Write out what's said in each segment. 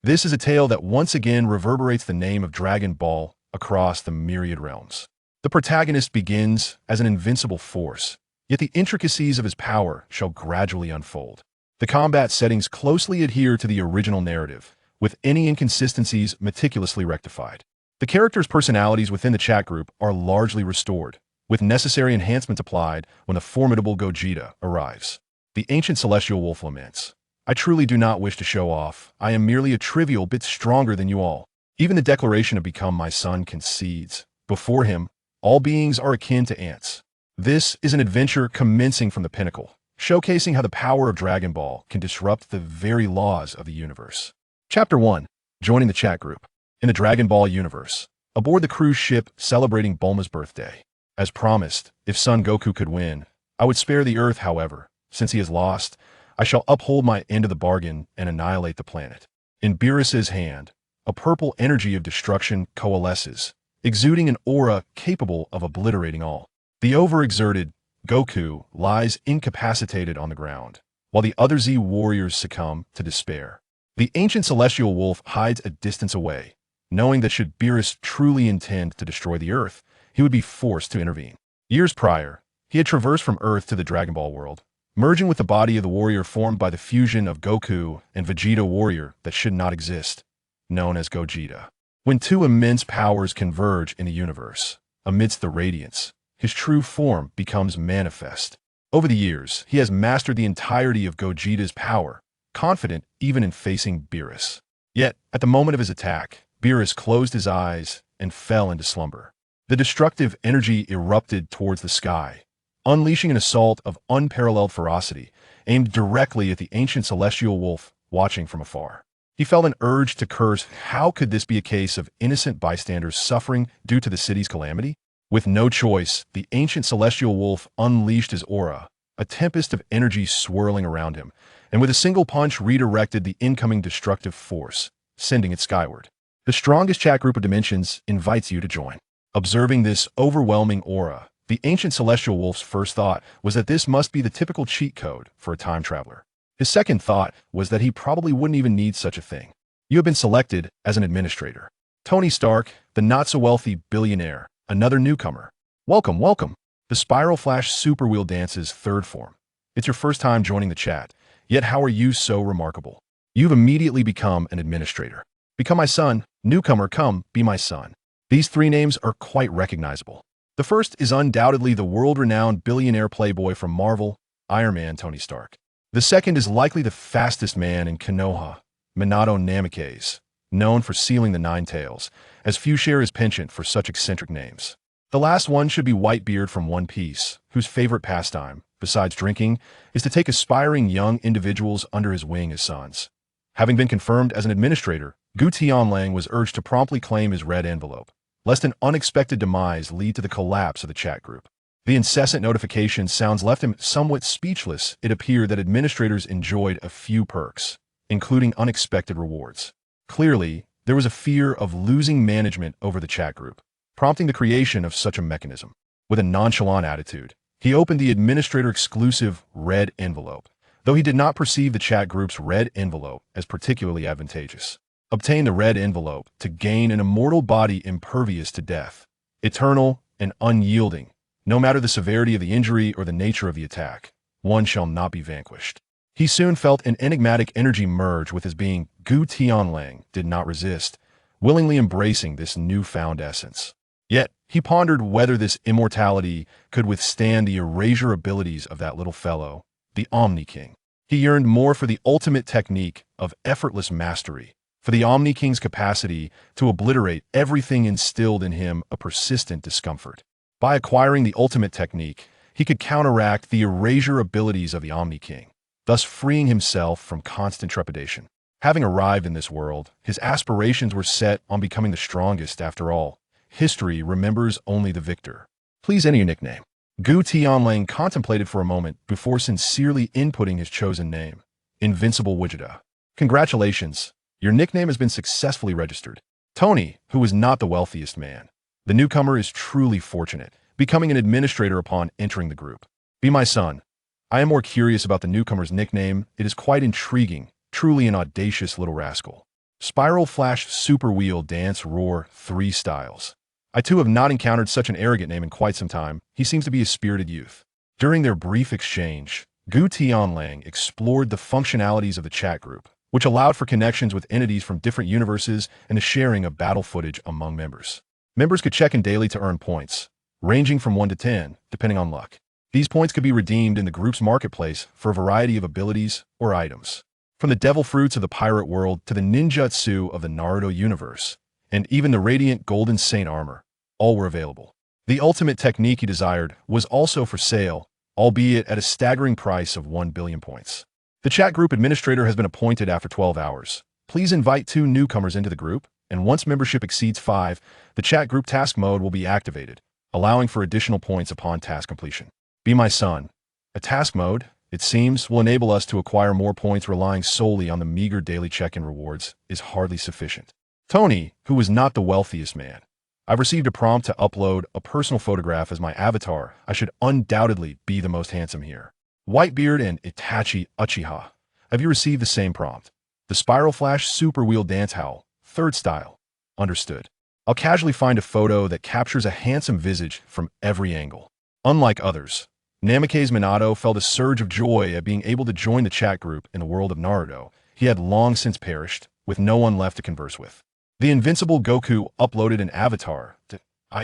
This is a tale that once again reverberates the name of Dragon Ball across the myriad realms. The protagonist begins as an invincible force, yet the intricacies of his power shall gradually unfold. The combat settings closely adhere to the original narrative, with any inconsistencies meticulously rectified. The characters' personalities within the chat group are largely restored, with necessary enhancements applied when the formidable Gogeta arrives. The ancient celestial wolf laments, "I truly do not wish to show off. I am merely a trivial bit stronger than you all." Even the declaration of "become my son" concedes. Before him, all beings are akin to ants. This is an adventure commencing from the pinnacle, showcasing how the power of Dragon Ball can disrupt the very laws of the universe. Chapter 1. Joining the chat group. In the Dragon Ball universe, aboard the cruise ship celebrating Bulma's birthday. As promised, if Son Goku could win, I would spare the Earth. However, since he has lost, I shall uphold my end of the bargain and annihilate the planet. In Beerus's hand, a purple energy of destruction coalesces, exuding an aura capable of obliterating all. The overexerted Goku lies incapacitated on the ground, while the other Z warriors succumb to despair. The ancient celestial wolf hides a distance away, knowing that should Beerus truly intend to destroy the Earth, he would be forced to intervene. Years prior, he had traversed from Earth to the Dragon Ball world, merging with the body of the warrior formed by the fusion of Goku and Vegeta warrior that should not exist, known as Gogeta. When two immense powers converge in the universe, amidst the radiance, his true form becomes manifest. Over the years, he has mastered the entirety of Gogeta's power, confident even in facing Beerus. Yet, at the moment of his attack, Beerus closed his eyes and fell into slumber. The destructive energy erupted towards the sky, unleashing an assault of unparalleled ferocity, aimed directly at the ancient celestial wolf watching from afar. He felt an urge to curse. How could this be a case of innocent bystanders suffering due to the city's calamity? With no choice, the ancient celestial wolf unleashed his aura, a tempest of energy swirling around him, and with a single punch redirected the incoming destructive force, sending it skyward. The strongest chat group of dimensions invites you to join. Observing this overwhelming aura, the ancient celestial wolf's first thought was that this must be the typical cheat code for a time traveler. His second thought was that he probably wouldn't even need such a thing. You have been selected as an administrator. Tony Stark, the not-so-wealthy billionaire, another newcomer. Welcome, welcome. The Spiral Flash Superwheel dances third form. It's your first time joining the chat, yet how are you so remarkable? You've immediately become an administrator. Become my son, newcomer, come, be my son. These three names are quite recognizable. The first is undoubtedly the world-renowned billionaire playboy from Marvel, Iron Man Tony Stark. The second is likely the fastest man in Konoha, Minato Namikaze, known for sealing the Nine Tails, as few share his penchant for such eccentric names. The last one should be Whitebeard from One Piece, whose favorite pastime, besides drinking, is to take aspiring young individuals under his wing as sons. Having been confirmed as an administrator, Gutian Wolf was urged to promptly claim his red envelope, lest an unexpected demise lead to the collapse of the chat group. The incessant notification sounds left him somewhat speechless. It appeared that administrators enjoyed a few perks, including unexpected rewards. Clearly, there was a fear of losing management over the chat group, prompting the creation of such a mechanism. With a nonchalant attitude, he opened the administrator-exclusive red envelope, though he did not perceive the chat group's red envelope as particularly advantageous. Obtain the red envelope to gain an immortal body impervious to death, eternal and unyielding. No matter the severity of the injury or the nature of the attack, one shall not be vanquished. He soon felt an enigmatic energy merge with his being. Gutian Wolf did not resist, willingly embracing this newfound essence. Yet, he pondered whether this immortality could withstand the erasure abilities of that little fellow, the Omni King. He yearned more for the ultimate technique of effortless mastery, for the Omni King's capacity to obliterate everything instilled in him a persistent discomfort. By acquiring the ultimate technique, he could counteract the erasure abilities of the Omni King, thus freeing himself from constant trepidation. Having arrived in this world, his aspirations were set on becoming the strongest. After all, history remembers only the victor. Please enter your nickname. Gutian Wolf contemplated for a moment before sincerely inputting his chosen name, Invincible Gogeta. Congratulations, your nickname has been successfully registered. Tony, who was not the wealthiest man, the newcomer is truly fortunate, becoming an administrator upon entering the group. Be my son. I am more curious about the newcomer's nickname. It is quite intriguing, truly an audacious little rascal. Spiral Flash Super Wheel Dance Roar 3 Styles. I too have not encountered such an arrogant name in quite some time. He seems to be a spirited youth. During their brief exchange, Gutian Wolf explored the functionalities of the chat group, which allowed for connections with entities from different universes and the sharing of battle footage among members. Members could check in daily to earn points, ranging from 1 to 10, depending on luck. These points could be redeemed in the group's marketplace for a variety of abilities or items. From the devil fruits of the pirate world to the ninjutsu of the Naruto universe, and even the radiant golden saint armor, all were available. The ultimate technique he desired was also for sale, albeit at a staggering price of 1 billion points. The chat group administrator has been appointed after 12 hours. Please invite 2 newcomers into the group, and once membership exceeds 5, the chat group task mode will be activated, allowing for additional points upon task completion. Be my son. A task mode, it seems, will enable us to acquire more points relying solely on the meager daily check-in rewards is hardly sufficient. Tony, who is not the wealthiest man. I've received a prompt to upload a personal photograph as my avatar. I should undoubtedly be the most handsome here. Whitebeard and Itachi Uchiha. Have you received the same prompt? The Spiral Flash Super Wheel Dance Howl, 3rd Style. Understood. I'll casually find a photo that captures a handsome visage from every angle. Unlike others, Namake's Minato felt a surge of joy at being able to join the chat group in the world of Naruto. He had long since perished, with no one left to converse with. The invincible Goku uploaded an avatar.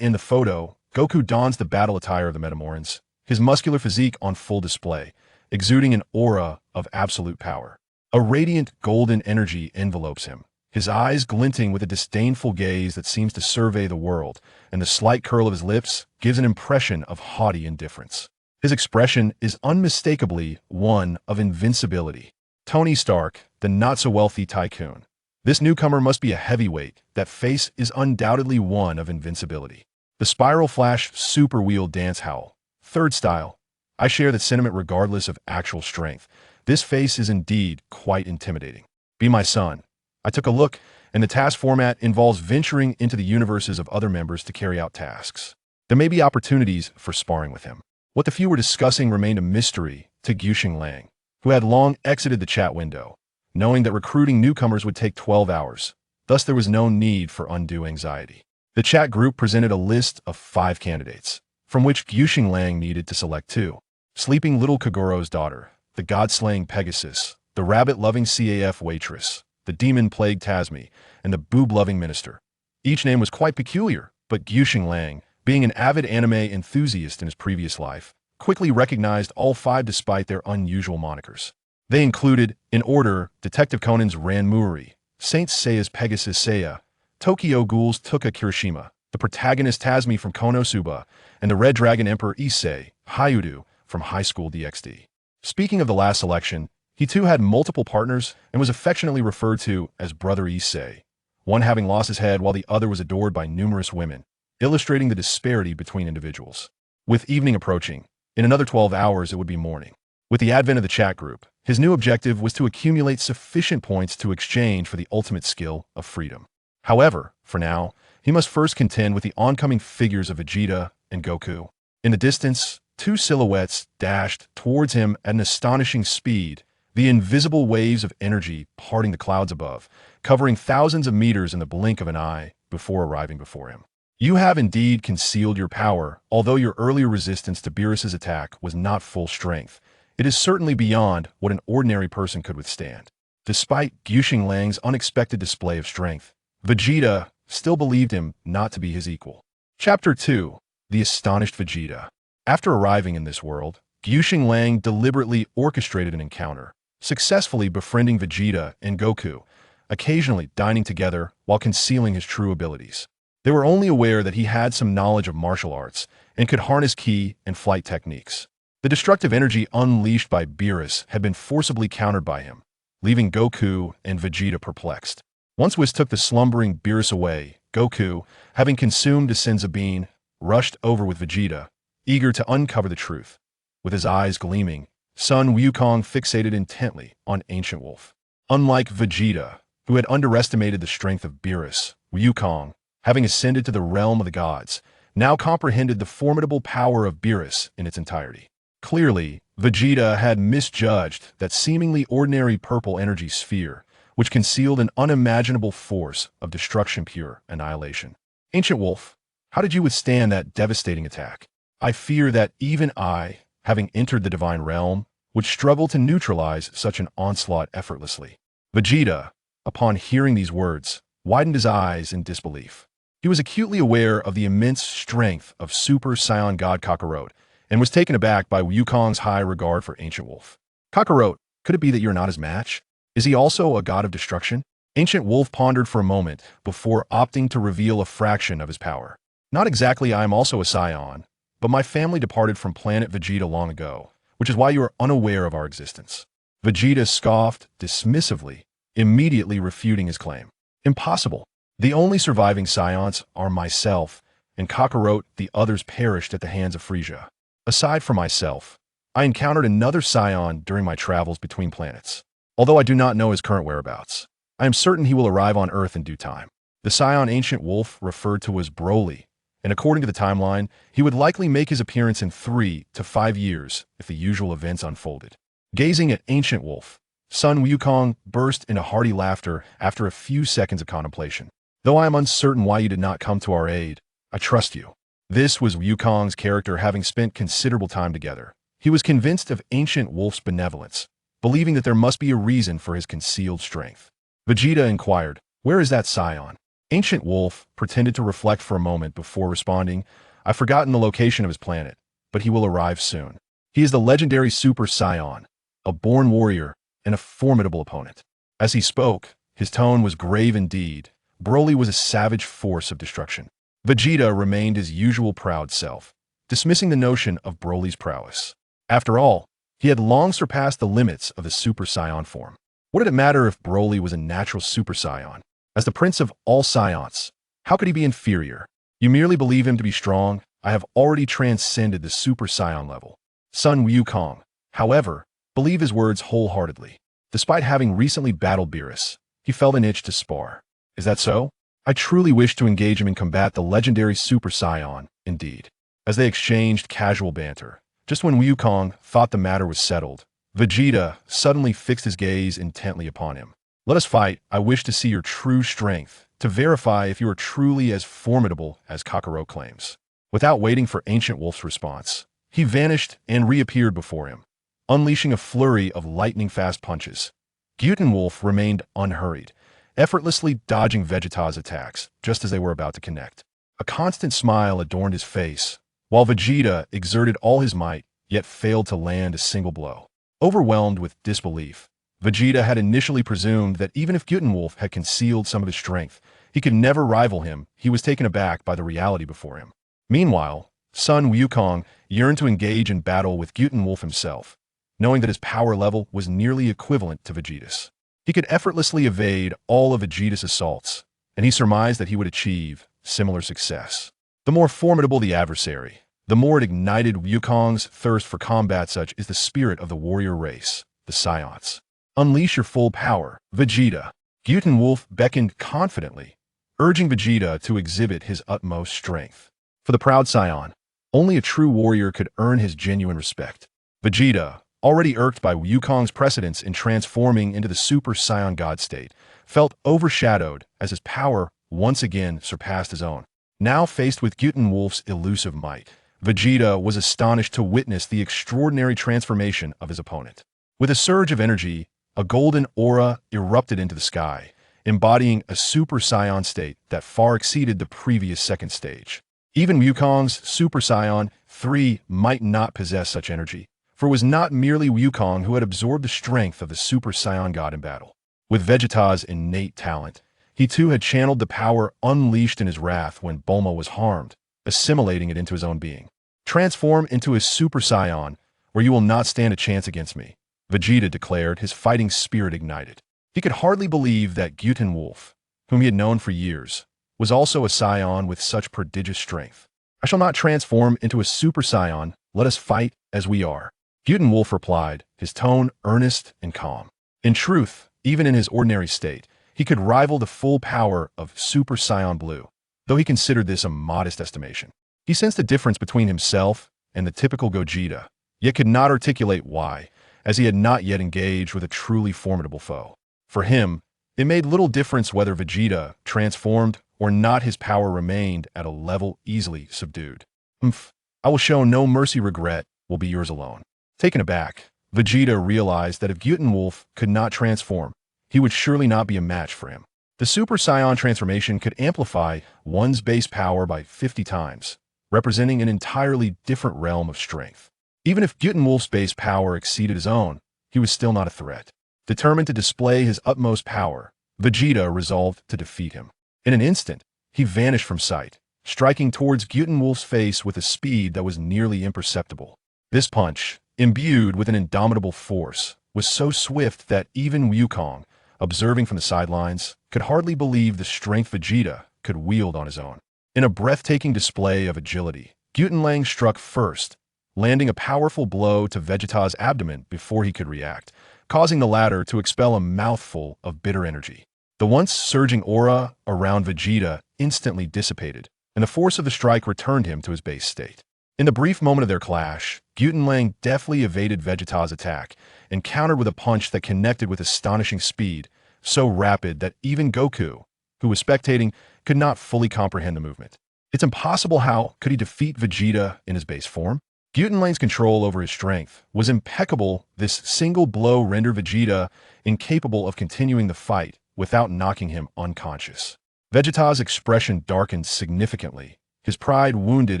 In the photo, Goku dons the battle attire of the Metamorphs, his muscular physique on full display, exuding an aura of absolute power. A radiant golden energy envelopes him, his eyes glinting with a disdainful gaze that seems to survey the world, and the slight curl of his lips gives an impression of haughty indifference. His expression is unmistakably one of invincibility. Tony Stark, the not-so-wealthy tycoon. This newcomer must be a heavyweight. That face is undoubtedly one of invincibility. The Spiral Flash Super Wheel Dance Howl, 3rd Style. I share that sentiment regardless of actual strength. This face is indeed quite intimidating. Be my son. I took a look, and the task format involves venturing into the universes of other members to carry out tasks. There may be opportunities for sparring with him. What the few were discussing remained a mystery to Gutian Wolf, who had long exited the chat window, knowing that recruiting newcomers would take 12 hours. Thus, there was no need for undue anxiety. The chat group presented a list of 5 candidates, from which Gutian Wolf needed to select 2. Sleeping Little Kagoro's daughter, the god-slaying Pegasus, the rabbit-loving CAF waitress, the demon-plagued Tasmi, and the boob-loving minister. Each name was quite peculiar, but Gutian Wolf, being an avid anime enthusiast in his previous life, quickly recognized all 5 despite their unusual monikers. They included, in order, Detective Conan's Ranmuri, Saint Seiya's Pegasus Seiya, Tokyo Ghoul's Tuka Kirishima, the protagonist Tasmi from Konosuba, and the Red Dragon Emperor Issei, Hayudu, from High School DxD. Speaking of the last selection, he too had multiple partners and was affectionately referred to as Brother Issei, one having lost his head while the other was adored by numerous women, illustrating the disparity between individuals. With evening approaching, in another 12 hours it would be morning. With the advent of the chat group, his new objective was to accumulate sufficient points to exchange for the ultimate skill of freedom. However, for now, he must first contend with the oncoming figures of Vegeta and Goku. In the distance, 2 silhouettes dashed towards him at an astonishing speed, the invisible waves of energy parting the clouds above, covering thousands of meters in the blink of an eye before arriving before him. You have indeed concealed your power, although your earlier resistance to Beerus's attack was not full strength. It is certainly beyond what an ordinary person could withstand. Despite Gutian Wolf's unexpected display of strength, Vegeta still believed him not to be his equal. Chapter 2. The Astonished Vegeta. After arriving in this world, Gutian Wolf deliberately orchestrated an encounter, successfully befriending Vegeta and Goku, occasionally dining together while concealing his true abilities. They were only aware that he had some knowledge of martial arts and could harness ki and flight techniques. The destructive energy unleashed by Beerus had been forcibly countered by him, leaving Goku and Vegeta perplexed. Once Whis took the slumbering Beerus away, Goku, having consumed a senzu bean, rushed over with Vegeta, eager to uncover the truth. With his eyes gleaming, Sun Wukong fixated intently on Ancient Wolf. Unlike Vegeta, who had underestimated the strength of Beerus, Wukong, having ascended to the realm of the gods, now comprehended the formidable power of Beerus in its entirety. Clearly, Vegeta had misjudged that seemingly ordinary purple energy sphere, which concealed an unimaginable force of destruction, pure annihilation. Ancient Wolf, how did you withstand that devastating attack? I fear that even I, having entered the divine realm, would struggle to neutralize such an onslaught effortlessly. Vegeta, upon hearing these words, widened his eyes in disbelief. He was acutely aware of the immense strength of Super Saiyan God Kakarot and was taken aback by Wukong's high regard for Ancient Wolf. Kakarot, could it be that you're not his match? Is he also a god of destruction? Ancient Wolf pondered for a moment before opting to reveal a fraction of his power. Not exactly. I am also a Saiyan, but my family departed from planet Vegeta long ago, which is why you are unaware of our existence. Vegeta scoffed dismissively, immediately refuting his claim. Impossible. The only surviving Saiyans are myself and Kakarot. The others perished at the hands of Frieza. Aside from myself, I encountered another Saiyan during my travels between planets. Although I do not know his current whereabouts, I am certain he will arrive on Earth in due time. The Saiyan Ancient Wolf referred to as Broly, and according to the timeline, he would likely make his appearance in 3 to 5 years if the usual events unfolded. Gazing at Ancient Wolf, Sun Wukong burst into hearty laughter after a few seconds of contemplation. Though I am uncertain why you did not come to our aid, I trust you. This was Wukong's character, having spent considerable time together. He was convinced of Ancient Wolf's benevolence, believing that there must be a reason for his concealed strength. Vegeta inquired, "Where is that Saiyan?" Ancient Wolf pretended to reflect for a moment before responding, "I've forgotten the location of his planet, but he will arrive soon. He is the legendary Super Saiyan, a born warrior and a formidable opponent." As he spoke, his tone was grave indeed. Broly was a savage force of destruction. Vegeta remained his usual proud self, dismissing the notion of Broly's prowess. After all, he had long surpassed the limits of the Super Saiyan form. What did it matter if Broly was a natural Super Saiyan? As the prince of all Saiyans, how could he be inferior? You merely believe him to be strong. I have already transcended the Super Saiyan level. Sun Wukong, however, believed his words wholeheartedly. Despite having recently battled Beerus, he felt an itch to spar. Is that so? I truly wish to engage him in combat, the legendary Super Saiyan, indeed. As they exchanged casual banter, just when Wukong thought the matter was settled, Vegeta suddenly fixed his gaze intently upon him. "Let us fight. I wish to see your true strength, to verify if you are truly as formidable as Kakarot claims." Without waiting for Ancient Wolf's response, he vanished and reappeared before him, unleashing a flurry of lightning-fast punches. Gutian Wolf remained unhurried, effortlessly dodging Vegeta's attacks just as they were about to connect. A constant smile adorned his face, while Vegeta exerted all his might, yet failed to land a single blow. Overwhelmed with disbelief, Vegeta had initially presumed that even if Gutian Wolf had concealed some of his strength, he could never rival him. He was taken aback by the reality before him. Meanwhile, Sun Wukong yearned to engage in battle with Gutian Wolf himself, knowing that his power level was nearly equivalent to Vegeta's. He could effortlessly evade all of Vegeta's assaults, and he surmised that he would achieve similar success. The more formidable the adversary, the more it ignited Wukong's thirst for combat. Such is the spirit of the warrior race, the Saiyans. "Unleash your full power, Vegeta." Gutian Wolf beckoned confidently, urging Vegeta to exhibit his utmost strength. For the proud Saiyan, only a true warrior could earn his genuine respect. Vegeta, already irked by Wukong's precedence in transforming into the Super Saiyan God state, felt overshadowed as his power once again surpassed his own. Now faced with Gutian Wolf's elusive might, Vegeta was astonished to witness the extraordinary transformation of his opponent. With a surge of energy, a golden aura erupted into the sky, embodying a Super Saiyan state that far exceeded the previous second stage. Even Wukong's Super Saiyan 3 might not possess such energy, for it was not merely Wukong who had absorbed the strength of the Super Saiyan God in battle. With Vegeta's innate talent, he too had channeled the power unleashed in his wrath when Bulma was harmed, assimilating it into his own being. "Transform into a Super Saiyan, or you will not stand a chance against me," Vegeta declared, his fighting spirit ignited. He could hardly believe that Gutian Wolf, whom he had known for years, was also a Saiyan with such prodigious strength. "I shall not transform into a Super Saiyan. Let us fight as we are," Gutian Wolf replied, his tone earnest and calm. In truth, even in his ordinary state, he could rival the full power of Super Saiyan Blue, though he considered this a modest estimation. He sensed a difference between himself and the typical Gogeta, yet could not articulate why, as he had not yet engaged with a truly formidable foe. For him, It made little difference whether Vegeta transformed or not, his power remained at a level easily subdued. I will show no mercy, regret will be yours alone. Taken aback, Vegeta realized that if Gutian Wolf could not transform, he would surely not be a match for him. The Super Saiyan transformation could amplify one's base power by 50 times, representing an entirely different realm of strength. Even if Gutian Wolf's base power exceeded his own, he was still not a threat. Determined to display his utmost power, Vegeta resolved to defeat him. In an instant, he vanished from sight, striking towards Gutian Wolf's face with a speed that was nearly imperceptible. This punch, imbued with an indomitable force, was so swift that even Wukong, observing from the sidelines, could hardly believe the strength Vegeta could wield on his own. In a breathtaking display of agility, Gutian struck first, landing a powerful blow to Vegeta's abdomen before he could react, causing the latter to expel a mouthful of bitter energy. The once surging aura around Vegeta instantly dissipated, and the force of the strike returned him to his base state. In the brief moment of their clash, Gutian deftly evaded Vegeta's attack and countered with a punch that connected with astonishing speed, so rapid that even Goku, who was spectating, could not fully comprehend the movement. It's impossible. How could he defeat Vegeta in his base form? Gutian's control over his strength was impeccable. This single blow rendered Vegeta incapable of continuing the fight without knocking him unconscious. Vegeta's expression darkened significantly, his pride wounded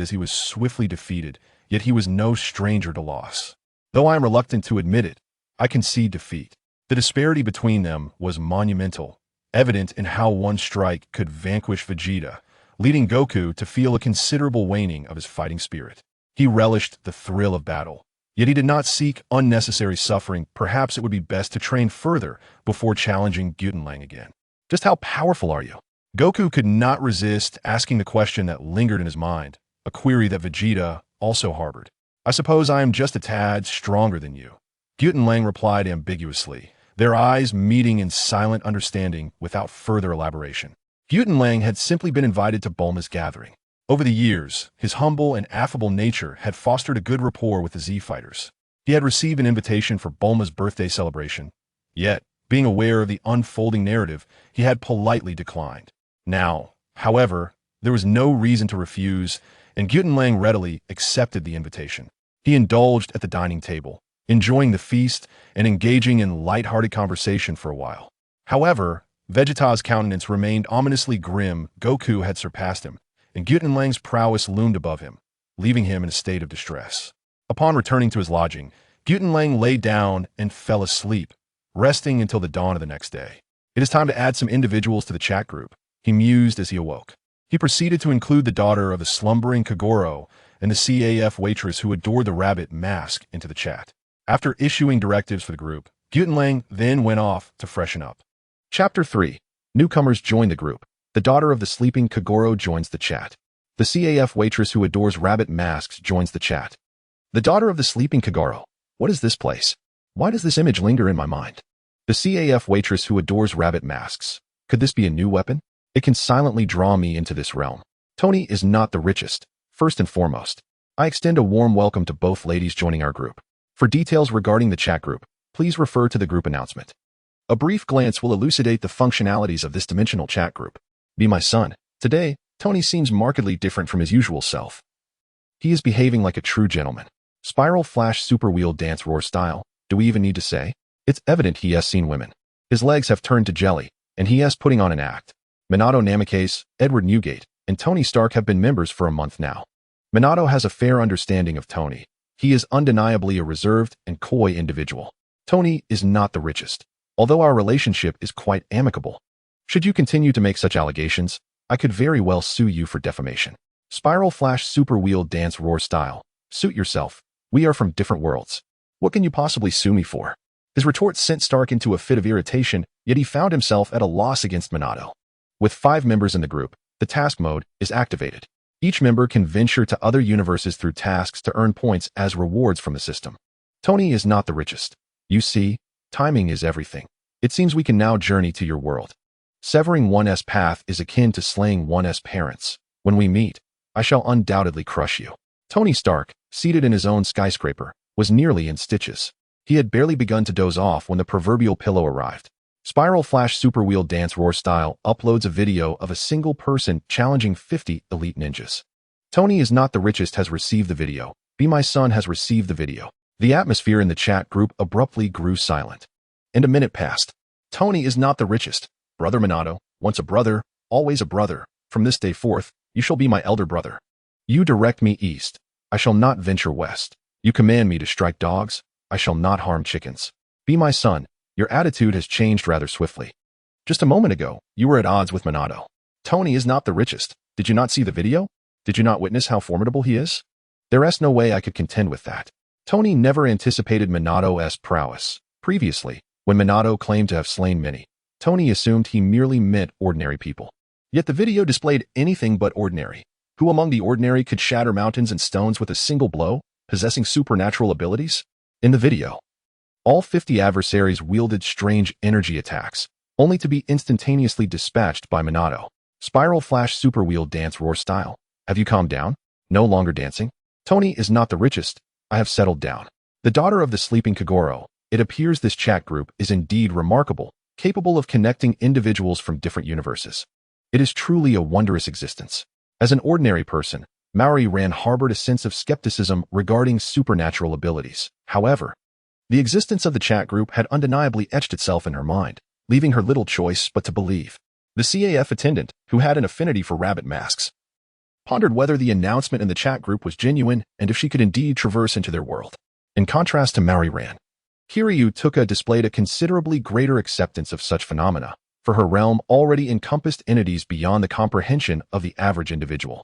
as he was swiftly defeated, yet he was no stranger to loss. Though I am reluctant to admit it, I concede defeat. The disparity between them was monumental, evident in how one strike could vanquish Vegeta, leading Goku to feel a considerable waning of his fighting spirit. He relished the thrill of battle, yet he did not seek unnecessary suffering. Perhaps it would be best to train further before challenging Gutian again. Just how powerful are you? Goku could not resist asking the question that lingered in his mind, a query that Vegeta also harbored. I suppose I am just a tad stronger than you. Gutian replied ambiguously, their eyes meeting in silent understanding without further elaboration. Gutian had simply been invited to Bulma's gathering. Over the years, his humble and affable nature had fostered a good rapport with the Z-Fighters. He had received an invitation for Bulma's birthday celebration, yet, being aware of the unfolding narrative, he had politely declined. Now, however, there was no reason to refuse, and Gutian readily accepted the invitation. He indulged at the dining table, enjoying the feast and engaging in light-hearted conversation for a while. However, Vegeta's countenance remained ominously grim. Goku had surpassed him, and Gutian's prowess loomed above him, leaving him in a state of distress. Upon returning to his lodging, Gutian lay down and fell asleep, resting until the dawn of the next day. It is time to add some individuals to the chat group, he mused as he awoke. He proceeded to include the daughter of the slumbering Kogoro and the CAF waitress who adored the rabbit mask into the chat. After issuing directives for the group, Gutian then went off to freshen up. Chapter 3. Newcomers join the group. The daughter of the sleeping Kogoro joins the chat. The CAF waitress who adores rabbit masks joins the chat. The daughter of the sleeping Kogoro. What is this place? Why does this image linger in my mind? The CAF waitress who adores rabbit masks. Could this be a new weapon? It can silently draw me into this realm. Tony is not the richest. First and foremost, I extend a warm welcome to both ladies joining our group. For details regarding the chat group, please refer to the group announcement. A brief glance will elucidate the functionalities of this dimensional chat group. Be my son. Today, Tony seems markedly different from his usual self. He is behaving like a true gentleman. Spiral Flash Super Wheel Dance Roar style. Do we even need to say? It's evident he has seen women. His legs have turned to jelly, and he has putting on an act. Minato Namikaze, Edward Newgate, and Tony Stark have been members for a month now. Minato has a fair understanding of Tony. He is undeniably a reserved and coy individual. Tony is not the richest, although our relationship is quite amicable. Should you continue to make such allegations, I could very well sue you for defamation. Spiral Flash Super Wheel Dance Roar style. Suit yourself. We are from different worlds. What can you possibly sue me for? His retort sent Stark into a fit of irritation, yet he found himself at a loss against Minato. With 5 members in the group, the task mode is activated. Each member can venture to other universes through tasks to earn points as rewards from the system. Tony is not the richest. You see, timing is everything. It seems we can now journey to your world. Severing one's path is akin to slaying one's parents. When we meet, I shall undoubtedly crush you. Tony Stark, seated in his own skyscraper, was nearly in stitches. He had barely begun to doze off when the proverbial pillow arrived. Spiral Flash Super Wheel Dance Roar Style uploads a video of a single person challenging 50 elite ninjas. Tony is not the richest has received the video. Be My Son has received the video. The atmosphere in the chat group abruptly grew silent. And a minute passed. Tony is not the richest. Brother Minato, once a brother, always a brother. From this day forth, you shall be my elder brother. You direct me east. I shall not venture west. You command me to strike dogs. I shall not harm chickens. Be My Son. Your attitude has changed rather swiftly. Just a moment ago, you were at odds with Minato. Tony is not the richest. Did you not see the video? Did you not witness how formidable he is? There is no way I could contend with that. Tony never anticipated Minato's prowess. Previously, when Minato claimed to have slain many, Tony assumed he merely meant ordinary people. Yet the video displayed anything but ordinary. Who among the ordinary could shatter mountains and stones with a single blow, possessing supernatural abilities? In the video, all 50 adversaries wielded strange energy attacks, only to be instantaneously dispatched by Minato. Spiral Flash Super Wheel Dance Roar Style. Have you calmed down? No longer dancing? Tony is not the richest. I have settled down. The daughter of the sleeping Kagoro. It appears this chat group is indeed remarkable, capable of connecting individuals from different universes. It is truly a wondrous existence. As an ordinary person, Maori Ran harbored a sense of skepticism regarding supernatural abilities. However, the existence of the chat group had undeniably etched itself in her mind, leaving her little choice but to believe. The CAF attendant, who had an affinity for rabbit masks, pondered whether the announcement in the chat group was genuine and if she could indeed traverse into their world. In contrast to Maori Ran, Kiryu Tuka displayed a considerably greater acceptance of such phenomena, for her realm already encompassed entities beyond the comprehension of the average individual.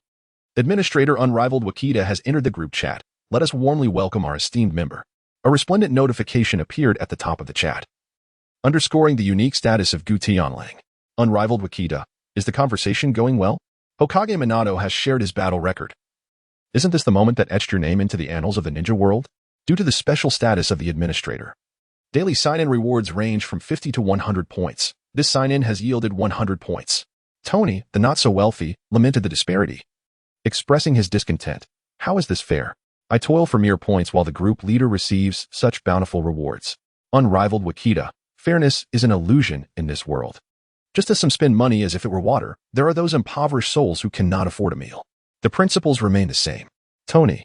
Administrator Unrivaled Wakita has entered the group chat. Let us warmly welcome our esteemed member. A resplendent notification appeared at the top of the chat, underscoring the unique status of Gutian Wolf. Unrivaled Wakita, is the conversation going well? Hokage Minato has shared his battle record. Isn't this the moment that etched your name into the annals of the ninja world? Due to the special status of the administrator, daily sign-in rewards range from 50 to 100 points. This sign-in has yielded 100 points. Tony, the not-so-wealthy, lamented the disparity, expressing his discontent. How is this fair? I toil for mere points while the group leader receives such bountiful rewards. Unrivaled Wakita, fairness is an illusion in this world. Just as some spend money as if it were water, there are those impoverished souls who cannot afford a meal. The principles remain the same. Tony,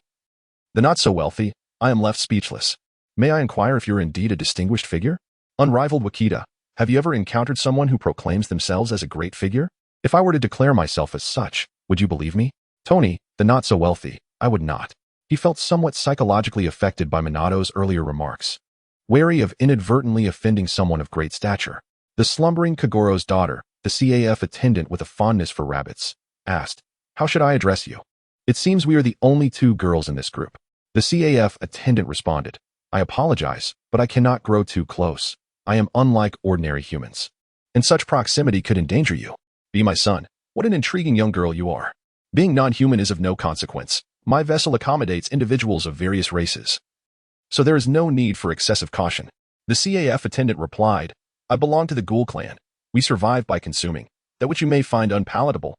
the not-so-wealthy, I am left speechless. May I inquire if you're indeed a distinguished figure? Unrivaled Wakita, have you ever encountered someone who proclaims themselves as a great figure? If I were to declare myself as such, would you believe me? Tony, the not-so-wealthy, I would not. He felt somewhat psychologically affected by Minato's earlier remarks, wary of inadvertently offending someone of great stature. The slumbering Kagoro's daughter, the CAF attendant with a fondness for rabbits, asked, "How should I address you? It seems we are the only two girls in this group." The CAF attendant responded, "I apologize, but I cannot grow too close. I am unlike ordinary humans, and such proximity could endanger you. Be My Son. What an intriguing young girl you are. Being non-human is of no consequence. My vessel accommodates individuals of various races, so there is no need for excessive caution." The CAF attendant replied, "I belong to the Ghoul clan. We survive by consuming that which you may find unpalatable."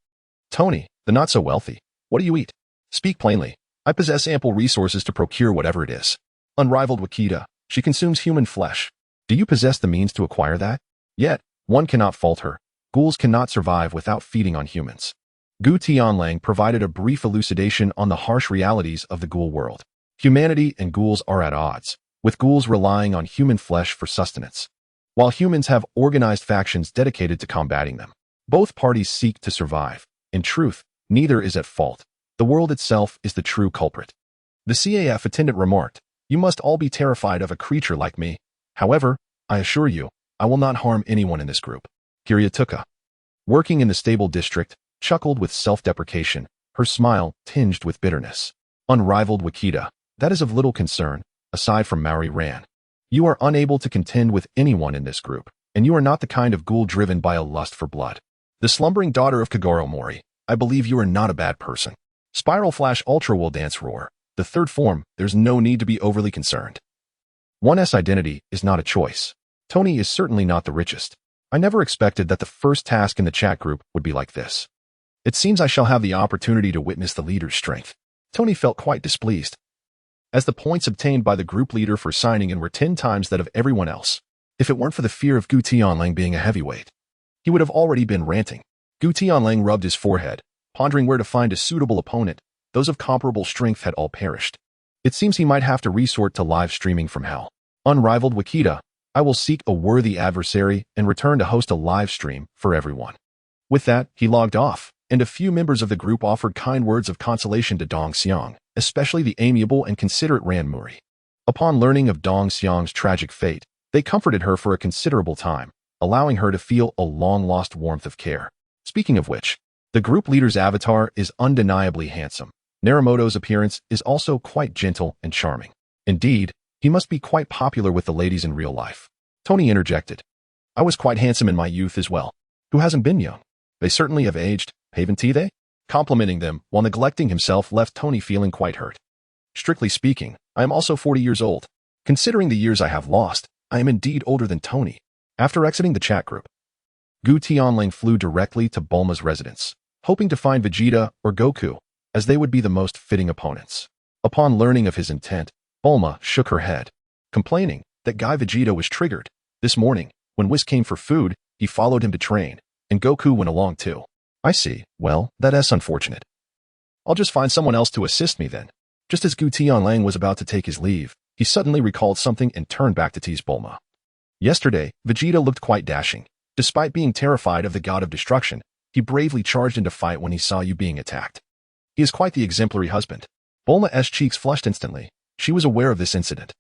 Tony, the not-so-wealthy, what do you eat? Speak plainly. I possess ample resources to procure whatever it is. Unrivaled Wakita, she consumes human flesh. Do you possess the means to acquire that? Yet, one cannot fault her. Ghouls cannot survive without feeding on humans. Gutian Wolf provided a brief elucidation on the harsh realities of the ghoul world. Humanity and ghouls are at odds, with ghouls relying on human flesh for sustenance, while humans have organized factions dedicated to combating them. Both parties seek to survive. In truth, neither is at fault. The world itself is the true culprit. The CAF attendant remarked, "You must all be terrified of a creature like me. However, I assure you, I will not harm anyone in this group." Kiryu Tuka, working in the stable district, chuckled with self-deprecation, her smile tinged with bitterness. Unrivaled Wakita, that is of little concern, aside from Maori Ran. You are unable to contend with anyone in this group, and you are not the kind of ghoul driven by a lust for blood. The slumbering daughter of Kagoro Mori, I believe you are not a bad person. Spiral Flash Ultra Will Dance Roar, the third form, there's no need to be overly concerned. One's identity is not a choice. Tony is certainly not the richest. I never expected that the first task in the chat group would be like this. It seems I shall have the opportunity to witness the leader's strength. Tony felt quite displeased, as the points obtained by the group leader for signing in were 10 times that of everyone else. If it weren't for the fear of Gutian being a heavyweight, he would have already been ranting. Gutian rubbed his forehead, pondering where to find a suitable opponent. Those of comparable strength had all perished. It seems he might have to resort to live streaming from hell. Unrivaled Wakita, I will seek a worthy adversary and return to host a live stream for everyone. With that, he logged off, and a few members of the group offered kind words of consolation to Dong Xiang, especially the amiable and considerate Ran Muri. Upon learning of Dong Xiang's tragic fate, they comforted her for a considerable time, allowing her to feel a long-lost warmth of care. Speaking of which, the group leader's avatar is undeniably handsome. Naramoto's appearance is also quite gentle and charming. Indeed, he must be quite popular with the ladies in real life. Tony interjected. I was quite handsome in my youth as well. Who hasn't been young? They certainly have aged, haven't they? Complimenting them while neglecting himself left Tony feeling quite hurt. Strictly speaking, I am also 40 years old. Considering the years I have lost, I am indeed older than Tony. After exiting the chat group, Gutian flew directly to Bulma's residence, hoping to find Vegeta or Goku, as they would be the most fitting opponents. Upon learning of his intent, Bulma shook her head, complaining that Guy Vegeta was triggered. This morning, when Whis came for food, he followed him to train, and Goku went along too. I see. Well, that's unfortunate. I'll just find someone else to assist me then. Just as Gutian was about to take his leave, he suddenly recalled something and turned back to tease Bulma. Yesterday, Vegeta looked quite dashing. Despite being terrified of the god of destruction, he bravely charged into fight when he saw you being attacked. He is quite the exemplary husband. Bulma's cheeks flushed instantly. She was aware of this incident.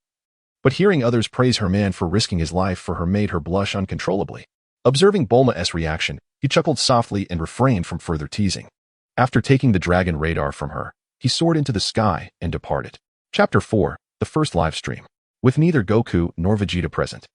But hearing others praise her man for risking his life for her made her blush uncontrollably. Observing Bulma's reaction, he chuckled softly and refrained from further teasing. After taking the dragon radar from her, he soared into the sky and departed. Chapter 4, the first live stream. With neither Goku nor Vegeta present,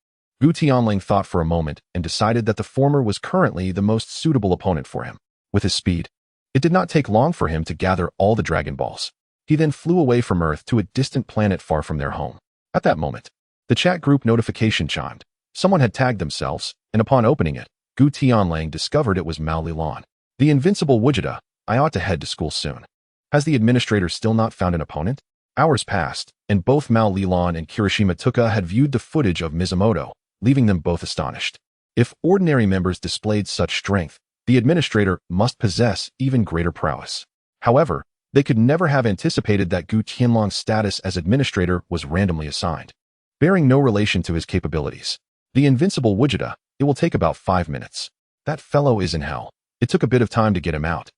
Gutian thought for a moment and decided that the former was currently the most suitable opponent for him. With his speed, it did not take long for him to gather all the Dragon Balls. He then flew away from Earth to a distant planet far from their home. At that moment, the chat group notification chimed. Someone had tagged themselves, and upon opening it, Gutian discovered it was Mao Lilan. The invincible Vegeta, I ought to head to school soon. Has the administrator still not found an opponent? Hours passed, and both Mao Lilan and Kirishima Tuka had viewed the footage of Mizumoto, leaving them both astonished. If ordinary members displayed such strength, the administrator must possess even greater prowess. However, they could never have anticipated that Gutian's status as administrator was randomly assigned, bearing no relation to his capabilities. The invincible Vegeta, it will take about 5 minutes. That fellow is in hell. It took a bit of time to get him out,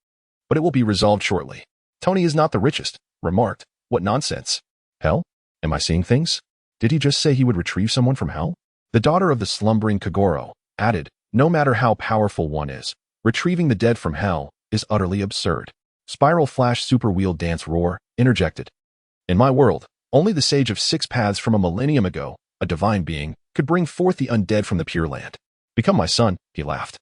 but it will be resolved shortly. Tony is not the richest, remarked. What nonsense. Hell? Am I seeing things? Did he just say he would retrieve someone from hell? The daughter of the slumbering Kogoro added, no matter how powerful one is, retrieving the dead from hell is utterly absurd. Spiral Flash Super Wheel Dance Roar interjected. In my world, only the sage of 6 paths from a millennium ago, a divine being, could bring forth the undead from the Pure Land. Become my son, he laughed.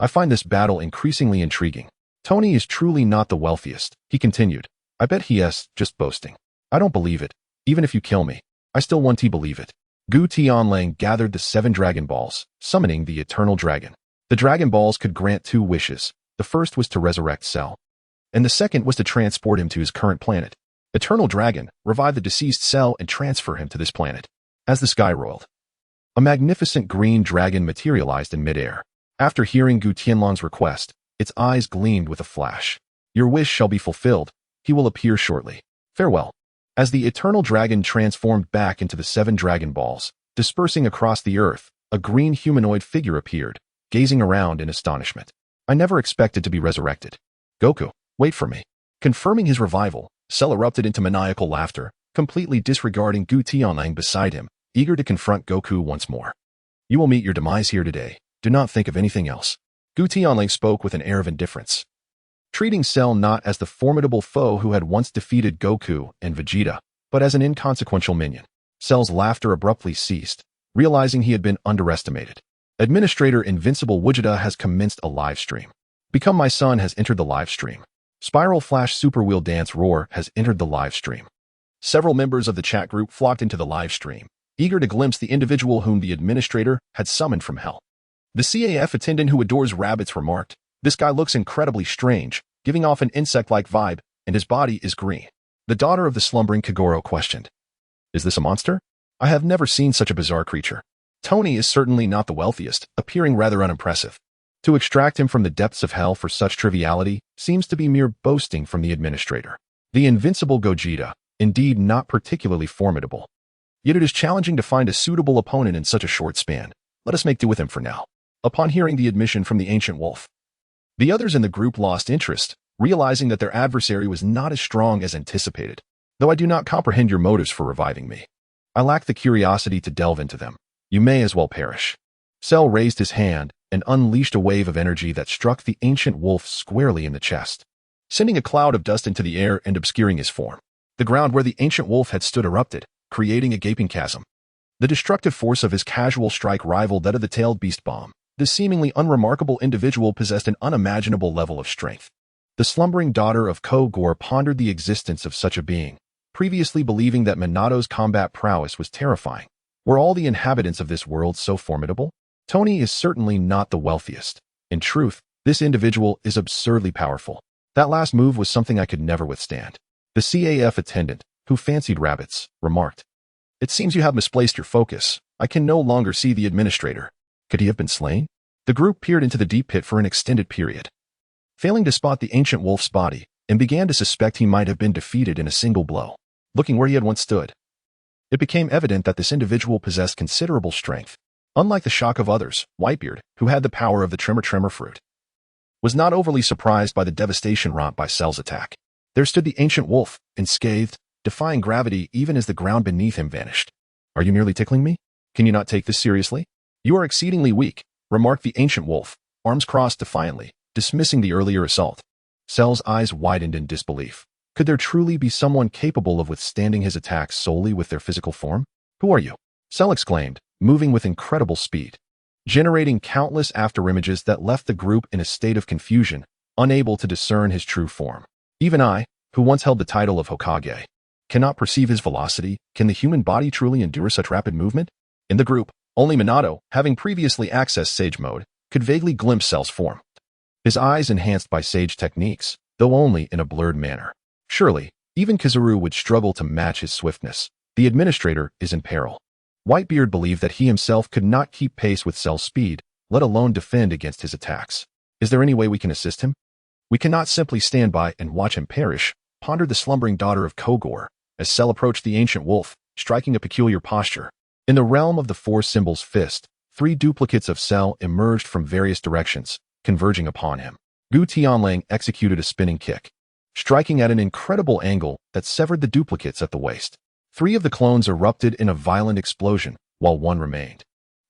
I find this battle increasingly intriguing. Tony is truly not the wealthiest, he continued. I bet he is just boasting. I don't believe it. Even if you kill me, I still want to believe it. Gutian gathered the 7 Dragon Balls, summoning the Eternal Dragon. The Dragon Balls could grant 2 wishes. The first was to resurrect Cell, and the second was to transport him to his current planet. Eternal Dragon, revive the deceased Cell and transfer him to this planet. As the sky roiled, a magnificent green dragon materialized in midair. After hearing Gutian's request, its eyes gleamed with a flash. Your wish shall be fulfilled. He will appear shortly. Farewell. As the Eternal Dragon transformed back into the 7 Dragon Balls, dispersing across the earth, a green humanoid figure appeared, gazing around in astonishment. I never expected to be resurrected. Goku, wait for me. Confirming his revival, Cell erupted into maniacal laughter, completely disregarding Gutian beside him, eager to confront Goku once more. You will meet your demise here today. Do not think of anything else. Gutian spoke with an air of indifference, treating Cell not as the formidable foe who had once defeated Goku and Vegeta, but as an inconsequential minion. Cell's laughter abruptly ceased, realizing he had been underestimated. Administrator Invincible Vegeta has commenced a live stream. Become My Son has entered the live stream. Spiral Flash Super Wheel Dance Roar has entered the live stream. Several members of the chat group flocked into the live stream, eager to glimpse the individual whom the administrator had summoned from hell. The CAF attendant who adores rabbits remarked, this guy looks incredibly strange, giving off an insect-like vibe, and his body is green. The daughter of the slumbering Kogoro questioned, is this a monster? I have never seen such a bizarre creature. Tony is certainly not the wealthiest, appearing rather unimpressive. To extract him from the depths of hell for such triviality seems to be mere boasting from the administrator. The invincible Gogeta, indeed not particularly formidable. Yet it is challenging to find a suitable opponent in such a short span. Let us make do with him for now. Upon hearing the admission from the ancient wolf, the others in the group lost interest, realizing that their adversary was not as strong as anticipated. Though I do not comprehend your motives for reviving me, I lack the curiosity to delve into them. You may as well perish. Cell raised his hand and unleashed a wave of energy that struck the ancient wolf squarely in the chest, sending a cloud of dust into the air and obscuring his form. The ground where the ancient wolf had stood erupted, creating a gaping chasm. The destructive force of his casual strike rivaled that of the tailed beast bomb. This seemingly unremarkable individual possessed an unimaginable level of strength. The slumbering daughter of Kogor pondered the existence of such a being, previously believing that Minato's combat prowess was terrifying. Were all the inhabitants of this world so formidable? Tony is certainly not the wealthiest. In truth, this individual is absurdly powerful. That last move was something I could never withstand. The CAF attendant, who fancied rabbits, remarked, "It seems you have misplaced your focus. I can no longer see the administrator. Could he have been slain?" The group peered into the deep pit for an extended period, failing to spot the ancient wolf's body, and began to suspect he might have been defeated in a single blow. Looking where he had once stood, it became evident that this individual possessed considerable strength. Unlike the shock of others, Whitebeard, who had the power of the tremor fruit, was not overly surprised by the devastation wrought by Cell's attack. There stood the ancient wolf, unscathed, defying gravity even as the ground beneath him vanished. "Are you merely tickling me? Can you not take this seriously?" "You are exceedingly weak," remarked the ancient wolf, arms crossed defiantly, dismissing the earlier assault. Cell's eyes widened in disbelief. Could there truly be someone capable of withstanding his attacks solely with their physical form? "Who are you?" Cell exclaimed, moving with incredible speed, generating countless afterimages that left the group in a state of confusion, unable to discern his true form. Even I, who once held the title of Hokage, cannot perceive his velocity. Can the human body truly endure such rapid movement? In the group, only Minato, having previously accessed Sage Mode, could vaguely glimpse Cell's form. His eyes enhanced by Sage techniques, though only in a blurred manner. Surely, even Kizaru would struggle to match his swiftness. The administrator is in peril. Whitebeard believed that he himself could not keep pace with Cell's speed, let alone defend against his attacks. Is there any way we can assist him? We cannot simply stand by and watch him perish, pondered the slumbering daughter of Kogor, as Cell approached the ancient wolf, striking a peculiar posture. In the realm of the four symbols fist, 3 duplicates of Cell emerged from various directions, converging upon him. Gutian executed a spinning kick, striking at an incredible angle that severed the duplicates at the waist. 3 of the clones erupted in a violent explosion, while 1 remained,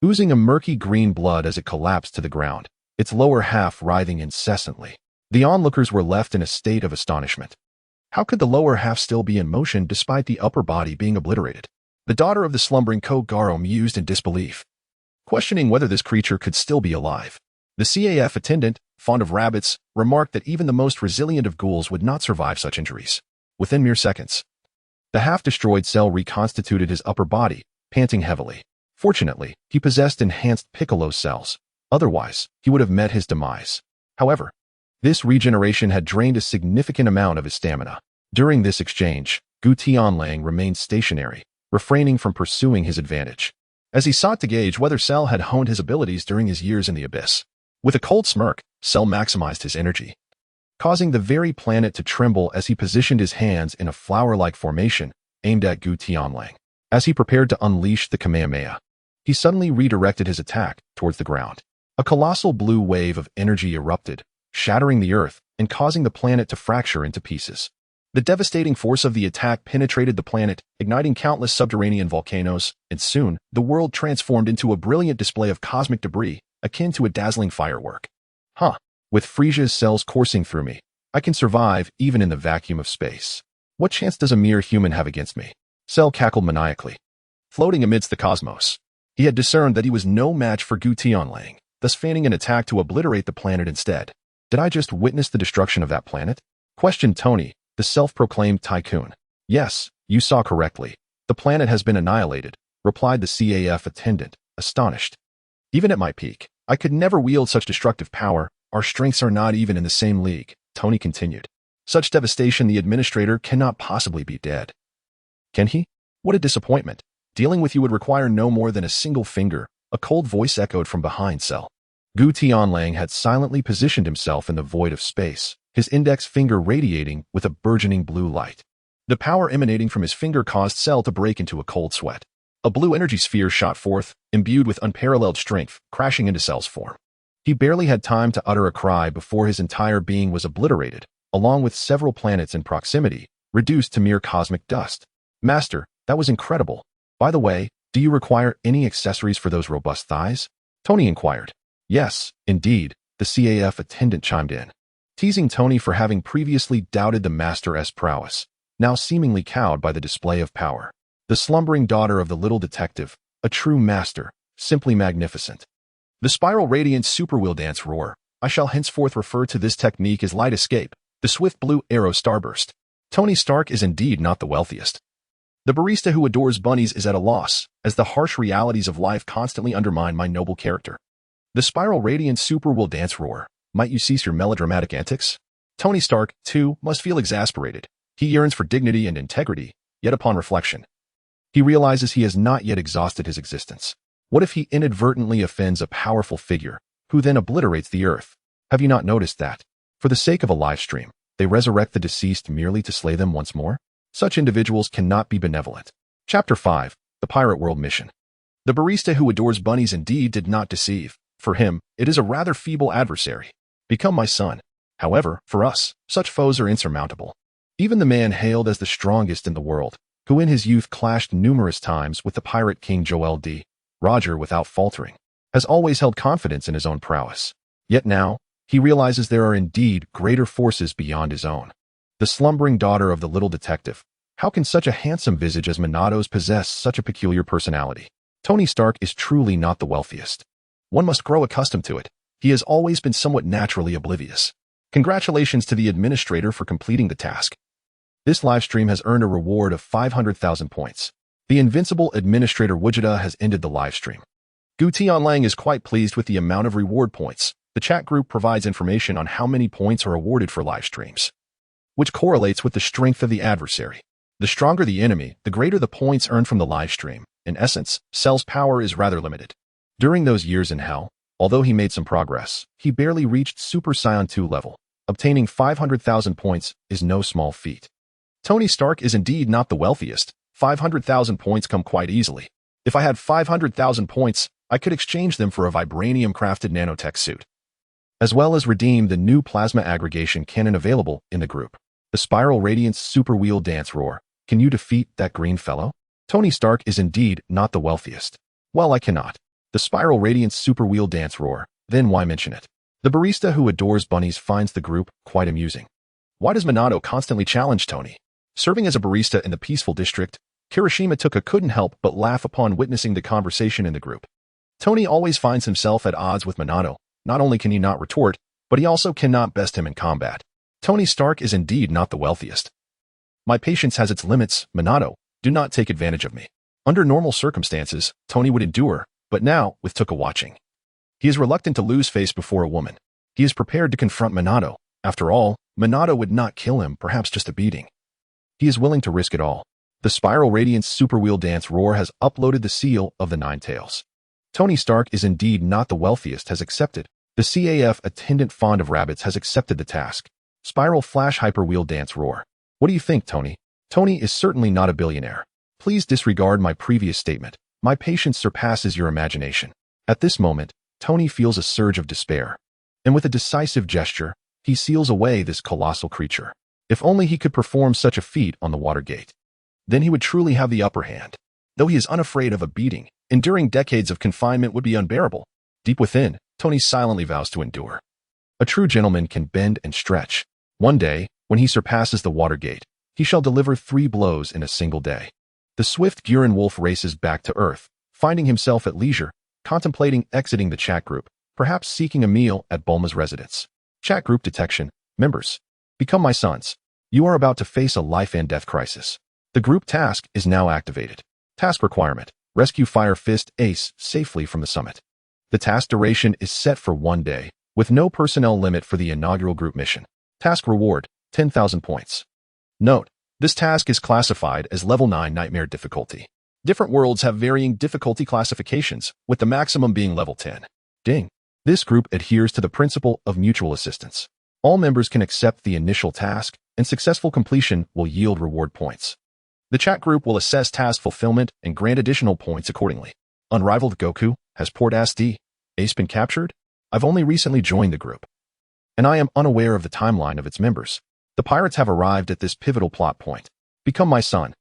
oozing a murky green blood as it collapsed to the ground, its lower half writhing incessantly. The onlookers were left in a state of astonishment. How could the lower half still be in motion despite the upper body being obliterated? The daughter of the slumbering Kogaro mused in disbelief, questioning whether this creature could still be alive. The CAF attendant, fond of rabbits, remarked that even the most resilient of ghouls would not survive such injuries. Within mere seconds, the half-destroyed Cell reconstituted his upper body, panting heavily. Fortunately, he possessed enhanced Piccolo cells. Otherwise, he would have met his demise. However, this regeneration had drained a significant amount of his stamina. During this exchange, Gutian remained stationary, refraining from pursuing his advantage, as he sought to gauge whether Cell had honed his abilities during his years in the abyss. With a cold smirk, Cell maximized his energy, causing the very planet to tremble as he positioned his hands in a flower-like formation aimed at Gutian. As he prepared to unleash the Kamehameha, he suddenly redirected his attack towards the ground. A colossal blue wave of energy erupted, shattering the earth and causing the planet to fracture into pieces. The devastating force of the attack penetrated the planet, igniting countless subterranean volcanoes, and soon, the world transformed into a brilliant display of cosmic debris, akin to a dazzling firework. With Frisia's cells coursing through me, I can survive even in the vacuum of space. What chance does a mere human have against me? Cell cackled maniacally, floating amidst the cosmos. He had discerned that he was no match for Gutian, thus feigning an attack to obliterate the planet instead. Did I just witness the destruction of that planet? Questioned Tony, the self-proclaimed tycoon. Yes, you saw correctly. The planet has been annihilated, replied the CAF attendant, astonished. Even at my peak, I could never wield such destructive power. Our strengths are not even in the same league, Tony continued. Such devastation, the administrator cannot possibly be dead. Can he? What a disappointment. Dealing with you would require no more than a single finger, A cold voice echoed from behind Cell. Gutian Lang had silently positioned himself in the void of space, his index finger radiating with a burgeoning blue light. The power emanating from his finger caused Cell to break into a cold sweat. A blue energy sphere shot forth, imbued with unparalleled strength, crashing into Cell's form. He barely had time to utter a cry before his entire being was obliterated, along with several planets in proximity, reduced to mere cosmic dust. Master, that was incredible. By the way, do you require any accessories for those robust thighs? Tony inquired. Yes, indeed, the CAF attendant chimed in, teasing Tony for having previously doubted the Master's prowess, now seemingly cowed by the display of power. The slumbering daughter of the little detective, a true master, simply magnificent. The spiral radiant superwheel dance roar. I shall henceforth refer to this technique as light escape, the swift blue arrow starburst. Tony Stark is indeed not the wealthiest. The barista who adores bunnies is at a loss, as the harsh realities of life constantly undermine my noble character. The spiral radiant superwheel dance roar. Might you cease your melodramatic antics? Tony Stark, too, must feel exasperated. He yearns for dignity and integrity, yet upon reflection, he realizes he has not yet exhausted his existence. What if he inadvertently offends a powerful figure, who then obliterates the earth? Have you not noticed that, for the sake of a live stream, they resurrect the deceased merely to slay them once more? Such individuals cannot be benevolent. Chapter 5, The Pirate World Mission. The barista who adores bunnies indeed did not deceive. For him, it is a rather feeble adversary. Become my son. However, for us, such foes are insurmountable. Even the man hailed as the strongest in the world, who in his youth clashed numerous times with the pirate king Joel D. Roger without faltering, has always held confidence in his own prowess. Yet now, he realizes there are indeed greater forces beyond his own. The slumbering daughter of the little detective. How can such a handsome visage as Minato's possess such a peculiar personality? Tony Stark is truly not the wealthiest. One must grow accustomed to it. He has always been somewhat naturally oblivious. Congratulations to the administrator for completing the task. This livestream has earned a reward of 500,000 points. The invincible administrator Gogeta has ended the livestream. Gutian Lang is quite pleased with the amount of reward points. The chat group provides information on how many points are awarded for livestreams, which correlates with the strength of the adversary. The stronger the enemy, the greater the points earned from the livestream. In essence, Cell's power is rather limited. During those years in Hell, although he made some progress, he barely reached Super Saiyan 2 level. Obtaining 500,000 points is no small feat. Tony Stark is indeed not the wealthiest. 500,000 points come quite easily. If I had 500,000 points, I could exchange them for a vibranium-crafted nanotech suit, as well as redeem the new plasma aggregation cannon available in the group. The Spiral Radiance Super Wheel Dance Roar. Can you defeat that green fellow? Tony Stark is indeed not the wealthiest. Well, I cannot. The Spiral Radiance Super Wheel Dance Roar. Then why mention it? The barista who adores bunnies finds the group quite amusing. Why does Minato constantly challenge Tony? Serving as a barista in the peaceful district, Kirishima couldn't help but laugh upon witnessing the conversation in the group. Tony always finds himself at odds with Minato. Not only can he not retort, but he also cannot best him in combat. Tony Stark is indeed not the wealthiest. My patience has its limits, Minato. Do not take advantage of me. Under normal circumstances, Tony would endure, but now, with Tuka watching, he is reluctant to lose face before a woman. He is prepared to confront Minato. After all, Minato would not kill him, perhaps just a beating. He is willing to risk it all. The Spiral Radiance Super Wheel Dance Roar has uploaded the seal of the Nine Tails. Tony Stark is indeed not the wealthiest has accepted. The CAF attendant fond of rabbits has accepted the task. Spiral Flash Hyper Wheel Dance Roar. What do you think, Tony? Tony is certainly not a billionaire. Please disregard my previous statement. My patience surpasses your imagination. At this moment, Tony feels a surge of despair. And with a decisive gesture, he seals away this colossal creature. If only he could perform such a feat on the Watergate. Then he would truly have the upper hand. Though he is unafraid of a beating, enduring decades of confinement would be unbearable. Deep within, Tony silently vows to endure. A true gentleman can bend and stretch. One day, when he surpasses the Watergate, he shall deliver 3 blows in a single day. The swift Gutian Wolf races back to Earth, finding himself at leisure, contemplating exiting the chat group, perhaps seeking a meal at Bulma's residence. Chat group detection. Members, become my sons. You are about to face a life and death crisis. The group task is now activated. Task requirement. Rescue Fire Fist Ace safely from the summit. The task duration is set for 1 day, with no personnel limit for the inaugural group mission. Task reward, 10,000 points. Note, this task is classified as Level 9 Nightmare difficulty. Different worlds have varying difficulty classifications, with the maximum being level 10. Ding. This group adheres to the principle of mutual assistance. All members can accept the initial task, and successful completion will yield reward points. The chat group will assess task fulfillment and grant additional points accordingly. Unrivaled Goku has poured SD. Ace been captured? I've only recently joined the group, and I am unaware of the timeline of its members. The pirates have arrived at this pivotal plot point. Become my son.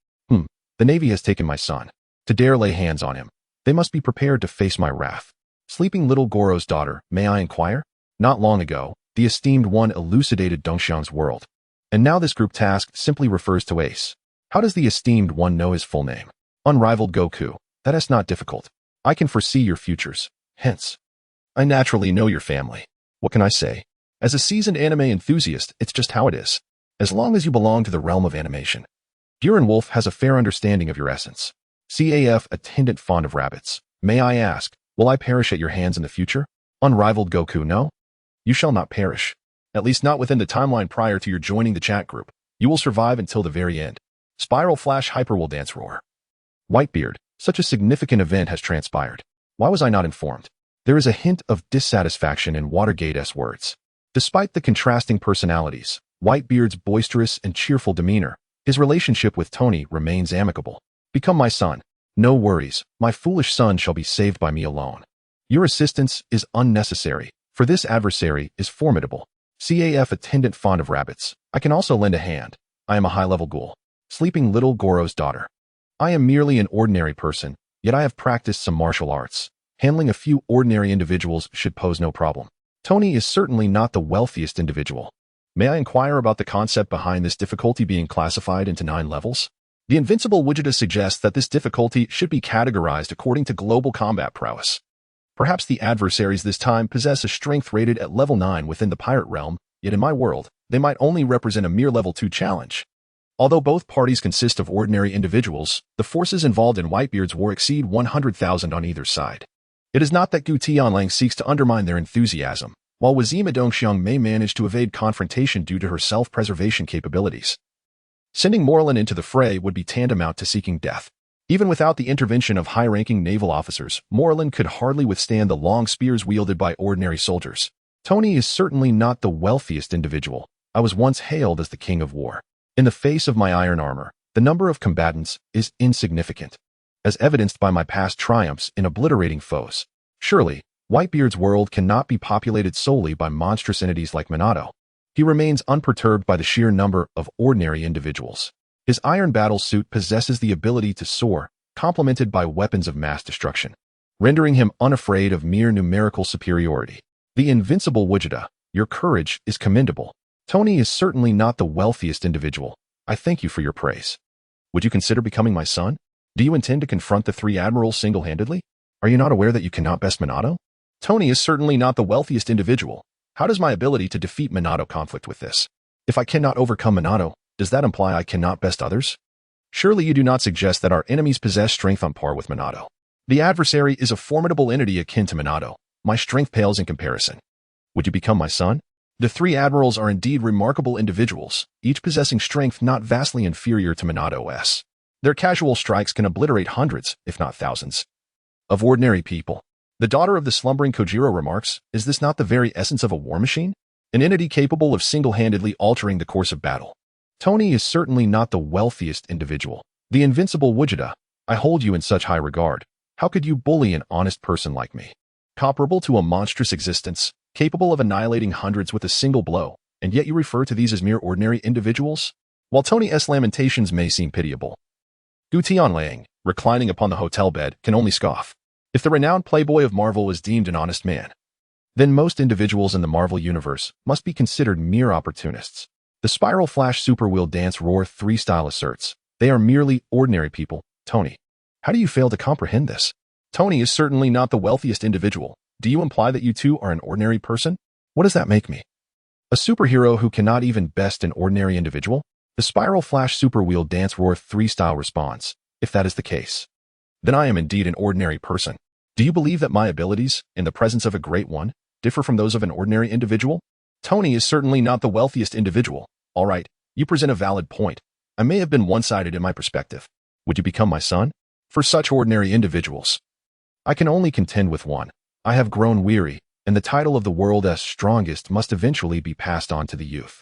The Navy has taken my son. To dare lay hands on him, they must be prepared to face my wrath. Sleeping little Goro's daughter, may I inquire? Not long ago, the esteemed one elucidated Dongxiang's world, and now this group task simply refers to Ace. How does the esteemed one know his full name? Unrivaled Goku. That is not difficult. I can foresee your futures. Hence, I naturally know your family. What can I say? As a seasoned anime enthusiast, it's just how it is. As long as you belong to the realm of animation. Gutian Wolf has a fair understanding of your essence. CAF attendant fond of rabbits. May I ask, will I perish at your hands in the future? Unrivaled Goku, no? You shall not perish. At least not within the timeline prior to your joining the chat group. You will survive until the very end. Spiral Flash Hyper will dance roar. Whitebeard, such a significant event has transpired. Why was I not informed? There is a hint of dissatisfaction in Watergate's words. Despite the contrasting personalities, Whitebeard's boisterous and cheerful demeanor, his relationship with Tony remains amicable. Become my son. No worries, my foolish son shall be saved by me alone. Your assistance is unnecessary, for this adversary is formidable. CAF attendant fond of rabbits. I can also lend a hand. I am a high-level ghoul. Sleeping little Goro's daughter. I am merely an ordinary person, yet I have practiced some martial arts. Handling a few ordinary individuals should pose no problem. Tony is certainly not the wealthiest individual. May I inquire about the concept behind this difficulty being classified into 9 levels? The invincible Gogeta suggests that this difficulty should be categorized according to global combat prowess. Perhaps the adversaries this time possess a strength rated at level 9 within the pirate realm, yet in my world, they might only represent a mere level 2 challenge. Although both parties consist of ordinary individuals, the forces involved in Whitebeard's war exceed 100,000 on either side. It is not that Gutian Lang seeks to undermine their enthusiasm, while Wazima Dongxiang may manage to evade confrontation due to her self-preservation capabilities. Sending Morlin into the fray would be tantamount to seeking death. Even without the intervention of high-ranking naval officers, Morlin could hardly withstand the long spears wielded by ordinary soldiers. Tony is certainly not the wealthiest individual. I was once hailed as the king of war. In the face of my iron armor, the number of combatants is insignificant, as evidenced by my past triumphs in obliterating foes. Surely, Whitebeard's world cannot be populated solely by monstrous entities like Minato. He remains unperturbed by the sheer number of ordinary individuals. His iron battle suit possesses the ability to soar, complemented by weapons of mass destruction, rendering him unafraid of mere numerical superiority. The invincible Gogeta, your courage is commendable. Tony is certainly not the wealthiest individual. I thank you for your praise. Would you consider becoming my son? Do you intend to confront the 3 admirals single-handedly? Are you not aware that you cannot best Minato? Tony is certainly not the wealthiest individual. How does my ability to defeat Minato conflict with this? If I cannot overcome Minato, does that imply I cannot best others? Surely you do not suggest that our enemies possess strength on par with Minato. The adversary is a formidable entity akin to Minato. My strength pales in comparison. Would you become my son? The 3 admirals are indeed remarkable individuals, each possessing strength not vastly inferior to Minato's. Their casual strikes can obliterate hundreds, if not thousands, of ordinary people. The daughter of the slumbering Kojiro remarks, is this not the very essence of a war machine? An entity capable of single-handedly altering the course of battle. Tony is certainly not the wealthiest individual. The invincible Gogeta, I hold you in such high regard. How could you bully an honest person like me? Comparable to a monstrous existence, capable of annihilating hundreds with a single blow, and yet you refer to these as mere ordinary individuals? While Tony's lamentations may seem pitiable, Gutian Lang, reclining upon the hotel bed, can only scoff. If the renowned playboy of Marvel is deemed an honest man, then most individuals in the Marvel universe must be considered mere opportunists. The Spiral Flash Super Wheel Dance Roar 3 style asserts, they are merely ordinary people. Tony, how do you fail to comprehend this? Tony is certainly not the wealthiest individual. Do you imply that you too are an ordinary person? What does that make me? A superhero who cannot even best an ordinary individual? The Spiral Flash Super Wheel Dance Roar 3 style responds, if that is the case, then I am indeed an ordinary person. Do you believe that my abilities, in the presence of a great one, differ from those of an ordinary individual? Tony is certainly not the wealthiest individual. All right, you present a valid point. I may have been one-sided in my perspective. Would you become my son? for such ordinary individuals. I can only contend with one. I have grown weary, and the title of the world as strongest must eventually be passed on to the youth.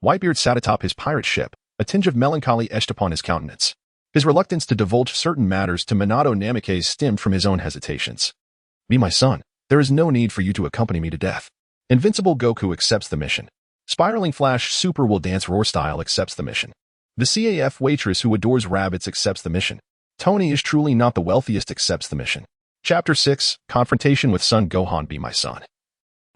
Whitebeard sat atop his pirate ship, a tinge of melancholy etched upon his countenance. His reluctance to divulge certain matters to Minato Namikaze stemmed from his own hesitations. Be my son, there is no need for you to accompany me to death. Invincible Goku accepts the mission. Spiraling Flash Super Will Dance Roar Style accepts the mission. The CAF waitress who adores rabbits accepts the mission. Tony is truly not the wealthiest accepts the mission. Chapter 6, Confrontation with Son Gohan. Be my son.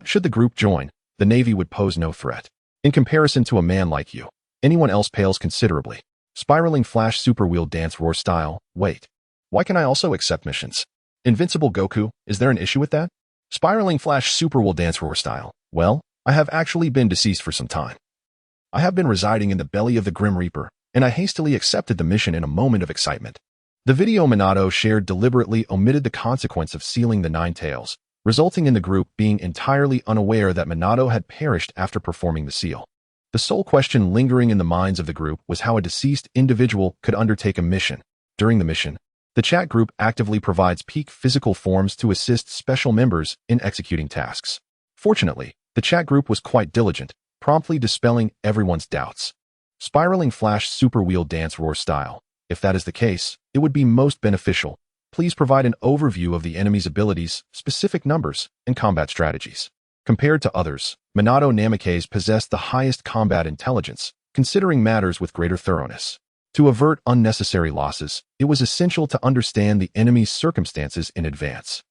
Should the group join, the Navy would pose no threat. In comparison to a man like you, anyone else pales considerably. Spiraling Flash Super Wheel Dance Roar Style. Wait. Why can I also accept missions? Invincible Goku, is there an issue with that? Spiraling Flash Super Will Dance Roar Style. Well, I have actually been deceased for some time. I have been residing in the belly of the Grim Reaper, and I hastily accepted the mission in a moment of excitement. The video Minato shared deliberately omitted the consequence of sealing the Nine Tails, resulting in the group being entirely unaware that Minato had perished after performing the seal. The sole question lingering in the minds of the group was how a deceased individual could undertake a mission. During the mission, the chat group actively provides peak physical forms to assist special members in executing tasks. Fortunately, the chat group was quite diligent, promptly dispelling everyone's doubts. Spiraling Flash Super Wheel Dance Roar Style. If that is the case, it would be most beneficial. Please provide an overview of the enemy's abilities, specific numbers, and combat strategies. Compared to others, Minato Namikaze possessed the highest combat intelligence, considering matters with greater thoroughness. To avert unnecessary losses, it was essential to understand the enemy's circumstances in advance.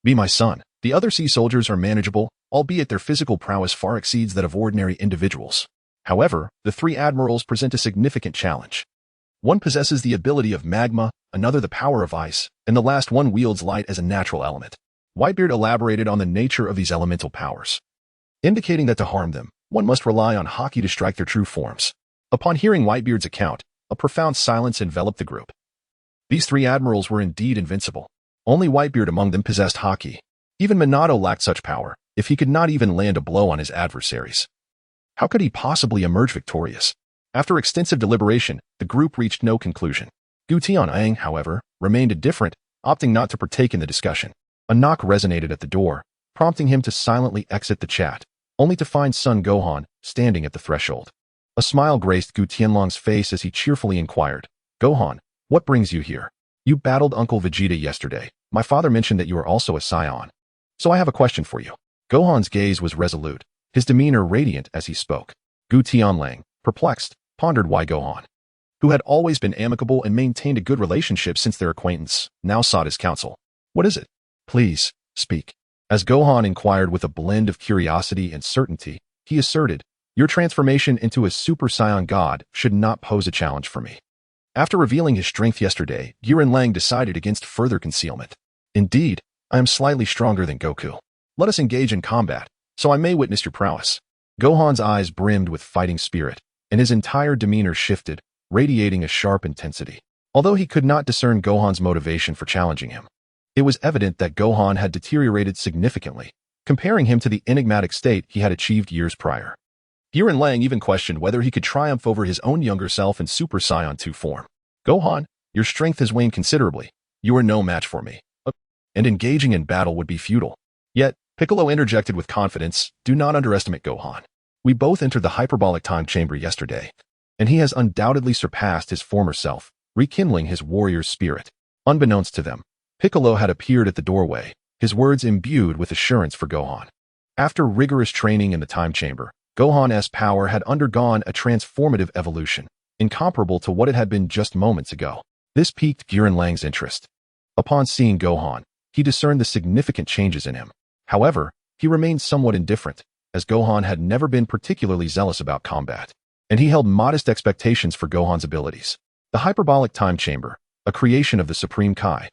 Be my son, the other sea soldiers are manageable, albeit their physical prowess far exceeds that of ordinary individuals. However, the three admirals present a significant challenge. One possesses the ability of magma, another the power of ice, and the last one wields light as a natural element. Whitebeard elaborated on the nature of these elemental powers, indicating that to harm them, one must rely on Haki to strike their true forms. Upon hearing Whitebeard's account, a profound silence enveloped the group. These three admirals were indeed invincible. Only Whitebeard among them possessed Haki. Even Minato lacked such power, if he could not even land a blow on his adversaries. How could he possibly emerge victorious? After extensive deliberation, the group reached no conclusion. Gutian Wolf, however, remained indifferent, opting not to partake in the discussion. A knock resonated at the door, prompting him to silently exit the chat, only to find Son Gohan standing at the threshold. A smile graced Gutian Wolf's face as he cheerfully inquired, "Gohan, what brings you here? You battled Uncle Vegeta yesterday. My father mentioned that you are also a Saiyan. So I have a question for you." Gohan's gaze was resolute, his demeanor radiant as he spoke. Gutian Wolf, perplexed, pondered why Gohan, who had always been amicable and maintained a good relationship since their acquaintance, now sought his counsel. "What is it? Please, speak." As Gohan inquired with a blend of curiosity and certainty, he asserted, "Your transformation into a Super Saiyan God should not pose a challenge for me." After revealing his strength yesterday, Gurren Lagann decided against further concealment. "Indeed, I am slightly stronger than Goku. Let us engage in combat, so I may witness your prowess." Gohan's eyes brimmed with fighting spirit, and his entire demeanor shifted, radiating a sharp intensity. Although he could not discern Gohan's motivation for challenging him, it was evident that Gohan had deteriorated significantly, comparing him to the enigmatic state he had achieved years prior. Gurren Lagann even questioned whether he could triumph over his own younger self in Super Saiyan 2 form. "Gohan, your strength has waned considerably. You are no match for me, and engaging in battle would be futile." Yet, Piccolo interjected with confidence, "Do not underestimate Gohan. We both entered the hyperbolic time chamber yesterday, and he has undoubtedly surpassed his former self, rekindling his warrior's spirit." Unbeknownst to them, Piccolo had appeared at the doorway, his words imbued with assurance for Gohan. After rigorous training in the time chamber, Gohan's power had undergone a transformative evolution, incomparable to what it had been just moments ago. This piqued Gurren Lagann's interest. Upon seeing Gohan, he discerned the significant changes in him. However, he remained somewhat indifferent, as Gohan had never been particularly zealous about combat, and he held modest expectations for Gohan's abilities. The hyperbolic time chamber, a creation of the Supreme Kai,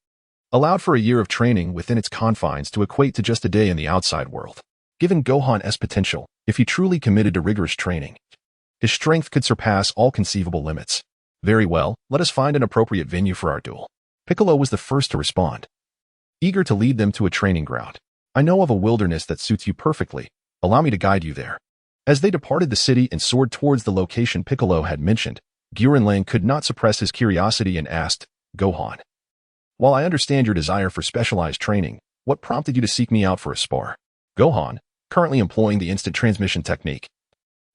allowed for a year of training within its confines to equate to just a day in the outside world. Given Gohan's potential, if he truly committed to rigorous training, his strength could surpass all conceivable limits. "Very well, let us find an appropriate venue for our duel." Piccolo was the first to respond, eager to lead them to a training ground. "I know of a wilderness that suits you perfectly. Allow me to guide you there." As they departed the city and soared towards the location Piccolo had mentioned, Gurren Lagann could not suppress his curiosity and asked, "Gohan, While I understand your desire for specialized training, what prompted you to seek me out for a spar? Gohan, currently employing the instant transmission technique,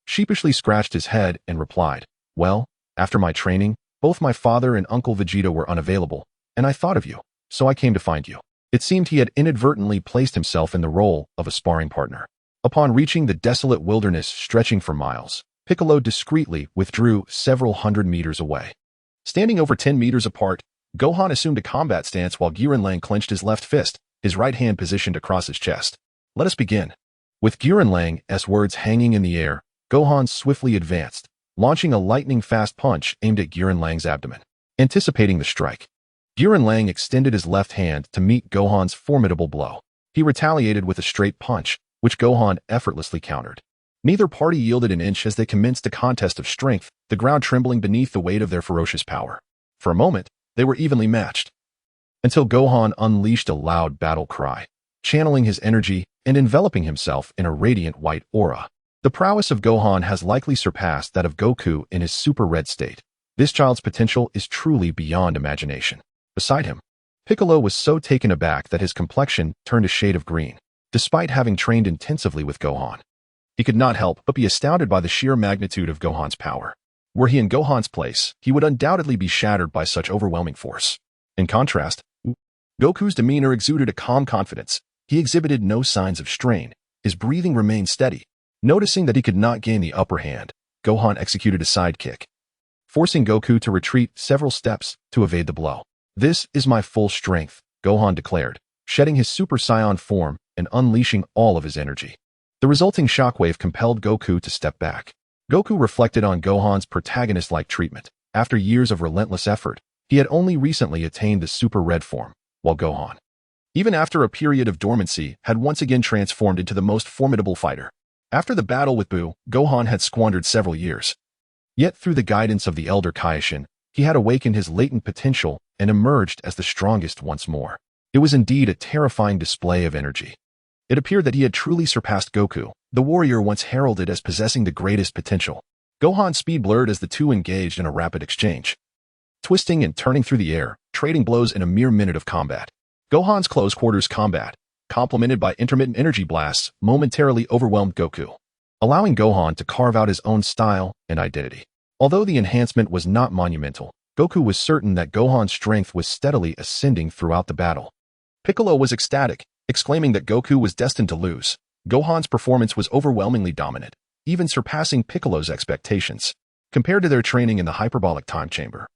sheepishly scratched his head and replied, well, after my training, both my father and Uncle Vegeta were unavailable, and I thought of you, so I came to find you. It seemed he had inadvertently placed himself in the role of a sparring partner. Upon reaching the desolate wilderness stretching for miles, Piccolo discreetly withdrew several hundred meters away. Standing over 10 meters apart, Gohan assumed a combat stance while Gurren Lagann clenched his left fist, his right hand positioned across his chest. Let us begin. With Gurren Lagan's words hanging in the air, Gohan swiftly advanced, launching a lightning-fast punch aimed at Gurren Lagan's abdomen. Anticipating the strike, Gurren Lagann extended his left hand to meet Gohan's formidable blow. He retaliated with a straight punch, which Gohan effortlessly countered. Neither party yielded an inch as they commenced a contest of strength, the ground trembling beneath the weight of their ferocious power. For a moment, they were evenly matched, until Gohan unleashed a loud battle cry, channeling his energy and enveloping himself in a radiant white aura. The prowess of Gohan has likely surpassed that of Goku in his super red state. This child's potential is truly beyond imagination. Beside him, Piccolo was so taken aback that his complexion turned a shade of green. Despite having trained intensively with Gohan, he could not help but be astounded by the sheer magnitude of Gohan's power. Were he in Gohan's place, he would undoubtedly be shattered by such overwhelming force. In contrast, Goku's demeanor exuded a calm confidence. He exhibited no signs of strain. His breathing remained steady. Noticing that he could not gain the upper hand, Gohan executed a sidekick, forcing Goku to retreat several steps to evade the blow. This is my full strength, Gohan declared, shedding his Super Saiyan form and unleashing all of his energy. The resulting shockwave compelled Goku to step back. Goku reflected on Gohan's protagonist-like treatment. After years of relentless effort, he had only recently attained the Super Red form, while Gohan, even after a period of dormancy, had once again transformed into the most formidable fighter. After the battle with Buu, Gohan had squandered several years. Yet through the guidance of the elder Kaioken, he had awakened his latent potential and emerged as the strongest once more. It was indeed a terrifying display of energy. It appeared that he had truly surpassed Goku, the warrior once heralded as possessing the greatest potential. Gohan's speed blurred as the two engaged in a rapid exchange, twisting and turning through the air, trading blows in a mere minute of combat. Gohan's close quarters combat, complemented by intermittent energy blasts, momentarily overwhelmed Goku, allowing Gohan to carve out his own style and identity. Although the enhancement was not monumental, Goku was certain that Gohan's strength was steadily ascending throughout the battle. Piccolo was ecstatic, exclaiming that Goku was destined to lose. Gohan's performance was overwhelmingly dominant, even surpassing Piccolo's expectations. Compared to their training in the hyperbolic time chamber,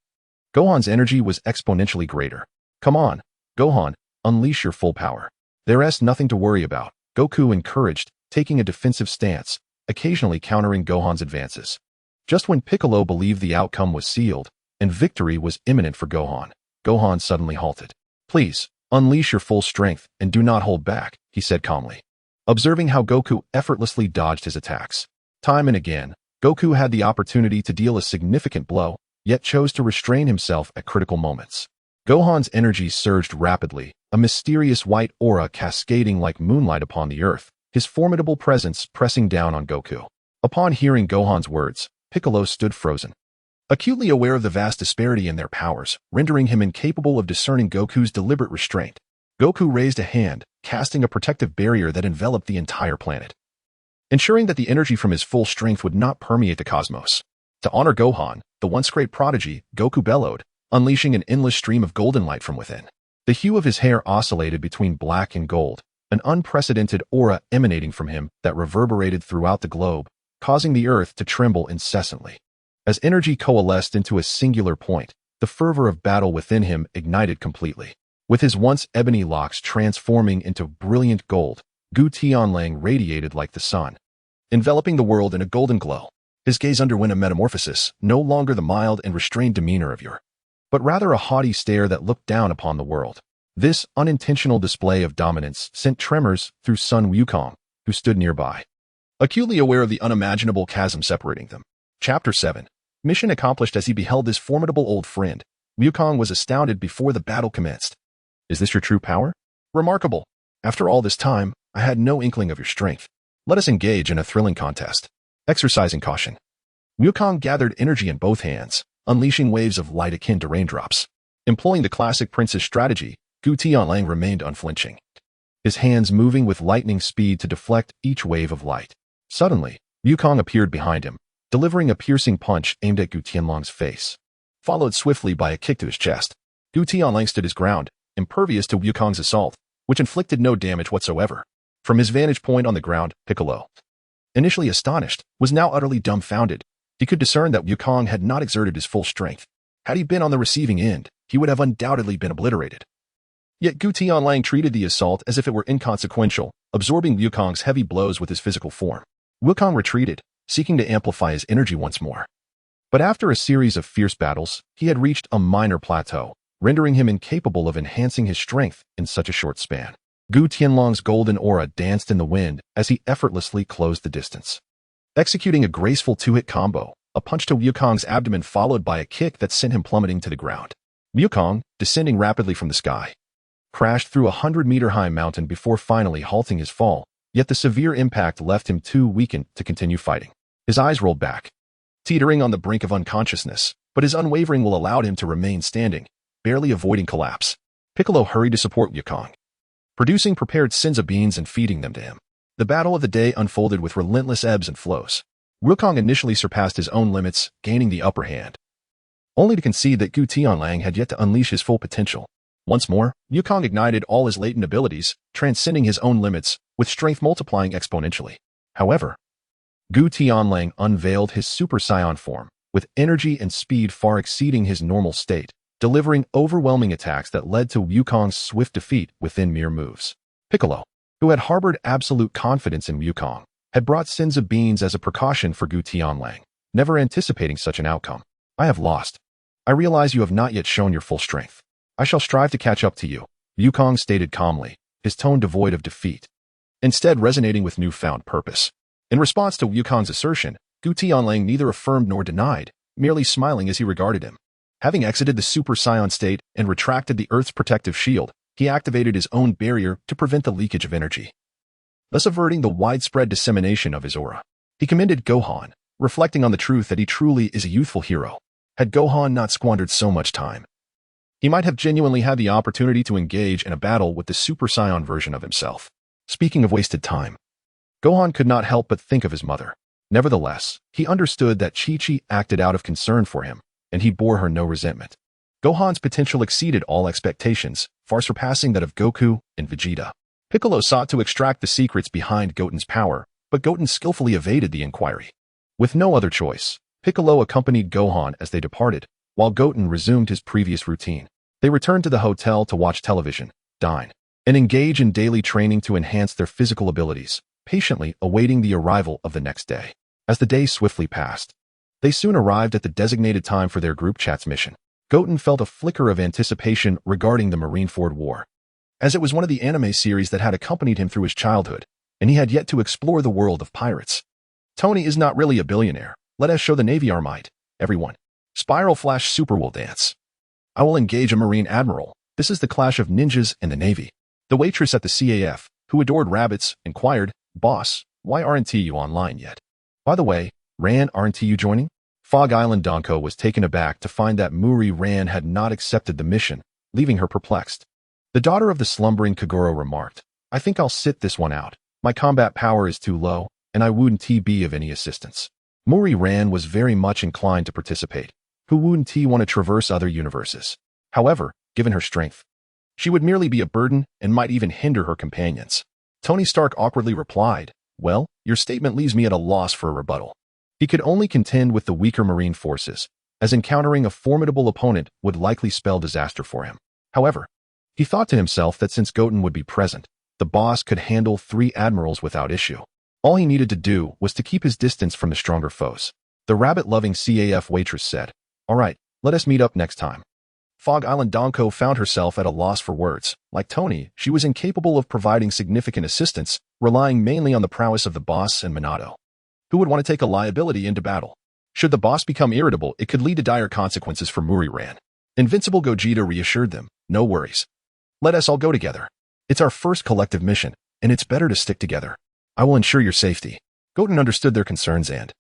Gohan's energy was exponentially greater. Come on, Gohan, unleash your full power. There's nothing to worry about, Goku encouraged, taking a defensive stance, occasionally countering Gohan's advances. Just when Piccolo believed the outcome was sealed and victory was imminent for Gohan, Gohan suddenly halted. Please, unleash your full strength and do not hold back, he said calmly, observing how Goku effortlessly dodged his attacks. Time and again, Goku had the opportunity to deal a significant blow, yet chose to restrain himself at critical moments. Gohan's energy surged rapidly, a mysterious white aura cascading like moonlight upon the earth, his formidable presence pressing down on Goku. Upon hearing Gohan's words, Piccolo stood frozen, acutely aware of the vast disparity in their powers, rendering him incapable of discerning Goku's deliberate restraint. Goku raised a hand, casting a protective barrier that enveloped the entire planet, ensuring that the energy from his full strength would not permeate the cosmos. To honor Gohan, the once great prodigy, Goku bellowed, unleashing an endless stream of golden light from within. The hue of his hair oscillated between black and gold, an unprecedented aura emanating from him that reverberated throughout the globe, causing the earth to tremble incessantly. As energy coalesced into a singular point, the fervor of battle within him ignited completely. With his once ebony locks transforming into brilliant gold, Gutian Wolf radiated like the sun, enveloping the world in a golden glow. His gaze underwent a metamorphosis, no longer the mild and restrained demeanor of yore, but rather a haughty stare that looked down upon the world. This unintentional display of dominance sent tremors through Sun Wukong, who stood nearby, acutely aware of the unimaginable chasm separating them. Chapter 7. Mission accomplished. As he beheld this formidable old friend, Wukong was astounded before the battle commenced. Is this your true power? Remarkable. After all this time, I had no inkling of your strength. Let us engage in a thrilling contest. Exercising caution, Wukong gathered energy in both hands, unleashing waves of light akin to raindrops. Employing the classic princess strategy, Gutian Wolf remained unflinching, his hands moving with lightning speed to deflect each wave of light. Suddenly, Wukong appeared behind him, delivering a piercing punch aimed at Gutian Wolf's face, followed swiftly by a kick to his chest. Gutian Wolf stood his ground, impervious to Wukong's assault, which inflicted no damage whatsoever. From his vantage point on the ground, Piccolo, initially astonished, was now utterly dumbfounded. He could discern that Wukong had not exerted his full strength. Had he been on the receiving end, he would have undoubtedly been obliterated. Yet Gutian Wolf treated the assault as if it were inconsequential, absorbing Wukong's heavy blows with his physical form. Wukong retreated, seeking to amplify his energy once more. But after a series of fierce battles, he had reached a minor plateau, rendering him incapable of enhancing his strength in such a short span. Gutian Wolf's golden aura danced in the wind as he effortlessly closed the distance, executing a graceful two-hit combo, a punch to Wukong's abdomen followed by a kick that sent him plummeting to the ground. Wukong, descending rapidly from the sky, crashed through a 100-meter-high mountain before finally halting his fall, yet the severe impact left him too weakened to continue fighting. His eyes rolled back, teetering on the brink of unconsciousness, but his unwavering will allowed him to remain standing, barely avoiding collapse. Piccolo hurried to support Wukong, producing prepared senzu beans and feeding them to him. The battle of the day unfolded with relentless ebbs and flows. Wukong initially surpassed his own limits, gaining the upper hand, only to concede that Gutian Wolf had yet to unleash his full potential. Once more, Wukong ignited all his latent abilities, transcending his own limits, with strength multiplying exponentially. However, Gutian Wolf unveiled his Super Saiyan form, with energy and speed far exceeding his normal state, delivering overwhelming attacks that led to Wukong's swift defeat within mere moves. Piccolo, who had harbored absolute confidence in Wukong, had brought senzu beans as a precaution for Gutian Wolf, never anticipating such an outcome. I have lost. I realize you have not yet shown your full strength. I shall strive to catch up to you, Wukong stated calmly, his tone devoid of defeat, instead resonating with newfound purpose. In response to Wukong's assertion, Gutian Wolf neither affirmed nor denied, merely smiling as he regarded him. Having exited the Super Saiyan state and retracted the Earth's protective shield, he activated his own barrier to prevent the leakage of energy, thus averting the widespread dissemination of his aura. He commended Gohan, reflecting on the truth that he truly is a youthful hero. Had Gohan not squandered so much time, he might have genuinely had the opportunity to engage in a battle with the Super Saiyan version of himself. Speaking of wasted time, Gohan could not help but think of his mother. Nevertheless, he understood that Chi-Chi acted out of concern for him, and he bore her no resentment. Gohan's potential exceeded all expectations, far surpassing that of Goku and Vegeta. Piccolo sought to extract the secrets behind Goten's power, but Goten skillfully evaded the inquiry. With no other choice, Piccolo accompanied Gohan as they departed, while Goten resumed his previous routine. They returned to the hotel to watch television, dine, and engage in daily training to enhance their physical abilities, patiently awaiting the arrival of the next day. As the day swiftly passed, they soon arrived at the designated time for their group chat's mission. Goten felt a flicker of anticipation regarding the Marineford War, as it was one of the anime series that had accompanied him through his childhood, and he had yet to explore the world of pirates. Tony is not really a billionaire. Let us show the Navy our might, everyone. Spiral Flash Super will dance. I will engage a Marine Admiral. This is the clash of ninjas and the Navy. The waitress at the CAF, who adored rabbits, inquired, Boss, why aren't you online yet? By the way, Ran, aren't you joining? Fog Island Donko was taken aback to find that Muri Ran had not accepted the mission, leaving her perplexed. The daughter of the slumbering Kagoro remarked, I think I'll sit this one out. My combat power is too low, and I wouldn't be of any assistance. Muri Ran was very much inclined to participate. Who wouldn't want to traverse other universes? However, given her strength, she would merely be a burden and might even hinder her companions. Tony Stark awkwardly replied, Well, your statement leaves me at a loss for a rebuttal. He could only contend with the weaker Marine forces, as encountering a formidable opponent would likely spell disaster for him. However, he thought to himself that since Goten would be present, the boss could handle 3 admirals without issue. All he needed to do was to keep his distance from the stronger foes. The rabbit-loving CAF waitress said, All right, let us meet up next time. Fog Island Donko found herself at a loss for words. Like Tony, she was incapable of providing significant assistance, relying mainly on the prowess of the boss and Minato. Who would want to take a liability into battle? Should the boss become irritable, it could lead to dire consequences for Muri Ran. Invincible Gogeta reassured them, No worries. Let us all go together. It's our first collective mission, and it's better to stick together. I will ensure your safety. Goten understood their concerns and,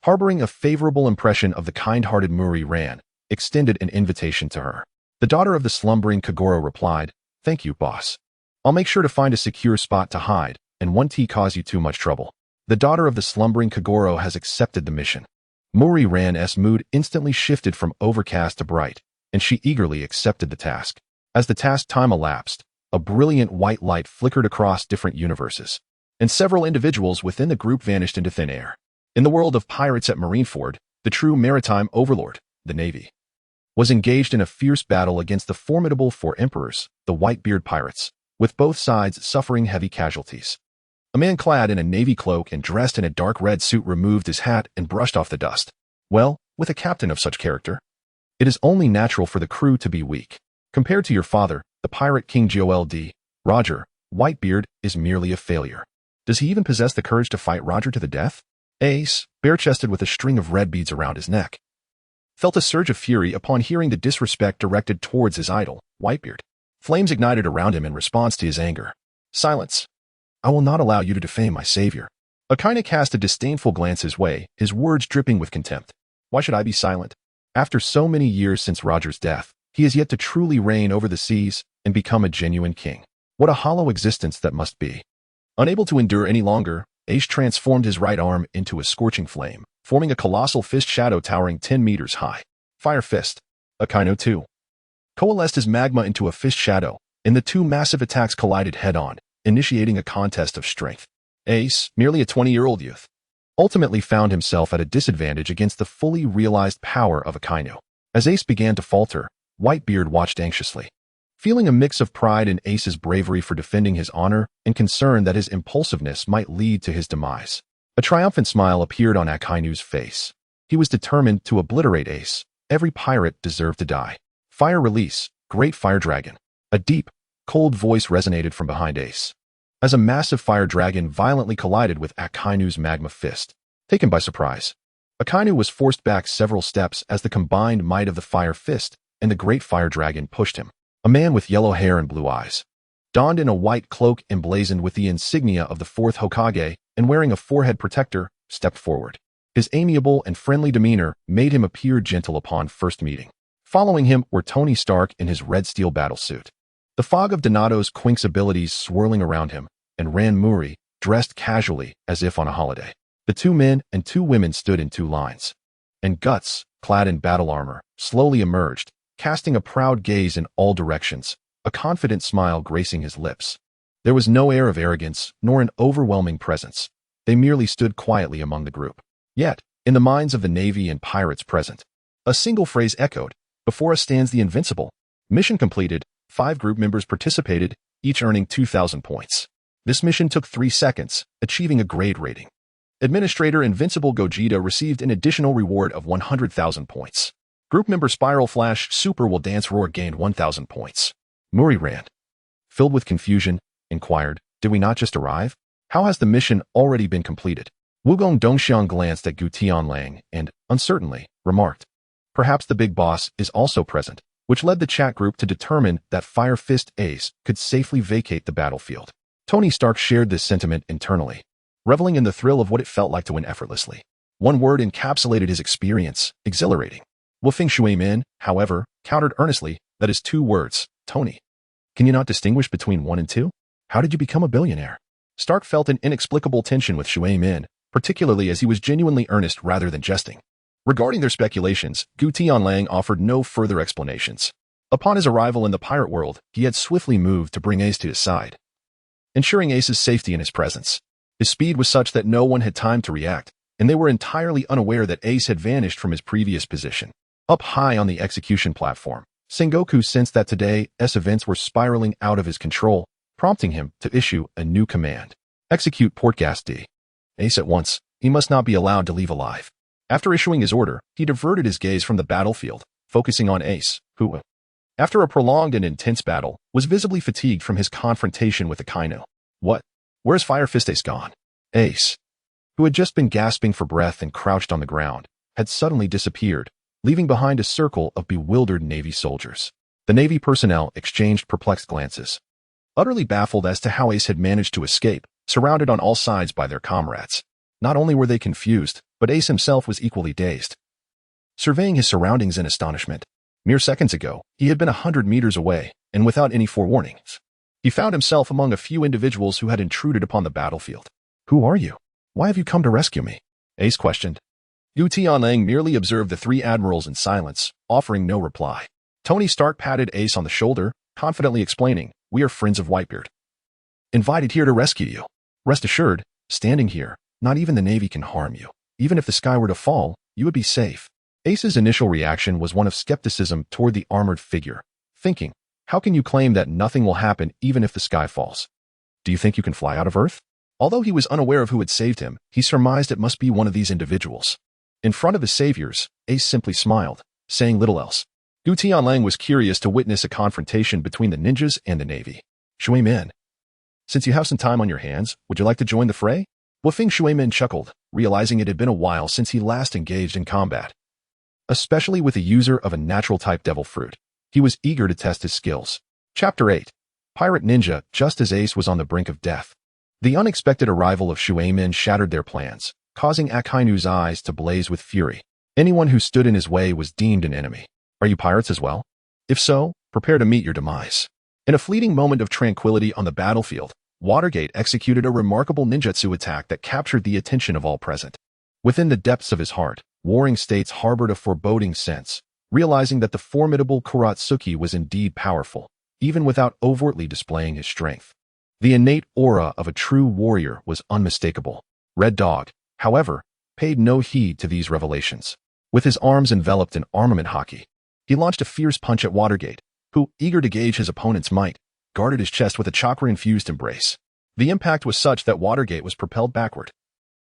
harboring a favorable impression of the kind-hearted Muri Ran, extended an invitation to her. The daughter of the slumbering Kagoro replied, "Thank you, boss. I'll make sure to find a secure spot to hide, and won't cause you too much trouble." The daughter of the slumbering Kagoro has accepted the mission. Muri Ran's mood instantly shifted from overcast to bright, and she eagerly accepted the task. As the task time elapsed, a brilliant white light flickered across different universes, and several individuals within the group vanished into thin air. In the world of pirates at Marineford, the true maritime overlord, the Navy, was engaged in a fierce battle against the formidable four emperors, the Whitebeard pirates, with both sides suffering heavy casualties. A man clad in a navy cloak and dressed in a dark red suit removed his hat and brushed off the dust. Well, with a captain of such character, it is only natural for the crew to be weak. Compared to your father, the pirate King Gold, Roger, Whitebeard is merely a failure. Does he even possess the courage to fight Roger to the death? Ace, bare-chested with a string of red beads around his neck, felt a surge of fury upon hearing the disrespect directed towards his idol, Whitebeard. Flames ignited around him in response to his anger. "Silence. I will not allow you to defame my savior." Akaina cast a disdainful glance his way, his words dripping with contempt. "Why should I be silent? After so many years since Roger's death, he has yet to truly reign over the seas and become a genuine king. What a hollow existence that must be." Unable to endure any longer, Ace transformed his right arm into a scorching flame, forming a colossal fist shadow towering 10 meters high. Fire Fist. Akaino 2 coalesced his magma into a fist shadow, and the two massive attacks collided head-on, initiating a contest of strength. Ace, merely a 20-year-old youth, ultimately found himself at a disadvantage against the fully realized power of Akaino. As Ace began to falter, Whitebeard watched anxiously, feeling a mix of pride in Ace's bravery for defending his honor and concern that his impulsiveness might lead to his demise. A triumphant smile appeared on Akainu's face. He was determined to obliterate Ace. Every pirate deserved to die. "Fire release, Great Fire Dragon." A deep, cold voice resonated from behind Ace, as a massive fire dragon violently collided with Akainu's magma fist. Taken by surprise, Akainu was forced back several steps as the combined might of the fire fist and the Great Fire Dragon pushed him. A man with yellow hair and blue eyes, donned in a white cloak emblazoned with the insignia of the fourth Hokage and wearing a forehead protector, stepped forward. His amiable and friendly demeanor made him appear gentle upon first meeting. Following him were Tony Stark in his red steel battlesuit, the fog of Donato's Quink's abilities swirling around him, and Ran Muri, dressed casually as if on a holiday. The two men and two women stood in two lines, and Guts, clad in battle armor, slowly emerged, casting a proud gaze in all directions, a confident smile gracing his lips. There was no air of arrogance, nor an overwhelming presence. They merely stood quietly among the group. Yet, in the minds of the Navy and pirates present, a single phrase echoed, "Before us stands the invincible." Mission completed. 5 group members participated, each earning 2,000 points. This mission took 3 seconds, achieving a grade rating. Administrator Invincible Gogeta received an additional reward of 100,000 points. Group member Spiral Flash Super Will Dance Roar gained 1,000 points. Muri Rand, filled with confusion, inquired, "Did we not just arrive? How has the mission already been completed?" Wugong Dongxiang glanced at Gutian Lang and, uncertainly, remarked, "Perhaps the big boss is also present," which led the chat group to determine that Fire Fist Ace could safely vacate the battlefield. Tony Stark shared this sentiment internally, reveling in the thrill of what it felt like to win effortlessly. One word encapsulated his experience: exhilarating. Wufeng Shuimin, however, countered earnestly, "That is 2 words, Tony. Can you not distinguish between 1 and 2? How did you become a billionaire?" Stark felt an inexplicable tension with Shuimin, particularly as he was genuinely earnest rather than jesting. Regarding their speculations, Gutian Lang offered no further explanations. Upon his arrival in the pirate world, he had swiftly moved to bring Ace to his side, ensuring Ace's safety in his presence. His speed was such that no one had time to react, and they were entirely unaware that Ace had vanished from his previous position. Up high on the execution platform, Sengoku sensed that today's events were spiraling out of his control, prompting him to issue a new command: "Execute Portgas D." Ace at once. He must not be allowed to leave alive. After issuing his order, he diverted his gaze from the battlefield, focusing on Ace, who, after a prolonged and intense battle, was visibly fatigued from his confrontation with Akainu. "What? Where's Fire Fist Ace gone?" Ace, who had just been gasping for breath and crouched on the ground, had suddenly disappeared, leaving behind a circle of bewildered Navy soldiers. The Navy personnel exchanged perplexed glances, utterly baffled as to how Ace had managed to escape, surrounded on all sides by their comrades. Not only were they confused, but Ace himself was equally dazed, surveying his surroundings in astonishment. Mere seconds ago, he had been 100 meters away, and without any forewarnings, he found himself among a few individuals who had intruded upon the battlefield. "Who are you? Why have you come to rescue me?" Ace questioned. Gutian Wolf merely observed the three admirals in silence, offering no reply. Tony Stark patted Ace on the shoulder, confidently explaining, "We are friends of Whitebeard. Invited here to rescue you. Rest assured, standing here, not even the Navy can harm you. Even if the sky were to fall, you would be safe." Ace's initial reaction was one of skepticism toward the armored figure, thinking, how can you claim that nothing will happen even if the sky falls? Do you think you can fly out of Earth? Although he was unaware of who had saved him, he surmised it must be one of these individuals. In front of his saviors, Ace simply smiled, saying little else. Gutian Wolf was curious to witness a confrontation between the ninjas and the Navy. "Shuimin, since you have some time on your hands, would you like to join the fray?" Wufing Shuimin chuckled, realizing it had been a while since he last engaged in combat. Especially with the user of a natural-type devil fruit, he was eager to test his skills. Chapter 8. Pirate Ninja. Just as Ace was on the brink of death, the unexpected arrival of Shuimin shattered their plans, causing Akainu's eyes to blaze with fury. Anyone who stood in his way was deemed an enemy. "Are you pirates as well? If so, prepare to meet your demise." In a fleeting moment of tranquility on the battlefield, Watergate executed a remarkable ninjutsu attack that captured the attention of all present. Within the depths of his heart, Warring States harbored a foreboding sense, realizing that the formidable Kuratsuki was indeed powerful, even without overtly displaying his strength. The innate aura of a true warrior was unmistakable. Red Dog, however, paid no heed to these revelations. With his arms enveloped in armament haki, he launched a fierce punch at Watergate, who, eager to gauge his opponent's might, guarded his chest with a chakra-infused embrace. The impact was such that Watergate was propelled backward,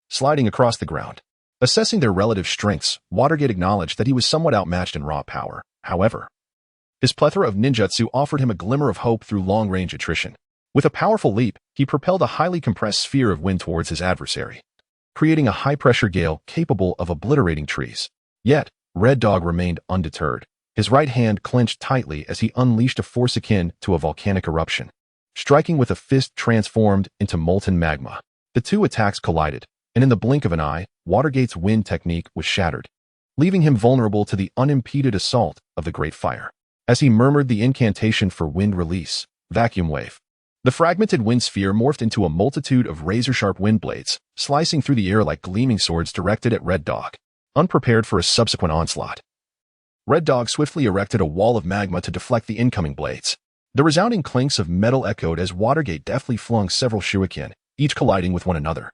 sliding across the ground. Assessing their relative strengths, Watergate acknowledged that he was somewhat outmatched in raw power. However, his plethora of ninjutsu offered him a glimmer of hope through long-range attrition. With a powerful leap, he propelled a highly compressed sphere of wind towards his adversary, creating a high-pressure gale capable of obliterating trees. Yet, Red Dog remained undeterred. His right hand clenched tightly as he unleashed a force akin to a volcanic eruption, striking with a fist transformed into molten magma. The two attacks collided, and in the blink of an eye, Watergate's wind technique was shattered, leaving him vulnerable to the unimpeded assault of the Great Fire. As he murmured the incantation for wind release, vacuum wave, the fragmented wind sphere morphed into a multitude of razor-sharp wind blades, slicing through the air like gleaming swords directed at Red Dog. Unprepared for a subsequent onslaught, Red Dog swiftly erected a wall of magma to deflect the incoming blades. The resounding clinks of metal echoed as Watergate deftly flung several shuriken, each colliding with one another,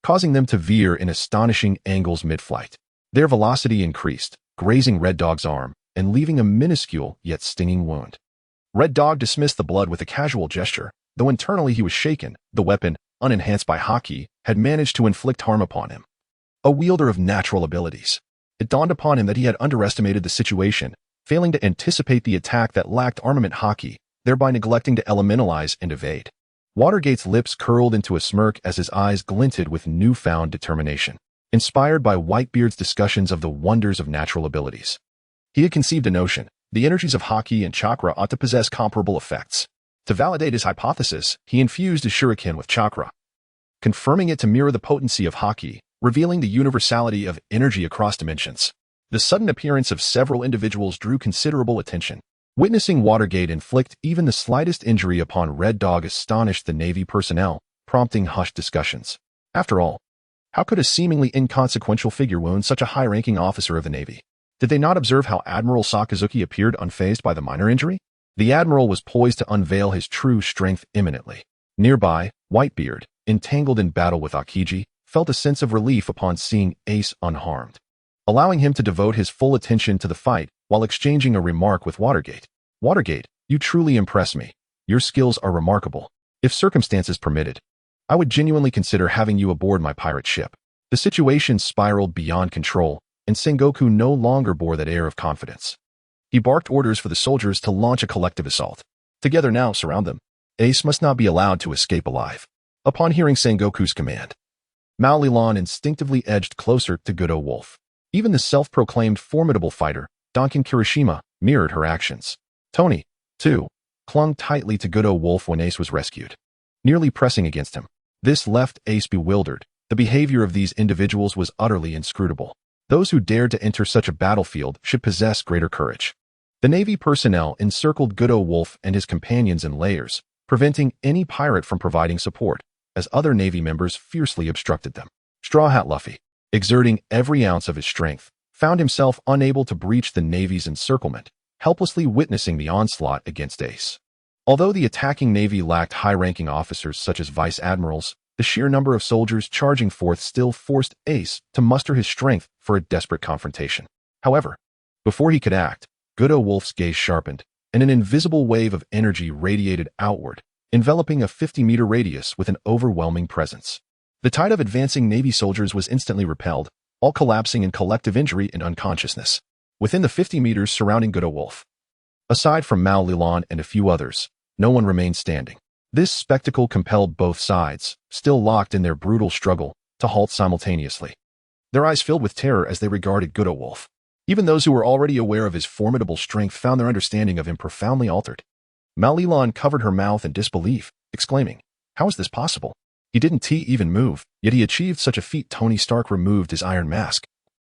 causing them to veer in astonishing angles mid-flight. Their velocity increased, grazing Red Dog's arm and leaving a minuscule yet stinging wound. Red Dog dismissed the blood with a casual gesture, though internally he was shaken. The weapon, unenhanced by haki, had managed to inflict harm upon him. A wielder of natural abilities, it dawned upon him that he had underestimated the situation, failing to anticipate the attack that lacked armament haki, thereby neglecting to elementalize and evade. Watergate's lips curled into a smirk as his eyes glinted with newfound determination. Inspired by Whitebeard's discussions of the wonders of natural abilities, he had conceived a notion: the energies of haki and chakra ought to possess comparable effects. To validate his hypothesis, he infused his shuriken with chakra, confirming it to mirror the potency of haki, revealing the universality of energy across dimensions. The sudden appearance of several individuals drew considerable attention. Witnessing Watergate inflict even the slightest injury upon Red Dog astonished the Navy personnel, prompting hushed discussions. After all, how could a seemingly inconsequential figure wound such a high-ranking officer of the Navy? Did they not observe how Admiral Sakazuki appeared unfazed by the minor injury? The Admiral was poised to unveil his true strength imminently. Nearby, Whitebeard, entangled in battle with Akiji, felt a sense of relief upon seeing Ace unharmed, allowing him to devote his full attention to the fight while exchanging a remark with Watergate. "Watergate, you truly impress me. Your skills are remarkable. If circumstances permitted, I would genuinely consider having you aboard my pirate ship." The situation spiraled beyond control, and Sengoku no longer bore that air of confidence. He barked orders for the soldiers to launch a collective assault. "Together now, surround them. Ace must not be allowed to escape alive." Upon hearing Sengoku's command, Mao Lilan instinctively edged closer to Gogeta Wolf. Even the self-proclaimed formidable fighter, Donkin Kirishima, mirrored her actions. Tony, too, clung tightly to Gogeta Wolf when Ace was rescued, nearly pressing against him. This left Ace bewildered. The behavior of these individuals was utterly inscrutable. Those who dared to enter such a battlefield should possess greater courage. The Navy personnel encircled Gutian Wolf and his companions in layers, preventing any pirate from providing support, as other Navy members fiercely obstructed them. Straw Hat Luffy, exerting every ounce of his strength, found himself unable to breach the Navy's encirclement, helplessly witnessing the onslaught against Ace. Although the attacking Navy lacked high-ranking officers such as vice admirals, the sheer number of soldiers charging forth still forced Ace to muster his strength for a desperate confrontation. However, before he could act, Gutian Wolf's gaze sharpened, and an invisible wave of energy radiated outward, enveloping a 50-meter radius with an overwhelming presence. The tide of advancing Navy soldiers was instantly repelled, all collapsing in collective injury and unconsciousness. Within the 50 meters surrounding Gutian Wolf, aside from Mao Lilan and a few others, no one remained standing. This spectacle compelled both sides, still locked in their brutal struggle, to halt simultaneously. Their eyes filled with terror as they regarded Gutian Wolf. Even those who were already aware of his formidable strength found their understanding of him profoundly altered. Mao Lilan covered her mouth in disbelief, exclaiming, "How is this possible? He didn't even move, yet he achieved such a feat." Tony Stark removed his iron mask,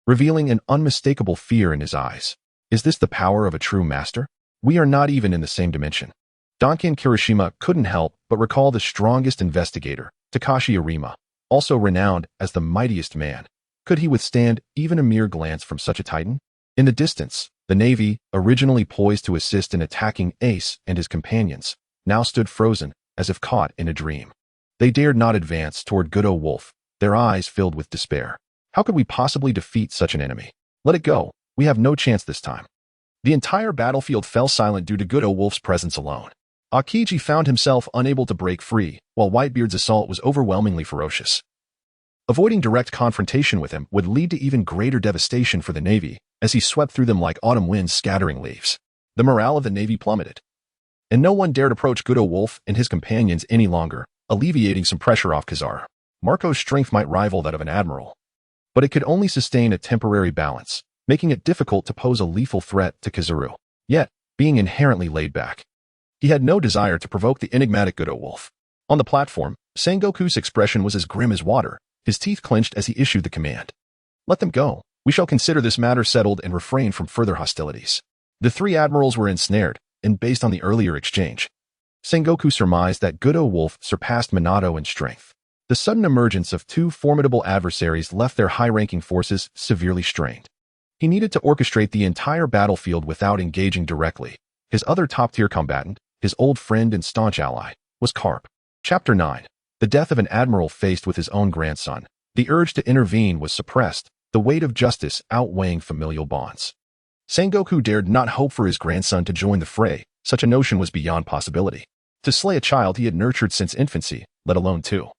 revealing an unmistakable fear in his eyes. Is this the power of a true master? We are not even in the same dimension. Donkin Kirishima couldn't help but recall the strongest investigator, Takashi Arima, also renowned as the mightiest man. Could he withstand even a mere glance from such a titan? In the distance, the Navy, originally poised to assist in attacking Ace and his companions, now stood frozen, as if caught in a dream. They dared not advance toward Gutian Wolf, their eyes filled with despair. How could we possibly defeat such an enemy? Let it go. We have no chance this time. The entire battlefield fell silent due to Gutian Wolf's presence alone. Akiji found himself unable to break free, while Whitebeard's assault was overwhelmingly ferocious. Avoiding direct confrontation with him would lead to even greater devastation for the Navy, as he swept through them like autumn winds scattering leaves. The morale of the Navy plummeted, and no one dared approach Gutian Wolf and his companions any longer, alleviating some pressure off Kizaru. Marco's strength might rival that of an admiral, but it could only sustain a temporary balance, making it difficult to pose a lethal threat to Kizaru. Yet, being inherently laid back, he had no desire to provoke the enigmatic Gutian Wolf. On the platform, Sengoku's expression was as grim as water, his teeth clenched as he issued the command. "Let them go. We shall consider this matter settled and refrain from further hostilities." The three admirals were ensnared, and based on the earlier exchange, Sengoku surmised that Gutian Wolf surpassed Minato in strength. The sudden emergence of two formidable adversaries left their high-ranking forces severely strained. He needed to orchestrate the entire battlefield without engaging directly. His other top-tier combatant, his old friend and staunch ally, was Carp. Chapter 9. The death of an admiral faced with his own grandson. The urge to intervene was suppressed, the weight of justice outweighing familial bonds. Sengoku dared not hope for his grandson to join the fray. Such a notion was beyond possibility. To slay a child he had nurtured since infancy, let alone two,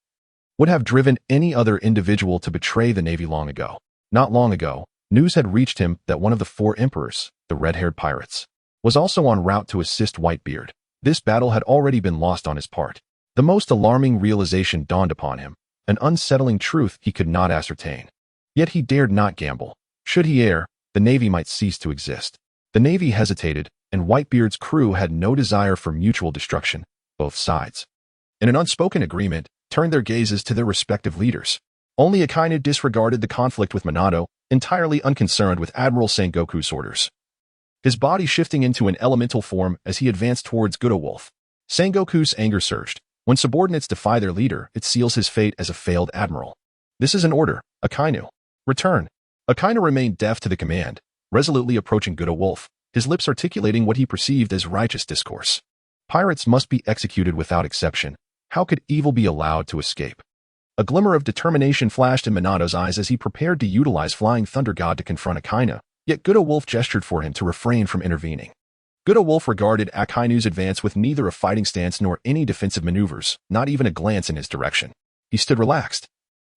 would have driven any other individual to betray the Navy long ago. Not long ago, news had reached him that one of the four emperors, the red-haired pirates, was also en route to assist Whitebeard. This battle had already been lost on his part. The most alarming realization dawned upon him, an unsettling truth he could not ascertain. Yet he dared not gamble. Should he err, the Navy might cease to exist. The Navy hesitated, and Whitebeard's crew had no desire for mutual destruction. Both sides, in an unspoken agreement, turned their gazes to their respective leaders. Only Akainu disregarded the conflict with Minato, entirely unconcerned with Admiral Sengoku's orders, his body shifting into an elemental form as he advanced towards Gutian Wolf. Sengoku's anger surged. When subordinates defy their leader, it seals his fate as a failed admiral. "This is an order, Akainu. Return." Akainu remained deaf to the command, resolutely approaching Gutian Wolf, his lips articulating what he perceived as righteous discourse. Pirates must be executed without exception. How could evil be allowed to escape? A glimmer of determination flashed in Minato's eyes as he prepared to utilize Flying Thunder God to confront Akainu, yet Gutian Wolf gestured for him to refrain from intervening. Gutian Wolf regarded Akainu's advance with neither a fighting stance nor any defensive maneuvers, not even a glance in his direction. He stood relaxed,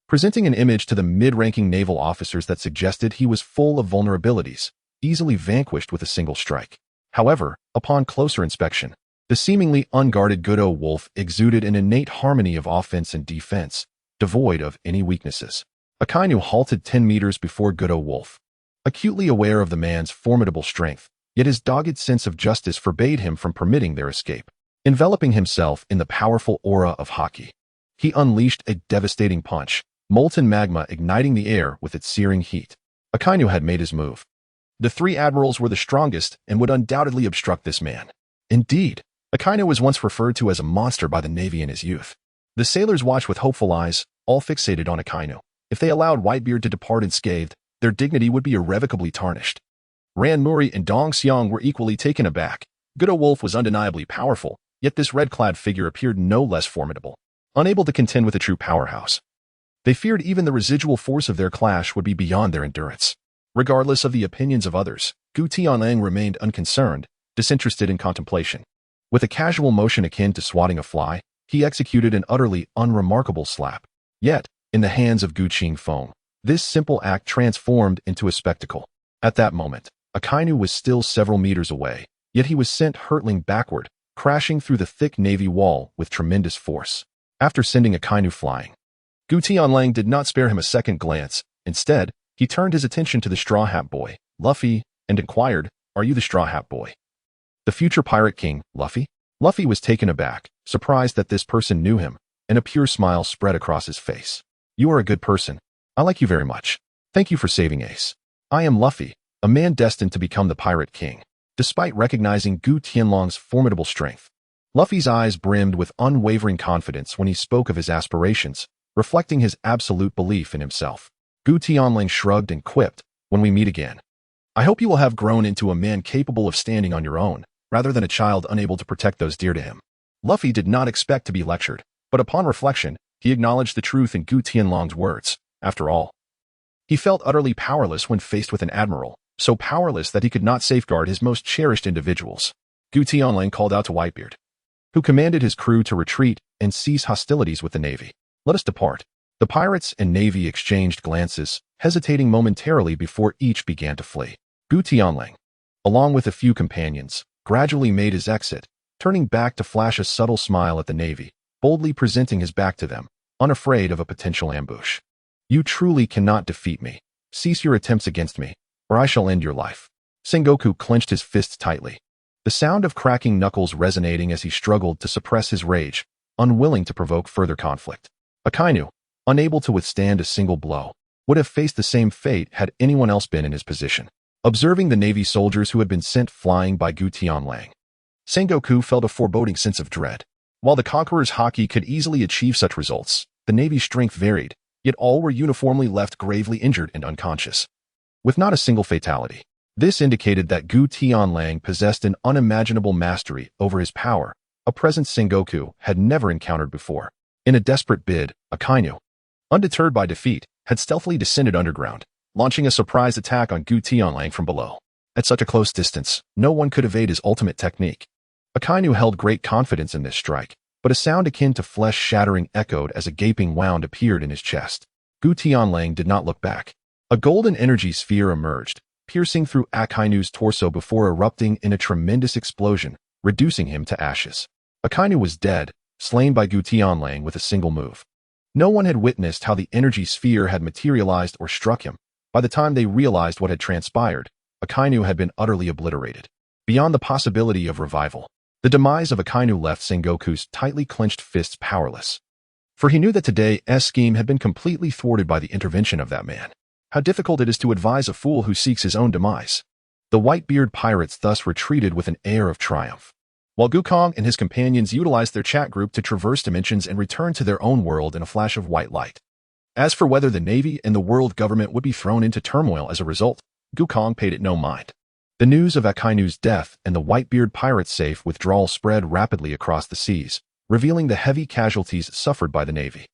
presenting an image to the mid-ranking naval officers that suggested he was full of vulnerabilities, easily vanquished with a single strike. However, upon closer inspection, the seemingly unguarded Gutian Wolf exuded an innate harmony of offense and defense, devoid of any weaknesses. Akainu halted 10 meters before Gutian Wolf, acutely aware of the man's formidable strength, yet his dogged sense of justice forbade him from permitting their escape. Enveloping himself in the powerful aura of Haki, he unleashed a devastating punch, molten magma igniting the air with its searing heat. Akainu had made his move. The three admirals were the strongest and would undoubtedly obstruct this man. Indeed, Akainu was once referred to as a monster by the Navy in his youth. The sailors watched with hopeful eyes, all fixated on Akainu. If they allowed Whitebeard to depart unscathed, their dignity would be irrevocably tarnished. Ran Muri and Dong Xiang were equally taken aback. Gogeta Wolf was undeniably powerful, yet this red-clad figure appeared no less formidable. Unable to contend with a true powerhouse, they feared even the residual force of their clash would be beyond their endurance. Regardless of the opinions of others, Gutian Wolf remained unconcerned, disinterested in contemplation. With a casual motion akin to swatting a fly, he executed an utterly unremarkable slap. Yet, in the hands of Gutian Wolf, this simple act transformed into a spectacle. At that moment, Akainu was still several meters away, yet he was sent hurtling backward, crashing through the thick Navy wall with tremendous force. After sending Akainu flying, Gutian Wolf did not spare him a second glance. Instead, he turned his attention to the Straw Hat Boy, Luffy, and inquired, "Are you the Straw Hat Boy?" The future Pirate King, Luffy? Luffy was taken aback, surprised that this person knew him, and a pure smile spread across his face. "You are a good person. I like you very much. Thank you for saving Ace. I am Luffy, a man destined to become the Pirate King." Despite recognizing Gutian Wolf's formidable strength, Luffy's eyes brimmed with unwavering confidence when he spoke of his aspirations, reflecting his absolute belief in himself. Gutian Wolf shrugged and quipped, "When we meet again, I hope you will have grown into a man capable of standing on your own, rather than a child unable to protect those dear to him." Luffy did not expect to be lectured, but upon reflection, he acknowledged the truth in Gutian Wolf's words. After all, he felt utterly powerless when faced with an admiral, so powerless that he could not safeguard his most cherished individuals. Gutian Wolf called out to Whitebeard, who commanded his crew to retreat and cease hostilities with the Navy. "Let us depart." The pirates and Navy exchanged glances, hesitating momentarily before each began to flee. Gutian Wolf, along with a few companions, gradually made his exit, turning back to flash a subtle smile at the Navy, boldly presenting his back to them, unafraid of a potential ambush. "You truly cannot defeat me. Cease your attempts against me, or I shall end your life." Sengoku clenched his fists tightly, the sound of cracking knuckles resonating as he struggled to suppress his rage, unwilling to provoke further conflict. Akainu, unable to withstand a single blow, would have faced the same fate had anyone else been in his position. Observing the Navy soldiers who had been sent flying by Gutian Wolf, Sengoku felt a foreboding sense of dread. While the Conqueror's haki could easily achieve such results, the Navy's strength varied, yet all were uniformly left gravely injured and unconscious, with not a single fatality. This indicated that Gutian Wolf possessed an unimaginable mastery over his power, a presence Sengoku had never encountered before. In a desperate bid, Akainu, undeterred by defeat, had stealthily descended underground, launching a surprise attack on Gutian Wolf from below. At such a close distance, no one could evade his ultimate technique. Akainu held great confidence in this strike, but a sound akin to flesh shattering echoed as a gaping wound appeared in his chest. Gutian Wolf did not look back. A golden energy sphere emerged, piercing through Akainu's torso before erupting in a tremendous explosion, reducing him to ashes. Akainu was dead, slain by Gutian Wolf with a single move. No one had witnessed how the energy sphere had materialized or struck him. By the time they realized what had transpired, Akainu had been utterly obliterated. Beyond the possibility of revival, the demise of Akainu left Sengoku's tightly clenched fists powerless. For he knew that today's scheme had been completely thwarted by the intervention of that man. How difficult it is to advise a fool who seeks his own demise. The Whitebeard pirates thus retreated with an air of triumph, while Gukong and his companions utilized their chat group to traverse dimensions and return to their own world in a flash of white light. As for whether the Navy and the world government would be thrown into turmoil as a result, Gukong paid it no mind. The news of Akainu's death and the Whitebeard pirates' safe withdrawal spread rapidly across the seas, revealing the heavy casualties suffered by the Navy.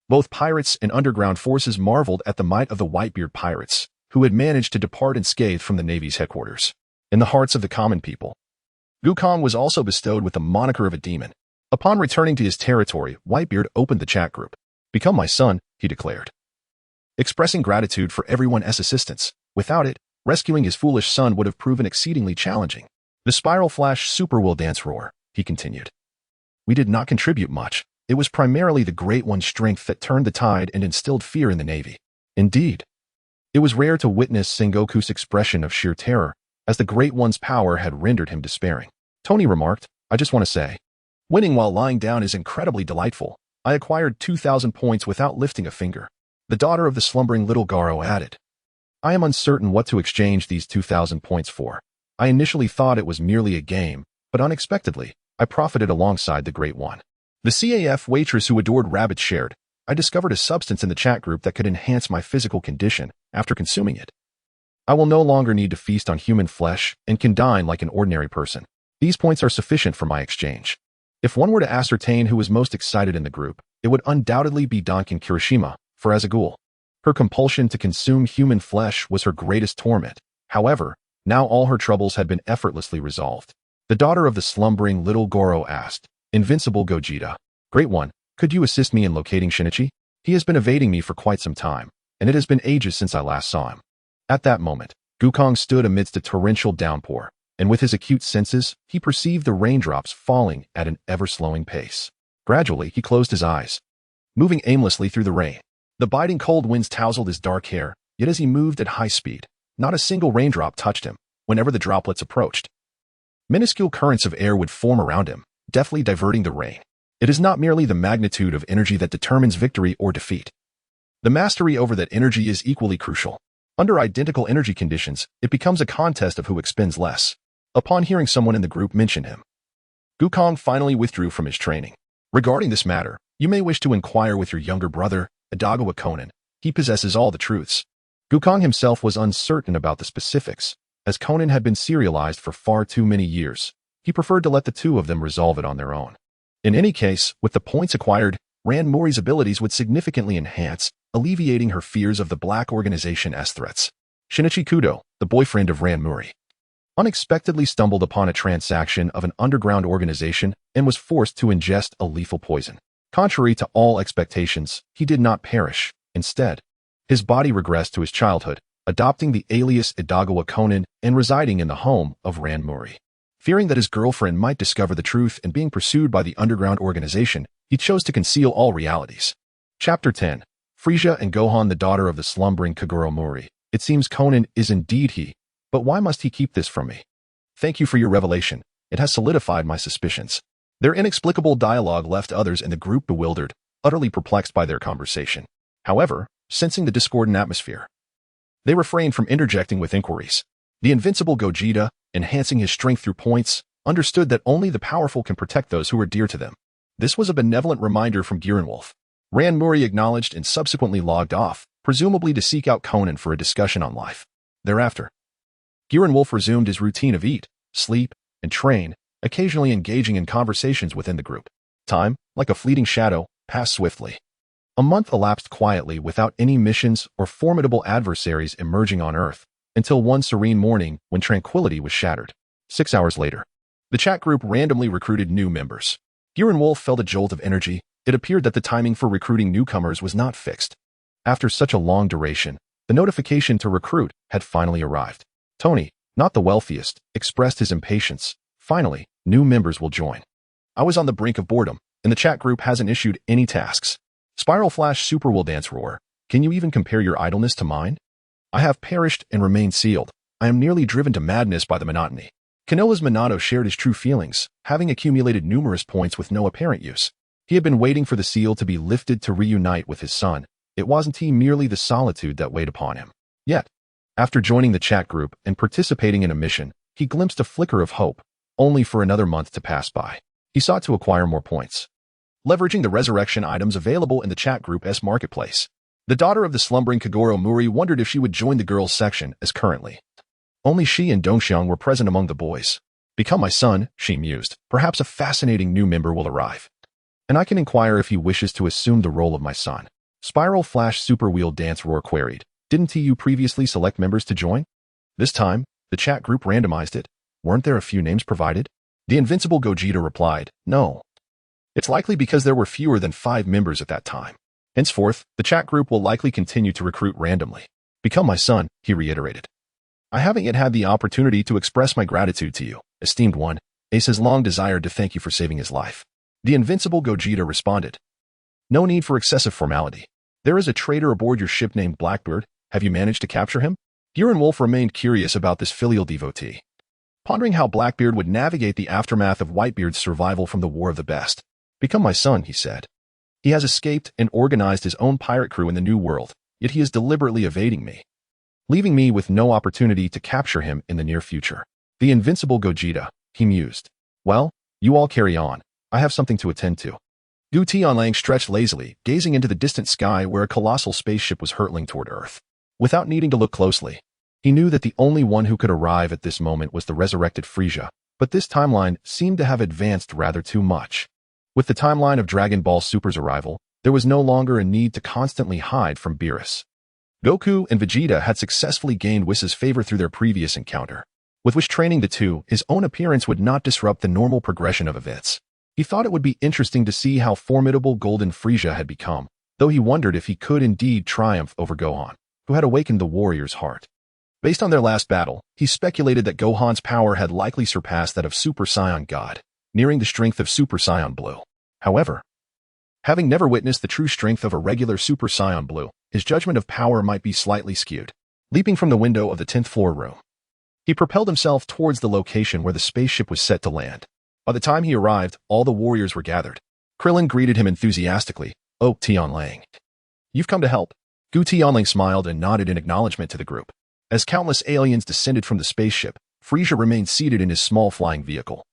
Both pirates and underground forces marveled at the might of the Whitebeard pirates, who had managed to depart unscathed from the Navy's headquarters. In the hearts of the common people, Gukong was also bestowed with the moniker of a demon. Upon returning to his territory, Whitebeard opened the chat group. "Become my son," he declared, expressing gratitude for everyone's assistance. Without it, rescuing his foolish son would have proven exceedingly challenging. "The Spiral Flash Super will dance roar," he continued. "We did not contribute much. It was primarily the Great One's strength that turned the tide and instilled fear in the Navy." Indeed, it was rare to witness Sengoku's expression of sheer terror, as the Great One's power had rendered him despairing. Tony remarked, "I just want to say, winning while lying down is incredibly delightful. I acquired 2,000 points without lifting a finger." The daughter of the slumbering little Garo added, I am uncertain what to exchange these 2,000 points for. I initially thought it was merely a game, but unexpectedly, I profited alongside the Great One. The CAF waitress who adored rabbits shared, I discovered a substance in the chat group that could enhance my physical condition after consuming it. I will no longer need to feast on human flesh and can dine like an ordinary person. These points are sufficient for my exchange. If one were to ascertain who was most excited in the group, it would undoubtedly be Donkin Kirishima, for as a ghoul, her compulsion to consume human flesh was her greatest torment. However, now all her troubles had been effortlessly resolved. The daughter of the slumbering little Goro asked, Invincible Gogeta, Great One, could you assist me in locating Shinichi? He has been evading me for quite some time, and it has been ages since I last saw him. At that moment, Gukong stood amidst a torrential downpour, and with his acute senses, he perceived the raindrops falling at an ever-slowing pace. Gradually, he closed his eyes, moving aimlessly through the rain. The biting cold winds tousled his dark hair, yet as he moved at high speed, not a single raindrop touched him whenever the droplets approached. Minuscule currents of air would form around him, deftly diverting the rain. It is not merely the magnitude of energy that determines victory or defeat. The mastery over that energy is equally crucial. Under identical energy conditions, it becomes a contest of who expends less. Upon hearing someone in the group mention him, Gukong finally withdrew from his training. Regarding this matter, you may wish to inquire with your younger brother, Idagawa Conan. He possesses all the truths. Gukong himself was uncertain about the specifics, as Conan had been serialized for far too many years. He preferred to let the two of them resolve it on their own. In any case, with the points acquired, Ran Mori's abilities would significantly enhance, alleviating her fears of the Black Organization's threats. Shinichi Kudo, the boyfriend of Ran Mori, unexpectedly stumbled upon a transaction of an underground organization and was forced to ingest a lethal poison. Contrary to all expectations, he did not perish. Instead, his body regressed to his childhood, adopting the alias Idagawa Conan and residing in the home of Ran Mori. Fearing that his girlfriend might discover the truth and being pursued by the underground organization, he chose to conceal all realities. Chapter 10. Frisia and Gohan, the daughter of the slumbering Kaguro Mori. It seems Conan is indeed he, but why must he keep this from me? Thank you for your revelation. It has solidified my suspicions. Their inexplicable dialogue left others in the group bewildered, utterly perplexed by their conversation. However, sensing the discordant atmosphere, they refrained from interjecting with inquiries. The invincible Gogeta, enhancing his strength through points, understood that only the powerful can protect those who are dear to them. This was a benevolent reminder from Gutian Wolf. Ran Mori acknowledged and subsequently logged off, presumably to seek out Conan for a discussion on life. Thereafter, Gutian Wolf resumed his routine of eat, sleep, and train, occasionally engaging in conversations within the group. Time, like a fleeting shadow, passed swiftly. A month elapsed quietly without any missions or formidable adversaries emerging on Earth, until one serene morning when tranquility was shattered. 6 hours later, the chat group randomly recruited new members. Gutian Wolf felt a jolt of energy. It appeared that the timing for recruiting newcomers was not fixed. After such a long duration, the notification to recruit had finally arrived. Tony, not the wealthiest, expressed his impatience. Finally, new members will join. I was on the brink of boredom, and the chat group hasn't issued any tasks. Spiral Flash Super will dance roar. Can you even compare your idleness to mine? I have perished and remain sealed. I am nearly driven to madness by the monotony. Canilla's Minato shared his true feelings, having accumulated numerous points with no apparent use. He had been waiting for the seal to be lifted to reunite with his son. It wasn't merely the solitude that weighed upon him. Yet, after joining the chat group and participating in a mission, he glimpsed a flicker of hope, only for another month to pass by. He sought to acquire more points, leveraging the resurrection items available in the chat group's marketplace. The daughter of the slumbering Kaguro Mori wondered if she would join the girls section, as currently only she and Dongxiang were present among the boys. Become my son, she mused. Perhaps a fascinating new member will arrive, and I can inquire if he wishes to assume the role of my son. Spiral Flash Super Wheel Dance Roar queried. Didn't you previously select members to join? This time, the chat group randomized it. Weren't there a few names provided? The invincible Gogeta replied, no. It's likely because there were fewer than 5 members at that time. Henceforth, the chat group will likely continue to recruit randomly. Become my son, he reiterated. I haven't yet had the opportunity to express my gratitude to you, esteemed one. Ace has long desired to thank you for saving his life. The invincible Gogeta responded. No need for excessive formality. There is a traitor aboard your ship named Blackbeard. Have you managed to capture him? Gutian Wolf remained curious about this filial devotee, pondering how Blackbeard would navigate the aftermath of Whitebeard's survival from the War of the Best. Become my son, he said. He has escaped and organized his own pirate crew in the New World, yet he is deliberately evading me. leaving me with no opportunity to capture him in the near future. The invincible Gogeta, he mused. Well, you all carry on. I have something to attend to. Gutian stretched lazily, gazing into the distant sky where a colossal spaceship was hurtling toward Earth. Without needing to look closely, he knew that the only one who could arrive at this moment was the resurrected Frieza, but this timeline seemed to have advanced rather too much. With the timeline of Dragon Ball Super's arrival, there was no longer a need to constantly hide from Beerus. Goku and Vegeta had successfully gained Whis' favor through their previous encounter, with which training the two, his own appearance would not disrupt the normal progression of events. He thought it would be interesting to see how formidable Golden Frieza had become, though he wondered if he could indeed triumph over Gohan, who had awakened the warrior's heart. Based on their last battle, he speculated that Gohan's power had likely surpassed that of Super Saiyan God, nearing the strength of Super Saiyan Blue. However, having never witnessed the true strength of a regular Super Saiyan Blue, his judgment of power might be slightly skewed. Leaping from the window of the 10th floor room, he propelled himself towards the location where the spaceship was set to land. By the time he arrived, all the warriors were gathered. Krillin greeted him enthusiastically. "Oh, Tianlang. You've come to help." Gutian smiled and nodded in acknowledgement to the group. As countless aliens descended from the spaceship, Frieza remained seated in his small flying vehicle,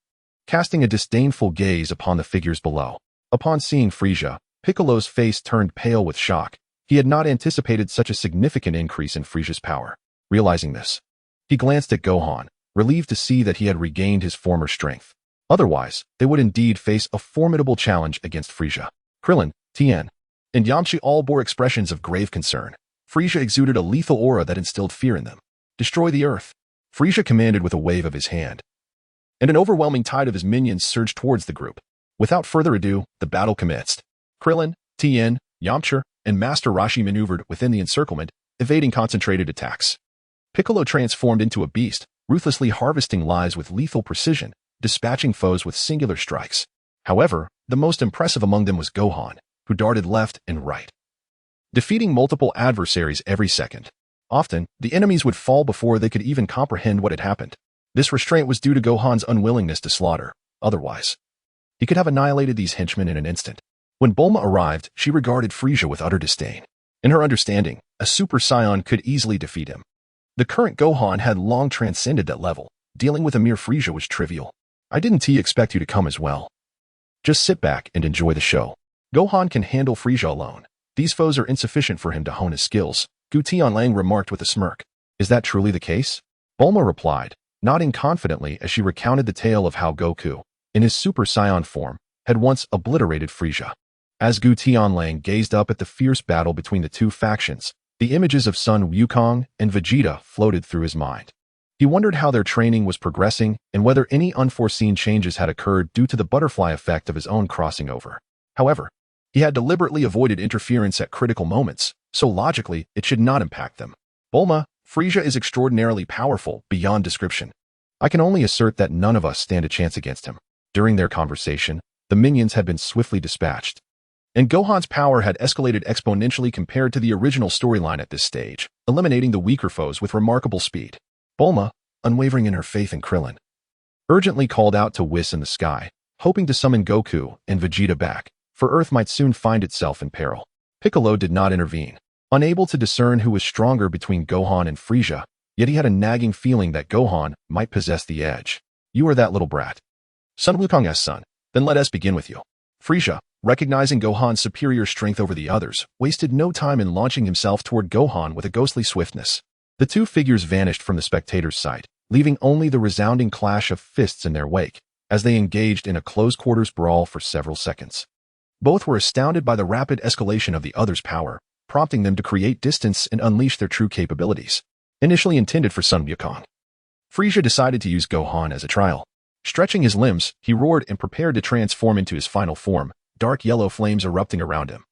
casting a disdainful gaze upon the figures below. Upon seeing Frieza, Piccolo's face turned pale with shock. He had not anticipated such a significant increase in Frieza's power. Realizing this, he glanced at Gohan, relieved to see that he had regained his former strength. Otherwise, they would indeed face a formidable challenge against Frieza. Krillin, Tien, and Yamcha all bore expressions of grave concern. Frieza exuded a lethal aura that instilled fear in them. "Destroy the Earth," Frieza commanded with a wave of his hand. And an overwhelming tide of his minions surged towards the group. Without further ado, the battle commenced. Krillin, Tien, Yamcha, and Master Roshi maneuvered within the encirclement, evading concentrated attacks. Piccolo transformed into a beast, ruthlessly harvesting lives with lethal precision, dispatching foes with singular strikes. However, the most impressive among them was Gohan, who darted left and right, defeating multiple adversaries every second. Often, the enemies would fall before they could even comprehend what had happened. This restraint was due to Gohan's unwillingness to slaughter. Otherwise, he could have annihilated these henchmen in an instant. When Bulma arrived, she regarded Frieza with utter disdain. In her understanding, a Super Saiyan could easily defeat him. The current Gohan had long transcended that level. Dealing with a mere Frieza was trivial. "I didn't expect you to come as well. Just sit back and enjoy the show. Gohan can handle Frieza alone. These foes are insufficient for him to hone his skills," Gutian remarked with a smirk. "Is that truly the case?" Bulma replied, nodding confidently as she recounted the tale of how Goku, in his Super Saiyan form, had once obliterated Frieza. As Gutian gazed up at the fierce battle between the two factions, the images of Sun Wukong and Vegeta floated through his mind. He wondered how their training was progressing and whether any unforeseen changes had occurred due to the butterfly effect of his own crossing over. However, he had deliberately avoided interference at critical moments, so logically it should not impact them. "Bulma, Frieza is extraordinarily powerful, beyond description. I can only assert that none of us stand a chance against him." During their conversation, the minions had been swiftly dispatched, and Gohan's power had escalated exponentially compared to the original storyline at this stage, eliminating the weaker foes with remarkable speed. Bulma, unwavering in her faith in Krillin, urgently called out to Whis in the sky, hoping to summon Goku and Vegeta back, for Earth might soon find itself in peril. Piccolo did not intervene. Unable to discern who was stronger between Gohan and Frieza, yet he had a nagging feeling that Gohan might possess the edge. "You are that little brat. Sun Wukong's son. Then let us begin with you." Frieza, recognizing Gohan's superior strength over the others, wasted no time in launching himself toward Gohan with a ghostly swiftness. The two figures vanished from the spectator's sight, leaving only the resounding clash of fists in their wake, as they engaged in a close-quarters brawl for several seconds. Both were astounded by the rapid escalation of the other's power, prompting them to create distance and unleash their true capabilities. Initially intended for Sun Wukong, Frieza decided to use Gohan as a trial. Stretching his limbs, he roared and prepared to transform into his final form, dark yellow flames erupting around him,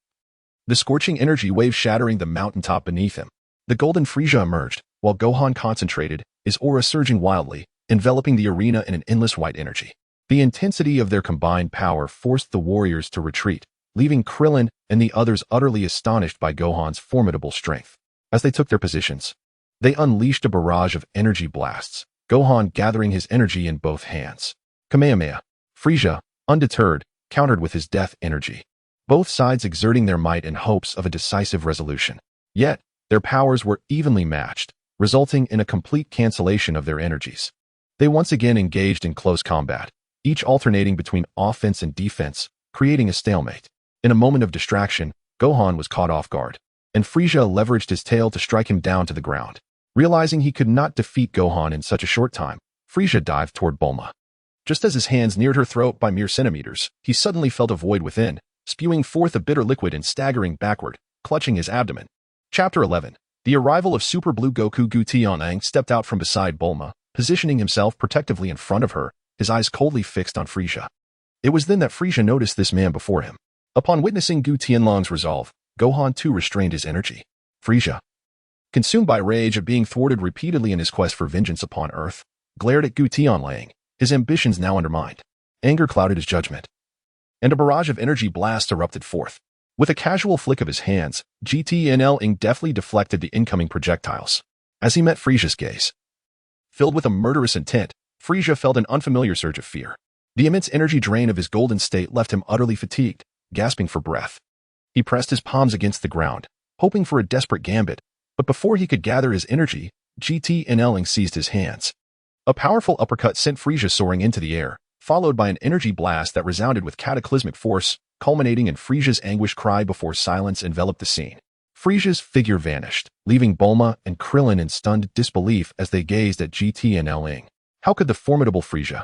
the scorching energy wave shattering the mountaintop beneath him. The golden Frieza emerged, while Gohan concentrated, his aura surging wildly, enveloping the arena in an endless white energy. The intensity of their combined power forced the warriors to retreat, leaving Krillin and the others utterly astonished by Gohan's formidable strength. As they took their positions, they unleashed a barrage of energy blasts, Gohan gathering his energy in both hands. Kamehameha. Frieza, undeterred, countered with his death energy, both sides exerting their might in hopes of a decisive resolution. Yet, their powers were evenly matched, resulting in a complete cancellation of their energies. They once again engaged in close combat, each alternating between offense and defense, creating a stalemate. In a moment of distraction, Gohan was caught off guard, and Frieza leveraged his tail to strike him down to the ground. Realizing he could not defeat Gohan in such a short time, Frieza dived toward Bulma. Just as his hands neared her throat by mere centimeters, he suddenly felt a void within, spewing forth a bitter liquid and staggering backward, clutching his abdomen. Chapter 11. The arrival of Super Blue Goku. Gutian Wolf stepped out from beside Bulma, positioning himself protectively in front of her, his eyes coldly fixed on Frieza. It was then that Frieza noticed this man before him. Upon witnessing Gutian Wolf's resolve, Gohan too restrained his energy. Frieza, consumed by rage at being thwarted repeatedly in his quest for vengeance upon Earth, glared at Gutian Wolf, his ambitions now undermined. Anger clouded his judgment, and a barrage of energy blasts erupted forth. With a casual flick of his hands, Gutian Wolf deftly deflected the incoming projectiles. As he met Frieza's gaze, filled with a murderous intent, Frieza felt an unfamiliar surge of fear. The immense energy drain of his golden state left him utterly fatigued, gasping for breath. He pressed his palms against the ground, hoping for a desperate gambit, but before he could gather his energy, Gutian Wolf seized his hands. A powerful uppercut sent Frieza soaring into the air, followed by an energy blast that resounded with cataclysmic force, culminating in Frieza's anguished cry before silence enveloped the scene. Frieza's figure vanished, leaving Bulma and Krillin in stunned disbelief as they gazed at Gutian Wolf. How could the formidable Frieza,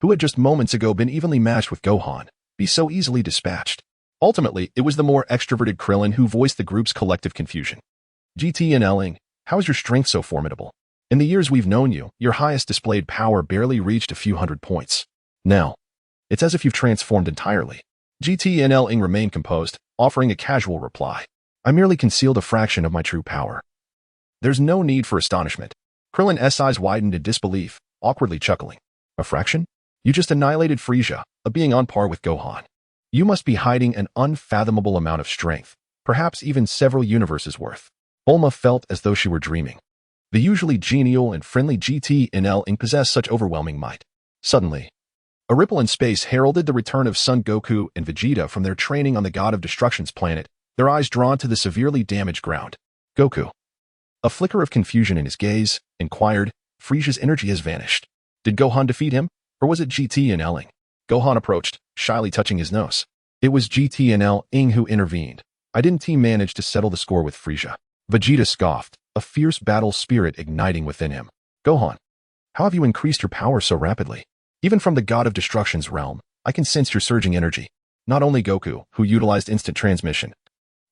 who had just moments ago been evenly matched with Gohan, be so easily dispatched? Ultimately, it was the more extroverted Krillin who voiced the group's collective confusion. Gutian Wolf, how is your strength so formidable? In the years we've known you, your highest displayed power barely reached a few hundred points. Now, it's as if you've transformed entirely. Gutian Wolf remained composed, offering a casual reply. I merely concealed a fraction of my true power. There's no need for astonishment. Krillin's eyes widened in disbelief, awkwardly chuckling. A fraction? You just annihilated Frieza, a being on par with Gohan. You must be hiding an unfathomable amount of strength, perhaps even several universes worth. Bulma felt as though she were dreaming. The usually genial and friendly Gutian Wolf possessed such overwhelming might. Suddenly, a ripple in space heralded the return of Son Goku and Vegeta from their training on the God of Destruction's planet, their eyes drawn to the severely damaged ground. Goku, a flicker of confusion in his gaze, inquired, Frieza's energy has vanished. Did Gohan defeat him, or was it Gutian Wolf? Gohan approached, shyly touching his nose. It was Gutian Wolf who intervened. I didn't manage to settle the score with Frieza. Vegeta scoffed, a fierce battle spirit igniting within him. Gohan, how have you increased your power so rapidly? Even from the God of Destruction's realm, I can sense your surging energy. Not only Goku, who utilized instant transmission,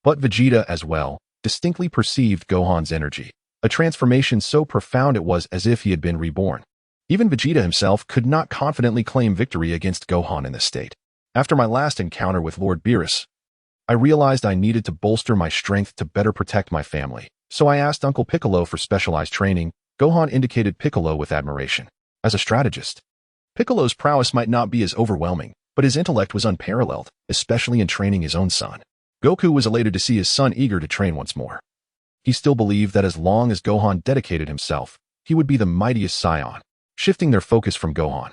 but Vegeta as well, distinctly perceived Gohan's energy. A transformation so profound it was as if he had been reborn. Even Vegeta himself could not confidently claim victory against Gohan in this state. After my last encounter with Lord Beerus, I realized I needed to bolster my strength to better protect my family. So I asked Uncle Piccolo for specialized training. Gohan indicated Piccolo with admiration. As a strategist, Piccolo's prowess might not be as overwhelming, but his intellect was unparalleled, especially in training his own son. Goku was elated to see his son eager to train once more. He still believed that as long as Gohan dedicated himself, he would be the mightiest Saiyan. Shifting their focus from Gohan,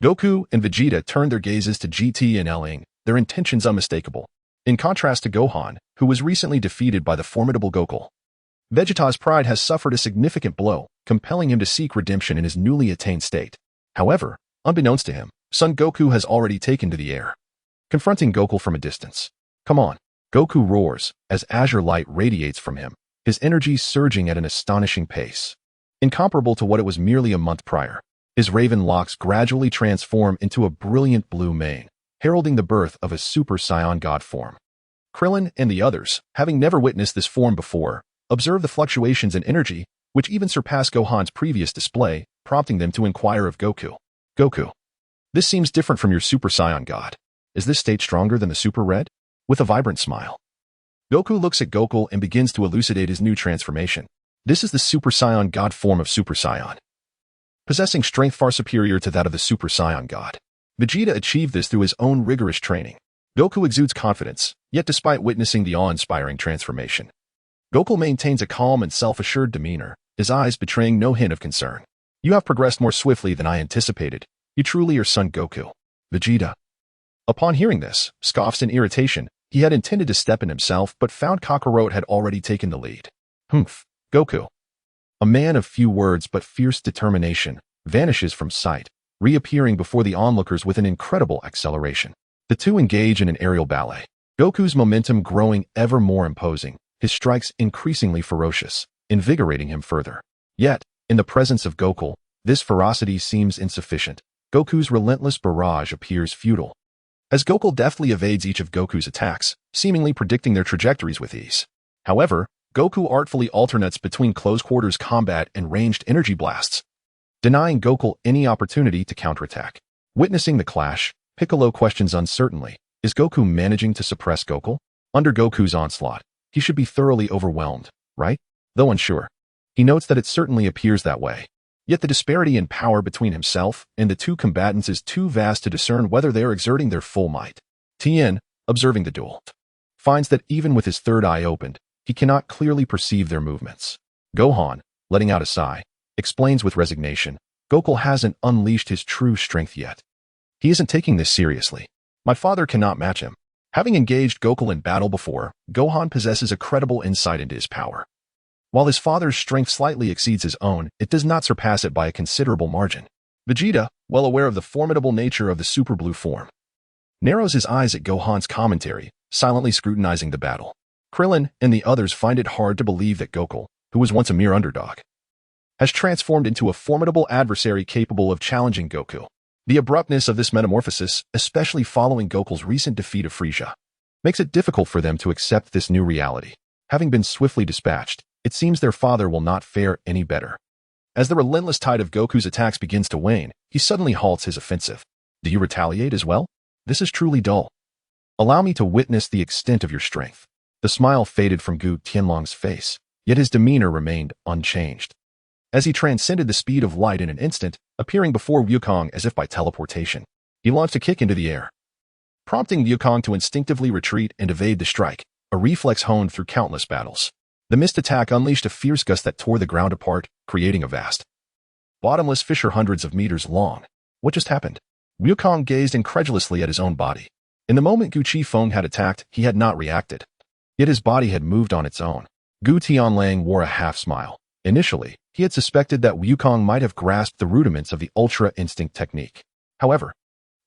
Goku and Vegeta turned their gazes to Gutian Wolf, their intentions unmistakable. In contrast to Gohan, who was recently defeated by the formidable Gokul, Vegeta's pride has suffered a significant blow, compelling him to seek redemption in his newly attained state. However, unbeknownst to him, Son Goku has already taken to the air, confronting Gokul from a distance. Come on, Goku roars, as azure light radiates from him, his energy surging at an astonishing pace. Incomparable to what it was merely a month prior, his raven locks gradually transform into a brilliant blue mane, heralding the birth of a Super Saiyan God form. Krillin and the others, having never witnessed this form before, observed the fluctuations in energy, which even surpassed Gohan's previous display, prompting them to inquire of Goku. Goku, this seems different from your Super Saiyan God. Is this state stronger than the Super Red? With a vibrant smile, Goku looks at Gokul and begins to elucidate his new transformation. This is the Super Saiyan God form of Super Saiyan, possessing strength far superior to that of the Super Saiyan God. Vegeta achieved this through his own rigorous training. Goku exudes confidence, yet despite witnessing the awe-inspiring transformation, Gokul maintains a calm and self-assured demeanor, his eyes betraying no hint of concern. You have progressed more swiftly than I anticipated. You truly are Son Goku. Vegeta, upon hearing this, scoffs in irritation. He had intended to step in himself, but found Kakarot had already taken the lead. Humph, Goku, A man of few words but fierce determination, vanishes from sight, reappearing before the onlookers with an incredible acceleration. The two engage in an aerial ballet. Goku's momentum growing ever more imposing, his strikes increasingly ferocious, invigorating him further. Yet, in the presence of Gokul, this ferocity seems insufficient. Goku's relentless barrage appears futile. As Gokul deftly evades each of Goku's attacks, seemingly predicting their trajectories with ease. However, Goku artfully alternates between close-quarters combat and ranged energy blasts, denying Gokul any opportunity to counterattack. Witnessing the clash, Piccolo questions uncertainly, is Goku managing to suppress Gokul? Under Goku's onslaught, he should be thoroughly overwhelmed, right? Though unsure. He notes that it certainly appears that way. Yet the disparity in power between himself and the two combatants is too vast to discern whether they are exerting their full might. Tien, observing the duel, finds that even with his third eye opened, he cannot clearly perceive their movements. Gohan, letting out a sigh, explains with resignation, Gokul hasn't unleashed his true strength yet. He isn't taking this seriously. My father cannot match him. Having engaged Gokul in battle before, Gohan possesses a credible insight into his power. While his father's strength slightly exceeds his own, it does not surpass it by a considerable margin. Vegeta, well aware of the formidable nature of the Super Blue form, narrows his eyes at Gohan's commentary, silently scrutinizing the battle. Krillin and the others find it hard to believe that Gokul, who was once a mere underdog, has transformed into a formidable adversary capable of challenging Goku. The abruptness of this metamorphosis, especially following Gokul's recent defeat of Frieza, makes it difficult for them to accept this new reality. Having been swiftly dispatched, it seems their father will not fare any better. As the relentless tide of Goku's attacks begins to wane, he suddenly halts his offensive. Do you retaliate as well? This is truly dull. Allow me to witness the extent of your strength. The smile faded from Gu Tianlong's face, yet his demeanor remained unchanged. As he transcended the speed of light in an instant, appearing before Wukong as if by teleportation, he launched a kick into the air, prompting Wukong to instinctively retreat and evade the strike, a reflex honed through countless battles. The missed attack unleashed a fierce gust that tore the ground apart, creating a vast, bottomless fissure hundreds of meters long. What just happened? Wukong gazed incredulously at his own body. In the moment Gu Qifeng had attacked, he had not reacted. Yet his body had moved on its own. Gu Tianlang wore a half-smile. Initially, he had suspected that Wukong might have grasped the rudiments of the Ultra Instinct technique. However,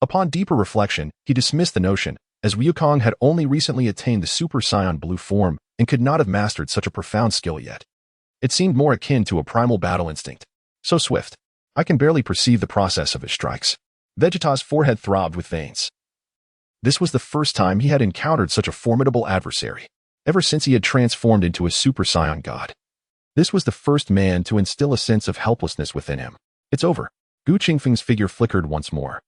upon deeper reflection, he dismissed the notion, as Wukong had only recently attained the Super Saiyan Blue form and could not have mastered such a profound skill yet. It seemed more akin to a primal battle instinct. So swift, I can barely perceive the process of his strikes. Vegeta's forehead throbbed with veins. This was the first time he had encountered such a formidable adversary, ever since he had transformed into a Super Saiyan god. This was the first man to instill a sense of helplessness within him. It's over. Gu Qingfeng's figure flickered once more.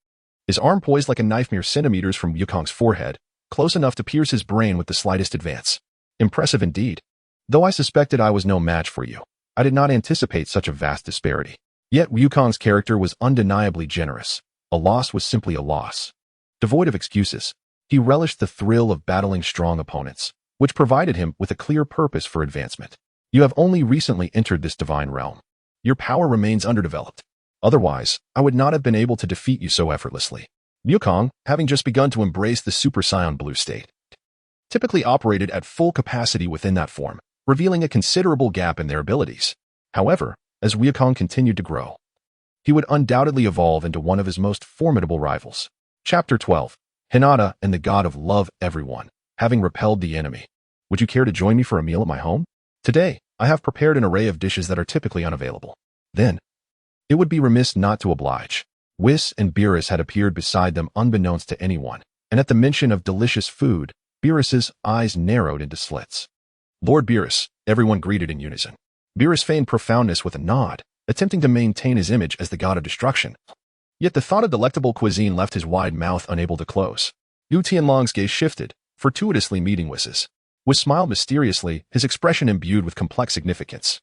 His arm poised like a knife mere centimeters from Wukong's forehead, close enough to pierce his brain with the slightest advance. Impressive indeed. Though I suspected I was no match for you, I did not anticipate such a vast disparity. Yet Wukong's character was undeniably generous. A loss was simply a loss. Devoid of excuses, he relished the thrill of battling strong opponents, which provided him with a clear purpose for advancement. You have only recently entered this divine realm. Your power remains underdeveloped. Otherwise, I would not have been able to defeat you so effortlessly. Wukong, having just begun to embrace the Super Saiyan Blue state, typically operated at full capacity within that form, revealing a considerable gap in their abilities. However, as Wukong continued to grow, he would undoubtedly evolve into one of his most formidable rivals. Chapter 12. Hinata and the God of Love. Everyone, having repelled the enemy. Would you care to join me for a meal at my home? Today, I have prepared an array of dishes that are typically unavailable. Then, it would be remiss not to oblige. Whis and Beerus had appeared beside them unbeknownst to anyone, and at the mention of delicious food, Beerus's eyes narrowed into slits. Lord Beerus, everyone greeted in unison. Beerus feigned profoundness with a nod, attempting to maintain his image as the god of destruction. Yet the thought of delectable cuisine left his wide mouth unable to close. Gu Tianlong's gaze shifted, fortuitously meeting Whis'. Whis smiled mysteriously, his expression imbued with complex significance.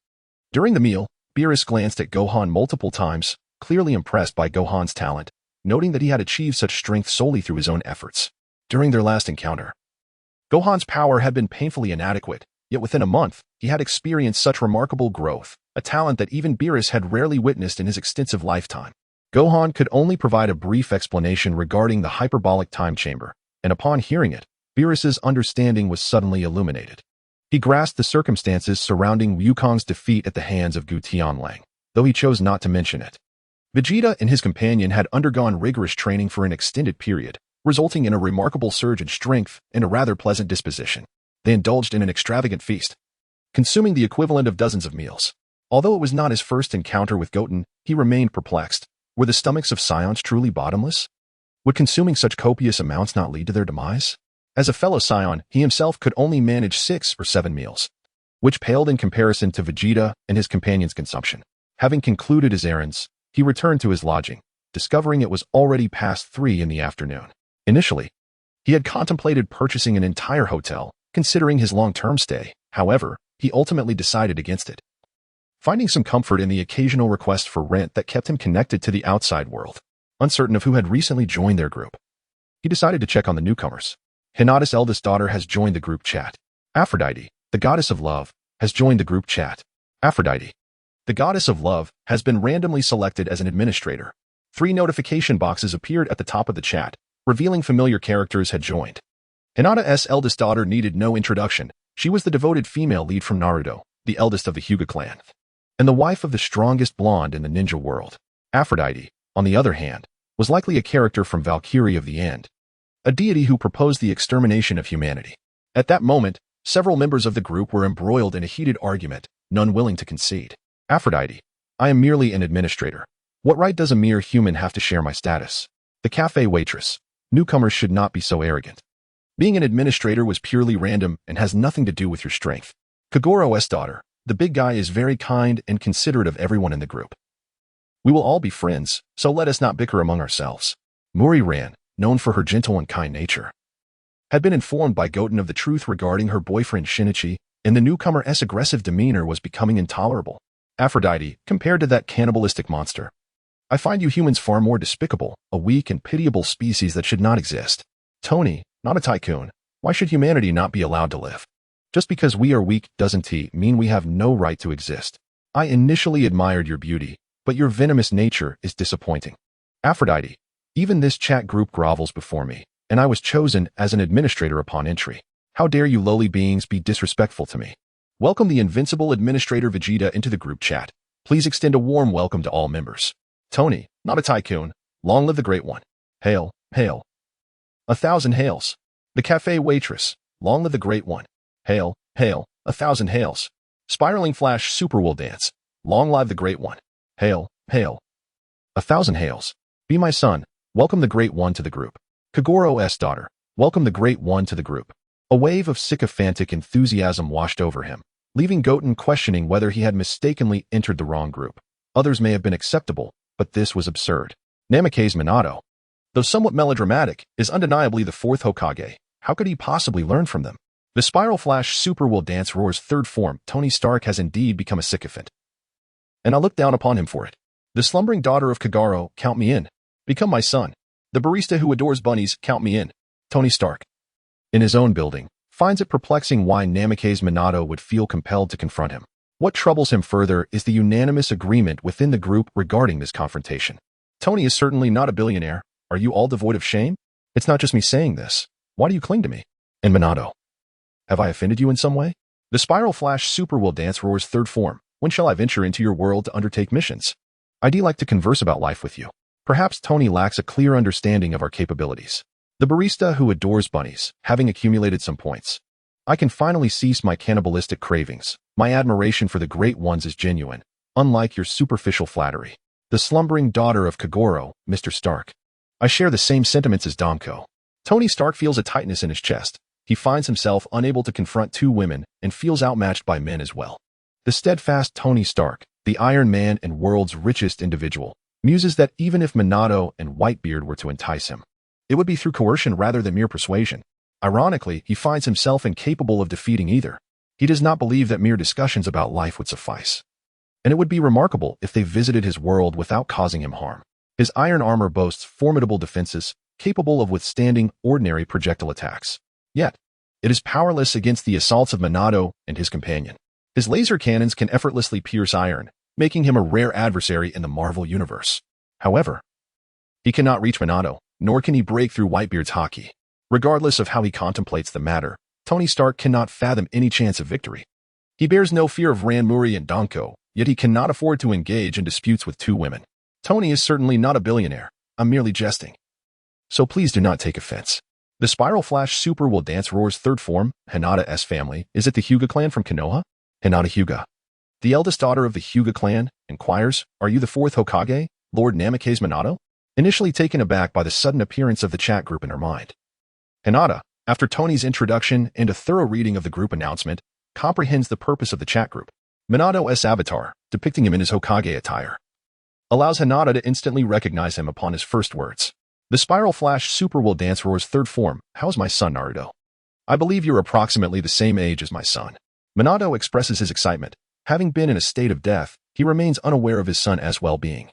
During the meal, Beerus glanced at Gohan multiple times, clearly impressed by Gohan's talent, noting that he had achieved such strength solely through his own efforts. During their last encounter, Gohan's power had been painfully inadequate, yet within a month, he had experienced such remarkable growth, a talent that even Beerus had rarely witnessed in his extensive lifetime. Gohan could only provide a brief explanation regarding the hyperbolic time chamber, and upon hearing it, Beerus's understanding was suddenly illuminated. He grasped the circumstances surrounding Wukong's defeat at the hands of Gutian Lang, though he chose not to mention it. Vegeta and his companion had undergone rigorous training for an extended period, resulting in a remarkable surge in strength and a rather pleasant disposition. They indulged in an extravagant feast, consuming the equivalent of dozens of meals. Although it was not his first encounter with Goten, he remained perplexed. Were the stomachs of Saiyans truly bottomless? Would consuming such copious amounts not lead to their demise? As a fellow Saiyan, he himself could only manage 6 or 7 meals, which paled in comparison to Vegeta and his companion's consumption. Having concluded his errands, he returned to his lodging, discovering it was already past 3 in the afternoon. Initially, he had contemplated purchasing an entire hotel, considering his long-term stay. However, he ultimately decided against it, finding some comfort in the occasional request for rent that kept him connected to the outside world. Uncertain of who had recently joined their group, he decided to check on the newcomers. Hinata's eldest daughter has joined the group chat. Aphrodite, the goddess of love, has joined the group chat. Aphrodite, the goddess of love, has been randomly selected as an administrator. 3 notification boxes appeared at the top of the chat, revealing familiar characters had joined. Hinata's eldest daughter needed no introduction. She was the devoted female lead from Naruto, the eldest of the Hyuga clan, and the wife of the strongest blonde in the ninja world. Aphrodite, on the other hand, was likely a character from Valkyrie of the End, a deity who proposed the extermination of humanity. At that moment, several members of the group were embroiled in a heated argument, none willing to concede. Aphrodite, I am merely an administrator. What right does a mere human have to share my status? The cafe waitress, newcomers should not be so arrogant. Being an administrator was purely random and has nothing to do with your strength. Kagoro's daughter, the big guy, is very kind and considerate of everyone in the group. We will all be friends, so let us not bicker among ourselves. Muri Ran, known for her gentle and kind nature, had been informed by Goten of the truth regarding her boyfriend Shinichi, and the newcomer's aggressive demeanor was becoming intolerable. Aphrodite, compared to that cannibalistic monster, I find you humans far more despicable, a weak and pitiable species that should not exist. Tony, not a tycoon, why should humanity not be allowed to live? Just because we are weak doesn't mean we have no right to exist. I initially admired your beauty, but your venomous nature is disappointing. Aphrodite, even this chat group grovels before me, and I was chosen as an administrator upon entry. How dare you lowly beings be disrespectful to me? Welcome the invincible administrator Vegeta into the group chat. Please extend a warm welcome to all members. Tony, not a tycoon, long live the great one. Hail, hail. 1,000 hails. The cafe waitress, long live the great one. Hail, hail, 1,000 hails. Spiraling Flash Super Wool Dance, long live the great one. Hail, hail. 1,000 hails. Be my son, welcome the great one to the group. Kagoro's daughter, welcome the great one to the group. A wave of sycophantic enthusiasm washed over him, leaving Goten questioning whether he had mistakenly entered the wrong group. Others may have been acceptable, but this was absurd. Namake's Minato, though somewhat melodramatic, is undeniably the 4th Hokage. How could he possibly learn from them? The Spiral Flash Super Will Dance Roar's 3rd form, Tony Stark, has indeed become a sycophant, and I look down upon him for it. The slumbering daughter of Kagaro, count me in. Become my son. The barista who adores bunnies, count me in. Tony Stark, in his own building, finds it perplexing why Namake's Minato would feel compelled to confront him. What troubles him further is the unanimous agreement within the group regarding this confrontation. Tony is certainly not a billionaire. Are you all devoid of shame? It's not just me saying this. Why do you cling to me? And Minato, have I offended you in some way? The Spiral Flash Super Will Dance Roar's 3rd form. When shall I venture into your world to undertake missions? I'd like to converse about life with you. Perhaps Tony lacks a clear understanding of our capabilities. The barista who adores bunnies, having accumulated some points. I can finally cease my cannibalistic cravings. My admiration for the great ones is genuine, unlike your superficial flattery. The slumbering daughter of Kagoro, Mr. Stark. I share the same sentiments as Domko. Tony Stark feels a tightness in his chest. He finds himself unable to confront 2 women and feels outmatched by men as well. The steadfast Tony Stark, the Iron Man and world's richest individual, muses that even if Minato and Whitebeard were to entice him, it would be through coercion rather than mere persuasion. Ironically, he finds himself incapable of defeating either. He does not believe that mere discussions about life would suffice, and it would be remarkable if they visited his world without causing him harm. His iron armor boasts formidable defenses, capable of withstanding ordinary projectile attacks. Yet, it is powerless against the assaults of Minato and his companion. His laser cannons can effortlessly pierce iron, making him a rare adversary in the Marvel Universe. However, he cannot reach Minato, nor can he break through Whitebeard's haki. Regardless of how he contemplates the matter, Tony Stark cannot fathom any chance of victory. He bears no fear of Ranmuri and Danko, yet he cannot afford to engage in disputes with two women. Tony is certainly not a billionaire. I'm merely jesting. So please do not take offense. The Spiral Flash Super Will Dance Roar's third form, Hinata's family, is it the Hyuga clan from Konoha? Hinata Hyuga. The eldest daughter of the Hyuga clan, inquires, are you the fourth Hokage, Lord Namikaze Minato? Initially taken aback by the sudden appearance of the chat group in her mind. Hinata, after Tony's introduction and a thorough reading of the group announcement, comprehends the purpose of the chat group. Minato's avatar, depicting him in his Hokage attire, allows Hinata to instantly recognize him upon his first words. The Spiral Flash Super Will Dance Roar's third form, how's my son Naruto? I believe you're approximately the same age as my son. Minato expresses his excitement. Having been in a state of death, he remains unaware of his son's well-being.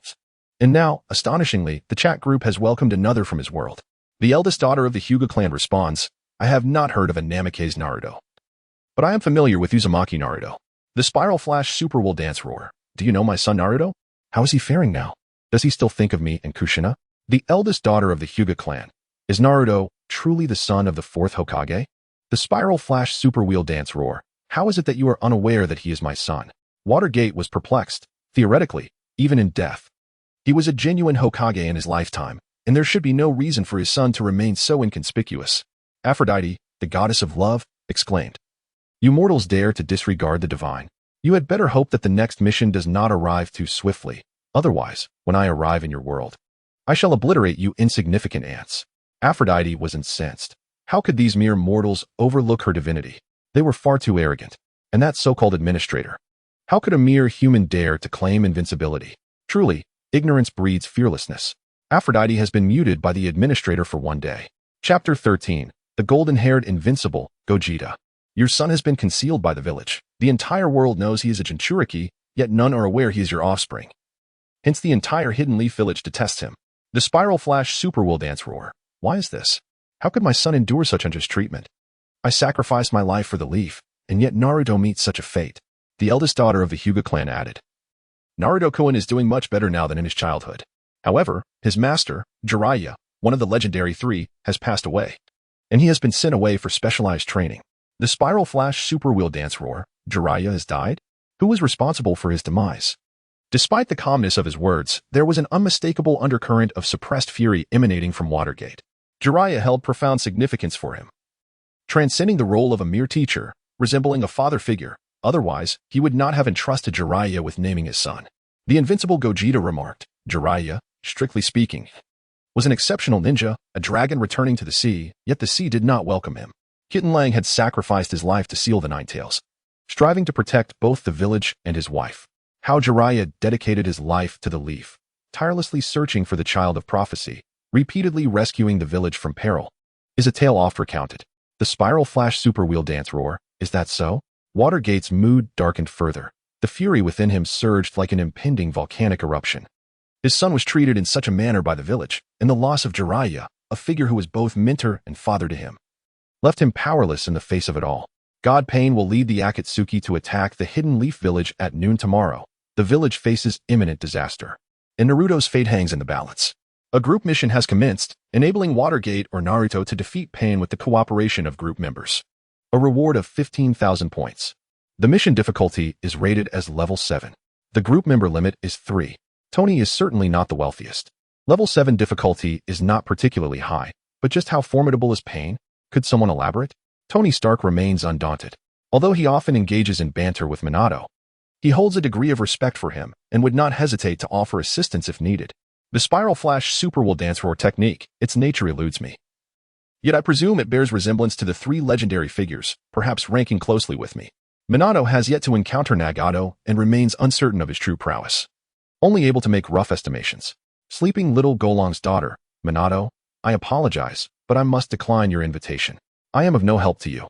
And now, astonishingly, the chat group has welcomed another from his world. The eldest daughter of the Hyuga clan responds, I have not heard of a Namikaze Naruto, but I am familiar with Uzumaki Naruto. The Spiral Flash Super Will Dance Roar. Do you know my son Naruto? How is he faring now? Does he still think of me and Kushina? The eldest daughter of the Hyuga clan. Is Naruto truly the son of the fourth Hokage? The Spiral Flash Super Wheel Dance Roar. How is it that you are unaware that he is my son? Watergate was perplexed. Theoretically, even in death, he was a genuine Hokage in his lifetime, and there should be no reason for his son to remain so inconspicuous. Aphrodite, the goddess of love, exclaimed, you mortals dare to disregard the divine. You had better hope that the next mission does not arrive too swiftly. Otherwise, when I arrive in your world, I shall obliterate you insignificant ants. Aphrodite was incensed. How could these mere mortals overlook her divinity? They were far too arrogant. And that so-called administrator. How could a mere human dare to claim invincibility? Truly, ignorance breeds fearlessness. Aphrodite has been muted by the administrator for one day. Chapter 13. The golden-haired invincible, Gogeta. Your son has been concealed by the village. The entire world knows he is a Jinchuriki, yet none are aware he is your offspring. Hence the entire Hidden Leaf village detests him. The Spiral Flash Super Will Dance Roar. Why is this? How could my son endure such unjust treatment? I sacrificed my life for the leaf, and yet Naruto meets such a fate. The eldest daughter of the Hyuga clan added. Naruto-kun is doing much better now than in his childhood. However, his master, Jiraiya, one of the legendary three, has passed away, and he has been sent away for specialized training. The Spiral Flash Super Wheel Dance Roar. Jiraiya has died? Who was responsible for his demise? Despite the calmness of his words, there was an unmistakable undercurrent of suppressed fury emanating from Watergate. Jiraiya held profound significance for him, transcending the role of a mere teacher, resembling a father figure. Otherwise, he would not have entrusted Jiraiya with naming his son. The invincible Gogeta remarked, Jiraiya, strictly speaking, was an exceptional ninja, a dragon returning to the sea, yet the sea did not welcome him. Kitten Lang had sacrificed his life to seal the Nine Tails, striving to protect both the village and his wife. How Jiraiya dedicated his life to the leaf, tirelessly searching for the child of prophecy, repeatedly rescuing the village from peril, is a tale oft recounted. The Spiral Flash Super Wheel Dance Roar. Is that so? Watergate's mood darkened further. The fury within him surged like an impending volcanic eruption. His son was treated in such a manner by the village, and the loss of Jiraiya, a figure who was both mentor and father to him, left him powerless in the face of it all. God Pain will lead the Akatsuki to attack the Hidden Leaf village at noon tomorrow. The village faces imminent disaster, and Naruto's fate hangs in the balance. A group mission has commenced, enabling Watergate or Naruto to defeat Pain with the cooperation of group members. A reward of 15,000 points. The mission difficulty is rated as level 7. The group member limit is 3. Tony is certainly not the wealthiest. Level 7 difficulty is not particularly high, but just how formidable is Pain? Could someone elaborate? Tony Stark remains undaunted. Although he often engages in banter with Minato, he holds a degree of respect for him and would not hesitate to offer assistance if needed. The Spiral Flash Super Will Dance Roar technique, its nature eludes me. Yet I presume it bears resemblance to the three legendary figures, perhaps ranking closely with me. Minato has yet to encounter Nagato and remains uncertain of his true prowess, only able to make rough estimations. Sleeping little Golong's daughter, Minato, I apologize, but I must decline your invitation. I am of no help to you.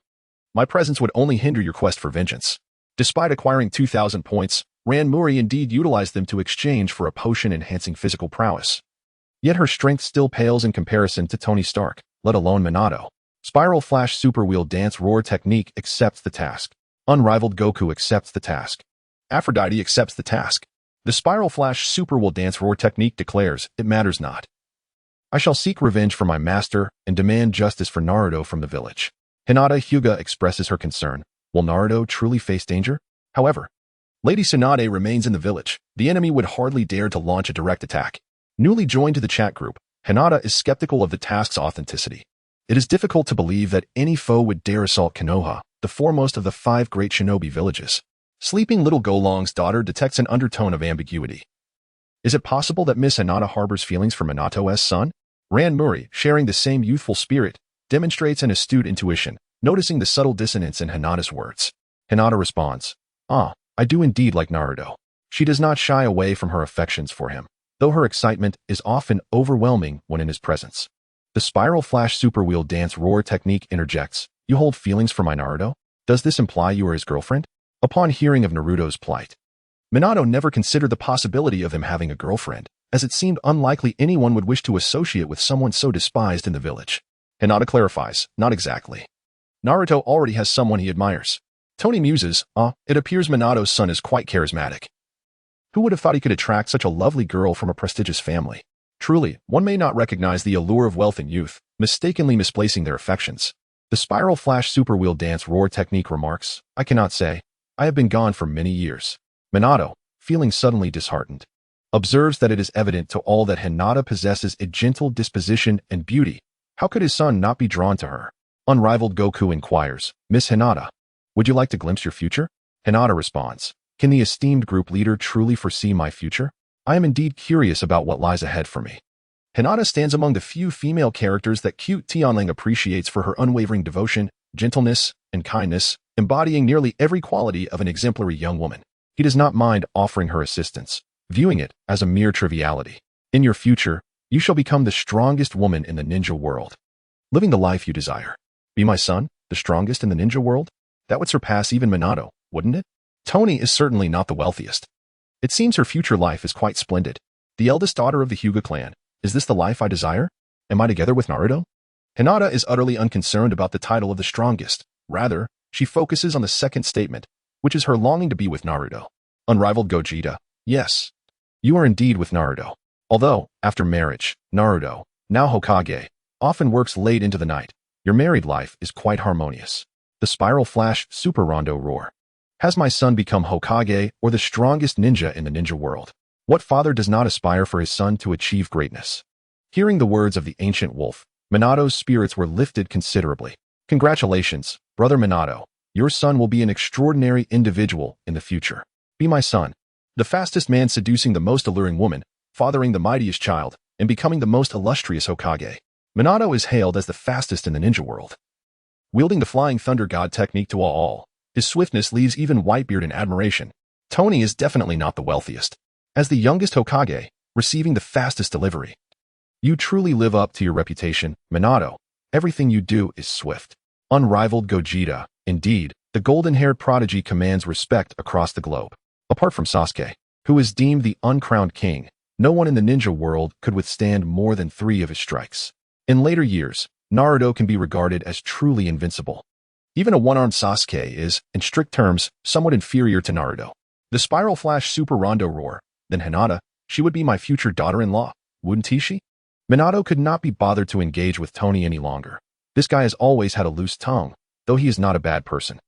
My presence would only hinder your quest for vengeance. Despite acquiring 2,000 points, Ranmuri indeed utilized them to exchange for a potion enhancing physical prowess. Yet her strength still pales in comparison to Tony Stark, let alone Minato. Spiral Flash Super Wheel Dance Roar technique accepts the task. Unrivaled Goku accepts the task. Aphrodite accepts the task. The Spiral Flash Super Wheel Dance Roar technique declares, it matters not. I shall seek revenge for my master and demand justice for Naruto from the village. Hinata Hyuga expresses her concern. Will Naruto truly face danger? However, Lady Tsunade remains in the village. The enemy would hardly dare to launch a direct attack. Newly joined to the chat group, Hinata is skeptical of the task's authenticity. It is difficult to believe that any foe would dare assault Konoha, the foremost of the 5 great shinobi villages. Sleeping little Golong's daughter detects an undertone of ambiguity. Is it possible that Miss Hinata harbors feelings for Minato's son? Ran Muri, sharing the same youthful spirit, demonstrates an astute intuition, noticing the subtle dissonance in Hinata's words. Hinata responds, I do indeed like Naruto. She does not shy away from her affections for him, though her excitement is often overwhelming when in his presence. The Spiral Flash Super Wheel Dance Roar technique interjects, You hold feelings for my Naruto? Does this imply you are his girlfriend? Upon hearing of Naruto's plight, Minato never considered the possibility of him having a girlfriend, as it seemed unlikely anyone would wish to associate with someone so despised in the village. Hinata clarifies, not exactly. Naruto already has someone he admires. Tony muses, it appears Minato's son is quite charismatic. Who would have thought he could attract such a lovely girl from a prestigious family? Truly, one may not recognize the allure of wealth in youth, mistakenly misplacing their affections. The Spiral Flash Super Wheel Dance Roar technique remarks, I cannot say. I have been gone for many years. Minato, feeling suddenly disheartened, observes that it is evident to all that Hinata possesses a gentle disposition and beauty. How could his son not be drawn to her? Unrivaled Goku inquires, Miss Hinata, would you like to glimpse your future? Hinata responds, Can the esteemed group leader truly foresee my future? I am indeed curious about what lies ahead for me. Hinata stands among the few female characters that cute Tianling appreciates for her unwavering devotion, gentleness, and kindness, embodying nearly every quality of an exemplary young woman. He does not mind offering her assistance, viewing it as a mere triviality. In your future, you shall become the strongest woman in the ninja world, living the life you desire. Be my son, the strongest in the ninja world? That would surpass even Minato, wouldn't it? Tony is certainly not the wealthiest. It seems her future life is quite splendid. The eldest daughter of the Hyuga clan. Is this the life I desire? Am I together with Naruto? Hinata is utterly unconcerned about the title of the strongest. Rather, she focuses on the second statement, which is her longing to be with Naruto. Unrivaled Gogeta. Yes, you are indeed with Naruto. Although, after marriage, Naruto, now Hokage, often works late into the night. Your married life is quite harmonious. The Spiral Flash Super Rondo Roar. Has my son become Hokage or the strongest ninja in the ninja world? What father does not aspire for his son to achieve greatness? Hearing the words of the ancient wolf, Minato's spirits were lifted considerably. Congratulations, brother Minato. Your son will be an extraordinary individual in the future. Be my son, the fastest man seducing the most alluring woman, fathering the mightiest child, and becoming the most illustrious Hokage. Minato is hailed as the fastest in the ninja world. Wielding the Flying Thunder God technique to all, his swiftness leaves even Whitebeard in admiration. Tony is definitely not the wealthiest. As the youngest Hokage, receiving the fastest delivery. You truly live up to your reputation, Minato. Everything you do is swift. Unrivaled Gogeta. Indeed, the golden-haired prodigy commands respect across the globe. Apart from Sasuke, who is deemed the uncrowned king, no one in the ninja world could withstand more than 3 of his strikes. In later years, Naruto can be regarded as truly invincible. Even a one-armed Sasuke is, in strict terms, somewhat inferior to Naruto. The Spiral Flash Super Rondo Roar. Then Hinata, she would be my future daughter-in-law, wouldn't she? Minato could not be bothered to engage with Tony any longer. This guy has always had a loose tongue, though he is not a bad person.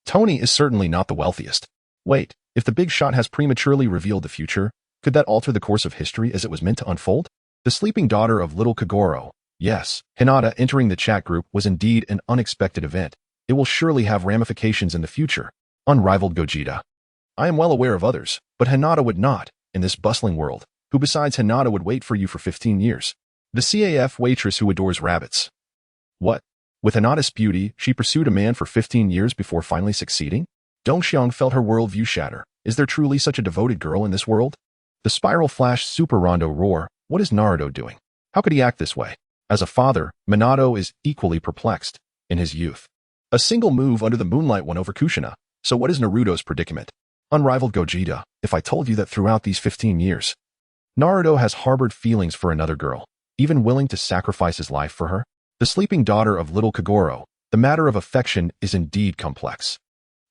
Tony is certainly not the wealthiest. Wait, if the big shot has prematurely revealed the future, could that alter the course of history as it was meant to unfold? The sleeping daughter of little Kagoro. Yes, Hinata entering the chat group was indeed an unexpected event. It will surely have ramifications in the future. Unrivaled Gogeta. I am well aware of others, but Hinata would not, in this bustling world. Who besides Hinata would wait for you for 15 years? The CAF waitress who adores rabbits. What? With Hinata's beauty, she pursued a man for 15 years before finally succeeding? Dongxiang felt her worldview shatter. Is there truly such a devoted girl in this world? The Spiral Flash Super Rondo Roar. What is Naruto doing? How could he act this way? As a father, Minato is equally perplexed. In his youth, a single move under the moonlight won over Kushina. So what is Naruto's predicament? Unrivaled Gogeta, if I told you that throughout these 15 years, Naruto has harbored feelings for another girl, even willing to sacrifice his life for her? The sleeping daughter of little Kagoro. The matter of affection is indeed complex.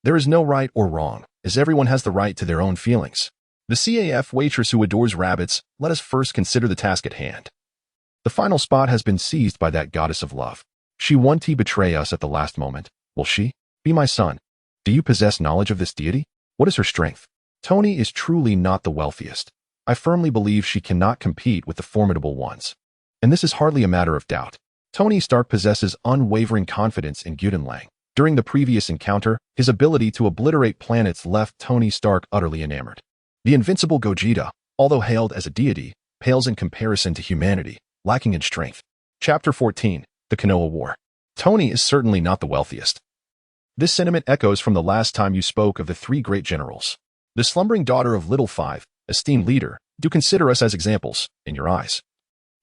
There is no right or wrong, as everyone has the right to their own feelings. The CAF waitress who adores rabbits. Let us first consider the task at hand. The final spot has been seized by that goddess of love. She won't betray us at the last moment, will she? Be my son. Do you possess knowledge of this deity? What is her strength? Tony is truly not the wealthiest. I firmly believe she cannot compete with the formidable ones. And this is hardly a matter of doubt. Tony Stark possesses unwavering confidence in Gutian. During the previous encounter, his ability to obliterate planets left Tony Stark utterly enamored. The invincible Gogeta, although hailed as a deity, pales in comparison to humanity, lacking in strength. Chapter 14, The Konoha War. Tony is certainly not the wealthiest. This sentiment echoes from the last time you spoke of the three great generals. The slumbering daughter of Little Five, esteemed leader, do consider us as examples, in your eyes.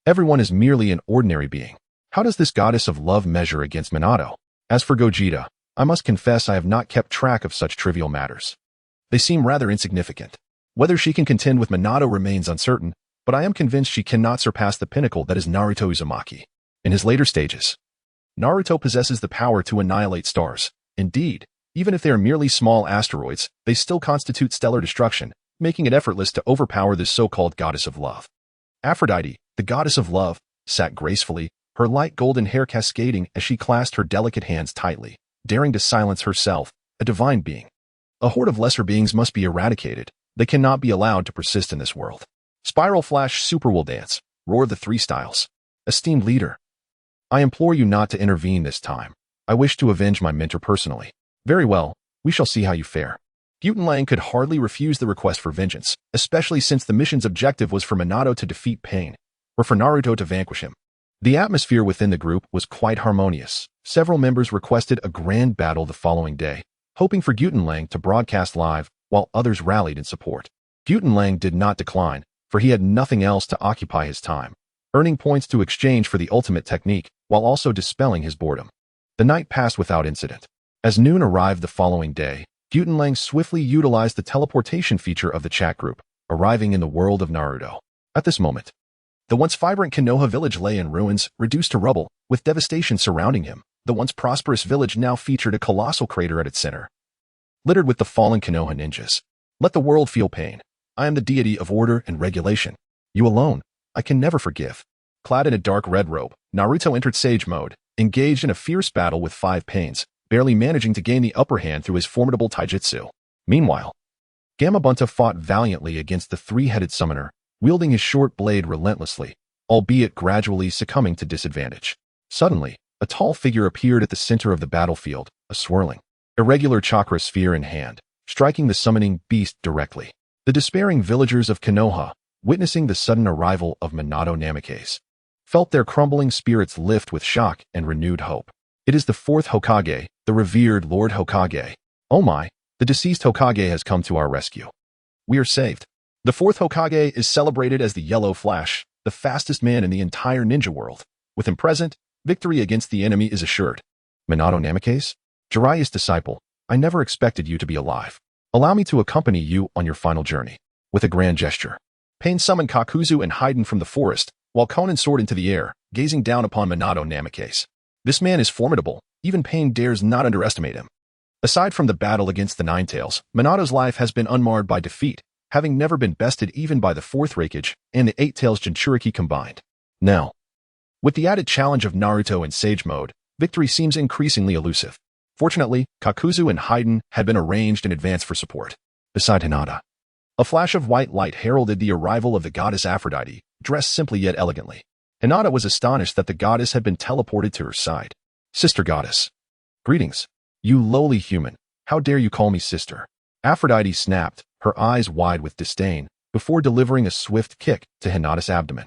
Everyone is merely an ordinary being. How does this goddess of love measure against Minato? As for Gogeta, I must confess I have not kept track of such trivial matters. They seem rather insignificant. Whether she can contend with Minato remains uncertain, but I am convinced she cannot surpass the pinnacle that is Naruto Uzumaki. In his later stages, Naruto possesses the power to annihilate stars. Indeed, even if they are merely small asteroids, they still constitute stellar destruction, making it effortless to overpower this so-called goddess of love. Aphrodite, the goddess of love, sat gracefully, her light golden hair cascading as she clasped her delicate hands tightly, daring to silence herself, a divine being. A horde of lesser beings must be eradicated. They cannot be allowed to persist in this world. Spiral Flash Super will dance, roar the three styles. Esteemed leader, I implore you not to intervene this time. I wish to avenge my mentor personally. Very well, we shall see how you fare. Gutian could hardly refuse the request for vengeance, especially since the mission's objective was for Minato to defeat Pain, or for Naruto to vanquish him. The atmosphere within the group was quite harmonious. Several members requested a grand battle the following day, hoping for Gutian to broadcast live, while others rallied in support. Gutian did not decline, for he had nothing else to occupy his time, earning points to exchange for the ultimate technique, while also dispelling his boredom. The night passed without incident. As noon arrived the following day, Gutian swiftly utilized the teleportation feature of the chat group, arriving in the world of Naruto. At this moment, the once vibrant Konoha village lay in ruins, reduced to rubble, with devastation surrounding him. The once prosperous village now featured a colossal crater at its center, littered with the fallen Konoha ninjas. Let the world feel pain. I am the deity of order and regulation. You alone, I can never forgive. Clad in a dark red robe, Naruto entered Sage mode, engaged in a fierce battle with 5 Pains, barely managing to gain the upper hand through his formidable taijutsu. Meanwhile, Gamabunta fought valiantly against the three-headed summoner, wielding his short blade relentlessly, albeit gradually succumbing to disadvantage. Suddenly, a tall figure appeared at the center of the battlefield, a swirling, irregular chakra sphere in hand, striking the summoning beast directly. The despairing villagers of Konoha, witnessing the sudden arrival of Minato Namikaze, felt their crumbling spirits lift with shock and renewed hope. It is the 4th Hokage, the revered Lord Hokage. Oh my, the deceased Hokage has come to our rescue. We are saved. The 4th Hokage is celebrated as the Yellow Flash, the fastest man in the entire ninja world. With him present, victory against the enemy is assured. Minato Namikaze? Jiraiya's disciple, I never expected you to be alive. Allow me to accompany you on your final journey. With a grand gesture, Pain summoned Kakuzu and Haiden from the forest, while Conan soared into the air, gazing down upon Minato Namikaze. This man is formidable, even Pain dares not underestimate him. Aside from the battle against the Ninetales, Minato's life has been unmarred by defeat, having never been bested even by the 4th Raikage and the 8-Tails Jinchuriki combined. Now, with the added challenge of Naruto in Sage mode, victory seems increasingly elusive. Fortunately, Kakuzu and Haiden had been arranged in advance for support. Beside Hinata, a flash of white light heralded the arrival of the goddess Aphrodite, dressed simply yet elegantly. Hinata was astonished that the goddess had been teleported to her side. Sister goddess. Greetings. You lowly human, how dare you call me sister? Aphrodite snapped, her eyes wide with disdain, before delivering a swift kick to Hinata's abdomen,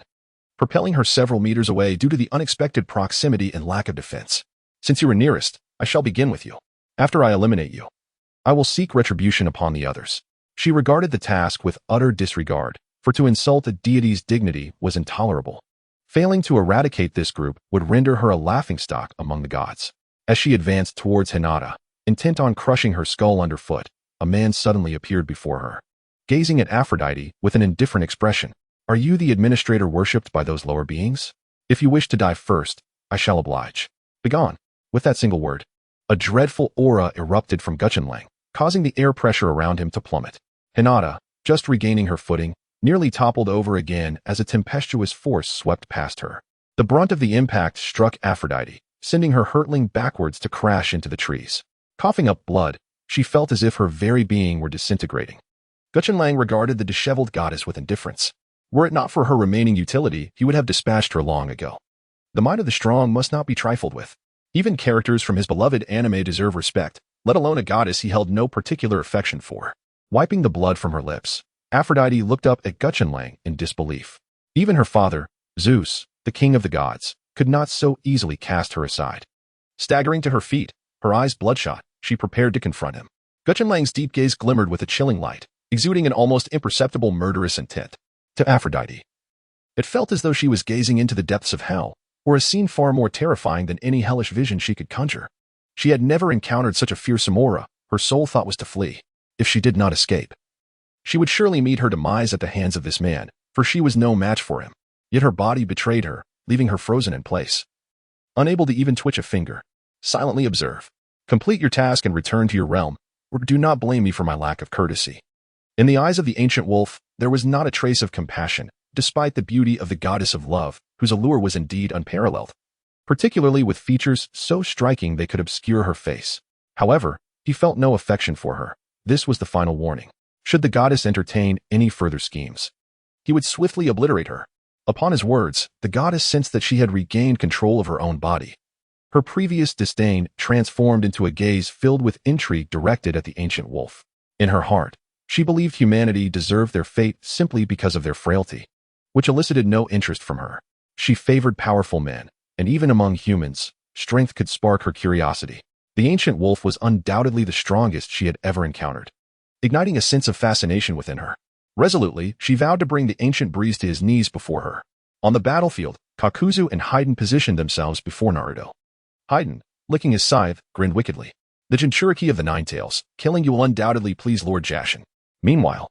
propelling her several meters away due to the unexpected proximity and lack of defense. Since you were nearest, I shall begin with you. After I eliminate you, I will seek retribution upon the others. She regarded the task with utter disregard, for to insult a deity's dignity was intolerable. Failing to eradicate this group would render her a laughingstock among the gods. As she advanced towards Hinata, intent on crushing her skull underfoot, a man suddenly appeared before her, gazing at Aphrodite with an indifferent expression. Are you the administrator worshipped by those lower beings? If you wish to die first, I shall oblige. Begone. With that single word, a dreadful aura erupted from Gutian, causing the air pressure around him to plummet. Hinata, just regaining her footing, nearly toppled over again as a tempestuous force swept past her. The brunt of the impact struck Aphrodite, sending her hurtling backwards to crash into the trees. Coughing up blood, she felt as if her very being were disintegrating. Gutian regarded the disheveled goddess with indifference. Were it not for her remaining utility, he would have dispatched her long ago. The might of the strong must not be trifled with. Even characters from his beloved anime deserve respect, let alone a goddess he held no particular affection for. Wiping the blood from her lips, Aphrodite looked up at Gutian in disbelief. Even her father, Zeus, the king of the gods, could not so easily cast her aside. Staggering to her feet, her eyes bloodshot, she prepared to confront him. Gutian's deep gaze glimmered with a chilling light, exuding an almost imperceptible murderous intent. To Aphrodite, it felt as though she was gazing into the depths of hell, or a scene far more terrifying than any hellish vision she could conjure. She had never encountered such a fearsome aura. Her sole thought was to flee. If she did not escape, she would surely meet her demise at the hands of this man, for she was no match for him. Yet her body betrayed her, leaving her frozen in place. Unable to even twitch a finger, silently observe. Complete your task and return to your realm, or do not blame me for my lack of courtesy. In the eyes of the ancient wolf, there was not a trace of compassion, despite the beauty of the goddess of love, whose allure was indeed unparalleled, particularly with features so striking they could obscure her face. However, he felt no affection for her. This was the final warning. Should the goddess entertain any further schemes, he would swiftly obliterate her. Upon his words, the goddess sensed that she had regained control of her own body. Her previous disdain transformed into a gaze filled with intrigue directed at the ancient wolf. In her heart, she believed humanity deserved their fate simply because of their frailty, which elicited no interest from her. She favored powerful men, and even among humans, strength could spark her curiosity. The ancient wolf was undoubtedly the strongest she had ever encountered, igniting a sense of fascination within her. Resolutely, she vowed to bring the ancient breeze to his knees before her. On the battlefield, Kakuzu and Haiden positioned themselves before Naruto. Haiden, licking his scythe, grinned wickedly. The Jinchuriki of the Nine Tails, killing you will undoubtedly please Lord Jashin. Meanwhile,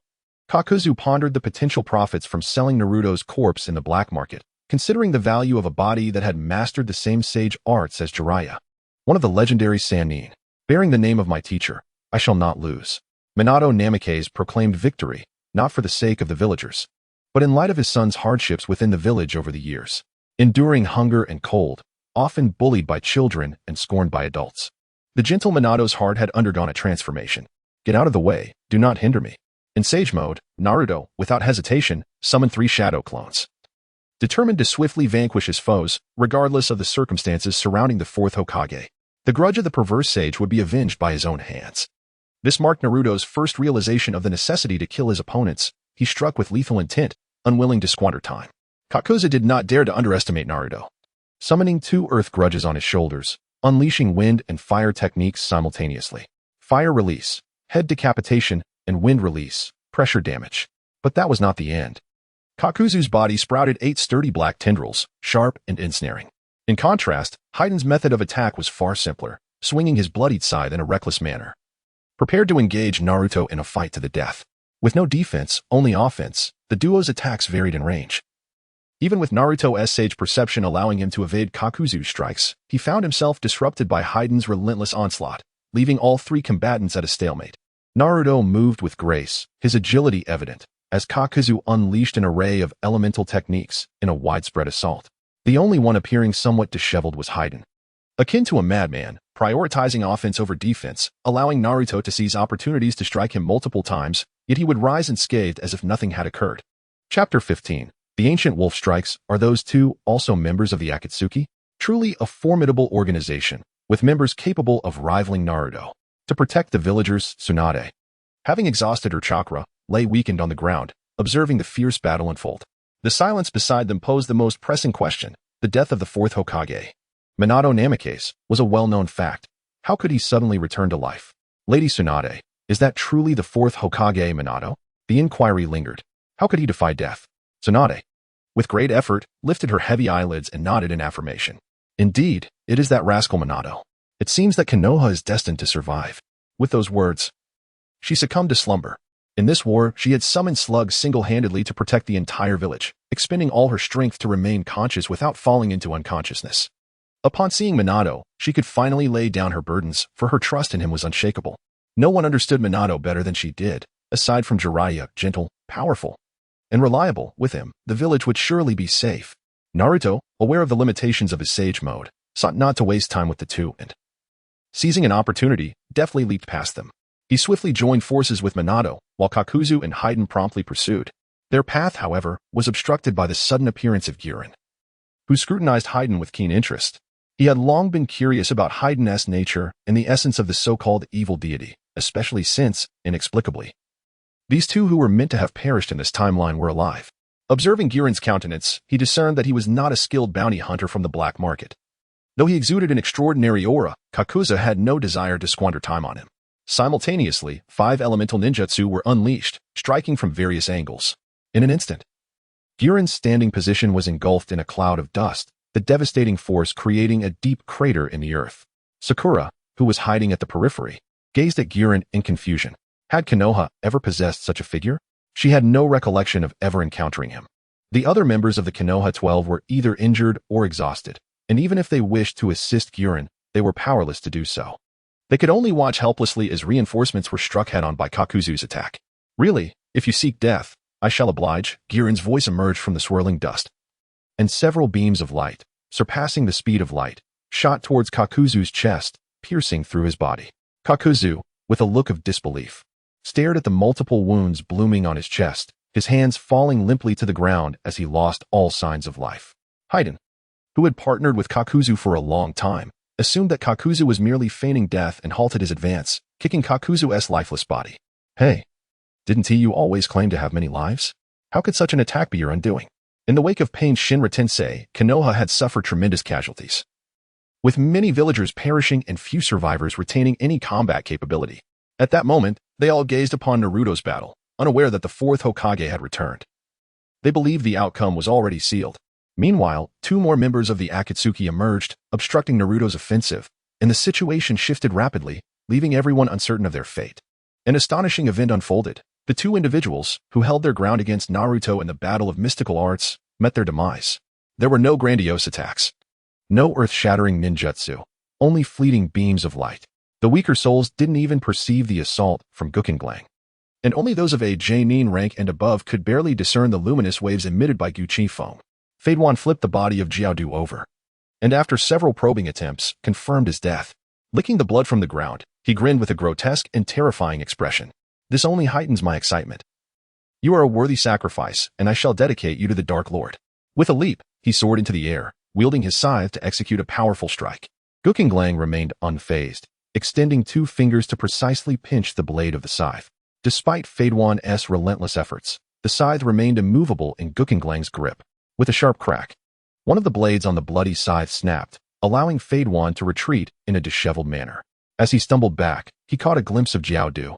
Kakuzu pondered the potential profits from selling Naruto's corpse in the black market, considering the value of a body that had mastered the same sage arts as Jiraiya. One of the legendary Sannin, bearing the name of my teacher, I shall not lose. Minato Namikaze proclaimed victory, not for the sake of the villagers, but in light of his son's hardships within the village over the years, enduring hunger and cold, often bullied by children and scorned by adults. The gentle Minato's heart had undergone a transformation. Get out of the way, do not hinder me. In Sage Mode, Naruto, without hesitation, summoned 3 shadow clones. Determined to swiftly vanquish his foes, regardless of the circumstances surrounding the 4th Hokage, the grudge of the perverse sage would be avenged by his own hands. This marked Naruto's first realization of the necessity to kill his opponents. He struck with lethal intent, unwilling to squander time. Kakuzu did not dare to underestimate Naruto. Summoning 2 earth grudges on his shoulders, unleashing wind and fire techniques simultaneously. Fire release, head decapitation, and wind release, pressure damage. But that was not the end. Kakuzu's body sprouted 8 sturdy black tendrils, sharp and ensnaring. In contrast, Haiden's method of attack was far simpler, swinging his bloodied scythe in a reckless manner. Prepared to engage Naruto in a fight to the death. With no defense, only offense, the duo's attacks varied in range. Even with Naruto's sage perception allowing him to evade Kakuzu's strikes, he found himself disrupted by Haiden's relentless onslaught, leaving all 3 combatants at a stalemate. Naruto moved with grace, his agility evident, as Kakuzu unleashed an array of elemental techniques in a widespread assault. The only one appearing somewhat disheveled was Haiden. Akin to a madman, prioritizing offense over defense, allowing Naruto to seize opportunities to strike him multiple times, yet he would rise unscathed as if nothing had occurred. Chapter 15. The Ancient Wolf Strikes. Are those 2 also members of the Akatsuki? Truly a formidable organization, with members capable of rivaling Naruto. To protect the villagers, Tsunade, having exhausted her chakra, lay weakened on the ground, observing the fierce battle unfold. The silence beside them posed the most pressing question, the death of the 4th Hokage. Minato Namikaze was a well-known fact. How could he suddenly return to life? Lady Tsunade, is that truly the 4th Hokage Minato? The inquiry lingered. How could he defy death? Tsunade, with great effort, lifted her heavy eyelids and nodded in affirmation. Indeed, it is that rascal Minato. It seems that Konoha is destined to survive. With those words, she succumbed to slumber. In this war, she had summoned slugs single-handedly to protect the entire village, expending all her strength to remain conscious without falling into unconsciousness. Upon seeing Minato, she could finally lay down her burdens, for her trust in him was unshakable. No one understood Minato better than she did. Aside from Jiraiya, gentle, powerful, and reliable, with him, the village would surely be safe. Naruto, aware of the limitations of his sage mode, sought not to waste time with the two and, seizing an opportunity, deftly leaped past them. He swiftly joined forces with Minato, while Kakuzu and Haiden promptly pursued. Their path, however, was obstructed by the sudden appearance of Giran, who scrutinized Haiden with keen interest. He had long been curious about Haiden's nature and the essence of the so-called evil deity, especially since, inexplicably, these two who were meant to have perished in this timeline were alive. Observing Giran's countenance, he discerned that he was not a skilled bounty hunter from the black market. Though he exuded an extraordinary aura, Kakuzu had no desire to squander time on him. Simultaneously, 5 elemental ninjutsu were unleashed, striking from various angles. In an instant, Giran's standing position was engulfed in a cloud of dust, the devastating force creating a deep crater in the earth. Sakura, who was hiding at the periphery, gazed at Giran in confusion. Had Konoha ever possessed such a figure? She had no recollection of ever encountering him. The other members of the Konoha 12 were either injured or exhausted, and even if they wished to assist Giran, they were powerless to do so. They could only watch helplessly as reinforcements were struck head-on by Kakuzu's attack. Really, if you seek death, I shall oblige. Giran's voice emerged from the swirling dust, and several beams of light, surpassing the speed of light, shot towards Kakuzu's chest, piercing through his body. Kakuzu, with a look of disbelief, stared at the multiple wounds blooming on his chest, his hands falling limply to the ground as he lost all signs of life. Haiden, who had partnered with Kakuzu for a long time, assumed that Kakuzu was merely feigning death and halted his advance, kicking Kakuzu's lifeless body. Hey, didn't you always claim to have many lives? How could such an attack be your undoing? In the wake of Pain Shinra Tensei, Konoha had suffered tremendous casualties, with many villagers perishing and few survivors retaining any combat capability. At that moment, they all gazed upon Naruto's battle, unaware that the 4th Hokage had returned. They believed the outcome was already sealed. Meanwhile, 2 more members of the Akatsuki emerged, obstructing Naruto's offensive, and the situation shifted rapidly, leaving everyone uncertain of their fate. An astonishing event unfolded. The 2 individuals, who held their ground against Naruto in the Battle of Mystical Arts, met their demise. There were no grandiose attacks, no earth-shattering ninjutsu, only fleeting beams of light. The weaker souls didn't even perceive the assault from Gukenglang, and only those of a J-nin rank and above could barely discern the luminous waves emitted by Gucci foam. Fadewan flipped the body of Jiaodu over, and after several probing attempts, confirmed his death. Licking the blood from the ground, he grinned with a grotesque and terrifying expression. This only heightens my excitement. You are a worthy sacrifice, and I shall dedicate you to the Dark Lord. With a leap, he soared into the air, wielding his scythe to execute a powerful strike. Gukenglang remained unfazed, extending 2 fingers to precisely pinch the blade of the scythe. Despite Fadewan's relentless efforts, the scythe remained immovable in Gukenglang's grip. With a sharp crack, one of the blades on the bloody scythe snapped, allowing Fadewan to retreat in a disheveled manner. As he stumbled back, he caught a glimpse of Jiaodu,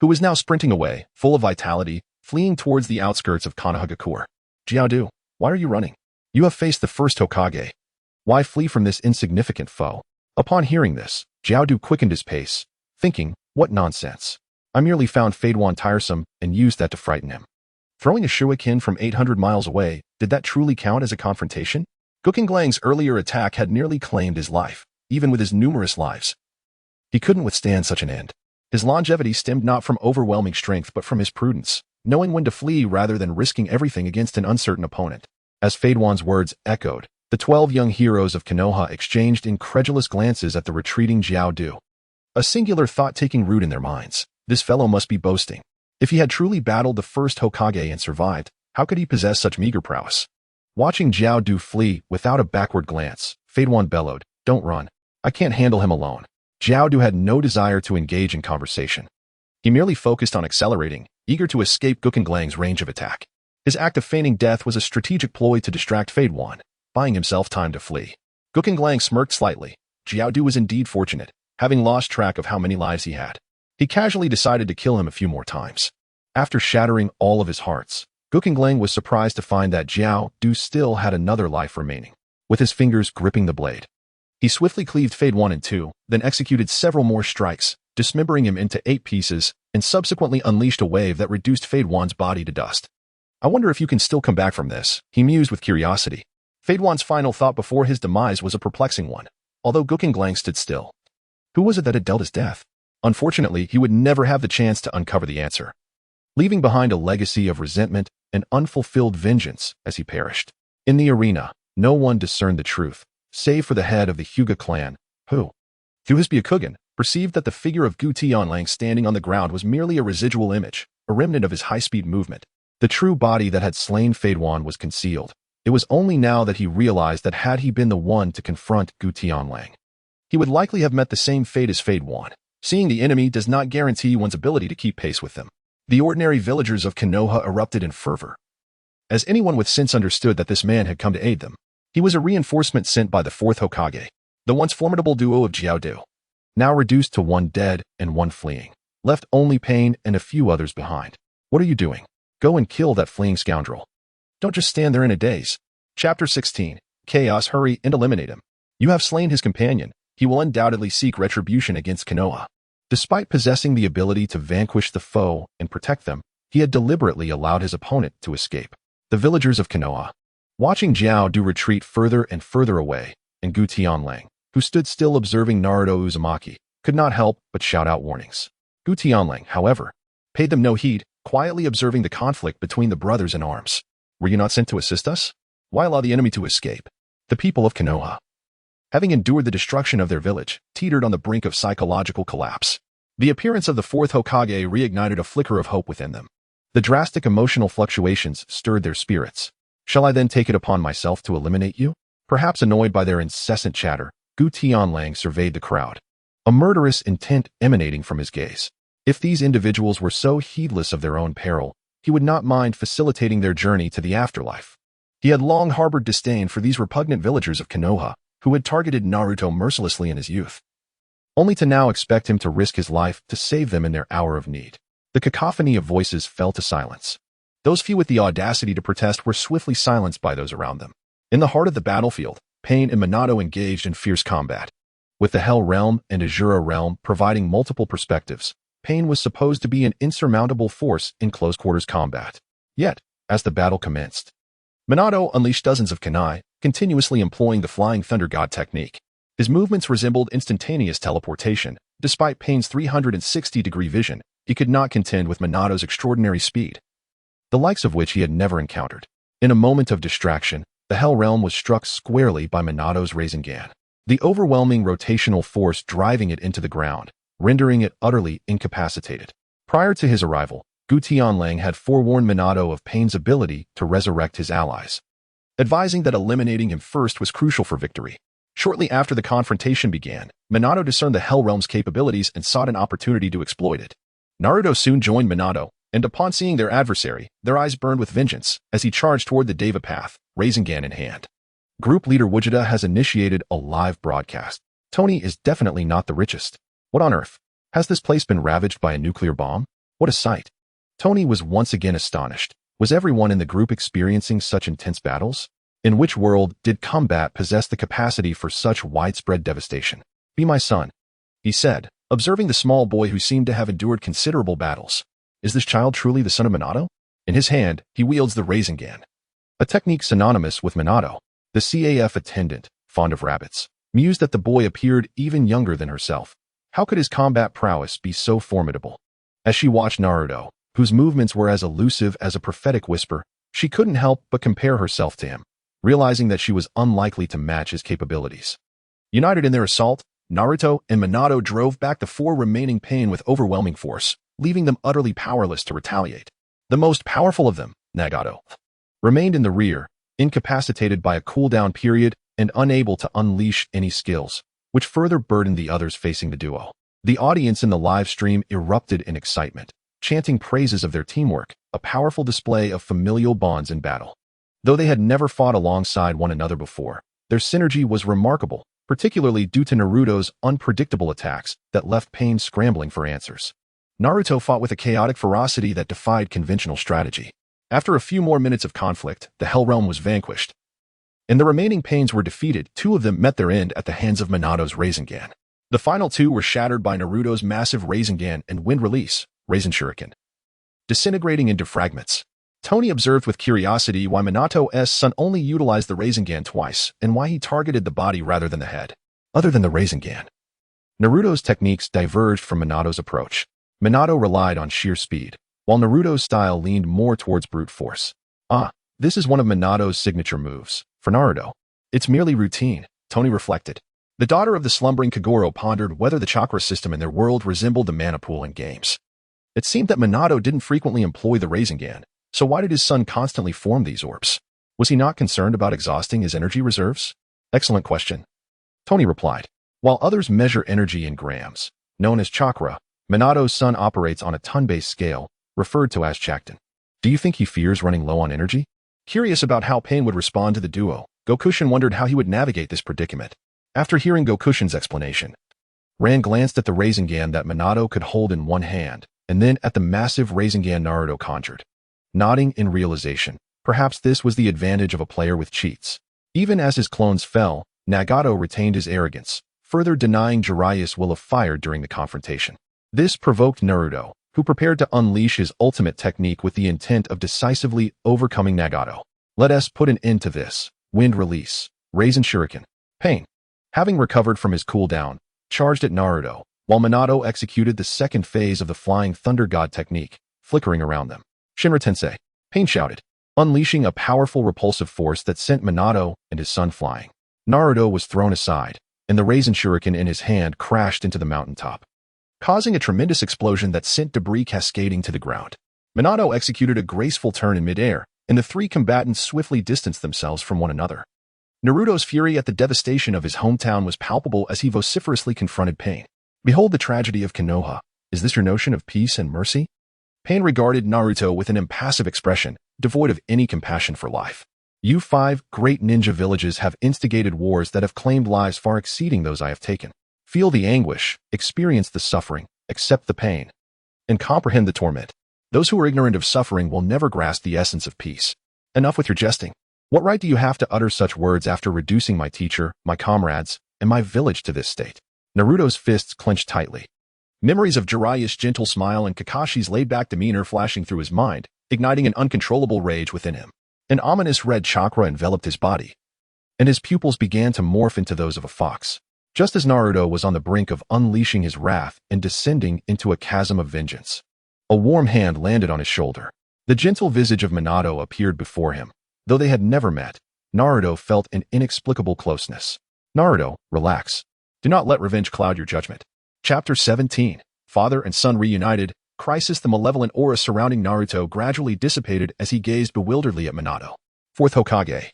who was now sprinting away, full of vitality, fleeing towards the outskirts of Konohagakure. Jiaodu, why are you running? You have faced the 1st Hokage. Why flee from this insignificant foe? Upon hearing this, Jiaodu quickened his pace, thinking, what nonsense. I merely found Fadewan tiresome and used that to frighten him. Throwing a shuriken from 800 miles away, did that truly count as a confrontation? Gukenglang's earlier attack had nearly claimed his life, even with his numerous lives. He couldn't withstand such an end. His longevity stemmed not from overwhelming strength but from his prudence, knowing when to flee rather than risking everything against an uncertain opponent. As Fadewan's words echoed, the 12 young heroes of Konoha exchanged incredulous glances at the retreating Jiaodu. A singular thought taking root in their minds. This fellow must be boasting. If he had truly battled the 1st Hokage and survived, how could he possess such meager prowess? Watching Jiaodu flee without a backward glance, Fadewan bellowed, don't run. I can't handle him alone. Jiaodu had no desire to engage in conversation. He merely focused on accelerating, eager to escape Gukenglang's range of attack. His act of feigning death was a strategic ploy to distract Fadewan, buying himself time to flee. Gukenglang smirked slightly. Jiaodu was indeed fortunate, having lost track of how many lives he had. He casually decided to kill him a few more times. After shattering all of his hearts, Gukenglang was surprised to find that Jiaodu still had another life remaining. With his fingers gripping the blade, he swiftly cleaved Fadewan in 2, then executed several more strikes, dismembering him into 8 pieces, and subsequently unleashed a wave that reduced Fadewan's body to dust. I wonder if you can still come back from this, he mused with curiosity. Fadewan's final thought before his demise was a perplexing one, although Gukenglang stood still. Who was it that had dealt his death? Unfortunately, he would never have the chance to uncover the answer, leaving behind a legacy of resentment and unfulfilled vengeance as he perished. In the arena, no one discerned the truth, save for the head of the Hyuga clan, who, through his Byakugan, perceived that the figure of Gutian Wolf standing on the ground was merely a residual image, a remnant of his high-speed movement. The true body that had slain Feiduan was concealed. It was only now that he realized that had he been the one to confront Gutian Wolf, he would likely have met the same fate as Feiduan. Seeing the enemy does not guarantee one's ability to keep pace with them. The ordinary villagers of Konoha erupted in fervor, as anyone with sense understood that this man had come to aid them. He was a reinforcement sent by the fourth Hokage, the once formidable duo of Jiaodu, now reduced to one dead and one fleeing, left only Pain and a few others behind. What are you doing? Go and kill that fleeing scoundrel. Don't just stand there in a daze. Chapter 16. Chaos, hurry and eliminate him. You have slain his companion. He will undoubtedly seek retribution against Konoha. Despite possessing the ability to vanquish the foe and protect them, he had deliberately allowed his opponent to escape. The villagers of Konoha, watching Jiaodu retreat further and further away, and Gutian Wolf, who stood still observing Naruto Uzumaki, could not help but shout out warnings. Gutian Wolf, however, paid them no heed, quietly observing the conflict between the brothers in arms. Were you not sent to assist us? Why allow the enemy to escape? The people of Konoha, having endured the destruction of their village, teetered on the brink of psychological collapse. The appearance of the fourth Hokage reignited a flicker of hope within them. The drastic emotional fluctuations stirred their spirits. Shall I then take it upon myself to eliminate you? Perhaps annoyed by their incessant chatter, Gutian Wolf surveyed the crowd, a murderous intent emanating from his gaze. If these individuals were so heedless of their own peril, he would not mind facilitating their journey to the afterlife. He had long harbored disdain for these repugnant villagers of Konoha, who had targeted Naruto mercilessly in his youth, only to now expect him to risk his life to save them in their hour of need. The cacophony of voices fell to silence. Those few with the audacity to protest were swiftly silenced by those around them. In the heart of the battlefield, Pain and Minato engaged in fierce combat. With the Hell Realm and Azura Realm providing multiple perspectives, Pain was supposed to be an insurmountable force in close-quarters combat. Yet, as the battle commenced, Minato unleashed dozens of kunai, continuously employing the Flying Thunder God technique. His movements resembled instantaneous teleportation. Despite Pain's 360-degree vision, he could not contend with Minato's extraordinary speed, the likes of which he had never encountered. In a moment of distraction, the Hell Realm was struck squarely by Minato's Rasengan, the overwhelming rotational force driving it into the ground, rendering it utterly incapacitated. Prior to his arrival, Gutian Wolf had forewarned Minato of Pain's ability to resurrect his allies, advising that eliminating him first was crucial for victory. Shortly after the confrontation began, Minato discerned the Hell Realm's capabilities and sought an opportunity to exploit it. Naruto soon joined Minato, and upon seeing their adversary, their eyes burned with vengeance as he charged toward the Deva path, Rasengan in hand. Group leader Gogeta has initiated a live broadcast. Tony is definitely not the richest. What on earth? Has this place been ravaged by a nuclear bomb? What a sight. Tony was once again astonished. Was everyone in the group experiencing such intense battles? In which world did combat possess the capacity for such widespread devastation? Be my son, he said, observing the small boy who seemed to have endured considerable battles. Is this child truly the son of Minato? In his hand, he wields the Rasengan, a technique synonymous with Minato. The CAF attendant, fond of rabbits, mused that the boy appeared even younger than herself. How could his combat prowess be so formidable? As she watched Naruto, whose movements were as elusive as a prophetic whisper, she couldn't help but compare herself to him, realizing that she was unlikely to match his capabilities. United in their assault, Naruto and Minato drove back the four remaining Pain with overwhelming force, leaving them utterly powerless to retaliate. The most powerful of them, Nagato, remained in the rear, incapacitated by a cooldown period and unable to unleash any skills, which further burdened the others facing the duo. The audience in the live stream erupted in excitement, chanting praises of their teamwork, a powerful display of familial bonds in battle. Though they had never fought alongside one another before, their synergy was remarkable, particularly due to Naruto's unpredictable attacks that left Pain scrambling for answers. Naruto fought with a chaotic ferocity that defied conventional strategy. After a few more minutes of conflict, the Hell Realm was vanquished, and the remaining Pains were defeated. Two of them met their end at the hands of Minato's Rasengan. The final two were shattered by Naruto's massive Rasengan and wind release, Rasen Shuriken, disintegrating into fragments. Tony observed with curiosity why Minato's son only utilized the Rasengan twice and why he targeted the body rather than the head. Other than the Rasengan, Naruto's techniques diverged from Minato's approach. Minato relied on sheer speed, while Naruto's style leaned more towards brute force. This is one of Minato's signature moves. For Naruto, it's merely routine. Tony reflected. The daughter of the slumbering Kagoro pondered whether the chakra system in their world resembled the mana pool in games. It seemed that Minato didn't frequently employ the Rasengan, so why did his son constantly form these orbs? Was he not concerned about exhausting his energy reserves? Excellent question. Tony replied. While others measure energy in grams, known as chakra, Minato's son operates on a ton-based scale, referred to as chakton. Do you think he fears running low on energy? Curious about how Pain would respond to the duo, Gokushin wondered how he would navigate this predicament. After hearing Gokushin's explanation, Ran glanced at the Rasengan that Minato could hold in one hand, and then at the massive Rasengan Naruto conjured. Nodding in realization, perhaps this was the advantage of a player with cheats. Even as his clones fell, Nagato retained his arrogance, further denying Jiraiya's will of fire during the confrontation. This provoked Naruto, who prepared to unleash his ultimate technique with the intent of decisively overcoming Nagato. Let us put an end to this. Wind release. Raisen Shuriken. Pain, having recovered from his cooldown, charged at Naruto, while Minato executed the second phase of the Flying Thunder God technique, flickering around them. Shinra Tensei. Pain shouted, unleashing a powerful repulsive force that sent Minato and his son flying. Naruto was thrown aside, and the Raisen Shuriken in his hand crashed into the mountaintop, causing a tremendous explosion that sent debris cascading to the ground. Minato executed a graceful turn in midair, and the three combatants swiftly distanced themselves from one another. Naruto's fury at the devastation of his hometown was palpable as he vociferously confronted Pain. Behold the tragedy of Konoha. Is this your notion of peace and mercy? Pain regarded Naruto with an impassive expression, devoid of any compassion for life. You 5 great ninja villages have instigated wars that have claimed lives far exceeding those I have taken. Feel the anguish, experience the suffering, accept the pain, and comprehend the torment. Those who are ignorant of suffering will never grasp the essence of peace. Enough with your jesting. What right do you have to utter such words after reducing my teacher, my comrades, and my village to this state? Naruto's fists clenched tightly. Memories of Jiraiya's gentle smile and Kakashi's laid-back demeanor flashing through his mind, igniting an uncontrollable rage within him. An ominous red chakra enveloped his body, and his pupils began to morph into those of a fox. Just as Naruto was on the brink of unleashing his wrath and descending into a chasm of vengeance, a warm hand landed on his shoulder. The gentle visage of Minato appeared before him. Though they had never met, Naruto felt an inexplicable closeness. Naruto, relax. Do not let revenge cloud your judgment. Chapter 17. Father and son reunited. Crisis. The malevolent aura surrounding Naruto gradually dissipated as he gazed bewilderedly at Minato. Fourth Hokage.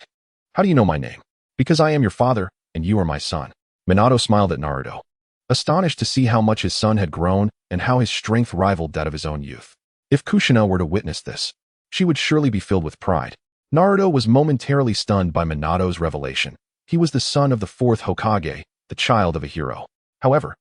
How do you know my name? Because I am your father, and you are my son. Minato smiled at Naruto, astonished to see how much his son had grown and how his strength rivaled that of his own youth. If Kushina were to witness this, she would surely be filled with pride. Naruto was momentarily stunned by Minato's revelation. He was the son of the fourth Hokage, the child of a hero. However,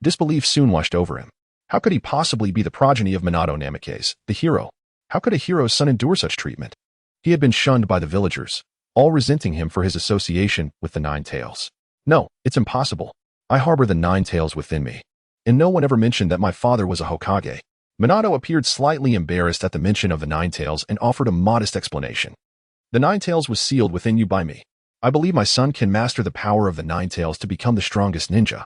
disbelief soon washed over him. How could he possibly be the progeny of Minato Namikaze, the hero? How could a hero's son endure such treatment? He had been shunned by the villagers, all resenting him for his association with the Nine Tails. No, it's impossible. I harbor the Nine Tails within me. And no one ever mentioned that my father was a Hokage. Minato appeared slightly embarrassed at the mention of the Nine Tails and offered a modest explanation. The Nine Tails was sealed within you by me. I believe my son can master the power of the Nine Tails to become the strongest ninja.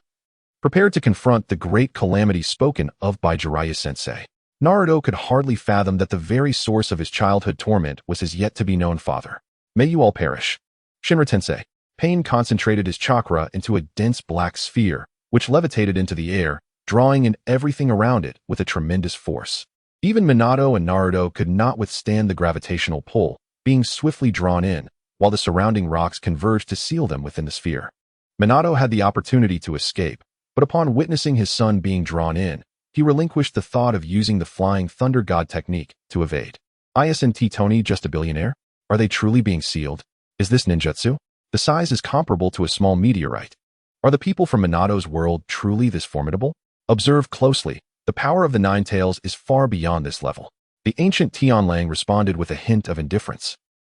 Prepared to confront the great calamity spoken of by Jiraiya-sensei, Naruto could hardly fathom that the very source of his childhood torment was his yet-to-be-known father. May you all perish. Shinra Tensei. Pain concentrated his chakra into a dense black sphere, which levitated into the air, drawing in everything around it with a tremendous force. Even Minato and Naruto could not withstand the gravitational pull, being swiftly drawn in, while the surrounding rocks converged to seal them within the sphere. Minato had the opportunity to escape, but upon witnessing his son being drawn in, he relinquished the thought of using the Flying Thunder God technique to evade. Isn't Tony just a billionaire? Are they truly being sealed? Is this ninjutsu? The size is comparable to a small meteorite. Are the people from Minato's world truly this formidable? Observe closely. The power of the Nine Tails is far beyond this level. The ancient Tianlang responded with a hint of indifference,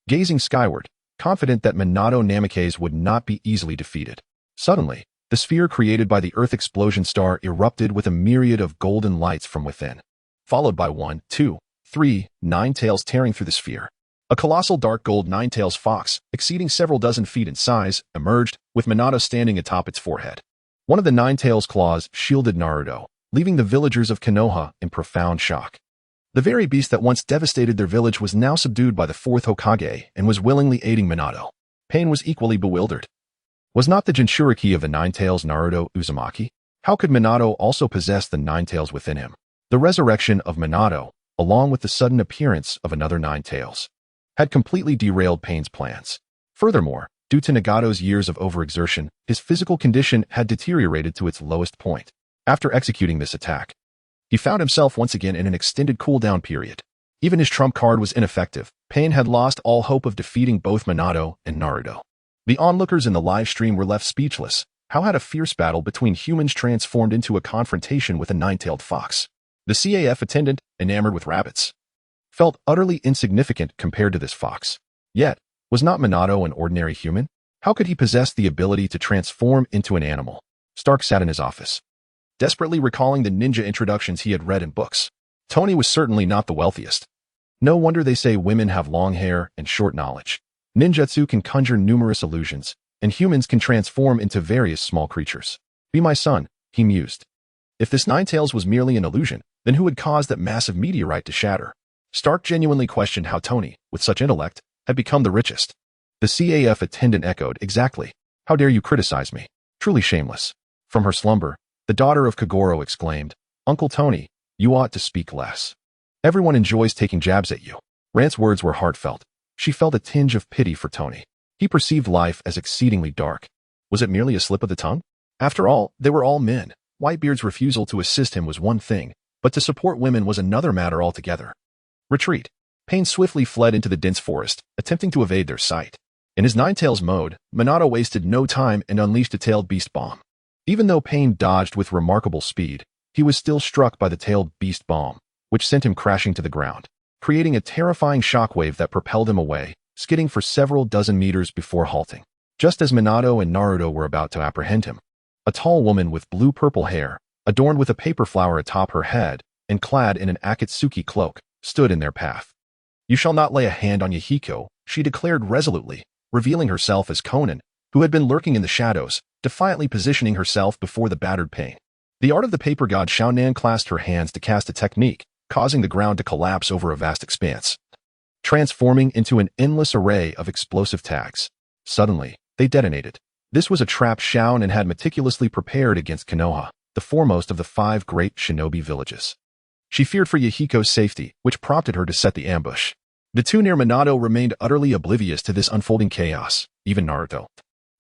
gazing skyward, confident that Minato Namikaze would not be easily defeated. Suddenly, the sphere created by the Earth explosion star erupted with a myriad of golden lights from within, followed by 1, 2, 3 Nine Tails tearing through the sphere. A colossal dark gold Nine Tails fox, exceeding several dozen feet in size, emerged, with Minato standing atop its forehead. One of the Nine Tails' claws shielded Naruto, leaving the villagers of Konoha in profound shock. The very beast that once devastated their village was now subdued by the fourth Hokage and was willingly aiding Minato. Pain was equally bewildered. Was not the Jinchuriki of the Nine-Tails Naruto Uzumaki? How could Minato also possess the Nine-Tails within him? The resurrection of Minato, along with the sudden appearance of another Nine-Tails, had completely derailed Pain's plans. Furthermore, due to Nagato's years of overexertion, his physical condition had deteriorated to its lowest point. After executing this attack, he found himself once again in an extended cooldown period. Even his trump card was ineffective. Pain had lost all hope of defeating both Minato and Naruto. The onlookers in the live stream were left speechless. How had a fierce battle between humans transformed into a confrontation with a nine-tailed fox? The CAF attendant, enamored with rabbits, felt utterly insignificant compared to this fox. Yet, was not Minato an ordinary human? How could he possess the ability to transform into an animal? Stark sat in his office, desperately recalling the ninja introductions he had read in books. Tony was certainly not the wealthiest. No wonder they say women have long hair and short knowledge. Ninjutsu can conjure numerous illusions, and humans can transform into various small creatures. Be my son, he mused. If this Nine-Tails was merely an illusion, then who had caused that massive meteorite to shatter? Stark genuinely questioned how Tony, with such intellect, had become the richest. The CAF attendant echoed, exactly. How dare you criticize me? Truly shameless. From her slumber, the daughter of Kagoro exclaimed, Uncle Tony, you ought to speak less. Everyone enjoys taking jabs at you. Rant's words were heartfelt. She felt a tinge of pity for Tony. He perceived life as exceedingly dark. Was it merely a slip of the tongue? After all, they were all men. Whitebeard's refusal to assist him was one thing, but to support women was another matter altogether. Retreat. Pain swiftly fled into the dense forest, attempting to evade their sight. In his Nine-Tails mode, Minato wasted no time and unleashed a tailed beast bomb. Even though Pain dodged with remarkable speed, he was still struck by the tailed beast bomb, which sent him crashing to the ground, creating a terrifying shockwave that propelled him away, skidding for several dozen meters before halting. Just as Minato and Naruto were about to apprehend him, a tall woman with blue-purple hair, adorned with a paper flower atop her head, and clad in an Akatsuki cloak, stood in their path. You shall not lay a hand on Yahiko, she declared resolutely, revealing herself as Conan, who had been lurking in the shadows, defiantly positioning herself before the battered Pain. The art of the paper god Xiaonan clasped her hands to cast a technique, causing the ground to collapse over a vast expanse, transforming into an endless array of explosive tags. Suddenly, they detonated. This was a trap Xiaonan had meticulously prepared against Konoha, the foremost of the 5 great shinobi villages. She feared for Yahiko's safety, which prompted her to set the ambush. The two near Minato remained utterly oblivious to this unfolding chaos. Even Naruto,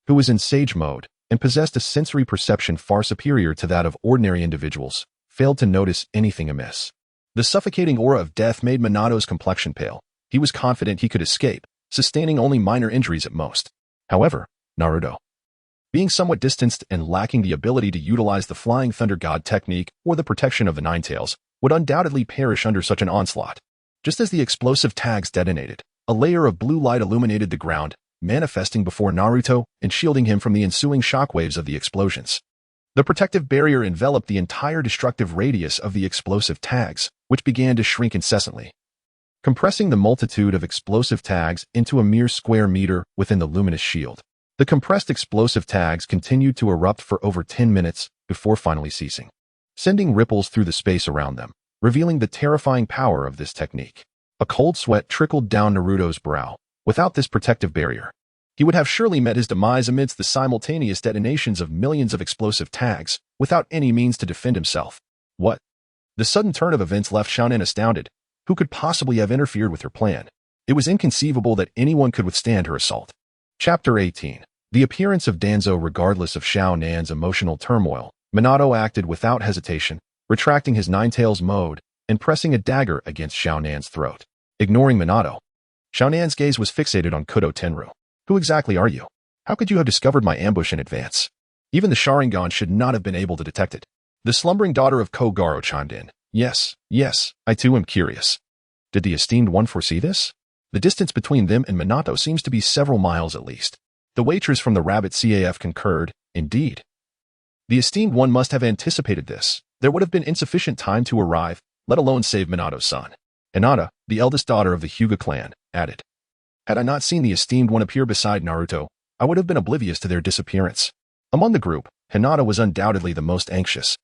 who was in sage mode and possessed a sensory perception far superior to that of ordinary individuals, failed to notice anything amiss. The suffocating aura of death made Minato's complexion pale. He was confident he could escape, sustaining only minor injuries at most. However, Naruto, being somewhat distanced and lacking the ability to utilize the Flying Thunder God technique or the protection of the Nine-Tails, would undoubtedly perish under such an onslaught. Just as the explosive tags detonated, a layer of blue light illuminated the ground, manifesting before Naruto and shielding him from the ensuing shockwaves of the explosions. The protective barrier enveloped the entire destructive radius of the explosive tags, which began to shrink incessantly, compressing the multitude of explosive tags into a mere square meter within the luminous shield. The compressed explosive tags continued to erupt for over 10 minutes before finally ceasing, sending ripples through the space around them, revealing the terrifying power of this technique. A cold sweat trickled down Naruto's brow. Without this protective barrier, he would have surely met his demise amidst the simultaneous detonations of millions of explosive tags, without any means to defend himself. What? The sudden turn of events left Xiaonan astounded. Who could possibly have interfered with her plan? It was inconceivable that anyone could withstand her assault. Chapter 18. The appearance of Danzo. Regardless of Xiaonan's emotional turmoil, Minato acted without hesitation, retracting his Nine-Tails mode and pressing a dagger against Xiaonan's throat. Ignoring Minato, Xiaonan's gaze was fixated on Kudo Tenru. Who exactly are you? How could you have discovered my ambush in advance? Even the Sharingan should not have been able to detect it. The slumbering daughter of Kogoro chimed in. Yes, I too am curious. Did the esteemed one foresee this? The distance between them and Minato seems to be several miles at least. The waitress from the Rabbit CAF concurred. Indeed. The esteemed one must have anticipated this. There would have been insufficient time to arrive, let alone save Minato's son. Hinata, the eldest daughter of the Hyuga clan, added. Had I not seen the esteemed one appear beside Naruto, I would have been oblivious to their disappearance. Among the group, Hinata was undoubtedly the most anxious.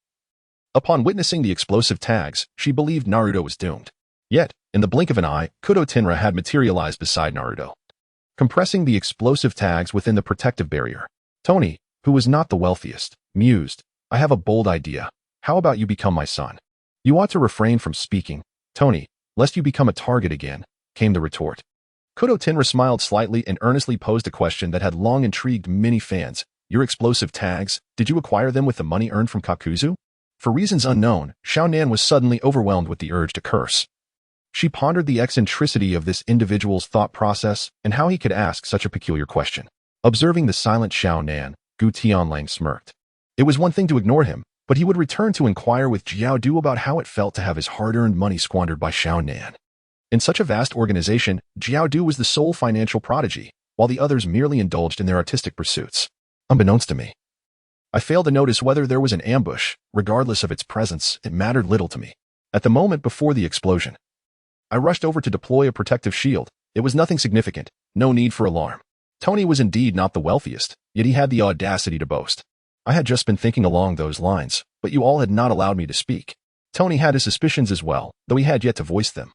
Upon witnessing the explosive tags, she believed Naruto was doomed. Yet, in the blink of an eye, Kudo Tenra had materialized beside Naruto, compressing the explosive tags within the protective barrier. Tony, who was not the wealthiest, mused, I have a bold idea. How about you become my son? You ought to refrain from speaking, Tony, lest you become a target again, came the retort. Kudo Tenra smiled slightly and earnestly posed a question that had long intrigued many fans. Your explosive tags, did you acquire them with the money earned from Kakuzu? For reasons unknown, Xiaonan was suddenly overwhelmed with the urge to curse. She pondered the eccentricity of this individual's thought process and how he could ask such a peculiar question. Observing the silent Xiaonan, Gu Tianlang smirked. It was one thing to ignore him, but he would return to inquire with Jiaodu about how it felt to have his hard-earned money squandered by Xiaonan. In such a vast organization, Jiaodu was the sole financial prodigy, while the others merely indulged in their artistic pursuits. Unbeknownst to me, I failed to notice whether there was an ambush. Regardless of its presence, it mattered little to me. At the moment before the explosion, I rushed over to deploy a protective shield. It was nothing significant, no need for alarm. Tony was indeed not the wealthiest, yet he had the audacity to boast. I had just been thinking along those lines, but you all had not allowed me to speak. Tony had his suspicions as well, though he had yet to voice them.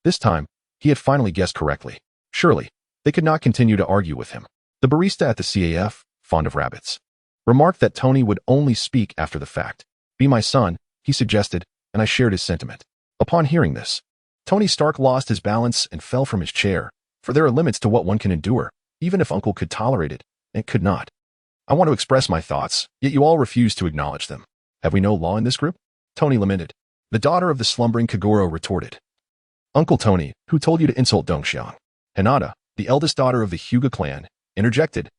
This time, he had finally guessed correctly. Surely, they could not continue to argue with him. The barista at the CAF, fond of rabbits, remarked that Tony would only speak after the fact. Be my son, he suggested, and I shared his sentiment. Upon hearing this, Tony Stark lost his balance and fell from his chair, for there are limits to what one can endure, even if Uncle could tolerate it, and could not. I want to express my thoughts, yet you all refuse to acknowledge them. Have we no law in this group? Tony lamented. The daughter of the slumbering Kagoro retorted. Uncle Tony, who told you to insult Dongxiang? Hinata, the eldest daughter of the Hyuga clan, interjected.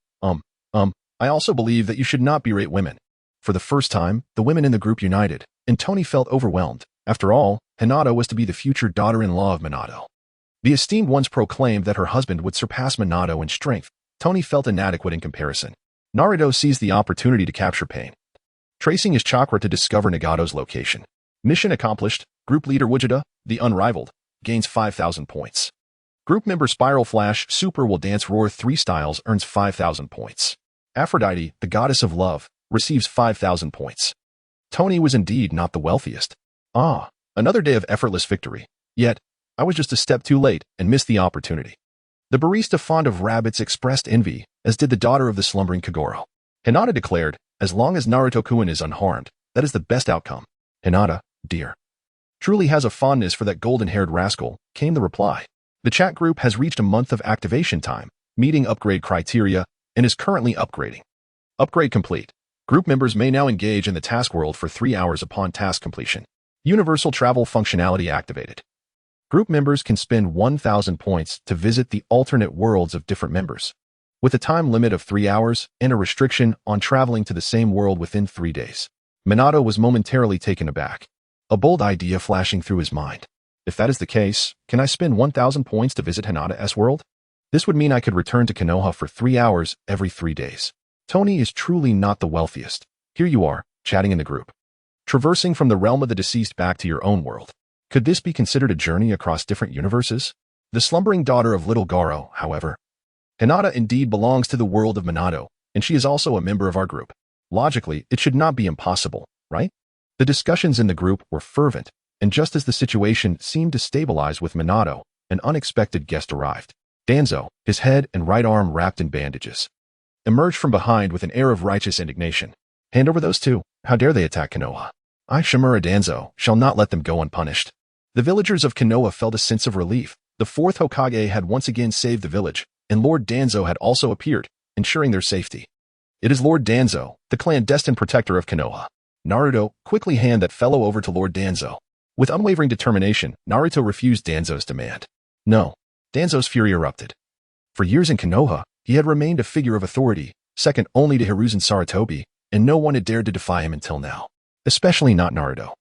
I also believe that you should not berate women. For the first time, the women in the group united, and Tony felt overwhelmed. After all, Hinata was to be the future daughter-in-law of Minato. The esteemed ones proclaimed that her husband would surpass Minato in strength. Tony felt inadequate in comparison. Naruto seized the opportunity to capture Pain, tracing his chakra to discover Nagato's location. Mission accomplished. Group leader Gogeta, the unrivaled, gains 5,000 points. Group member Spiral Flash Super Will Dance Roar 3 Styles earns 5,000 points. Aphrodite, the goddess of love, receives 5,000 points. Tony was indeed not the wealthiest. Another day of effortless victory. Yet, I was just a step too late and missed the opportunity. The barista fond of rabbits expressed envy, as did the daughter of the slumbering Kagoro. Hinata declared, as long as Naruto-kun is unharmed, that is the best outcome. Hinata, dear, truly has a fondness for that golden-haired rascal, came the reply. The chat group has reached a month of activation time, meeting upgrade criteria, and is currently upgrading. Upgrade complete. Group members may now engage in the task world for 3 hours upon task completion. Universal travel functionality activated. Group members can spend 1,000 points to visit the alternate worlds of different members, with a time limit of 3 hours and a restriction on traveling to the same world within 3 days. Minato was momentarily taken aback, a bold idea flashing through his mind. If that is the case, can I spend 1,000 points to visit Hinata's world? This would mean I could return to Konoha for 3 hours every 3 days. Tony is truly not the wealthiest. Here you are, chatting in the group, traversing from the realm of the deceased back to your own world. Could this be considered a journey across different universes? The slumbering daughter of Little Garo, however. Hinata indeed belongs to the world of Minato, and she is also a member of our group. Logically, it should not be impossible, right? The discussions in the group were fervent, and just as the situation seemed to stabilize with Minato, an unexpected guest arrived. Danzo, his head and right arm wrapped in bandages, emerged from behind with an air of righteous indignation. Hand over those two. How dare they attack Konoha? I, Shimura Danzo, shall not let them go unpunished. The villagers of Konoha felt a sense of relief. The fourth Hokage had once again saved the village, and Lord Danzo had also appeared, ensuring their safety. It is Lord Danzo, the clandestine protector of Konoha. Naruto, quickly hand that fellow over to Lord Danzo. With unwavering determination, Naruto refused Danzo's demand. No. Danzo's fury erupted. For years in Konoha, he had remained a figure of authority, second only to Hiruzen Sarutobi, and no one had dared to defy him until now. Especially not Naruto,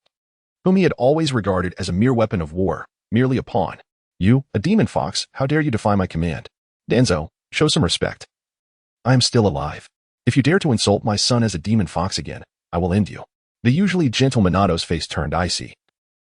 whom he had always regarded as a mere weapon of war, merely a pawn. You, a demon fox, how dare you defy my command? Danzo, show some respect. I am still alive. If you dare to insult my son as a demon fox again, I will end you. The usually gentle Minato's face turned icy.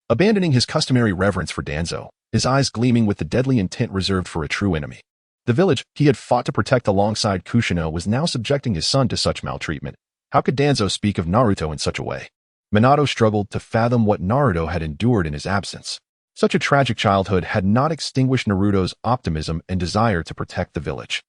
Abandoning his customary reverence for Danzo, his eyes gleaming with the deadly intent reserved for a true enemy. The village he had fought to protect alongside Kushino was now subjecting his son to such maltreatment. How could Danzo speak of Naruto in such a way? Minato struggled to fathom what Naruto had endured in his absence. Such a tragic childhood had not extinguished Naruto's optimism and desire to protect the village.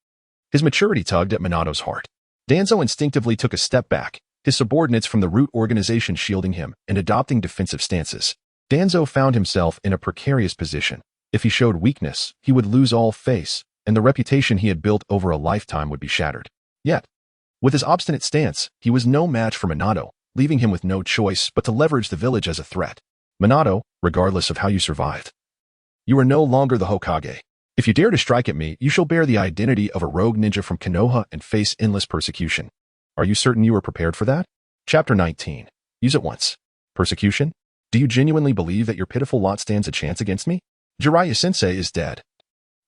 His maturity tugged at Minato's heart. Danzo instinctively took a step back, his subordinates from the root organization shielding him and adopting defensive stances. Danzo found himself in a precarious position. If he showed weakness, he would lose all face, and the reputation he had built over a lifetime would be shattered. Yet, with his obstinate stance, he was no match for Minato, leaving him with no choice but to leverage the village as a threat. Minato, regardless of how you survived, you are no longer the Hokage. If you dare to strike at me, you shall bear the identity of a rogue ninja from Konoha and face endless persecution. Are you certain you are prepared for that? Chapter 19. Use it once. Persecution? Do you genuinely believe that your pitiful lot stands a chance against me? Jiraiya-sensei is dead.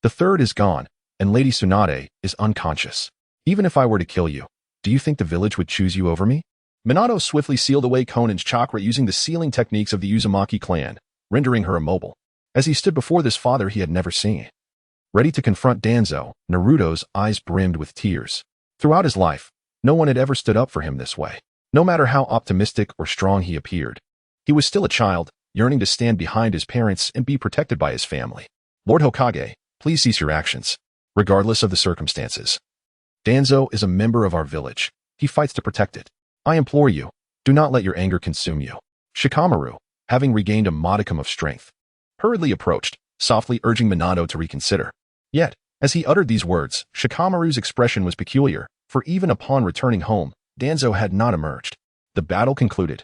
The third is gone, and Lady Tsunade is unconscious. Even if I were to kill you, do you think the village would choose you over me? Minato swiftly sealed away Conan's chakra using the sealing techniques of the Uzumaki clan, rendering her immobile. As he stood before this father he had never seen, ready to confront Danzo, Naruto's eyes brimmed with tears. Throughout his life, no one had ever stood up for him this way. No matter how optimistic or strong he appeared, he was still a child, yearning to stand behind his parents and be protected by his family. Lord Hokage, please cease your actions, regardless of the circumstances. Danzo is a member of our village. He fights to protect it. I implore you, do not let your anger consume you. Shikamaru, having regained a modicum of strength, hurriedly approached, softly urging Minato to reconsider. Yet, as he uttered these words, Shikamaru's expression was peculiar, for even upon returning home, Danzo had not emerged. The battle concluded.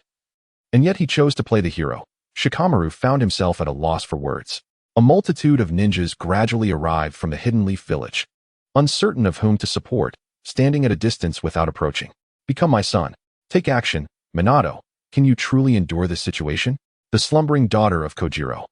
And yet he chose to play the hero. Shikamaru found himself at a loss for words. A multitude of ninjas gradually arrived from the Hidden Leaf village, uncertain of whom to support, standing at a distance without approaching. Become my son. Take action, Minato. Can you truly endure this situation? The slumbering daughter of Kojiro,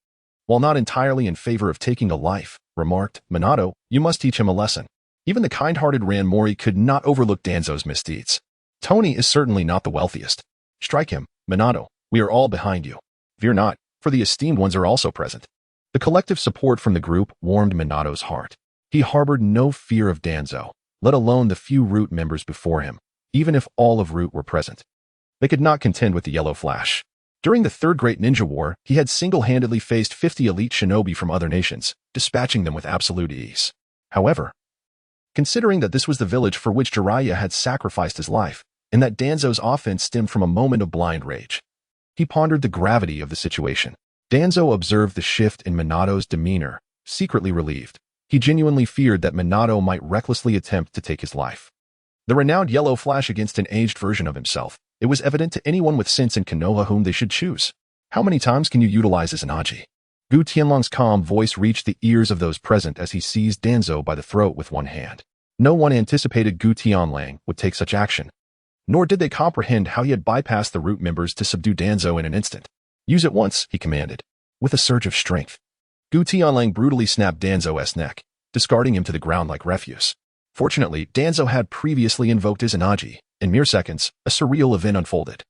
while not entirely in favor of taking a life, remarked, Minato, you must teach him a lesson. Even the kind-hearted Ranmori could not overlook Danzo's misdeeds. Tony is certainly not the wealthiest. Strike him, Minato. We are all behind you. Fear not, for the esteemed ones are also present. The collective support from the group warmed Minato's heart. He harbored no fear of Danzo, let alone the few Root members before him. Even if all of Root were present, they could not contend with the Yellow Flash. During the Third Great Ninja War, he had single-handedly faced 50 elite shinobi from other nations, dispatching them with absolute ease. However, considering that this was the village for which Jiraiya had sacrificed his life, and that Danzo's offense stemmed from a moment of blind rage, he pondered the gravity of the situation. Danzo observed the shift in Minato's demeanor, secretly relieved. He genuinely feared that Minato might recklessly attempt to take his life. The renowned Yellow Flash against an aged version of himself. It was evident to anyone with sense in Konoha whom they should choose. How many times can you utilize as an Aji? Gutianlong's calm voice reached the ears of those present as he seized Danzo by the throat with one hand. No one anticipated Gutianlang would take such action, nor did they comprehend how he had bypassed the Root members to subdue Danzo in an instant. Use it once, he commanded. With a surge of strength, Gutianlang brutally snapped Danzo's neck, discarding him to the ground like refuse. Fortunately, Danzo had previously invoked his Anaji. In mere seconds, a surreal event unfolded,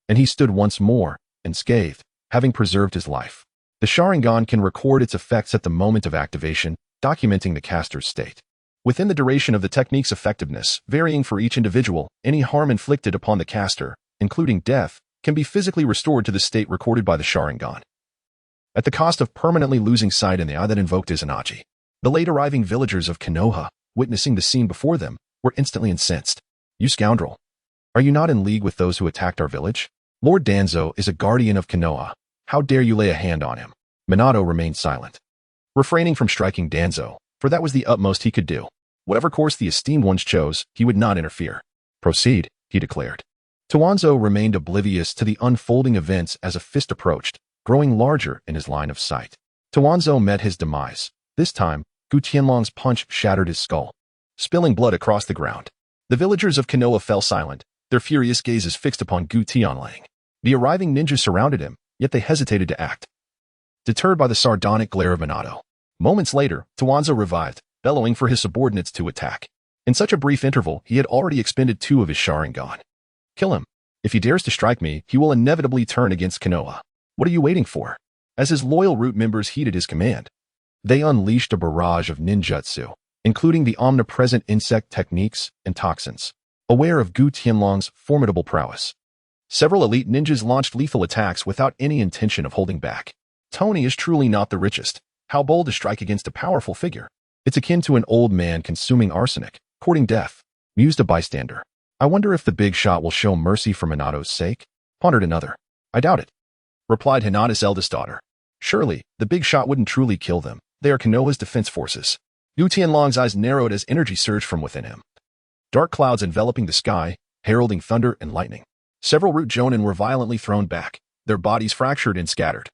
and he stood once more, unscathed, having preserved his life. The Sharingan can record its effects at the moment of activation, documenting the caster's state. Within the duration of the technique's effectiveness, varying for each individual, any harm inflicted upon the caster, including death, can be physically restored to the state recorded by the Sharingan, at the cost of permanently losing sight in the eye that invoked his Anaji. The late-arriving villagers of Konoha, witnessing the scene before them, were instantly incensed. You scoundrel! Are you not in league with those who attacked our village? Lord Danzo is a guardian of Konoha. How dare you lay a hand on him? Minato remained silent, refraining from striking Danzo, for that was the utmost he could do. Whatever course the esteemed ones chose, he would not interfere. Proceed, he declared. Tuanzo remained oblivious to the unfolding events as a fist approached, growing larger in his line of sight. Tuanzo met his demise. This time, Gutianlong's punch shattered his skull, spilling blood across the ground. The villagers of Konoha fell silent, their furious gazes fixed upon Gutianlang. The arriving ninjas surrounded him, yet they hesitated to act, deterred by the sardonic glare of Minato. Moments later, Tuanzo revived, bellowing for his subordinates to attack. In such a brief interval, he had already expended 2 of his Sharingan. Kill him. If he dares to strike me, he will inevitably turn against Konoha. What are you waiting for? As his loyal Root members heeded his command, they unleashed a barrage of ninjutsu, including the omnipresent insect techniques and toxins. Aware of Gutianlong's formidable prowess, several elite ninjas launched lethal attacks without any intention of holding back. Tony is truly not the richest. How bold to strike against a powerful figure. It's akin to an old man consuming arsenic, courting death. mused a bystander. I wonder if the big shot will show mercy for Minato's sake? Pondered another. I doubt it, replied Hinata's eldest daughter. Surely, the big shot wouldn't truly kill them. They are Konoha's defense forces. Gutian Long's eyes narrowed as energy surged from within him. Dark clouds enveloping the sky, heralding thunder and lightning. Several root jonin were violently thrown back, their bodies fractured and scattered,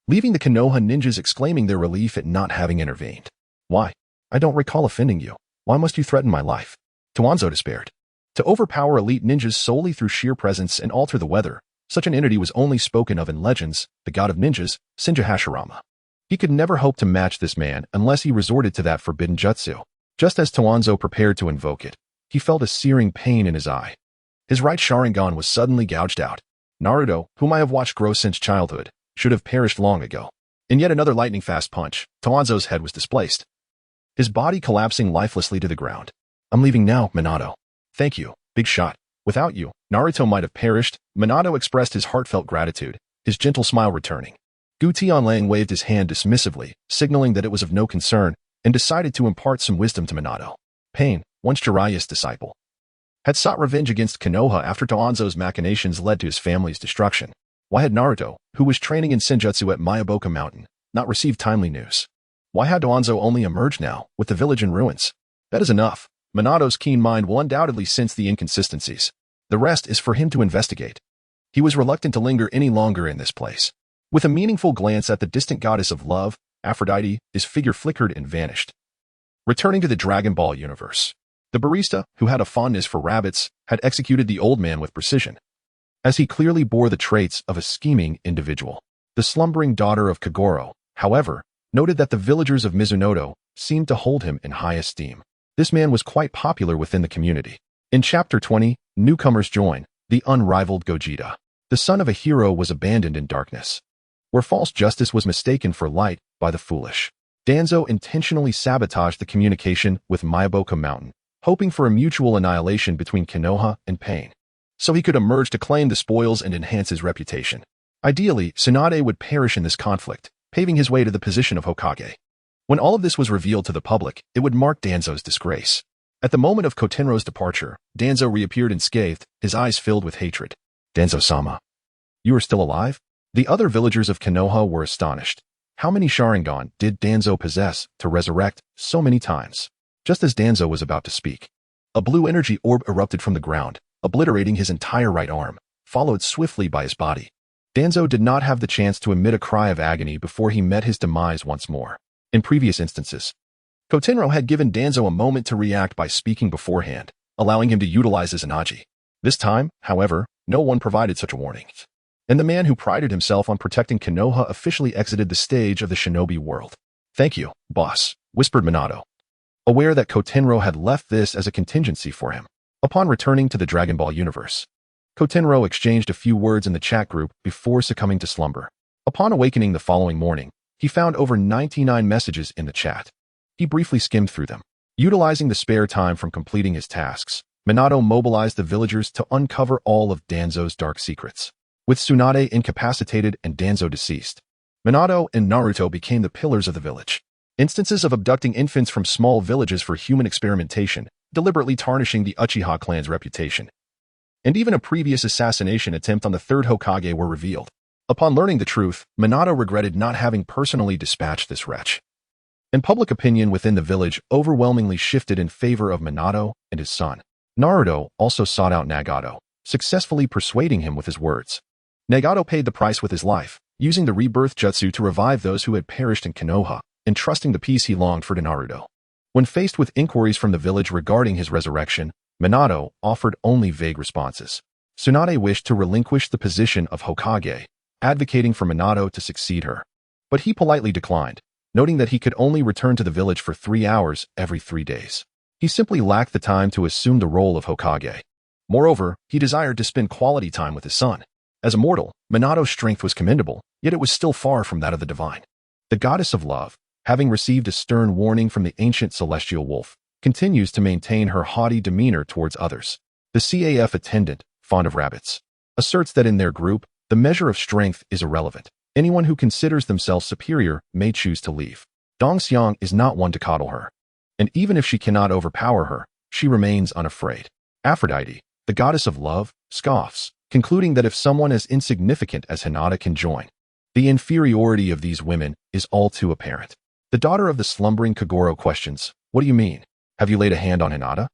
leaving the Konoha ninjas exclaiming their relief at not having intervened. Why? I don't recall offending you. Why must you threaten my life? Toanzo despaired. To overpower elite ninjas solely through sheer presence and alter the weather, such an entity was only spoken of in legends, the god of ninjas, Shinja Hashirama. He could never hope to match this man unless he resorted to that forbidden jutsu. Just as Toanzo prepared to invoke it, he felt a searing pain in his eye. His right Sharingan was suddenly gouged out. Naruto, whom I have watched grow since childhood, should have perished long ago. In yet another lightning-fast punch, Toanzo's head was displaced, his body collapsing lifelessly to the ground. I'm leaving now, Minato. Thank you, big shot. Without you, Naruto might have perished. Minato expressed his heartfelt gratitude, his gentle smile returning. Gutian Lang waved his hand dismissively, signaling that it was of no concern, and decided to impart some wisdom to Minato. Pain, once Jiraiya's disciple, had sought revenge against Konoha after Toanzo's machinations led to his family's destruction. Why had Naruto, who was training in Senjutsu at Mayaboka Mountain, not received timely news? Why had Toanzo only emerged now, with the village in ruins? That is enough. Minato's keen mind will undoubtedly sense the inconsistencies. The rest is for him to investigate. He was reluctant to linger any longer in this place. With a meaningful glance at the distant goddess of love, Aphrodite, his figure flickered and vanished. Returning to the Dragon Ball universe, the barista, who had a fondness for rabbits, had executed the old man with precision, as he clearly bore the traits of a scheming individual. The slumbering daughter of Kagoro, however, noted that the villagers of Mizunoto seemed to hold him in high esteem. This man was quite popular within the community. In Chapter 20, newcomers join, the unrivaled Gogeta. The son of a hero was abandoned in darkness, where false justice was mistaken for light by the foolish. Danzo intentionally sabotaged the communication with Mayaboka Mountain, hoping for a mutual annihilation between Konoha and Pain, so he could emerge to claim the spoils and enhance his reputation. Ideally, Tsunade would perish in this conflict, paving his way to the position of Hokage. When all of this was revealed to the public, it would mark Danzo's disgrace. At the moment of Kotenro's departure, Danzo reappeared unscathed, his eyes filled with hatred. Danzo-sama, you are still alive? The other villagers of Konoha were astonished. How many Sharingan did Danzo possess to resurrect so many times? Just as Danzo was about to speak, a blue energy orb erupted from the ground, obliterating his entire right arm, followed swiftly by his body. Danzo did not have the chance to emit a cry of agony before he met his demise once more. In previous instances, Kotenro had given Danzo a moment to react by speaking beforehand, allowing him to utilize his Anaji. This time, however, no one provided such a warning, and the man who prided himself on protecting Konoha officially exited the stage of the shinobi world. Thank you, boss, whispered Minato, aware that Kotenro had left this as a contingency for him. Upon returning to the Dragon Ball universe, Kotenro exchanged a few words in the chat group before succumbing to slumber. Upon awakening the following morning, he found over 99 messages in the chat. He briefly skimmed through them. Utilizing the spare time from completing his tasks, Minato mobilized the villagers to uncover all of Danzo's dark secrets. With Tsunade incapacitated and Danzo deceased, Minato and Naruto became the pillars of the village. Instances of abducting infants from small villages for human experimentation, deliberately tarnishing the Uchiha clan's reputation, and even a previous assassination attempt on the third Hokage were revealed. Upon learning the truth, Minato regretted not having personally dispatched this wretch. And public opinion within the village overwhelmingly shifted in favor of Minato and his son. Naruto also sought out Nagato, successfully persuading him with his words. Nagato paid the price with his life, using the rebirth jutsu to revive those who had perished in Konoha, entrusting the peace he longed for to Naruto. When faced with inquiries from the village regarding his resurrection, Minato offered only vague responses. Tsunade wished to relinquish the position of Hokage, advocating for Minato to succeed her. But he politely declined, noting that he could only return to the village for 3 hours every 3 days. He simply lacked the time to assume the role of Hokage. Moreover, he desired to spend quality time with his son. As a mortal, Minato's strength was commendable, yet it was still far from that of the divine. The goddess of love, having received a stern warning from the ancient celestial wolf, continues to maintain her haughty demeanor towards others. The CAF attendant, fond of rabbits, asserts that in their group, the measure of strength is irrelevant. Anyone who considers themselves superior may choose to leave. Dong Xiang is not one to coddle her. And even if she cannot overpower her, she remains unafraid. Aphrodite, the goddess of love, scoffs, concluding that if someone as insignificant as Hinata can join, the inferiority of these women is all too apparent. The daughter of the slumbering Kogoro questions, "What do you mean? Have you laid a hand on Hinata?"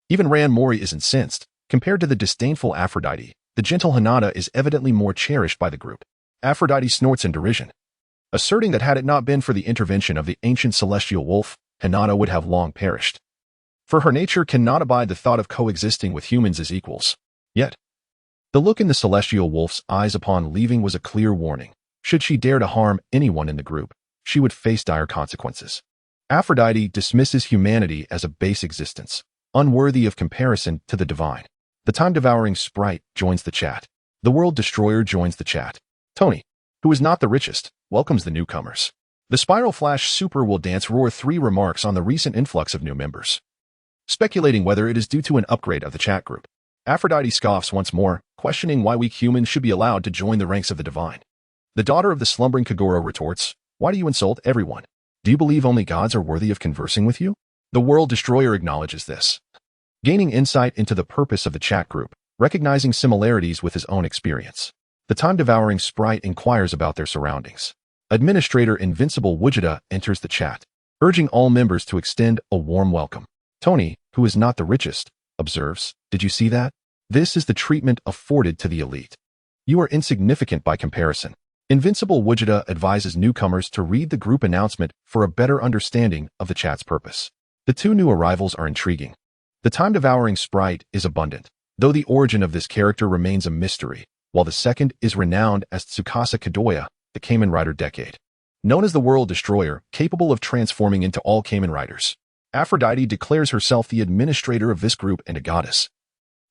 Even Ran Mori is incensed. Compared to the disdainful Aphrodite, the gentle Hinata is evidently more cherished by the group. Aphrodite snorts in derision, asserting that had it not been for the intervention of the ancient celestial wolf, Hinata would have long perished. For her nature cannot abide the thought of coexisting with humans as equals. Yet, the look in the celestial wolf's eyes upon leaving was a clear warning. Should she dare to harm anyone in the group, she would face dire consequences. Aphrodite dismisses humanity as a base existence, unworthy of comparison to the divine. The time-devouring sprite joins the chat. The world destroyer joins the chat. Tony, who is not the richest, welcomes the newcomers. The Spiral Flash Super will dance roar 3 remarks on the recent influx of new members, speculating whether it is due to an upgrade of the chat group. Aphrodite scoffs once more, questioning why weak humans should be allowed to join the ranks of the divine. The daughter of the slumbering Kogoro retorts, "Why do you insult everyone? Do you believe only gods are worthy of conversing with you?" The world destroyer acknowledges this, gaining insight into the purpose of the chat group, recognizing similarities with his own experience. The time-devouring sprite inquires about their surroundings. Administrator Invincible Gogeta enters the chat, urging all members to extend a warm welcome. Tony, who is not the richest, observes, "Did you see that? This is the treatment afforded to the elite. You are insignificant by comparison." Invincible Gogeta advises newcomers to read the group announcement for a better understanding of the chat's purpose. The 2 new arrivals are intriguing. The time-devouring sprite is abundant, though the origin of this character remains a mystery, while the second is renowned as Tsukasa Kadoya, the Kamen Rider Decade. Known as the World Destroyer, capable of transforming into all Kamen Riders, Aphrodite declares herself the administrator of this group and a goddess,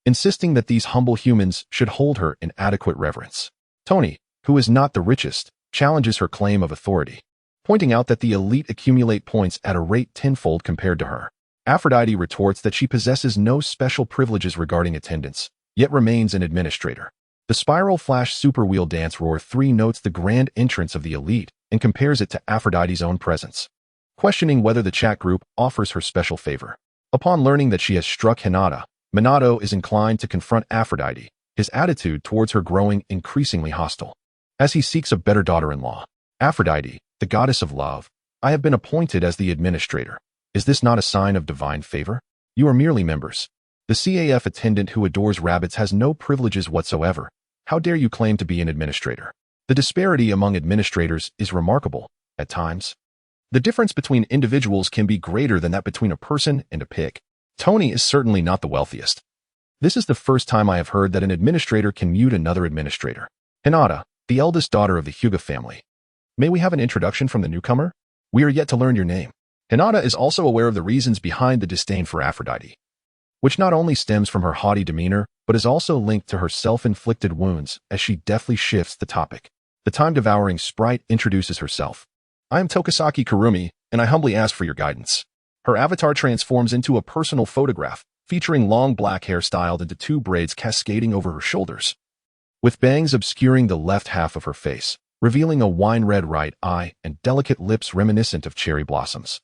insisting that these humble humans should hold her in adequate reverence. Tony, who is not the richest, challenges her claim of authority, pointing out that the elite accumulate points at a rate tenfold compared to her. Aphrodite retorts that she possesses no special privileges regarding attendance, yet remains an administrator. The Spiral Flash Super Wheel Dance Roar 3 notes the grand entrance of the elite and compares it to Aphrodite's own presence, questioning whether the chat group offers her special favor. Upon learning that she has struck Hinata, Minato is inclined to confront Aphrodite, his attitude towards her growing increasingly hostile. As he seeks a better daughter-in-law, Aphrodite, the goddess of love, "I have been appointed as the administrator. Is this not a sign of divine favor? You are merely members. The CAF attendant who adores rabbits has no privileges whatsoever. How dare you claim to be an administrator?" The disparity among administrators is remarkable, at times. The difference between individuals can be greater than that between a person and a pig. Tony is certainly not the wealthiest. This is the first time I have heard that an administrator can mute another administrator. Hinata, the eldest daughter of the Hyuga family. May we have an introduction from the newcomer? We are yet to learn your name. Hinata is also aware of the reasons behind the disdain for Aphrodite, which not only stems from her haughty demeanor, but is also linked to her self-inflicted wounds as she deftly shifts the topic. The time-devouring sprite introduces herself. "I am Tokisaki Kurumi, and I humbly ask for your guidance." Her avatar transforms into a personal photograph, featuring long black hair styled into 2 braids cascading over her shoulders, with bangs obscuring the left half of her face, revealing a wine-red right eye and delicate lips reminiscent of cherry blossoms,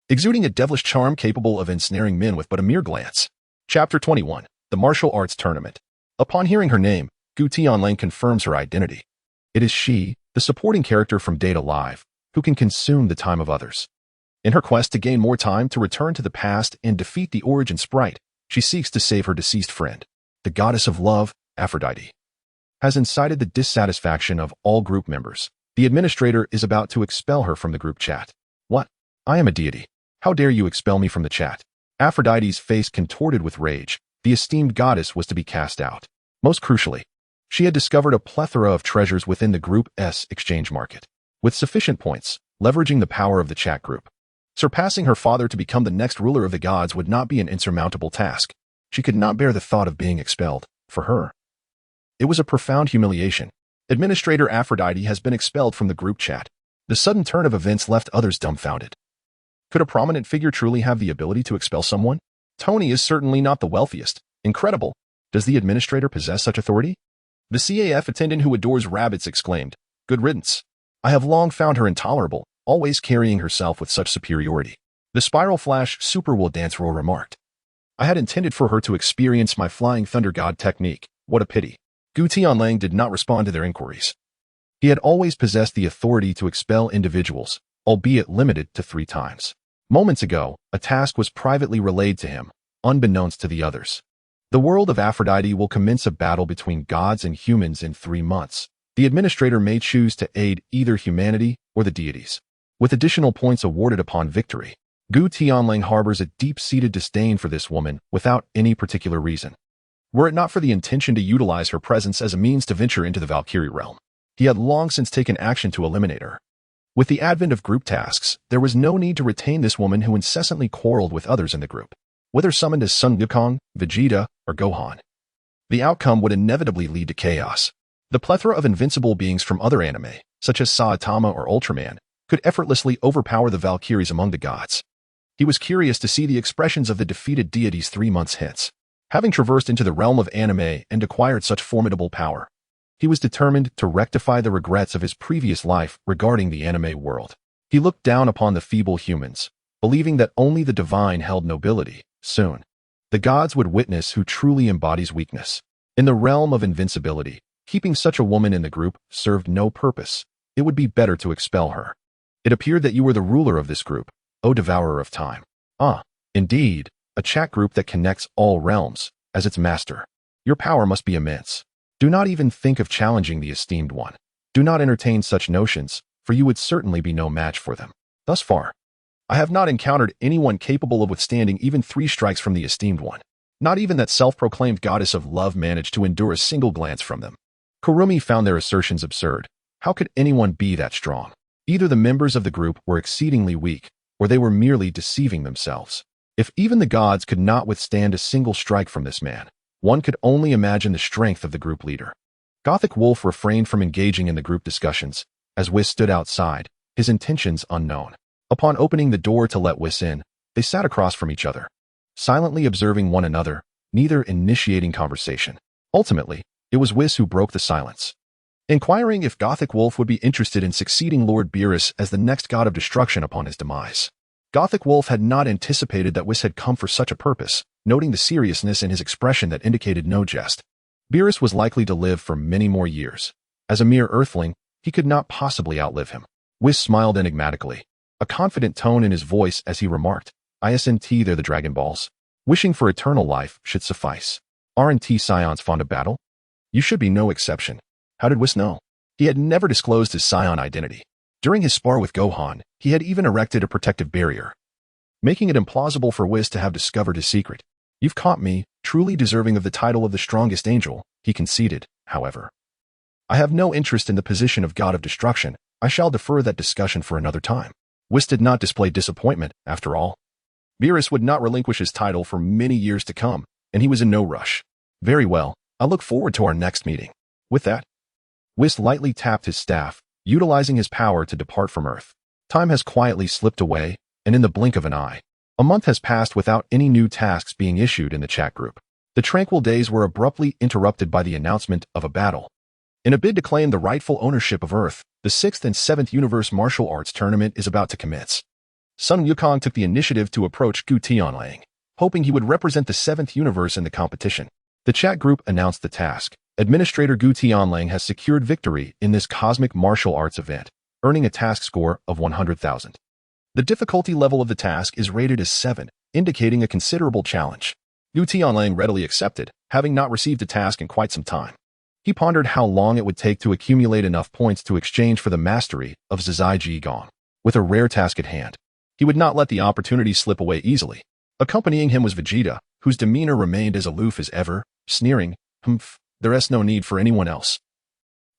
exuding a devilish charm capable of ensnaring men with but a mere glance. Chapter 21, The Martial Arts Tournament. Upon hearing her name, Gutian Wolf confirms her identity. It is she, the supporting character from Data Live, who can consume the time of others. In her quest to gain more time to return to the past and defeat the origin sprite, she seeks to save her deceased friend. The goddess of love, Aphrodite, has incited the dissatisfaction of all group members. The administrator is about to expel her from the group chat. "What? I am a deity. How dare you expel me from the chat?" Aphrodite's face contorted with rage. The esteemed goddess was to be cast out. Most crucially, she had discovered a plethora of treasures within the Group S exchange market. With sufficient points, leveraging the power of the chat group, surpassing her father to become the next ruler of the gods would not be an insurmountable task. She could not bear the thought of being expelled. For her, it was a profound humiliation. Administrator Aphrodite has been expelled from the group chat. The sudden turn of events left others dumbfounded. Could a prominent figure truly have the ability to expel someone? Tony is certainly not the wealthiest. Incredible. Does the administrator possess such authority? The CAF attendant who adores rabbits exclaimed, "Good riddance. I have long found her intolerable, always carrying herself with such superiority." The Spiral Flash Super Will Dance Roar remarked, I had intended for her to experience my flying thunder god technique. What a pity. Gutian Lang did not respond to their inquiries. He had always possessed the authority to expel individuals, albeit limited to 3 times. Moments ago, a task was privately relayed to him, unbeknownst to the others. The world of Aphrodite will commence a battle between gods and humans in 3 months. The administrator may choose to aid either humanity or the deities, with additional points awarded upon victory. Gu Tianlang harbors a deep-seated disdain for this woman without any particular reason. Were it not for the intention to utilize her presence as a means to venture into the Valkyrie realm, he had long since taken action to eliminate her. With the advent of group tasks, there was no need to retain this woman who incessantly quarreled with others in the group, whether summoned as Sun Wukong, Vegeta, or Gohan. The outcome would inevitably lead to chaos. The plethora of invincible beings from other anime, such as Saitama or Ultraman, could effortlessly overpower the Valkyries among the gods. He was curious to see the expressions of the defeated deities 3 months hence. Having traversed into the realm of anime and acquired such formidable power, he was determined to rectify the regrets of his previous life regarding the anime world. He looked down upon the feeble humans, believing that only the divine held nobility. Soon, the gods would witness who truly embodies weakness. In the realm of invincibility, keeping such a woman in the group served no purpose. It would be better to expel her. It appeared that you were the ruler of this group, O devourer of time. Ah, indeed, a chat group that connects all realms as its master. Your power must be immense. Do not even think of challenging the esteemed one. Do not entertain such notions, for you would certainly be no match for them. Thus far, I have not encountered anyone capable of withstanding even 3 strikes from the esteemed one. Not even that self-proclaimed goddess of love managed to endure a single glance from them. Kurumi found their assertions absurd. How could anyone be that strong? Either the members of the group were exceedingly weak, or they were merely deceiving themselves. If even the gods could not withstand a single strike from this man, one could only imagine the strength of the group leader. Gothic Wolf refrained from engaging in the group discussions, as Whis stood outside, his intentions unknown. Upon opening the door to let Whis in, they sat across from each other, silently observing one another, neither initiating conversation. Ultimately, it was Whis who broke the silence, inquiring if Gothic Wolf would be interested in succeeding Lord Beerus as the next god of destruction upon his demise. Gothic Wolf had not anticipated that Whis had come for such a purpose, noting the seriousness in his expression that indicated no jest. Beerus was likely to live for many more years. As a mere earthling, he could not possibly outlive him. Whis smiled enigmatically, a confident tone in his voice as he remarked, "Isn't they're the Dragon Balls? Wishing for eternal life should suffice. Aren't Scions fond of battle? You should be no exception." How did Whis know? He had never disclosed his Scion identity. During his spar with Gohan, he had even erected a protective barrier, making it implausible for Whis to have discovered his secret. "You've caught me, truly deserving of the title of the strongest angel," he conceded, however. "I have no interest in the position of God of Destruction. I shall defer that discussion for another time." Whis did not display disappointment, after all. Beerus would not relinquish his title for many years to come, and he was in no rush. "Very well, I look forward to our next meeting." With that, Whis lightly tapped his staff, utilizing his power to depart from Earth. Time has quietly slipped away, and in the blink of an eye, a month has passed without any new tasks being issued in the chat group. The tranquil days were abruptly interrupted by the announcement of a battle. In a bid to claim the rightful ownership of Earth, the 6th and 7th Universe Martial Arts Tournament is about to commence. Sun Wukong took the initiative to approach Gu Tianlang, hoping he would represent the 7th Universe in the competition. The chat group announced the task. Administrator Gu Tianlang has secured victory in this cosmic martial arts event, earning a task score of 100,000. The difficulty level of the task is rated as 7, indicating a considerable challenge. Gu Tianlang readily accepted, having not received a task in quite some time. He pondered how long it would take to accumulate enough points to exchange for the mastery of Zizai Ji Gong. With a rare task at hand, he would not let the opportunity slip away easily. Accompanying him was Vegeta, whose demeanor remained as aloof as ever, sneering, "Humph, there's no need for anyone else.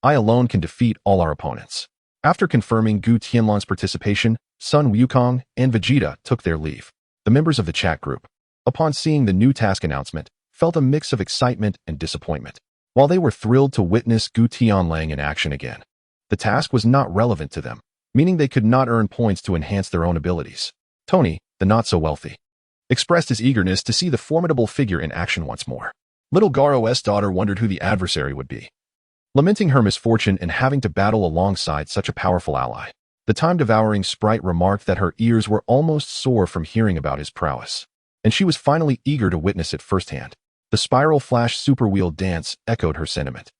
I alone can defeat all our opponents." After confirming Gu Tianlang's participation, Sun Wukong and Vegeta took their leave. The members of the chat group, upon seeing the new task announcement, felt a mix of excitement and disappointment. While they were thrilled to witness Gu Tianlang in action again, the task was not relevant to them, meaning they could not earn points to enhance their own abilities. Tony, the not-so-wealthy, expressed his eagerness to see the formidable figure in action once more. Little Garo's daughter wondered who the adversary would be. Lamenting her misfortune in having to battle alongside such a powerful ally, the time-devouring sprite remarked that her ears were almost sore from hearing about his prowess. and she was finally eager to witness it firsthand. The spiral flash super wheel dance echoed her sentiment.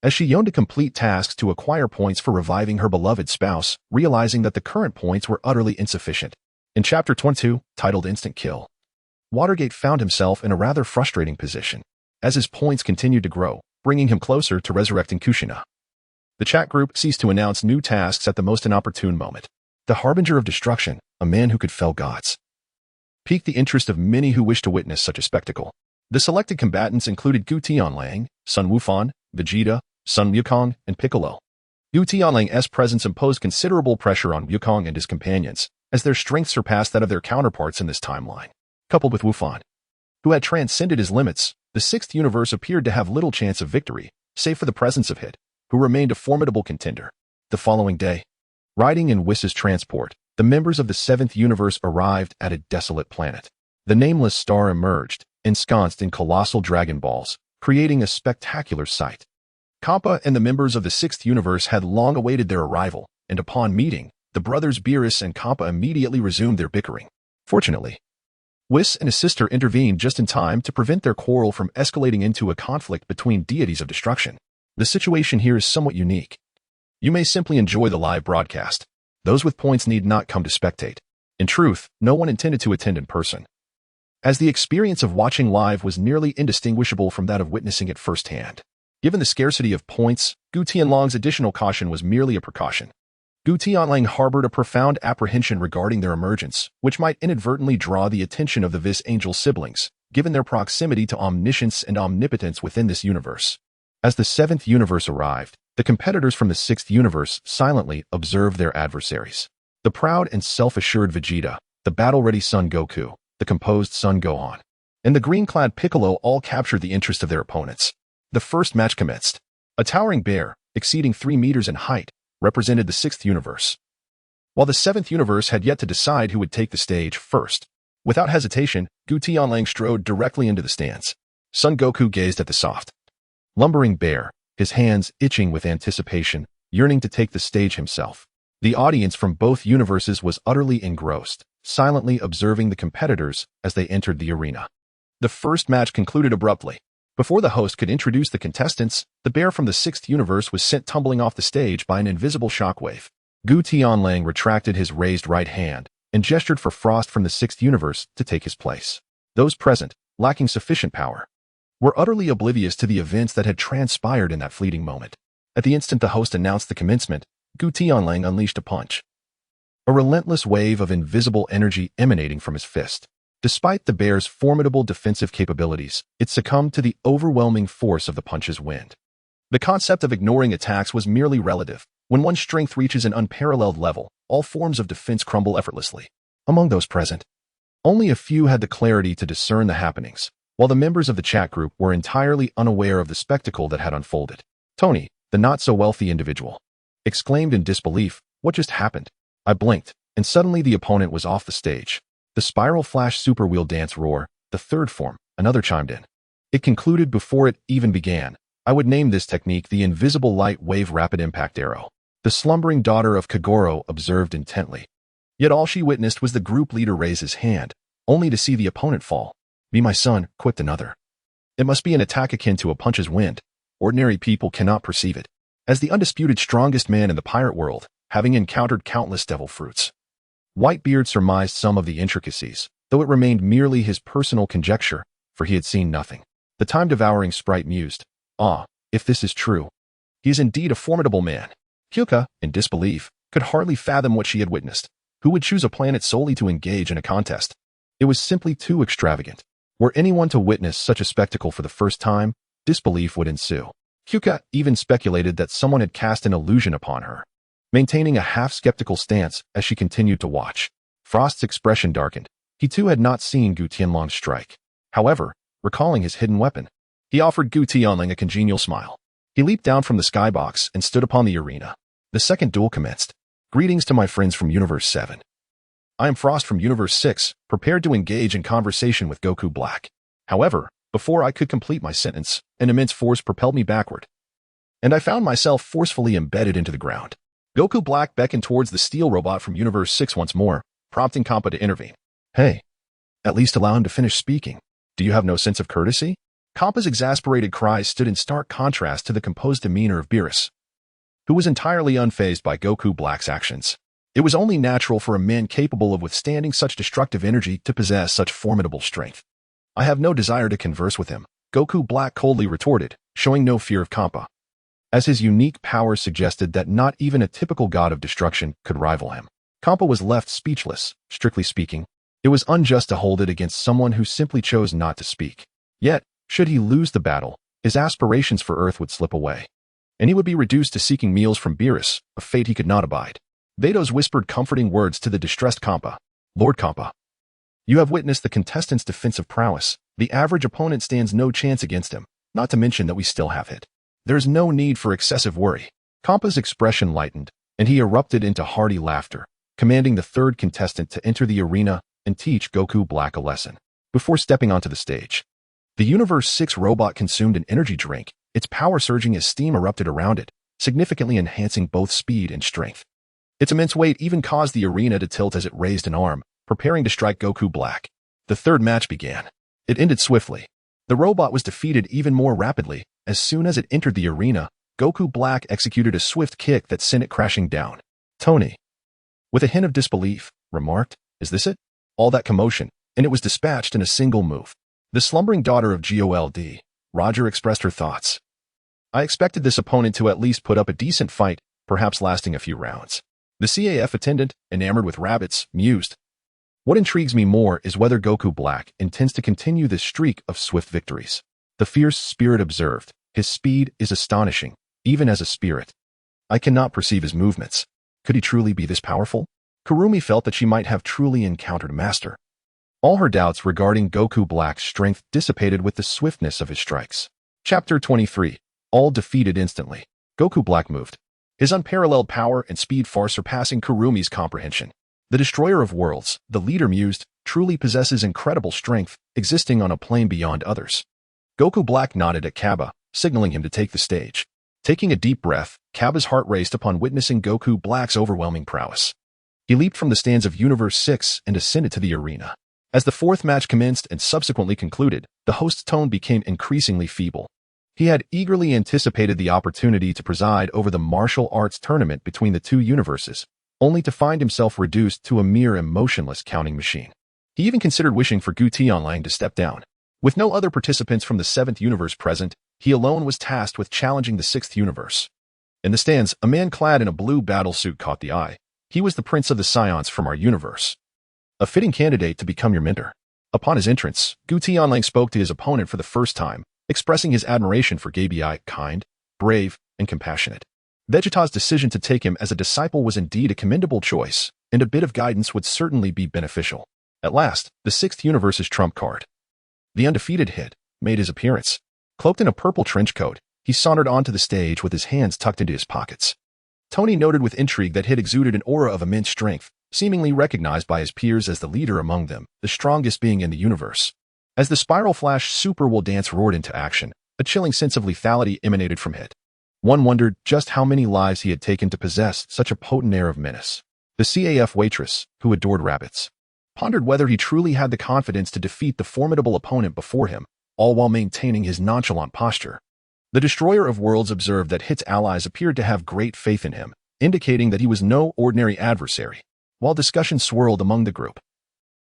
As she yearned to complete tasks to acquire points for reviving her beloved spouse, realizing that the current points were utterly insufficient. In Chapter 22, titled Instant Kill, Watergate found himself in a rather frustrating position, as his points continued to grow, bringing him closer to resurrecting Kushina. The chat group ceased to announce new tasks at the most inopportune moment. The Harbinger of Destruction, a man who could fell gods, piqued the interest of many who wished to witness such a spectacle. The selected combatants included Gutian Lang, Sun Wukong, Vegeta, Sun Wukong, and Piccolo. Gutian Lang's presence imposed considerable pressure on Wukong and his companions, as their strength surpassed that of their counterparts in this timeline. Coupled with Wufan, who had transcended his limits, the sixth universe appeared to have little chance of victory, save for the presence of Hit, who remained a formidable contender. The following day, riding in Whist's transport, the members of the seventh universe arrived at a desolate planet. The nameless star emerged, ensconced in colossal Dragon Balls, creating a spectacular sight. Kappa and the members of the sixth universe had long awaited their arrival, and upon meeting, the brothers Beerus and Kappa immediately resumed their bickering. Fortunately, Whis and his sister intervened just in time to prevent their quarrel from escalating into a conflict between deities of destruction. The situation here is somewhat unique. You may simply enjoy the live broadcast. Those with points need not come to spectate. In truth, no one intended to attend in person, as the experience of watching live was nearly indistinguishable from that of witnessing it firsthand. Given the scarcity of points, Gutian Lang's additional caution was merely a precaution. Gutian Lang harbored a profound apprehension regarding their emergence, which might inadvertently draw the attention of the Vis Angel siblings, given their proximity to omniscience and omnipotence within this universe. As the seventh universe arrived, the competitors from the sixth universe silently observed their adversaries. The proud and self-assured Vegeta, the battle-ready Son Goku, the composed Son Gohan, and the green-clad Piccolo all captured the interest of their opponents. The first match commenced. A towering bear, exceeding 3 meters in height, represented the sixth universe, while the seventh universe had yet to decide who would take the stage first. Without hesitation, Gutian Lang strode directly into the stands. Son Goku gazed at the soft, lumbering bear, his hands itching with anticipation, yearning to take the stage himself. The audience from both universes was utterly engrossed, silently observing the competitors as they entered the arena. The first match concluded abruptly. Before the host could introduce the contestants, the bear from the sixth universe was sent tumbling off the stage by an invisible shockwave. Gutian Lang retracted his raised right hand and gestured for Frost from the sixth universe to take his place. Those present, lacking sufficient power, were utterly oblivious to the events that had transpired in that fleeting moment. At the instant the host announced the commencement, Gutian Lang unleashed a punch, a relentless wave of invisible energy emanating from his fist. Despite the bear's formidable defensive capabilities, it succumbed to the overwhelming force of the punch's wind. The concept of ignoring attacks was merely relative. When one's strength reaches an unparalleled level, all forms of defense crumble effortlessly. Among those present, only a few had the clarity to discern the happenings, while the members of the chat group were entirely unaware of the spectacle that had unfolded. Tony, the not-so-wealthy individual, exclaimed in disbelief, "What just happened?" I blinked, and suddenly the opponent was off the stage. The spiral flash super wheel dance roar, the third form, another chimed in. It concluded before it even began. I would name this technique the invisible light wave rapid impact arrow. The slumbering daughter of Kagoro observed intently. Yet all she witnessed was the group leader raise his hand, only to see the opponent fall. "Be my son," quipped another. "It must be an attack akin to a punch's wind. Ordinary people cannot perceive it." As the undisputed strongest man in the pirate world, having encountered countless devil fruits, Whitebeard surmised some of the intricacies, though it remained merely his personal conjecture, for he had seen nothing. The time-devouring sprite mused, "Ah, if this is true, he is indeed a formidable man." Hyuka, in disbelief, could hardly fathom what she had witnessed. Who would choose a planet solely to engage in a contest? It was simply too extravagant. Were anyone to witness such a spectacle for the first time, disbelief would ensue. Hyuka even speculated that someone had cast an illusion upon her, maintaining a half-skeptical stance as she continued to watch. Frost's expression darkened. He too had not seen Gutian Lang strike. However, recalling his hidden weapon, he offered Gutian Lang a congenial smile. He leaped down from the skybox and stood upon the arena. The second duel commenced. "Greetings to my friends from Universe 7. I am Frost from Universe 6, prepared to engage in conversation with Goku Black." However, before I could complete my sentence, an immense force propelled me backward, and I found myself forcefully embedded into the ground. Goku Black beckoned towards the steel robot from Universe 6 once more, prompting Kappa to intervene. "Hey, At least allow him to finish speaking. Do you have no sense of courtesy? Kampa's exasperated cries stood in stark contrast to the composed demeanor of Beerus, who was entirely unfazed by Goku Black's actions. It was only natural for a man capable of withstanding such destructive energy to possess such formidable strength. I have no desire to converse with him, Goku Black coldly retorted, showing no fear of Kampa, as his unique powers suggested that not even a typical god of destruction could rival him. Kampa was left speechless. Strictly speaking, it was unjust to hold it against someone who simply chose not to speak. Yet, should he lose the battle, his aspirations for Earth would slip away, and he would be reduced to seeking meals from Beerus, a fate he could not abide. Vados whispered comforting words to the distressed Kampa. Lord Kampa, you have witnessed the contestant's defensive prowess. The average opponent stands no chance against him, not to mention that we still have hit. There is no need for excessive worry. Kampa's expression lightened, and he erupted into hearty laughter, commanding the third contestant to enter the arena and teach Goku Black a lesson. Before stepping onto the stage, the Universe 6 robot consumed an energy drink, its power surging as steam erupted around it, significantly enhancing both speed and strength. Its immense weight even caused the arena to tilt as it raised an arm, preparing to strike Goku Black. The third match began. It ended swiftly. The robot was defeated even more rapidly. As soon as it entered the arena, Goku Black executed a swift kick that sent it crashing down. Tony, with a hint of disbelief, remarked, "Is this it? All that commotion, and it was dispatched in a single move." The slumbering daughter of Gold, Roger expressed her thoughts. "I expected this opponent to at least put up a decent fight, perhaps lasting a few rounds." The CAF attendant, enamored with rabbits, mused. "What intrigues me more is whether Goku Black intends to continue this streak of swift victories." The fierce spirit observed, "His speed is astonishing, even as a spirit. I cannot perceive his movements. Could he truly be this powerful?" Kurumi felt that she might have truly encountered a master. All her doubts regarding Goku Black's strength dissipated with the swiftness of his strikes. Chapter 23. All defeated instantly. Goku Black moved, his unparalleled power and speed far surpassing Kurumi's comprehension. The destroyer of worlds, the leader mused, truly possesses incredible strength, existing on a plane beyond others. Goku Black nodded at Kaba, signaling him to take the stage. Taking a deep breath, Kaba's heart raced upon witnessing Goku Black's overwhelming prowess. He leaped from the stands of Universe 6 and ascended to the arena. As the fourth match commenced and subsequently concluded, the host's tone became increasingly feeble. He had eagerly anticipated the opportunity to preside over the martial arts tournament between the two universes, only to find himself reduced to a mere emotionless counting machine. He even considered wishing for Gutian Wolf to step down. With no other participants from the 7th universe present, he alone was tasked with challenging the 6th universe. In the stands, a man clad in a blue battle suit caught the eye. He was the Prince of the Saiyans from our universe, a fitting candidate to become your mentor. Upon his entrance, Gutian Wolf spoke to his opponent for the first time, expressing his admiration for Gabii, kind, brave, and compassionate. Vegeta's decision to take him as a disciple was indeed a commendable choice, and a bit of guidance would certainly be beneficial. At last, the 6th universe's trump card, the undefeated Hit, made his appearance. Cloaked in a purple trench coat, he sauntered onto the stage with his hands tucked into his pockets. Tony noted with intrigue that Hit exuded an aura of immense strength, seemingly recognized by his peers as the leader among them, the strongest being in the universe. As the Spiral Flash Super Will Dance roared into action, a chilling sense of lethality emanated from Hit. One wondered just how many lives he had taken to possess such a potent air of menace. The CAF waitress, who adored rabbits, pondered whether he truly had the confidence to defeat the formidable opponent before him, all while maintaining his nonchalant posture. The Destroyer of Worlds observed that Hit's allies appeared to have great faith in him, indicating that he was no ordinary adversary. While discussion swirled among the group,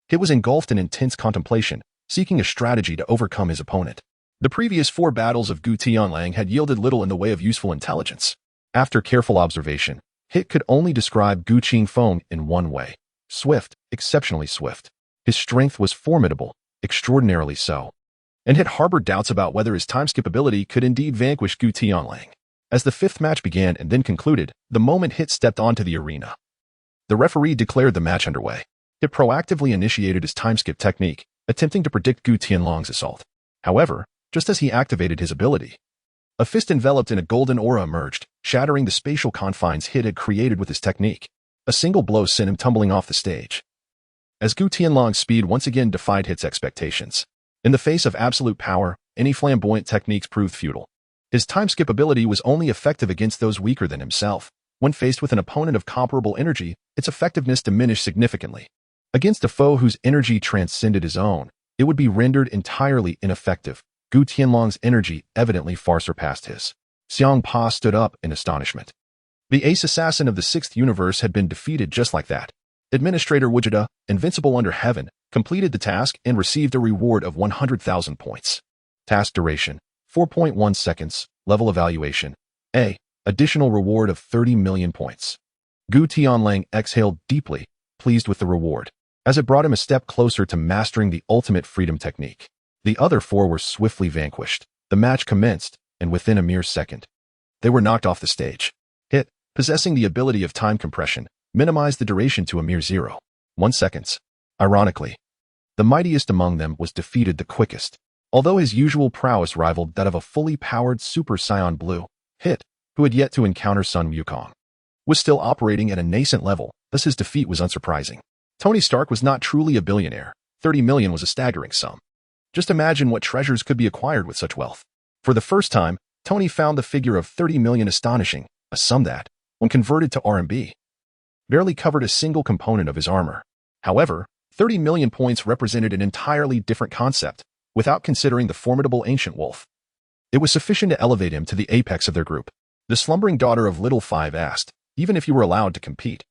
Hit was engulfed in intense contemplation, seeking a strategy to overcome his opponent. The previous 4 battles of Gutian Wolf had yielded little in the way of useful intelligence. After careful observation, Hit could only describe Gutian Wolf in one way: swift, exceptionally swift. His strength was formidable, extraordinarily so, and Hit harbored doubts about whether his time-skip ability could indeed vanquish Gutian Wolf. As the 5th match began and then concluded, the moment Hit stepped onto the arena, the referee declared the match underway. Hit proactively initiated his time-skip technique, attempting to predict Gutian Wolf's assault. However, just as he activated his ability, a fist enveloped in a golden aura emerged, shattering the spatial confines Hit had created with his technique. A single blow sent him tumbling off the stage, as Gutian Wolf's speed once again defied Hit's expectations. In the face of absolute power, any flamboyant techniques proved futile. His time-skip ability was only effective against those weaker than himself. When faced with an opponent of comparable energy, its effectiveness diminished significantly. Against a foe whose energy transcended his own, it would be rendered entirely ineffective. Gu Tianlong's energy evidently far surpassed his. Xiang Pa stood up in astonishment. The ace assassin of the 6th universe had been defeated just like that. Administrator Gogeta, invincible under heaven, completed the task and received a reward of 100,000 points. Task duration, 4.1 seconds. Level evaluation, A. Additional reward of 30 million points. Gu Tianlang exhaled deeply, pleased with the reward, as it brought him a step closer to mastering the ultimate freedom technique. The other 4 were swiftly vanquished. The match commenced, and within a mere second, they were knocked off the stage. Hit, possessing the ability of time compression, minimized the duration to a mere 0.1 seconds. Ironically, the mightiest among them was defeated the quickest. Although his usual prowess rivaled that of a fully powered Super Saiyan Blue, Hit, who had yet to encounter Sun Wukong, was still operating at a nascent level, thus his defeat was unsurprising. Tony Stark was not truly a billionaire. 30 million was a staggering sum. Just imagine what treasures could be acquired with such wealth. For the first time, Tony found the figure of 30 million astonishing, a sum that, when converted to RMB, barely covered a single component of his armor. However, 30 million points represented an entirely different concept, without considering the formidable ancient wolf. It was sufficient to elevate him to the apex of their group. The slumbering daughter of Little Five asked, even if you were allowed to compete,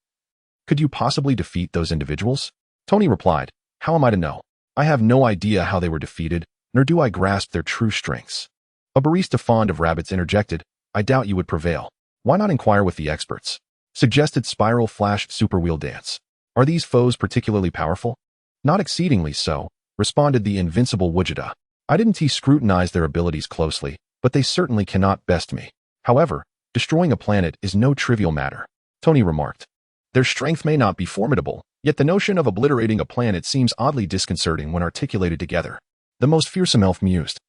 could you possibly defeat those individuals? Tony replied, how am I to know? I have no idea how they were defeated, nor do I grasp their true strengths. A barista fond of rabbits interjected, I doubt you would prevail. Why not inquire with the experts? Suggested Spiral Flash Super Wheel Dance. Are these foes particularly powerful? Not exceedingly so, responded the invincible Gogeta. I didn't scrutinize their abilities closely, but they certainly cannot best me. However, destroying a planet is no trivial matter, Tony remarked. Their strength may not be formidable, yet the notion of obliterating a planet seems oddly disconcerting when articulated together. The most fearsome elf mused.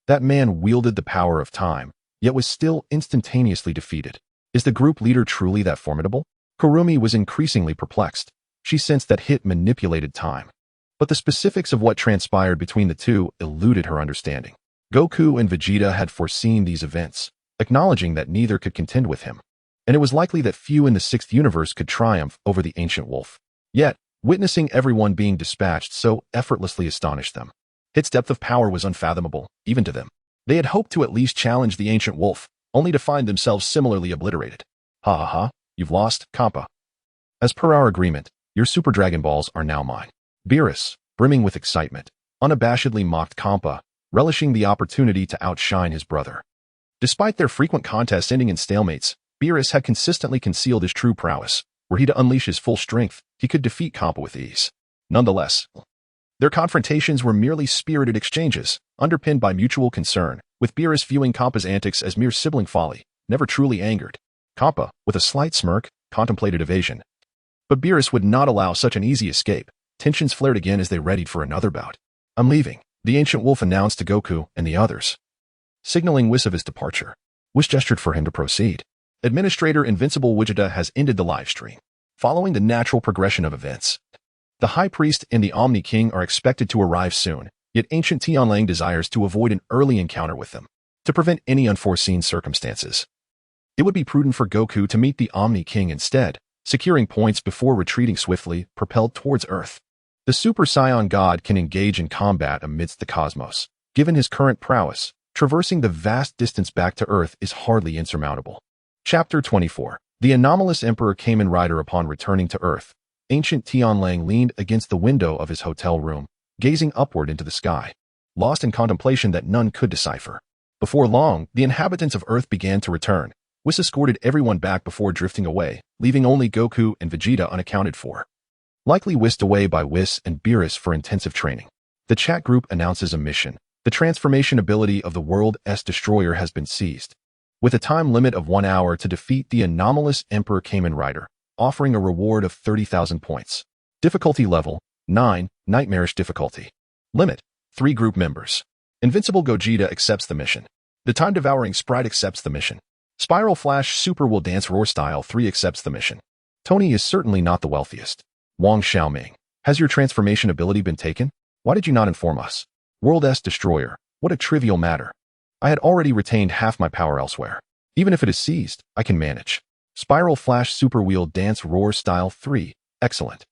That man wielded the power of time, yet was still instantaneously defeated. Is the group leader truly that formidable? Kurumi was increasingly perplexed. She sensed that Hit manipulated time, but the specifics of what transpired between the two eluded her understanding. Goku and Vegeta had foreseen these events, acknowledging that neither could contend with him, and it was likely that few in the 6th universe could triumph over the ancient wolf. Yet, witnessing everyone being dispatched so effortlessly astonished them. Hit's depth of power was unfathomable, even to them. They had hoped to at least challenge the ancient wolf, only to find themselves similarly obliterated. Ha ha ha, you've lost, Kappa. As per our agreement, your Super Dragon Balls are now mine. Beerus, brimming with excitement, unabashedly mocked Kampa, relishing the opportunity to outshine his brother. Despite their frequent contests ending in stalemates, Beerus had consistently concealed his true prowess. Were he to unleash his full strength, he could defeat Kampa with ease. Nonetheless, their confrontations were merely spirited exchanges, underpinned by mutual concern, with Beerus viewing Kampa's antics as mere sibling folly, never truly angered. Kampa, with a slight smirk, contemplated evasion. But Beerus would not allow such an easy escape. Tensions flared again as they readied for another bout. I'm leaving, the ancient wolf announced to Goku and the others, signaling Whis of his departure. Whis gestured for him to proceed. Administrator Invincible Gogeta has ended the live stream. Following the natural progression of events, the High Priest and the Omni King are expected to arrive soon, yet Ancient Tianlang desires to avoid an early encounter with them, to prevent any unforeseen circumstances. It would be prudent for Goku to meet the Omni King instead, securing points before retreating swiftly, propelled towards Earth. The Super Saiyan God can engage in combat amidst the cosmos. Given his current prowess, traversing the vast distance back to Earth is hardly insurmountable. Chapter 24. The anomalous Emperor Kamen Rider. Upon returning to Earth, Ancient Tianlang leaned against the window of his hotel room, gazing upward into the sky, lost in contemplation that none could decipher. Before long, the inhabitants of Earth began to return. Whis escorted everyone back before drifting away, leaving only Goku and Vegeta unaccounted for. Likely whisked away by Whis and Beerus for intensive training. The chat group announces a mission. The transformation ability of the World's Destroyer has been seized, with a time limit of 1 hour to defeat the anomalous Emperor Kamen Rider, offering a reward of 30,000 points. Difficulty level, 9, Nightmarish difficulty. Limit, 3 group members. Invincible Gogeta accepts the mission. The Time-Devouring Sprite accepts the mission. Spiral Flash Super Will Dance Roar Style 3 accepts the mission. Tony is certainly not the wealthiest. Wang Xiaoming, has your transformation ability been taken? Why did you not inform us? World's Destroyer, what a trivial matter. I had already retained half my power elsewhere. Even if it is seized, I can manage. Spiral Flash Super Wheel Dance Roar Style 3, excellent.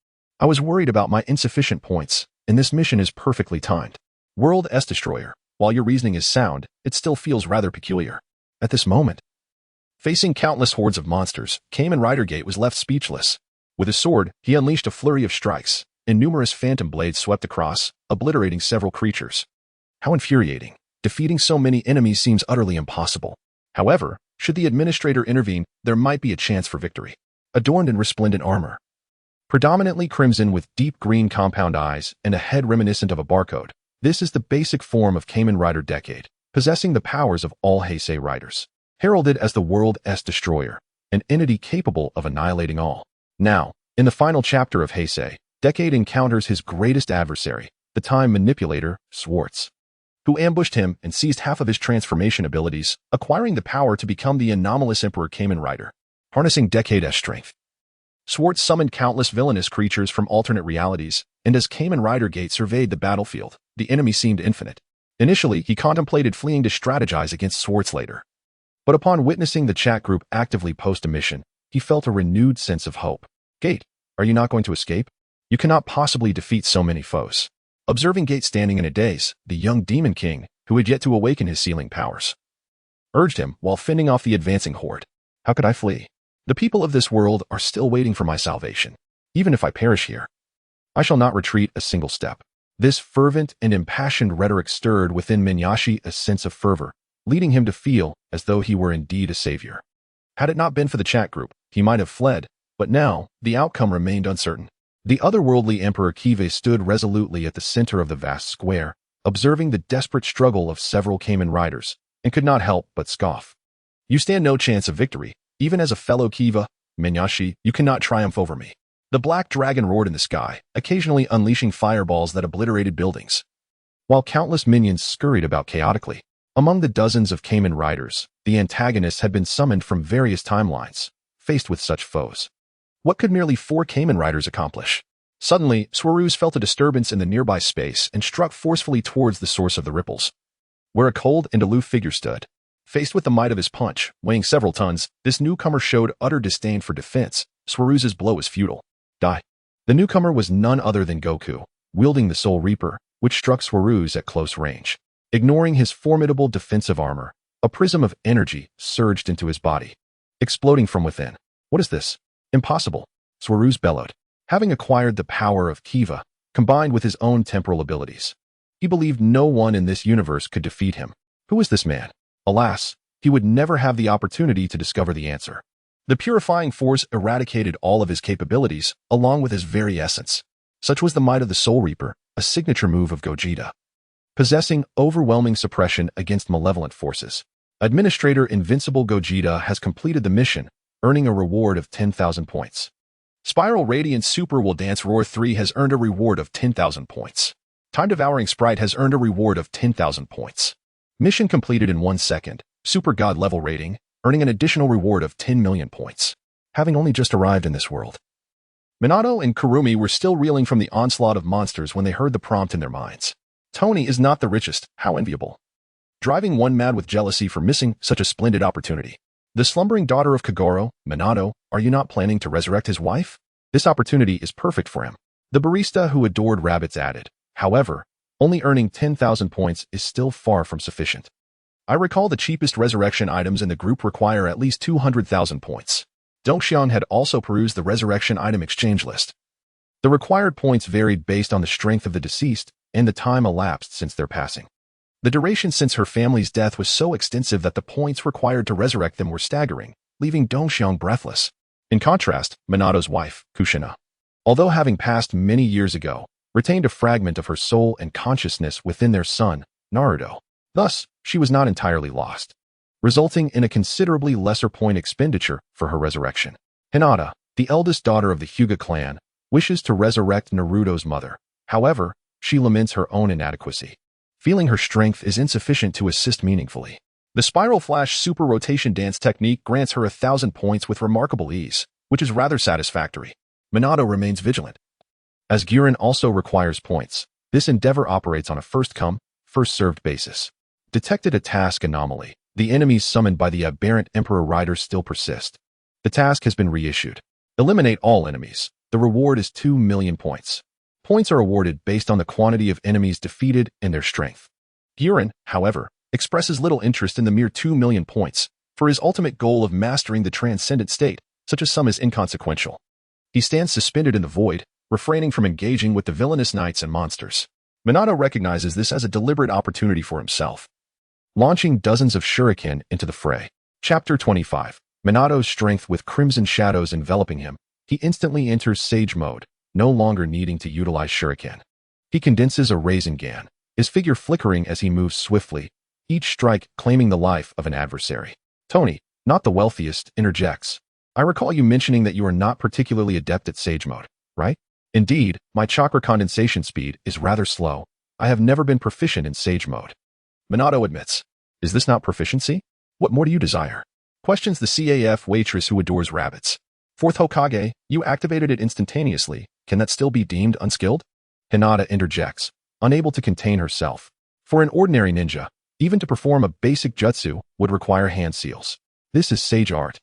I was worried about my insufficient points, and this mission is perfectly timed. World S Destroyer, while your reasoning is sound, it still feels rather peculiar. At this moment, facing countless hordes of monsters, Kamen Rider Gate was left speechless. With his sword, he unleashed a flurry of strikes, and numerous phantom blades swept across, obliterating several creatures. How infuriating. Defeating so many enemies seems utterly impossible. However, should the administrator intervene, there might be a chance for victory. Adorned in resplendent armor, predominantly crimson with deep green compound eyes and a head reminiscent of a barcode, this is the basic form of Kamen Rider Decade, possessing the powers of all Heisei riders. Heralded as the World S Destroyer, an entity capable of annihilating all. Now, in the final chapter of Heisei, Decade encounters his greatest adversary, the time manipulator, Schwartz, who ambushed him and seized half of his transformation abilities, acquiring the power to become the anomalous Emperor Kamen Rider. Harnessing Decade's strength, Schwartz summoned countless villainous creatures from alternate realities, and as Kamen Rider Gate surveyed the battlefield, the enemy seemed infinite. Initially, he contemplated fleeing to strategize against Schwartz later. But upon witnessing the chat group actively post a mission, he felt a renewed sense of hope. Gate, are you not going to escape? You cannot possibly defeat so many foes. Observing Gate standing in a daze, the young Demon King, who had yet to awaken his sealing powers, urged him while fending off the advancing horde. How could I flee? The people of this world are still waiting for my salvation. Even if I perish here, I shall not retreat a single step. This fervent and impassioned rhetoric stirred within Minyashi a sense of fervor, leading him to feel as though he were indeed a savior. Had it not been for the chat group, he might have fled, but now, the outcome remained uncertain. The otherworldly Emperor Kive stood resolutely at the center of the vast square, observing the desperate struggle of several Kamen Riders, and could not help but scoff. You stand no chance of victory. Even as a fellow Kiva, Minyashi, you cannot triumph over me. The black dragon roared in the sky, occasionally unleashing fireballs that obliterated buildings, while countless minions scurried about chaotically. Among the dozens of Kamen Riders, the antagonists had been summoned from various timelines. Faced with such foes, what could merely 4 Kamen Riders accomplish? Suddenly, Swaruz felt a disturbance in the nearby space and struck forcefully towards the source of the ripples, where a cold and aloof figure stood. Faced with the might of his punch, weighing several tons, this newcomer showed utter disdain for defense. Swaruz's blow was futile. Die. The newcomer was none other than Goku, wielding the Soul Reaper, which struck Swaruz at close range. Ignoring his formidable defensive armor, a prism of energy surged into his body, exploding from within. What is this? Impossible, Swaruz bellowed. Having acquired the power of Kiva, combined with his own temporal abilities, he believed no one in this universe could defeat him. Who is this man? Alas, he would never have the opportunity to discover the answer. The purifying force eradicated all of his capabilities, along with his very essence. Such was the might of the Soul Reaper, a signature move of Gogeta, possessing overwhelming suppression against malevolent forces. Administrator Invincible Gogeta has completed the mission, earning a reward of 10,000 points. Spiral Radiant Super Will Dance Roar 3 has earned a reward of 10,000 points. Time Devouring Sprite has earned a reward of 10,000 points. Mission completed in 1 second. Super God level rating, earning an additional reward of 10 million points. Having only just arrived in this world, Minato and Kurumi were still reeling from the onslaught of monsters when they heard the prompt in their minds. Tony is not the richest, how enviable. Driving one mad with jealousy for missing such a splendid opportunity. The slumbering daughter of Kagoro, Minato, are you not planning to resurrect his wife? This opportunity is perfect for him. The barista who adored rabbits added. However, only earning 10,000 points is still far from sufficient. I recall the cheapest resurrection items in the group require at least 200,000 points. Dongxian had also perused the resurrection item exchange list. The required points varied based on the strength of the deceased and the time elapsed since their passing. The duration since her family's death was so extensive that the points required to resurrect them were staggering, leaving Dongxian breathless. In contrast, Minato's wife, Kushina, although having passed many years ago, retained a fragment of her soul and consciousness within their son, Naruto. Thus, she was not entirely lost, resulting in a considerably lesser point expenditure for her resurrection. Hinata, the eldest daughter of the Hyuga clan, wishes to resurrect Naruto's mother. However, she laments her own inadequacy, feeling her strength is insufficient to assist meaningfully. The Spiral Flash Super Rotation Dance technique grants her 1,000 points with remarkable ease, which is rather satisfactory. Minato remains vigilant, as Guren also requires points. This endeavor operates on a first-come, first-served basis. Detected a task anomaly. The enemies summoned by the aberrant Emperor Rider still persist. The task has been reissued. Eliminate all enemies. The reward is 2 million points. Points are awarded based on the quantity of enemies defeated and their strength. Gurren, however, expresses little interest in the mere 2 million points, for his ultimate goal of mastering the transcendent state, such a sum is inconsequential. He stands suspended in the void, refraining from engaging with the villainous knights and monsters. Minato recognizes this as a deliberate opportunity for himself, launching dozens of shuriken into the fray. Chapter 25. Minato's strength with crimson shadows enveloping him, he instantly enters Sage mode, no longer needing to utilize shuriken. He condenses a Rasengan, his figure flickering as he moves swiftly, each strike claiming the life of an adversary. Tony, not the wealthiest, interjects. I recall you mentioning that you are not particularly adept at Sage mode, right? Indeed, my chakra condensation speed is rather slow. I have never been proficient in Sage mode. Minato admits. Is this not proficiency? What more do you desire? Questions the CAF waitress who adores rabbits. Fourth Hokage, you activated it instantaneously. Can that still be deemed unskilled? Hinata interjects, unable to contain herself. For an ordinary ninja, even to perform a basic jutsu would require hand seals. This is Sage art.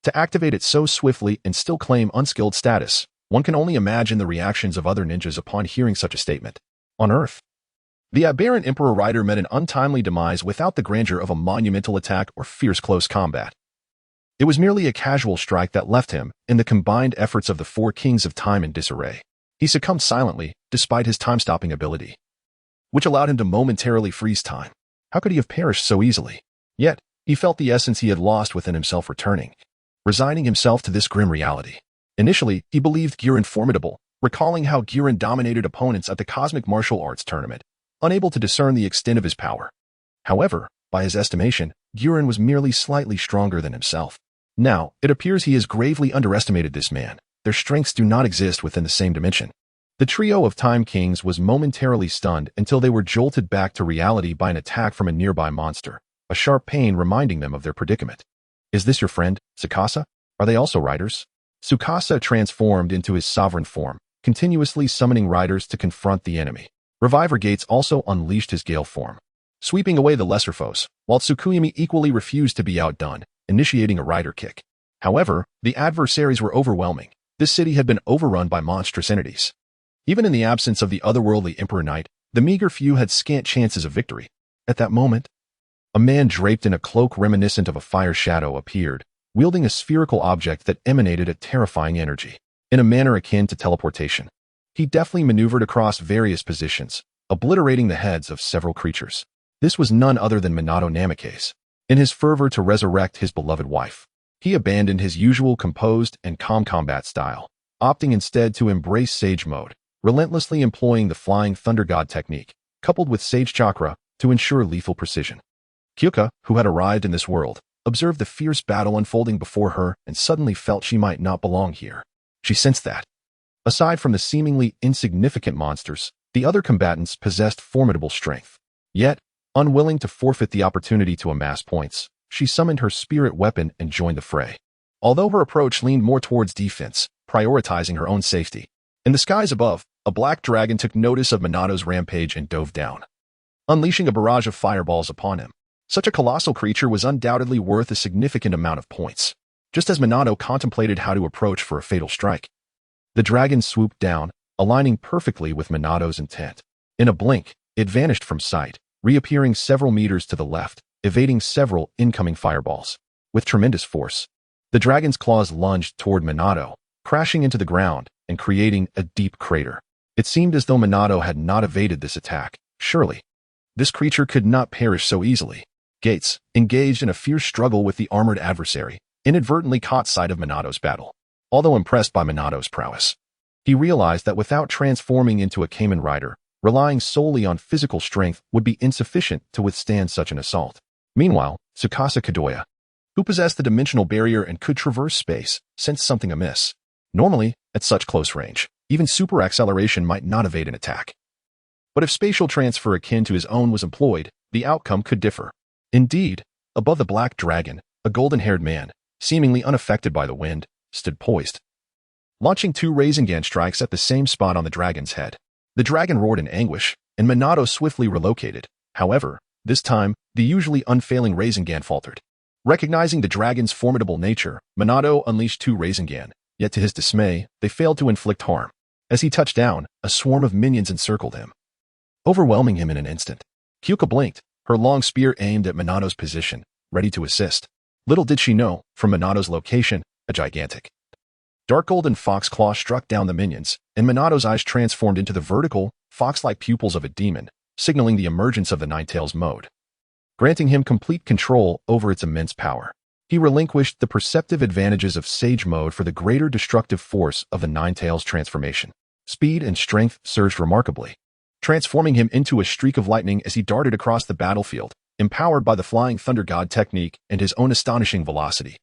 To activate it so swiftly and still claim unskilled status, one can only imagine the reactions of other ninjas upon hearing such a statement. On Earth, the aberrant Emperor Rider met an untimely demise without the grandeur of a monumental attack or fierce close combat. It was merely a casual strike that left him, in the combined efforts of the four kings of time, in disarray. He succumbed silently, despite his time-stopping ability, which allowed him to momentarily freeze time. How could he have perished so easily? Yet, he felt the essence he had lost within himself returning, resigning himself to this grim reality. Initially, he believed Gurren formidable, recalling how Gurren dominated opponents at the Cosmic Martial Arts Tournament, unable to discern the extent of his power. However, by his estimation, Gurren was merely slightly stronger than himself. Now, it appears he has gravely underestimated this man. Their strengths do not exist within the same dimension. The trio of Time Kings was momentarily stunned until they were jolted back to reality by an attack from a nearby monster, a sharp pain reminding them of their predicament. Is this your friend, Tsukasa? Are they also riders? Tsukasa transformed into his sovereign form, continuously summoning riders to confront the enemy. Reviver Gates also unleashed his Gale form, sweeping away the lesser foes, while Tsukuyami equally refused to be outdone, initiating a rider kick. However, the adversaries were overwhelming. This city had been overrun by monstrous entities. Even in the absence of the otherworldly Emperor Knight, the meager few had scant chances of victory. At that moment, a man draped in a cloak reminiscent of a fire shadow appeared, wielding a spherical object that emanated a terrifying energy, in a manner akin to teleportation. He deftly maneuvered across various positions, obliterating the heads of several creatures. This was none other than Minato Namikaze. In his fervor to resurrect his beloved wife, he abandoned his usual composed and calm combat style, opting instead to embrace Sage mode, relentlessly employing the Flying Thunder God technique, coupled with Sage Chakra, to ensure lethal precision. Kyuka, who had arrived in this world, observed the fierce battle unfolding before her and suddenly felt she might not belong here. She sensed that, aside from the seemingly insignificant monsters, the other combatants possessed formidable strength. Yet, unwilling to forfeit the opportunity to amass points, she summoned her spirit weapon and joined the fray. Although her approach leaned more towards defense, prioritizing her own safety. In the skies above, a black dragon took notice of Minato's rampage and dove down, unleashing a barrage of fireballs upon him. Such a colossal creature was undoubtedly worth a significant amount of points. Just as Minato contemplated how to approach for a fatal strike, the dragon swooped down, aligning perfectly with Minato's intent. In a blink, it vanished from sight, reappearing several meters to the left, evading several incoming fireballs. With tremendous force, the dragon's claws lunged toward Minato, crashing into the ground and creating a deep crater. It seemed as though Minato had not evaded this attack. Surely, this creature could not perish so easily. Gates, engaged in a fierce struggle with the armored adversary, inadvertently caught sight of Minato's battle. Although impressed by Minato's prowess, he realized that without transforming into a Kamen Rider, relying solely on physical strength would be insufficient to withstand such an assault. Meanwhile, Tsukasa Kadoya, who possessed the dimensional barrier and could traverse space, sensed something amiss. Normally, at such close range, even super acceleration might not evade an attack. But if spatial transfer akin to his own was employed, the outcome could differ. Indeed, above the black dragon, a golden-haired man, seemingly unaffected by the wind, stood poised, launching two Rasengan strikes at the same spot on the dragon's head. The dragon roared in anguish, and Minato swiftly relocated. However, this time, the usually unfailing Rasengan faltered. Recognizing the dragon's formidable nature, Minato unleashed two Rasengan, Yet to his dismay, they failed to inflict harm. As he touched down, a swarm of minions encircled him, overwhelming him in an instant. Kyuka blinked, her long spear aimed at Minato's position, ready to assist. Little did she know, from Minato's location, a gigantic dark golden fox claw struck down the minions, and Minato's eyes transformed into the vertical, fox-like pupils of a demon, signaling the emergence of the Ninetales mode, granting him complete control over its immense power. He relinquished the perceptive advantages of Sage mode for the greater destructive force of the Ninetales transformation. Speed and strength surged remarkably, transforming him into a streak of lightning as he darted across the battlefield, empowered by the Flying Thunder God technique and his own astonishing velocity.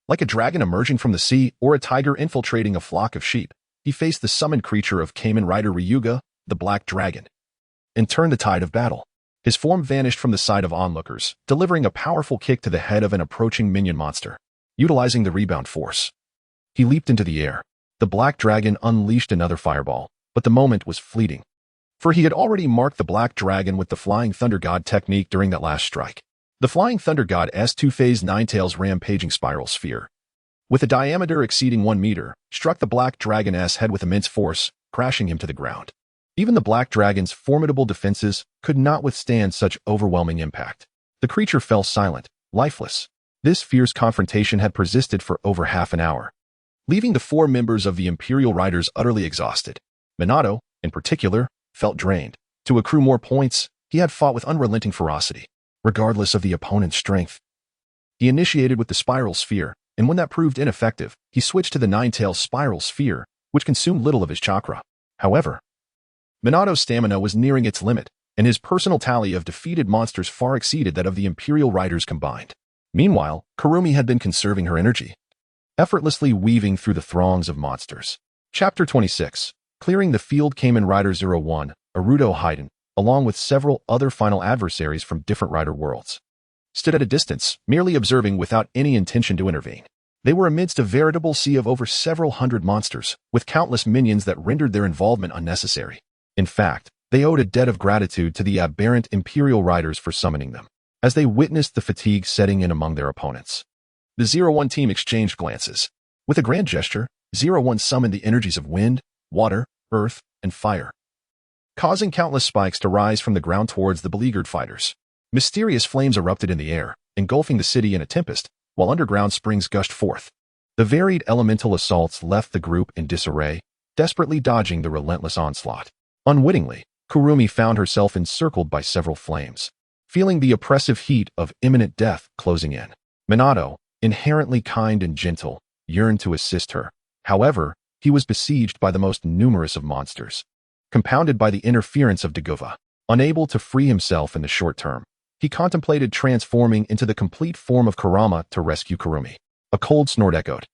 Like a dragon emerging from the sea or a tiger infiltrating a flock of sheep, he faced the summoned creature of Kamen Rider Ryuga, the Black Dragon, and turned the tide of battle. His form vanished from the sight of onlookers, delivering a powerful kick to the head of an approaching minion monster. Utilizing the rebound force, he leaped into the air. The Black Dragon unleashed another fireball, but the moment was fleeting, for he had already marked the Black Dragon with the Flying Thunder God technique during that last strike. The Flying Thunder God's two-phase Ninetales rampaging spiral sphere, with a diameter exceeding 1 meter, struck the Black Dragon's head with immense force, crashing him to the ground. Even the Black Dragon's formidable defenses could not withstand such overwhelming impact. The creature fell silent, lifeless. This fierce confrontation had persisted for over half an hour, leaving the 4 members of the Imperial Riders utterly exhausted. Minato, in particular, felt drained. To accrue more points, he had fought with unrelenting ferocity, regardless of the opponent's strength. He initiated with the Spiral Sphere, and when that proved ineffective, he switched to the Ninetales Spiral Sphere, which consumed little of his chakra. However, Minato's stamina was nearing its limit, and his personal tally of defeated monsters far exceeded that of the Imperial Riders combined. Meanwhile, Kurumi had been conserving her energy, effortlessly weaving through the throngs of monsters. Chapter 26. Clearing the field. Kamen Rider 01, Arudo Haiden, along with several other final adversaries from different rider worlds, stood at a distance, merely observing without any intention to intervene. They were amidst a veritable sea of over several hundred monsters, with countless minions that rendered their involvement unnecessary. In fact, they owed a debt of gratitude to the aberrant Imperial Riders for summoning them, as they witnessed the fatigue setting in among their opponents. The 01 team exchanged glances. With a grand gesture, 01 summoned the energies of wind, water, earth, and fire, causing countless spikes to rise from the ground towards the beleaguered fighters. Mysterious flames erupted in the air, engulfing the city in a tempest, while underground springs gushed forth. The varied elemental assaults left the group in disarray, desperately dodging the relentless onslaught. Unwittingly, Kurumi found herself encircled by several flames, feeling the oppressive heat of imminent death closing in. Minato, inherently kind and gentle, yearned to assist her. However, he was besieged by the most numerous of monsters, compounded by the interference of Gogeta. Unable to free himself in the short term, he contemplated transforming into the complete form of Kurama to rescue Kurumi. A cold snort echoed,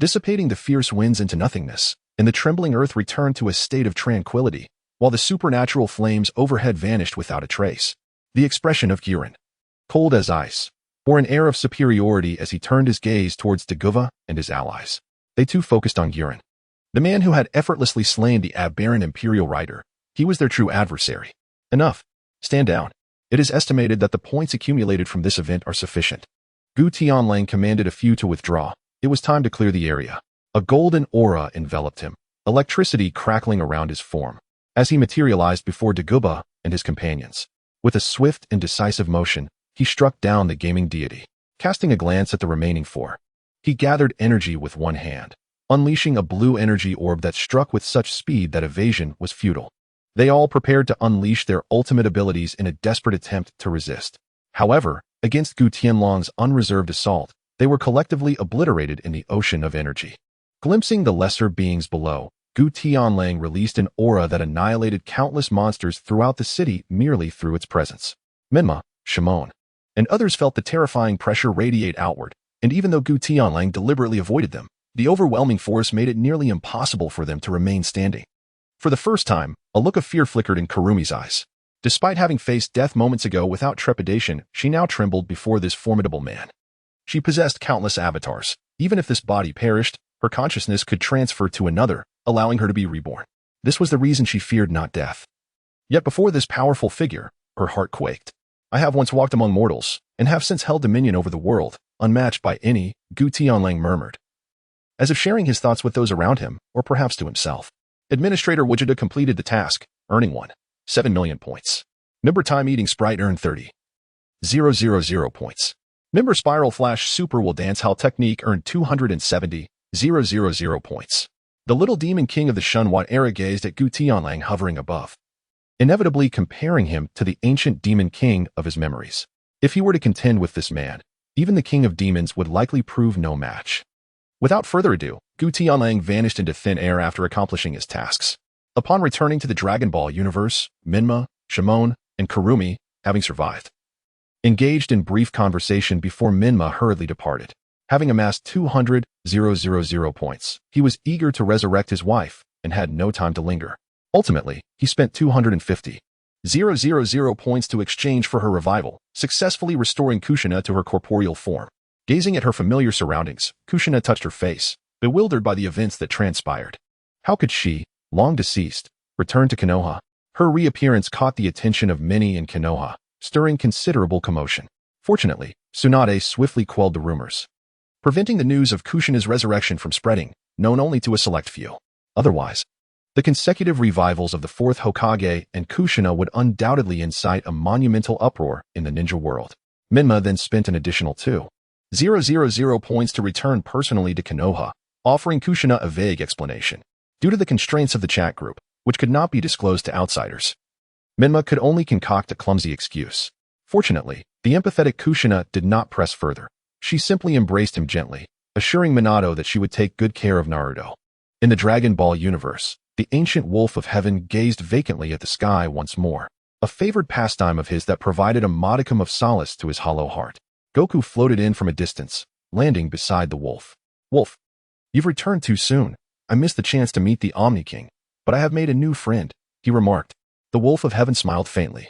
dissipating the fierce winds into nothingness, and the trembling earth returned to a state of tranquility, while the supernatural flames overhead vanished without a trace. The expression of Gurren, cold as ice, bore an air of superiority as he turned his gaze towards Gogeta and his allies. They too focused on Gurren, the man who had effortlessly slain the aberrant Imperial Rider. He was their true adversary. Enough. Stand down. It is estimated that the points accumulated from this event are sufficient. Gutian Wolf commanded a few to withdraw. It was time to clear the area. A golden aura enveloped him, electricity crackling around his form, as he materialized before Gogeta and his companions. With a swift and decisive motion, he struck down the gaming deity. Casting a glance at the remaining 4, he gathered energy with one hand, unleashing a blue energy orb that struck with such speed that evasion was futile. They all prepared to unleash their ultimate abilities in a desperate attempt to resist. However, against Gutian Wolf's unreserved assault, they were collectively obliterated in the ocean of energy. Glimpsing the lesser beings below, Gutian Wolf released an aura that annihilated countless monsters throughout the city merely through its presence. Minma, Shimon, and others felt the terrifying pressure radiate outward, and even though Gutian Wolf deliberately avoided them, the overwhelming force made it nearly impossible for them to remain standing. For the first time, a look of fear flickered in Kurumi's eyes. Despite having faced death moments ago without trepidation, she now trembled before this formidable man. She possessed countless avatars. Even if this body perished, her consciousness could transfer to another, allowing her to be reborn. This was the reason she feared not death. Yet before this powerful figure, her heart quaked. I have once walked among mortals, and have since held dominion over the world, unmatched by any, Gutian Wolf murmured. as if sharing his thoughts with those around him, or perhaps to himself. Administrator Gogeta completed the task, earning 7 million points. Member Time Eating Sprite earned 30,000 points. Member Spiral Flash Super Will Dance Hall Technique earned 270,000 points. The little demon king of the Shunwat era gazed at Gutian hovering above, inevitably comparing him to the ancient demon king of his memories. If he were to contend with this man, even the king of demons would likely prove no match. Without further ado, Gutian vanished into thin air after accomplishing his tasks. Upon returning to the Dragon Ball universe, Minma, Shimon, and Kurumi, having survived, engaged in brief conversation before Minma hurriedly departed. Having amassed 200,000 points, he was eager to resurrect his wife and had no time to linger. Ultimately, he spent 250,000 points to exchange for her revival, successfully restoring Kushina to her corporeal form. Gazing at her familiar surroundings, Kushina touched her face, bewildered by the events that transpired. How could she, long deceased, return to Konoha? Her reappearance caught the attention of many in Konoha, stirring considerable commotion. Fortunately, Tsunade swiftly quelled the rumors, preventing the news of Kushina's resurrection from spreading, known only to a select few. Otherwise, the consecutive revivals of the fourth Hokage and Kushina would undoubtedly incite a monumental uproar in the ninja world. Minma then spent an additional 2,000 points to return personally to Konoha, offering Kushina a vague explanation. Due to the constraints of the chat group, which could not be disclosed to outsiders, Minma could only concoct a clumsy excuse. Fortunately, the empathetic Kushina did not press further. She simply embraced him gently, assuring Minato that she would take good care of Naruto. In the Dragon Ball universe, the ancient wolf of heaven gazed vacantly at the sky once more, a favored pastime of his that provided a modicum of solace to his hollow heart. Goku floated in from a distance, landing beside the wolf. Wolf, you've returned too soon. I missed the chance to meet the Omni King, but I have made a new friend, he remarked. The wolf of heaven smiled faintly,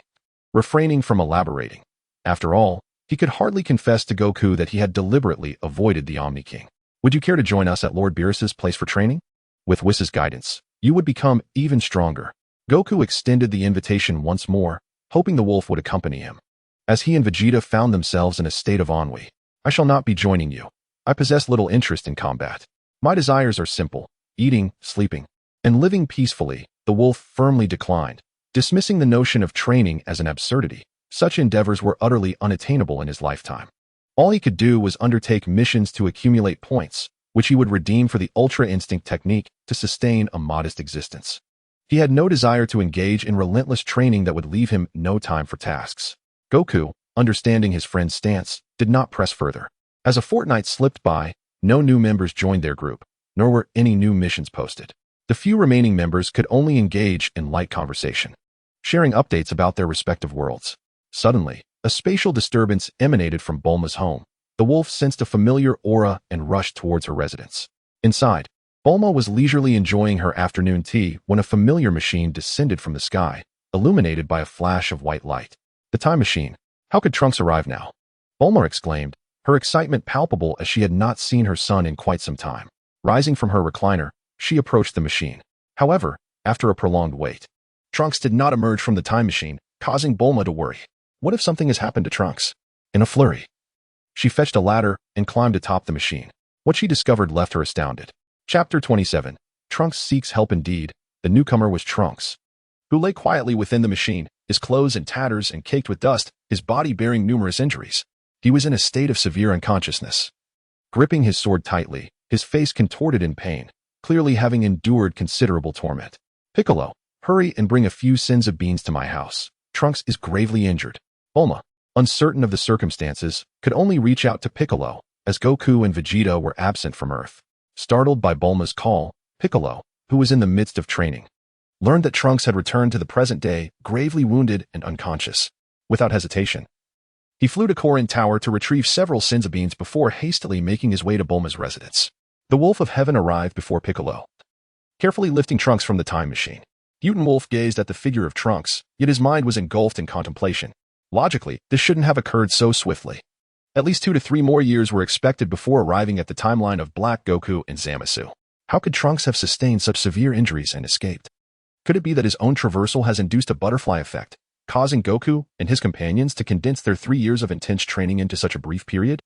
refraining from elaborating. After all, he could hardly confess to Goku that he had deliberately avoided the Omni King. Would you care to join us at Lord Beerus's place for training? With Whis' guidance, you would become even stronger. Goku extended the invitation once more, hoping the wolf would accompany him. As he and Vegeta found themselves in a state of ennui, I shall not be joining you. I possess little interest in combat. My desires are simple, eating, sleeping, and living peacefully. The wolf firmly declined, dismissing the notion of training as an absurdity. Such endeavors were utterly unattainable in his lifetime. All he could do was undertake missions to accumulate points, which he would redeem for the Ultra Instinct technique to sustain a modest existence. He had no desire to engage in relentless training that would leave him no time for tasks. Goku, understanding his friend's stance, did not press further. As a fortnight slipped by, no new members joined their group, nor were any new missions posted. The few remaining members could only engage in light conversation, sharing updates about their respective worlds. Suddenly, a spatial disturbance emanated from Bulma's home. The wolf sensed a familiar aura and rushed towards her residence. Inside, Bulma was leisurely enjoying her afternoon tea when a familiar machine descended from the sky, illuminated by a flash of white light. The time machine. How could Trunks arrive now? Bulma exclaimed, her excitement palpable as she had not seen her son in quite some time. Rising from her recliner, she approached the machine. However, after a prolonged wait, Trunks did not emerge from the time machine, causing Bulma to worry. What if something has happened to Trunks? In a flurry, she fetched a ladder and climbed atop the machine. What she discovered left her astounded. Chapter 27. Trunks seeks help indeed. The newcomer was Trunks, who lay quietly within the machine, his clothes in tatters and caked with dust, his body bearing numerous injuries. He was in a state of severe unconsciousness. Gripping his sword tightly, his face contorted in pain, clearly having endured considerable torment. Piccolo, hurry and bring a few sins of beans to my house. Trunks is gravely injured. Bulma, uncertain of the circumstances, could only reach out to Piccolo, as Goku and Vegeta were absent from Earth. Startled by Bulma's call, Piccolo, who was in the midst of training, learned that Trunks had returned to the present day, gravely wounded and unconscious. Without hesitation, he flew to Korin Tower to retrieve several sins of beans before hastily making his way to Bulma's residence. The Wolf of Heaven arrived before Piccolo, carefully lifting Trunks from the time machine. Gutian Wolf gazed at the figure of Trunks, yet his mind was engulfed in contemplation. Logically, this shouldn't have occurred so swiftly. At least 2 to 3 more years were expected before arriving at the timeline of Black Goku and Zamasu. How could Trunks have sustained such severe injuries and escaped? Could it be that his own traversal has induced a butterfly effect, causing Goku and his companions to condense their 3 years of intense training into such a brief period?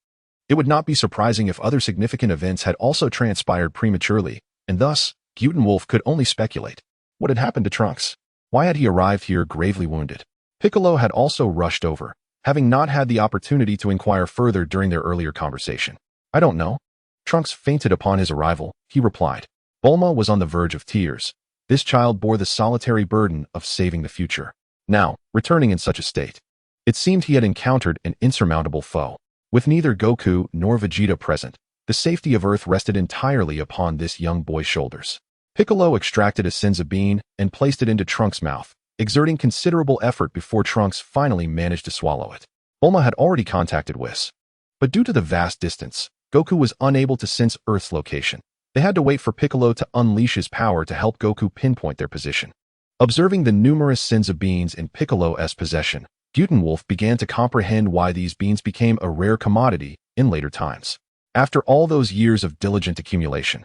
It would not be surprising if other significant events had also transpired prematurely, and thus, Gutian Wolf could only speculate. What had happened to Trunks? Why had he arrived here gravely wounded? Piccolo had also rushed over, having not had the opportunity to inquire further during their earlier conversation. I don't know. Trunks fainted upon his arrival, he replied. Bulma was on the verge of tears. This child bore the solitary burden of saving the future. Now, returning in such a state. It seemed he had encountered an insurmountable foe. With neither Goku nor Vegeta present, the safety of Earth rested entirely upon this young boy's shoulders. Piccolo extracted a senzu bean and placed it into Trunks' mouth, exerting considerable effort before Trunks finally managed to swallow it. Bulma had already contacted Whis. But due to the vast distance, Goku was unable to sense Earth's location. They had to wait for Piccolo to unleash his power to help Goku pinpoint their position. Observing the numerous senzu beans in Piccolo's possession, Gutian Wolf began to comprehend why these beans became a rare commodity in later times. After all those years of diligent accumulation,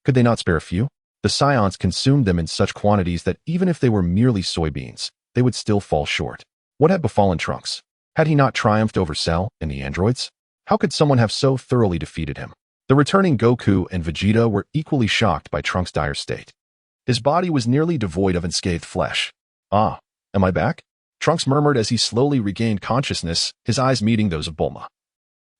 could they not spare a few? The Saiyans consumed them in such quantities that even if they were merely soybeans, they would still fall short. What had befallen Trunks? Had he not triumphed over Cell and the androids? How could someone have so thoroughly defeated him? The returning Goku and Vegeta were equally shocked by Trunks' dire state. His body was nearly devoid of unscathed flesh. Ah, am I back? Trunks murmured as he slowly regained consciousness, his eyes meeting those of Bulma,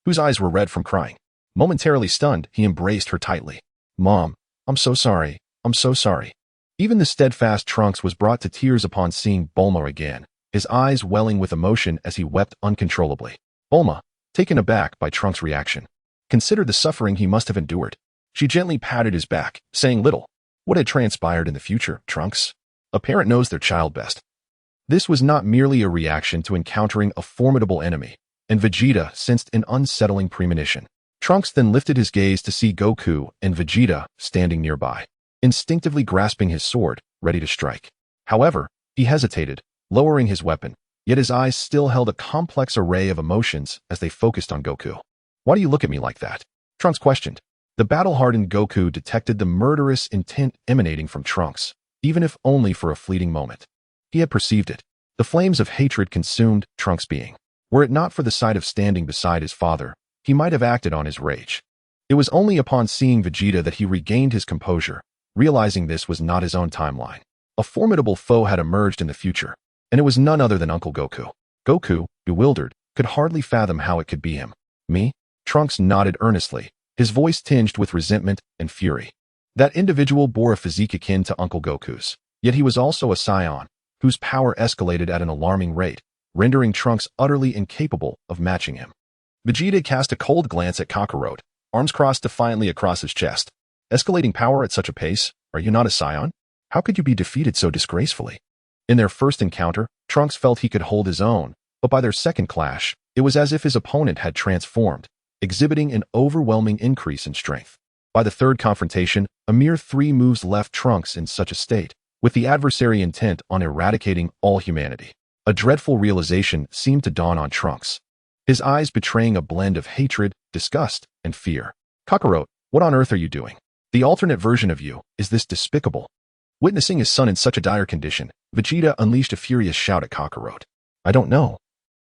whose eyes were red from crying. Momentarily stunned, he embraced her tightly. Mom, I'm so sorry. I'm so sorry. Even the steadfast Trunks was brought to tears upon seeing Bulma again, his eyes welling with emotion as he wept uncontrollably. Bulma, taken aback by Trunks' reaction, considered the suffering he must have endured. She gently patted his back, saying little. What had transpired in the future, Trunks? A parent knows their child best. This was not merely a reaction to encountering a formidable enemy, and Vegeta sensed an unsettling premonition. Trunks then lifted his gaze to see Goku and Vegeta standing nearby, instinctively grasping his sword, ready to strike. However, he hesitated, lowering his weapon, yet his eyes still held a complex array of emotions as they focused on Goku. Why do you look at me like that? Trunks questioned. The battle-hardened Goku detected the murderous intent emanating from Trunks, even if only for a fleeting moment. He had perceived it. The flames of hatred consumed Trunks' being. Were it not for the sight of standing beside his father, he might have acted on his rage. It was only upon seeing Vegeta that he regained his composure, realizing this was not his own timeline. A formidable foe had emerged in the future, and it was none other than Uncle Goku. Goku, bewildered, could hardly fathom how it could be him. Me? Trunks nodded earnestly, his voice tinged with resentment and fury. That individual bore a physique akin to Uncle Goku's, yet he was also a Saiyan, whose power escalated at an alarming rate, rendering Trunks utterly incapable of matching him. Vegeta cast a cold glance at Kakarot, arms crossed defiantly across his chest. Escalating power at such a pace, are you not a Saiyan? How could you be defeated so disgracefully? In their first encounter, Trunks felt he could hold his own, but by their second clash, it was as if his opponent had transformed, exhibiting an overwhelming increase in strength. By the third confrontation, a mere 3 moves left Trunks in such a state, with the adversary intent on eradicating all humanity. A dreadful realization seemed to dawn on Trunks, his eyes betraying a blend of hatred, disgust, and fear. Kakarot, what on earth are you doing? The alternate version of you, is this despicable? Witnessing his son in such a dire condition, Vegeta unleashed a furious shout at Kakarot. I don't know.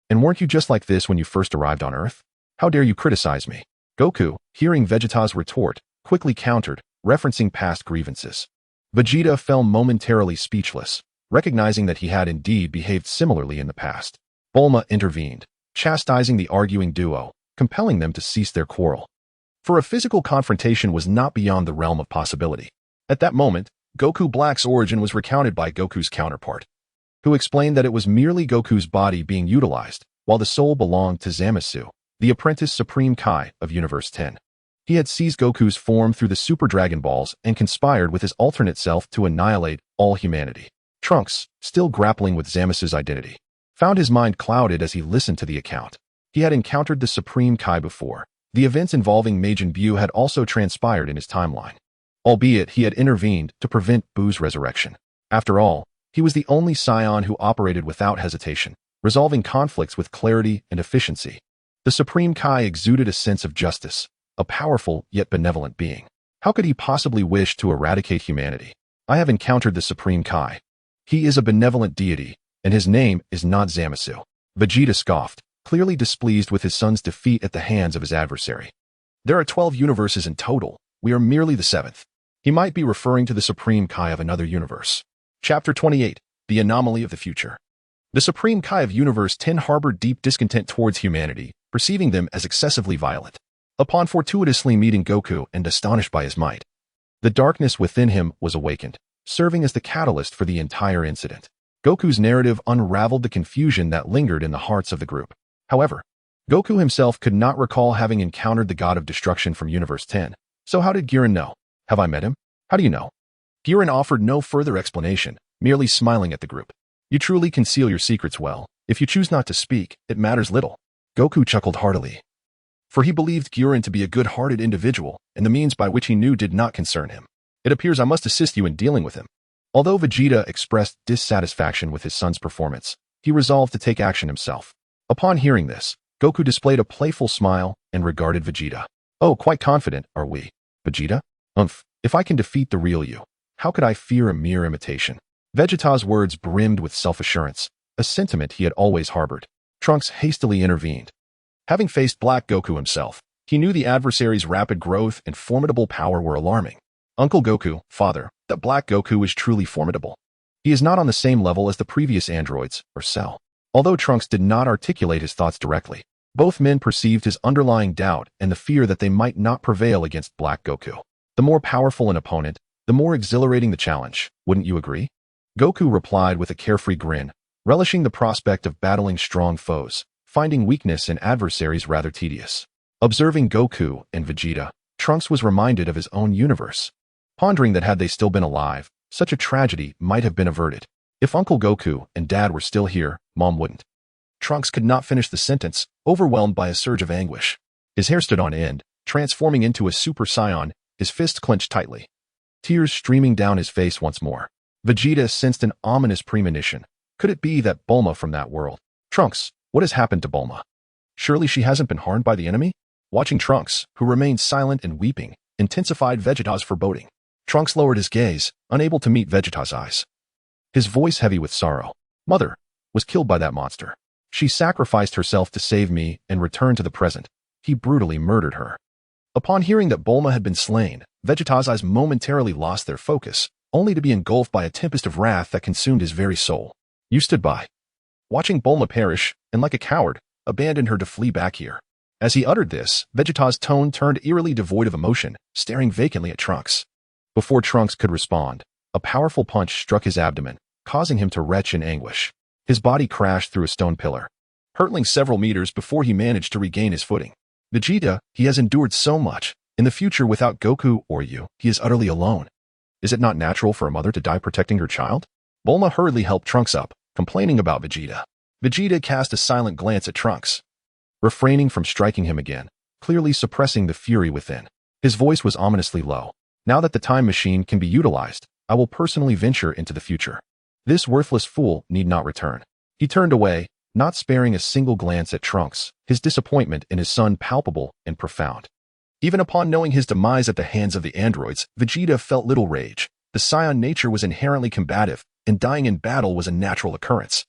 And weren't you just like this when you first arrived on Earth? How dare you criticize me? Goku, hearing Vegeta's retort, quickly countered, referencing past grievances. Vegeta fell momentarily speechless, recognizing that he had indeed behaved similarly in the past. Bulma intervened, chastising the arguing duo, compelling them to cease their quarrel. For a physical confrontation was not beyond the realm of possibility. At that moment, Goku Black's origin was recounted by Goku's counterpart, who explained that it was merely Goku's body being utilized, while the soul belonged to Zamasu, the apprentice Supreme Kai of Universe 10. He had seized Goku's form through the Super Dragon Balls and conspired with his alternate self to annihilate all humanity. Trunks, still grappling with Zamasu's identity, found his mind clouded as he listened to the account. He had encountered the Supreme Kai before. The events involving Majin Buu had also transpired in his timeline, albeit he had intervened to prevent Buu's resurrection. After all, he was the only Saiyan who operated without hesitation, resolving conflicts with clarity and efficiency. The Supreme Kai exuded a sense of justice, a powerful yet benevolent being. How could he possibly wish to eradicate humanity? I have encountered the Supreme Kai. He is a benevolent deity, and his name is not Zamasu. Vegeta scoffed, clearly displeased with his son's defeat at the hands of his adversary. There are 12 universes in total. We are merely the 7th. He might be referring to the Supreme Kai of another universe. Chapter 28. The Anomaly of the Future. The Supreme Kai of Universe 10 harbored deep discontent towards humanity, perceiving them as excessively violent. Upon fortuitously meeting Goku and astonished by his might, the darkness within him was awakened, serving as the catalyst for the entire incident. Goku's narrative unraveled the confusion that lingered in the hearts of the group. However, Goku himself could not recall having encountered the god of destruction from Universe 10. So how did Giran know? Have I met him? How do you know? Giran offered no further explanation, merely smiling at the group. You truly conceal your secrets well. If you choose not to speak, it matters little. Goku chuckled heartily. For he believed Giran to be a good-hearted individual, and the means by which he knew did not concern him. It appears I must assist you in dealing with him. Although Vegeta expressed dissatisfaction with his son's performance, he resolved to take action himself. Upon hearing this, Goku displayed a playful smile and regarded Vegeta. Oh, quite confident, are we? Vegeta? If I can defeat the real you, how could I fear a mere imitation? Vegeta's words brimmed with self-assurance, a sentiment he had always harbored. Trunks hastily intervened. Having faced Black Goku himself, he knew the adversary's rapid growth and formidable power were alarming. Uncle Goku, father, that Black Goku is truly formidable. He is not on the same level as the previous androids, or Cell. Although Trunks did not articulate his thoughts directly, both men perceived his underlying doubt and the fear that they might not prevail against Black Goku. The more powerful an opponent, the more exhilarating the challenge, wouldn't you agree? Goku replied with a carefree grin, relishing the prospect of battling strong foes, finding weakness in adversaries rather tedious. Observing Goku and Vegeta, Trunks was reminded of his own universe, pondering that had they still been alive, such a tragedy might have been averted. If Uncle Goku and Dad were still here, Mom wouldn't. Trunks could not finish the sentence, overwhelmed by a surge of anguish. His hair stood on end, transforming into a Super Saiyan, his fist clenched tightly. Tears streaming down his face once more. Vegeta sensed an ominous premonition. Could it be that Bulma from that world? Trunks, what has happened to Bulma? Surely she hasn't been harmed by the enemy? Watching Trunks, who remained silent and weeping, intensified Vegeta's foreboding. Trunks lowered his gaze, unable to meet Vegeta's eyes. His voice heavy with sorrow. Mother was killed by that monster. She sacrificed herself to save me and return to the present. He brutally murdered her. Upon hearing that Bulma had been slain, Vegeta's eyes momentarily lost their focus, only to be engulfed by a tempest of wrath that consumed his very soul. You stood by, watching Bulma perish, and like a coward, abandoned her to flee back here. As he uttered this, Vegeta's tone turned eerily devoid of emotion, staring vacantly at Trunks. Before Trunks could respond, a powerful punch struck his abdomen, causing him to retch in anguish. His body crashed through a stone pillar, hurtling several meters before he managed to regain his footing. Vegeta, he has endured so much. In the future, without Goku or you, he is utterly alone. Is it not natural for a mother to die protecting her child? Bulma hurriedly helped Trunks up, complaining about Vegeta. Vegeta cast a silent glance at Trunks, refraining from striking him again, clearly suppressing the fury within. His voice was ominously low. Now that the time machine can be utilized, I will personally venture into the future. This worthless fool need not return. He turned away, not sparing a single glance at Trunks, his disappointment in his son palpable and profound. Even upon knowing his demise at the hands of the androids, Vegeta felt little rage. The Saiyan nature was inherently combative, and dying in battle was a natural occurrence.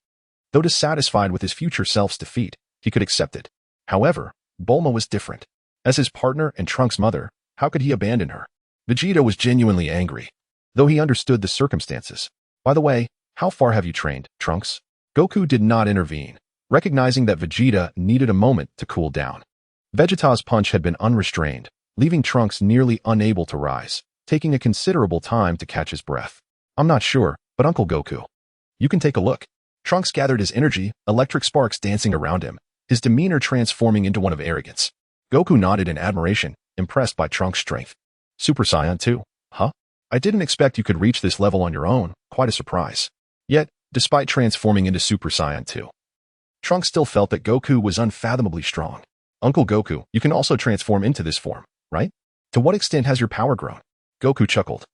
Though dissatisfied with his future self's defeat, he could accept it. However, Bulma was different. As his partner and Trunks' mother, how could he abandon her? Vegeta was genuinely angry, though he understood the circumstances. By the way, how far have you trained, Trunks? Goku did not intervene, recognizing that Vegeta needed a moment to cool down. Vegeta's punch had been unrestrained, leaving Trunks nearly unable to rise, taking a considerable time to catch his breath. I'm not sure, but Uncle Goku, you can take a look. Trunks gathered his energy, electric sparks dancing around him, his demeanor transforming into one of arrogance. Goku nodded in admiration, impressed by Trunks' strength. Super Saiyan 2, huh? I didn't expect you could reach this level on your own, quite a surprise. Yet, despite transforming into Super Saiyan 2, Trunks still felt that Goku was unfathomably strong. Uncle Goku, you can also transform into this form, right? To what extent has your power grown? Goku chuckled,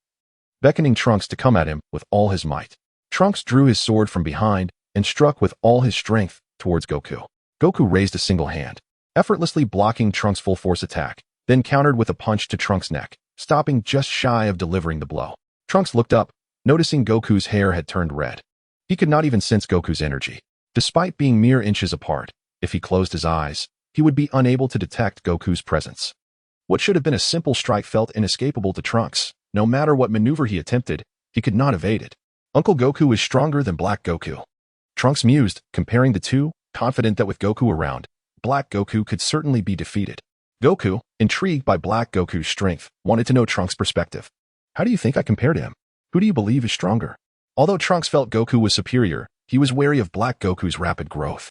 beckoning Trunks to come at him with all his might. Trunks drew his sword from behind and struck with all his strength towards Goku. Goku raised a single hand, effortlessly blocking Trunks' full force attack, then countered with a punch to Trunks' neck, stopping just shy of delivering the blow. Trunks looked up, noticing Goku's hair had turned red. He could not even sense Goku's energy. Despite being mere inches apart, If he closed his eyes, he would be unable to detect Goku's presence. What should have been a simple strike felt inescapable to Trunks. No matter what maneuver he attempted, he could not evade it. Uncle Goku is stronger than Black Goku. Trunks mused, comparing the two, confident that with Goku around, Black Goku could certainly be defeated. Goku, intrigued by Black Goku's strength, wanted to know Trunks' perspective. How do you think I compare to him? Who do you believe is stronger? Although Trunks felt Goku was superior, he was wary of Black Goku's rapid growth.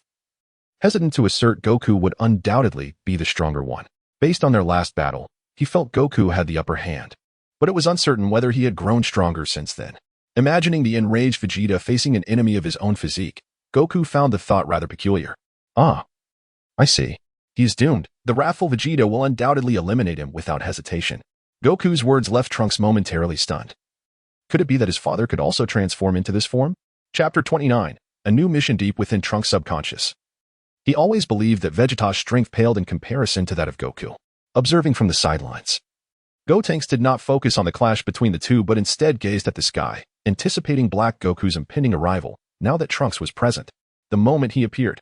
Hesitant to assert Goku would undoubtedly be the stronger one. Based on their last battle, he felt Goku had the upper hand. But it was uncertain whether he had grown stronger since then. Imagining the enraged Vegeta facing an enemy of his own physique, Goku found the thought rather peculiar. Ah, I see. He is doomed. The wrathful Vegeta will undoubtedly eliminate him without hesitation. Goku's words left Trunks momentarily stunned. Could it be that his father could also transform into this form? Chapter 29, a new mission deep within Trunks' subconscious. He always believed that Vegeta's strength paled in comparison to that of Goku. Observing from the sidelines, Gotenks did not focus on the clash between the two but instead gazed at the sky, anticipating Black Goku's impending arrival. Now that Trunks was present, the moment he appeared,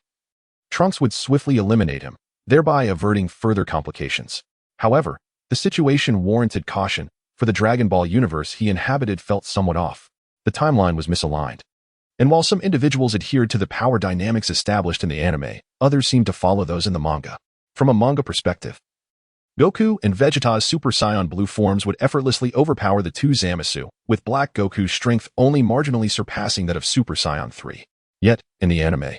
Trunks would swiftly eliminate him, thereby averting further complications. However, the situation warranted caution, for the Dragon Ball universe he inhabited felt somewhat off. The timeline was misaligned. And while some individuals adhered to the power dynamics established in the anime, others seemed to follow those in the manga. From a manga perspective, Goku and Vegeta's Super Saiyan Blue forms would effortlessly overpower the two Zamasu, with Black Goku's strength only marginally surpassing that of Super Saiyan 3. Yet, in the anime,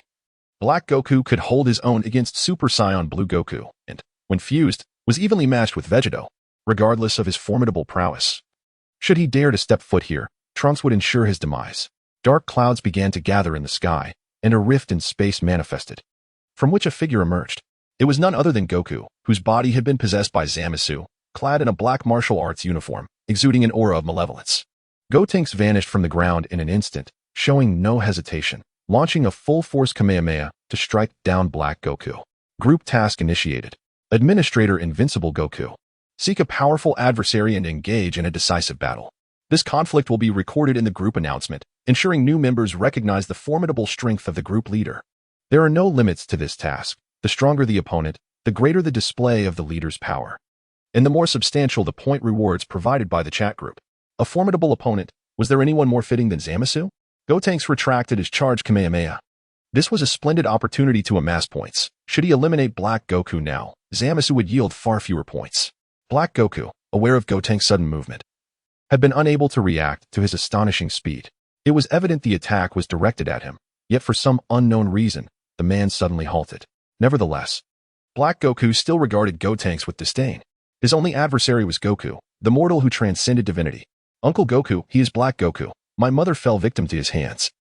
Black Goku could hold his own against Super Saiyan Blue Goku, and, when fused, was evenly matched with Vegeta, regardless of his formidable prowess. Should he dare to step foot here, Trunks would ensure his demise. Dark clouds began to gather in the sky, and a rift in space manifested, from which a figure emerged. It was none other than Goku, whose body had been possessed by Zamasu, clad in a black martial arts uniform, exuding an aura of malevolence. Gotenks vanished from the ground in an instant, showing no hesitation, launching a full-force Kamehameha to strike down Black Goku. Group task initiated. Administrator Invincible Goku. Seek a powerful adversary and engage in a decisive battle. This conflict will be recorded in the group announcement, ensuring new members recognize the formidable strength of the group leader. There are no limits to this task. The stronger the opponent, the greater the display of the leader's power, and the more substantial the point rewards provided by the chat group. A formidable opponent, was there anyone more fitting than Zamasu? Gotenks retracted his charged Kamehameha. This was a splendid opportunity to amass points. Should he eliminate Black Goku now, Zamasu would yield far fewer points. Black Goku, aware of Gotenks' sudden movement, had been unable to react to his astonishing speed. It was evident the attack was directed at him, yet for some unknown reason, the man suddenly halted. Nevertheless, Black Goku still regarded Gotenks with disdain. His only adversary was Goku, the mortal who transcended divinity. Uncle Goku, he is Black Goku. My mother fell victim to his hands.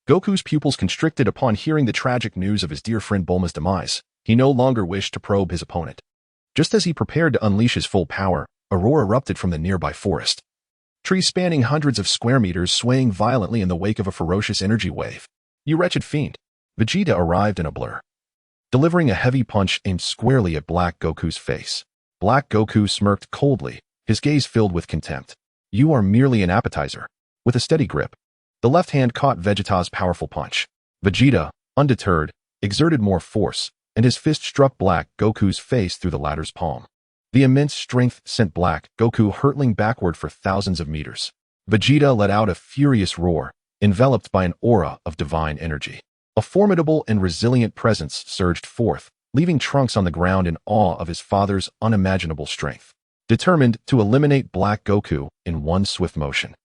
Goku's pupils constricted upon hearing the tragic news of his dear friend Bulma's demise. He no longer wished to probe his opponent. Just as he prepared to unleash his full power, a roar erupted from the nearby forest. Trees spanning hundreds of square meters swaying violently in the wake of a ferocious energy wave. You wretched fiend. Vegeta arrived in a blur, delivering a heavy punch aimed squarely at Black Goku's face. Black Goku smirked coldly, his gaze filled with contempt. You are merely an appetizer. With a steady grip, the left hand caught Vegeta's powerful punch. Vegeta, undeterred, exerted more force, and his fist struck Black Goku's face through the latter's palm. The immense strength sent Black Goku hurtling backward for thousands of meters. Vegeta let out a furious roar, enveloped by an aura of divine energy. A formidable and resilient presence surged forth, leaving Trunks on the ground in awe of his father's unimaginable strength, determined to eliminate Black Goku in one swift motion.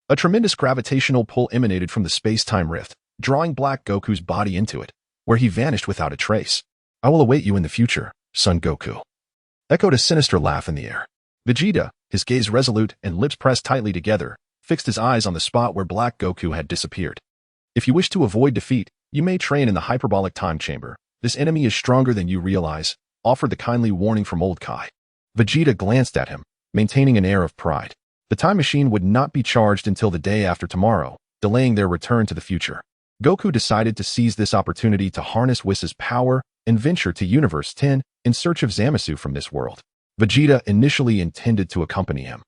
A tremendous gravitational pull emanated from the space-time rift, drawing Black Goku's body into it, where he vanished without a trace. I will await you in the future, son Goku. Echoed a sinister laugh in the air. Vegeta, his gaze resolute and lips pressed tightly together, fixed his eyes on the spot where Black Goku had disappeared. If you wish to avoid defeat, you may train in the hyperbolic time chamber. This enemy is stronger than you realize, offered the kindly warning from old Kai. Vegeta glanced at him, maintaining an air of pride. The time machine would not be charged until the day after tomorrow, delaying their return to the future. Goku decided to seize this opportunity to harness Whis' power and venture to Universe 10 in search of Zamasu from this world. Vegeta initially intended to accompany him,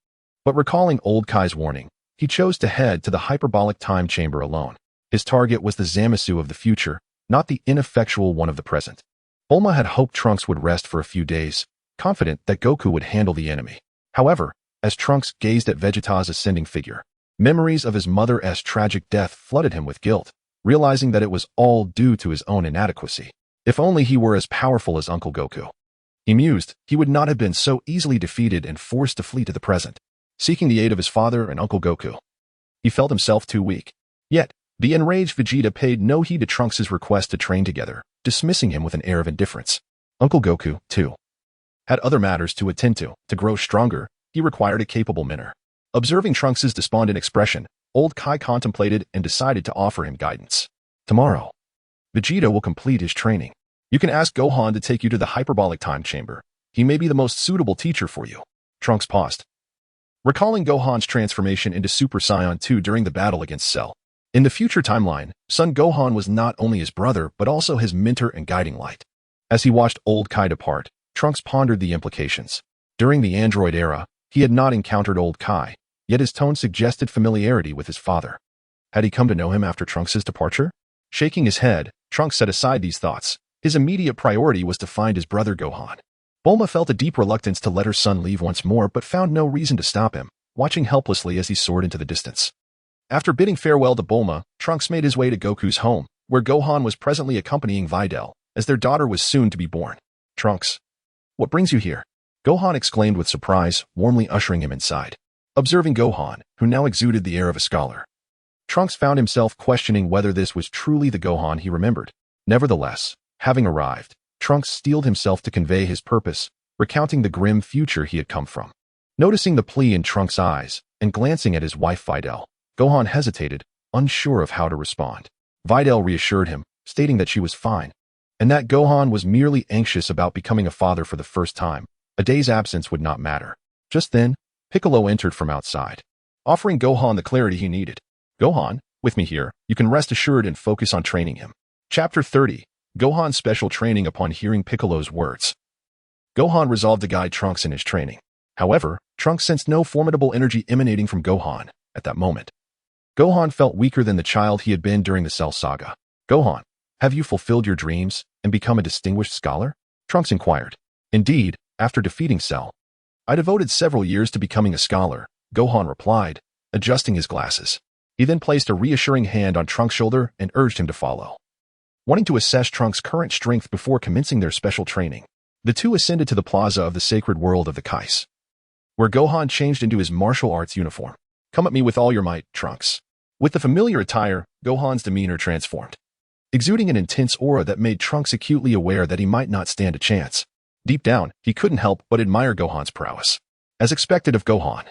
but recalling old Kai's warning, he chose to head to the hyperbolic time chamber alone. His target was the Zamasu of the future, not the ineffectual one of the present. Bulma had hoped Trunks would rest for a few days, confident that Goku would handle the enemy. However, as Trunks gazed at Vegeta's ascending figure, memories of his mother's tragic death flooded him with guilt, realizing that it was all due to his own inadequacy. If only he were as powerful as Uncle Goku. He mused, he would not have been so easily defeated and forced to flee to the present, seeking the aid of his father and Uncle Goku. He felt himself too weak. Yet, the enraged Vegeta paid no heed to Trunks' request to train together, dismissing him with an air of indifference. Uncle Goku, too, had other matters to attend to. To grow stronger, he required a capable mentor. Observing Trunks' despondent expression, old Kai contemplated and decided to offer him guidance. Tomorrow, Vegeta will complete his training. You can ask Gohan to take you to the hyperbolic time chamber. He may be the most suitable teacher for you. Trunks paused, recalling Gohan's transformation into Super Saiyan 2 during the battle against Cell. In the future timeline, Son Gohan was not only his brother but also his mentor and guiding light. As he watched old Kai depart, Trunks pondered the implications. During the android era, he had not encountered old Kai, yet his tone suggested familiarity with his father. Had he come to know him after Trunks' departure? Shaking his head, Trunks set aside these thoughts. His immediate priority was to find his brother Gohan. Bulma felt a deep reluctance to let her son leave once more but found no reason to stop him, watching helplessly as he soared into the distance. After bidding farewell to Bulma, Trunks made his way to Goku's home, where Gohan was presently accompanying Videl, as their daughter was soon to be born. Trunks, what brings you here? Gohan exclaimed with surprise, warmly ushering him inside. Observing Gohan, who now exuded the air of a scholar, Trunks found himself questioning whether this was truly the Gohan he remembered. Nevertheless, having arrived, Trunks steeled himself to convey his purpose, recounting the grim future he had come from. Noticing the plea in Trunks' eyes, and glancing at his wife Videl, Gohan hesitated, unsure of how to respond. Videl reassured him, stating that she was fine, and that Gohan was merely anxious about becoming a father for the first time. A day's absence would not matter. Just then, Piccolo entered from outside, offering Gohan the clarity he needed. Gohan, with me here, you can rest assured and focus on training him. Chapter 30. Gohan's special training. Upon hearing Piccolo's words, Gohan resolved to guide Trunks in his training. However, Trunks sensed no formidable energy emanating from Gohan at that moment. Gohan felt weaker than the child he had been during the Cell saga. Gohan, have you fulfilled your dreams and become a distinguished scholar? Trunks inquired. Indeed, after defeating Cell, I devoted several years to becoming a scholar, Gohan replied, adjusting his glasses. He then placed a reassuring hand on Trunks' shoulder and urged him to follow. Wanting to assess Trunks' current strength before commencing their special training, the two ascended to the plaza of the sacred world of the Kais, where Gohan changed into his martial arts uniform. Come at me with all your might, Trunks. With the familiar attire, Gohan's demeanor transformed, exuding an intense aura that made Trunks acutely aware that he might not stand a chance. Deep down, he couldn't help but admire Gohan's prowess. As expected of Gohan,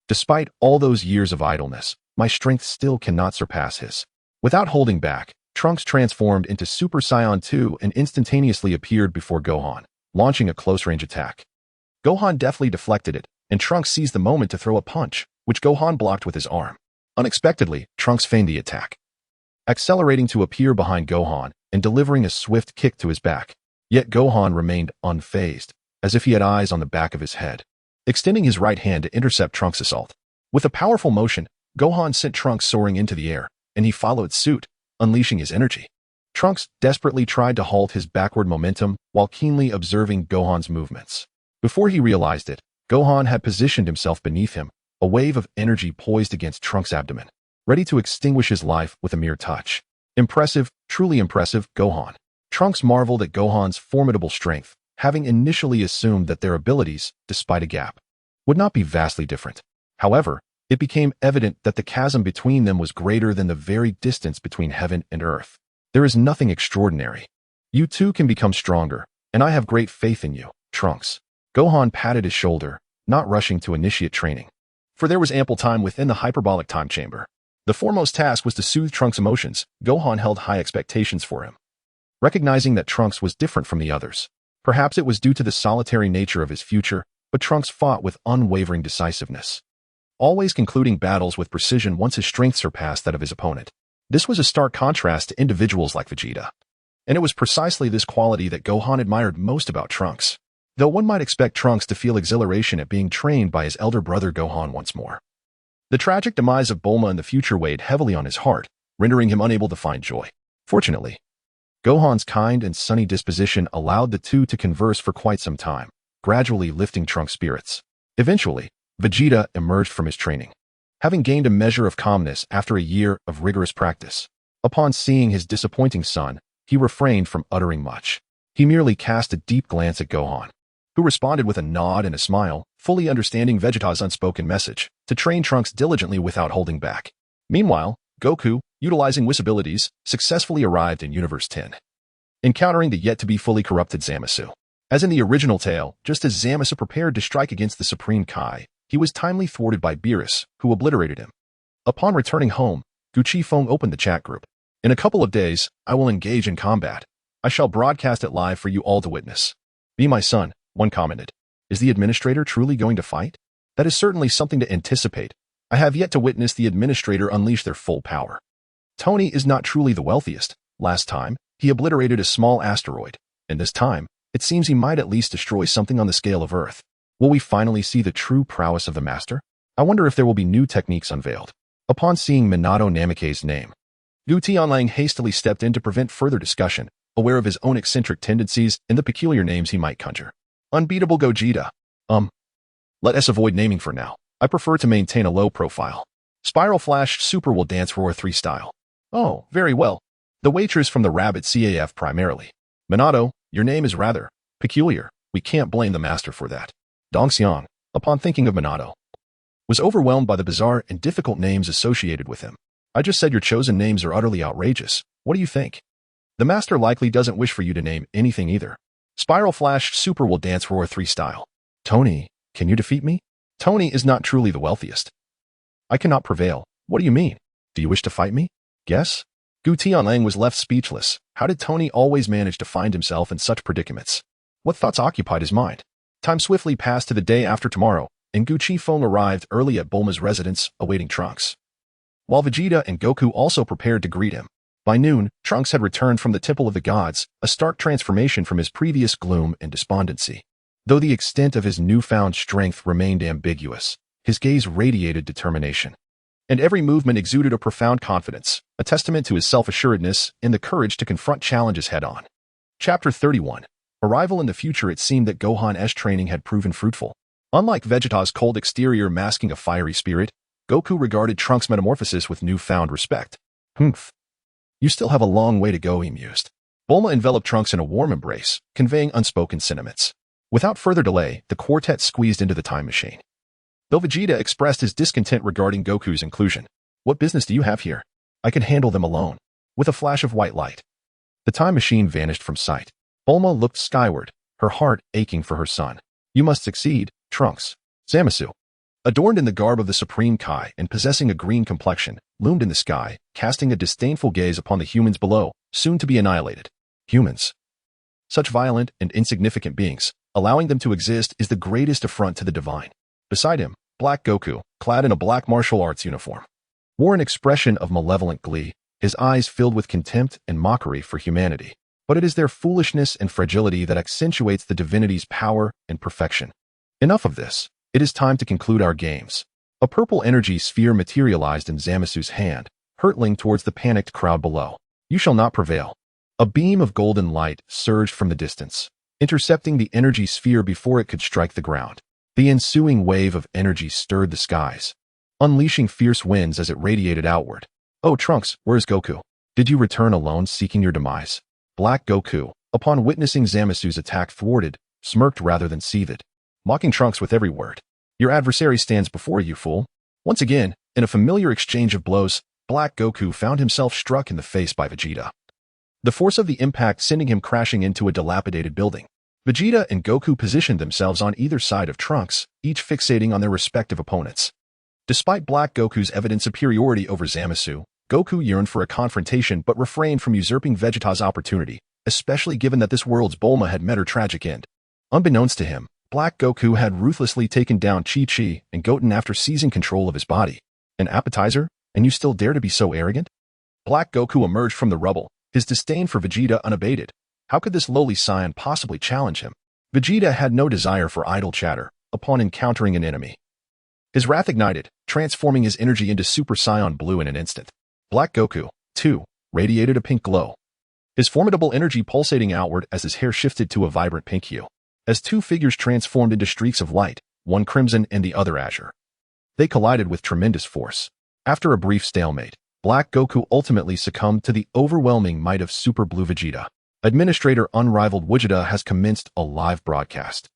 despite all those years of idleness, my strength still cannot surpass his. Without holding back, Trunks transformed into Super Saiyan 2 and instantaneously appeared before Gohan, launching a close-range attack. Gohan deftly deflected it, and Trunks seized the moment to throw a punch, which Gohan blocked with his arm. Unexpectedly, Trunks feigned the attack, accelerating to appear behind Gohan and delivering a swift kick to his back. Yet Gohan remained unfazed, as if he had eyes on the back of his head, extending his right hand to intercept Trunks' assault. With a powerful motion, Gohan sent Trunks soaring into the air, and he followed suit, unleashing his energy. Trunks desperately tried to halt his backward momentum while keenly observing Gohan's movements. Before he realized it, Gohan had positioned himself beneath him, a wave of energy poised against Trunks' abdomen, ready to extinguish his life with a mere touch. Impressive, truly impressive, Gohan. Trunks marveled at Gohan's formidable strength, having initially assumed that their abilities, despite a gap, would not be vastly different. However, it became evident that the chasm between them was greater than the very distance between heaven and earth. There is nothing extraordinary. You too can become stronger, and I have great faith in you, Trunks. Gohan patted his shoulder, not rushing to initiate training, for there was ample time within the hyperbolic time chamber. The foremost task was to soothe Trunks' emotions. Gohan held high expectations for him, recognizing that Trunks was different from the others. Perhaps it was due to the solitary nature of his future, but Trunks fought with unwavering decisiveness, always concluding battles with precision once his strength surpassed that of his opponent. This was a stark contrast to individuals like Vegeta, and it was precisely this quality that Gohan admired most about Trunks. Though one might expect Trunks to feel exhilaration at being trained by his elder brother Gohan once more, the tragic demise of Bulma in the future weighed heavily on his heart, rendering him unable to find joy. Fortunately, Gohan's kind and sunny disposition allowed the two to converse for quite some time, gradually lifting Trunks' spirits. Eventually, Vegeta emerged from his training, having gained a measure of calmness after a year of rigorous practice. Upon seeing his disappointing son, he refrained from uttering much. He merely cast a deep glance at Gohan, who responded with a nod and a smile, fully understanding Vegeta's unspoken message, to train Trunks diligently without holding back. Meanwhile, Goku, utilizing Whis abilities, successfully arrived in Universe 10, encountering the yet-to-be fully corrupted Zamasu. As in the original tale, just as Zamasu prepared to strike against the Supreme Kai, he was timely thwarted by Beerus, who obliterated him. Upon returning home, Gutian opened the chat group. In a couple of days, I will engage in combat. I shall broadcast it live for you all to witness. Be my son, one commented. Is the administrator truly going to fight? That is certainly something to anticipate. I have yet to witness the administrator unleash their full power. Tony is not truly the wealthiest. Last time, he obliterated a small asteroid, and this time, it seems he might at least destroy something on the scale of Earth. Will we finally see the true prowess of the master? I wonder if there will be new techniques unveiled. Upon seeing Minato Namikaze's name, Gutian hastily stepped in to prevent further discussion, aware of his own eccentric tendencies and the peculiar names he might conjure. Unbeatable Gogeta. Let us avoid naming for now. I prefer to maintain a low profile. Spiral Flash Super will dance Roar 3 style. Oh, very well. The waitress from the Rabbit CAF primarily. Minato, your name is rather peculiar. We can't blame the master for that. Dongxiang, upon thinking of Minato, was overwhelmed by the bizarre and difficult names associated with him. I just said your chosen names are utterly outrageous. What do you think? The master likely doesn't wish for you to name anything either. Spiral Flash Super will dance Roar 3 style. Tony, can you defeat me? Tony is not truly the wealthiest. I cannot prevail. What do you mean? Do you wish to fight me? Yes? Gutian was left speechless. How did Tony always manage to find himself in such predicaments? What thoughts occupied his mind? Time swiftly passed to the day after tomorrow, and Gutian arrived early at Bulma's residence, awaiting Trunks, while Vegeta and Goku also prepared to greet him. By noon, Trunks had returned from the Temple of the Gods, a stark transformation from his previous gloom and despondency. Though the extent of his newfound strength remained ambiguous, his gaze radiated determination, and every movement exuded a profound confidence, a testament to his self-assuredness and the courage to confront challenges head-on. Chapter 31. Arrival in the future. It seemed that Gohan's training had proven fruitful. Unlike Vegeta's cold exterior masking a fiery spirit, Goku regarded Trunks' metamorphosis with newfound respect. Humph. You still have a long way to go, he mused. Bulma enveloped Trunks in a warm embrace, conveying unspoken sentiments. Without further delay, the quartet squeezed into the time machine. Though Vegeta expressed his discontent regarding Goku's inclusion. What business do you have here? I can handle them alone. With a flash of white light, the time machine vanished from sight. Bulma looked skyward, her heart aching for her son. You must succeed, Trunks. Zamasu, adorned in the garb of the Supreme Kai and possessing a green complexion, loomed in the sky, casting a disdainful gaze upon the humans below, soon to be annihilated. Humans. Such violent and insignificant beings, allowing them to exist is the greatest affront to the divine. Beside him, Black Goku, clad in a black martial arts uniform, wore an expression of malevolent glee, his eyes filled with contempt and mockery for humanity. But it is their foolishness and fragility that accentuates the divinity's power and perfection. Enough of this. It is time to conclude our games. A purple energy sphere materialized in Zamasu's hand, hurtling towards the panicked crowd below. You shall not prevail. A beam of golden light surged from the distance, intercepting the energy sphere before it could strike the ground. The ensuing wave of energy stirred the skies, unleashing fierce winds as it radiated outward. Oh, Trunks, where is Goku? Did you return alone seeking your demise? Black Goku, upon witnessing Zamasu's attack thwarted, smirked rather than seethed, mocking Trunks with every word. Your adversary stands before you, fool. Once again, in a familiar exchange of blows, Black Goku found himself struck in the face by Vegeta, the force of the impact sending him crashing into a dilapidated building. Vegeta and Goku positioned themselves on either side of Trunks, each fixating on their respective opponents. Despite Black Goku's evident superiority over Zamasu, Goku yearned for a confrontation but refrained from usurping Vegeta's opportunity, especially given that this world's Bulma had met her tragic end. Unbeknownst to him, Black Goku had ruthlessly taken down Chi-Chi and Goten after seizing control of his body. An appetizer? And you still dare to be so arrogant? Black Goku emerged from the rubble, his disdain for Vegeta unabated. How could this lowly Saiyan possibly challenge him? Vegeta had no desire for idle chatter upon encountering an enemy. His wrath ignited, transforming his energy into Super Saiyan Blue in an instant. Black Goku, too, radiated a pink glow. his formidable energy pulsating outward as his hair shifted to a vibrant pink hue. As two figures transformed into streaks of light, one crimson and the other azure. They collided with tremendous force. After a brief stalemate, Black Goku ultimately succumbed to the overwhelming might of Super Blue Vegeta. Administrator Unrivaled Gogeta has commenced a live broadcast.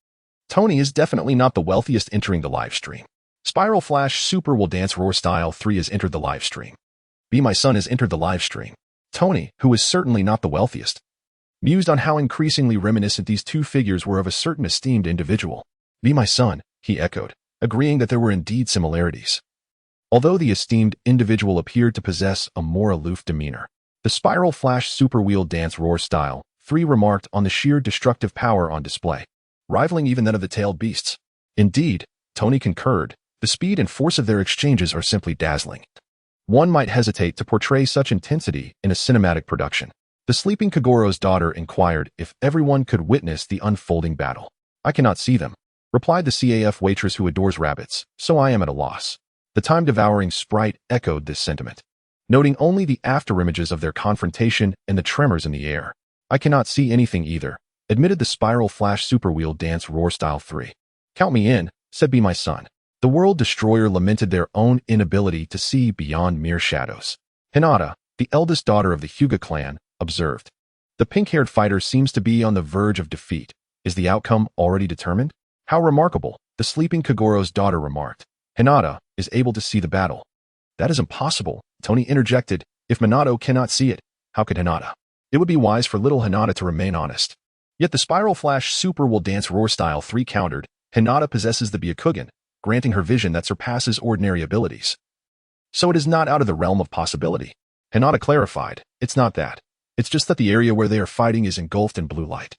Tony is definitely not the wealthiest entering the live stream. Spiral Flash Super Will Dance Roar Style 3 has entered the live stream. Be My Son has entered the live stream. Tony, who is certainly not the wealthiest, mused on how increasingly reminiscent these two figures were of a certain esteemed individual. Be My Son, he echoed, agreeing that there were indeed similarities. Although the esteemed individual appeared to possess a more aloof demeanor, the Spiral Flash Super Wheel Dance Roar Style 3 remarked on the sheer destructive power on display, rivaling even that of the tailed beasts. Indeed, Tony concurred, the speed and force of their exchanges are simply dazzling. One might hesitate to portray such intensity in a cinematic production. The sleeping Kagoro's daughter inquired if everyone could witness the unfolding battle. I cannot see them, replied the CAF waitress who adores rabbits, so I am at a loss. The time-devouring sprite echoed this sentiment, noting only the afterimages of their confrontation and the tremors in the air. I cannot see anything either, admitted the Spiral Flash Super Wheel Dance Roar Style 3. Count me in, said Be My Son. The World Destroyer lamented their own inability to see beyond mere shadows. Hinata, the eldest daughter of the Hyuga clan, observed. The pink-haired fighter seems to be on the verge of defeat. Is the outcome already determined? How remarkable, the sleeping Kagoro's daughter remarked. Hinata is able to see the battle. That is impossible, Tony interjected. If Minato cannot see it, how could Hinata? It would be wise for little Hinata to remain honest. Yet the Spiral Flash Super Will Dance Roar Style 3 countered. Hinata possesses the Byakugan, granting her vision that surpasses ordinary abilities. So it is not out of the realm of possibility. Hinata clarified, it's not that. It's just that the area where they are fighting is engulfed in blue light,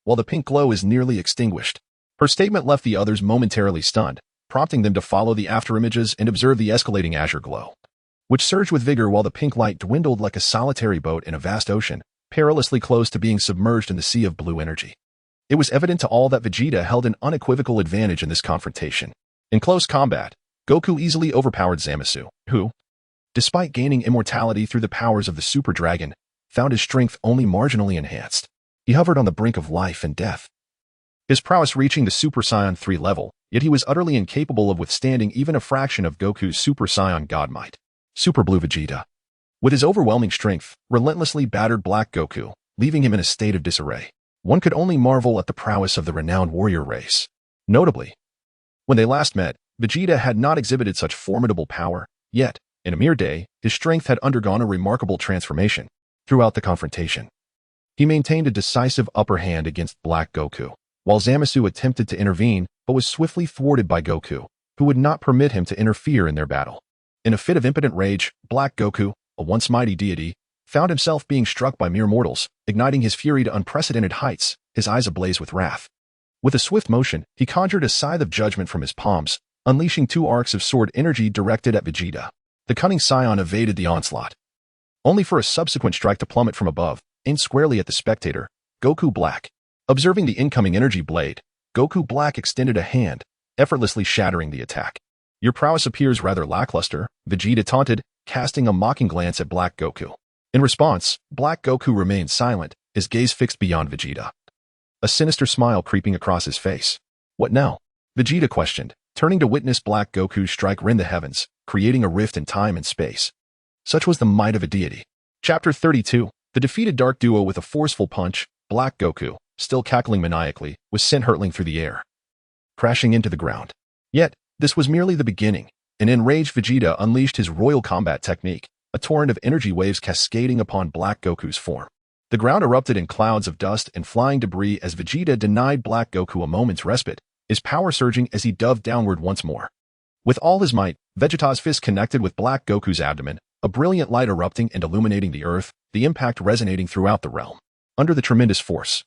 while the pink glow is nearly extinguished. Her statement left the others momentarily stunned, prompting them to follow the afterimages and observe the escalating azure glow, which surged with vigor while the pink light dwindled like a solitary boat in a vast ocean, perilously close to being submerged in the sea of blue energy. It was evident to all that Vegeta held an unequivocal advantage in this confrontation. In close combat, Goku easily overpowered Zamasu, who, despite gaining immortality through the powers of the Super Dragon, found his strength only marginally enhanced. He hovered on the brink of life and death, his prowess reaching the Super Saiyan 3 level, yet he was utterly incapable of withstanding even a fraction of Goku's Super Saiyan godmight. Super Blue Vegeta, with his overwhelming strength, relentlessly battered Black Goku, leaving him in a state of disarray. One could only marvel at the prowess of the renowned warrior race. Notably, when they last met, Vegeta had not exhibited such formidable power, yet, in a mere day, his strength had undergone a remarkable transformation. Throughout the confrontation, he maintained a decisive upper hand against Black Goku, while Zamasu attempted to intervene but was swiftly thwarted by Goku, who would not permit him to interfere in their battle. In a fit of impotent rage, Black Goku, a once mighty deity, found himself being struck by mere mortals, igniting his fury to unprecedented heights, his eyes ablaze with wrath. With a swift motion, he conjured a scythe of judgment from his palms, unleashing two arcs of sword energy directed at Vegeta. The cunning Saiyan evaded the onslaught, only for a subsequent strike to plummet from above, aimed squarely at the spectator, Goku Black. Observing the incoming energy blade, Goku Black extended a hand, effortlessly shattering the attack. Your prowess appears rather lackluster, Vegeta taunted, casting a mocking glance at Black Goku. In response, Black Goku remained silent, his gaze fixed beyond Vegeta, a sinister smile creeping across his face. What now? Vegeta questioned, turning to witness Black Goku's strike rend the heavens, creating a rift in time and space. Such was the might of a deity. Chapter 32. The defeated Dark Duo with a forceful punch, Black Goku, still cackling maniacally, was sent hurtling through the air, crashing into the ground. Yet, this was merely the beginning. An enraged Vegeta unleashed his royal combat technique, a torrent of energy waves cascading upon Black Goku's form. The ground erupted in clouds of dust and flying debris as Vegeta denied Black Goku a moment's respite, his power surging as he dove downward once more. With all his might, Vegeta's fist connected with Black Goku's abdomen, a brilliant light erupting and illuminating the earth, the impact resonating throughout the realm. Under the tremendous force,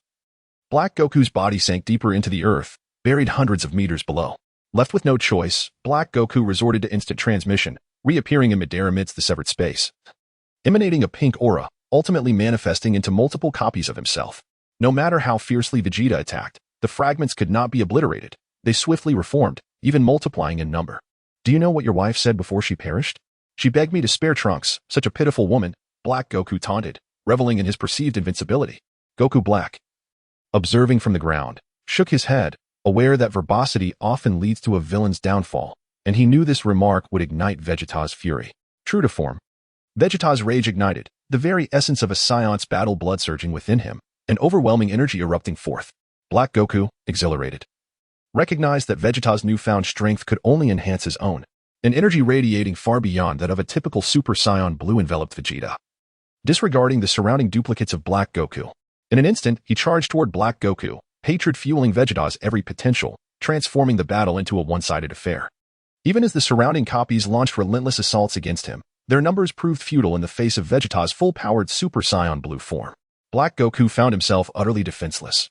Black Goku's body sank deeper into the earth, buried hundreds of meters below. Left with no choice, Black Goku resorted to instant transmission, reappearing in midair amidst the severed space, emanating a pink aura, ultimately manifesting into multiple copies of himself. No matter how fiercely Vegeta attacked, the fragments could not be obliterated. They swiftly reformed, even multiplying in number. Do you know what your wife said before she perished? She begged me to spare Trunks, such a pitiful woman, Black Goku taunted, reveling in his perceived invincibility. Goku Black, observing from the ground, shook his head, aware that verbosity often leads to a villain's downfall, and he knew this remark would ignite Vegeta's fury. True to form, Vegeta's rage ignited, the very essence of a Saiyan's battle blood surging within him, an overwhelming energy erupting forth. Black Goku, exhilarated, recognized that Vegeta's newfound strength could only enhance his own, an energy radiating far beyond that of a typical Super Saiyan blue enveloped Vegeta. Disregarding the surrounding duplicates of Black Goku, in an instant he charged toward Black Goku, hatred fueling Vegeta's every potential, transforming the battle into a one-sided affair. Even as the surrounding copies launched relentless assaults against him, their numbers proved futile in the face of Vegeta's full-powered Super Saiyan blue form. Black Goku found himself utterly defenseless,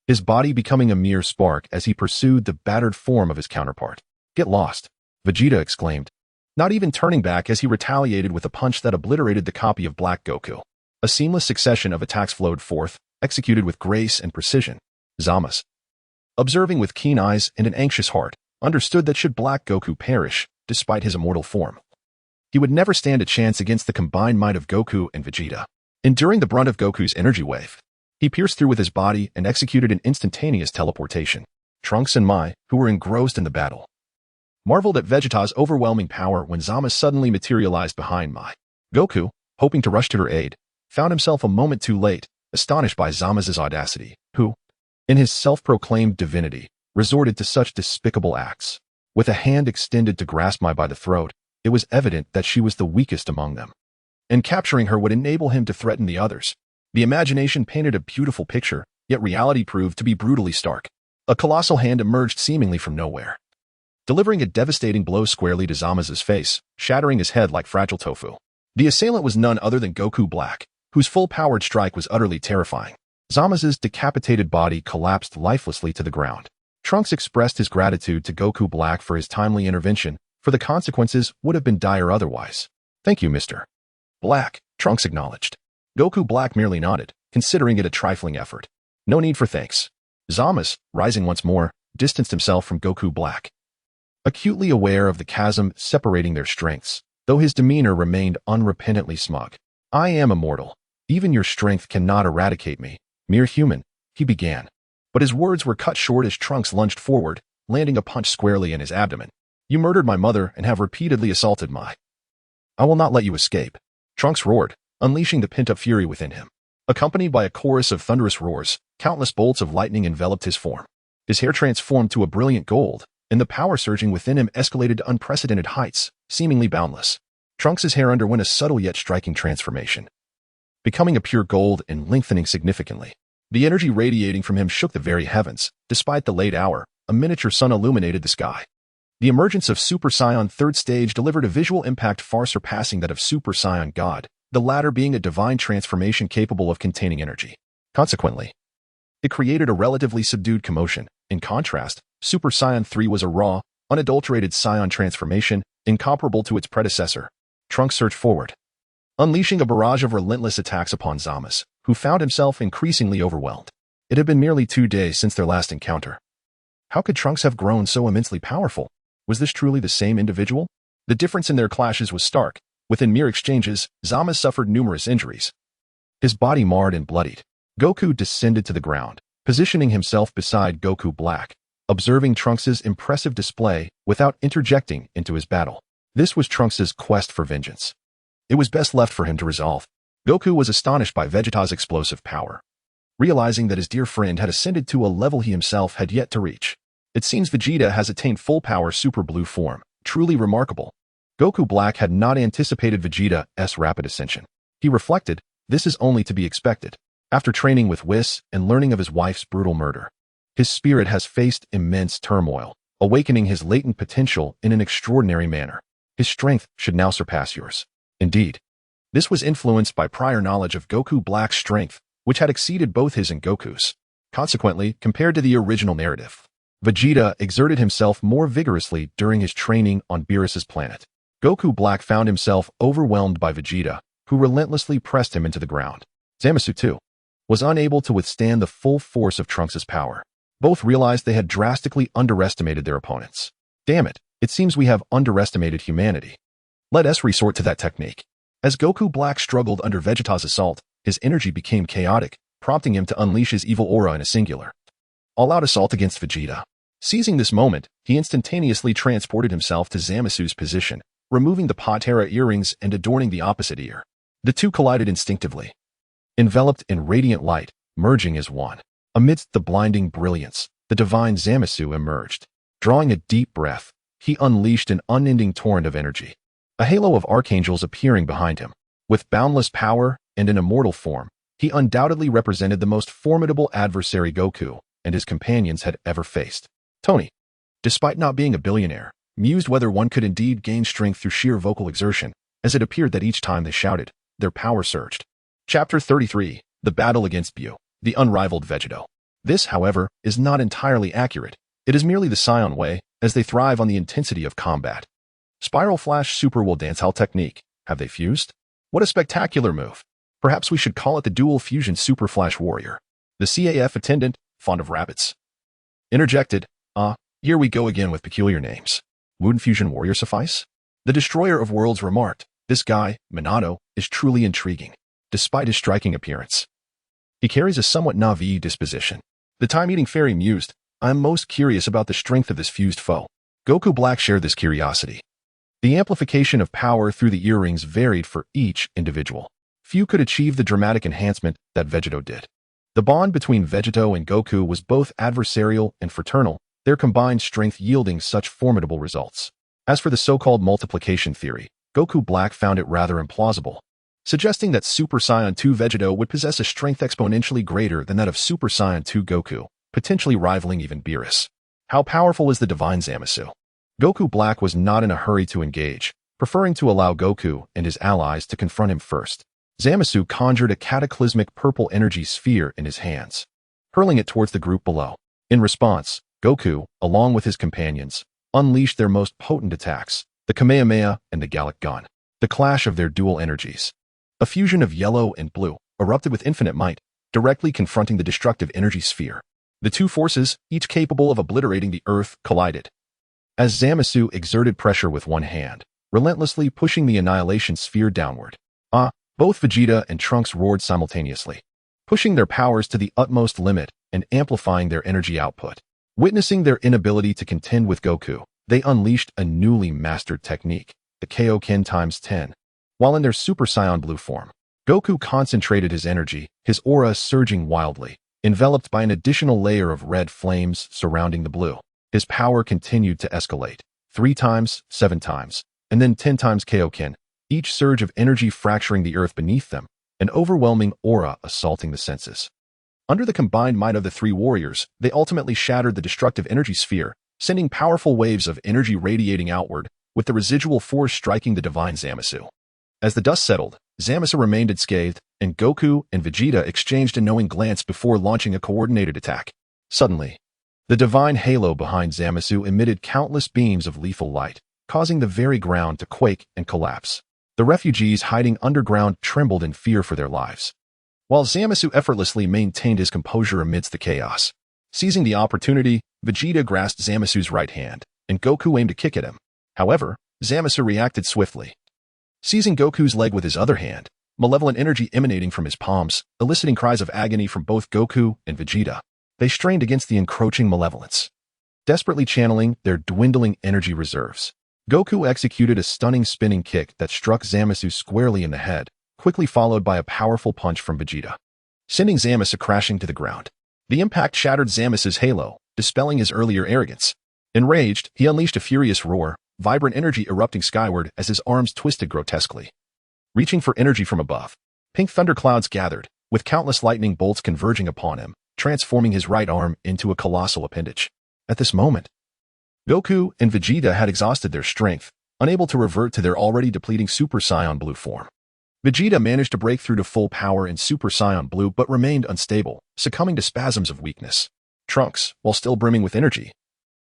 his body becoming a mere spark as he pursued the battered form of his counterpart. Get lost, Vegeta exclaimed, not even turning back as he retaliated with a punch that obliterated the copy of Black Goku. A seamless succession of attacks flowed forth, executed with grace and precision. Zamasu, observing with keen eyes and an anxious heart, understood that should Black Goku perish, despite his immortal form, he would never stand a chance against the combined might of Goku and Vegeta. Enduring the brunt of Goku's energy wave, he pierced through with his body and executed an instantaneous teleportation. Trunks and Mai, who were engrossed in the battle, marveled at Vegeta's overwhelming power when Zamasu suddenly materialized behind Mai. Goku, hoping to rush to her aid, found himself a moment too late, astonished by Zamasu's audacity, who, in his self-proclaimed divinity, resorted to such despicable acts. With a hand extended to grasp Mai by the throat, it was evident that she was the weakest among them, and capturing her would enable him to threaten the others. The imagination painted a beautiful picture, yet reality proved to be brutally stark. A colossal hand emerged seemingly from nowhere, delivering a devastating blow squarely to Zamasu's face, shattering his head like fragile tofu. The assailant was none other than Goku Black, whose full-powered strike was utterly terrifying. Zamasu's decapitated body collapsed lifelessly to the ground. Trunks expressed his gratitude to Goku Black for his timely intervention, for the consequences would have been dire otherwise. Thank you, Mr. Black, Trunks acknowledged. Goku Black merely nodded, considering it a trifling effort. No need for thanks. Zamasu, rising once more, distanced himself from Goku Black, acutely aware of the chasm separating their strengths, though his demeanor remained unrepentantly smug. I am immortal. Even your strength cannot eradicate me. Mere human, he began. But his words were cut short as Trunks lunged forward, landing a punch squarely in his abdomen. You murdered my mother and have repeatedly assaulted my. I will not let you escape. Trunks roared, unleashing the pent-up fury within him. Accompanied by a chorus of thunderous roars, countless bolts of lightning enveloped his form. His hair transformed to a brilliant gold, and the power surging within him escalated to unprecedented heights, seemingly boundless. Trunks' hair underwent a subtle yet striking transformation, becoming a pure gold and lengthening significantly. The energy radiating from him shook the very heavens. Despite the late hour, a miniature sun illuminated the sky. The emergence of Super Saiyan Third Stage delivered a visual impact far surpassing that of Super Saiyan God, the latter being a divine transformation capable of containing energy. Consequently, it created a relatively subdued commotion. In contrast, Super Saiyan 3 was a raw, unadulterated Saiyan transformation, incomparable to its predecessor. Trunks surged forward, unleashing a barrage of relentless attacks upon Zamasu, who found himself increasingly overwhelmed. It had been nearly 2 days since their last encounter. How could Trunks have grown so immensely powerful? Was this truly the same individual? The difference in their clashes was stark. Within mere exchanges, Zamasu suffered numerous injuries, his body marred and bloodied. Goku descended to the ground, positioning himself beside Goku Black, observing Trunks' impressive display without interjecting into his battle. This was Trunks' quest for vengeance. It was best left for him to resolve. Goku was astonished by Vegeta's explosive power, realizing that his dear friend had ascended to a level he himself had yet to reach. It seems Vegeta has attained full power Super Blue form. Truly remarkable. Goku Black had not anticipated Vegeta's rapid ascension. He reflected, this is only to be expected. After training with Whis and learning of his wife's brutal murder, his spirit has faced immense turmoil, awakening his latent potential in an extraordinary manner. His strength should now surpass yours. Indeed, this was influenced by prior knowledge of Goku Black's strength, which had exceeded both his and Goku's. Consequently, compared to the original narrative, Vegeta exerted himself more vigorously during his training on Beerus's planet. Goku Black found himself overwhelmed by Vegeta, who relentlessly pressed him into the ground. Zamasu, too, was unable to withstand the full force of Trunks' power. Both realized they had drastically underestimated their opponents. Damn it seems we have underestimated humanity. Let us resort to that technique. As Goku Black struggled under Vegeta's assault, his energy became chaotic, prompting him to unleash his evil aura in a singular, all-out assault against Vegeta. Seizing this moment, he instantaneously transported himself to Zamasu's position, removing the Patera earrings and adorning the opposite ear. The two collided instinctively, enveloped in radiant light, merging as one. Amidst the blinding brilliance, the divine Zamasu emerged. Drawing a deep breath, he unleashed an unending torrent of energy. A halo of archangels appearing behind him. With boundless power and an immortal form, he undoubtedly represented the most formidable adversary Goku and his companions had ever faced. Tony, despite not being a billionaire, mused whether one could indeed gain strength through sheer vocal exertion, as it appeared that each time they shouted, their power surged. Chapter 33, The Battle Against Bu, the Unrivaled Vegeto. This, however, is not entirely accurate. It is merely the Saiyan way, as they thrive on the intensity of combat. Spiral Flash Super Will Dance Hall Technique. Have they fused? What a spectacular move. Perhaps we should call it the Dual Fusion Super Flash Warrior. The CAF attendant, fond of rabbits, interjected, here we go again with peculiar names. Wouldn't Fusion Warrior suffice? The Destroyer of Worlds remarked, this guy, Minato, is truly intriguing, despite his striking appearance. He carries a somewhat Na'vi disposition. The Time-Eating Fairy mused, I am most curious about the strength of this fused foe. Goku Black shared this curiosity. The amplification of power through the earrings varied for each individual. Few could achieve the dramatic enhancement that Vegeto did. The bond between Vegeto and Goku was both adversarial and fraternal, their combined strength yielding such formidable results. As for the so-called multiplication theory, Goku Black found it rather implausible, suggesting that Super Saiyan 2 Vegeto would possess a strength exponentially greater than that of Super Saiyan 2 Goku, potentially rivaling even Beerus. How powerful is the divine Zamasu? Goku Black was not in a hurry to engage, preferring to allow Goku and his allies to confront him first. Zamasu conjured a cataclysmic purple energy sphere in his hands, hurling it towards the group below. In response, Goku, along with his companions, unleashed their most potent attacks, the Kamehameha and the Gallic Gun. The clash of their dual energies, a fusion of yellow and blue, erupted with infinite might, directly confronting the destructive energy sphere. The two forces, each capable of obliterating the earth, collided. As Zamasu exerted pressure with one hand, relentlessly pushing the annihilation sphere downward, both Vegeta and Trunks roared simultaneously, pushing their powers to the utmost limit and amplifying their energy output. Witnessing their inability to contend with Goku, they unleashed a newly mastered technique, the Kaioken times 10. While in their Super Saiyan Blue form, Goku concentrated his energy, his aura surging wildly, enveloped by an additional layer of red flames surrounding the blue. His power continued to escalate, 3 times, 7 times, and then 10 times Kaioken, each surge of energy fracturing the earth beneath them, an overwhelming aura assaulting the senses. Under the combined might of the three warriors, they ultimately shattered the destructive energy sphere, sending powerful waves of energy radiating outward, with the residual force striking the divine Zamasu. As the dust settled, Zamasu remained unscathed, and Goku and Vegeta exchanged a knowing glance before launching a coordinated attack. Suddenly, the divine halo behind Zamasu emitted countless beams of lethal light, causing the very ground to quake and collapse. The refugees hiding underground trembled in fear for their lives, while Zamasu effortlessly maintained his composure amidst the chaos. Seizing the opportunity, Vegeta grasped Zamasu's right hand, and Goku aimed to kick at him. However, Zamasu reacted swiftly, seizing Goku's leg with his other hand, malevolent energy emanating from his palms, eliciting cries of agony from both Goku and Vegeta. They strained against the encroaching malevolence, desperately channeling their dwindling energy reserves. Goku executed a stunning spinning kick that struck Zamasu squarely in the head, quickly followed by a powerful punch from Vegeta, sending Zamasu crashing to the ground. The impact shattered Zamasu's halo, dispelling his earlier arrogance. Enraged, he unleashed a furious roar, vibrant energy erupting skyward as his arms twisted grotesquely. Reaching for energy from above, pink thunderclouds gathered, with countless lightning bolts converging upon him, transforming his right arm into a colossal appendage. At this moment, Goku and Vegeta had exhausted their strength, unable to revert to their already depleting Super Saiyan Blue form. Vegeta managed to break through to full power in Super Saiyan Blue but remained unstable, succumbing to spasms of weakness. Trunks, while still brimming with energy,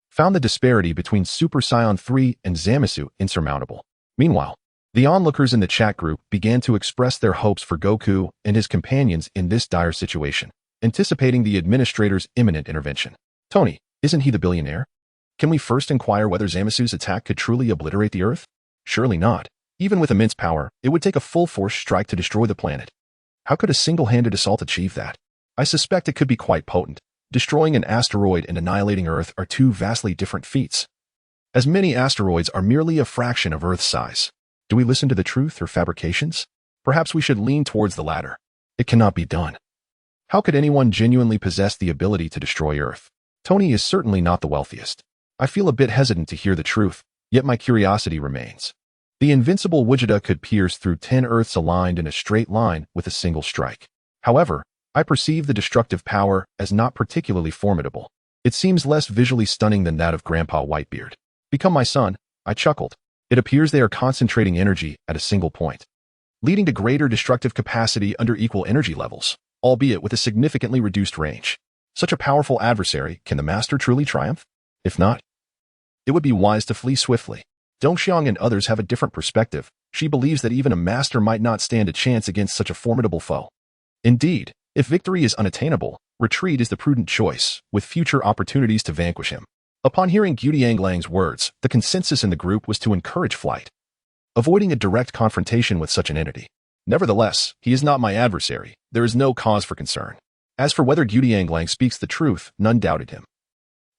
found the disparity between Super Saiyan 3 and Zamasu insurmountable. Meanwhile, the onlookers in the chat group began to express their hopes for Goku and his companions in this dire situation, anticipating the administrator's imminent intervention. Tony, isn't he the billionaire? Can we first inquire whether Zamasu's attack could truly obliterate the Earth? Surely not. Even with immense power, it would take a full-force strike to destroy the planet. How could a single-handed assault achieve that? I suspect it could be quite potent. Destroying an asteroid and annihilating Earth are two vastly different feats. As many asteroids are merely a fraction of Earth's size. Do we listen to the truth or fabrications? Perhaps we should lean towards the latter. It cannot be done. How could anyone genuinely possess the ability to destroy Earth? Tony is certainly not the wealthiest. I feel a bit hesitant to hear the truth, yet my curiosity remains. The invincible Gogeta could pierce through 10 Earths aligned in a straight line with a single strike. However, I perceive the destructive power as not particularly formidable. It seems less visually stunning than that of Grandpa Whitebeard. Become my son, I chuckled. It appears they are concentrating energy at a single point, leading to greater destructive capacity under equal energy levels, albeit with a significantly reduced range. Such a powerful adversary, can the master truly triumph? If not, it would be wise to flee swiftly. Dongxiang and others have a different perspective. She believes that even a master might not stand a chance against such a formidable foe. Indeed, if victory is unattainable, retreat is the prudent choice, with future opportunities to vanquish him. Upon hearing Gutian Wolf's words, the consensus in the group was to encourage flight, avoiding a direct confrontation with such an entity. Nevertheless, he is not my adversary. There is no cause for concern. As for whether Gutian Wolf speaks the truth, none doubted him,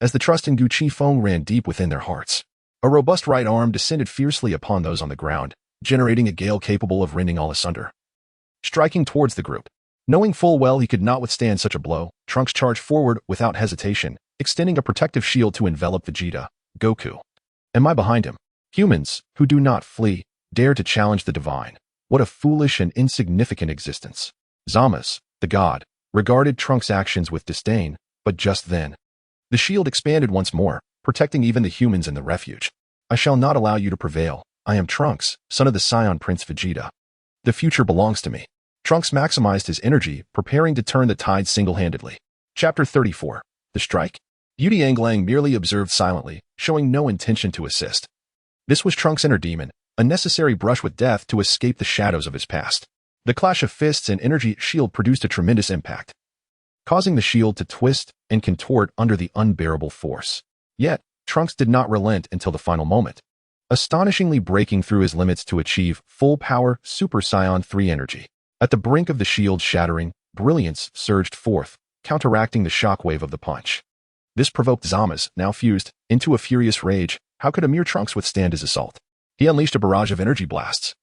as the trust in Gu Qifeng ran deep within their hearts. A robust right arm descended fiercely upon those on the ground, generating a gale capable of rending all asunder. Striking towards the group. Knowing full well he could not withstand such a blow, Trunks charged forward without hesitation, extending a protective shield to envelop Vegeta. Goku. Am I behind him? Humans, who do not flee, dare to challenge the divine. What a foolish and insignificant existence. Zamasu, the god, regarded Trunks' actions with disdain, but just then, the shield expanded once more, protecting even the humans in the refuge. I shall not allow you to prevail. I am Trunks, son of the Saiyan Prince Vegeta. The future belongs to me. Trunks maximized his energy, preparing to turn the tide single-handedly. Chapter 34. The Strike? Gutian Wolf merely observed silently, showing no intention to assist. This was Trunks' inner demon, a necessary brush with death to escape the shadows of his past. The clash of fists and energy shield produced a tremendous impact, causing the shield to twist and contort under the unbearable force. Yet, Trunks did not relent until the final moment, astonishingly breaking through his limits to achieve full-power Super Saiyan 3 energy. At the brink of the shield shattering, brilliance surged forth, counteracting the shockwave of the punch. This provoked Zamasu, now fused, into a furious rage. How could a mere Trunks withstand his assault? He unleashed a barrage of energy blasts,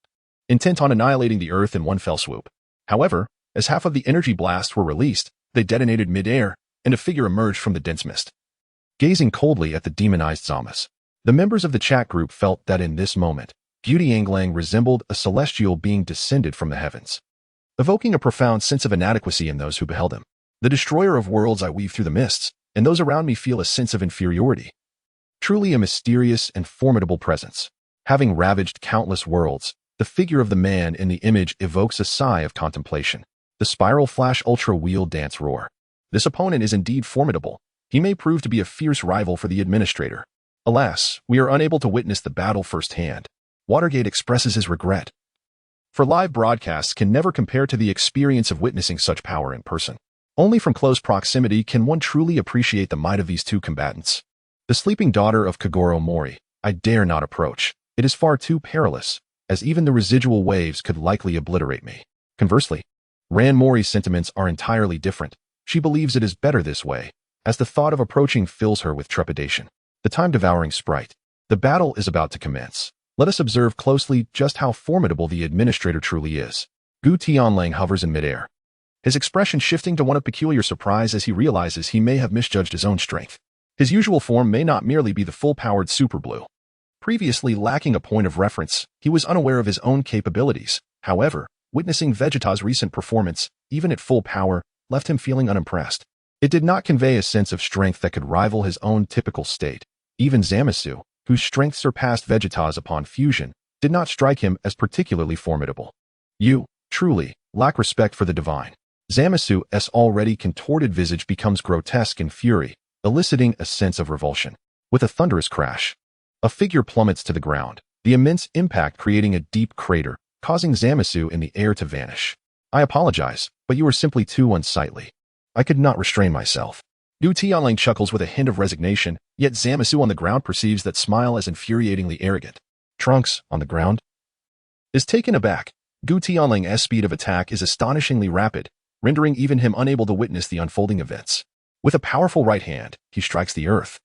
intent on annihilating the Earth in one fell swoop. However, as half of the energy blasts were released, they detonated mid-air, and a figure emerged from the dense mist. Gazing coldly at the demonized Zamasu, the members of the chat group felt that in this moment, Gutian Wolf resembled a celestial being descended from the heavens, evoking a profound sense of inadequacy in those who beheld him. The destroyer of worlds, I weave through the mists, and those around me feel a sense of inferiority. Truly a mysterious and formidable presence. Having ravaged countless worlds, the figure of the man in the image evokes a sigh of contemplation. The Spiral Flash Ultra Wheel Dance Roar. This opponent is indeed formidable. He may prove to be a fierce rival for the administrator. Alas, we are unable to witness the battle firsthand. Watergate expresses his regret, for live broadcasts can never compare to the experience of witnessing such power in person. Only from close proximity can one truly appreciate the might of these two combatants. The sleeping daughter of Kogoro Mori, I dare not approach. It is far too perilous, as even the residual waves could likely obliterate me. Conversely, Ran Mori's sentiments are entirely different. She believes it is better this way, as the thought of approaching fills her with trepidation. The time-devouring sprite. The battle is about to commence. Let us observe closely just how formidable the administrator truly is. Gutian Wolf hovers in midair, his expression shifting to one of peculiar surprise as he realizes he may have misjudged his own strength. His usual form may not merely be the full-powered Super Blue. Previously lacking a point of reference, he was unaware of his own capabilities. However, witnessing Vegeta's recent performance, even at full power, left him feeling unimpressed. It did not convey a sense of strength that could rival his own typical state. Even Zamasu, whose strength surpassed Vegeta's upon fusion, did not strike him as particularly formidable. You, truly, lack respect for the divine. Zamasu's already contorted visage becomes grotesque in fury, eliciting a sense of revulsion. With a thunderous crash, a figure plummets to the ground, the immense impact creating a deep crater, causing Zamasu in the air to vanish. I apologize, but you are simply too unsightly. I could not restrain myself. Gutian Wolf chuckles with a hint of resignation, yet Zamasu on the ground perceives that smile as infuriatingly arrogant. Trunks, on the ground, is taken aback. Gutianlang's speed of attack is astonishingly rapid, rendering even him unable to witness the unfolding events. With a powerful right hand, he strikes the earth,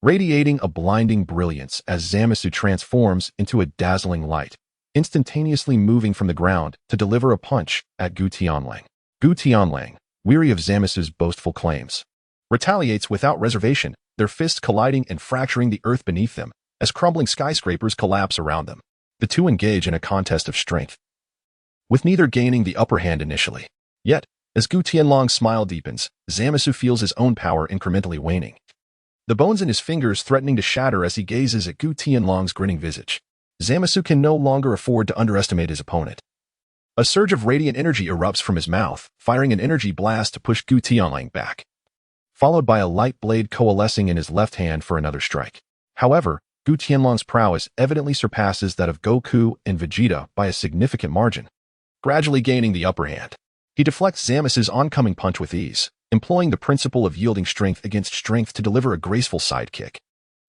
radiating a blinding brilliance as Zamasu transforms into a dazzling light, instantaneously moving from the ground to deliver a punch at Gutianlang. Gutianlang, weary of Zamasu's boastful claims, retaliates without reservation, their fists colliding and fracturing the earth beneath them as crumbling skyscrapers collapse around them. The two engage in a contest of strength, with neither gaining the upper hand initially. Yet, as Gutianlang's smile deepens, Zamasu feels his own power incrementally waning, the bones in his fingers threatening to shatter as he gazes at Gutianlang's grinning visage. Zamasu can no longer afford to underestimate his opponent. A surge of radiant energy erupts from his mouth, firing an energy blast to push Gutianlang back, followed by a light blade coalescing in his left hand for another strike. However, Gutianlang's prowess evidently surpasses that of Goku and Vegeta by a significant margin, gradually gaining the upper hand. He deflects Zamasu's oncoming punch with ease, employing the principle of yielding strength against strength to deliver a graceful sidekick.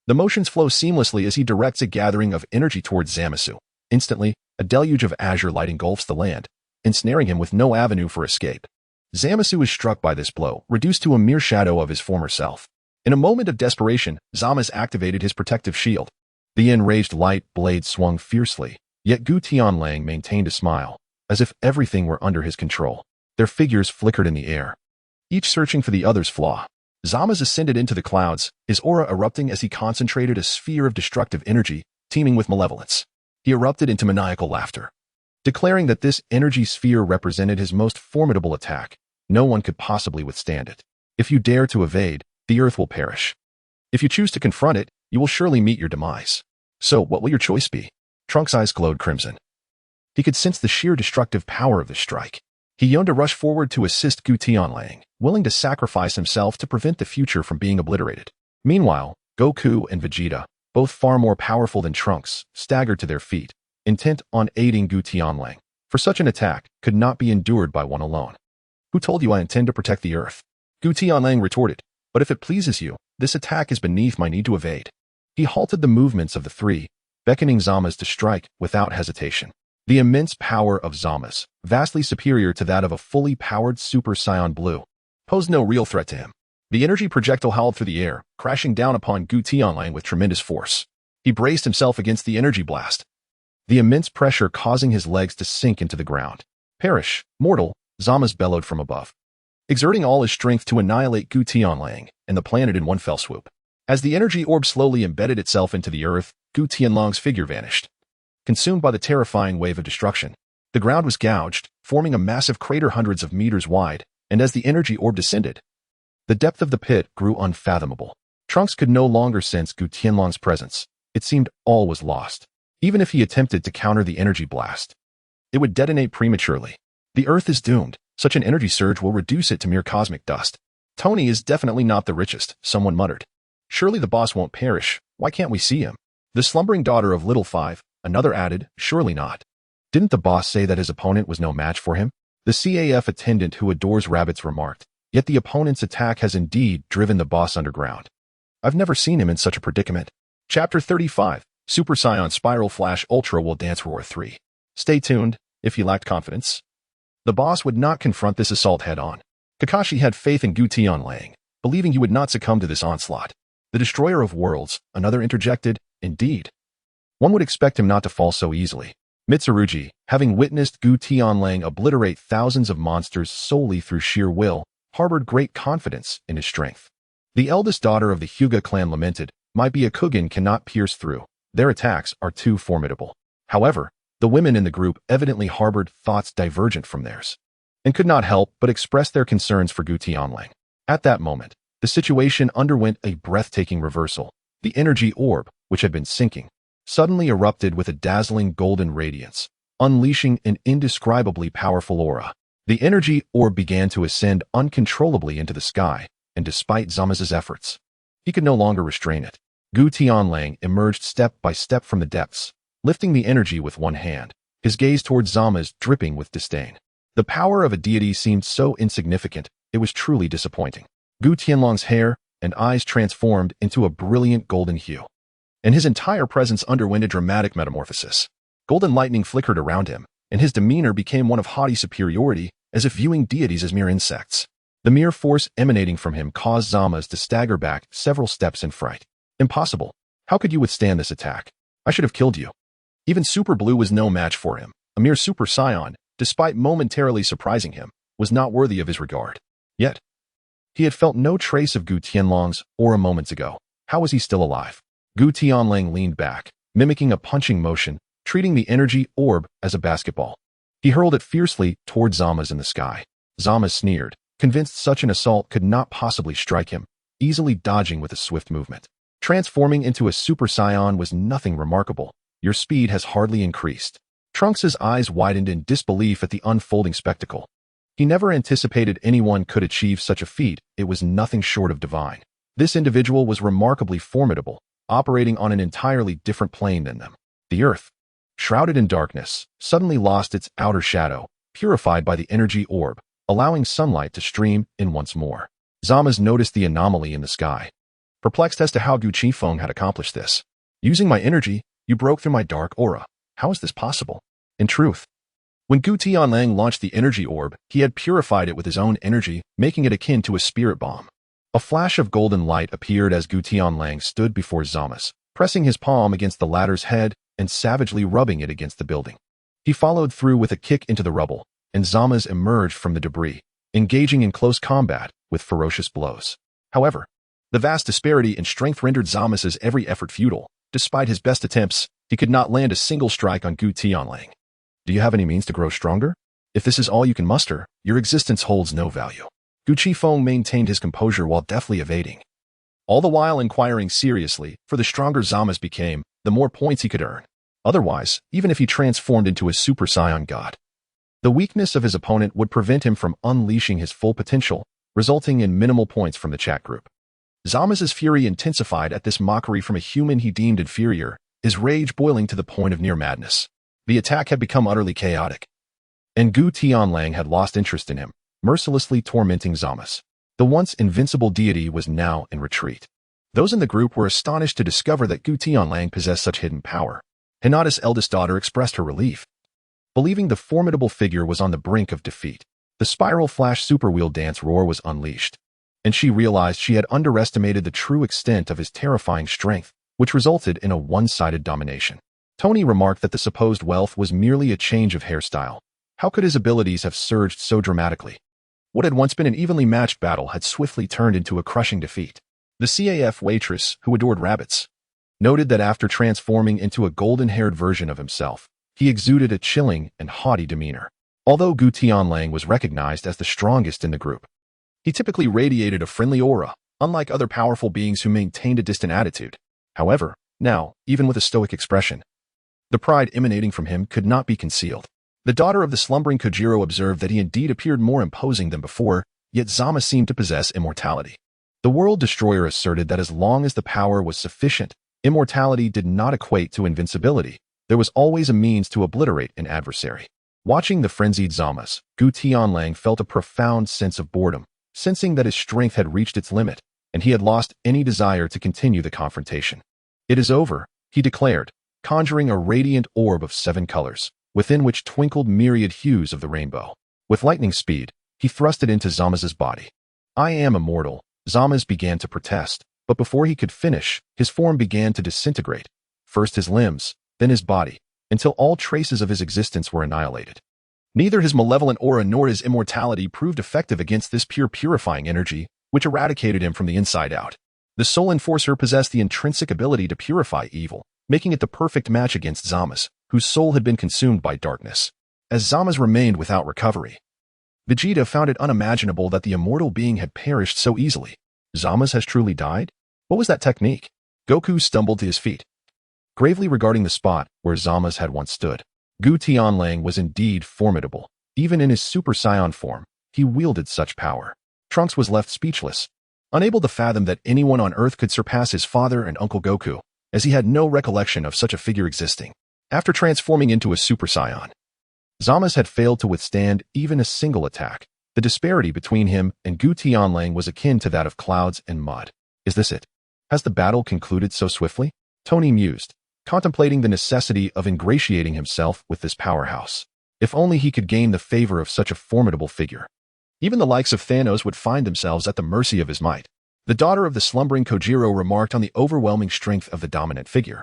The motions flow seamlessly as he directs a gathering of energy towards Zamasu. Instantly, a deluge of azure light engulfs the land, ensnaring him with no avenue for escape. Zamasu is struck by this blow, reduced to a mere shadow of his former self. In a moment of desperation, Zamasu activated his protective shield. The enraged light blade swung fiercely, yet Gutianlang maintained a smile, as if everything were under his control. Their figures flickered in the air, each searching for the other's flaw. Zamasu ascended into the clouds, his aura erupting as he concentrated a sphere of destructive energy, teeming with malevolence. He erupted into maniacal laughter, declaring that this energy sphere represented his most formidable attack. No one could possibly withstand it. If you dare to evade, the earth will perish. If you choose to confront it, you will surely meet your demise. So, what will your choice be? Trunks' eyes glowed crimson. He could sense the sheer destructive power of the strike. He yearned to rush forward to assist Gutianlang, willing to sacrifice himself to prevent the future from being obliterated. Meanwhile, Goku and Vegeta, both far more powerful than Trunks, staggered to their feet, intent on aiding Gutianlang, for such an attack could not be endured by one alone. Who told you I intend to protect the earth? Gutianlang retorted, but if it pleases you, this attack is beneath my need to evade. He halted the movements of the three, beckoning Zamasu to strike without hesitation. The immense power of Zamasu, vastly superior to that of a fully powered Super Saiyan Blue, posed no real threat to him. The energy projectile howled through the air, crashing down upon Gutianlang with tremendous force. He braced himself against the energy blast, the immense pressure causing his legs to sink into the ground. Perish, mortal, Zamasu bellowed from above, exerting all his strength to annihilate Gutianlang and the planet in one fell swoop. As the energy orb slowly embedded itself into the earth, Gutianlang's figure vanished, consumed by the terrifying wave of destruction. The ground was gouged, forming a massive crater hundreds of meters wide, and as the energy orb descended, the depth of the pit grew unfathomable. Trunks could no longer sense Gutianlang's presence. It seemed all was lost. Even if he attempted to counter the energy blast, it would detonate prematurely. The earth is doomed. Such an energy surge will reduce it to mere cosmic dust. Tony is definitely not the richest, someone muttered. Surely the boss won't perish. Why can't we see him? The slumbering daughter of Little Five, another added, surely not. Didn't the boss say that his opponent was no match for him? The CAF attendant who adores rabbits remarked, yet the opponent's attack has indeed driven the boss underground. I've never seen him in such a predicament. Chapter 35, Super Saiyan Spiral Flash Ultra will dance Roar 3. Stay tuned, if you lacked confidence. The boss would not confront this assault head-on. Kakashi had faith in Gutianlang, believing he would not succumb to this onslaught. The destroyer of worlds, another interjected, indeed. One would expect him not to fall so easily. Mitsurugi, having witnessed Gutianlang obliterate thousands of monsters solely through sheer will, harbored great confidence in his strength. The eldest daughter of the Hyuga clan lamented, my Byakugan cannot pierce through. Their attacks are too formidable. However, the women in the group evidently harbored thoughts divergent from theirs, and could not help but express their concerns for Gutianlang. At that moment, the situation underwent a breathtaking reversal. The energy orb, which had been sinking, suddenly erupted with a dazzling golden radiance, unleashing an indescribably powerful aura. The energy orb began to ascend uncontrollably into the sky, and despite Zamasu's efforts, he could no longer restrain it. Gutianlang emerged step by step from the depths, lifting the energy with one hand, his gaze towards Zamasu dripping with disdain. The power of a deity seemed so insignificant, it was truly disappointing. Gutianlang's hair and eyes transformed into a brilliant golden hue, and his entire presence underwent a dramatic metamorphosis. Golden lightning flickered around him, and his demeanor became one of haughty superiority, as if viewing deities as mere insects. The mere force emanating from him caused Zama's to stagger back several steps in fright. Impossible. How could you withstand this attack? I should have killed you. Even Super Blue was no match for him. A mere Super Saiyan, despite momentarily surprising him, was not worthy of his regard. Yet, he had felt no trace of Gu Tianlong's aura moments ago. How was he still alive? Gu Tianlang leaned back, mimicking a punching motion, treating the energy orb as a basketball. He hurled it fiercely toward Zama's in the sky. Zama sneered, convinced such an assault could not possibly strike him, easily dodging with a swift movement. Transforming into a Super Saiyan was nothing remarkable. Your speed has hardly increased. Trunks' eyes widened in disbelief at the unfolding spectacle. He never anticipated anyone could achieve such a feat. It was nothing short of divine. This individual was remarkably formidable, operating on an entirely different plane than them. The earth, shrouded in darkness, suddenly lost its outer shadow, purified by the energy orb, allowing sunlight to stream in once more. Zama's noticed the anomaly in the sky, perplexed as to how Gu Qifeng had accomplished this. Using my energy, you broke through my dark aura. How is this possible? In truth, when Gu Tianlang launched the energy orb, he had purified it with his own energy, making it akin to a spirit bomb. A flash of golden light appeared as Gu Tianlang stood before Zama's, pressing his palm against the latter's head and savagely rubbing it against the building. He followed through with a kick into the rubble, and Zama's emerged from the debris, engaging in close combat with ferocious blows. However, the vast disparity in strength rendered Zama's every effort futile. Despite his best attempts, he could not land a single strike on Gu Tianlang. Do you have any means to grow stronger? If this is all you can muster, your existence holds no value. Gu Qifeng maintained his composure while deftly evading, all the while inquiring seriously, for the stronger Zama's became, the more points he could earn. Otherwise, even if he transformed into a Super Saiyan god, the weakness of his opponent would prevent him from unleashing his full potential, resulting in minimal points from the chat group. Zama's fury intensified at this mockery from a human he deemed inferior, his rage boiling to the point of near madness. The attack had become utterly chaotic, and Gu Tianlang had lost interest in him, mercilessly tormenting Zama's. The once invincible deity was now in retreat. Those in the group were astonished to discover that Gu Tianlang possessed such hidden power. Hinata's eldest daughter expressed her relief, believing the formidable figure was on the brink of defeat. The Spiral Flash Super Wheel Dance roar was unleashed, and she realized she had underestimated the true extent of his terrifying strength, which resulted in a one-sided domination. Tony remarked that the supposed wealth was merely a change of hairstyle. How could his abilities have surged so dramatically? What had once been an evenly matched battle had swiftly turned into a crushing defeat. The CAF waitress, who adored rabbits, noted that after transforming into a golden-haired version of himself, he exuded a chilling and haughty demeanor. Although Gu Tianlang was recognized as the strongest in the group, he typically radiated a friendly aura, unlike other powerful beings who maintained a distant attitude. However, now, even with a stoic expression, the pride emanating from him could not be concealed. The daughter of the slumbering Kojiro observed that he indeed appeared more imposing than before, yet Zama seemed to possess immortality. The World Destroyer asserted that as long as the power was sufficient, immortality did not equate to invincibility. There was always a means to obliterate an adversary. Watching the frenzied Zamas, Gu Tianlang felt a profound sense of boredom, sensing that his strength had reached its limit, and he had lost any desire to continue the confrontation. It is over, he declared, conjuring a radiant orb of 7 colors, within which twinkled myriad hues of the rainbow. With lightning speed, he thrust it into Zama's body. I am immortal, Zama's began to protest, but before he could finish, his form began to disintegrate, first his limbs, then his body, until all traces of his existence were annihilated. Neither his malevolent aura nor his immortality proved effective against this pure purifying energy, which eradicated him from the inside out. The Soul Enforcer possessed the intrinsic ability to purify evil, making it the perfect match against Zama's, whose soul had been consumed by darkness. As Zama's remained without recovery, Vegeta found it unimaginable that the immortal being had perished so easily. Zama's has truly died? What was that technique? Goku stumbled to his feet, gravely regarding the spot where Zama's had once stood. Gu Tianlang was indeed formidable. Even in his Super Saiyan form, he wielded such power. Trunks was left speechless, unable to fathom that anyone on Earth could surpass his father and Uncle Goku, as he had no recollection of such a figure existing. After transforming into a Super Saiyan, Zama's had failed to withstand even a single attack. The disparity between him and Gu Tianlang was akin to that of clouds and mud. Is this it? Has the battle concluded so swiftly? Tony mused, contemplating the necessity of ingratiating himself with this powerhouse. If only he could gain the favor of such a formidable figure. Even the likes of Thanos would find themselves at the mercy of his might. The daughter of the slumbering Kojiro remarked on the overwhelming strength of the dominant figure,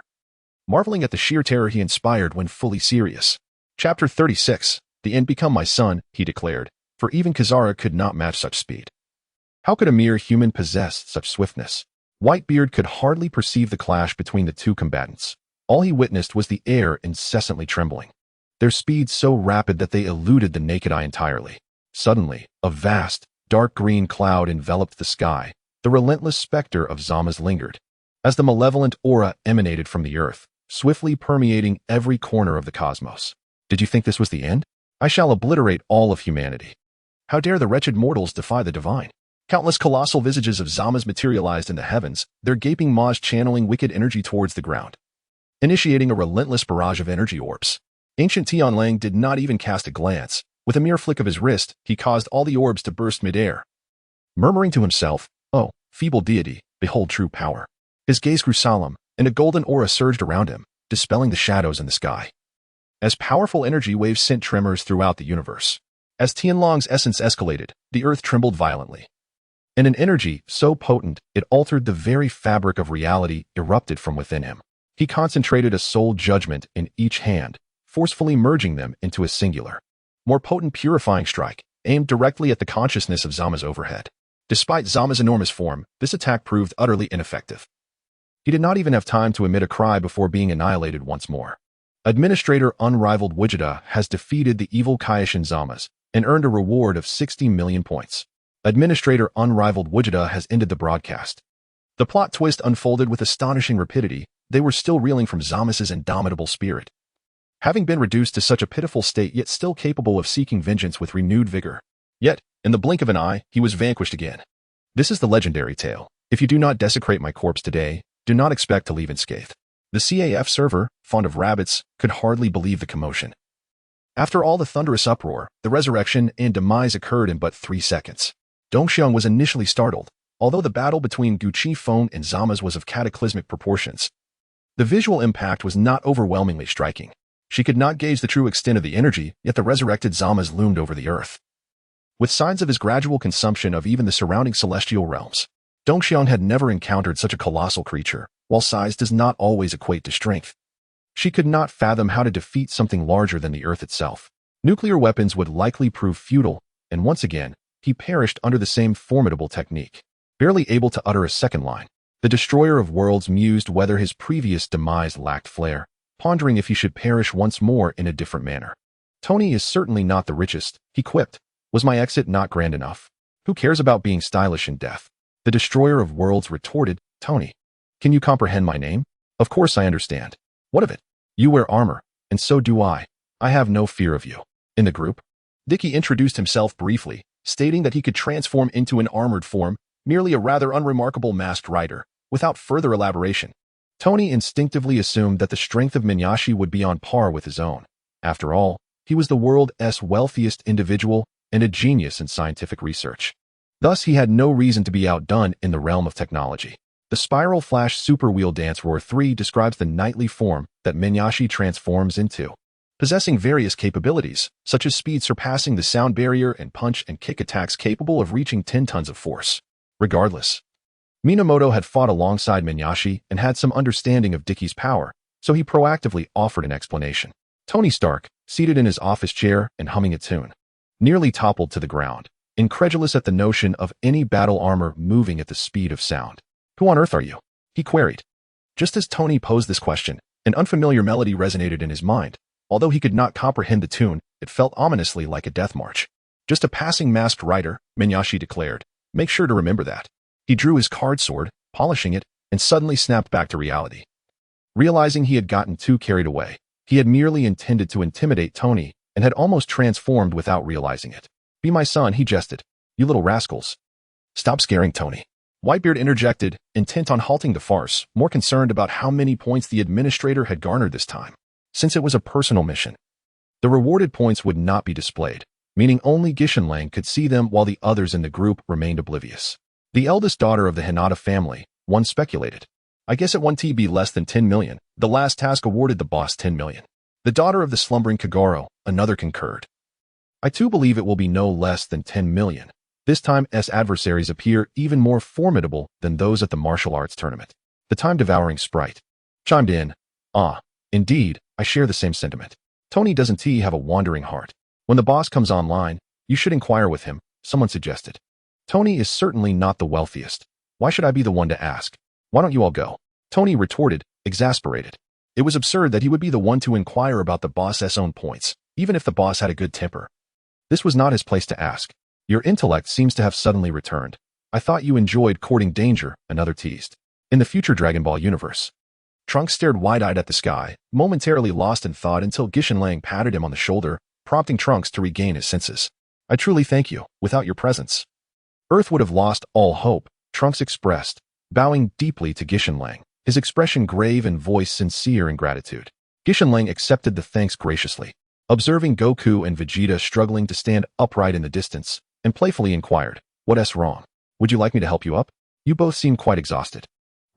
marveling at the sheer terror he inspired when fully serious. Chapter 36. The end become my son, he declared, for even Kazara could not match such speed. How could a mere human possess such swiftness? Whitebeard could hardly perceive the clash between the two combatants. All he witnessed was the air incessantly trembling, their speed so rapid that they eluded the naked eye entirely. Suddenly, a vast, dark green cloud enveloped the sky. The relentless specter of Zama's lingered, as the malevolent aura emanated from the earth, swiftly permeating every corner of the cosmos. Did you think this was the end? I shall obliterate all of humanity. How dare the wretched mortals defy the divine? Countless colossal visages of Zamas materialized in the heavens, their gaping maws channeling wicked energy towards the ground, initiating a relentless barrage of energy orbs. Ancient Tianlang did not even cast a glance. With a mere flick of his wrist, he caused all the orbs to burst midair. Murmuring to himself, "Oh, feeble deity, behold true power." His gaze grew solemn, and a golden aura surged around him, dispelling the shadows in the sky. As powerful energy waves sent tremors throughout the universe. As Tianlong's essence escalated, the earth trembled violently. And an energy so potent it altered the very fabric of reality erupted from within him. He concentrated a soul judgment in each hand, forcefully merging them into a singular, more potent purifying strike, aimed directly at the consciousness of Zama's overhead. Despite Zama's enormous form, this attack proved utterly ineffective. He did not even have time to emit a cry before being annihilated once more. Administrator Unrivaled Gogeta has defeated the evil Kaioken Zamas and earned a reward of 60 million points. Administrator Unrivaled Gogeta has ended the broadcast. The plot twist unfolded with astonishing rapidity. They were still reeling from Zamas' indomitable spirit, having been reduced to such a pitiful state yet still capable of seeking vengeance with renewed vigor. Yet, in the blink of an eye, he was vanquished again. This is the legendary tale. If you do not desecrate my corpse today, do not expect to leave unscathed. The CAF server, fond of rabbits, could hardly believe the commotion. After all the thunderous uproar, the resurrection and demise occurred in but 3 seconds. Dongxiang was initially startled, although the battle between Gucci Phone and Zamas was of cataclysmic proportions. The visual impact was not overwhelmingly striking. She could not gauge the true extent of the energy, yet the resurrected Zamas loomed over the earth, with signs of his gradual consumption of even the surrounding celestial realms. Dongxiang had never encountered such a colossal creature, while size does not always equate to strength. She could not fathom how to defeat something larger than the earth itself. Nuclear weapons would likely prove futile, and once again, he perished under the same formidable technique. Barely able to utter a second line, the destroyer of worlds mused whether his previous demise lacked flair, pondering if he should perish once more in a different manner. Tony is certainly not the richest, he quipped. Was my exit not grand enough? Who cares about being stylish in death? The destroyer of worlds retorted, Tony, can you comprehend my name? Of course I understand. What of it? You wear armor, and so do I. I have no fear of you. In the group, Dicky introduced himself briefly, stating that he could transform into an armored form, merely a rather unremarkable masked rider, without further elaboration. Tony instinctively assumed that the strength of Minyashi would be on par with his own. After all, he was the world's wealthiest individual and a genius in scientific research. Thus, he had no reason to be outdone in the realm of technology. The Spiral Flash Super Wheel Dance Roar 3 describes the knightly form that Minyashi transforms into, possessing various capabilities, such as speed surpassing the sound barrier and punch and kick attacks capable of reaching 10 tons of force. Regardless, Minamoto had fought alongside Minyashi and had some understanding of Dicky's power, so he proactively offered an explanation. Tony Stark, seated in his office chair and humming a tune, nearly toppled to the ground, incredulous at the notion of any battle armor moving at the speed of sound. Who on earth are you? He queried. Just as Tony posed this question, an unfamiliar melody resonated in his mind. Although he could not comprehend the tune, it felt ominously like a death march. Just a passing masked rider, Minyashi declared. Make sure to remember that. He drew his card sword, polishing it, and suddenly snapped back to reality. Realizing he had gotten too carried away, he had merely intended to intimidate Tony and had almost transformed without realizing it. Be my son, he jested. You little rascals. Stop scaring Tony. Whitebeard interjected, intent on halting the farce, more concerned about how many points the administrator had garnered this time. Since it was a personal mission, the rewarded points would not be displayed, meaning only Gishinlang could see them while the others in the group remained oblivious. The eldest daughter of the Hinata family, one speculated. I guess it won't be less than 10 million. The last task awarded the boss 10 million. The daughter of the slumbering Kagero, another concurred. I too believe it will be no less than 10 million. This time's adversaries appear even more formidable than those at the martial arts tournament. The time-devouring sprite chimed in. Indeed, I share the same sentiment. Tony doesn't have a wandering heart. When the boss comes online, you should inquire with him, someone suggested. Tony is certainly not the wealthiest. Why should I be the one to ask? Why don't you all go? Tony retorted, exasperated. It was absurd that he would be the one to inquire about the boss's own points, even if the boss had a good temper. This was not his place to ask. Your intellect seems to have suddenly returned. I thought you enjoyed courting danger, another teased. In the future Dragon Ball universe. Trunks stared wide-eyed at the sky, momentarily lost in thought until Gishinlang patted him on the shoulder, prompting Trunks to regain his senses. I truly thank you. Without your presence, Earth would have lost all hope, Trunks expressed, bowing deeply to Gishinlang, his expression grave and voice sincere in gratitude. Gishinlang accepted the thanks graciously, observing Goku and Vegeta struggling to stand upright in the distance, and playfully inquired, "What's wrong? Would you like me to help you up? You both seem quite exhausted."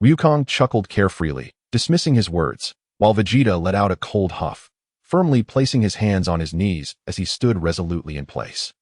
Ryukong chuckled carefreely, dismissing his words, while Vegeta let out a cold huff, firmly placing his hands on his knees as he stood resolutely in place.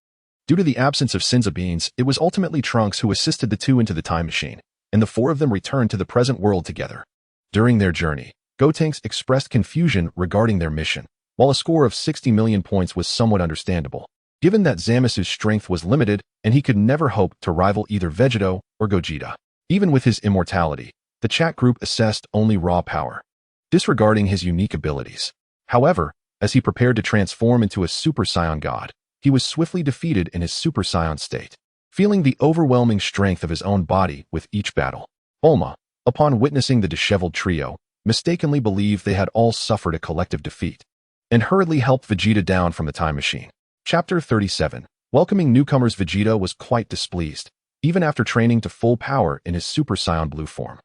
Due to the absence of Senzu beans, it was ultimately Trunks who assisted the two into the time machine, and the four of them returned to the present world together. During their journey, Gotenks expressed confusion regarding their mission, while a score of 60 million points was somewhat understandable, given that Zamasu's strength was limited and he could never hope to rival either Vegeto or Gogeta. Even with his immortality, the chat group assessed only raw power, disregarding his unique abilities. However, as he prepared to transform into a Super Saiyan God, he was swiftly defeated in his Super Saiyan state, feeling the overwhelming strength of his own body with each battle. Bulma, upon witnessing the disheveled trio, mistakenly believed they had all suffered a collective defeat, and hurriedly helped Vegeta down from the time machine. Chapter 37. Welcoming newcomers. Vegeta was quite displeased, even after training to full power in his Super Saiyan Blue form.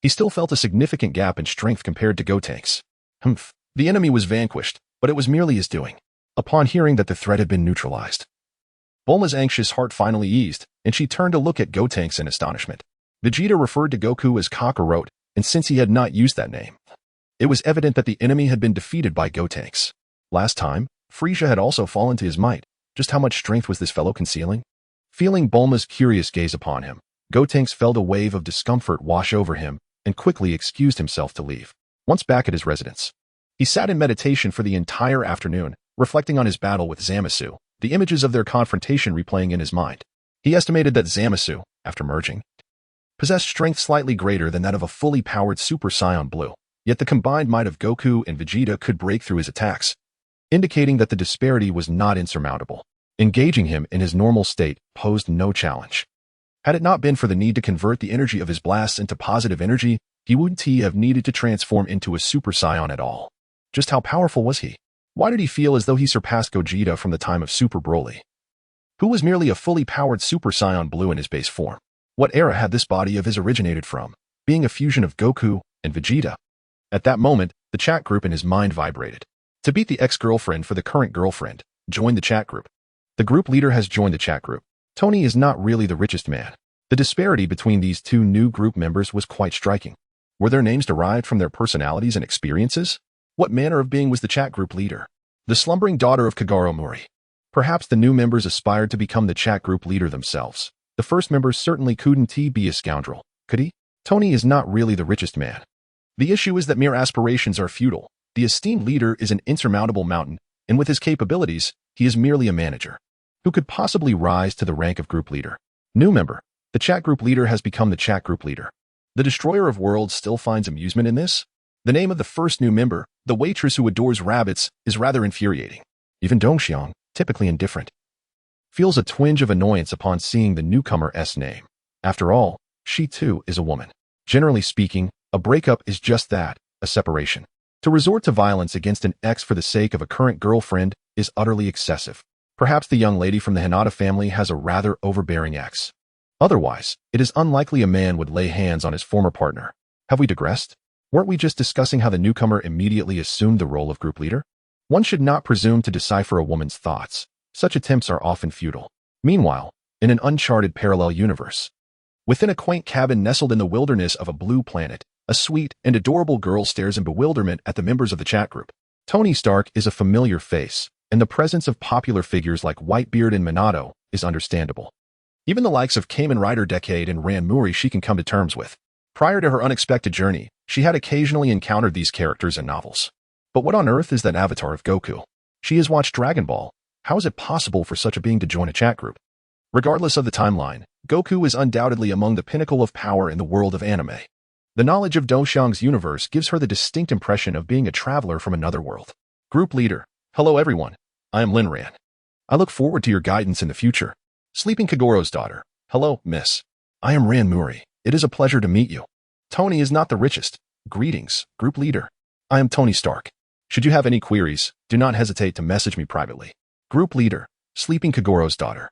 He still felt a significant gap in strength compared to Gotenks. The enemy was vanquished, but it was merely his doing. Upon hearing that the threat had been neutralized, Bulma's anxious heart finally eased, and she turned to look at Gotenks in astonishment. Vegeta referred to Goku as Kakarot, and since he had not used that name, it was evident that the enemy had been defeated by Gotenks. Last time, Frieza had also fallen to his might. Just how much strength was this fellow concealing? Feeling Bulma's curious gaze upon him, Gotenks felt a wave of discomfort wash over him and quickly excused himself to leave. Once back at his residence, he sat in meditation for the entire afternoon, reflecting on his battle with Zamasu, the images of their confrontation replaying in his mind. He estimated that Zamasu, after merging, possessed strength slightly greater than that of a fully powered Super Saiyan Blue, yet the combined might of Goku and Vegeta could break through his attacks, indicating that the disparity was not insurmountable. Engaging him in his normal state posed no challenge. Had it not been for the need to convert the energy of his blasts into positive energy, he wouldn't have needed to transform into a Super Saiyan at all. Just how powerful was he? Why did he feel as though he surpassed Gogeta from the time of Super Broly, who was merely a fully powered Super Saiyan Blue in his base form? What era had this body of his originated from, being a fusion of Goku and Vegeta? At that moment, the chat group in his mind vibrated. To beat the ex-girlfriend for the current girlfriend, join the chat group. The group leader has joined the chat group. Tony is not really the richest man. The disparity between these two new group members was quite striking. Were their names derived from their personalities and experiences? What manner of being was the chat group leader? The slumbering daughter of Kagero Mori. Perhaps the new members aspired to become the chat group leader themselves. The first member certainly couldn't be a scoundrel, could he? Tony is not really the richest man. The issue is that mere aspirations are futile. The esteemed leader is an insurmountable mountain, and with his capabilities, he is merely a manager. Who could possibly rise to the rank of group leader? New member. The chat group leader has become the chat group leader. The destroyer of worlds still finds amusement in this? The name of the first new member, the waitress who adores rabbits, is rather infuriating. Even Dongxiang, typically indifferent, feels a twinge of annoyance upon seeing the newcomer's name. After all, she too is a woman. Generally speaking, a breakup is just that, a separation. To resort to violence against an ex for the sake of a current girlfriend is utterly excessive. Perhaps the young lady from the Hinata family has a rather overbearing ex. Otherwise, it is unlikely a man would lay hands on his former partner. Have we digressed? Weren't we just discussing how the newcomer immediately assumed the role of group leader? One should not presume to decipher a woman's thoughts. Such attempts are often futile. Meanwhile, in an uncharted parallel universe, within a quaint cabin nestled in the wilderness of a blue planet, a sweet and adorable girl stares in bewilderment at the members of the chat group. Tony Stark is a familiar face, and the presence of popular figures like Whitebeard and Minato is understandable. Even the likes of Kamen Rider Decade and Ran Muri she can come to terms with. Prior to her unexpected journey, she had occasionally encountered these characters in novels. But what on earth is that avatar of Goku? She has watched Dragon Ball. How is it possible for such a being to join a chat group? Regardless of the timeline, Goku is undoubtedly among the pinnacle of power in the world of anime. The knowledge of Do Xiang's universe gives her the distinct impression of being a traveler from another world. Group leader. Hello everyone. I am Lin Ran. I look forward to your guidance in the future. Sleeping Kagoro's daughter. Hello, miss. I am Ran Muri. It is a pleasure to meet you. Tony is not the richest. Greetings, group leader. I am Tony Stark. Should you have any queries, do not hesitate to message me privately. Group leader. Sleeping Kagoro's daughter.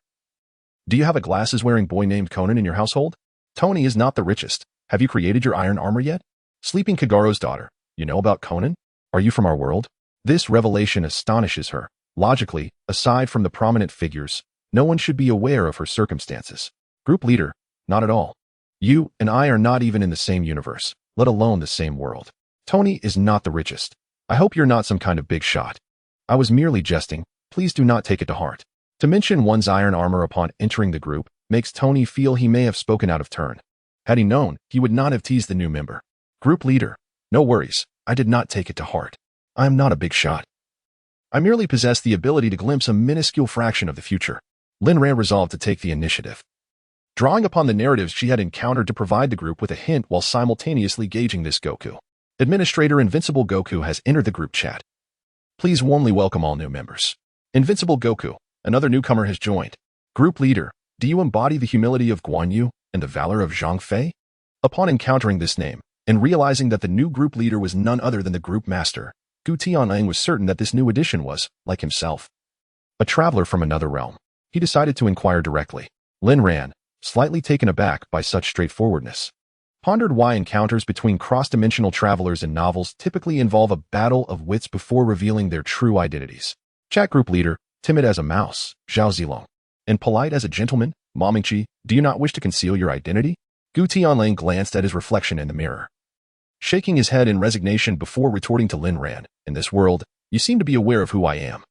Do you have a glasses-wearing boy named Conan in your household? Tony is not the richest. Have you created your iron armor yet? Sleeping Kagoro's daughter. You know about Conan? Are you from our world? This revelation astonishes her. Logically, aside from the prominent figures, no one should be aware of her circumstances. Group leader. Not at all. You and I are not even in the same universe, let alone the same world. Tony is not the richest. I hope you're not some kind of big shot. I was merely jesting. Please do not take it to heart. To mention one's iron armor upon entering the group makes Tony feel he may have spoken out of turn. Had he known, he would not have teased the new member. Group leader. No worries. I did not take it to heart. I am not a big shot. I merely possess the ability to glimpse a minuscule fraction of the future. Lin Ran resolved to take the initiative. Drawing upon the narratives she had encountered to provide the group with a hint while simultaneously gauging this Goku. Administrator Invincible Goku has entered the group chat. Please warmly welcome all new members. Invincible Goku, another newcomer has joined. Group leader, do you embody the humility of Guan Yu and the valor of Zhang Fei? Upon encountering this name, and realizing that the new group leader was none other than the group master, Gutian Wolf was certain that this new addition was, like himself, a traveler from another realm. He decided to inquire directly. Lin Ran, slightly taken aback by such straightforwardness, pondered why encounters between cross-dimensional travelers in novels typically involve a battle of wits before revealing their true identities. Chat group leader, timid as a mouse, Zhao Zilong, and polite as a gentleman, Ma Mingqi, do you not wish to conceal your identity? Gutian Wolf glanced at his reflection in the mirror, shaking his head in resignation before retorting to Lin Ran, in this world, you seem to be aware of who I am.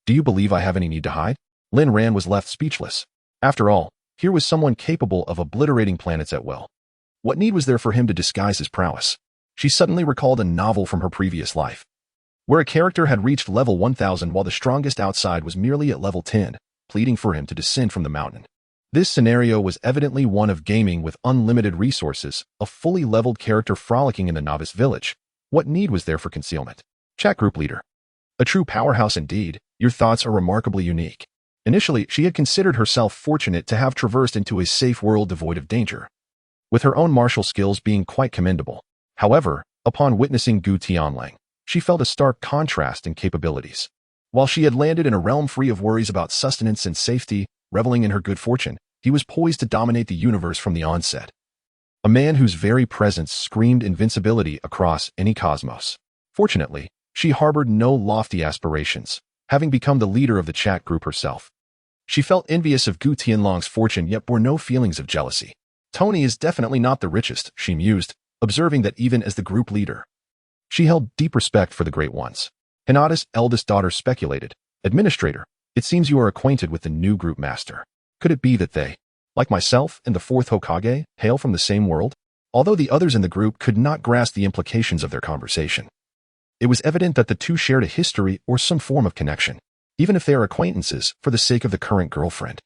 Do you believe I have any need to hide? Lin Ran was left speechless. After all, here was someone capable of obliterating planets at will. What need was there for him to disguise his prowess? She suddenly recalled a novel from her previous life, where a character had reached level 1000 while the strongest outside was merely at level 10, pleading for him to descend from the mountain. This scenario was evidently one of gaming with unlimited resources, a fully leveled character frolicking in the novice village. What need was there for concealment? Chat group leader. A true powerhouse indeed. Your thoughts are remarkably unique. Initially, she had considered herself fortunate to have traversed into a safe world devoid of danger, with her own martial skills being quite commendable. However, upon witnessing Gutian Wolf, she felt a stark contrast in capabilities. While she had landed in a realm free of worries about sustenance and safety, reveling in her good fortune, he was poised to dominate the universe from the onset. A man whose very presence screamed invincibility across any cosmos. Fortunately, she harbored no lofty aspirations, having become the leader of the chat group herself. She felt envious of Gutian Wolf's fortune yet bore no feelings of jealousy. Tony is definitely not the richest, she mused, observing that even as the group leader, she held deep respect for the great ones. Hinata's eldest daughter speculated, Administrator, it seems you are acquainted with the new group master. Could it be that they, like myself and the fourth Hokage, hail from the same world? Although the others in the group could not grasp the implications of their conversation, it was evident that the two shared a history or some form of connection, even if they are acquaintances for the sake of the current girlfriend.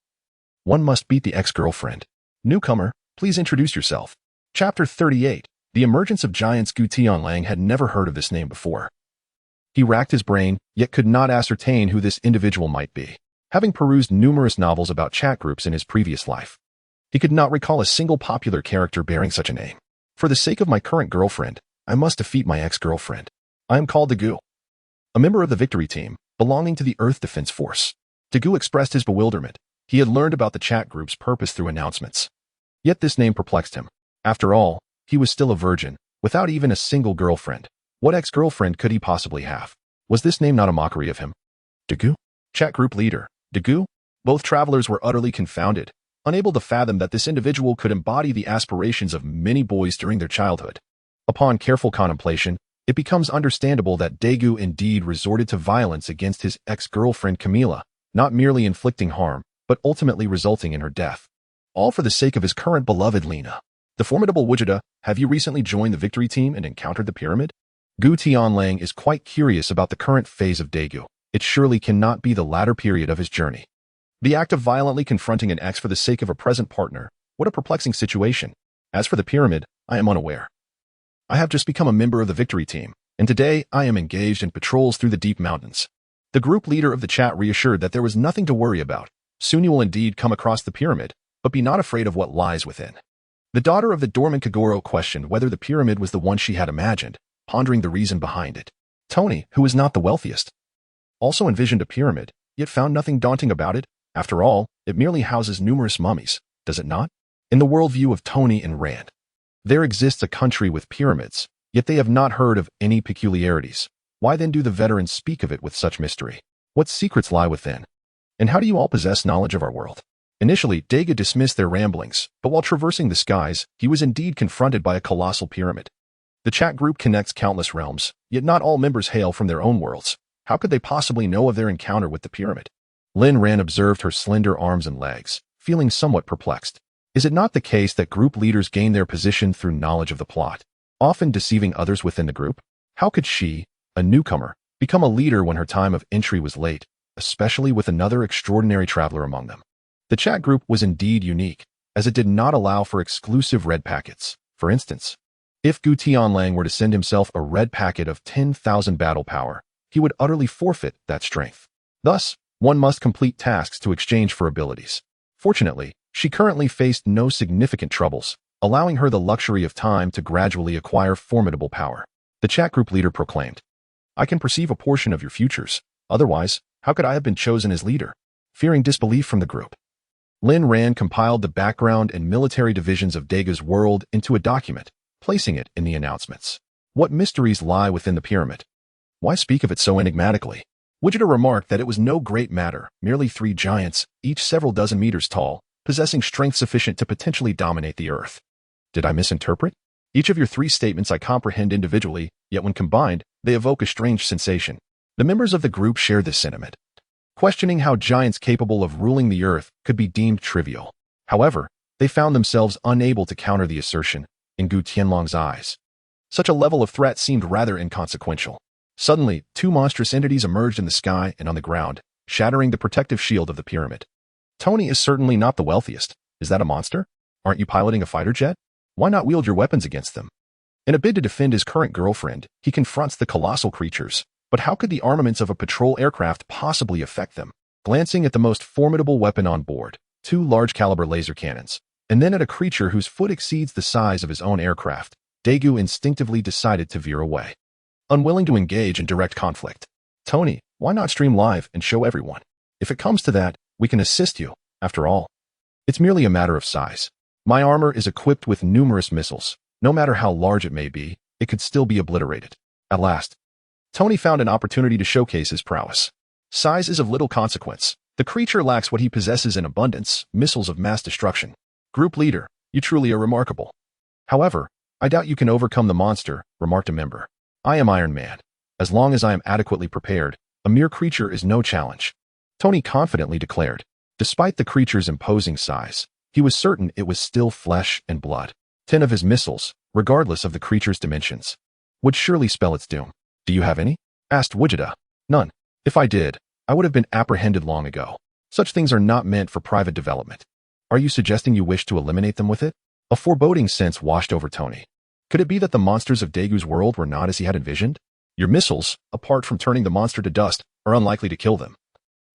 One must beat the ex-girlfriend. Newcomer, please introduce yourself. Chapter 38. The emergence of giants. Gutian Wolf had never heard of this name before. He racked his brain, yet could not ascertain who this individual might be. Having perused numerous novels about chat groups in his previous life, he could not recall a single popular character bearing such a name. For the sake of my current girlfriend, I must defeat my ex-girlfriend. I am called Dagu, a member of the Victory Team, belonging to the Earth Defense Force. Dagu expressed his bewilderment. He had learned about the chat group's purpose through announcements. Yet this name perplexed him. After all, he was still a virgin, without even a single girlfriend. What ex-girlfriend could he possibly have? Was this name not a mockery of him? Dagu? Chat group leader. Dagu? Both travelers were utterly confounded, unable to fathom that this individual could embody the aspirations of many boys during their childhood. Upon careful contemplation, It becomes understandable that Daegu indeed resorted to violence against his ex-girlfriend Camila, not merely inflicting harm, but ultimately resulting in her death. All for the sake of his current beloved Lena. The formidable Gogeta, have you recently joined the victory team and encountered the pyramid? Gutian Wolf is quite curious about the current phase of Daegu. It surely cannot be the latter period of his journey. The act of violently confronting an ex for the sake of a present partner, what a perplexing situation. As for the pyramid, I am unaware. I have just become a member of the victory team, and today I am engaged in patrols through the deep mountains. The group leader of the chat reassured that there was nothing to worry about. Soon you will indeed come across the pyramid, but be not afraid of what lies within. The daughter of the dormant Kagoro questioned whether the pyramid was the one she had imagined, pondering the reason behind it. Tony, who is not the wealthiest, also envisioned a pyramid, yet found nothing daunting about it. After all, it merely houses numerous mummies, does it not? In the worldview of Tony and Rand, there exists a country with pyramids, yet they have not heard of any peculiarities. Why then do the veterans speak of it with such mystery? What secrets lie within? And how do you all possess knowledge of our world? Initially, Daegu dismissed their ramblings, but while traversing the skies, he was indeed confronted by a colossal pyramid. The chat group connects countless realms, yet not all members hail from their own worlds. How could they possibly know of their encounter with the pyramid? Lin Ran observed her slender arms and legs, feeling somewhat perplexed. Is it not the case that group leaders gain their position through knowledge of the plot, often deceiving others within the group? How could she, a newcomer, become a leader when her time of entry was late, especially with another extraordinary traveler among them? The chat group was indeed unique, as it did not allow for exclusive red packets. For instance, if Gutian Wolf were to send himself a red packet of 10,000 battle power, he would utterly forfeit that strength. Thus, one must complete tasks to exchange for abilities. Fortunately, she currently faced no significant troubles, allowing her the luxury of time to gradually acquire formidable power. The chat group leader proclaimed, I can perceive a portion of your futures. Otherwise, how could I have been chosen as leader? Fearing disbelief from the group, Lin Ran compiled the background and military divisions of Daegu's world into a document, placing it in the announcements. What mysteries lie within the pyramid? Why speak of it so enigmatically? Gogeta remarked that it was no great matter, merely 3 giants, each several dozen meters tall, possessing strength sufficient to potentially dominate the earth. Did I misinterpret? Each of your 3 statements I comprehend individually, yet when combined, they evoke a strange sensation. The members of the group share this sentiment, questioning how giants capable of ruling the earth could be deemed trivial. However, they found themselves unable to counter the assertion in Gu Tianlong's eyes. Such a level of threat seemed rather inconsequential. Suddenly, 2 monstrous entities emerged in the sky and on the ground, shattering the protective shield of the pyramid. Tony is certainly not the wealthiest. Is that a monster? Aren't you piloting a fighter jet? Why not wield your weapons against them? In a bid to defend his current girlfriend, he confronts the colossal creatures. But how could the armaments of a patrol aircraft possibly affect them? Glancing at the most formidable weapon on board, 2 large-caliber laser cannons, and then at a creature whose foot exceeds the size of his own aircraft, Daegu instinctively decided to veer away. Unwilling to engage in direct conflict. Tony, why not stream live and show everyone? If it comes to that, we can assist you. After all, it's merely a matter of size. My armor is equipped with numerous missiles. No matter how large it may be, it could still be obliterated. At last, Tony found an opportunity to showcase his prowess. Size is of little consequence. The creature lacks what he possesses in abundance, missiles of mass destruction. Group leader, you truly are remarkable. However, I doubt you can overcome the monster, remarked a member. I am Iron Man. As long as I am adequately prepared, a mere creature is no challenge. Tony confidently declared. Despite the creature's imposing size, he was certain it was still flesh and blood. 10 of his missiles, regardless of the creature's dimensions, would surely spell its doom. Do you have any? Asked Gogeta. None. If I did, I would have been apprehended long ago. Such things are not meant for private development. Are you suggesting you wish to eliminate them with it? A foreboding sense washed over Tony. Could it be that the monsters of Daegu's world were not as he had envisioned? Your missiles, apart from turning the monster to dust, are unlikely to kill them.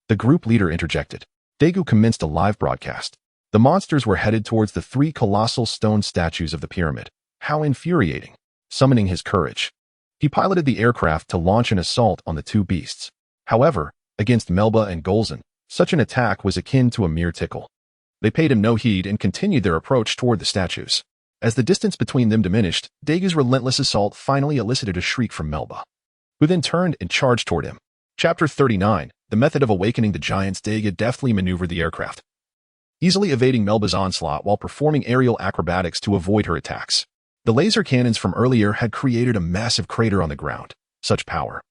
The group leader interjected. Daegu commenced a live broadcast. The monsters were headed towards the 3 colossal stone statues of the pyramid. How infuriating. Summoning his courage, he piloted the aircraft to launch an assault on the 2 beasts. However, against Melba and Golzon, such an attack was akin to a mere tickle. They paid him no heed and continued their approach toward the statues. As the distance between them diminished, Daegu's relentless assault finally elicited a shriek from Melba, who then turned and charged toward him. Chapter 39. The method of awakening the giants. Daegu deftly maneuvered the aircraft, easily evading Melba's onslaught while performing aerial acrobatics to avoid her attacks. The laser cannons from earlier had created a massive crater on the ground. Such power,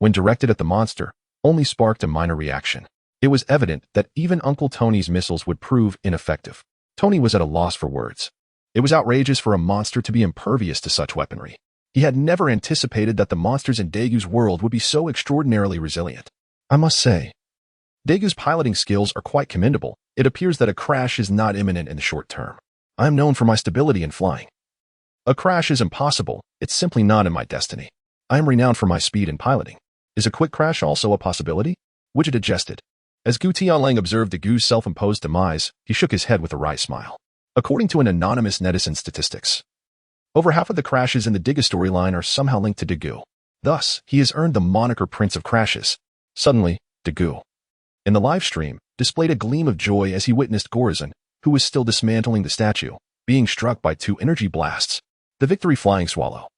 when directed at the monster, only sparked a minor reaction. It was evident that even Uncle Tony's missiles would prove ineffective. Tony was at a loss for words. It was outrageous for a monster to be impervious to such weaponry. He had never anticipated that the monsters in Daigu's world would be so extraordinarily resilient. I must say, Daigu's piloting skills are quite commendable. It appears that a crash is not imminent in the short term. I am known for my stability in flying. A crash is impossible. It's simply not in my destiny. I am renowned for my speed in piloting. Is a quick crash also a possibility? Gogeta jested. As Gutian observed Daigu's self-imposed demise, he shook his head with a wry smile. According to an anonymous netizen statistics, over half of the crashes in the Daigu storyline are somehow linked to Daigu. Thus, he has earned the moniker Prince of Crashes. Suddenly, Daigu, in the live stream, displayed a gleam of joy as he witnessed Gorizon, who was still dismantling the statue, being struck by 2 energy blasts. The Victory Flying Swallow,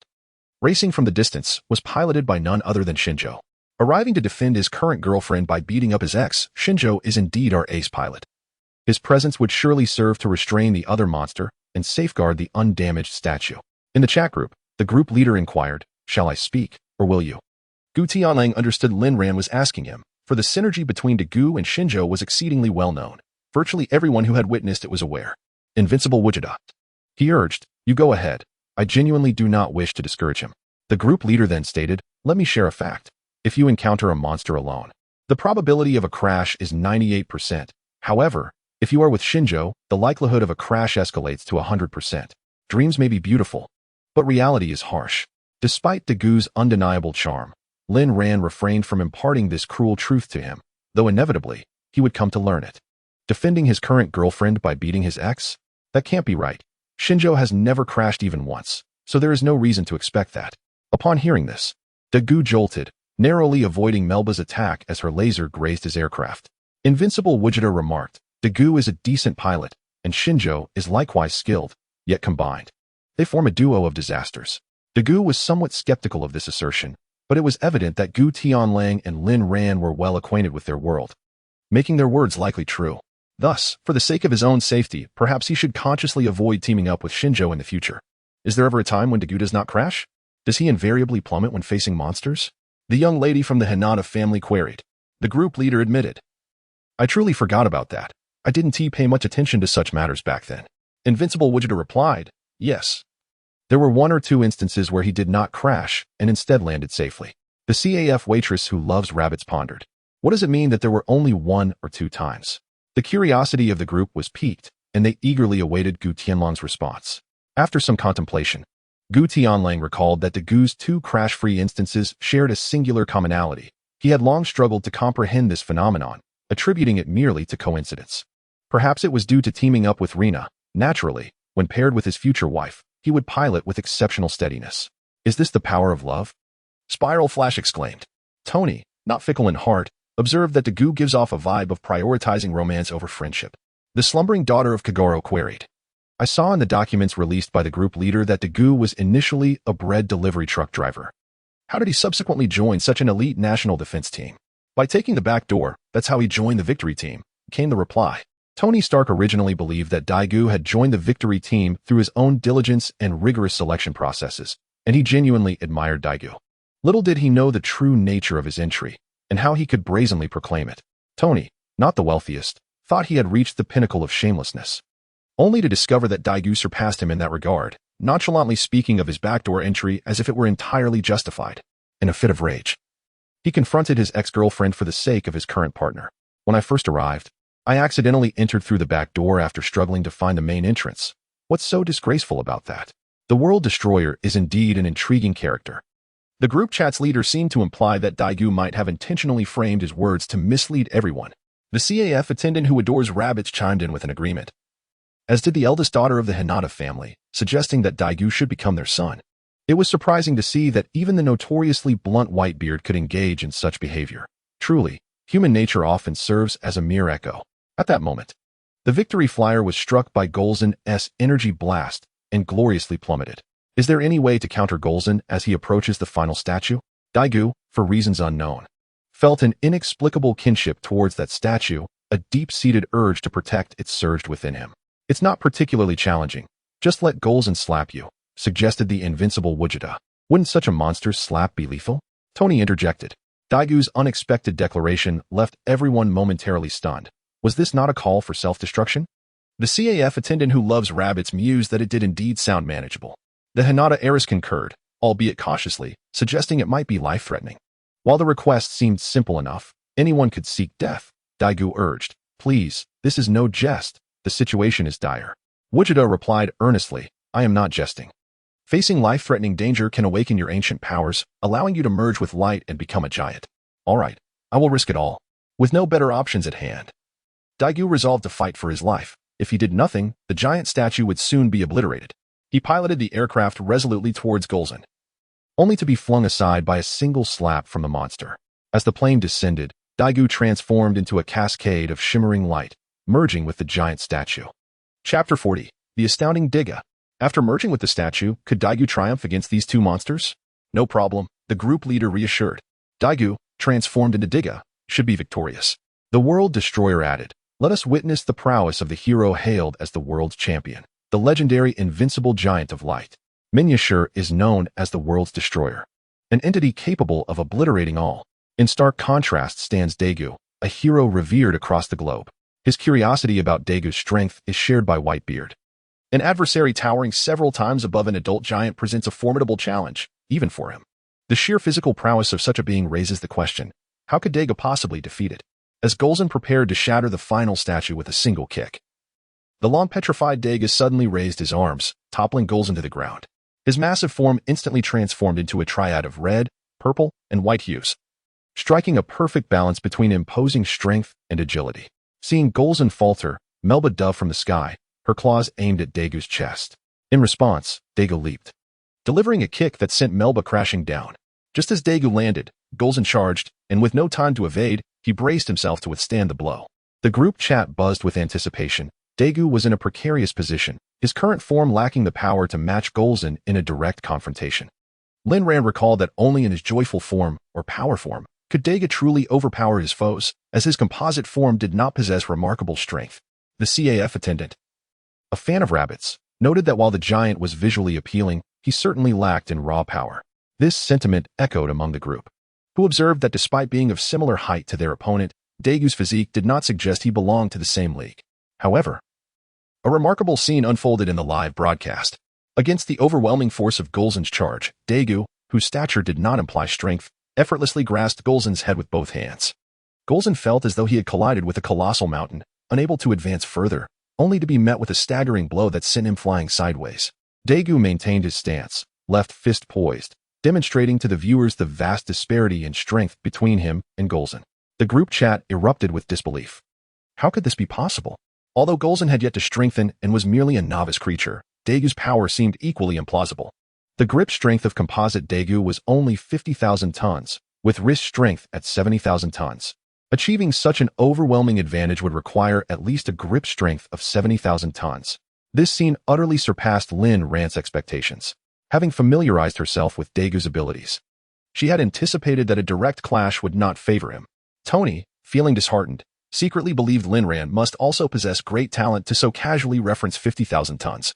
racing from the distance, was piloted by none other than Shinjo. Arriving to defend his current girlfriend by beating up his ex, Shinjo is indeed our ace pilot. His presence would surely serve to restrain the other monster and safeguard the undamaged statue. In the chat group, the group leader inquired, "Shall I speak, or will you?" Gutian understood Lin Ran was asking him, for the synergy between Daigu and Shinjo was exceedingly well known. Virtually everyone who had witnessed it was aware. Invincible Gogeta, he urged, "You go ahead. I genuinely do not wish to discourage him." The group leader then stated, "Let me share a fact. If you encounter a monster alone, the probability of a crash is 98%. However, if you are with Shinjo, the likelihood of a crash escalates to 100%. Dreams may be beautiful, but reality is harsh." Despite Daigu's undeniable charm, Lin Ran refrained from imparting this cruel truth to him, though inevitably, he would come to learn it. Defending his current girlfriend by beating his ex? That can't be right. Shinjo has never crashed even once, so there is no reason to expect that. Upon hearing this, Daigu jolted, narrowly avoiding Melba's attack as her laser grazed his aircraft. Invincible Gogeta remarked, "Daigu is a decent pilot, and Shinjo is likewise skilled, yet combined, they form a duo of disasters." Daigu was somewhat skeptical of this assertion, but it was evident that Gutian and Lin Ran were well acquainted with their world, making their words likely true. Thus, for the sake of his own safety, perhaps he should consciously avoid teaming up with Shinjo in the future. Is there ever a time when Daigu does not crash? Does he invariably plummet when facing monsters? The young lady from the Hinata family queried. The group leader admitted, "I truly forgot about that. I didn't pay much attention to such matters back then." Invincible Gogeta replied, "Yes. There were 1 or 2 instances where he did not crash and instead landed safely." The CAF waitress who loves rabbits pondered. What does it mean that there were only 1 or 2 times? The curiosity of the group was piqued, and they eagerly awaited Gutianlang's response. After some contemplation, Gutianlang recalled that Daigu's 2 crash-free instances shared a singular commonality. He had long struggled to comprehend this phenomenon, attributing it merely to coincidence. Perhaps it was due to teaming up with Rina. Naturally, when paired with his future wife, he would pilot with exceptional steadiness. Is this the power of love? Spiral Flash exclaimed. Tony, not fickle in heart, observed that Daigu gives off a vibe of prioritizing romance over friendship. The slumbering daughter of Kagoro queried. I saw in the documents released by the group leader that Daigu was initially a bread delivery truck driver. How did he subsequently join such an elite national defense team? By taking the back door, that's how he joined the victory team, came the reply. Tony Stark originally believed that Daigu had joined the victory team through his own diligence and rigorous selection processes, and he genuinely admired Daigu. Little did he know the true nature of his entry, and how he could brazenly proclaim it. Tony, not the wealthiest, thought he had reached the pinnacle of shamelessness, only to discover that Daigu surpassed him in that regard, nonchalantly speaking of his backdoor entry as if it were entirely justified. In a fit of rage, he confronted his ex-girlfriend for the sake of his current partner. When I first arrived, I accidentally entered through the back door after struggling to find the main entrance. What's so disgraceful about that? The World Destroyer is indeed an intriguing character. The group chat's leader seemed to imply that Daigu might have intentionally framed his words to mislead everyone. The CAF attendant who adores rabbits chimed in with an agreement, as did the eldest daughter of the Hinata family, suggesting that Daigu should become their son. It was surprising to see that even the notoriously blunt Whitebeard could engage in such behavior. Truly, human nature often serves as a mere echo. At that moment, the victory flyer was struck by Golzen's energy blast and gloriously plummeted. Is there any way to counter Golzen as he approaches the final statue? Daigu, for reasons unknown, felt an inexplicable kinship towards that statue. A deep-seated urge to protect it surged within him. It's not particularly challenging. Just let Golzen slap you. suggested the invincible Gogeta. Wouldn't such a monster's slap be lethal? Tony interjected. Daigu's unexpected declaration left everyone momentarily stunned. Was this not a call for self-destruction? The CAF attendant who loves rabbits mused that it did indeed sound manageable. The Hinata heiress concurred, albeit cautiously, suggesting it might be life-threatening. While the request seemed simple enough, anyone could seek death, Daigu urged. Please, this is no jest. The situation is dire. Gogeta replied earnestly, I am not jesting. Facing life-threatening danger can awaken your ancient powers, allowing you to merge with light and become a giant. All right, I will risk it all. With no better options at hand, Daigu resolved to fight for his life. If he did nothing, the giant statue would soon be obliterated. He piloted the aircraft resolutely towards Golzon, only to be flung aside by a single slap from the monster. As the plane descended, Daigu transformed into a cascade of shimmering light, merging with the giant statue. Chapter 40. The Astounding Diga. After merging with the statue, could Daigu triumph against these two monsters? No problem, the group leader reassured. Daigu, transformed into Diga, should be victorious. The World Destroyer added, let us witness the prowess of the hero hailed as the world's champion, the legendary invincible giant of light. Minyashur is known as the world's destroyer, an entity capable of obliterating all. In stark contrast stands Daigu, a hero revered across the globe. His curiosity about Daigu's strength is shared by Whitebeard. An adversary towering several times above an adult giant presents a formidable challenge, even for him. The sheer physical prowess of such a being raises the question, how could Daigu possibly defeat it? As Golzon prepared to shatter the final statue with a single kick, the long-petrified Daigu suddenly raised his arms, toppling Golzon to the ground. His massive form instantly transformed into a triad of red, purple, and white hues, striking a perfect balance between imposing strength and agility. Seeing Golzon falter, Melba dove from the sky, her claws aimed at Daigu's chest. In response, Daigu leaped, delivering a kick that sent Melba crashing down. Just as Daigu landed, Golzon charged, and with no time to evade, he braced himself to withstand the blow. The group chat buzzed with anticipation. Daigu was in a precarious position, his current form lacking the power to match Golzon in a direct confrontation. Linran recalled that only in his joyful form, or power form, could Daigu truly overpower his foes, as his composite form did not possess remarkable strength. The CAF attendant, a fan of rabbits, noted that while the giant was visually appealing, he certainly lacked in raw power. This sentiment echoed among the group, who observed that despite being of similar height to their opponent, Daigu's physique did not suggest he belonged to the same league. However, a remarkable scene unfolded in the live broadcast. Against the overwhelming force of Golzon's charge, Daigu, whose stature did not imply strength, effortlessly grasped Golzon's head with both hands. Golzon felt as though he had collided with a colossal mountain, unable to advance further, only to be met with a staggering blow that sent him flying sideways. Daigu maintained his stance, left fist poised, demonstrating to the viewers the vast disparity in strength between him and Golzon. The group chat erupted with disbelief. How could this be possible? Although Golzon had yet to strengthen and was merely a novice creature, Daigu's power seemed equally implausible. The grip strength of composite Daigu was only 50,000 tons, with wrist strength at 70,000 tons. Achieving such an overwhelming advantage would require at least a grip strength of 70,000 tons. This scene utterly surpassed Lin Rant's expectations. Having familiarized herself with Daigu's abilities, she had anticipated that a direct clash would not favor him. Tony, feeling disheartened, secretly believed Linran must also possess great talent to so casually reference 50,000 tons,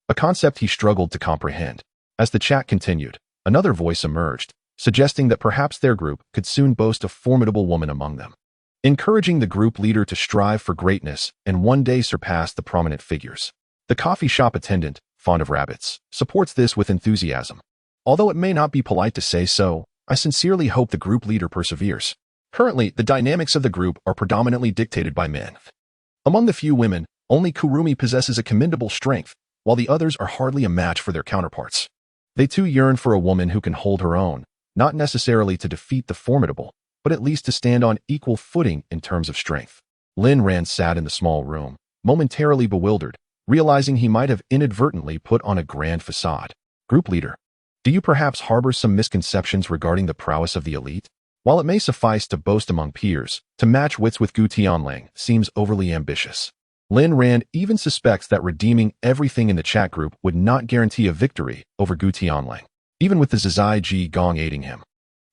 a concept he struggled to comprehend. As the chat continued, another voice emerged, suggesting that perhaps their group could soon boast a formidable woman among them, encouraging the group leader to strive for greatness and one day surpass the prominent figures. The coffee shop attendant, fond of rabbits, supports this with enthusiasm. Although it may not be polite to say so, I sincerely hope the group leader perseveres. Currently, the dynamics of the group are predominantly dictated by men. Among the few women, only Kurumi possesses a commendable strength, while the others are hardly a match for their counterparts. They too yearn for a woman who can hold her own, not necessarily to defeat the formidable, but at least to stand on equal footing in terms of strength. Lin Ran sat in the small room, momentarily bewildered, realizing he might have inadvertently put on a grand facade. Group leader, do you perhaps harbor some misconceptions regarding the prowess of the elite? While it may suffice to boast among peers, to match wits with Gutian Lang seems overly ambitious. Lin Rand even suspects that redeeming everything in the chat group would not guarantee a victory over Gutian Lang, even with the Zizai Ji Gong aiding him.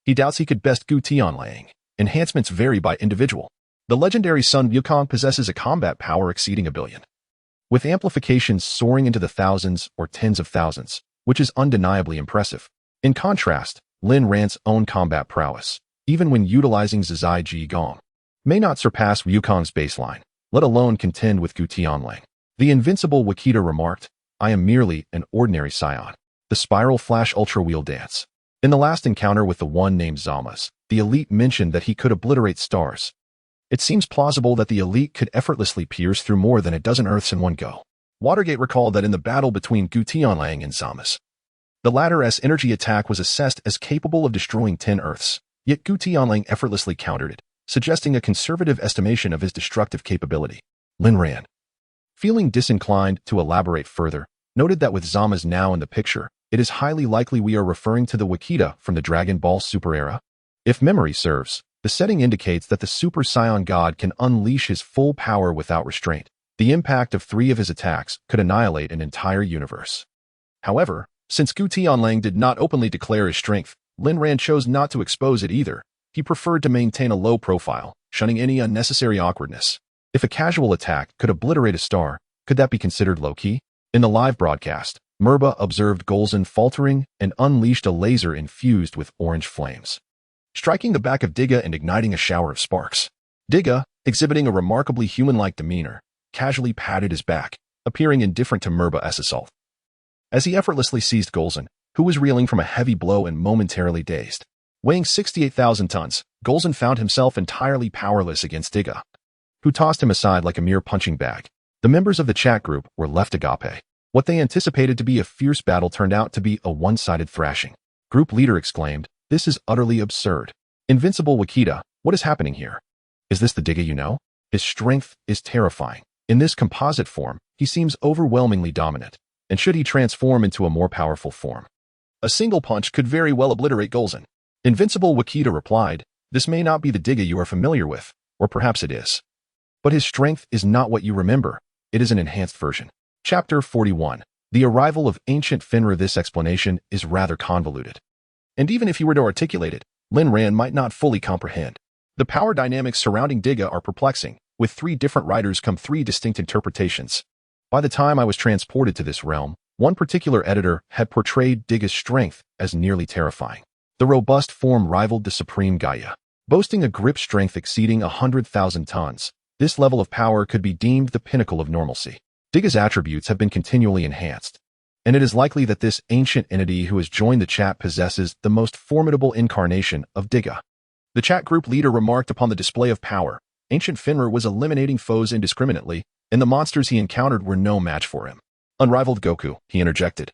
He doubts he could best Gutian Lang. Enhancements vary by individual. The legendary Sun Wukong possesses a combat power exceeding 1 billion. With amplifications soaring into the thousands or tens of thousands, which is undeniably impressive. In contrast, Lin Ran's own combat prowess, even when utilizing Zizai Ji Gong, may not surpass Ryukon's baseline, let alone contend with Gutian Lang. The invincible Wakita remarked, "I am merely an ordinary Saiyan." The Spiral Flash Ultra Wheel Dance. In the last encounter with the one named Zalmas, the elite mentioned that he could obliterate stars. It seems plausible that the elite could effortlessly pierce through more than a dozen Earths in one go. Watergate recalled that in the battle between Gutian Lang and Zalmas, the latter's energy attack was assessed as capable of destroying 10 Earths, yet Gutian Lang effortlessly countered it, suggesting a conservative estimation of his destructive capability. Lin Ran, feeling disinclined to elaborate further, noted that with Zalmas now in the picture, it is highly likely we are referring to the Wakita from the Dragon Ball Super era. If memory serves, the setting indicates that the Super Saiyan God can unleash his full power without restraint. The impact of 3 of his attacks could annihilate an entire universe. However, since Gutian Lang did not openly declare his strength, Lin Ran chose not to expose it either. He preferred to maintain a low profile, shunning any unnecessary awkwardness. If a casual attack could obliterate a star, could that be considered low-key? In the live broadcast, Merba observed Golzan faltering and unleashed a laser infused with orange flames, striking the back of Digga and igniting a shower of sparks. Digga, exhibiting a remarkably human-like demeanor, casually patted his back, appearing indifferent to Merba's assault. As he effortlessly seized Golzan, who was reeling from a heavy blow and momentarily dazed. Weighing 68,000 tons, Golzan found himself entirely powerless against Digga, who tossed him aside like a mere punching bag. The members of the chat group were left agape. What they anticipated to be a fierce battle turned out to be a one-sided thrashing. Group leader exclaimed, "This is utterly absurd. Invincible Wakita, what is happening here? Is this the Digga you know? His strength is terrifying. In this composite form, he seems overwhelmingly dominant. And should he transform into a more powerful form, a single punch could very well obliterate Golzan." Invincible Wakita replied, "This may not be the Digga you are familiar with, or perhaps it is. But his strength is not what you remember. It is an enhanced version." Chapter 41. The arrival of ancient Finra. This explanation is rather convoluted. And even if you were to articulate it, Lin Ran might not fully comprehend. The power dynamics surrounding Digga are perplexing. With 3 different writers come 3 distinct interpretations. By the time I was transported to this realm, one particular editor had portrayed Digga's strength as nearly terrifying. The robust form rivaled the supreme Gaia, boasting a grip strength exceeding 100,000 tons. This level of power could be deemed the pinnacle of normalcy. Digga's attributes have been continually enhanced, and it is likely that this ancient entity who has joined the chat possesses the most formidable incarnation of Digga. The chat group leader remarked upon the display of power. Ancient Finra was eliminating foes indiscriminately, and the monsters he encountered were no match for him. Unrivaled Goku, he interjected.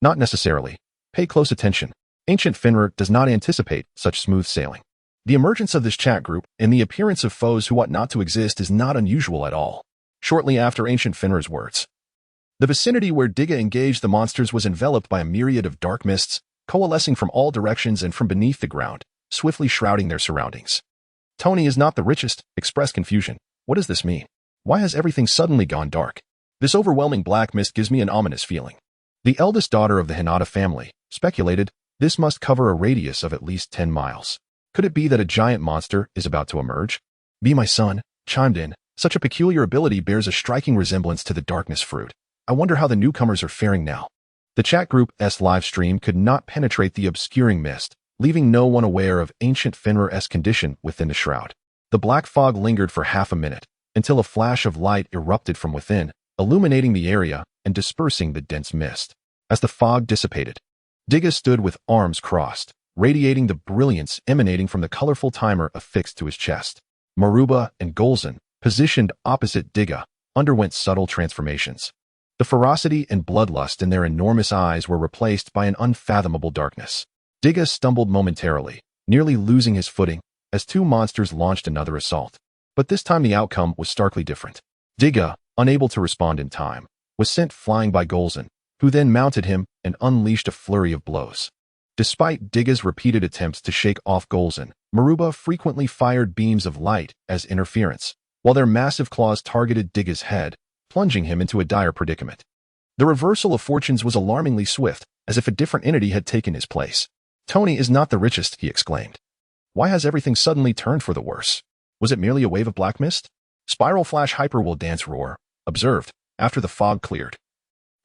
Not necessarily. Pay close attention. Ancient Finra does not anticipate such smooth sailing. The emergence of this chat group and the appearance of foes who ought not to exist is not unusual at all. Shortly after Ancient Finra's words, the vicinity where Digga engaged the monsters was enveloped by a myriad of dark mists, coalescing from all directions and from beneath the ground, swiftly shrouding their surroundings. "Tony is not the richest," expressed confusion. "What does this mean? Why has everything suddenly gone dark? This overwhelming black mist gives me an ominous feeling." The eldest daughter of the Hinata family speculated, "This must cover a radius of at least 10 miles. Could it be that a giant monster is about to emerge?" "Be my son," chimed in. "Such a peculiar ability bears a striking resemblance to the darkness fruit. I wonder how the newcomers are faring now." The chat group's live stream could not penetrate the obscuring mist, leaving no one aware of Ancient Finra's condition within the shroud. The black fog lingered for half a minute, until a flash of light erupted from within, illuminating the area and dispersing the dense mist. As the fog dissipated, Digga stood with arms crossed, radiating the brilliance emanating from the colorful timer affixed to his chest. Maruba and Golzan, positioned opposite Digga, underwent subtle transformations. The ferocity and bloodlust in their enormous eyes were replaced by an unfathomable darkness. Digga stumbled momentarily, nearly losing his footing, as 2 monsters launched another assault. But this time the outcome was starkly different. Digga, unable to respond in time, was sent flying by Golzan, who then mounted him and unleashed a flurry of blows. Despite Digga's repeated attempts to shake off Golzan, Maruba frequently fired beams of light as interference, while their massive claws targeted Digga's head, plunging him into a dire predicament. The reversal of fortunes was alarmingly swift, as if a different entity had taken his place. "Tony is not the richest," he exclaimed. "Why has everything suddenly turned for the worse? Was it merely a wave of black mist?" Spiral Flash Hyper Will Dance Roar observed, after the fog cleared.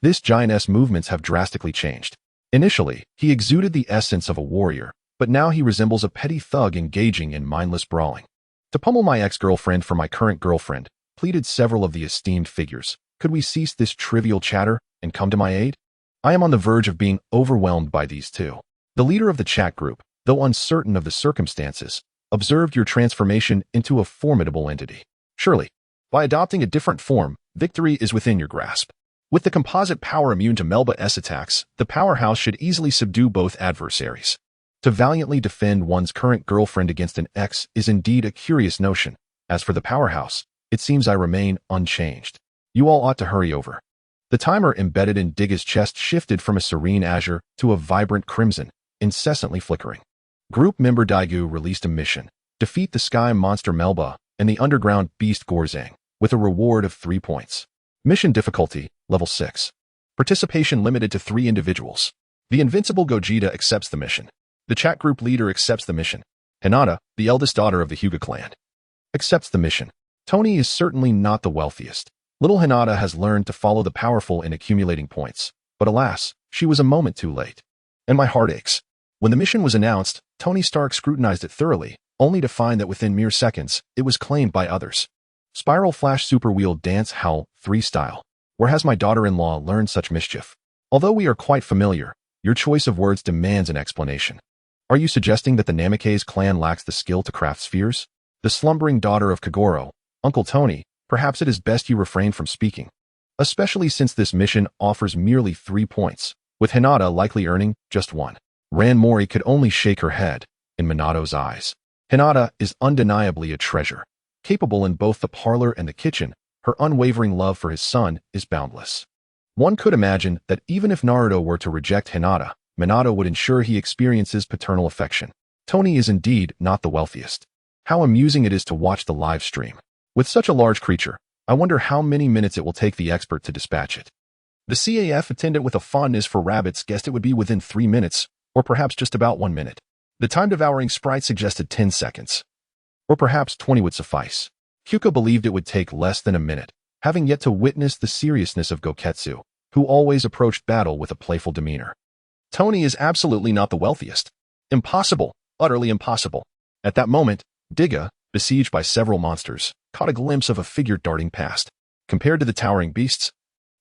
This giantess' movements have drastically changed. Initially, he exuded the essence of a warrior, but now he resembles a petty thug engaging in mindless brawling. To pummel my ex-girlfriend for my current girlfriend, pleaded several of the esteemed figures. Could we cease this trivial chatter and come to my aid? I am on the verge of being overwhelmed by these two. The leader of the chat group, though uncertain of the circumstances, observed your transformation into a formidable entity. Surely, by adopting a different form, victory is within your grasp. With the composite power immune to Melba S attacks, the powerhouse should easily subdue both adversaries. To valiantly defend one's current girlfriend against an ex is indeed a curious notion. As for the powerhouse, it seems I remain unchanged. You all ought to hurry over. The timer embedded in Digga's chest shifted from a serene azure to a vibrant crimson, incessantly flickering. Group member Daegu released a mission: defeat the sky monster Melba and the underground beast Gorzang, with a reward of 3 points. Mission difficulty, level 6. Participation limited to 3 individuals. The invincible Gogeta accepts the mission. The chat group leader accepts the mission. Hinata, the eldest daughter of the Hyuga clan, accepts the mission. Tony is certainly not the wealthiest. Little Hinata has learned to follow the powerful in accumulating points, but alas, she was a moment too late. And my heart aches. When the mission was announced, Tony Stark scrutinized it thoroughly, only to find that within mere seconds, it was claimed by others. Spiral Flash Super Wheel Dance Howl 3 style. Where has my daughter-in-law learned such mischief? Although we are quite familiar, your choice of words demands an explanation. Are you suggesting that the Namikaze clan lacks the skill to craft spheres? The slumbering daughter of Kagoro, Uncle Tony, perhaps it is best you refrain from speaking. Especially since this mission offers merely 3 points, with Hinata likely earning just 1. Ran Mori could only shake her head in Minato's eyes. Hinata is undeniably a treasure. Capable in both the parlor and the kitchen, her unwavering love for his son is boundless. One could imagine that even if Naruto were to reject Hinata, Minato would ensure he experiences paternal affection. Tony is indeed not the wealthiest. How amusing it is to watch the live stream. With such a large creature, I wonder how many minutes it will take the expert to dispatch it. The CAF attendant with a fondness for rabbits guessed it would be within 3 minutes, or perhaps just about 1 minute. The time-devouring sprite suggested 10 seconds. Or perhaps 20 would suffice. Kyuka believed it would take less than a minute, having yet to witness the seriousness of Goketsu, who always approached battle with a playful demeanor. Tony is absolutely not the wealthiest. Impossible, utterly impossible. At that moment, Digga, besieged by several monsters, caught a glimpse of a figure darting past. Compared to the towering beasts,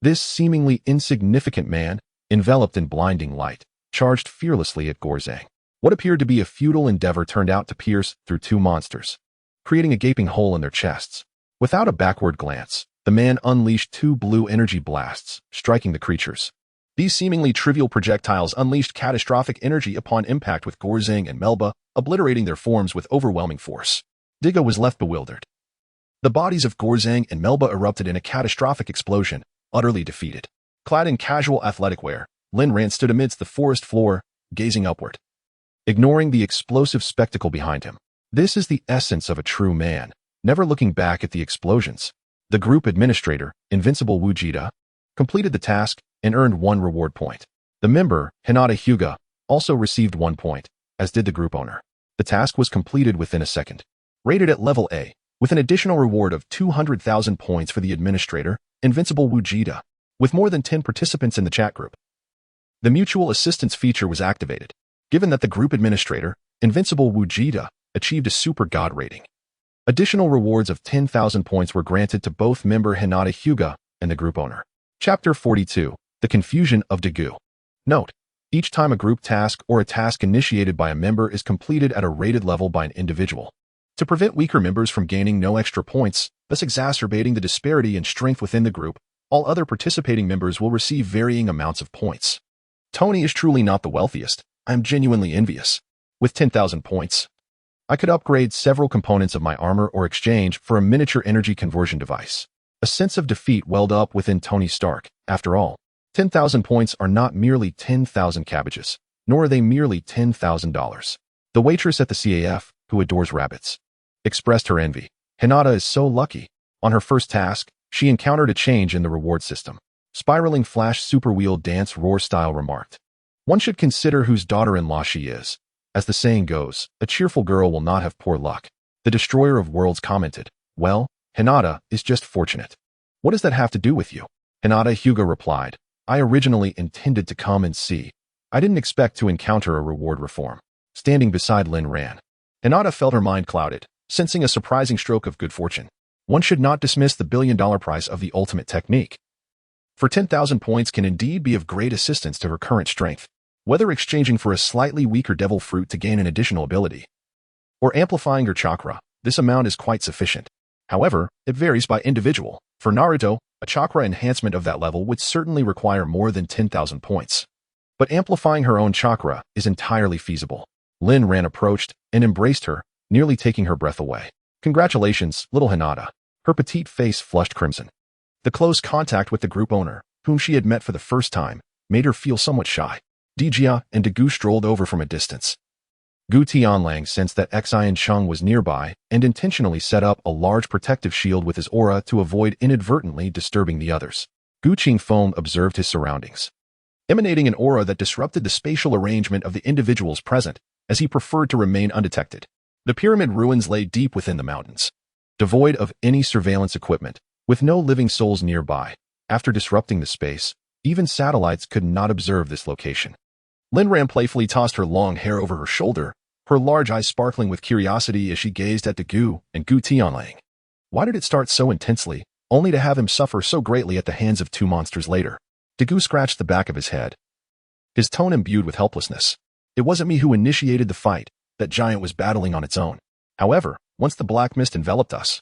this seemingly insignificant man, enveloped in blinding light, charged fearlessly at Gorzang. What appeared to be a futile endeavor turned out to pierce through 2 monsters, creating a gaping hole in their chests. Without a backward glance, the man unleashed 2 blue energy blasts, striking the creatures. These seemingly trivial projectiles unleashed catastrophic energy upon impact with Gorzang and Melba, obliterating their forms with overwhelming force. Digga was left bewildered. The bodies of Gorzang and Melba erupted in a catastrophic explosion, utterly defeated. Clad in casual athletic wear, Lin Ran stood amidst the forest floor, gazing upward, ignoring the explosive spectacle behind him. This is the essence of a true man, never looking back at the explosions. The group administrator, Invincible Wujita, completed the task and earned 1 reward point. The member, Hinata Hyuga, also received 1 point, as did the group owner. The task was completed within a second. Rated at level A, with an additional reward of 200,000 points for the administrator, Invincible Wujita, with more than 10 participants in the chat group. The mutual assistance feature was activated, given that the group administrator, Invincible Wujita, achieved a super god rating. Additional rewards of 10,000 points were granted to both member Hinata Hyuga and the group owner. Chapter 42. The Confusion of Daegu. Note: each time a group task or a task initiated by a member is completed at a rated level by an individual, to prevent weaker members from gaining no extra points, thus exacerbating the disparity in strength within the group, all other participating members will receive varying amounts of points. Tony is truly not the wealthiest. I am genuinely envious. With 10,000 points, I could upgrade several components of my armor or exchange for a miniature energy conversion device. A sense of defeat welled up within Tony Stark. After all, 10,000 points are not merely 10,000 cabbages, nor are they merely $10,000. The waitress at the CAF, who adores rabbits, expressed her envy. Hinata is so lucky. On her first task, she encountered a change in the reward system. Spiraling Flash Super Wheel Dance Roar Style remarked, "One should consider whose daughter-in-law she is. As the saying goes, a cheerful girl will not have poor luck." The Destroyer of Worlds commented, "Well, Hinata is just fortunate." "What does that have to do with you?" Hinata Hyuga replied, I originally intended to come and see. I didn't expect to encounter a reward reform. Standing beside Lin Ran, Hinata felt her mind clouded, sensing a surprising stroke of good fortune. One should not dismiss the billion-dollar price of the ultimate technique. For 10,000 points can indeed be of great assistance to her current strength, whether exchanging for a slightly weaker devil fruit to gain an additional ability, or amplifying her chakra. This amount is quite sufficient. However, it varies by individual. For Naruto, a chakra enhancement of that level would certainly require more than 10,000 points. But amplifying her own chakra is entirely feasible. Lin Ran approached and embraced her, nearly taking her breath away. Congratulations, little Hinata. Her petite face flushed crimson. The close contact with the group owner, whom she had met for the first time, made her feel somewhat shy. Dijia and Dagu strolled over from a distance. Gutian Lang sensed that Xian Chung was nearby and intentionally set up a large protective shield with his aura to avoid inadvertently disturbing the others. Gu Qingfeng observed his surroundings, emanating an aura that disrupted the spatial arrangement of the individuals present, as he preferred to remain undetected. The pyramid ruins lay deep within the mountains, devoid of any surveillance equipment, with no living souls nearby. After disrupting the space, even satellites could not observe this location. Lin Ran playfully tossed her long hair over her shoulder, her large eyes sparkling with curiosity as she gazed at Dagu and Gutian Lang. Why did it start so intensely, only to have him suffer so greatly at the hands of two monsters later? Dagu scratched the back of his head, his tone imbued with helplessness. It wasn't me who initiated the fight. That giant was battling on its own. However, once the black mist enveloped us,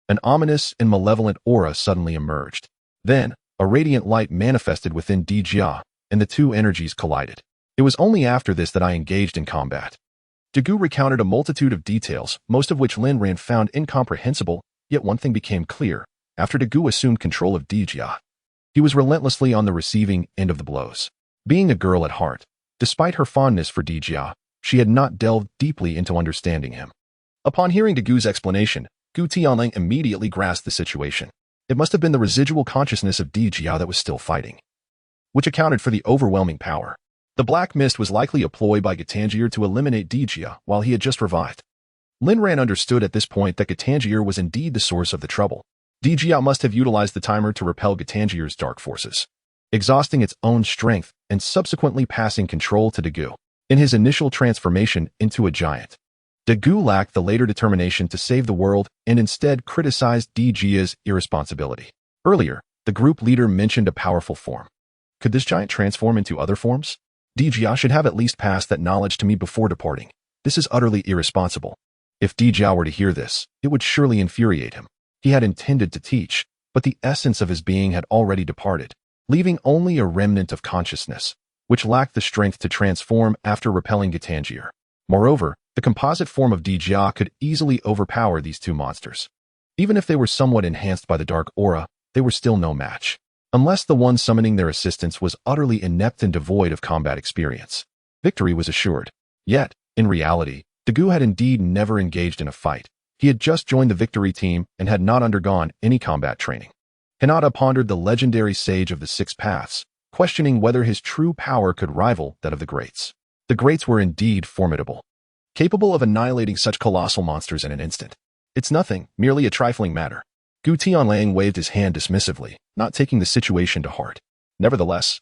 an ominous and malevolent aura suddenly emerged. Then, a radiant light manifested within Dijia, and the two energies collided. It was only after this that I engaged in combat. Dagu recounted a multitude of details, most of which Lin Ran found incomprehensible, yet one thing became clear. After Dagu assumed control of Dijia, he was relentlessly on the receiving end of the blows. Being a girl at heart, despite her fondness for Dijia, she had not delved deeply into understanding him. Upon hearing Dagu's explanation, Gu Tianling immediately grasped the situation. It must have been the residual consciousness of Dijia that was still fighting, which accounted for the overwhelming power. The black mist was likely a ploy by Gitanjir to eliminate Dijia while he had just revived. Lin Ran understood at this point that Gitanjir was indeed the source of the trouble. Dijia must have utilized the timer to repel Gitanjir's dark forces, exhausting its own strength and subsequently passing control to Dagu. In his initial transformation into a giant, Dagu lacked the later determination to save the world and instead criticized Dijia's irresponsibility. Earlier, the group leader mentioned a powerful form. Could this giant transform into other forms? Dijia should have at least passed that knowledge to me before departing. This is utterly irresponsible. If Dijia were to hear this, it would surely infuriate him. He had intended to teach, but the essence of his being had already departed, leaving only a remnant of consciousness, which lacked the strength to transform after repelling Gitanjir. Moreover, the composite form of Dijia could easily overpower these two monsters. Even if they were somewhat enhanced by the dark aura, they were still no match, unless the one summoning their assistance was utterly inept and devoid of combat experience. Victory was assured. Yet, in reality, Dagu had indeed never engaged in a fight. He had just joined the victory team and had not undergone any combat training. Hinata pondered the legendary sage of the six paths, questioning whether his true power could rival that of the greats. The greats were indeed formidable, capable of annihilating such colossal monsters in an instant. It's nothing, merely a trifling matter. Gu Tianlang waved his hand dismissively, not taking the situation to heart. Nevertheless,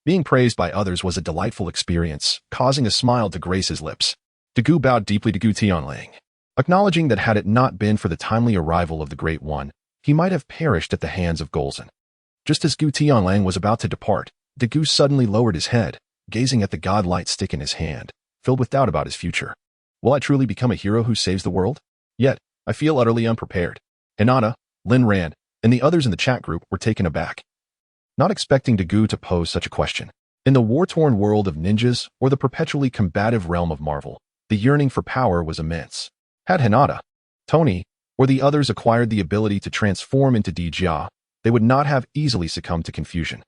being praised by others was a delightful experience, causing a smile to grace his lips. Dagu bowed deeply to Gu Tianlang, acknowledging that had it not been for the timely arrival of the Great One, he might have perished at the hands of Golzan. Just as Gu Tianlang was about to depart, Dagu suddenly lowered his head, gazing at the godlight stick in his hand, filled with doubt about his future. Will I truly become a hero who saves the world? Yet, I feel utterly unprepared. Hinata, Lin Ran, and the others in the chat group were taken aback, not expecting Dagu to pose such a question. In the war-torn world of ninjas or the perpetually combative realm of Marvel, the yearning for power was immense. Had Hinata, Tony, or the others acquired the ability to transform into Dijia, they would not have easily succumbed to confusion,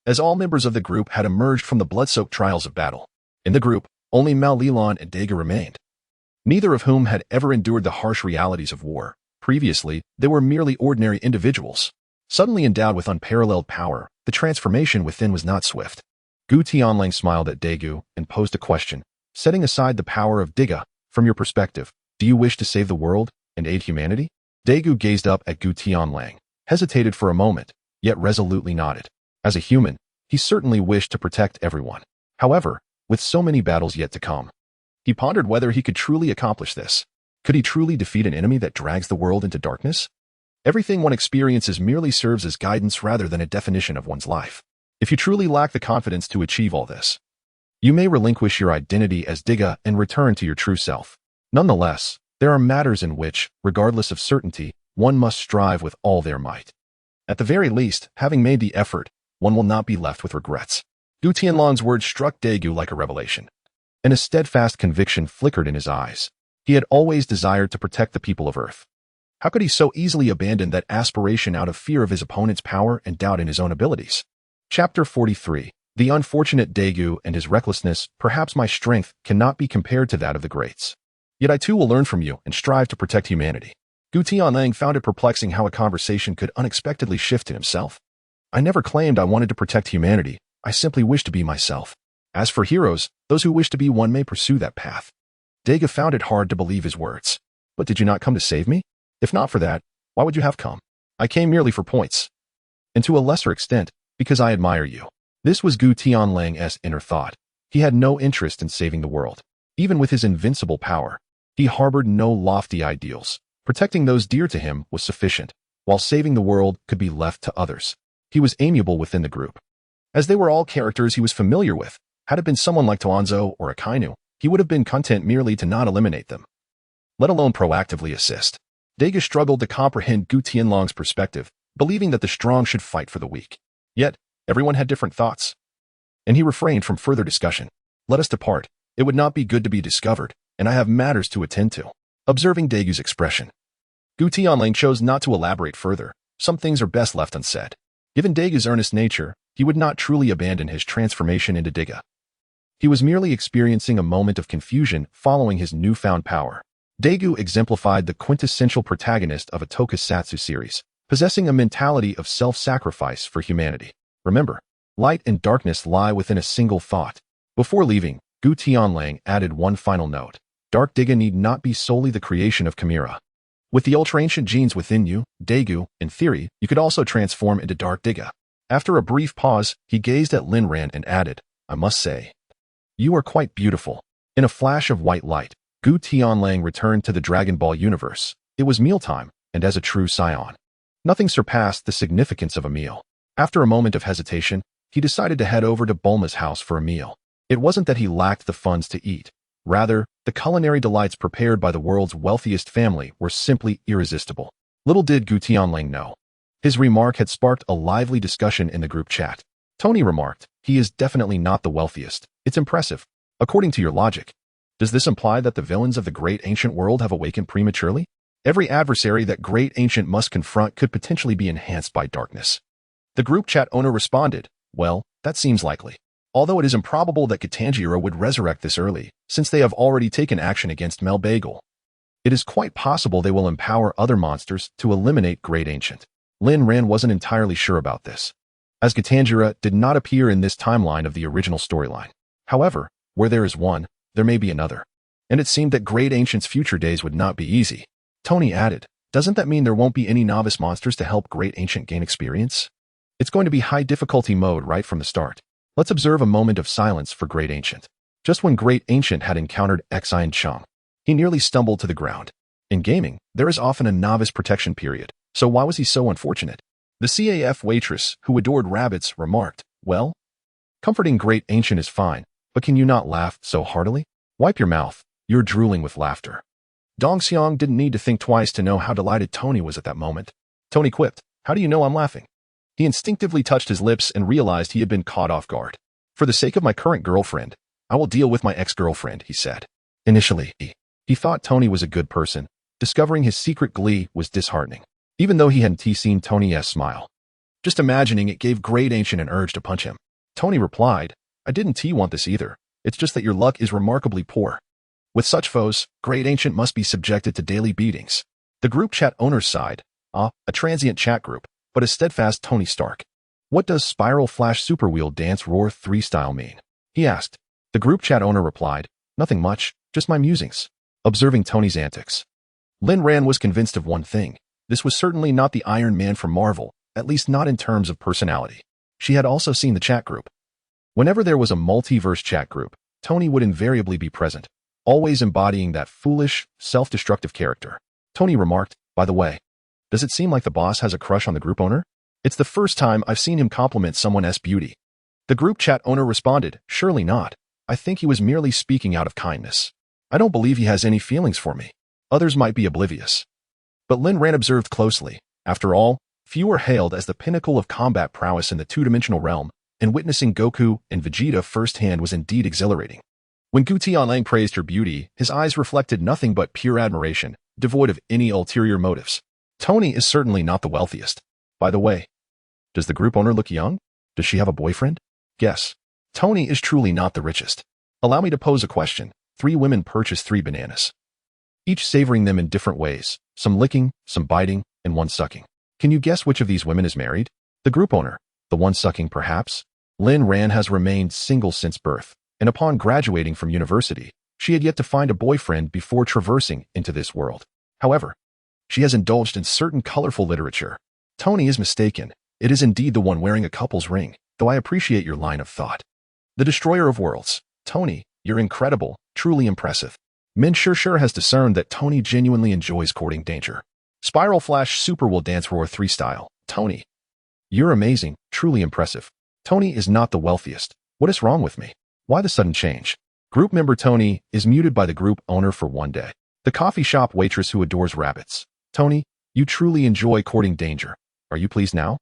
as all members of the group had emerged from the blood-soaked trials of battle. In the group, only Mao Lilan and Daegu remained, neither of whom had ever endured the harsh realities of war. Previously, they were merely ordinary individuals. Suddenly endowed with unparalleled power, the transformation within was not swift. Gu Tianlang smiled at Daegu and posed a question. Setting aside the power of Diga, from your perspective, do you wish to save the world and aid humanity? Daegu gazed up at Gu Tianlang, hesitated for a moment, yet resolutely nodded. As a human, He certainly wished to protect everyone. However, with so many battles yet to come, he pondered whether he could truly accomplish this. Could he truly defeat an enemy that drags the world into darkness? Everything one experiences merely serves as guidance rather than a definition of one's life. If you truly lack the confidence to achieve all this, you may relinquish your identity as Digga and return to your true self. Nonetheless, there are matters in which, regardless of certainty, one must strive with all their might. At the very least, having made the effort, one will not be left with regrets. Gutian Wolf's words struck Daegu like a revelation, and a steadfast conviction flickered in his eyes. He had always desired to protect the people of Earth. How could he so easily abandon that aspiration out of fear of his opponent's power and doubt in his own abilities? Chapter 43. The unfortunate Daegu and his recklessness. Perhaps my strength cannot be compared to that of the greats. Yet I too will learn from you and strive to protect humanity. Gutian Wolf found it perplexing how a conversation could unexpectedly shift to himself. I never claimed I wanted to protect humanity. I simply wished to be myself. As for heroes, those who wish to be one may pursue that path. Daegu found it hard to believe his words. But did you not come to save me? If not for that, why would you have come? I came merely for points. And to a lesser extent, because I admire you. This was Gutian Wolf's inner thought. He had no interest in saving the world. Even with his invincible power, he harbored no lofty ideals. Protecting those dear to him was sufficient, while saving the world could be left to others. He was amiable within the group. As they were all characters he was familiar with, had it been someone like Toanzo or Akainu, he would have been content merely to not eliminate them, let alone proactively assist. Daegu struggled to comprehend Gutian Wolf's perspective, believing that the strong should fight for the weak. Yet, everyone had different thoughts, and he refrained from further discussion. Let us depart. It would not be good to be discovered, and I have matters to attend to. Observing Daegu's expression, Gutian Wolf chose not to elaborate further. Some things are best left unsaid. Given Daegu's earnest nature, he would not truly abandon his transformation into Digga. He was merely experiencing a moment of confusion following his newfound power. Daegu exemplified the quintessential protagonist of a tokusatsu series, possessing a mentality of self-sacrifice for humanity. Remember, light and darkness lie within a single thought. Before leaving, Gutian Wolf added one final note. Dark Digga need not be solely the creation of Chimera. With the ultra-ancient genes within you, Daegu, in theory, you could also transform into Dark Digga. After a brief pause, he gazed at Linran and added, I must say, you are quite beautiful. In a flash of white light, Gutian Wolf returned to the Dragon Ball universe. It was mealtime, and as a true Saiyan, nothing surpassed the significance of a meal. After a moment of hesitation, he decided to head over to Bulma's house for a meal. It wasn't that he lacked the funds to eat. Rather, the culinary delights prepared by the world's wealthiest family were simply irresistible. Little did Gutian Wolf know. His remark had sparked a lively discussion in the group chat. Tony remarked, he is definitely not the wealthiest. It's impressive. According to your logic, does this imply that the villains of the great ancient world have awakened prematurely? Every adversary that great ancient must confront could potentially be enhanced by darkness. The group chat owner responded, well, that seems likely. Although it is improbable that Katanjiro would resurrect this early, since they have already taken action against Melbagel. It is quite possible they will empower other monsters to eliminate Great Ancient. Lin Ran wasn't entirely sure about this, as Katanjiro did not appear in this timeline of the original storyline. However, where there is one, there may be another. And it seemed that Great Ancient's future days would not be easy. Tony added, doesn't that mean there won't be any novice monsters to help Great Ancient gain experience? It's going to be high difficulty mode right from the start. Let's observe a moment of silence for Great Ancient. Just when Great Ancient had encountered Xian Chung, he nearly stumbled to the ground. In gaming, there is often a novice protection period, so why was he so unfortunate? The CAF waitress, who adored rabbits, remarked, well, comforting Great Ancient is fine, but can you not laugh so heartily? Wipe your mouth, you're drooling with laughter. Dongxiang didn't need to think twice to know how delighted Tony was at that moment. Tony quipped, how do you know I'm laughing? He instinctively touched his lips and realized he had been caught off guard. For the sake of my current girlfriend, I will deal with my ex-girlfriend, he said. Initially, he thought Tony was a good person. Discovering his secret glee was disheartening, even though he hadn't seen Tony's smile. Just imagining it gave Great Ancient an urge to punch him. Tony replied, I didn't want this either. It's just that your luck is remarkably poor. With such foes, Great Ancient must be subjected to daily beatings. The group chat owner's side, a transient chat group, but a steadfast Tony Stark. What does Spiral Flash Super Wheel Dance Roar 3 style mean? He asked. The group chat owner replied, nothing much, just my musings. Observing Tony's antics, Lin Ran was convinced of one thing. This was certainly not the Iron Man from Marvel, at least not in terms of personality. She had also seen the chat group. Whenever there was a multiverse chat group, Tony would invariably be present, always embodying that foolish, self-destructive character. Tony remarked, "By the way, does it seem like the boss has a crush on the group owner? It's the first time I've seen him compliment someone's beauty." The group chat owner responded, "Surely not. I think he was merely speaking out of kindness. I don't believe he has any feelings for me. Others might be oblivious." But Lin Ran observed closely. After all, few are hailed as the pinnacle of combat prowess in the two-dimensional realm, and witnessing Goku and Vegeta firsthand was indeed exhilarating. When Gutian Lang praised her beauty, his eyes reflected nothing but pure admiration, devoid of any ulterior motives. Tony is certainly not the wealthiest. By the way, does the group owner look young? Does she have a boyfriend? Guess. Tony is truly not the richest. Allow me to pose a question. 3 women purchase 3 bananas, each savoring them in different ways, some licking, some biting, and one sucking. Can you guess which of these women is married? The group owner. The one sucking, perhaps? Lin Ran has remained single since birth, and upon graduating from university, she had yet to find a boyfriend before traversing into this world. However, she has indulged in certain colorful literature. Tony is mistaken. It is indeed the one wearing a couple's ring, though I appreciate your line of thought. The destroyer of worlds. Tony, you're incredible, truly impressive. Min sure has discerned that Tony genuinely enjoys courting danger. Spiral Flash Super will dance roar 3 style. Tony, you're amazing, truly impressive. Tony is not the wealthiest. What is wrong with me? Why the sudden change? Group member Tony is muted by the group owner for one day. The coffee shop waitress who adores rabbits. Tony, you truly enjoy courting danger. Are you pleased now?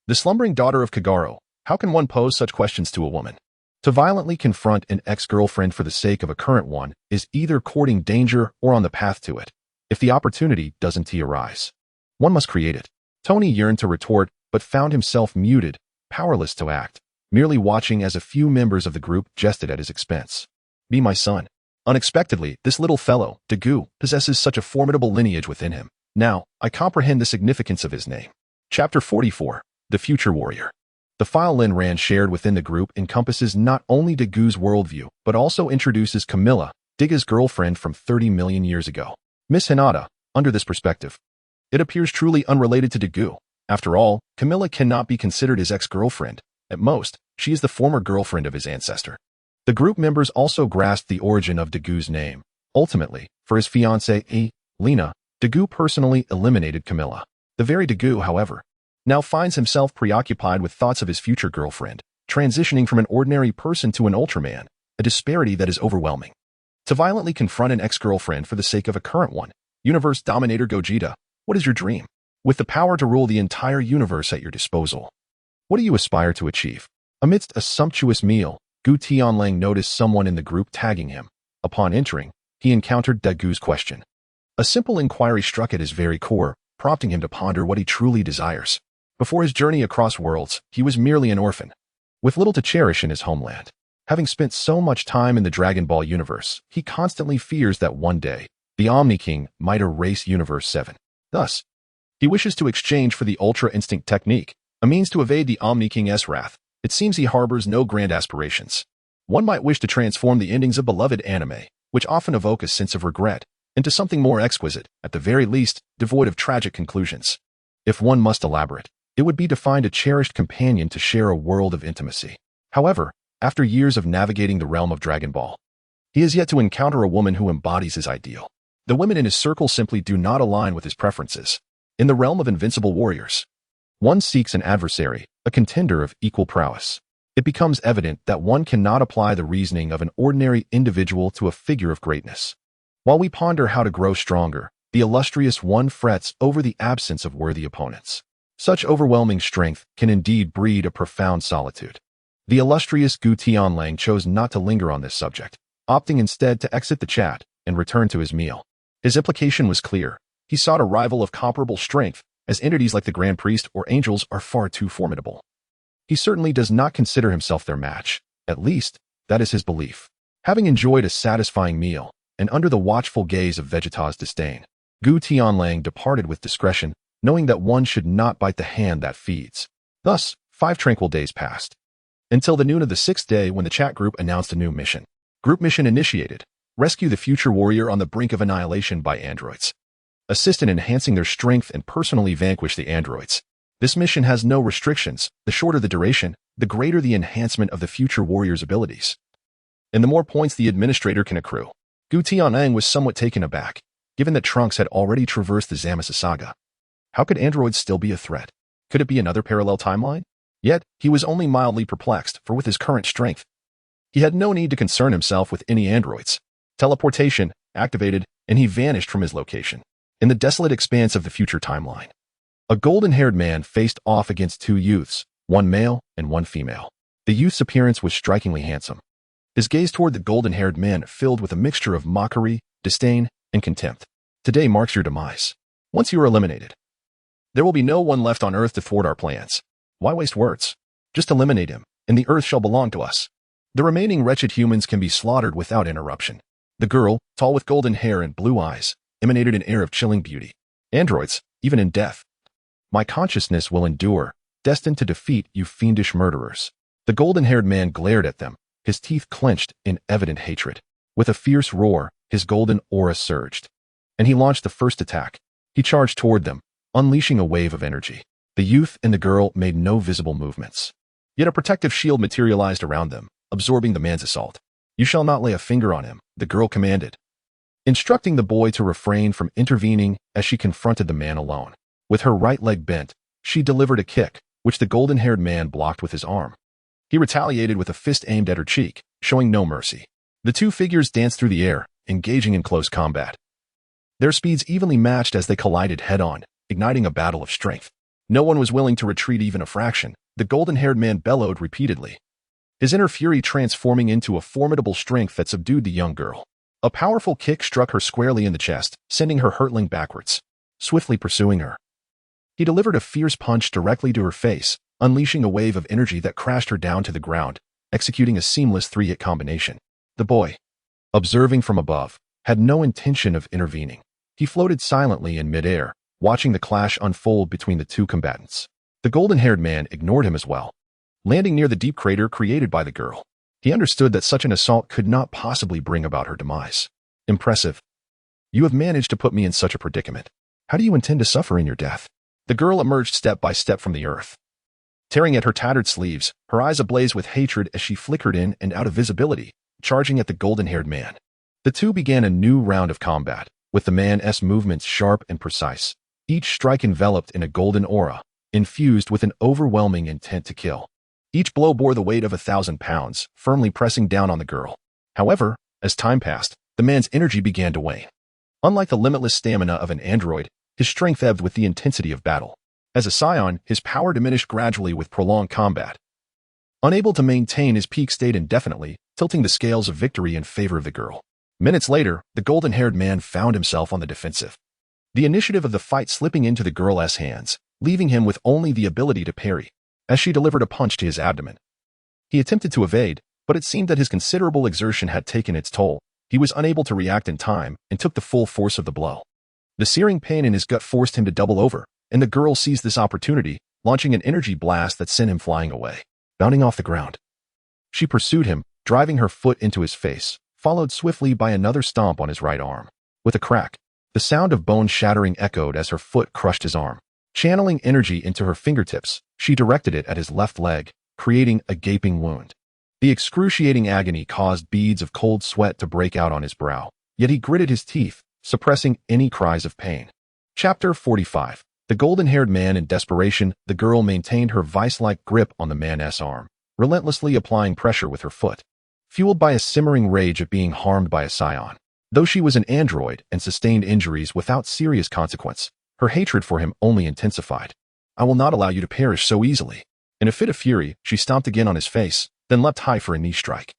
The slumbering daughter of Kagaro. How can one pose such questions to a woman? To violently confront an ex-girlfriend for the sake of a current one is either courting danger or on the path to it. If the opportunity doesn't arise, one must create it. Tony yearned to retort, but found himself muted, powerless to act, merely watching as a few members of the group jested at his expense. Be my son. Unexpectedly, this little fellow, Dagu, possesses such a formidable lineage within him. Now, I comprehend the significance of his name. Chapter 44. The Future Warrior. The file Lin Ran shared within the group encompasses not only Dagu's worldview, but also introduces Camilla, Digga's girlfriend from 30 million years ago. Miss Hinata, under this perspective, it appears truly unrelated to Dagu. After all, Camilla cannot be considered his ex-girlfriend. At most, she is the former girlfriend of his ancestor. The group members also grasped the origin of Dagu's name. Ultimately, for his fiancée, Lena, Dagu personally eliminated Camilla. The very Dagu, however, now finds himself preoccupied with thoughts of his future girlfriend, transitioning from an ordinary person to an Ultraman, a disparity that is overwhelming. To violently confront an ex-girlfriend for the sake of a current one, Universe Dominator Gogeta, what is your dream? With the power to rule the entire universe at your disposal, what do you aspire to achieve? Amidst a sumptuous meal, Gutian Lang noticed someone in the group tagging him. Upon entering, he encountered Dagu's question. A simple inquiry struck at his very core, prompting him to ponder what he truly desires. Before his journey across worlds, he was merely an orphan, with little to cherish in his homeland. Having spent so much time in the Dragon Ball universe, he constantly fears that one day, the Omni King might erase Universe 7. Thus, he wishes to exchange for the Ultra Instinct technique, a means to evade the Omni King's wrath. It seems he harbors no grand aspirations. One might wish to transform the endings of beloved anime, which often evoke a sense of regret, into something more exquisite, at the very least, devoid of tragic conclusions. If one must elaborate, it would be to find a cherished companion to share a world of intimacy. However, after years of navigating the realm of Dragon Ball, he has yet to encounter a woman who embodies his ideal. The women in his circle simply do not align with his preferences. In the realm of invincible warriors, one seeks an adversary, a contender of equal prowess. It becomes evident that one cannot apply the reasoning of an ordinary individual to a figure of greatness. While we ponder how to grow stronger, the illustrious one frets over the absence of worthy opponents. Such overwhelming strength can indeed breed a profound solitude. The illustrious Gutian Lang chose not to linger on this subject, opting instead to exit the chat and return to his meal. His implication was clear. He sought a rival of comparable strength, as entities like the Grand Priest or angels are far too formidable. He certainly does not consider himself their match. At least, that is his belief. Having enjoyed a satisfying meal, and under the watchful gaze of Vegeta's disdain, Gutian Lang departed with discretion, knowing that one should not bite the hand that feeds. Thus, 5 tranquil days passed, until the noon of the 6th day when the chat group announced a new mission. Group mission initiated. Rescue the future warrior on the brink of annihilation by androids. Assist in enhancing their strength and personally vanquish the androids. This mission has no restrictions. The shorter the duration, the greater the enhancement of the future warrior's abilities, and the more points the administrator can accrue. Gutian was somewhat taken aback, given that Trunks had already traversed the Zamasu saga. How could androids still be a threat? Could it be another parallel timeline? Yet, he was only mildly perplexed, for with his current strength, he had no need to concern himself with any androids. Teleportation activated, and he vanished from his location. In the desolate expanse of the future timeline, a golden-haired man faced off against two youths, one male and one female. The youth's appearance was strikingly handsome. His gaze toward the golden-haired man filled with a mixture of mockery, disdain, and contempt. Today marks your demise. Once you are eliminated, there will be no one left on Earth to thwart our plans. Why waste words? Just eliminate him, and the Earth shall belong to us. The remaining wretched humans can be slaughtered without interruption. The girl, tall with golden hair and blue eyes, emanated an air of chilling beauty. Androids, even in death, my consciousness will endure, destined to defeat you fiendish murderers. The golden-haired man glared at them, his teeth clenched in evident hatred. With a fierce roar, his golden aura surged, and he launched the first attack. He charged toward them, unleashing a wave of energy. The youth and the girl made no visible movements. Yet a protective shield materialized around them, absorbing the man's assault. You shall not lay a finger on him, the girl commanded, instructing the boy to refrain from intervening as she confronted the man alone. With her right leg bent, she delivered a kick, which the golden-haired man blocked with his arm. He retaliated with a fist aimed at her cheek, showing no mercy. The two figures danced through the air, engaging in close combat. Their speeds evenly matched as they collided head-on, igniting a battle of strength. No one was willing to retreat even a fraction. The golden-haired man bellowed repeatedly, his inner fury transforming into a formidable strength that subdued the young girl. A powerful kick struck her squarely in the chest, sending her hurtling backwards, swiftly pursuing her. He delivered a fierce punch directly to her face, unleashing a wave of energy that crashed her down to the ground, executing a seamless three-hit combination. The boy, observing from above, had no intention of intervening. He floated silently in midair, watching the clash unfold between the two combatants. The golden-haired man ignored him as well, landing near the deep crater created by the girl. He understood that such an assault could not possibly bring about her demise. Impressive. You have managed to put me in such a predicament. How do you intend to suffer in your death? The girl emerged step by step from the earth, tearing at her tattered sleeves, her eyes ablaze with hatred as she flickered in and out of visibility, charging at the golden-haired man. The two began a new round of combat, with the man's movements sharp and precise, each strike enveloped in a golden aura, infused with an overwhelming intent to kill. Each blow bore the weight of 1,000 pounds, firmly pressing down on the girl. However, as time passed, the man's energy began to wane. Unlike the limitless stamina of an android, his strength ebbed with the intensity of battle. As a Saiyan, his power diminished gradually with prolonged combat. Unable to maintain his peak state indefinitely, tilting the scales of victory in favor of the girl. Minutes later, the golden-haired man found himself on the defensive, the initiative of the fight slipping into the girl's hands, leaving him with only the ability to parry, as she delivered a punch to his abdomen. He attempted to evade, but it seemed that his considerable exertion had taken its toll. He was unable to react in time and took the full force of the blow. The searing pain in his gut forced him to double over, and the girl seized this opportunity, launching an energy blast that sent him flying away, bounding off the ground. She pursued him, driving her foot into his face, followed swiftly by another stomp on his right arm. With a crack, the sound of bone shattering echoed as her foot crushed his arm. Channeling energy into her fingertips, she directed it at his left leg, creating a gaping wound. The excruciating agony caused beads of cold sweat to break out on his brow, yet he gritted his teeth, suppressing any cries of pain. Chapter 45. The golden-haired man in desperation. The girl maintained her vice-like grip on the man's arm, relentlessly applying pressure with her foot, fueled by a simmering rage at being harmed by a Saiyan. Though she was an android and sustained injuries without serious consequence, her hatred for him only intensified. I will not allow you to perish so easily. In a fit of fury, she stomped again on his face, then leapt high for a knee strike,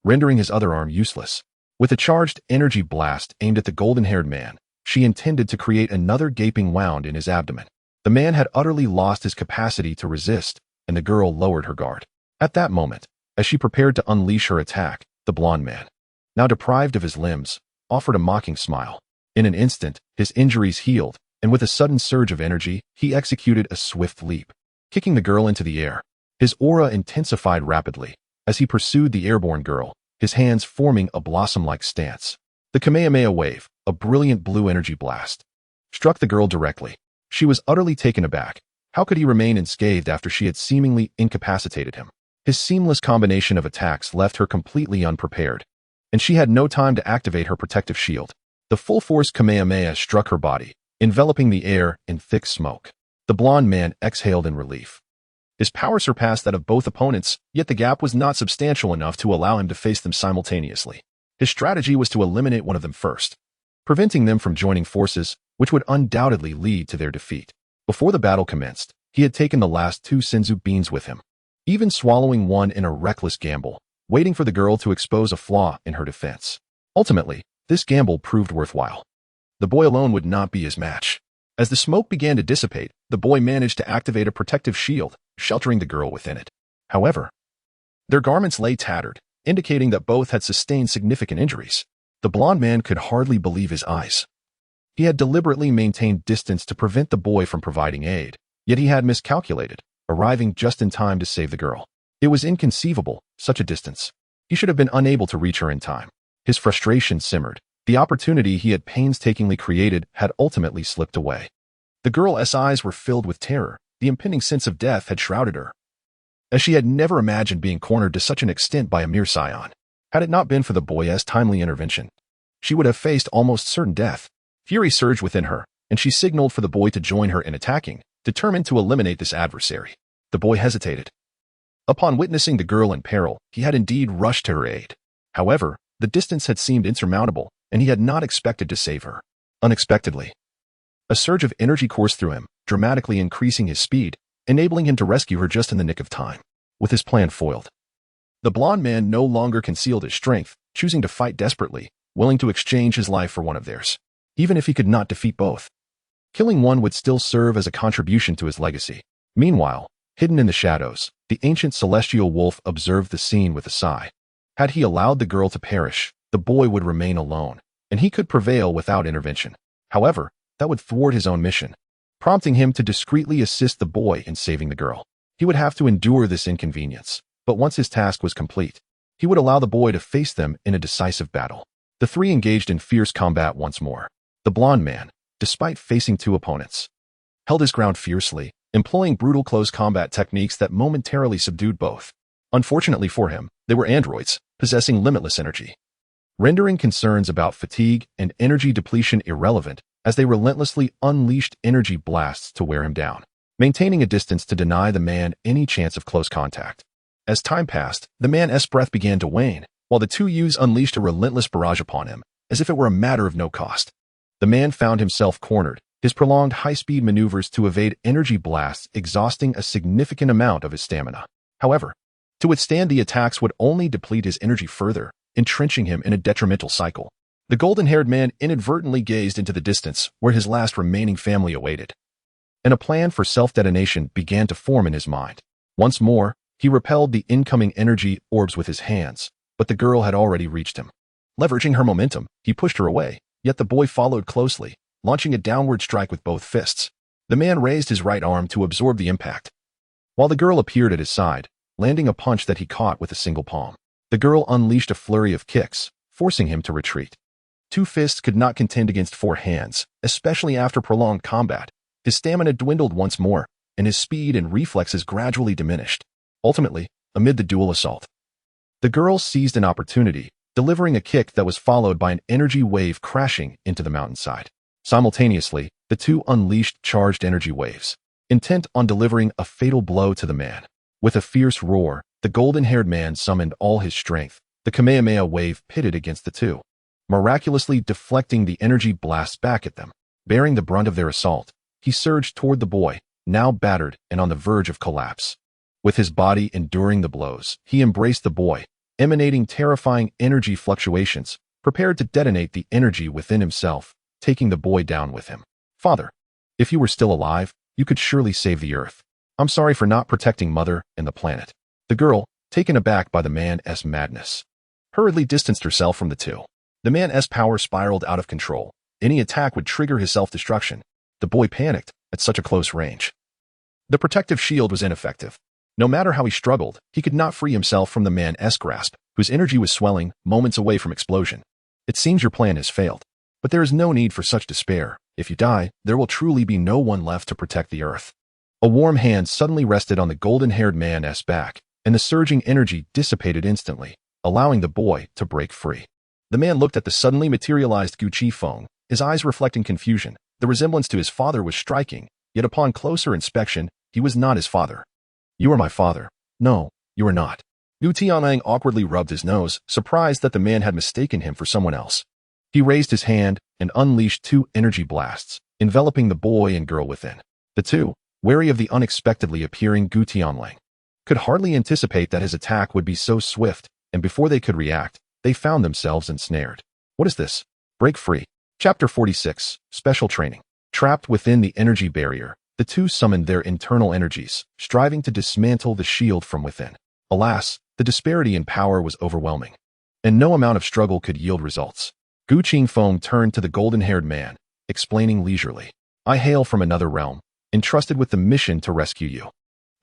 rendering his other arm useless. With a charged energy blast aimed at the golden-haired man, she intended to create another gaping wound in his abdomen. The man had utterly lost his capacity to resist, and the girl lowered her guard. At that moment, as she prepared to unleash her attack, the blond man, now deprived of his limbs, offered a mocking smile. In an instant, his injuries healed, and with a sudden surge of energy, he executed a swift leap, kicking the girl into the air. His aura intensified rapidly as he pursued the airborne girl, his hands forming a blossom-like stance. The Kamehameha wave, a brilliant blue energy blast, struck the girl directly. She was utterly taken aback, How could he remain unscathed after she had seemingly incapacitated him? His seamless combination of attacks left her completely unprepared, and she had no time to activate her protective shield. The full-force Kamehameha struck her body, enveloping the air in thick smoke. The blond man exhaled in relief. His power surpassed that of both opponents, yet the gap was not substantial enough to allow him to face them simultaneously. His strategy was to eliminate one of them first, preventing them from joining forces, which would undoubtedly lead to their defeat. Before the battle commenced, he had taken the last 2 senzu beans with him, even swallowing one in a reckless gamble, waiting for the girl to expose a flaw in her defense. Ultimately, this gamble proved worthwhile. The boy alone would not be his match. As the smoke began to dissipate, the boy managed to activate a protective shield, sheltering the girl within it. However, their garments lay tattered, indicating that both had sustained significant injuries. The blond man could hardly believe his eyes. He had deliberately maintained distance to prevent the boy from providing aid, yet he had miscalculated, arriving just in time to save the girl. It was inconceivable, such a distance. He should have been unable to reach her in time. His frustration simmered. The opportunity he had painstakingly created had ultimately slipped away. The girl's eyes were filled with terror. The impending sense of death had shrouded her, as she had never imagined being cornered to such an extent by a mere Saiyan. Had it not been for the boy's timely intervention, she would have faced almost certain death. Fury surged within her, and she signaled for the boy to join her in attacking, determined to eliminate this adversary. The boy hesitated. Upon witnessing the girl in peril, he had indeed rushed to her aid. However, the distance had seemed insurmountable, and he had not expected to save her. Unexpectedly, a surge of energy coursed through him, dramatically increasing his speed, enabling him to rescue her just in the nick of time. With his plan foiled, the blond man no longer concealed his strength, choosing to fight desperately, willing to exchange his life for one of theirs, even if he could not defeat both. Killing one would still serve as a contribution to his legacy. Meanwhile, hidden in the shadows, the ancient celestial wolf observed the scene with a sigh. Had he allowed the girl to perish, the boy would remain alone, and he could prevail without intervention. However, that would thwart his own mission, prompting him to discreetly assist the boy in saving the girl. He would have to endure this inconvenience, but once his task was complete, he would allow the boy to face them in a decisive battle. The three engaged in fierce combat once more. The blond man, despite facing 2 opponents, held his ground fiercely, employing brutal close combat techniques that momentarily subdued both. Unfortunately for him, they were androids, possessing limitless energy, rendering concerns about fatigue and energy depletion irrelevant as they relentlessly unleashed energy blasts to wear him down, maintaining a distance to deny the man any chance of close contact. As time passed, the man's breath began to wane, while the 2 youths unleashed a relentless barrage upon him, as if it were a matter of no cost. The man found himself cornered, his prolonged high-speed maneuvers to evade energy blasts exhausting a significant amount of his stamina. However, to withstand the attacks would only deplete his energy further, entrenching him in a detrimental cycle. The golden-haired man inadvertently gazed into the distance where his last remaining family awaited, and a plan for self-detonation began to form in his mind. Once more, he repelled the incoming energy orbs with his hands, but the girl had already reached him. Leveraging her momentum, he pushed her away, yet the boy followed closely, launching a downward strike with both fists. The man raised his right arm to absorb the impact, while the girl appeared at his side, landing a punch that he caught with a single palm. The girl unleashed a flurry of kicks, forcing him to retreat. 2 fists could not contend against 4 hands, especially after prolonged combat. His stamina dwindled once more, and his speed and reflexes gradually diminished. Ultimately, amid the dual assault, the girl seized an opportunity, delivering a kick that was followed by an energy wave crashing into the mountainside. Simultaneously, the 2 unleashed charged energy waves, intent on delivering a fatal blow to the man. With a fierce roar, the golden-haired man summoned all his strength. The Kamehameha wave pitted against the 2, miraculously deflecting the energy blasts back at them. Bearing the brunt of their assault, he surged toward the boy, now battered and on the verge of collapse. With his body enduring the blows, he embraced the boy, emanating terrifying energy fluctuations, prepared to detonate the energy within himself, taking the boy down with him. Father, if you were still alive, you could surely save the Earth. I'm sorry for not protecting Mother and the planet. The girl, taken aback by the man's madness, hurriedly distanced herself from the 2. The man's power spiraled out of control. Any attack would trigger his self-destruction. The boy panicked at such a close range. The protective shield was ineffective. No matter how he struggled, he could not free himself from the man's grasp, whose energy was swelling, moments away from explosion. It seems your plan has failed. But there is no need for such despair. If you die, there will truly be no one left to protect the Earth. A warm hand suddenly rested on the golden-haired man's back, and the surging energy dissipated instantly, allowing the boy to break free. The man looked at the suddenly materialized Gutian Wolf, his eyes reflecting confusion. The resemblance to his father was striking, yet upon closer inspection, he was not his father. "You are my father." "No, you are not." Gutian Wolf awkwardly rubbed his nose, surprised that the man had mistaken him for someone else. He raised his hand and unleashed 2 energy blasts, enveloping the boy and girl within. The two, wary of the unexpectedly appearing Gutian Wolf, could hardly anticipate that his attack would be so swift, and before they could react, they found themselves ensnared. What is this? Break free. Chapter 46, Special Training. Trapped within the energy barrier, the two summoned their internal energies, striving to dismantle the shield from within. Alas, the disparity in power was overwhelming, and no amount of struggle could yield results. Gutian Wolf turned to the golden-haired man, explaining leisurely, "I hail from another realm, entrusted with the mission to rescue you.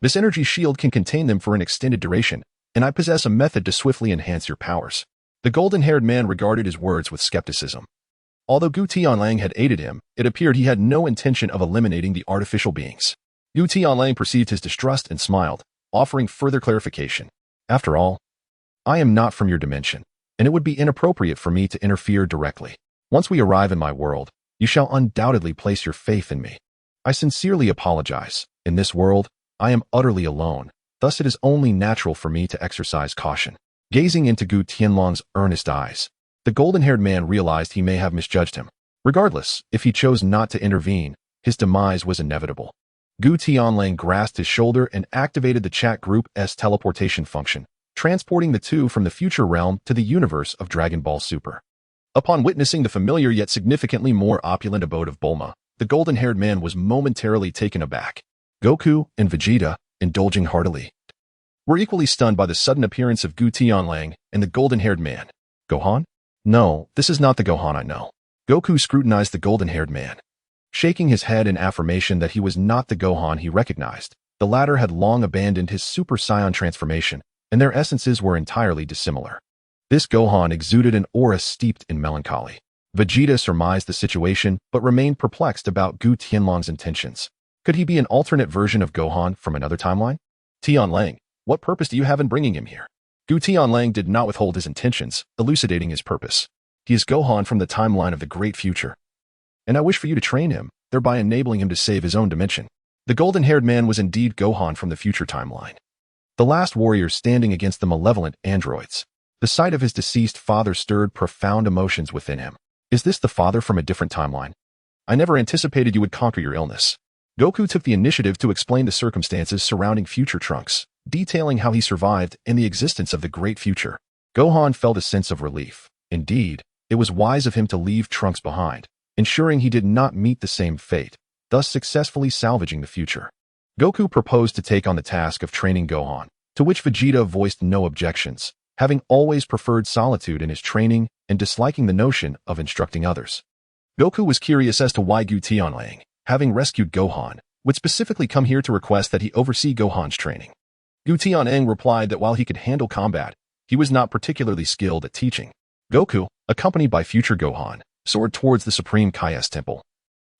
This energy shield can contain them for an extended duration, and I possess a method to swiftly enhance your powers." The golden-haired man regarded his words with skepticism. Although Gutian Wolf had aided him, it appeared he had no intention of eliminating the artificial beings. Gutian Wolf perceived his distrust and smiled, offering further clarification. "After all, I am not from your dimension, and it would be inappropriate for me to interfere directly. Once we arrive in my world, you shall undoubtedly place your faith in me. I sincerely apologize. In this world, I am utterly alone, thus it is only natural for me to exercise caution." Gazing into Gutian Wolf's earnest eyes, the golden-haired man realized he may have misjudged him. Regardless, if he chose not to intervene, his demise was inevitable. Gutian Wolf grasped his shoulder and activated the chat group's teleportation function, transporting the two from the future realm to the universe of Dragon Ball Super. Upon witnessing the familiar yet significantly more opulent abode of Bulma, the golden-haired man was momentarily taken aback. Goku and Vegeta, indulging heartily, were equally stunned by the sudden appearance of Gutian Wolf and the golden-haired man. "Gohan? No, this is not the Gohan I know." Goku scrutinized the golden-haired man, shaking his head in affirmation that he was not the Gohan he recognized. The latter had long abandoned his Super Saiyan transformation, and their essences were entirely dissimilar. This Gohan exuded an aura steeped in melancholy. Vegeta surmised the situation, but remained perplexed about Gutian Wolf's intentions. Could he be an alternate version of Gohan from another timeline? "Tian Lang, what purpose do you have in bringing him here?" Gutian Wolf did not withhold his intentions, elucidating his purpose. "He is Gohan from the timeline of the great future, and I wish for you to train him, thereby enabling him to save his own dimension." The golden-haired man was indeed Gohan from the future timeline, the last warrior standing against the malevolent androids. The sight of his deceased father stirred profound emotions within him. "Is this the father from a different timeline? I never anticipated you would conquer your illness." Goku took the initiative to explain the circumstances surrounding future Trunks, detailing how he survived and the existence of the great future. Gohan felt a sense of relief. Indeed, it was wise of him to leave Trunks behind, ensuring he did not meet the same fate, thus successfully salvaging the future. Goku proposed to take on the task of training Gohan, to which Vegeta voiced no objections, having always preferred solitude in his training and disliking the notion of instructing others. Goku was curious as to why Gutian Wolf, having rescued Gohan, would specifically come here to request that he oversee Gohan's training. Gutian Wolf replied that while he could handle combat, he was not particularly skilled at teaching. Goku, accompanied by future Gohan, soared towards the Supreme Kai's temple,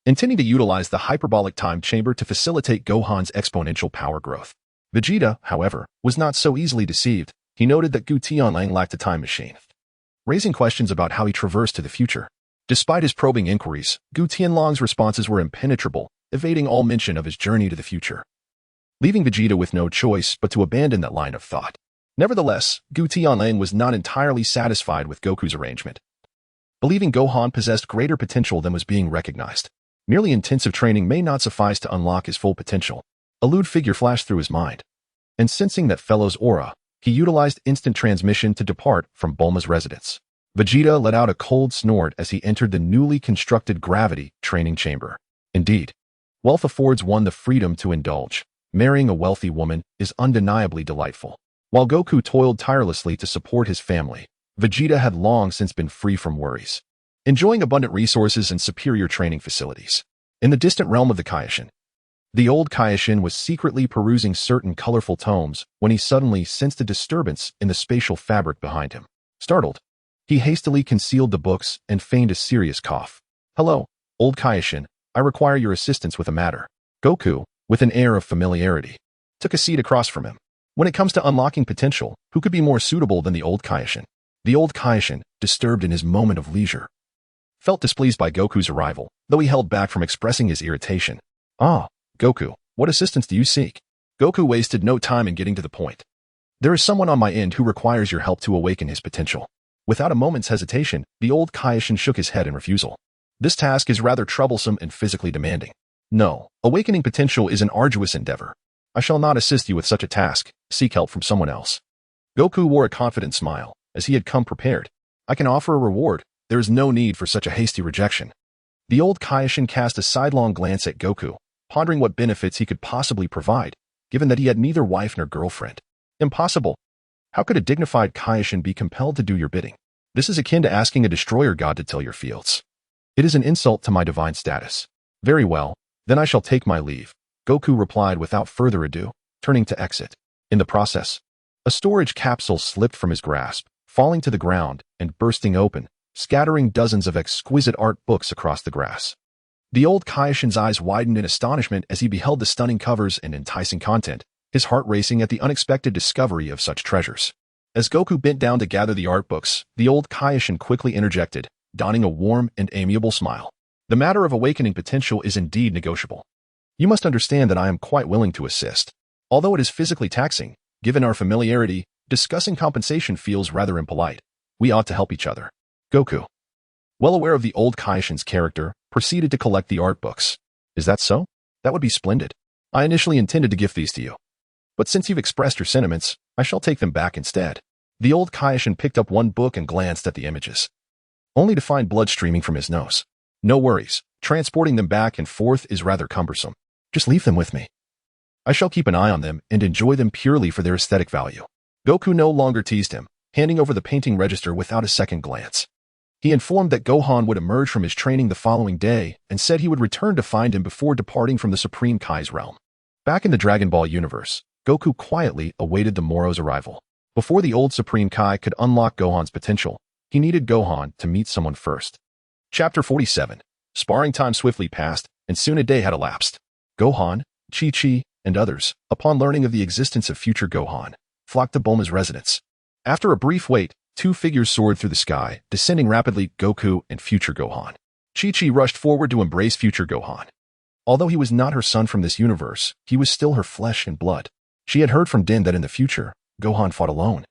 intending to utilize the hyperbolic time chamber to facilitate Gohan's exponential power growth. Vegeta, however, was not so easily deceived. He noted that Gutian Wolf lacked a time machine, raising questions about how he traversed to the future. Despite his probing inquiries, Gutian Wolf's responses were impenetrable, evading all mention of his journey to the future, leaving Vegeta with no choice but to abandon that line of thought. Nevertheless, Gutian Wolf was not entirely satisfied with Goku's arrangement, believing Gohan possessed greater potential than was being recognized. Merely intensive training may not suffice to unlock his full potential. A lewd figure flashed through his mind, and sensing that fellow's aura, he utilized instant transmission to depart from Bulma's residence. Vegeta let out a cold snort as he entered the newly constructed gravity training chamber. Indeed, wealth affords one the freedom to indulge. Marrying a wealthy woman is undeniably delightful. While Goku toiled tirelessly to support his family, Vegeta had long since been free from worries, enjoying abundant resources and superior training facilities. In the distant realm of the Kaioken, the old Kaioken was secretly perusing certain colorful tomes when he suddenly sensed a disturbance in the spatial fabric behind him. Startled, he hastily concealed the books and feigned a serious cough. "Hello, old Kaioken, I require your assistance with a matter." Goku, with an air of familiarity, took a seat across from him. When it comes to unlocking potential, who could be more suitable than the old Kaioken? The old Kaioken, disturbed in his moment of leisure, felt displeased by Goku's arrival, though he held back from expressing his irritation. Ah, Goku, what assistance do you seek? Goku wasted no time in getting to the point. There is someone on my end who requires your help to awaken his potential. Without a moment's hesitation, the old Kaioken shook his head in refusal. This task is rather troublesome and physically demanding. No, awakening potential is an arduous endeavor. I shall not assist you with such a task. Seek help from someone else. Goku wore a confident smile, as he had come prepared. I can offer a reward. There is no need for such a hasty rejection. The old Kaioken cast a sidelong glance at Goku, pondering what benefits he could possibly provide, given that he had neither wife nor girlfriend. Impossible. How could a dignified Kaioken be compelled to do your bidding? This is akin to asking a destroyer god to till your fields. It is an insult to my divine status. Very well, then I shall take my leave, Goku replied without further ado, turning to exit. In the process, a storage capsule slipped from his grasp, falling to the ground and bursting open, scattering dozens of exquisite art books across the grass. The old Kaioken's eyes widened in astonishment as he beheld the stunning covers and enticing content, his heart racing at the unexpected discovery of such treasures. As Goku bent down to gather the art books, the old Kaioken quickly interjected, donning a warm and amiable smile. The matter of awakening potential is indeed negotiable. You must understand that I am quite willing to assist. Although it is physically taxing, given our familiarity, discussing compensation feels rather impolite. We ought to help each other. Goku, well aware of the old Kaioken's character, proceeded to collect the art books. Is that so? That would be splendid. I initially intended to gift these to you. But since you've expressed your sentiments, I shall take them back instead. The old Kaioken picked up one book and glanced at the images, only to find blood streaming from his nose. No worries, transporting them back and forth is rather cumbersome. Just leave them with me. I shall keep an eye on them and enjoy them purely for their aesthetic value. Goku no longer teased him, handing over the painting register without a second glance. He informed that Gohan would emerge from his training the following day and said he would return to find him before departing from the Supreme Kai's realm. Back in the Dragon Ball universe, Goku quietly awaited the Moro's arrival. Before the old Supreme Kai could unlock Gohan's potential, he needed Gohan to meet someone first. Chapter 47. Sparring time swiftly passed, and soon a day had elapsed. Gohan, Chi-Chi, and others, upon learning of the existence of future Gohan, flocked to Bulma's residence. After a brief wait, two figures soared through the sky, descending rapidly, Goku and future Gohan. Chi-Chi rushed forward to embrace future Gohan. Although he was not her son from this universe, he was still her flesh and blood. She had heard from Din that in the future, Gohan fought alone,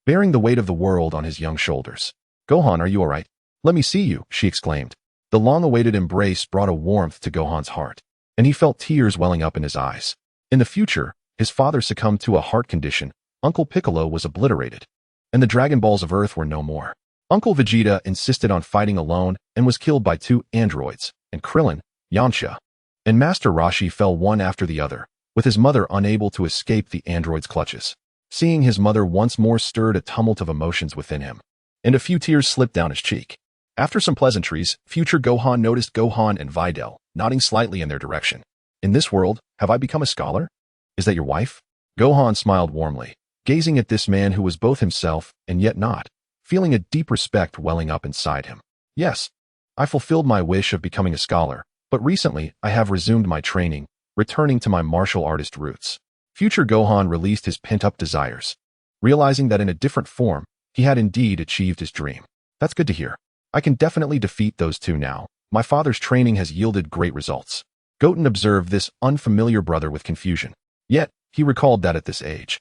bearing the weight of the world on his young shoulders. Gohan, are you all right? Let me see you, she exclaimed. The long-awaited embrace brought a warmth to Gohan's heart, and he felt tears welling up in his eyes. In the future, his father succumbed to a heart condition, Uncle Piccolo was obliterated, and the Dragon Balls of Earth were no more. Uncle Vegeta insisted on fighting alone and was killed by two androids, and Krillin, Yamcha, and Master Roshi fell one after the other, with his mother unable to escape the android's clutches. Seeing his mother once more stirred a tumult of emotions within him, and a few tears slipped down his cheek. After some pleasantries, future Gohan noticed Gohan and Videl, nodding slightly in their direction. In this world, have I become a scholar? Is that your wife? Gohan smiled warmly, gazing at this man who was both himself and yet not, feeling a deep respect welling up inside him. Yes, I fulfilled my wish of becoming a scholar, but recently I have resumed my training, returning to my martial artist roots. Future Gohan released his pent-up desires, realizing that in a different form, he had indeed achieved his dream. That's good to hear. I can definitely defeat those two now. My father's training has yielded great results. Goten observed this unfamiliar brother with confusion. Yet, he recalled that at this age,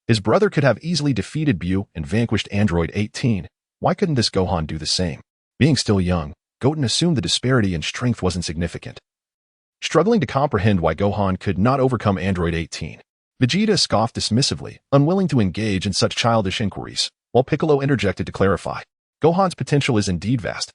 his brother could have easily defeated Buu and vanquished Android 18. Why couldn't this Gohan do the same? Being still young, Goten assumed the disparity in strength wasn't significant. Struggling to comprehend why Gohan could not overcome Android 18, Vegeta scoffed dismissively, unwilling to engage in such childish inquiries, while Piccolo interjected to clarify. Gohan's potential is indeed vast.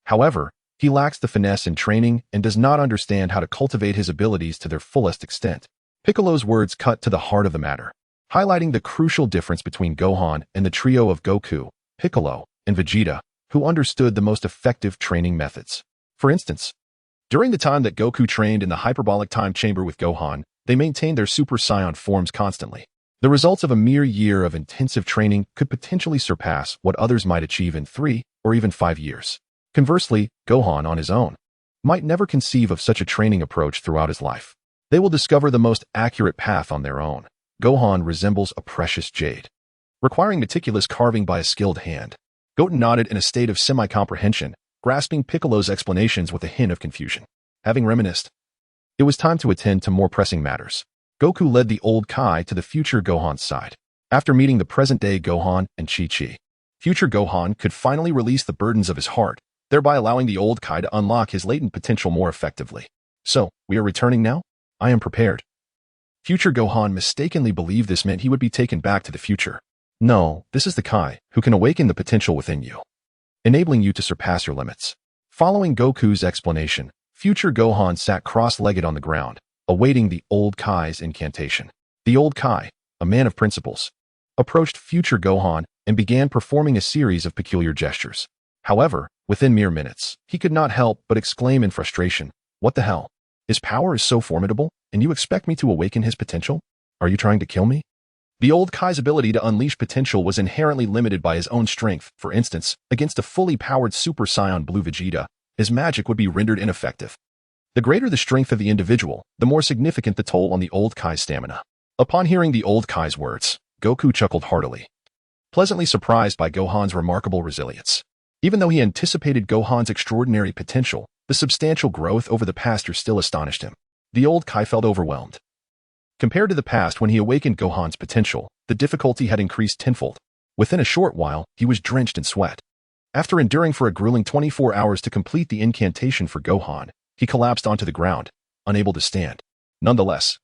However, he lacks the finesse in training and does not understand how to cultivate his abilities to their fullest extent. Piccolo's words cut to the heart of the matter, highlighting the crucial difference between Gohan and the trio of Goku, Piccolo, and Vegeta, who understood the most effective training methods. For instance, during the time that Goku trained in the hyperbolic time chamber with Gohan, they maintained their Super Saiyan forms constantly. The results of a mere year of intensive training could potentially surpass what others might achieve in 3 or even 5 years. Conversely, Gohan on his own might never conceive of such a training approach throughout his life. They will discover the most accurate path on their own. Gohan resembles a precious jade, requiring meticulous carving by a skilled hand. Goten nodded in a state of semi-comprehension, grasping Piccolo's explanations with a hint of confusion. Having reminisced, it was time to attend to more pressing matters. Goku led the old Kai to the future Gohan's side. After meeting the present-day Gohan and Chi-Chi, future Gohan could finally release the burdens of his heart, thereby allowing the old Kai to unlock his latent potential more effectively. So, we are returning now? I am prepared. Future Gohan mistakenly believed this meant he would be taken back to the future. No, this is the Kai who can awaken the potential within you, enabling you to surpass your limits. Following Goku's explanation, future Gohan sat cross-legged on the ground, awaiting the old Kai's incantation. The old Kai, a man of principles, approached future Gohan and began performing a series of peculiar gestures. However, within mere minutes, he could not help but exclaim in frustration, "What the hell? His power is so formidable, and you expect me to awaken his potential? Are you trying to kill me?" The old Kai's ability to unleash potential was inherently limited by his own strength. For instance, against a fully powered Super Saiyan Blue Vegeta, his magic would be rendered ineffective. The greater the strength of the individual, the more significant the toll on the old Kai's stamina. Upon hearing the old Kai's words, Goku chuckled heartily, pleasantly surprised by Gohan's remarkable resilience. Even though he anticipated Gohan's extraordinary potential, the substantial growth over the past year still astonished him. The old Kai felt overwhelmed. Compared to the past when he awakened Gohan's potential, the difficulty had increased tenfold. Within a short while, he was drenched in sweat. After enduring for a grueling 24 hours to complete the incantation for Gohan, he collapsed onto the ground, unable to stand. Nonetheless,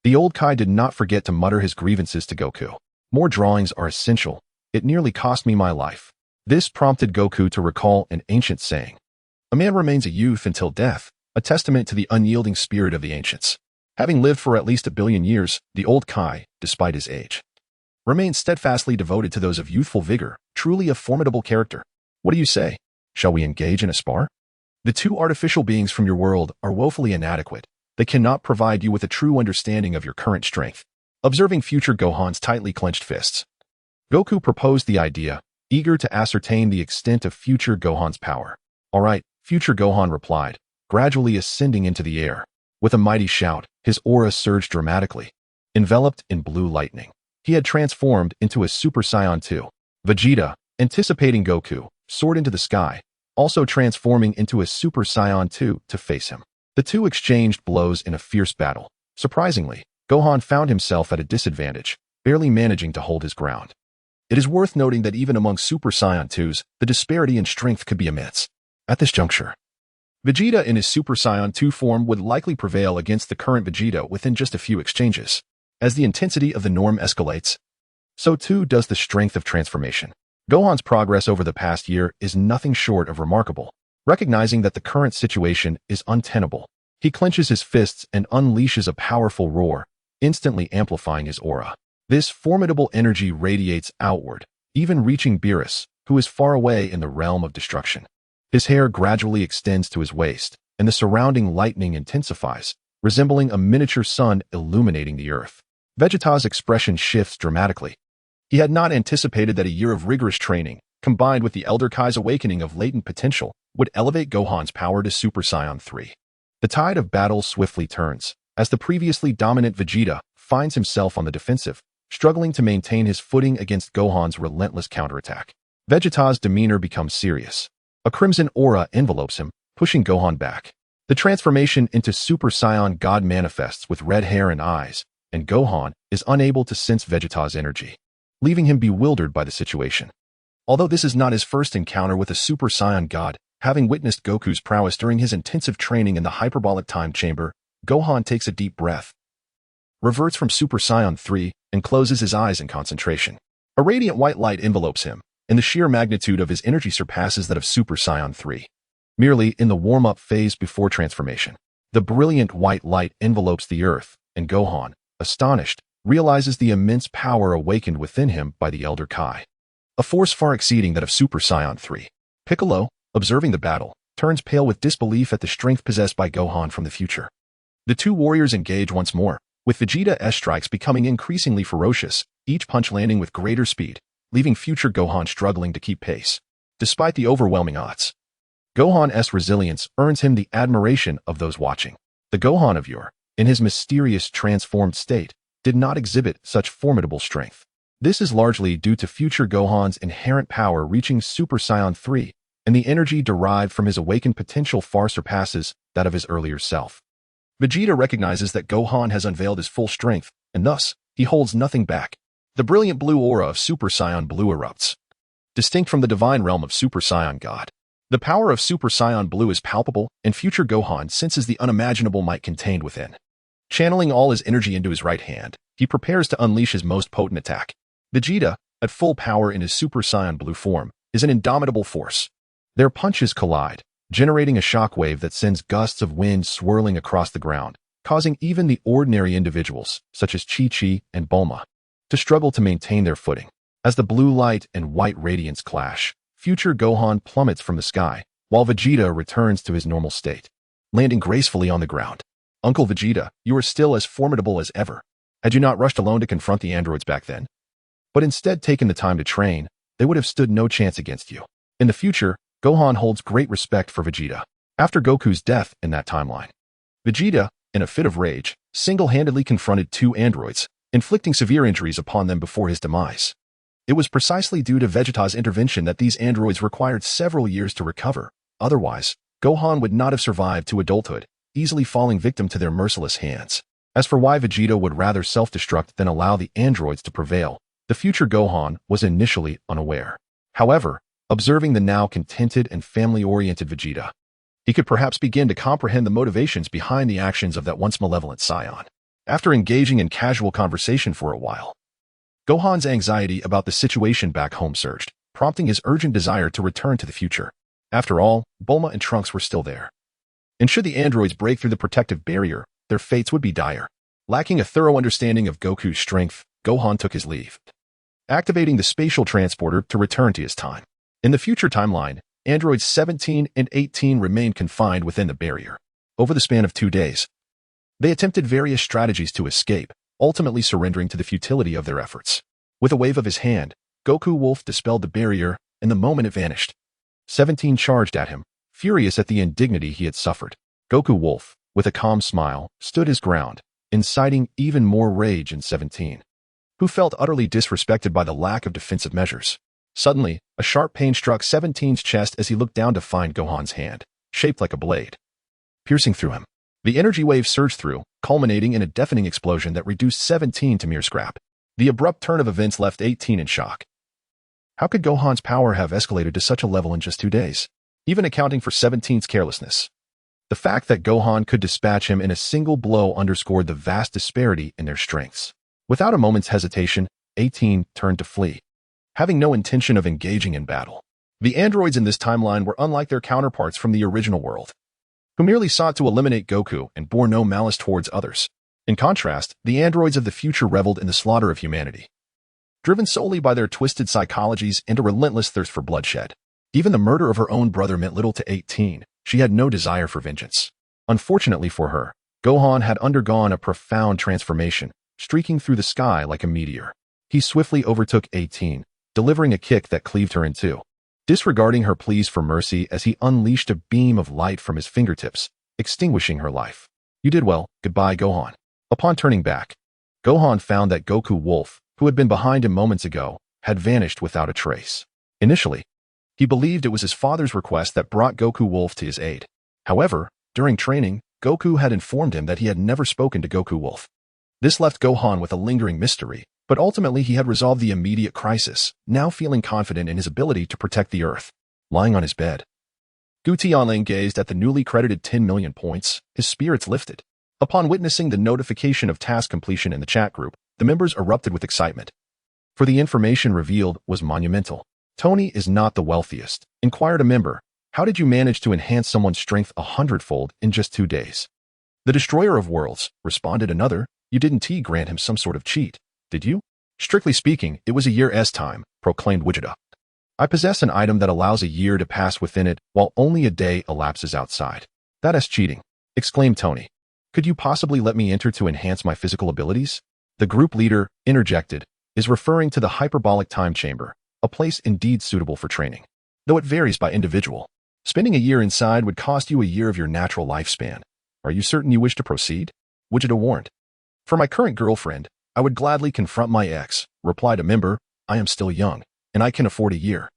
the old Kai did not forget to mutter his grievances to Goku. "More drawings are essential. It nearly cost me my life." This prompted Goku to recall an ancient saying. A man remains a youth until death, a testament to the unyielding spirit of the ancients. Having lived for at least 1,000,000,000 years, the old Kai, despite his age, remained steadfastly devoted to those of youthful vigor, truly a formidable character. "What do you say? Shall we engage in a spar? The two artificial beings from your world are woefully inadequate. They cannot provide you with a true understanding of your current strength." Observing future Gohan's tightly clenched fists, Goku proposed the idea, eager to ascertain the extent of future Gohan's power. "All right," future Gohan replied, gradually ascending into the air. With a mighty shout, his aura surged dramatically. Enveloped in blue lightning, he had transformed into a Super Saiyan 2. Vegeta, anticipating Goku, soared into the sky, also transforming into a Super Saiyan 2 to face him. The two exchanged blows in a fierce battle. Surprisingly, Gohan found himself at a disadvantage, barely managing to hold his ground. It is worth noting that even among Super Saiyan 2s, the disparity in strength could be immense. At this juncture, Vegeta in his Super Saiyan 2 form would likely prevail against the current Vegeta within just a few exchanges. As the intensity of the norm escalates, so too does the strength of transformation. Gohan's progress over the past year is nothing short of remarkable. Recognizing that the current situation is untenable, he clenches his fists and unleashes a powerful roar, instantly amplifying his aura. This formidable energy radiates outward, even reaching Beerus, who is far away in the realm of destruction. His hair gradually extends to his waist, and the surrounding lightning intensifies, resembling a miniature sun illuminating the earth. Vegeta's expression shifts dramatically. He had not anticipated that a year of rigorous training, combined with the Elder Kai's awakening of latent potential, would elevate Gohan's power to Super Saiyan 3. The tide of battle swiftly turns, as the previously dominant Vegeta finds himself on the defensive, struggling to maintain his footing against Gohan's relentless counterattack. Vegeta's demeanor becomes serious. A crimson aura envelopes him, pushing Gohan back. The transformation into Super Saiyan God manifests with red hair and eyes, and Gohan is unable to sense Vegeta's energy, leaving him bewildered by the situation. Although this is not his first encounter with a Super Saiyan God, having witnessed Goku's prowess during his intensive training in the hyperbolic time chamber, Gohan takes a deep breath, reverts from Super Saiyan 3, and closes his eyes in concentration. A radiant white light envelopes him, and the sheer magnitude of his energy surpasses that of Super Saiyan 3. Merely in the warm-up phase before transformation, the brilliant white light envelopes the earth, and Gohan, astonished, realizes the immense power awakened within him by the Elder Kai, a force far exceeding that of Super Saiyan 3. Piccolo, observing the battle, turns pale with disbelief at the strength possessed by Gohan from the future. The two warriors engage once more, with Vegeta's strikes becoming increasingly ferocious, each punch landing with greater speed, leaving future Gohan struggling to keep pace. Despite the overwhelming odds, Gohan's resilience earns him the admiration of those watching. The Gohan of yore, in his mysterious transformed state, did not exhibit such formidable strength. This is largely due to future Gohan's inherent power reaching Super Saiyan 3, and the energy derived from his awakened potential far surpasses that of his earlier self. Vegeta recognizes that Gohan has unveiled his full strength, and thus, he holds nothing back. The brilliant blue aura of Super Saiyan Blue erupts, distinct from the divine realm of Super Saiyan God. The power of Super Saiyan Blue is palpable, and future Gohan senses the unimaginable might contained within. Channeling all his energy into his right hand, he prepares to unleash his most potent attack. Vegeta, at full power in his Super Saiyan Blue form, is an indomitable force. Their punches collide, generating a shockwave that sends gusts of wind swirling across the ground, causing even the ordinary individuals, such as Chi-Chi and Bulma, to struggle to maintain their footing. As the blue light and white radiance clash, future Gohan plummets from the sky, while Vegeta returns to his normal state, landing gracefully on the ground. Uncle Vegeta, you are still as formidable as ever. Had you not rushed alone to confront the androids back then, but instead taken the time to train, they would have stood no chance against you. In the future, Gohan holds great respect for Vegeta. After Goku's death in that timeline, Vegeta, in a fit of rage, single-handedly confronted two androids, inflicting severe injuries upon them before his demise. It was precisely due to Vegeta's intervention that these androids required several years to recover. Otherwise, Gohan would not have survived to adulthood, easily falling victim to their merciless hands. As for why Vegeta would rather self-destruct than allow the androids to prevail, the future Gohan was initially unaware. However, observing the now contented and family-oriented Vegeta, he could perhaps begin to comprehend the motivations behind the actions of that once malevolent Saiyan. After engaging in casual conversation for a while, Gohan's anxiety about the situation back home surged, prompting his urgent desire to return to the future. After all, Bulma and Trunks were still there. And should the androids break through the protective barrier, their fates would be dire. Lacking a thorough understanding of Goku's strength, Gohan took his leave, activating the spatial transporter to return to his time. In the future timeline, androids 17 and 18 remained confined within the barrier. Over the span of 2 days, they attempted various strategies to escape, ultimately surrendering to the futility of their efforts. With a wave of his hand, Goku Wolf dispelled the barrier, and the moment it vanished, 17 charged at him, furious at the indignity he had suffered. Goku Wolf, with a calm smile, stood his ground, inciting even more rage in 17, who felt utterly disrespected by the lack of defensive measures. Suddenly, a sharp pain struck 17's chest as he looked down to find Gohan's hand, shaped like a blade, piercing through him. The energy wave surged through, culminating in a deafening explosion that reduced 17 to mere scrap. The abrupt turn of events left 18 in shock. How could Gohan's power have escalated to such a level in just 2 days? Even accounting for 17's carelessness, the fact that Gohan could dispatch him in a single blow underscored the vast disparity in their strengths. Without a moment's hesitation, 18 turned to flee, having no intention of engaging in battle. The androids in this timeline were unlike their counterparts from the original world, who merely sought to eliminate Goku and bore no malice towards others. In contrast, the androids of the future reveled in the slaughter of humanity, driven solely by their twisted psychologies and a relentless thirst for bloodshed. Even the murder of her own brother meant little to 18. She had no desire for vengeance. Unfortunately for her, Gohan had undergone a profound transformation, streaking through the sky like a meteor. He swiftly overtook 18, delivering a kick that cleaved her in two, disregarding her pleas for mercy as he unleashed a beam of light from his fingertips, extinguishing her life. You did well, goodbye Gohan. Upon turning back, Gohan found that Goku Wolf, who had been behind him moments ago, had vanished without a trace. Initially, he believed it was his father's request that brought Goku Wolf to his aid. However, during training, Goku had informed him that he had never spoken to Goku Wolf. This left Gohan with a lingering mystery, but ultimately he had resolved the immediate crisis, now feeling confident in his ability to protect the Earth. Lying on his bed, Gutian Wolf gazed at the newly credited 10 million points, his spirits lifted. Upon witnessing the notification of task completion in the chat group, the members erupted with excitement, for the information revealed was monumental. Tony is not the wealthiest, inquired a member. How did you manage to enhance someone's strength 100-fold in just 2 days? The destroyer of worlds, responded another. You didn't grant him some sort of cheat, did you? Strictly speaking, it was a year's time, proclaimed Gogeta. I possess an item that allows a year to pass within it while only a day elapses outside. That is cheating, exclaimed Tony. Could you possibly let me enter to enhance my physical abilities? The group leader, interjected, is referring to the hyperbolic time chamber, a place indeed suitable for training, though it varies by individual. Spending a year inside would cost you a year of your natural lifespan. Are you certain you wish to proceed? Gogeta warned. For my current girlfriend, I would gladly confront my ex, replied a member. I am still young, and I can afford a year.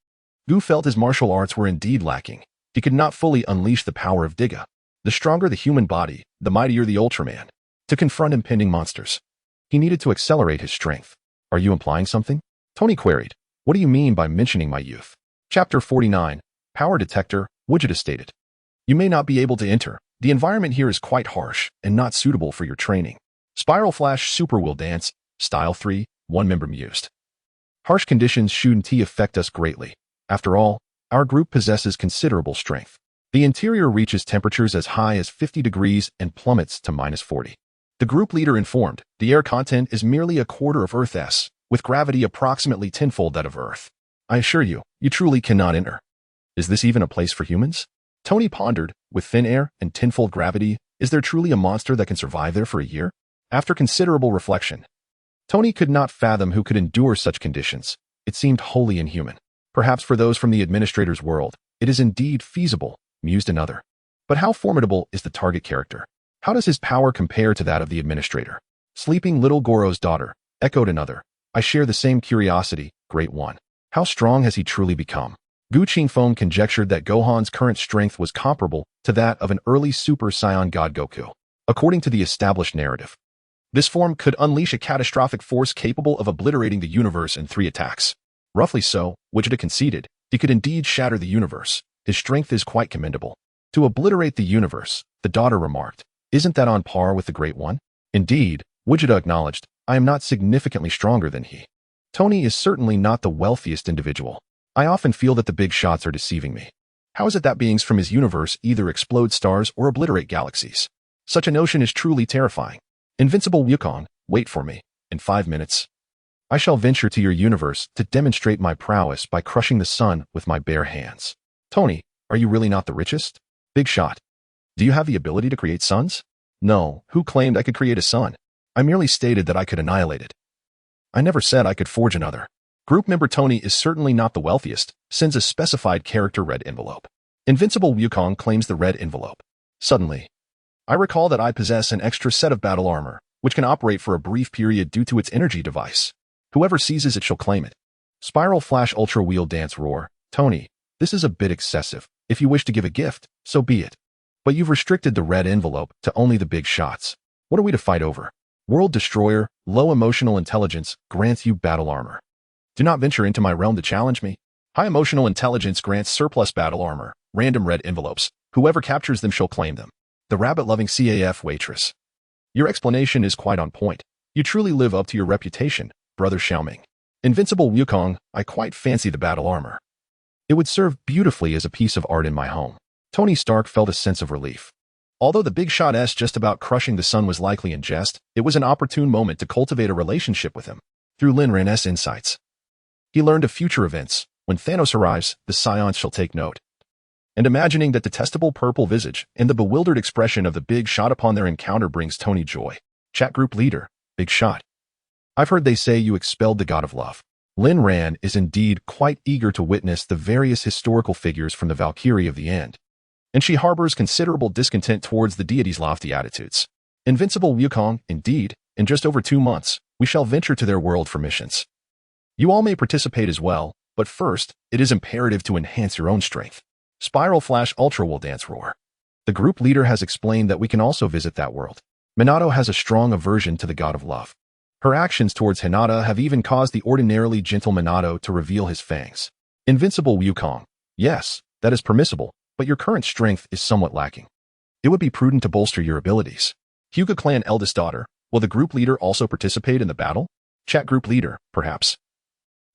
Gu felt his martial arts were indeed lacking. He could not fully unleash the power of Diga. The stronger the human body, the mightier the Ultraman. To confront impending monsters, he needed to accelerate his strength. Are you implying something? Tony queried. What do you mean by mentioning my youth? Chapter 49, Power Detector, Gogeta stated. You may not be able to enter. The environment here is quite harsh and not suitable for your training. Spiral Flash Super Will Dance, Style 3, one member mused. Harsh conditions shouldn't affect us greatly. After all, our group possesses considerable strength. The interior reaches temperatures as high as 50 degrees and plummets to -40. The group leader informed, the air content is merely a quarter of Earth's, with gravity approximately tenfold that of Earth. I assure you, you truly cannot enter. Is this even a place for humans? Tony pondered, with thin air and tenfold gravity, is there truly a monster that can survive there for a year? After considerable reflection, Tony could not fathom who could endure such conditions. It seemed wholly inhuman. Perhaps for those from the administrator's world, it is indeed feasible, mused another. But how formidable is the target character? How does his power compare to that of the administrator? Sleeping little Goro's daughter, echoed another. I share the same curiosity, Great One. How strong has he truly become? Gu Qingfeng conjectured that Gohan's current strength was comparable to that of an early Super Saiyan God Goku. According to the established narrative, this form could unleash a catastrophic force capable of obliterating the universe in 3 attacks. Roughly so, Gogeta conceded, he could indeed shatter the universe. His strength is quite commendable. To obliterate the universe, the daughter remarked, isn't that on par with the Great One? Indeed, Gogeta acknowledged, I am not significantly stronger than he. Tony is certainly not the wealthiest individual. I often feel that the big shots are deceiving me. How is it that beings from his universe either explode stars or obliterate galaxies? Such a notion is truly terrifying. Invincible Wukong, wait for me. In 5 minutes, I shall venture to your universe to demonstrate my prowess by crushing the sun with my bare hands. Tony, are you really not the richest? Big shot. Do you have the ability to create suns? No, who claimed I could create a sun? I merely stated that I could annihilate it. I never said I could forge another. Group member Tony is certainly not the wealthiest, sends a specified character red envelope. Invincible Wukong claims the red envelope. Suddenly, I recall that I possess an extra set of battle armor, which can operate for a brief period due to its energy device. Whoever seizes it shall claim it. Spiral Flash Ultra Wheel Dance Roar. Tony, this is a bit excessive. If you wish to give a gift, so be it. But you've restricted the red envelope to only the big shots. What are we to fight over? World Destroyer, low emotional intelligence, grants you battle armor. Do not venture into my realm to challenge me. High emotional intelligence grants surplus battle armor, random red envelopes. Whoever captures them shall claim them. The rabbit-loving CAF waitress. Your explanation is quite on point. You truly live up to your reputation, Brother Xiaoming. Invincible Wukong, I quite fancy the battle armor. It would serve beautifully as a piece of art in my home. Tony Stark felt a sense of relief. Although the big shot S just about crushing the sun was likely in jest, it was an opportune moment to cultivate a relationship with him. Through Lin Ran's insights, he learned of future events. When Thanos arrives, the Saiyans shall take note. And imagining that detestable purple visage and the bewildered expression of the big shot upon their encounter brings Tony joy. Chat group leader, Big Shot. I've heard they say you expelled the god of love. Lin Ran is indeed quite eager to witness the various historical figures from the Valkyrie of the End, and she harbors considerable discontent towards the deity's lofty attitudes. Invincible Wukong, indeed, in just over 2 months, we shall venture to their world for missions. You all may participate as well, but first, it is imperative to enhance your own strength. Spiral Flash Ultra will dance roar. The group leader has explained that we can also visit that world. Minato has a strong aversion to the god of love. Her actions towards Hinata have even caused the ordinarily gentle Minato to reveal his fangs. Invincible Wukong. Yes, that is permissible, but your current strength is somewhat lacking. It would be prudent to bolster your abilities. Hyuga Clan eldest daughter, will the group leader also participate in the battle? Chat group leader, perhaps.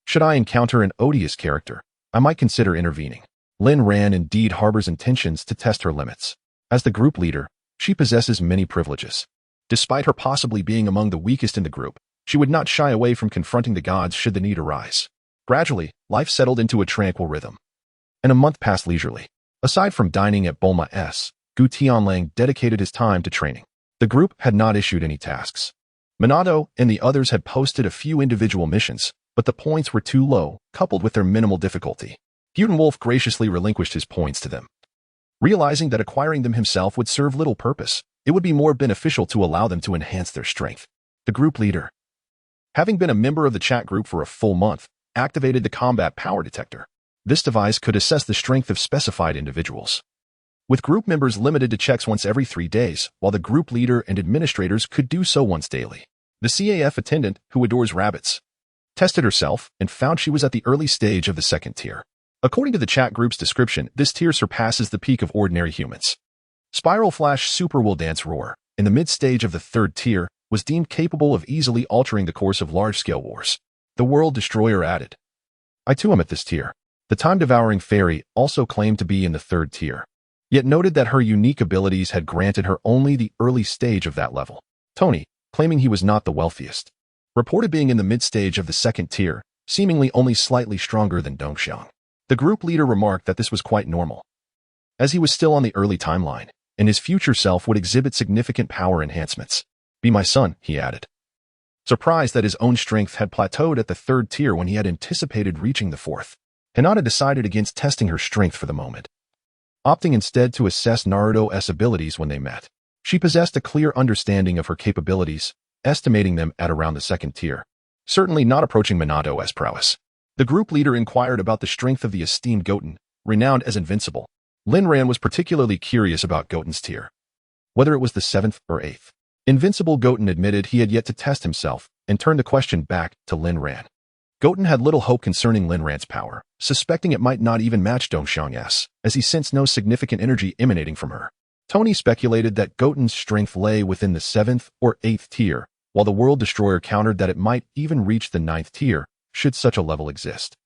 Should I encounter an odious character, I might consider intervening. Lin Ran indeed harbors intentions to test her limits. As the group leader, she possesses many privileges. Despite her possibly being among the weakest in the group, she would not shy away from confronting the gods should the need arise. Gradually, life settled into a tranquil rhythm. And a month passed leisurely. Aside from dining at Bulma S, Gu Tianlang dedicated his time to training. The group had not issued any tasks. Minato and the others had posted a few individual missions, but the points were too low, coupled with their minimal difficulty. Gutian Wolf graciously relinquished his points to them. Realizing that acquiring them himself would serve little purpose, it would be more beneficial to allow them to enhance their strength. The group leader, having been a member of the chat group for a full month, activated the combat power detector. This device could assess the strength of specified individuals, with group members limited to checks once every 3 days, while the group leader and administrators could do so once daily. The CAF attendant, who adores rabbits, tested herself and found she was at the early stage of the second tier. According to the chat group's description, this tier surpasses the peak of ordinary humans. Spiral Flash Super Will Dance Roar, in the mid-stage of the third tier, was deemed capable of easily altering the course of large-scale wars. The World Destroyer added, I too am at this tier. The Time-Devouring Fairy also claimed to be in the third tier, yet noted that her unique abilities had granted her only the early stage of that level. Tony, claiming he was not the wealthiest, reported being in the mid-stage of the second tier, seemingly only slightly stronger than Dongxiang. The group leader remarked that this was quite normal, as he was still on the early timeline, and his future self would exhibit significant power enhancements. Be my son, he added, surprised that his own strength had plateaued at the third tier when he had anticipated reaching the fourth. Hinata decided against testing her strength for the moment, opting instead to assess Naruto's abilities when they met. She possessed a clear understanding of her capabilities, estimating them at around the second tier, certainly not approaching Minato's prowess. The group leader inquired about the strength of the esteemed Goten, renowned as invincible. Linran was particularly curious about Goten's tier, whether it was the 7th or 8th. Invincible Goten admitted he had yet to test himself and turned the question back to Linran. Goten had little hope concerning Linran's power, suspecting it might not even match Dongxiang's, as he sensed no significant energy emanating from her. Tony speculated that Goten's strength lay within the 7th or 8th tier, while the World Destroyer countered that it might even reach the 9th tier, should such a level exist.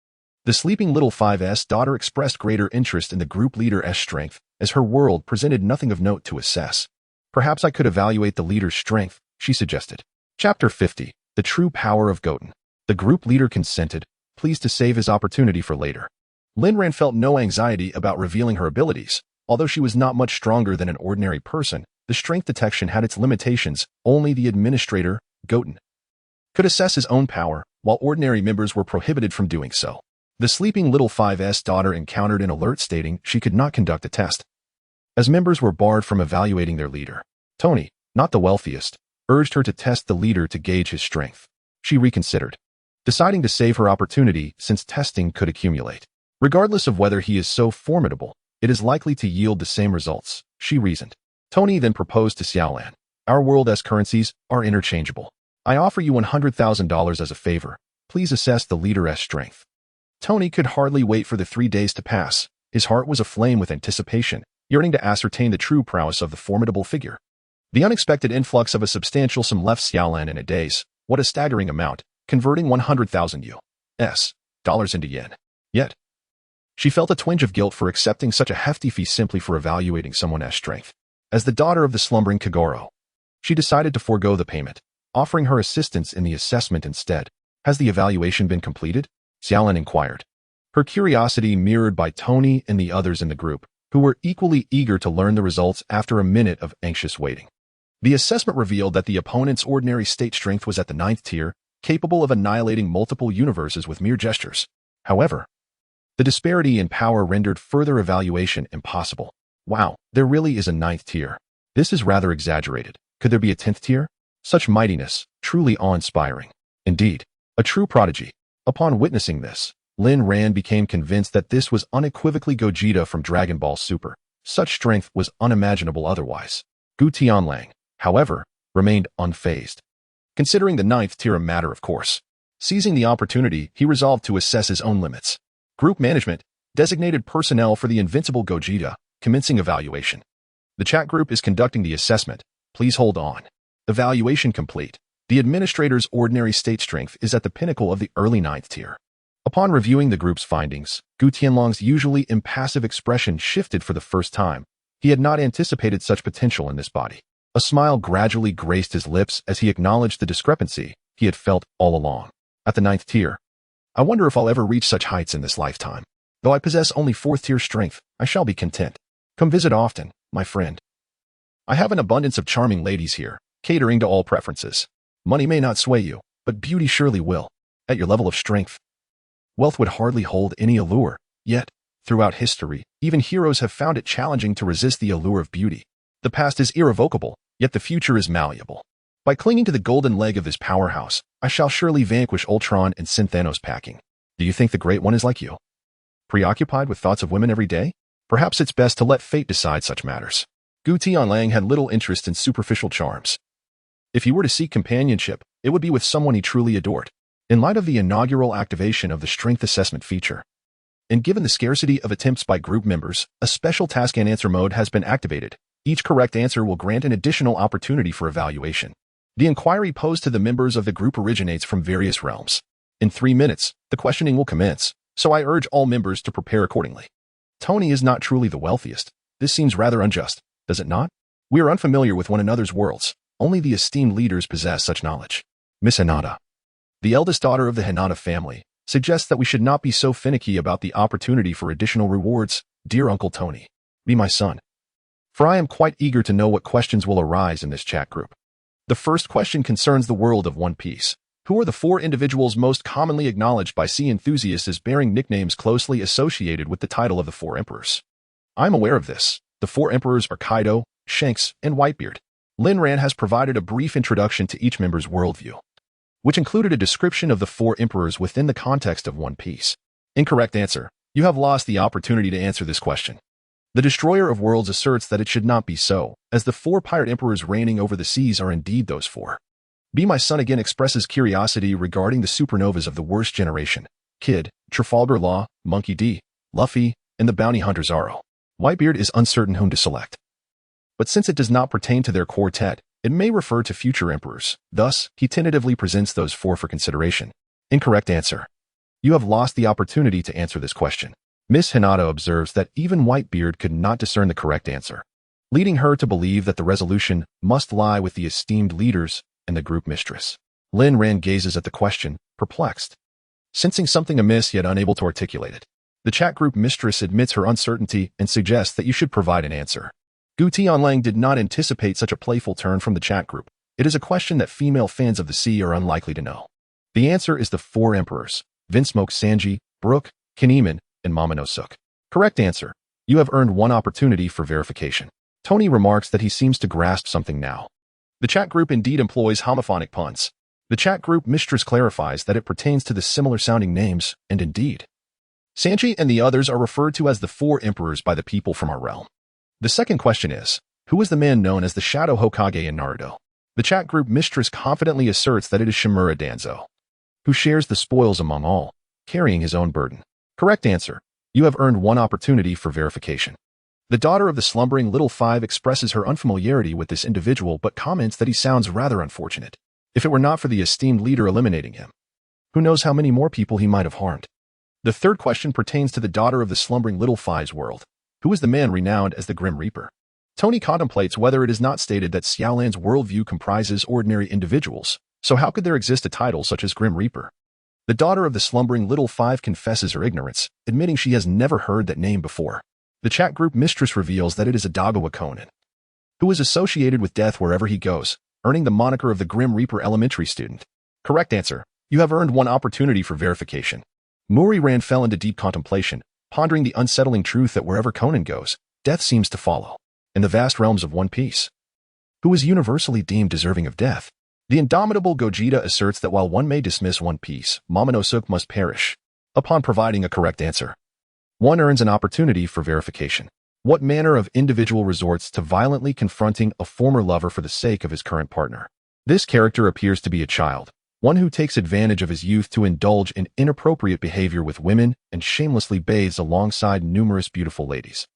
The sleeping little 5's daughter expressed greater interest in the group leader's strength, as her world presented nothing of note to assess. Perhaps I could evaluate the leader's strength, she suggested. Chapter 50, The True Power of Goten. The group leader consented, pleased to save his opportunity for later. Linran felt no anxiety about revealing her abilities. Although she was not much stronger than an ordinary person, the strength detection had its limitations. Only the administrator, Goten, could assess his own power, while ordinary members were prohibited from doing so. The sleeping little 5's daughter encountered an alert stating she could not conduct a test, as members were barred from evaluating their leader. Tony, not the wealthiest, urged her to test the leader to gauge his strength. She reconsidered, deciding to save her opportunity since testing could accumulate. Regardless of whether he is so formidable, it is likely to yield the same results, she reasoned. Tony then proposed to Xiaolan, our world's currencies are interchangeable. I offer you $100,000 as a favor. Please assess the leader's strength. Tony could hardly wait for the 3 days to pass. His heart was aflame with anticipation, yearning to ascertain the true prowess of the formidable figure. The unexpected influx of a substantial sum left Xiaolan in a daze. What a staggering amount, converting 100,000 US dollars into yen. Yet, she felt a twinge of guilt for accepting such a hefty fee simply for evaluating someone's strength. As the daughter of the slumbering Kagoro, she decided to forego the payment, offering her assistance in the assessment instead. Has the evaluation been completed? Xiaolan inquired, her curiosity mirrored by Tony and the others in the group, who were equally eager to learn the results after a minute of anxious waiting. The assessment revealed that the opponent's ordinary state strength was at the 9th tier, capable of annihilating multiple universes with mere gestures. However, the disparity in power rendered further evaluation impossible. Wow, there really is a 9th tier. This is rather exaggerated. Could there be a 10th tier? Such mightiness, truly awe-inspiring. Indeed, a true prodigy. Upon witnessing this, Lin Ran became convinced that this was unequivocally Gogeta from Dragon Ball Super. Such strength was unimaginable otherwise. Gutian Lang, however, remained unfazed, considering the 9th tier a matter of course. Seizing the opportunity, he resolved to assess his own limits. Group management designated personnel for the invincible Gogeta, commencing evaluation. The chat group is conducting the assessment. Please hold on. Evaluation complete. The administrator's ordinary state strength is at the pinnacle of the early 9th tier. Upon reviewing the group's findings, Gutianlong's usually impassive expression shifted for the first time. He had not anticipated such potential in this body. A smile gradually graced his lips as he acknowledged the discrepancy he had felt all along. At the 9th tier, I wonder if I'll ever reach such heights in this lifetime. Though I possess only 4th tier strength, I shall be content. Come visit often, my friend. I have an abundance of charming ladies here, catering to all preferences. Money may not sway you, but beauty surely will. At your level of strength, wealth would hardly hold any allure. Yet, throughout history, even heroes have found it challenging to resist the allure of beauty. The past is irrevocable, Yet the future is malleable. By clinging to the golden leg of this powerhouse, I shall surely vanquish Ultron and Synthanos packing. Do you think the Great One is like you? Preoccupied with thoughts of women every day? Perhaps it's best to let fate decide such matters. Gutian Lang had little interest in superficial charms. If he were to seek companionship, it would be with someone he truly adored. In light of the inaugural activation of the strength assessment feature, and given the scarcity of attempts by group members, a special task and answer mode has been activated. Each correct answer will grant an additional opportunity for evaluation. The inquiry posed to the members of the group originates from various realms. In 3 minutes, the questioning will commence, so I urge all members to prepare accordingly. Tony is not truly the wealthiest. This seems rather unjust, does it not? We are unfamiliar with one another's worlds. Only the esteemed leaders possess such knowledge. Miss Hinata, the eldest daughter of the Hinata family, suggests that we should not be so finicky about the opportunity for additional rewards. Dear Uncle Tony, be my son. For I am quite eager to know what questions will arise in this chat group. The first question concerns the world of One Piece. Who are the 4 individuals most commonly acknowledged by sea enthusiasts as bearing nicknames closely associated with the title of the 4 emperors? I'm aware of this. The 4 emperors are Kaido, Shanks, and Whitebeard. Lin Ran has provided a brief introduction to each member's worldview, which included a description of the 4 emperors within the context of One Piece. Incorrect answer. You have lost the opportunity to answer this question. The Destroyer of Worlds asserts that it should not be so, as the 4 pirate emperors reigning over the seas are indeed those 4. Be My Son again expresses curiosity regarding the supernovas of the worst generation: Kid, Trafalgar Law, Monkey D, Luffy, and the bounty hunter Zoro. Whitebeard is uncertain whom to select. But since it does not pertain to their quartet, it may refer to future emperors. Thus, he tentatively presents those 4 for consideration. Incorrect answer. You have lost the opportunity to answer this question. Miss Hinata observes that even Whitebeard could not discern the correct answer, leading her to believe that the resolution must lie with the esteemed leaders and the group mistress. Lin Ran gazes at the question, perplexed, sensing something amiss yet unable to articulate it. The chat group mistress admits her uncertainty and suggests that you should provide an answer. Gutian Lang did not anticipate such a playful turn from the chat group. It is a question that female fans of the sea are unlikely to know. The answer is the 4 emperors: Vinsmoke Sanji, Brook, Kinemon, and Momonosuke. Correct answer. You have earned 1 opportunity for verification. Tony remarks that he seems to grasp something now. The chat group indeed employs homophonic puns. The chat group mistress clarifies that it pertains to the similar-sounding names, and indeed, Sanji and the others are referred to as the 4 emperors by the people from our realm. The second question is, who is the man known as the Shadow Hokage in Naruto? The chat group mistress confidently asserts that it is Shimura Danzo, who shares the spoils among all, carrying his own burden. Correct answer. You have earned 1 opportunity for verification. The daughter of the slumbering Little Five expresses her unfamiliarity with this individual but comments that he sounds rather unfortunate. If it were not for the esteemed leader eliminating him, who knows how many more people he might have harmed. The third question pertains to the daughter of the slumbering Little Five's world. Who is the man renowned as the Grim Reaper? Tony contemplates whether it is not stated that Xiaolan's worldview comprises ordinary individuals, so how could there exist a title such as Grim Reaper? The daughter of the slumbering Little Five confesses her ignorance, admitting she has never heard that name before. The chat group mistress reveals that it is Adagawa Conan, who is associated with death wherever he goes, earning the moniker of the Grim Reaper elementary student. Correct answer. You have earned 1 opportunity for verification. Muri Ran fell into deep contemplation, pondering the unsettling truth that wherever Conan goes, death seems to follow. In the vast realms of One Piece, who is universally deemed deserving of death? The indomitable Gogeta asserts that while one may dismiss One Piece, Momonosuke must perish. Upon providing a correct answer, one earns an opportunity for verification. What manner of individual resorts to violently confronting a former lover for the sake of his current partner? This character appears to be a child, one who takes advantage of his youth to indulge in inappropriate behavior with women and shamelessly bathes alongside numerous beautiful ladies,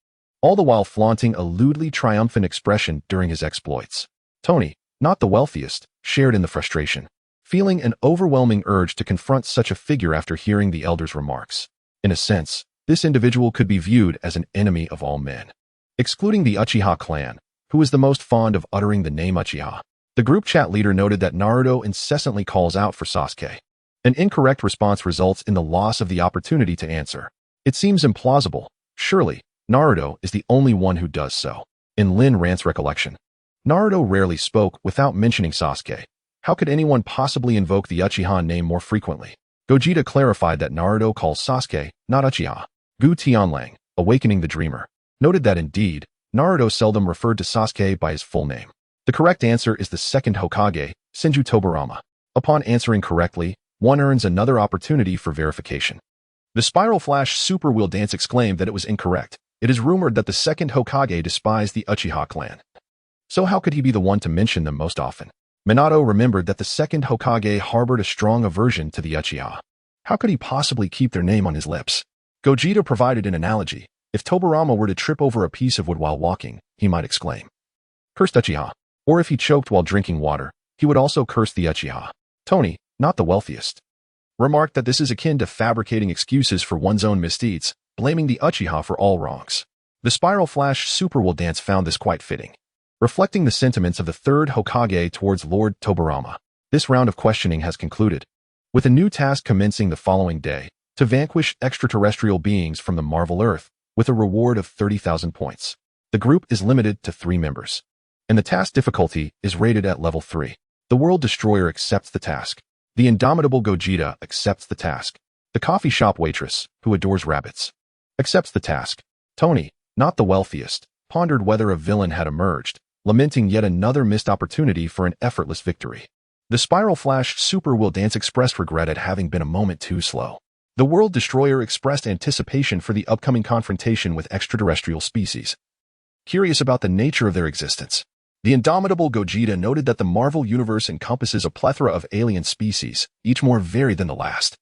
all the while flaunting a lewdly triumphant expression during his exploits. Tony, not the wealthiest, shared in the frustration, feeling an overwhelming urge to confront such a figure after hearing the elder's remarks. In a sense, this individual could be viewed as an enemy of all men, excluding the Uchiha clan, who is the most fond of uttering the name Uchiha. The group chat leader noted that Naruto incessantly calls out for Sasuke. An incorrect response results in the loss of the opportunity to answer. It seems implausible. Surely, Naruto is the only one who does so. In Lin Ran's recollection, Naruto rarely spoke without mentioning Sasuke. How could anyone possibly invoke the Uchiha name more frequently? Gogeta clarified that Naruto calls Sasuke, not Uchiha. Gutian Lang, Awakening the Dreamer, noted that indeed, Naruto seldom referred to Sasuke by his full name. The correct answer is the second Hokage, Senju Tobirama. Upon answering correctly, one earns another opportunity for verification. The Spiral Flash Super Wheel Dance exclaimed that it was incorrect. It is rumored that the second Hokage despised the Uchiha clan. So how could he be the one to mention them most often? Minato remembered that the second Hokage harbored a strong aversion to the Uchiha. How could he possibly keep their name on his lips? Gogeta provided an analogy. If Tobirama were to trip over a piece of wood while walking, he might exclaim, "Cursed Uchiha." Or if he choked while drinking water, he would also curse the Uchiha. Tony, not the wealthiest, remarked that this is akin to fabricating excuses for one's own misdeeds, blaming the Uchiha for all wrongs. The Spiral Flash Super Will Dance found this quite fitting. Reflecting the sentiments of the third Hokage towards Lord Tobirama, this round of questioning has concluded, with a new task commencing the following day, to vanquish extraterrestrial beings from the Marvel Earth, with a reward of 30,000 points. The group is limited to 3 members, and the task difficulty is rated at level 3. The World Destroyer accepts the task. The indomitable Gogeta accepts the task. The coffee shop waitress, who adores rabbits, accepts the task. Tony, not the wealthiest, pondered whether a villain had emerged, lamenting yet another missed opportunity for an effortless victory. The Spiral Flash Super Will Dance expressed regret at having been a moment too slow. The World Destroyer expressed anticipation for the upcoming confrontation with extraterrestrial species, curious about the nature of their existence. The indomitable Gogeta noted that the Marvel Universe encompasses a plethora of alien species, each more varied than the last.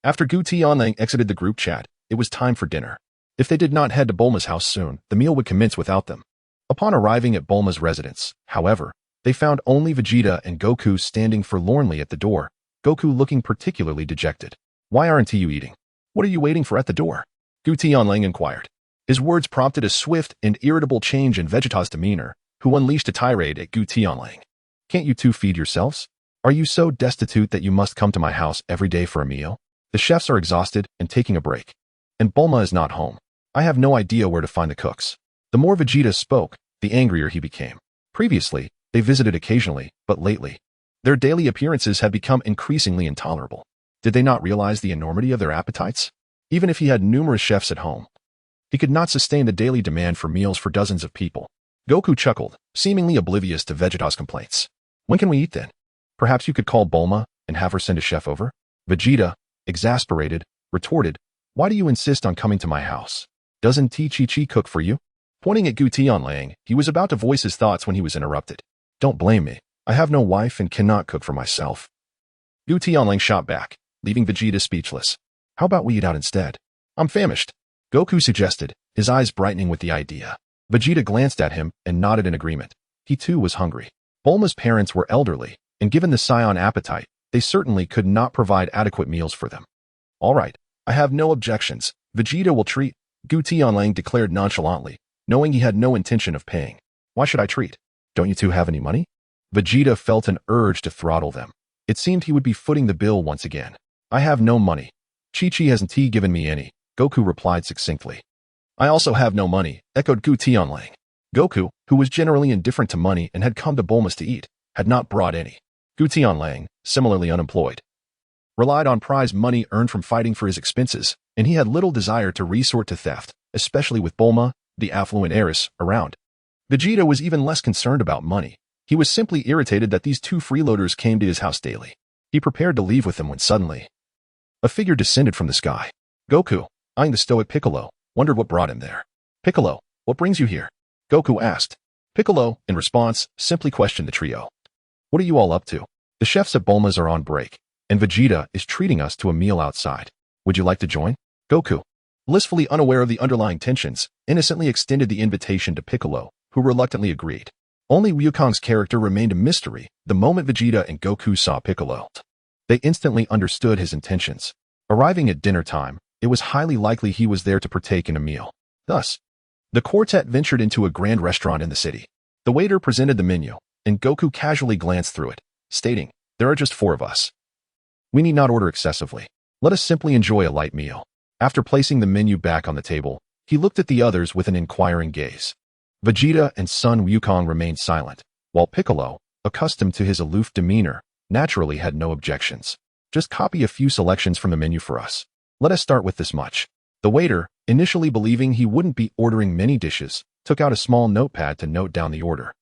After Gutian exited the group chat, it was time for dinner. If they did not head to Bulma's house soon, the meal would commence without them. Upon arriving at Bulma's residence, however, they found only Vegeta and Goku standing forlornly at the door, Goku looking particularly dejected. "Why aren't you eating? What are you waiting for at the door?" Gutian inquired. His words prompted a swift and irritable change in Vegeta's demeanor, who unleashed a tirade at Gutian. "Can't you two feed yourselves? Are you so destitute that you must come to my house every day for a meal? The chefs are exhausted and taking a break. And Bulma is not home. I have no idea where to find the cooks." The more Vegeta spoke, the angrier he became. Previously, they visited occasionally, but lately, their daily appearances had become increasingly intolerable. Did they not realize the enormity of their appetites? Even if he had numerous chefs at home, he could not sustain the daily demand for meals for dozens of people. Goku chuckled, seemingly oblivious to Vegeta's complaints. "When can we eat then? Perhaps you could call Bulma and have her send a chef over?" Vegeta, exasperated, retorted, "Why do you insist on coming to my house? Doesn't Chi cook for you?" Pointing at Gutian, he was about to voice his thoughts when he was interrupted. "Don't blame me. I have no wife and cannot cook for myself." Gutian shot back, leaving Vegeta speechless. "How about we eat out instead? I'm famished," Goku suggested, his eyes brightening with the idea. Vegeta glanced at him and nodded in agreement. He too was hungry. Bulma's parents were elderly, and given the Saiyan appetite, they certainly could not provide adequate meals for them. "All right, I have no objections. Vegeta will treat," Gutian declared nonchalantly, knowing he had no intention of paying. "Why should I treat? Don't you two have any money?" Vegeta felt an urge to throttle them. It seemed he would be footing the bill once again. "I have no money. Chi hasn't given me any," Goku replied succinctly. "I also have no money," echoed Gutian. Goku, who was generally indifferent to money and had come to Bulma's to eat, had not brought any. Gutian, similarly unemployed, relied on prize money earned from fighting for his expenses, and he had little desire to resort to theft, especially with Bulma, the affluent heiress, around. Vegeta was even less concerned about money. He was simply irritated that these two freeloaders came to his house daily. He prepared to leave with them when suddenly a figure descended from the sky. Goku, eyeing the stoic Piccolo, wondered what brought him there. "Piccolo, what brings you here?" Goku asked. Piccolo, in response, simply questioned the trio. "What are you all up to? The chefs at Bulma's are on break, and Vegeta is treating us to a meal outside. Would you like to join?" Goku, blissfully unaware of the underlying tensions, innocently extended the invitation to Piccolo, who reluctantly agreed. Only Ryukong's character remained a mystery the moment Vegeta and Goku saw Piccolo. They instantly understood his intentions. Arriving at dinner time, it was highly likely he was there to partake in a meal. Thus, the quartet ventured into a grand restaurant in the city. The waiter presented the menu, and Goku casually glanced through it, stating, "There are just 4 of us. We need not order excessively. Let us simply enjoy a light meal." After placing the menu back on the table, he looked at the others with an inquiring gaze. Vegeta and son Ryukong remained silent, while Piccolo, accustomed to his aloof demeanor, naturally had no objections. "Just copy a few selections from the menu for us. Let us start with this much." The waiter, initially believing he wouldn't be ordering many dishes, took out a small notepad to note down the order.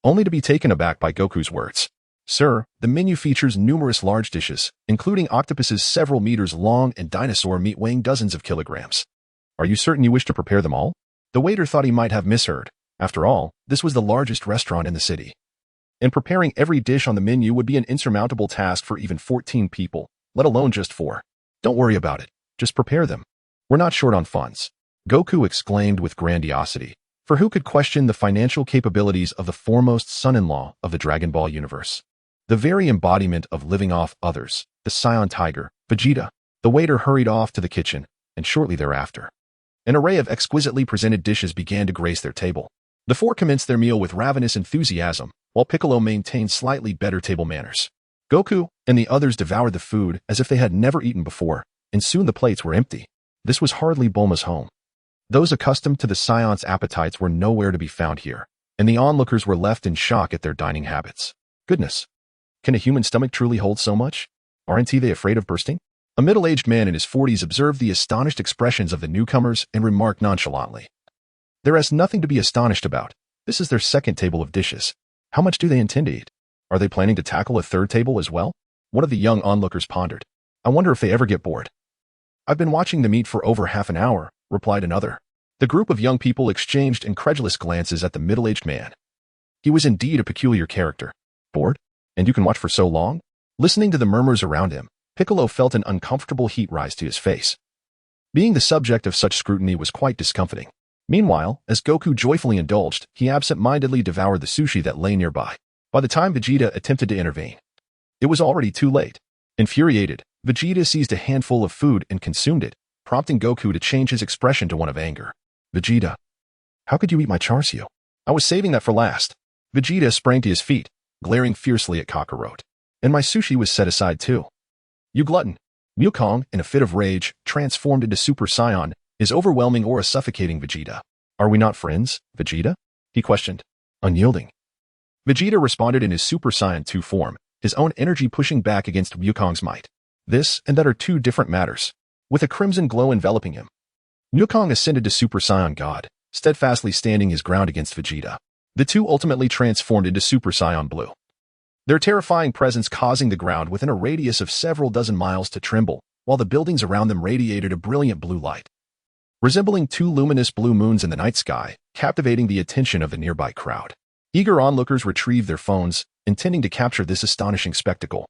only to be taken aback by Goku's words. Sir, the menu features numerous large dishes, including octopuses several meters long and dinosaur meat weighing dozens of kilograms. Are you certain you wish to prepare them all? The waiter thought he might have misheard. After all, this was the largest restaurant in the city. And preparing every dish on the menu would be an insurmountable task for even 14 people, let alone just 4. Don't worry about it. Just prepare them. We're not short on funds. Goku exclaimed with grandiosity, for who could question the financial capabilities of the foremost son-in-law of the Dragon Ball universe? The very embodiment of living off others, the Saiyan tiger, Vegeta. The waiter hurried off to the kitchen, and shortly thereafter, an array of exquisitely presented dishes began to grace their table. The 4 commenced their meal with ravenous enthusiasm, while Piccolo maintained slightly better table manners. Goku and the others devoured the food as if they had never eaten before, and soon the plates were empty. This was hardly Bulma's home. Those accustomed to the Saiyans' appetites were nowhere to be found here, and the onlookers were left in shock at their dining habits. Goodness! Can a human stomach truly hold so much? Aren't they afraid of bursting? A middle-aged man in his 40s observed the astonished expressions of the newcomers and remarked nonchalantly, "There is nothing to be astonished about. This is their second table of dishes. How much do they intend to eat? Are they planning to tackle a third table as well?" One of the young onlookers pondered. "I wonder if they ever get bored." "I've been watching them eat for over half an hour," replied another. The group of young people exchanged incredulous glances at the middle-aged man. He was indeed a peculiar character. Bored? And you can watch for so long? Listening to the murmurs around him, Piccolo felt an uncomfortable heat rise to his face. Being the subject of such scrutiny was quite discomfiting. Meanwhile, as Goku joyfully indulged, he absent-mindedly devoured the sushi that lay nearby. By the time Vegeta attempted to intervene, it was already too late. Infuriated, Vegeta seized a handful of food and consumed it, prompting Goku to change his expression to one of anger. "Vegeta, how could you eat my char-siu? I was saving that for last." Vegeta sprang to his feet, glaring fiercely at Kakarot. "And my sushi was set aside too. You glutton." Wukong, in a fit of rage, transformed into Super Saiyan, his overwhelming aura suffocating Vegeta. "Are we not friends, Vegeta?" he questioned, unyielding. Vegeta responded in his Super Saiyan 2 form, his own energy pushing back against Wukong's might. This and that are two different matters, with a crimson glow enveloping him. Wukong ascended to Super Saiyan God, steadfastly standing his ground against Vegeta. The two ultimately transformed into Super Saiyan Blue, their terrifying presence causing the ground within a radius of several dozen miles to tremble, while the buildings around them radiated a brilliant blue light, resembling 2 luminous blue moons in the night sky, captivating the attention of the nearby crowd. Eager onlookers retrieved their phones, intending to capture this astonishing spectacle,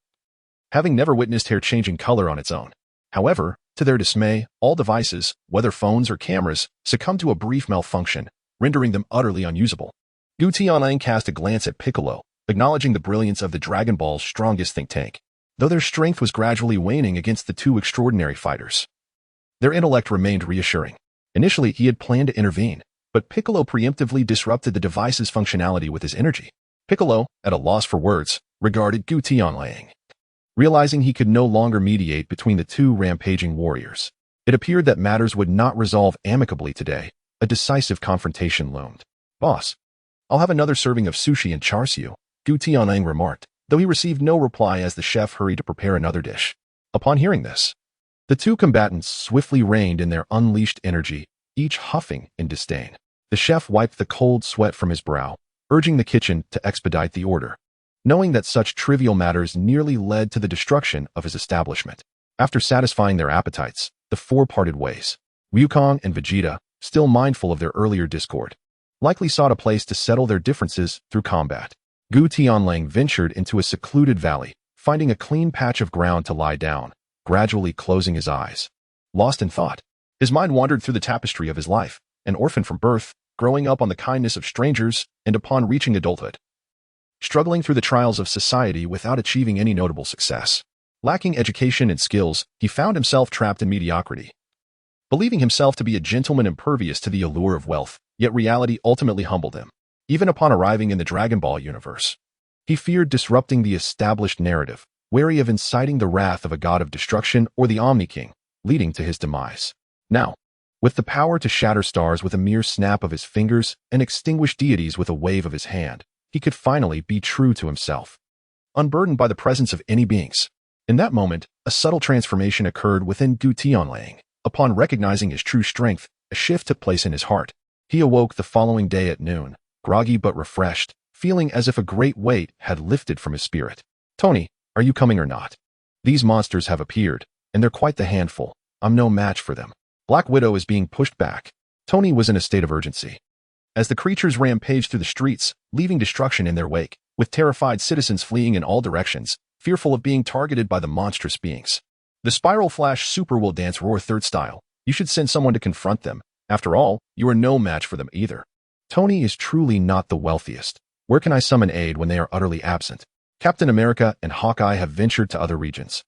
having never witnessed hair changing color on its own. However, to their dismay, all devices, whether phones or cameras, succumbed to a brief malfunction, rendering them utterly unusable. Gutian Wolf cast a glance at Piccolo, acknowledging the brilliance of the Dragon Ball's strongest think tank, though their strength was gradually waning against the 2 extraordinary fighters. Their intellect remained reassuring. Initially, he had planned to intervene, but Piccolo preemptively disrupted the device's functionality with his energy. Piccolo, at a loss for words, regarded Gutian Wolf. Realizing he could no longer mediate between the 2 rampaging warriors, it appeared that matters would not resolve amicably today. A decisive confrontation loomed. "Boss, I'll have another serving of sushi and char-siu," Gutian Wolf remarked, though he received no reply as the chef hurried to prepare another dish. Upon hearing this, the 2 combatants swiftly reined in their unleashed energy, each huffing in disdain. The chef wiped the cold sweat from his brow, urging the kitchen to expedite the order, knowing that such trivial matters nearly led to the destruction of his establishment. After satisfying their appetites, the 4 parted ways. Wukong and Vegeta, still mindful of their earlier discord, likely sought a place to settle their differences through combat. Gutian Wolf ventured into a secluded valley, finding a clean patch of ground to lie down, gradually closing his eyes. Lost in thought, his mind wandered through the tapestry of his life, an orphan from birth, growing up on the kindness of strangers, and upon reaching adulthood, struggling through the trials of society without achieving any notable success. Lacking education and skills, he found himself trapped in mediocrity. Believing himself to be a gentleman impervious to the allure of wealth, yet reality ultimately humbled him. Even upon arriving in the Dragon Ball universe, he feared disrupting the established narrative, wary of inciting the wrath of a god of destruction or the Omni King, leading to his demise. Now, with the power to shatter stars with a mere snap of his fingers and extinguish deities with a wave of his hand, he could finally be true to himself, unburdened by the presence of any beings. In that moment, a subtle transformation occurred within Gutian Wolf. Upon recognizing his true strength, a shift took place in his heart. He awoke the following day at noon, groggy but refreshed, feeling as if a great weight had lifted from his spirit. "Tony, are you coming or not? These monsters have appeared, and they're quite the handful. I'm no match for them." Black Widow is being pushed back. Tony was in a state of urgency. As the creatures rampaged through the streets, leaving destruction in their wake, with terrified citizens fleeing in all directions, fearful of being targeted by the monstrous beings. The Spiral Flash Super will dance roar third style. You should send someone to confront them. After all, you are no match for them either. Tony is truly not the wealthiest. Where can I summon aid when they are utterly absent? Captain America and Hawkeye have ventured to other regions.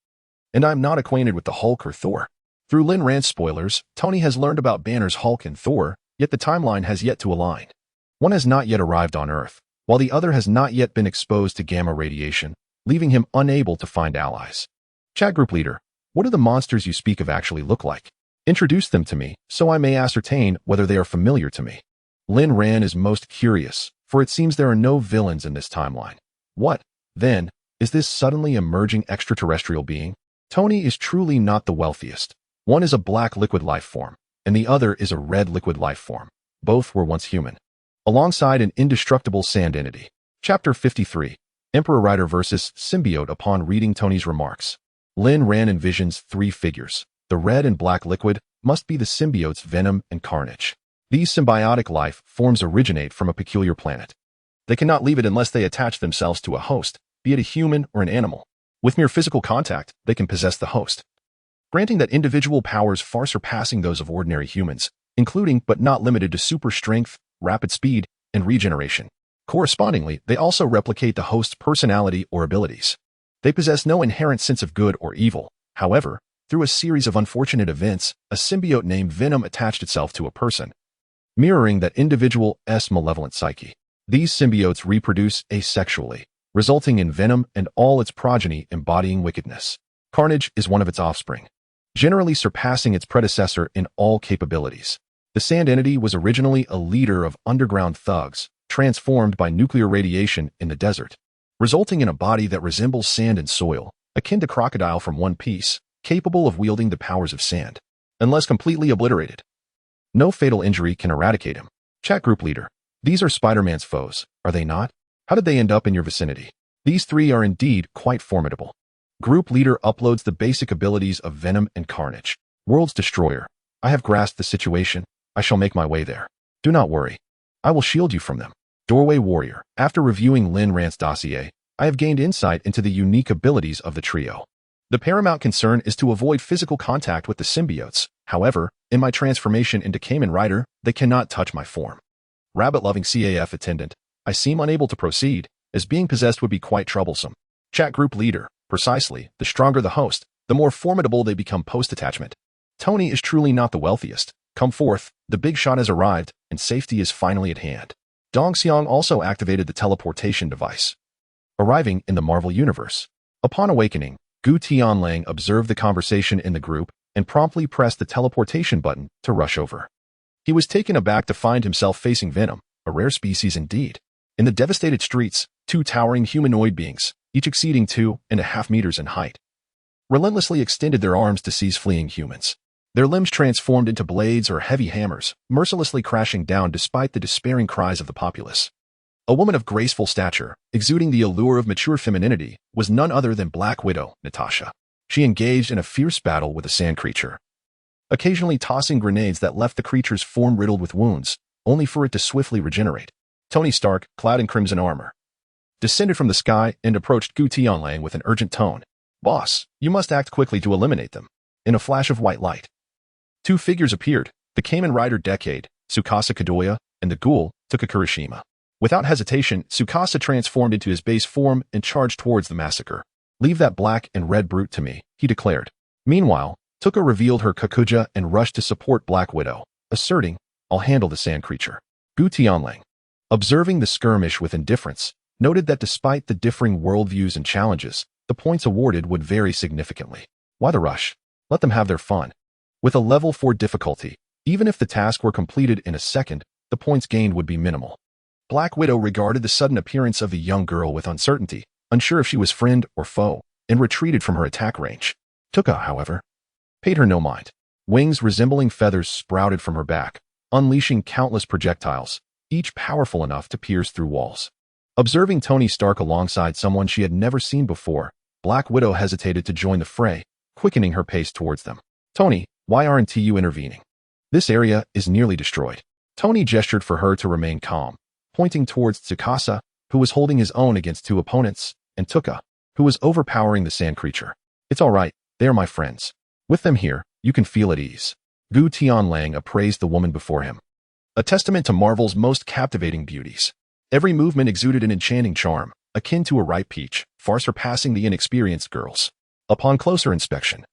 And I'm not acquainted with the Hulk or Thor. Through Lynn Rand's spoilers, Tony has learned about Banner's Hulk and Thor, yet the timeline has yet to align. One has not yet arrived on Earth, while the other has not yet been exposed to gamma radiation, leaving him unable to find allies. Chat group leader, what do the monsters you speak of actually look like? Introduce them to me, so I may ascertain whether they are familiar to me. Lynn Rand is most curious, for it seems there are no villains in this timeline. What, then, is this suddenly emerging extraterrestrial being? Tony is truly not the wealthiest. One is a black liquid life form, and the other is a red liquid life form. Both were once human. Alongside an indestructible sand entity. Chapter 53. Emperor Rider versus Symbiote. Upon reading Tony's remarks, Lynn Rand envisions three figures. The red and black liquid must be the symbiote's venom and carnage. These symbiotic life forms originate from a peculiar planet. They cannot leave it unless they attach themselves to a host, be it a human or an animal. With mere physical contact, they can possess the host, granting that individual powers far surpassing those of ordinary humans, including but not limited to super strength, rapid speed, and regeneration. Correspondingly, they also replicate the host's personality or abilities. They possess no inherent sense of good or evil. However, through a series of unfortunate events, a symbiote named Venom attached itself to a person, mirroring that individual's malevolent psyche. These symbiotes reproduce asexually, resulting in Venom and all its progeny embodying wickedness. Carnage is one of its offspring, generally surpassing its predecessor in all capabilities. The Sand Entity was originally a leader of underground thugs, transformed by nuclear radiation in the desert, resulting in a body that resembles sand and soil, akin to Crocodile from One Piece, capable of wielding the powers of sand. Unless completely obliterated, no fatal injury can eradicate him. Chat group leader, these are Spider-Man's foes, are they not? How did they end up in your vicinity? These three are indeed quite formidable. Group leader uploads the basic abilities of Venom and Carnage. World's Destroyer. I have grasped the situation. I shall make my way there. Do not worry. I will shield you from them. Doorway Warrior. After reviewing Lynn Rand's dossier, I have gained insight into the unique abilities of the trio. The paramount concern is to avoid physical contact with the symbiotes. However, in my transformation into Kamen Rider, they cannot touch my form. Rabbit-loving CAF attendant. I seem unable to proceed, as being possessed would be quite troublesome. Chat group leader. Precisely, the stronger the host, the more formidable they become post-attachment. Tony is truly not the wealthiest. Come forth, the big shot has arrived, and safety is finally at hand. Dong Xiang also activated the teleportation device, arriving in the Marvel Universe. Upon awakening, Gu Tianlang observed the conversation in the group and promptly pressed the teleportation button to rush over. He was taken aback to find himself facing Venom, a rare species indeed. In the devastated streets, two towering humanoid beings, each exceeding 2.5 meters in height, relentlessly extended their arms to seize fleeing humans. Their limbs transformed into blades or heavy hammers, mercilessly crashing down despite the despairing cries of the populace. A woman of graceful stature, exuding the allure of mature femininity, was none other than Black Widow, Natasha. She engaged in a fierce battle with the sand creature, occasionally tossing grenades that left the creature's form riddled with wounds, only for it to swiftly regenerate. Tony Stark, clad in crimson armor, descended from the sky and approached Gu Tianlang with an urgent tone. Boss, you must act quickly to eliminate them. In a flash of white light, two figures appeared, the Kamen Rider Decade, Tsukasa Kadoya, and the Ghoul, Kurishima. Without hesitation, Tsukasa transformed into his base form and charged towards the massacre. Leave that black and red brute to me, he declared. Meanwhile, Tuka revealed her Kakuja and rushed to support Black Widow, asserting, I'll handle the sand creature. Gu Tianlang, observing the skirmish with indifference, noted that despite the differing worldviews and challenges, the points awarded would vary significantly. Why the rush? Let them have their fun. With a level 4 difficulty, even if the task were completed in a second, the points gained would be minimal. Black Widow regarded the sudden appearance of the young girl with uncertainty, unsure if she was friend or foe, and retreated from her attack range. Tuka, however, paid her no mind. Wings resembling feathers sprouted from her back, unleashing countless projectiles, each powerful enough to pierce through walls. Observing Tony Stark alongside someone she had never seen before, Black Widow hesitated to join the fray, quickening her pace towards them. Tony, why aren't you intervening? This area is nearly destroyed. Tony gestured for her to remain calm, pointing towards Tsukasa, who was holding his own against two opponents, and Tuka, who was overpowering the sand creature. It's all right, they are my friends. With them here, you can feel at ease. Gutian Lang appraised the woman before him. A testament to Marvel's most captivating beauties. Every movement exuded an enchanting charm, akin to a ripe peach, far surpassing the inexperienced girls. Upon closer inspection,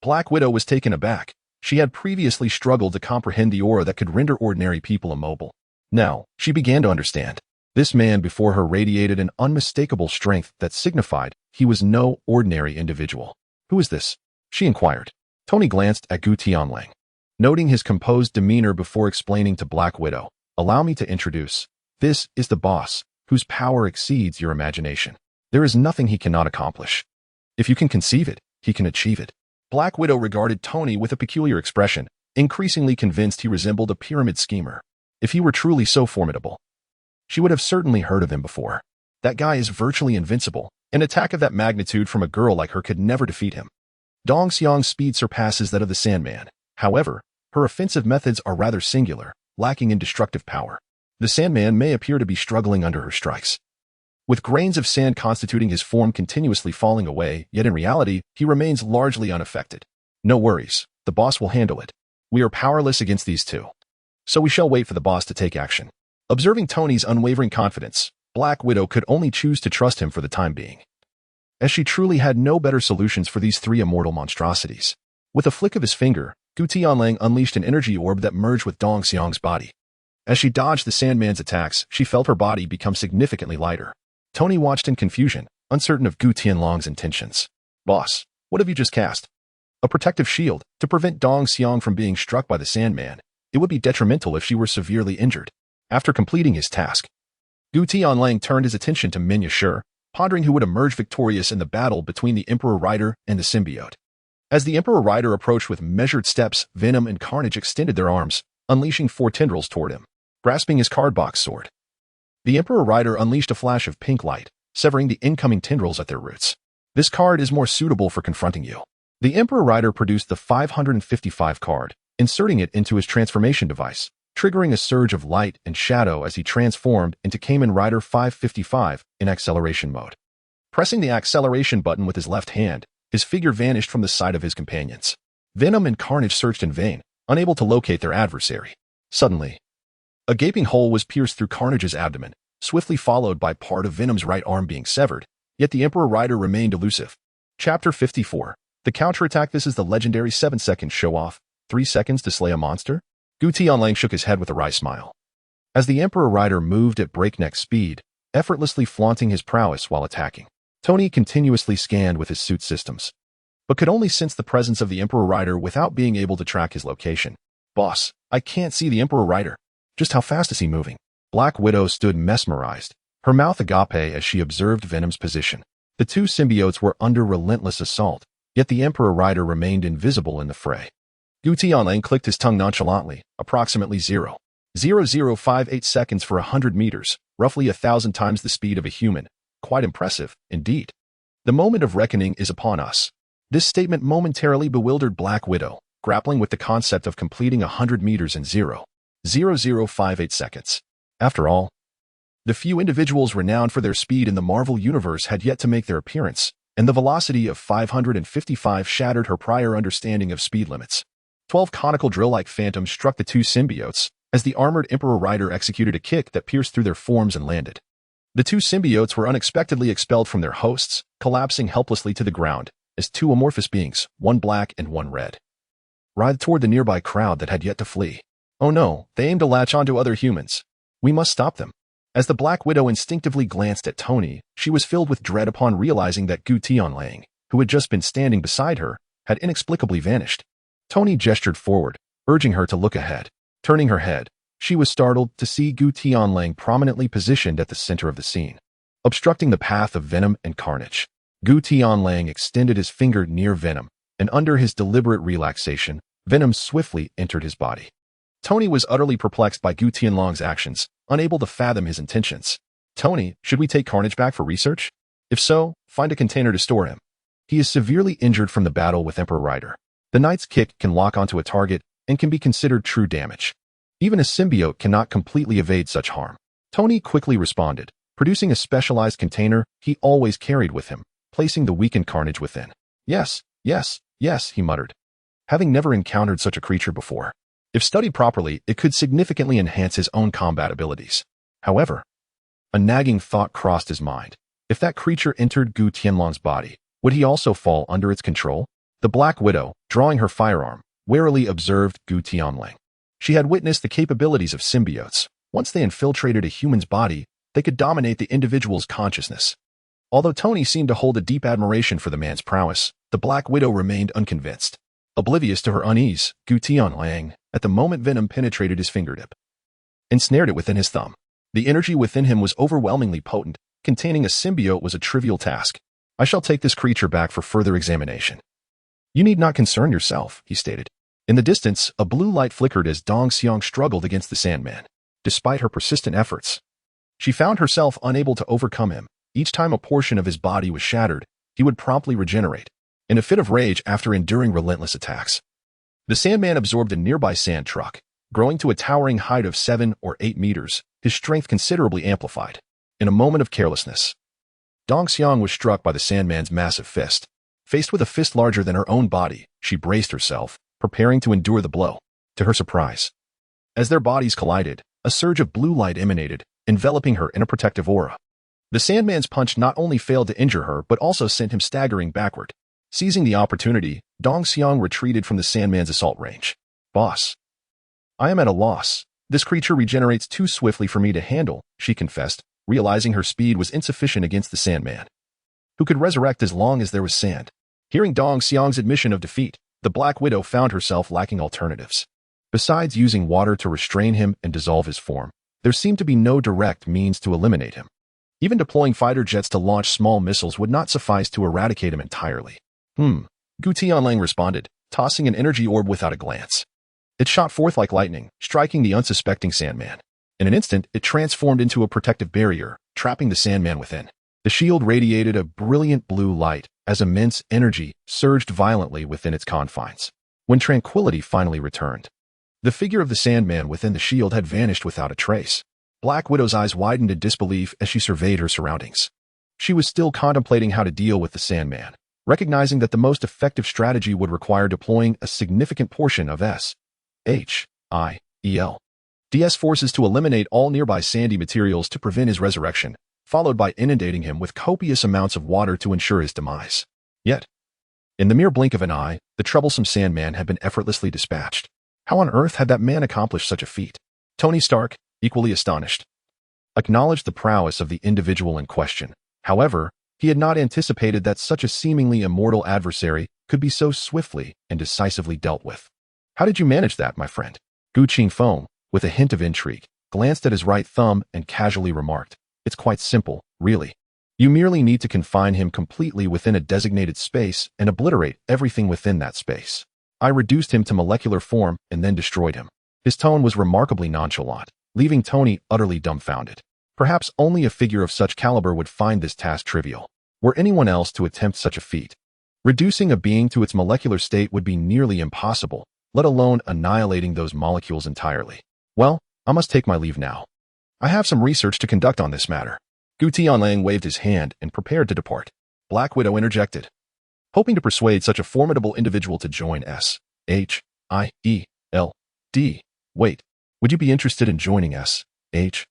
Black Widow was taken aback. She had previously struggled to comprehend the aura that could render ordinary people immobile. Now, she began to understand. This man before her radiated an unmistakable strength that signified he was no ordinary individual. Who is this? She inquired. Tony glanced at Gutian Lang. Noting his composed demeanor before explaining to Black Widow, allow me to introduce. This is the boss, whose power exceeds your imagination. There is nothing he cannot accomplish. If you can conceive it, he can achieve it. Black Widow regarded Tony with a peculiar expression, increasingly convinced he resembled a pyramid schemer. If he were truly so formidable, she would have certainly heard of him before. That guy is virtually invincible. An attack of that magnitude from a girl like her could never defeat him. Dong Xiang's speed surpasses that of the Sandman. However, her offensive methods are rather singular, lacking in destructive power. The Sandman may appear to be struggling under her strikes, with grains of sand constituting his form continuously falling away, yet in reality, he remains largely unaffected. No worries, the boss will handle it. We are powerless against these two. So we shall wait for the boss to take action. Observing Tony's unwavering confidence, Black Widow could only choose to trust him for the time being, as she truly had no better solutions for these three immortal monstrosities. With a flick of his finger, Gutian Lang unleashed an energy orb that merged with Dong Xiang's body. As she dodged the Sandman's attacks, she felt her body become significantly lighter. Tony watched in confusion, uncertain of Gutian Lang's intentions. Boss, what have you just cast? A protective shield, to prevent Dong Xiang from being struck by the Sandman. It would be detrimental if she were severely injured. After completing his task, Gutian Lang turned his attention to Minya Shur, pondering who would emerge victorious in the battle between the Emperor Rider and the symbiote. As the Emperor Rider approached with measured steps, Venom and Carnage extended their arms, unleashing 4 tendrils toward him, grasping his cardbox sword. The Emperor Rider unleashed a flash of pink light, severing the incoming tendrils at their roots. This card is more suitable for confronting you. The Emperor Rider produced the 555 card, inserting it into his transformation device, triggering a surge of light and shadow as he transformed into Kamen Rider 555 in acceleration mode. Pressing the acceleration button with his left hand, his figure vanished from the sight of his companions. Venom and Carnage searched in vain, unable to locate their adversary. Suddenly, a gaping hole was pierced through Carnage's abdomen, swiftly followed by part of Venom's right arm being severed, yet the Emperor Rider remained elusive. Chapter 54. The counterattack. This is the legendary 7-second show-off, 3 seconds to slay a monster? Gutian Lang shook his head with a wry smile. As the Emperor Rider moved at breakneck speed, effortlessly flaunting his prowess while attacking, Tony continuously scanned with his suit systems, but could only sense the presence of the Emperor Rider without being able to track his location. Boss, I can't see the Emperor Rider. Just how fast is he moving? Black Widow stood mesmerized, her mouth agape as she observed Venom's position. The two symbiotes were under relentless assault, yet the Emperor Rider remained invisible in the fray. Gutian Lang clicked his tongue nonchalantly, approximately 0.0058 seconds for 100 meters, roughly 1,000 times the speed of a human. Quite impressive, indeed. The moment of reckoning is upon us. This statement momentarily bewildered Black Widow, grappling with the concept of completing 100 meters in 0.0058 seconds. After all, the few individuals renowned for their speed in the Marvel Universe had yet to make their appearance, and the velocity of 555 shattered her prior understanding of speed limits. 12 conical drill-like phantoms struck the two symbiotes, as the armored Emperor Rider executed a kick that pierced through their forms and landed. The two symbiotes were unexpectedly expelled from their hosts, collapsing helplessly to the ground, as two amorphous beings, one black and one red, writhed toward the nearby crowd that had yet to flee. Oh no, they aimed to latch onto other humans. We must stop them. As the Black Widow instinctively glanced at Tony, she was filled with dread upon realizing that Gutian Lang, who had just been standing beside her, had inexplicably vanished. Tony gestured forward, urging her to look ahead. Turning her head, she was startled to see Gutian Lang prominently positioned at the center of the scene, obstructing the path of Venom and Carnage. Gutian Lang extended his finger near Venom, and under his deliberate relaxation, Venom swiftly entered his body. Tony was utterly perplexed by Gutian Lang's actions, unable to fathom his intentions. Tony, should we take Carnage back for research? If so, find a container to store him. He is severely injured from the battle with Emperor Rider. The Knight's kick can lock onto a target and can be considered true damage. Even a symbiote cannot completely evade such harm. Tony quickly responded, producing a specialized container he always carried with him, placing the weakened Carnage within. Yes, yes, yes, he muttered, having never encountered such a creature before. If studied properly, it could significantly enhance his own combat abilities. However, a nagging thought crossed his mind. If that creature entered Gu Tianlong's body, would he also fall under its control? The Black Widow, drawing her firearm, warily observed Gu Tianlang. She had witnessed the capabilities of symbiotes. Once they infiltrated a human's body, they could dominate the individual's consciousness. Although Tony seemed to hold a deep admiration for the man's prowess, the Black Widow remained unconvinced. Oblivious to her unease, Gu Tianlang, at the moment venom penetrated his fingertip, ensnared it within his thumb. The energy within him was overwhelmingly potent. Containing a symbiote was a trivial task. I shall take this creature back for further examination. You need not concern yourself, he stated. In the distance, a blue light flickered as Dong Xiang struggled against the Sandman. Despite her persistent efforts, she found herself unable to overcome him. Each time a portion of his body was shattered, he would promptly regenerate, in a fit of rage after enduring relentless attacks. The Sandman absorbed a nearby sand truck. Growing to a towering height of 7 or 8 meters, his strength considerably amplified. In a moment of carelessness, Dong Xiang was struck by the Sandman's massive fist. Faced with a fist larger than her own body, she braced herself, preparing to endure the blow. To her surprise, as their bodies collided, a surge of blue light emanated, enveloping her in a protective aura. The Sandman's punch not only failed to injure her but also sent him staggering backward. Seizing the opportunity, Dong Xiang retreated from the Sandman's assault range. Boss, I am at a loss. This creature regenerates too swiftly for me to handle, she confessed, realizing her speed was insufficient against the Sandman, who could resurrect as long as there was sand. Hearing Dong Xiang's admission of defeat, the Black Widow found herself lacking alternatives. Besides using water to restrain him and dissolve his form, there seemed to be no direct means to eliminate him. Even deploying fighter jets to launch small missiles would not suffice to eradicate him entirely. Gu Tianlang responded, tossing an energy orb without a glance. It shot forth like lightning, striking the unsuspecting Sandman. In an instant, it transformed into a protective barrier, trapping the Sandman within. The shield radiated a brilliant blue light as immense energy surged violently within its confines. When tranquility finally returned, the figure of the Sandman within the shield had vanished without a trace. Black Widow's eyes widened in disbelief as she surveyed her surroundings. She was still contemplating how to deal with the Sandman, recognizing that the most effective strategy would require deploying a significant portion of SALT-INDUCING forces to eliminate all nearby sandy materials to prevent his resurrection, followed by inundating him with copious amounts of water to ensure his demise. Yet, in the mere blink of an eye, the troublesome Sandman had been effortlessly dispatched. How on earth had that man accomplished such a feat? Tony Stark, equally astonished, acknowledged the prowess of the individual in question. However, he had not anticipated that such a seemingly immortal adversary could be so swiftly and decisively dealt with. How did you manage that, my friend? Gu Qingfeng, with a hint of intrigue, glanced at his right thumb and casually remarked, It's quite simple, really. You merely need to confine him completely within a designated space and obliterate everything within that space. I reduced him to molecular form and then destroyed him. His tone was remarkably nonchalant, leaving Tony utterly dumbfounded. Perhaps only a figure of such caliber would find this task trivial. Were anyone else to attempt such a feat, reducing a being to its molecular state would be nearly impossible, let alone annihilating those molecules entirely. Well, I must take my leave now. I have some research to conduct on this matter. Gu Tianlang waved his hand and prepared to depart. Black Widow interjected, hoping to persuade such a formidable individual to join SHIELD. Wait, would you be interested in joining SHIELD?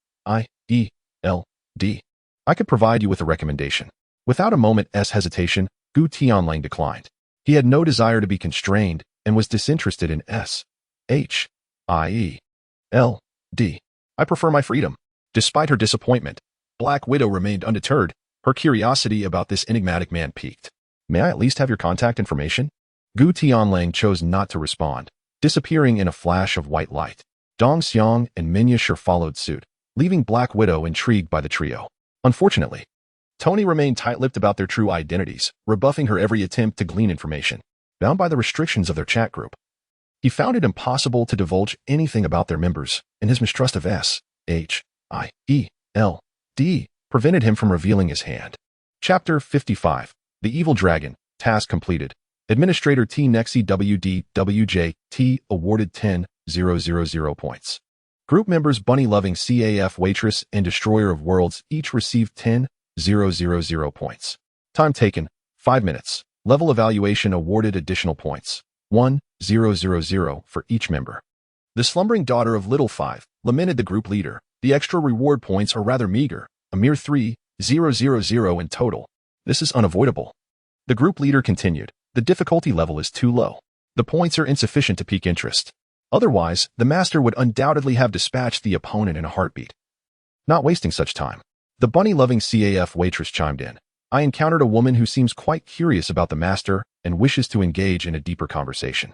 I could provide you with a recommendation. Without a moment's hesitation, Gu Tianlang declined. He had no desire to be constrained and was disinterested in SHIELD. I prefer my freedom. Despite her disappointment, Black Widow remained undeterred. Her curiosity about this enigmatic man piqued. May I at least have your contact information? Gu Tianlang chose not to respond, disappearing in a flash of white light. Dong Xiang and Minya Shi followed suit, leaving Black Widow intrigued by the trio. Unfortunately, Tony remained tight-lipped about their true identities, rebuffing her every attempt to glean information. Bound by the restrictions of their chat group, he found it impossible to divulge anything about their members, and his mistrust of SHIELD prevented him from revealing his hand. Chapter 55. The Evil Dragon. Task completed. Administrator T. Nexi WD T awarded 10,000 points. Group members Bunny Loving CAF Waitress and Destroyer of Worlds each received 10,000 points. Time taken, 5 minutes. Level evaluation awarded additional points. 1,000 for each member. The slumbering daughter of Little Five lamented the group leader. The extra reward points are rather meager, a mere 3,000 in total. This is unavoidable. The group leader continued. The difficulty level is too low. The points are insufficient to pique interest. Otherwise, the master would undoubtedly have dispatched the opponent in a heartbeat. Not wasting such time. The bunny-loving CAF waitress chimed in. I encountered a woman who seems quite curious about the master and wishes to engage in a deeper conversation.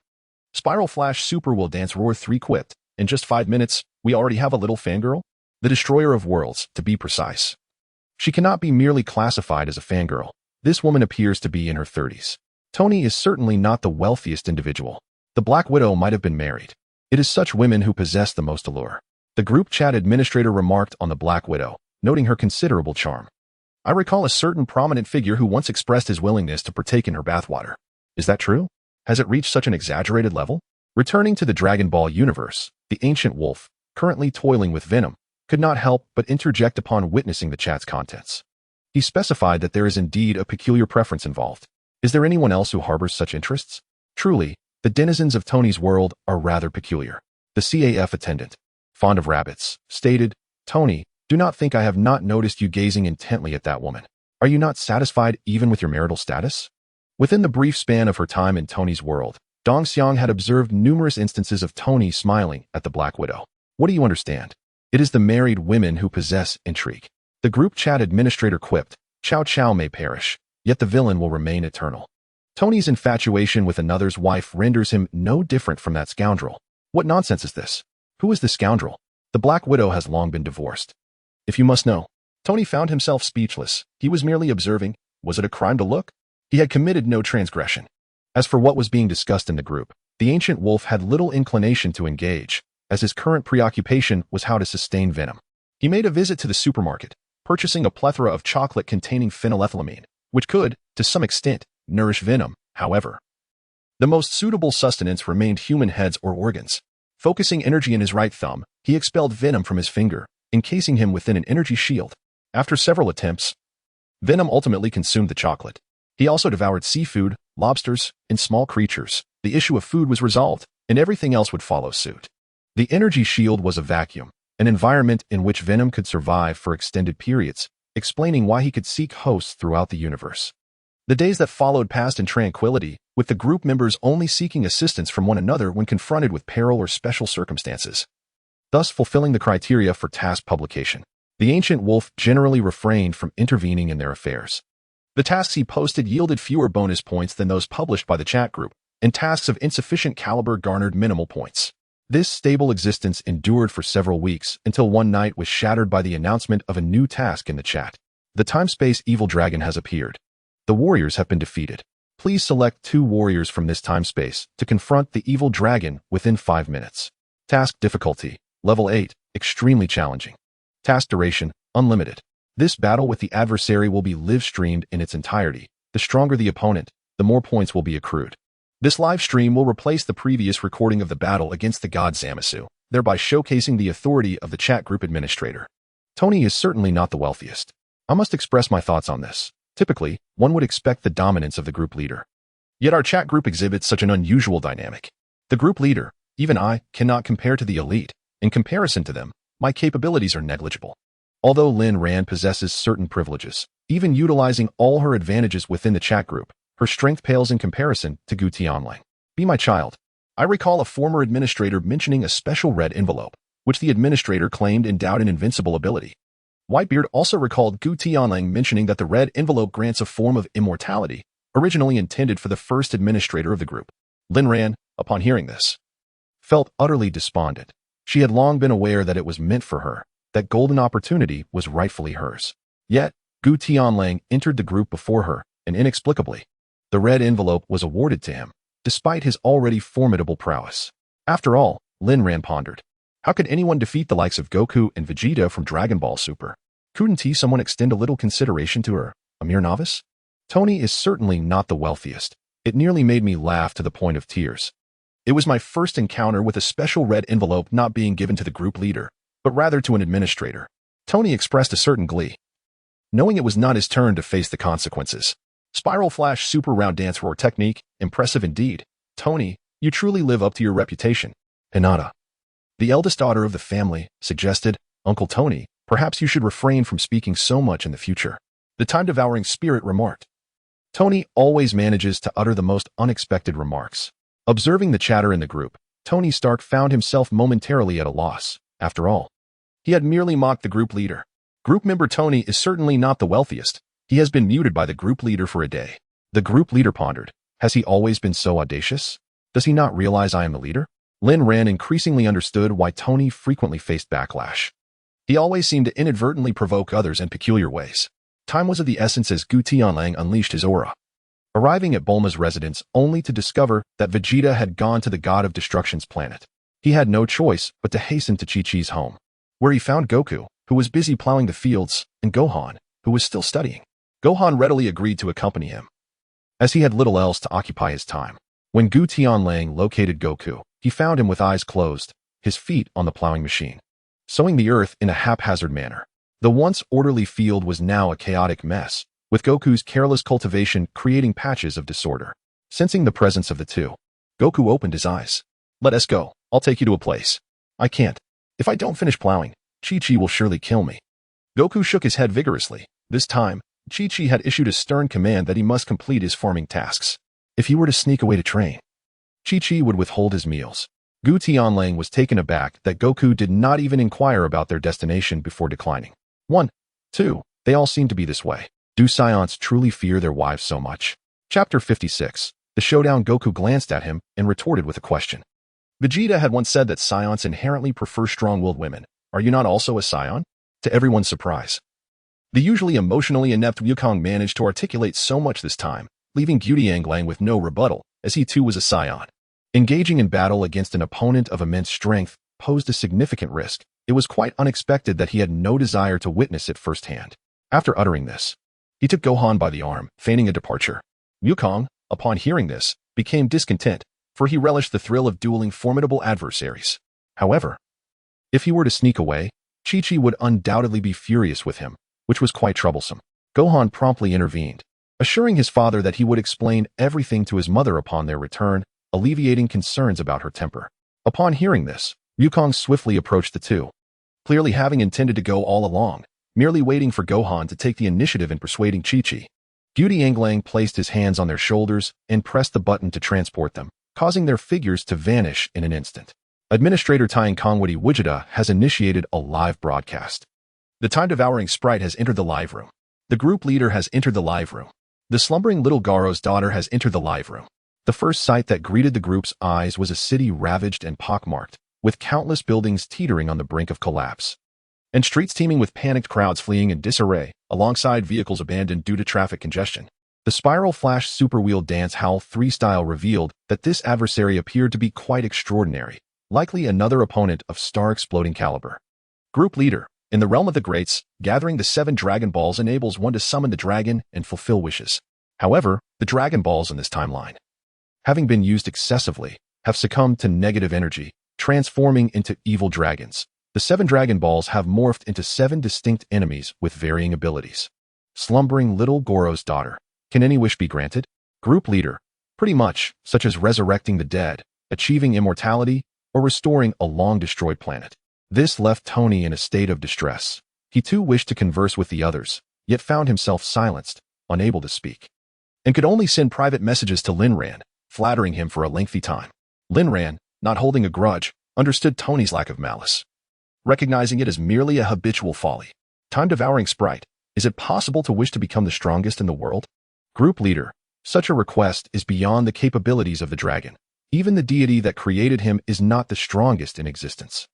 Spiral Flash Super will dance Roar 3 quipped. In just 5 minutes, we already have a little fangirl? The Destroyer of Worlds, to be precise. She cannot be merely classified as a fangirl. This woman appears to be in her 30s. Tony is certainly not the wealthiest individual. The Black Widow might have been married. It is such women who possess the most allure. The group chat administrator remarked on the Black Widow, noting her considerable charm. I recall a certain prominent figure who once expressed his willingness to partake in her bathwater. Is that true? Has it reached such an exaggerated level? Returning to the Dragon Ball universe, the ancient wolf, currently toiling with venom, could not help but interject upon witnessing the chat's contents. He specified that there is indeed a peculiar preference involved. Is there anyone else who harbors such interests? Truly, the denizens of Tony's world are rather peculiar. The CAF attendant, fond of rabbits, stated, Tony, do not think I have not noticed you gazing intently at that woman. Are you not satisfied even with your marital status? Within the brief span of her time in Tony's world, Dong Xiang had observed numerous instances of Tony smiling at the Black Widow. What do you understand? It is the married women who possess intrigue. The group chat administrator quipped, Chow Chow may perish, yet the villain will remain eternal. Tony's infatuation with another's wife renders him no different from that scoundrel. What nonsense is this? Who is the scoundrel? The Black Widow has long been divorced. If you must know, Tony found himself speechless. He was merely observing. Was it a crime to look? He had committed no transgression. As for what was being discussed in the group, the ancient wolf had little inclination to engage, as his current preoccupation was how to sustain venom. He made a visit to the supermarket, purchasing a plethora of chocolate containing phenylethylamine, which could, to some extent, nourish venom. However, the most suitable sustenance remained human heads or organs. Focusing energy in his right thumb, he expelled venom from his finger, encasing him within an energy shield. After several attempts, venom ultimately consumed the chocolate. He also devoured seafood, lobsters, and small creatures. The issue of food was resolved, and everything else would follow suit. The energy shield was a vacuum, an environment in which venom could survive for extended periods, explaining why he could seek hosts throughout the universe. The days that followed passed in tranquility, with the group members only seeking assistance from one another when confronted with peril or special circumstances, thus fulfilling the criteria for task publication. The ancient wolf generally refrained from intervening in their affairs. The tasks he posted yielded fewer bonus points than those published by the chat group, and tasks of insufficient caliber garnered minimal points. This stable existence endured for several weeks until one night was shattered by the announcement of a new task in the chat. The time-space evil dragon has appeared. The warriors have been defeated. Please select 2 warriors from this time-space to confront the evil dragon within 5 minutes. Task difficulty, level 8, extremely challenging. Task duration, unlimited. This battle with the adversary will be live-streamed in its entirety. The stronger the opponent, the more points will be accrued. This live stream will replace the previous recording of the battle against the god Zamasu, thereby showcasing the authority of the chat group administrator. Tony is certainly not the wealthiest. I must express my thoughts on this. Typically, one would expect the dominance of the group leader. Yet our chat group exhibits such an unusual dynamic. The group leader, even I, cannot compare to the elite. In comparison to them, my capabilities are negligible. Although Lin Ran possesses certain privileges, even utilizing all her advantages within the chat group, her strength pales in comparison to Gutian Wolf. Be my child. I recall a former administrator mentioning a special red envelope, which the administrator claimed endowed an invincible ability. Whitebeard also recalled Gutian Wolf mentioning that the red envelope grants a form of immortality, originally intended for the first administrator of the group. Lin Ran, upon hearing this, felt utterly despondent. She had long been aware that it was meant for her, that golden opportunity was rightfully hers. Yet, Gutian Wolf entered the group before her, and inexplicably, the red envelope was awarded to him, despite his already formidable prowess. After all, Lin Ran pondered, how could anyone defeat the likes of Goku and Vegeta from Dragon Ball Super? Couldn't someone extend a little consideration to her, a mere novice? Tony is certainly not the wealthiest. It nearly made me laugh to the point of tears. It was my first encounter with a special red envelope not being given to the group leader, but rather to an administrator. Tony expressed a certain glee, knowing it was not his turn to face the consequences. Spiral Flash Super Round Dance Roar technique, impressive indeed. Tony, you truly live up to your reputation. Hinata, the eldest daughter of the family, suggested, Uncle Tony, perhaps you should refrain from speaking so much in the future. The time-devouring spirit remarked. Tony always manages to utter the most unexpected remarks. Observing the chatter in the group, Tony Stark found himself momentarily at a loss. After all, he had merely mocked the group leader. Group member Tony is certainly not the wealthiest. He has been muted by the group leader for a day. The group leader pondered. Has he always been so audacious? Does he not realize I am the leader? Lin Ran increasingly understood why Tony frequently faced backlash. He always seemed to inadvertently provoke others in peculiar ways. Time was of the essence as Gutian Lang unleashed his aura, arriving at Bulma's residence only to discover that Vegeta had gone to the God of Destruction's planet. He had no choice but to hasten to Chi-Chi's home, where he found Goku, who was busy plowing the fields, and Gohan, who was still studying. Gohan readily agreed to accompany him, as he had little else to occupy his time. When Gutian Lang located Goku, he found him with eyes closed, his feet on the plowing machine, sowing the earth in a haphazard manner. The once orderly field was now a chaotic mess, with Goku's careless cultivation creating patches of disorder. Sensing the presence of the two, Goku opened his eyes. Let us go. I'll take you to a place. I can't. If I don't finish plowing, Chi-Chi will surely kill me. Goku shook his head vigorously. This time, Chi-Chi had issued a stern command that he must complete his farming tasks. If he were to sneak away to train, Chi-Chi would withhold his meals. Gutian Lang was taken aback that Goku did not even inquire about their destination before declining. 1, 2, they all seem to be this way. Do Saiyans truly fear their wives so much? Chapter 56. The Showdown. Goku glanced at him and retorted with a question. Vegeta had once said that Saiyans inherently prefer strong-willed women. Are you not also a Saiyan? To everyone's surprise, the usually emotionally inept Wukong managed to articulate so much this time, leaving Gutian Lang with no rebuttal, as he too was a Saiyan. Engaging in battle against an opponent of immense strength posed a significant risk. It was quite unexpected that he had no desire to witness it firsthand. After uttering this, he took Gohan by the arm, feigning a departure. Wukong, upon hearing this, became discontent, for he relished the thrill of dueling formidable adversaries. However, if he were to sneak away, Chi-Chi would undoubtedly be furious with him, which was quite troublesome. Gohan promptly intervened, assuring his father that he would explain everything to his mother upon their return, alleviating concerns about her temper. Upon hearing this, Wukong swiftly approached the two, clearly having intended to go all along, merely waiting for Gohan to take the initiative in persuading Chi-Chi. Gutian Lang placed his hands on their shoulders and pressed the button to transport them, causing their figures to vanish in an instant. Administrator Tying Kongwadi Wichita has initiated a live broadcast. The time-devouring sprite has entered the live room. The group leader has entered the live room. The slumbering little Garo's daughter has entered the live room. The first sight that greeted the group's eyes was a city ravaged and pockmarked, with countless buildings teetering on the brink of collapse, and streets teeming with panicked crowds fleeing in disarray, alongside vehicles abandoned due to traffic congestion. The Spiral Flash Super Wheel Dance Howl 3 style revealed that this adversary appeared to be quite extraordinary, likely another opponent of star-exploding caliber. Group leader, in the realm of the greats, gathering the 7 Dragon Balls enables one to summon the dragon and fulfill wishes. However, the Dragon Balls in this timeline, having been used excessively, have succumbed to negative energy, transforming into evil dragons. The 7 Dragon Balls have morphed into 7 distinct enemies with varying abilities. Slumbering little Goro's daughter. Can any wish be granted? Group leader. Pretty much, such as resurrecting the dead, achieving immortality, or restoring a long-destroyed planet. This left Tony in a state of distress. He too wished to converse with the others, yet found himself silenced, unable to speak, and could only send private messages to Lin Ran, flattering him for a lengthy time. Lin Ran, not holding a grudge, understood Tony's lack of malice, recognizing it as merely a habitual folly. Time-devouring sprite, is it possible to wish to become the strongest in the world? Group leader, such a request is beyond the capabilities of the dragon. Even the deity that created him is not the strongest in existence.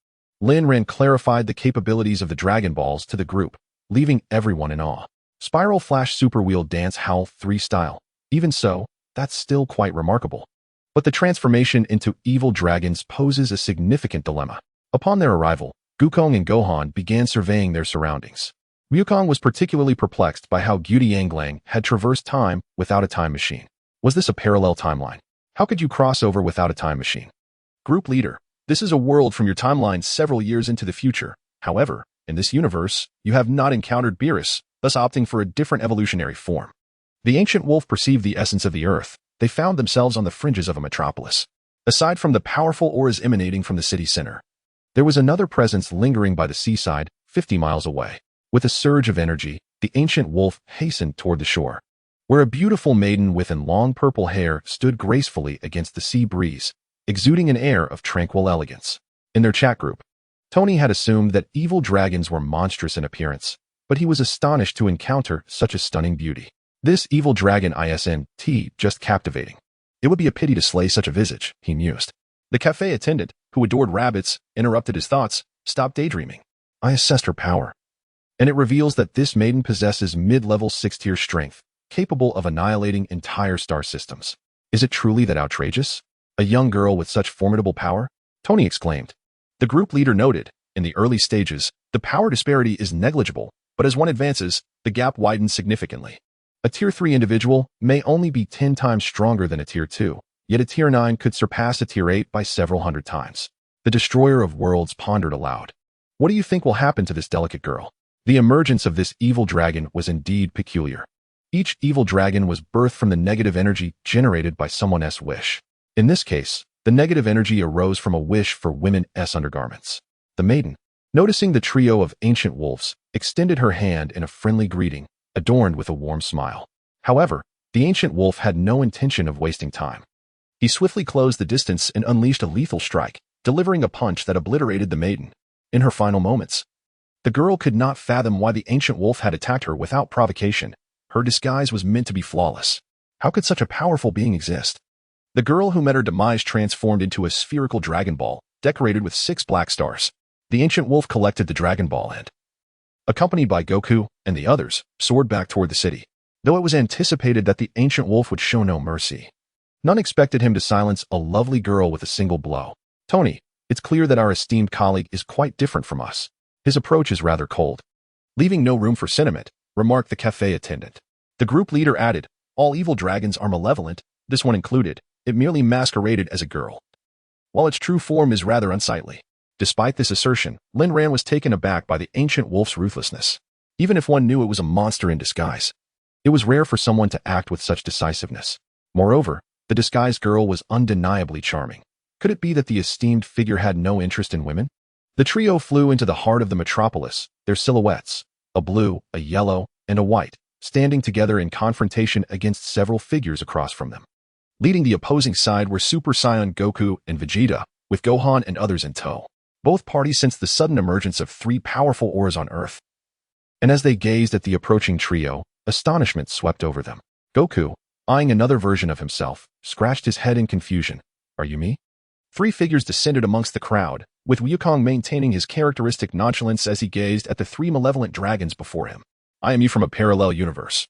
Lin Ran clarified the capabilities of the Dragon Balls to the group, leaving everyone in awe. Spiral Flash Super Wheel Dance Howl 3 style. Even so, that's still quite remarkable. But the transformation into evil dragons poses a significant dilemma. Upon their arrival, Wukong and Gohan began surveying their surroundings. Wukong was particularly perplexed by how Gutian Wolf had traversed time without a time machine. Was this a parallel timeline? How could you cross over without a time machine? Group leader, this is a world from your timeline several years into the future. However, in this universe, you have not encountered Beerus, thus opting for a different evolutionary form. The ancient wolf perceived the essence of the earth. They found themselves on the fringes of a metropolis. Aside from the powerful auras emanating from the city center, there was another presence lingering by the seaside, 50 miles away. With a surge of energy, the ancient wolf hastened toward the shore, where a beautiful maiden with long purple hair stood gracefully against the sea breeze, exuding an air of tranquil elegance. In their chat group, Tony had assumed that evil dragons were monstrous in appearance, but he was astonished to encounter such a stunning beauty. This evil dragon isn't just captivating. It would be a pity to slay such a visage, he mused. The cafe attendant, who adored rabbits, interrupted his thoughts. Stop daydreaming. I assessed her power, and it reveals that this maiden possesses mid-level 6-tier strength, capable of annihilating entire star systems. Is it truly that outrageous? A young girl with such formidable power? Tony exclaimed. The group leader noted, in the early stages, the power disparity is negligible, but as one advances, the gap widens significantly. A Tier 3 individual may only be 10 times stronger than a Tier 2, yet a Tier 9 could surpass a Tier 8 by several hundred times. The destroyer of worlds pondered aloud. What do you think will happen to this delicate girl? The emergence of this evil dragon was indeed peculiar. Each evil dragon was birthed from the negative energy generated by someone else's wish. In this case, the negative energy arose from a wish for women's undergarments. The maiden, noticing the trio of ancient wolves, extended her hand in a friendly greeting, adorned with a warm smile. However, the ancient wolf had no intention of wasting time. He swiftly closed the distance and unleashed a lethal strike, delivering a punch that obliterated the maiden. In her final moments, the girl could not fathom why the ancient wolf had attacked her without provocation. Her disguise was meant to be flawless. How could such a powerful being exist? The girl who met her demise transformed into a spherical Dragon Ball, decorated with 6 black stars. The ancient wolf collected the Dragon Ball and, accompanied by Goku and the others, soared back toward the city. Though it was anticipated that the ancient wolf would show no mercy, none expected him to silence a lovely girl with a single blow. Tony, it's clear that our esteemed colleague is quite different from us. His approach is rather cold. Leaving no room for sentiment, remarked the cafe attendant. The group leader added, all evil dragons are malevolent, this one included. It merely masqueraded as a girl, while its true form is rather unsightly. Despite this assertion, Lin Ran was taken aback by the ancient wolf's ruthlessness. Even if one knew it was a monster in disguise, it was rare for someone to act with such decisiveness. Moreover, the disguised girl was undeniably charming. Could it be that the esteemed figure had no interest in women? The trio flew into the heart of the metropolis, their silhouettes, a blue, a yellow, and a white, standing together in confrontation against several figures across from them. Leading the opposing side were Super Saiyan Goku and Vegeta, with Gohan and others in tow. Both parties sensed the sudden emergence of 3 powerful auras on Earth. And as they gazed at the approaching trio, astonishment swept over them. Goku, eyeing another version of himself, scratched his head in confusion. Are you me? 3 figures descended amongst the crowd, with Wukong maintaining his characteristic nonchalance as he gazed at the 3 malevolent dragons before him. I am you from a parallel universe,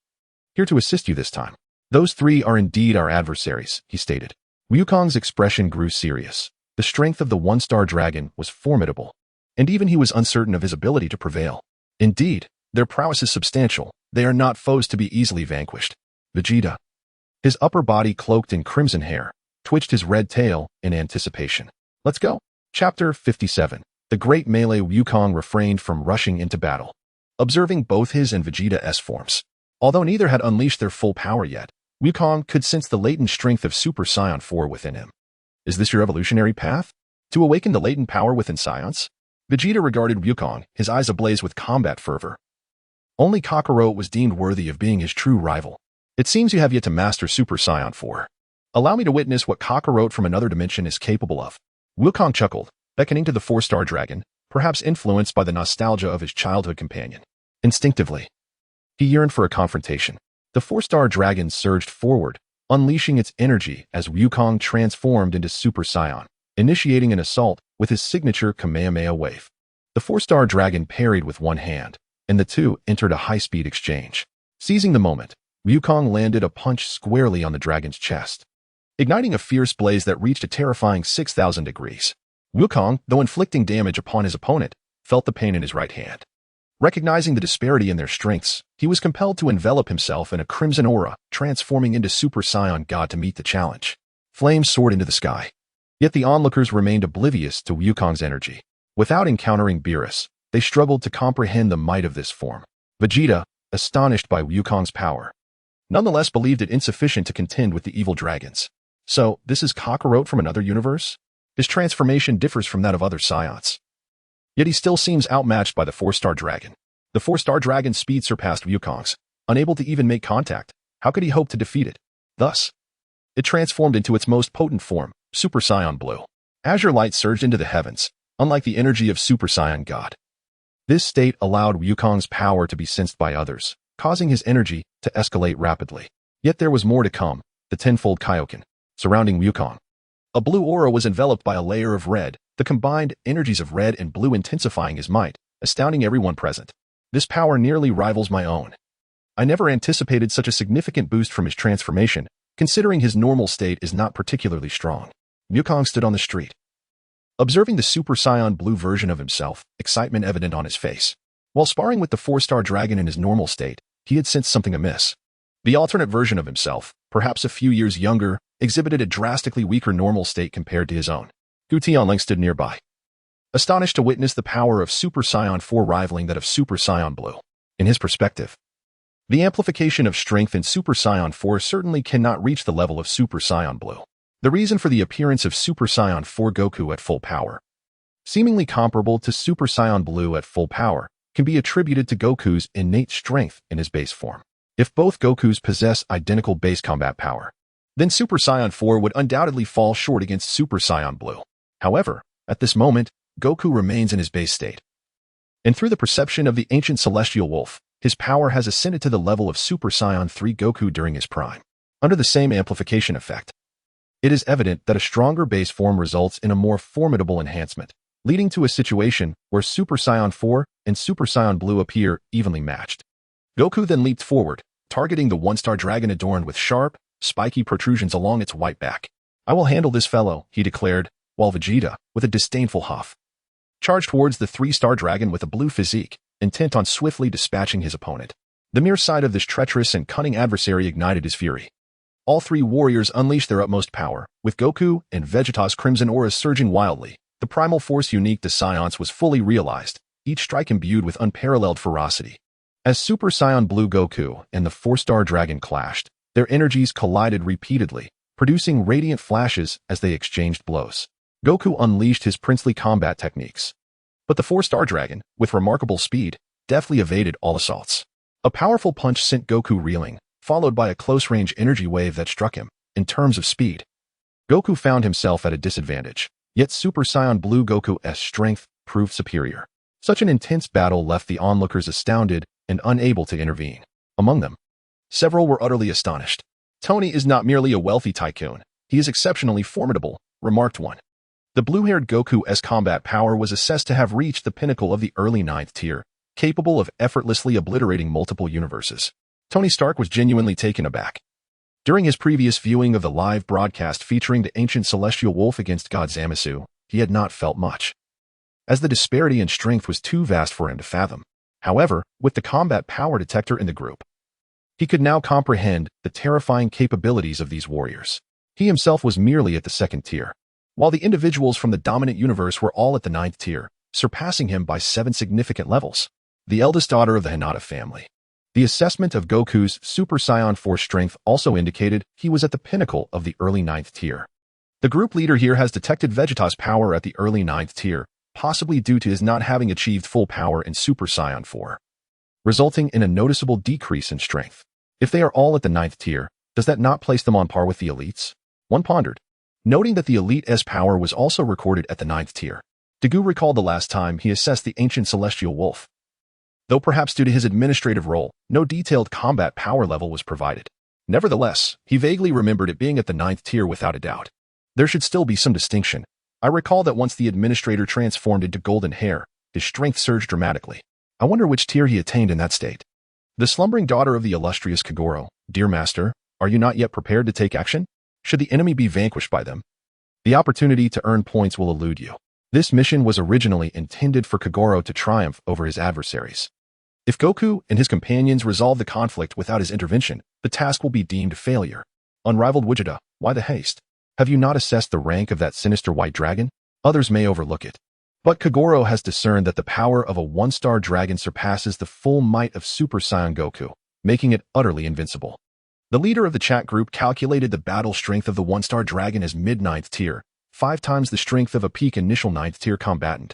here to assist you this time. Those 3 are indeed our adversaries, he stated. Wukong's expression grew serious. The strength of the 1-star dragon was formidable, and even he was uncertain of his ability to prevail. Indeed, their prowess is substantial. They are not foes to be easily vanquished. Vegeta, his upper body cloaked in crimson hair, twitched his red tail in anticipation. Let's go. Chapter 57. The Great Melee. Wukong refrained from rushing into battle, observing both his and Vegeta's forms. Although neither had unleashed their full power yet, Wukong could sense the latent strength of Super Saiyan 4 within him. Is this your evolutionary path? To awaken the latent power within Saiyans? Vegeta regarded Wukong, his eyes ablaze with combat fervor. Only Kakarot was deemed worthy of being his true rival. It seems you have yet to master Super Saiyan 4. Allow me to witness what Kakarot from another dimension is capable of. Wukong chuckled, beckoning to the 4-star dragon, perhaps influenced by the nostalgia of his childhood companion. Instinctively, he yearned for a confrontation. The 4-star dragon surged forward, unleashing its energy as Wukong transformed into Super Saiyan, initiating an assault with his signature Kamehameha wave. The 4-star dragon parried with one hand, and the two entered a high-speed exchange. Seizing the moment, Wukong landed a punch squarely on the dragon's chest, igniting a fierce blaze that reached a terrifying 6,000 degrees. Wukong, though inflicting damage upon his opponent, felt the pain in his right hand. Recognizing the disparity in their strengths, he was compelled to envelop himself in a crimson aura, transforming into Super Saiyan God to meet the challenge. Flames soared into the sky. Yet the onlookers remained oblivious to Wukong's energy. Without encountering Beerus, they struggled to comprehend the might of this form. Vegeta, astonished by Wukong's power, nonetheless believed it insufficient to contend with the evil dragons. So, this is Kakarot from another universe? His transformation differs from that of other Saiyans. Yet he still seems outmatched by the 4-star dragon. The 4-star dragon's speed surpassed Wukong's. Unable to even make contact, how could he hope to defeat it? Thus, it transformed into its most potent form, Super Saiyan Blue. Azure light surged into the heavens, unlike the energy of Super Saiyan God. This state allowed Wukong's power to be sensed by others, causing his energy to escalate rapidly. Yet there was more to come, the tenfold Kaioken, surrounding Wukong. A blue aura was enveloped by a layer of red, the combined energies of red and blue intensifying his might, astounding everyone present. This power nearly rivals my own. I never anticipated such a significant boost from his transformation, considering his normal state is not particularly strong. Wukong stood on the street, observing the Super Saiyan Blue version of himself, excitement evident on his face. While sparring with the 4-star dragon in his normal state, he had sensed something amiss. The alternate version of himself, perhaps a few years younger, exhibited a drastically weaker normal state compared to his own. Gutian Wolf stood nearby, astonished to witness the power of Super Saiyan 4 rivaling that of Super Saiyan Blue. In his perspective, the amplification of strength in Super Saiyan 4 certainly cannot reach the level of Super Saiyan Blue. The reason for the appearance of Super Saiyan 4 Goku at full power, seemingly comparable to Super Saiyan Blue at full power, can be attributed to Goku's innate strength in his base form. If both Gokus possess identical base combat power, then Super Saiyan 4 would undoubtedly fall short against Super Saiyan Blue. However, at this moment, Goku remains in his base state. And through the perception of the ancient celestial wolf, his power has ascended to the level of Super Saiyan 3 Goku during his prime. Under the same amplification effect, it is evident that a stronger base form results in a more formidable enhancement, leading to a situation where Super Saiyan 4 and Super Saiyan Blue appear evenly matched. Goku then leaped forward, targeting the 1-star dragon adorned with sharp, spiky protrusions along its white back. "I will handle this fellow," he declared, while Vegeta, with a disdainful huff, charged towards the 3-star dragon with a blue physique, intent on swiftly dispatching his opponent. The mere sight of this treacherous and cunning adversary ignited his fury. All 3 warriors unleashed their utmost power, with Goku and Vegeta's crimson auras surging wildly. The primal force unique to Saiyans was fully realized, each strike imbued with unparalleled ferocity. As Super Saiyan Blue Goku and the 4-star dragon clashed, their energies collided repeatedly, producing radiant flashes as they exchanged blows. Goku unleashed his princely combat techniques, but the 4-star dragon, with remarkable speed, deftly evaded all assaults. A powerful punch sent Goku reeling, followed by a close-range energy wave that struck him. In terms of speed, Goku found himself at a disadvantage, yet Super Saiyan Blue Goku's strength proved superior. Such an intense battle left the onlookers astounded and unable to intervene. Among them, several were utterly astonished. "Tony is not merely a wealthy tycoon, he is exceptionally formidable," remarked one. The blue-haired Goku's combat power was assessed to have reached the pinnacle of the early 9th tier, capable of effortlessly obliterating multiple universes. Tony Stark was genuinely taken aback. During his previous viewing of the live broadcast featuring the ancient celestial wolf against God Zamasu, he had not felt much, as the disparity in strength was too vast for him to fathom. However, with the combat power detector in the group, he could now comprehend the terrifying capabilities of these warriors. He himself was merely at the 2nd tier, while the individuals from the dominant universe were all at the 9th tier, surpassing him by 7 significant levels. The eldest daughter of the Hinata family. The assessment of Goku's Super Saiyan 4 strength also indicated he was at the pinnacle of the early 9th tier. The group leader here has detected Vegeta's power at the early 9th tier, possibly due to his not having achieved full power in Super Saiyan 4, resulting in a noticeable decrease in strength. If they are all at the 9th tier, does that not place them on par with the elites? One pondered, noting that the elite's power was also recorded at the 9th tier. Dagu recalled the last time he assessed the ancient celestial wolf. Though perhaps due to his administrative role, no detailed combat power level was provided. Nevertheless, he vaguely remembered it being at the 9th tier without a doubt. There should still be some distinction. I recall that once the administrator transformed into golden hair, his strength surged dramatically. I wonder which tier he attained in that state. The slumbering daughter of the illustrious Kagoro, "Dear Master, are you not yet prepared to take action? Should the enemy be vanquished by them, the opportunity to earn points will elude you." This mission was originally intended for Kagoro to triumph over his adversaries. If Goku and his companions resolve the conflict without his intervention, the task will be deemed a failure. Unrivaled Gogeta, why the haste? Have you not assessed the rank of that sinister white dragon? Others may overlook it. But Kogoro has discerned that the power of a one-star dragon surpasses the full might of Super Saiyan Goku, making it utterly invincible. The leader of the chat group calculated the battle strength of the one-star dragon as mid-9th tier, 5 times the strength of a peak initial 9th tier combatant,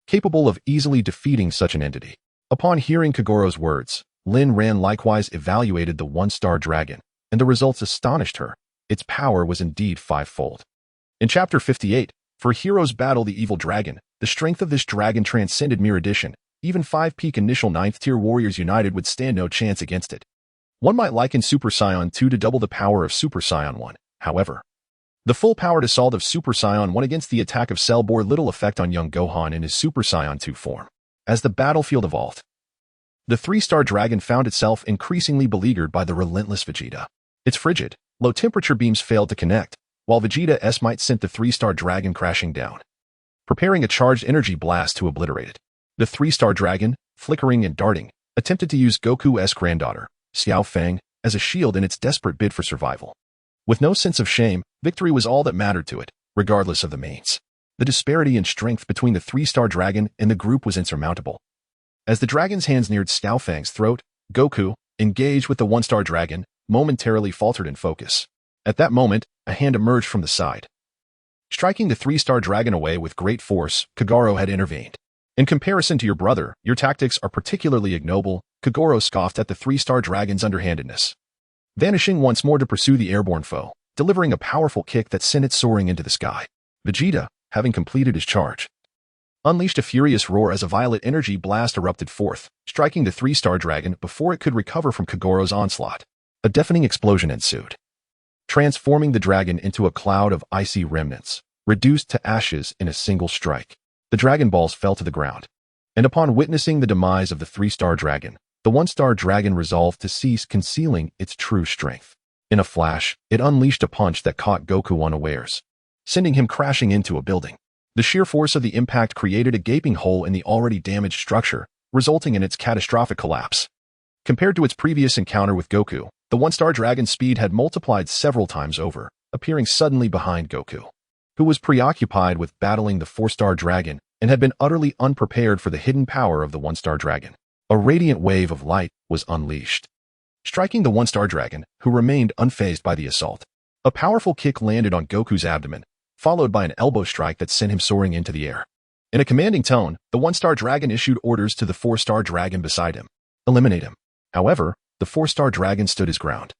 capable of easily defeating such an entity. Upon hearing Kogoro's words, Lin Ran likewise evaluated the one-star dragon, and the results astonished her. Its power was indeed 5-fold. In Chapter 58, for heroes battle the evil dragon, the strength of this dragon transcended mere addition. Even 5 peak initial 9th tier warriors united would stand no chance against it. One might liken Super Saiyan 2 to double the power of Super Saiyan 1, however. The full-powered assault of Super Saiyan 1 against the attack of Cell bore little effect on young Gohan in his Super Saiyan 2 form. As the battlefield evolved, the 3-star dragon found itself increasingly beleaguered by the relentless Vegeta. Its frigid, low-temperature beams failed to connect, while Vegeta's might sent the 3-star dragon crashing down, preparing a charged energy blast to obliterate it. The 3-star dragon, flickering and darting, attempted to use Goku's granddaughter, Xiao Fang, as a shield in its desperate bid for survival. With no sense of shame, victory was all that mattered to it, regardless of the means. The disparity in strength between the 3-star dragon and the group was insurmountable. As the dragon's hands neared Xiao Fang's throat, Goku, engaged with the 1-star dragon, momentarily faltered in focus. At that moment, a hand emerged from the side. Striking the 3-star dragon away with great force, Kogoro had intervened. In comparison to your brother, your tactics are particularly ignoble, Kogoro scoffed at the 3-star dragon's underhandedness. Vanishing once more to pursue the airborne foe, delivering a powerful kick that sent it soaring into the sky. Vegeta, having completed his charge, unleashed a furious roar as a violet energy blast erupted forth, striking the 3-star dragon before it could recover from Kogoro's onslaught. A deafening explosion ensued, transforming the dragon into a cloud of icy remnants, reduced to ashes in a single strike. The Dragon Balls fell to the ground, and upon witnessing the demise of the 3-star dragon, the 1-star dragon resolved to cease concealing its true strength. In a flash, it unleashed a punch that caught Goku unawares, sending him crashing into a building. The sheer force of the impact created a gaping hole in the already damaged structure, resulting in its catastrophic collapse. Compared to its previous encounter with Goku, the 1-star dragon's speed had multiplied several times over, appearing suddenly behind Goku, who was preoccupied with battling the 4-star dragon and had been utterly unprepared for the hidden power of the 1-star dragon. A radiant wave of light was unleashed, striking the 1-star dragon, who remained unfazed by the assault. A powerful kick landed on Goku's abdomen, followed by an elbow strike that sent him soaring into the air. In a commanding tone, the 1-star dragon issued orders to the 4-star dragon beside him. Eliminate him. However, the 4-star dragon stood his ground,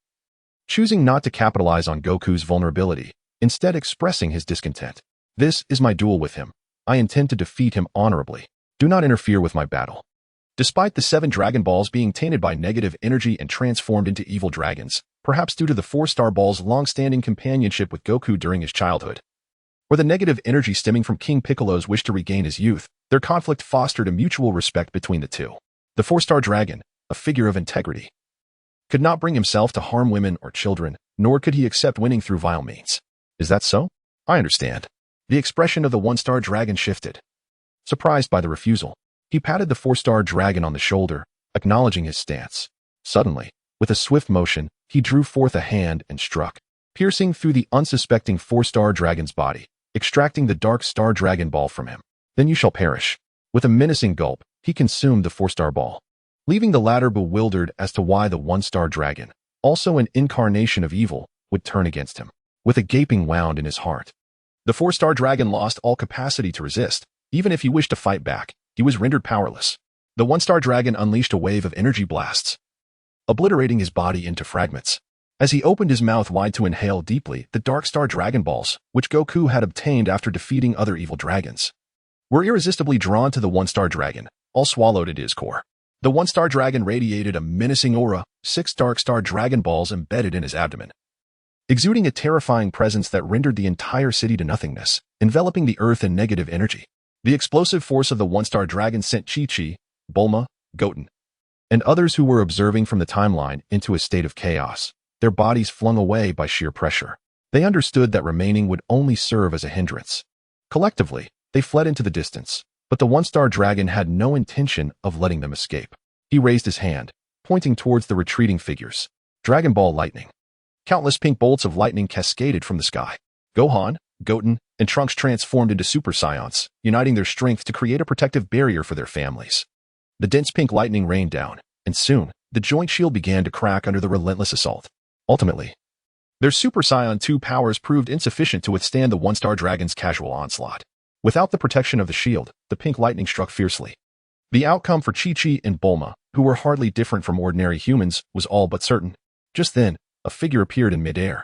choosing not to capitalize on Goku's vulnerability, instead expressing his discontent. This is my duel with him. I intend to defeat him honorably. Do not interfere with my battle. Despite the 7 Dragon Balls being tainted by negative energy and transformed into evil dragons, perhaps due to the 4-star Ball's long-standing companionship with Goku during his childhood, or the negative energy stemming from King Piccolo's wish to regain his youth, their conflict fostered a mutual respect between the two. The 4-star dragon, a figure of integrity, could not bring himself to harm women or children, nor could he accept winning through vile means. Is that so? I understand. The expression of the 1-star dragon shifted. Surprised by the refusal, he patted the 4-star dragon on the shoulder, acknowledging his stance. Suddenly, with a swift motion, he drew forth a hand and struck, piercing through the unsuspecting 4-star dragon's body, extracting the dark star dragon ball from him. Then you shall perish. With a menacing gulp, he consumed the 4-star ball, leaving the latter bewildered as to why the 1-star dragon, also an incarnation of evil, would turn against him. With a gaping wound in his heart, the 4-star dragon lost all capacity to resist. Even if he wished to fight back, he was rendered powerless. The 1-star dragon unleashed a wave of energy blasts, obliterating his body into fragments. As he opened his mouth wide to inhale deeply, the dark star Dragon Balls, which Goku had obtained after defeating other evil dragons, were irresistibly drawn to the 1-star dragon, all swallowed at his core. The 1-star dragon radiated a menacing aura, 6 dark star Dragon Balls embedded in his abdomen, exuding a terrifying presence that rendered the entire city to nothingness, enveloping the earth in negative energy. The explosive force of the 1-star dragon sent Chi-Chi, Bulma, Goten, and others who were observing from the timeline into a state of chaos, their bodies flung away by sheer pressure. They understood that remaining would only serve as a hindrance. Collectively, they fled into the distance, but the 1-star dragon had no intention of letting them escape. He raised his hand, pointing towards the retreating figures. Dragon Ball lightning. Countless pink bolts of lightning cascaded from the sky. Gohan, Goten, and Trunks transformed into Super Saiyans, uniting their strength to create a protective barrier for their families. The dense pink lightning rained down, and soon, the joint shield began to crack under the relentless assault. Ultimately, their Super Saiyan 2 powers proved insufficient to withstand the one-star dragon's casual onslaught. Without the protection of the shield, the pink lightning struck fiercely. The outcome for Chi-Chi and Bulma, who were hardly different from ordinary humans, was all but certain. Just then, a figure appeared in midair.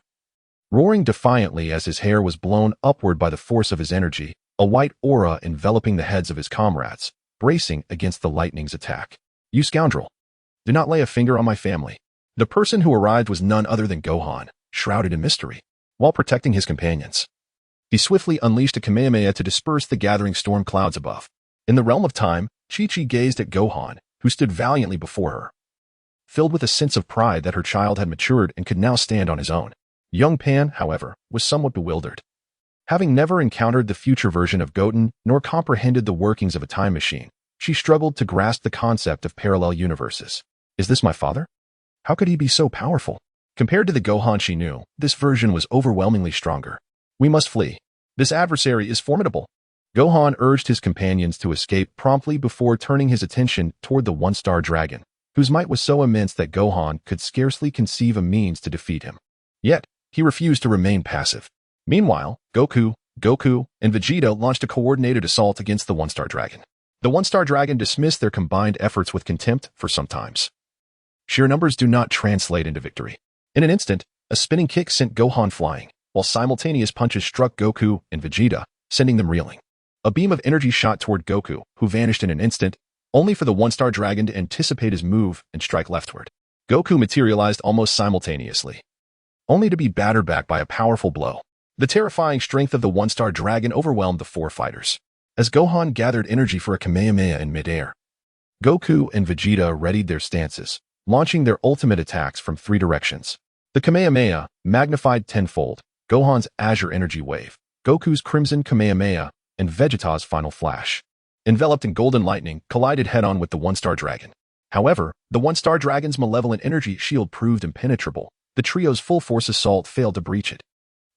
Roaring defiantly as his hair was blown upward by the force of his energy, a white aura enveloping the heads of his comrades, bracing against the lightning's attack. "You scoundrel! Do not lay a finger on my family." The person who arrived was none other than Gohan, shrouded in mystery, while protecting his companions. He swiftly unleashed a Kamehameha to disperse the gathering storm clouds above. In the realm of time, Chi-Chi gazed at Gohan, who stood valiantly before her, filled with a sense of pride that her child had matured and could now stand on his own. Young Pan, however, was somewhat bewildered. Having never encountered the future version of Goten, nor comprehended the workings of a time machine, she struggled to grasp the concept of parallel universes. Is this my father? How could he be so powerful? Compared to the Gohan she knew, this version was overwhelmingly stronger. "We must flee. This adversary is formidable." Gohan urged his companions to escape promptly before turning his attention toward the one-star dragon, whose might was so immense that Gohan could scarcely conceive a means to defeat him. Yet, he refused to remain passive. Meanwhile, Goku, and Vegeta launched a coordinated assault against the one-star dragon. The one-star dragon dismissed their combined efforts with contempt for some times. Sheer numbers do not translate into victory. In an instant, a spinning kick sent Gohan flying, while simultaneous punches struck Goku and Vegeta, sending them reeling. A beam of energy shot toward Goku, who vanished in an instant, only for the one-star dragon to anticipate his move and strike leftward. Goku materialized almost simultaneously, only to be battered back by a powerful blow. The terrifying strength of the one-star dragon overwhelmed the four fighters. As Gohan gathered energy for a Kamehameha in midair, Goku and Vegeta readied their stances, launching their ultimate attacks from three directions. The Kamehameha, magnified tenfold, Gohan's Azure Energy Wave, Goku's Crimson Kamehameha, and Vegeta's Final Flash, enveloped in golden lightning, collided head-on with the one-star dragon. However, the one-star dragon's malevolent energy shield proved impenetrable. The trio's full-force assault failed to breach it.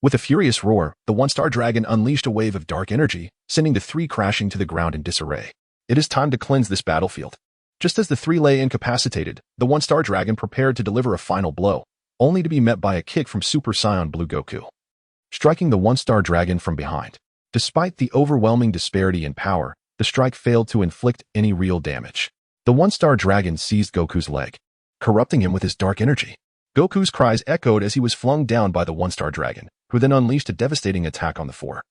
With a furious roar, the one-star dragon unleashed a wave of dark energy, sending the three crashing to the ground in disarray. It is time to cleanse this battlefield. Just as the three lay incapacitated, the one-star dragon prepared to deliver a final blow, only to be met by a kick from Super Saiyan Blue Goku, striking the one-star dragon from behind. Despite the overwhelming disparity in power, the strike failed to inflict any real damage. The one-star dragon seized Goku's leg, corrupting him with his dark energy. Goku's cries echoed as he was flung down by the one-star dragon, who then unleashed a devastating attack on the four,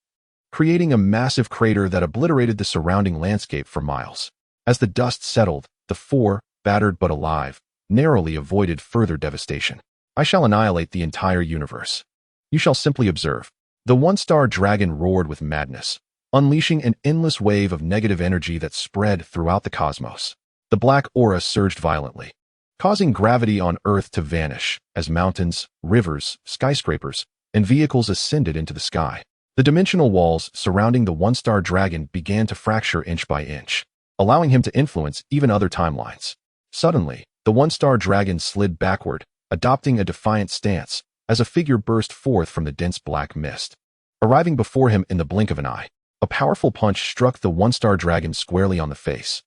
creating a massive crater that obliterated the surrounding landscape for miles. As the dust settled, the four, battered but alive, narrowly avoided further devastation. "I shall annihilate the entire universe. You shall simply observe." The one-star dragon roared with madness, unleashing an endless wave of negative energy that spread throughout the cosmos. The black aura surged violently, causing gravity on Earth to vanish as mountains, rivers, skyscrapers, and vehicles ascended into the sky. The dimensional walls surrounding the one-star dragon began to fracture inch by inch, allowing him to influence even other timelines. Suddenly, the one-star dragon slid backward, adopting a defiant stance, as a figure burst forth from the dense black mist. Arriving before him in the blink of an eye, a powerful punch struck the one-star dragon squarely on the face,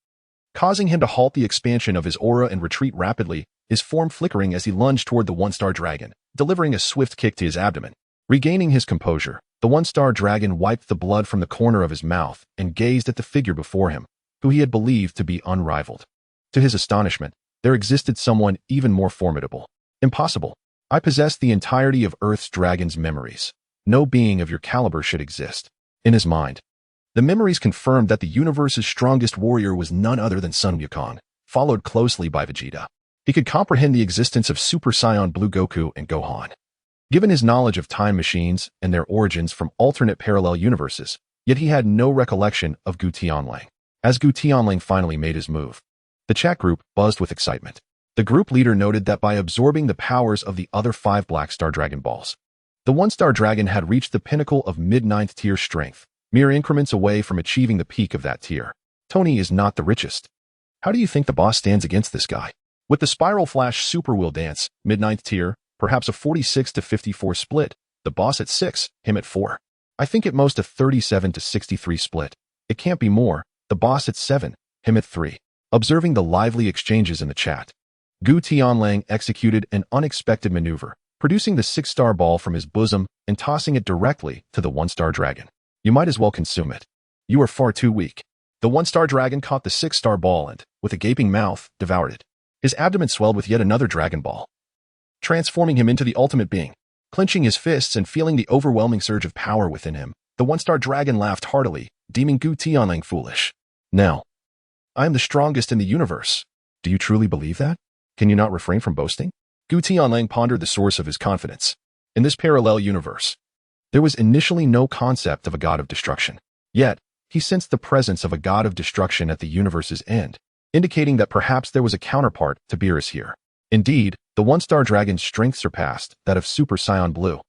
causing him to halt the expansion of his aura and retreat rapidly, his form flickering as he lunged toward the one-star dragon, delivering a swift kick to his abdomen. Regaining his composure, the one-star dragon wiped the blood from the corner of his mouth and gazed at the figure before him, who he had believed to be unrivaled. To his astonishment, there existed someone even more formidable. "Impossible. I possess the entirety of Earth's dragon's memories. No being of your caliber should exist." In his mind, the memories confirmed that the universe's strongest warrior was none other than Sun Wukong, followed closely by Vegeta. He could comprehend the existence of Super Saiyan Blue Goku and Gohan. Given his knowledge of time machines and their origins from alternate parallel universes, yet he had no recollection of Gutian Wolf. As Gutian Wolf finally made his move, the chat group buzzed with excitement. The group leader noted that by absorbing the powers of the other 5 Black Star Dragon Balls, the one-star dragon had reached the pinnacle of mid-9th tier strength, mere increments away from achieving the peak of that tier. Tony is not the richest. How do you think the boss stands against this guy? With the Spiral Flash Super Wheel Dance, mid-9th tier, perhaps a 46 to 54 split, the boss at 6, him at 4. I think at most a 37 to 63 split. It can't be more, the boss at 7, him at 3. Observing the lively exchanges in the chat, Gutian Wolf executed an unexpected maneuver, producing the 6-star ball from his bosom and tossing it directly to the 1-star dragon. You might as well consume it. You are far too weak. The 1-star dragon caught the 6-star ball and, with a gaping mouth, devoured it. His abdomen swelled with yet another dragon ball, transforming him into the ultimate being. Clenching his fists and feeling the overwhelming surge of power within him, the 1-star dragon laughed heartily, deeming Gutian Wolf foolish. Now, I am the strongest in the universe. Do you truly believe that? Can you not refrain from boasting? Gutian Wolf pondered the source of his confidence. In this parallel universe, there was initially no concept of a god of destruction. Yet, he sensed the presence of a god of destruction at the universe's end, indicating that perhaps there was a counterpart to Beerus here. Indeed, the 1-star dragon's strength surpassed that of Super Saiyan Blue.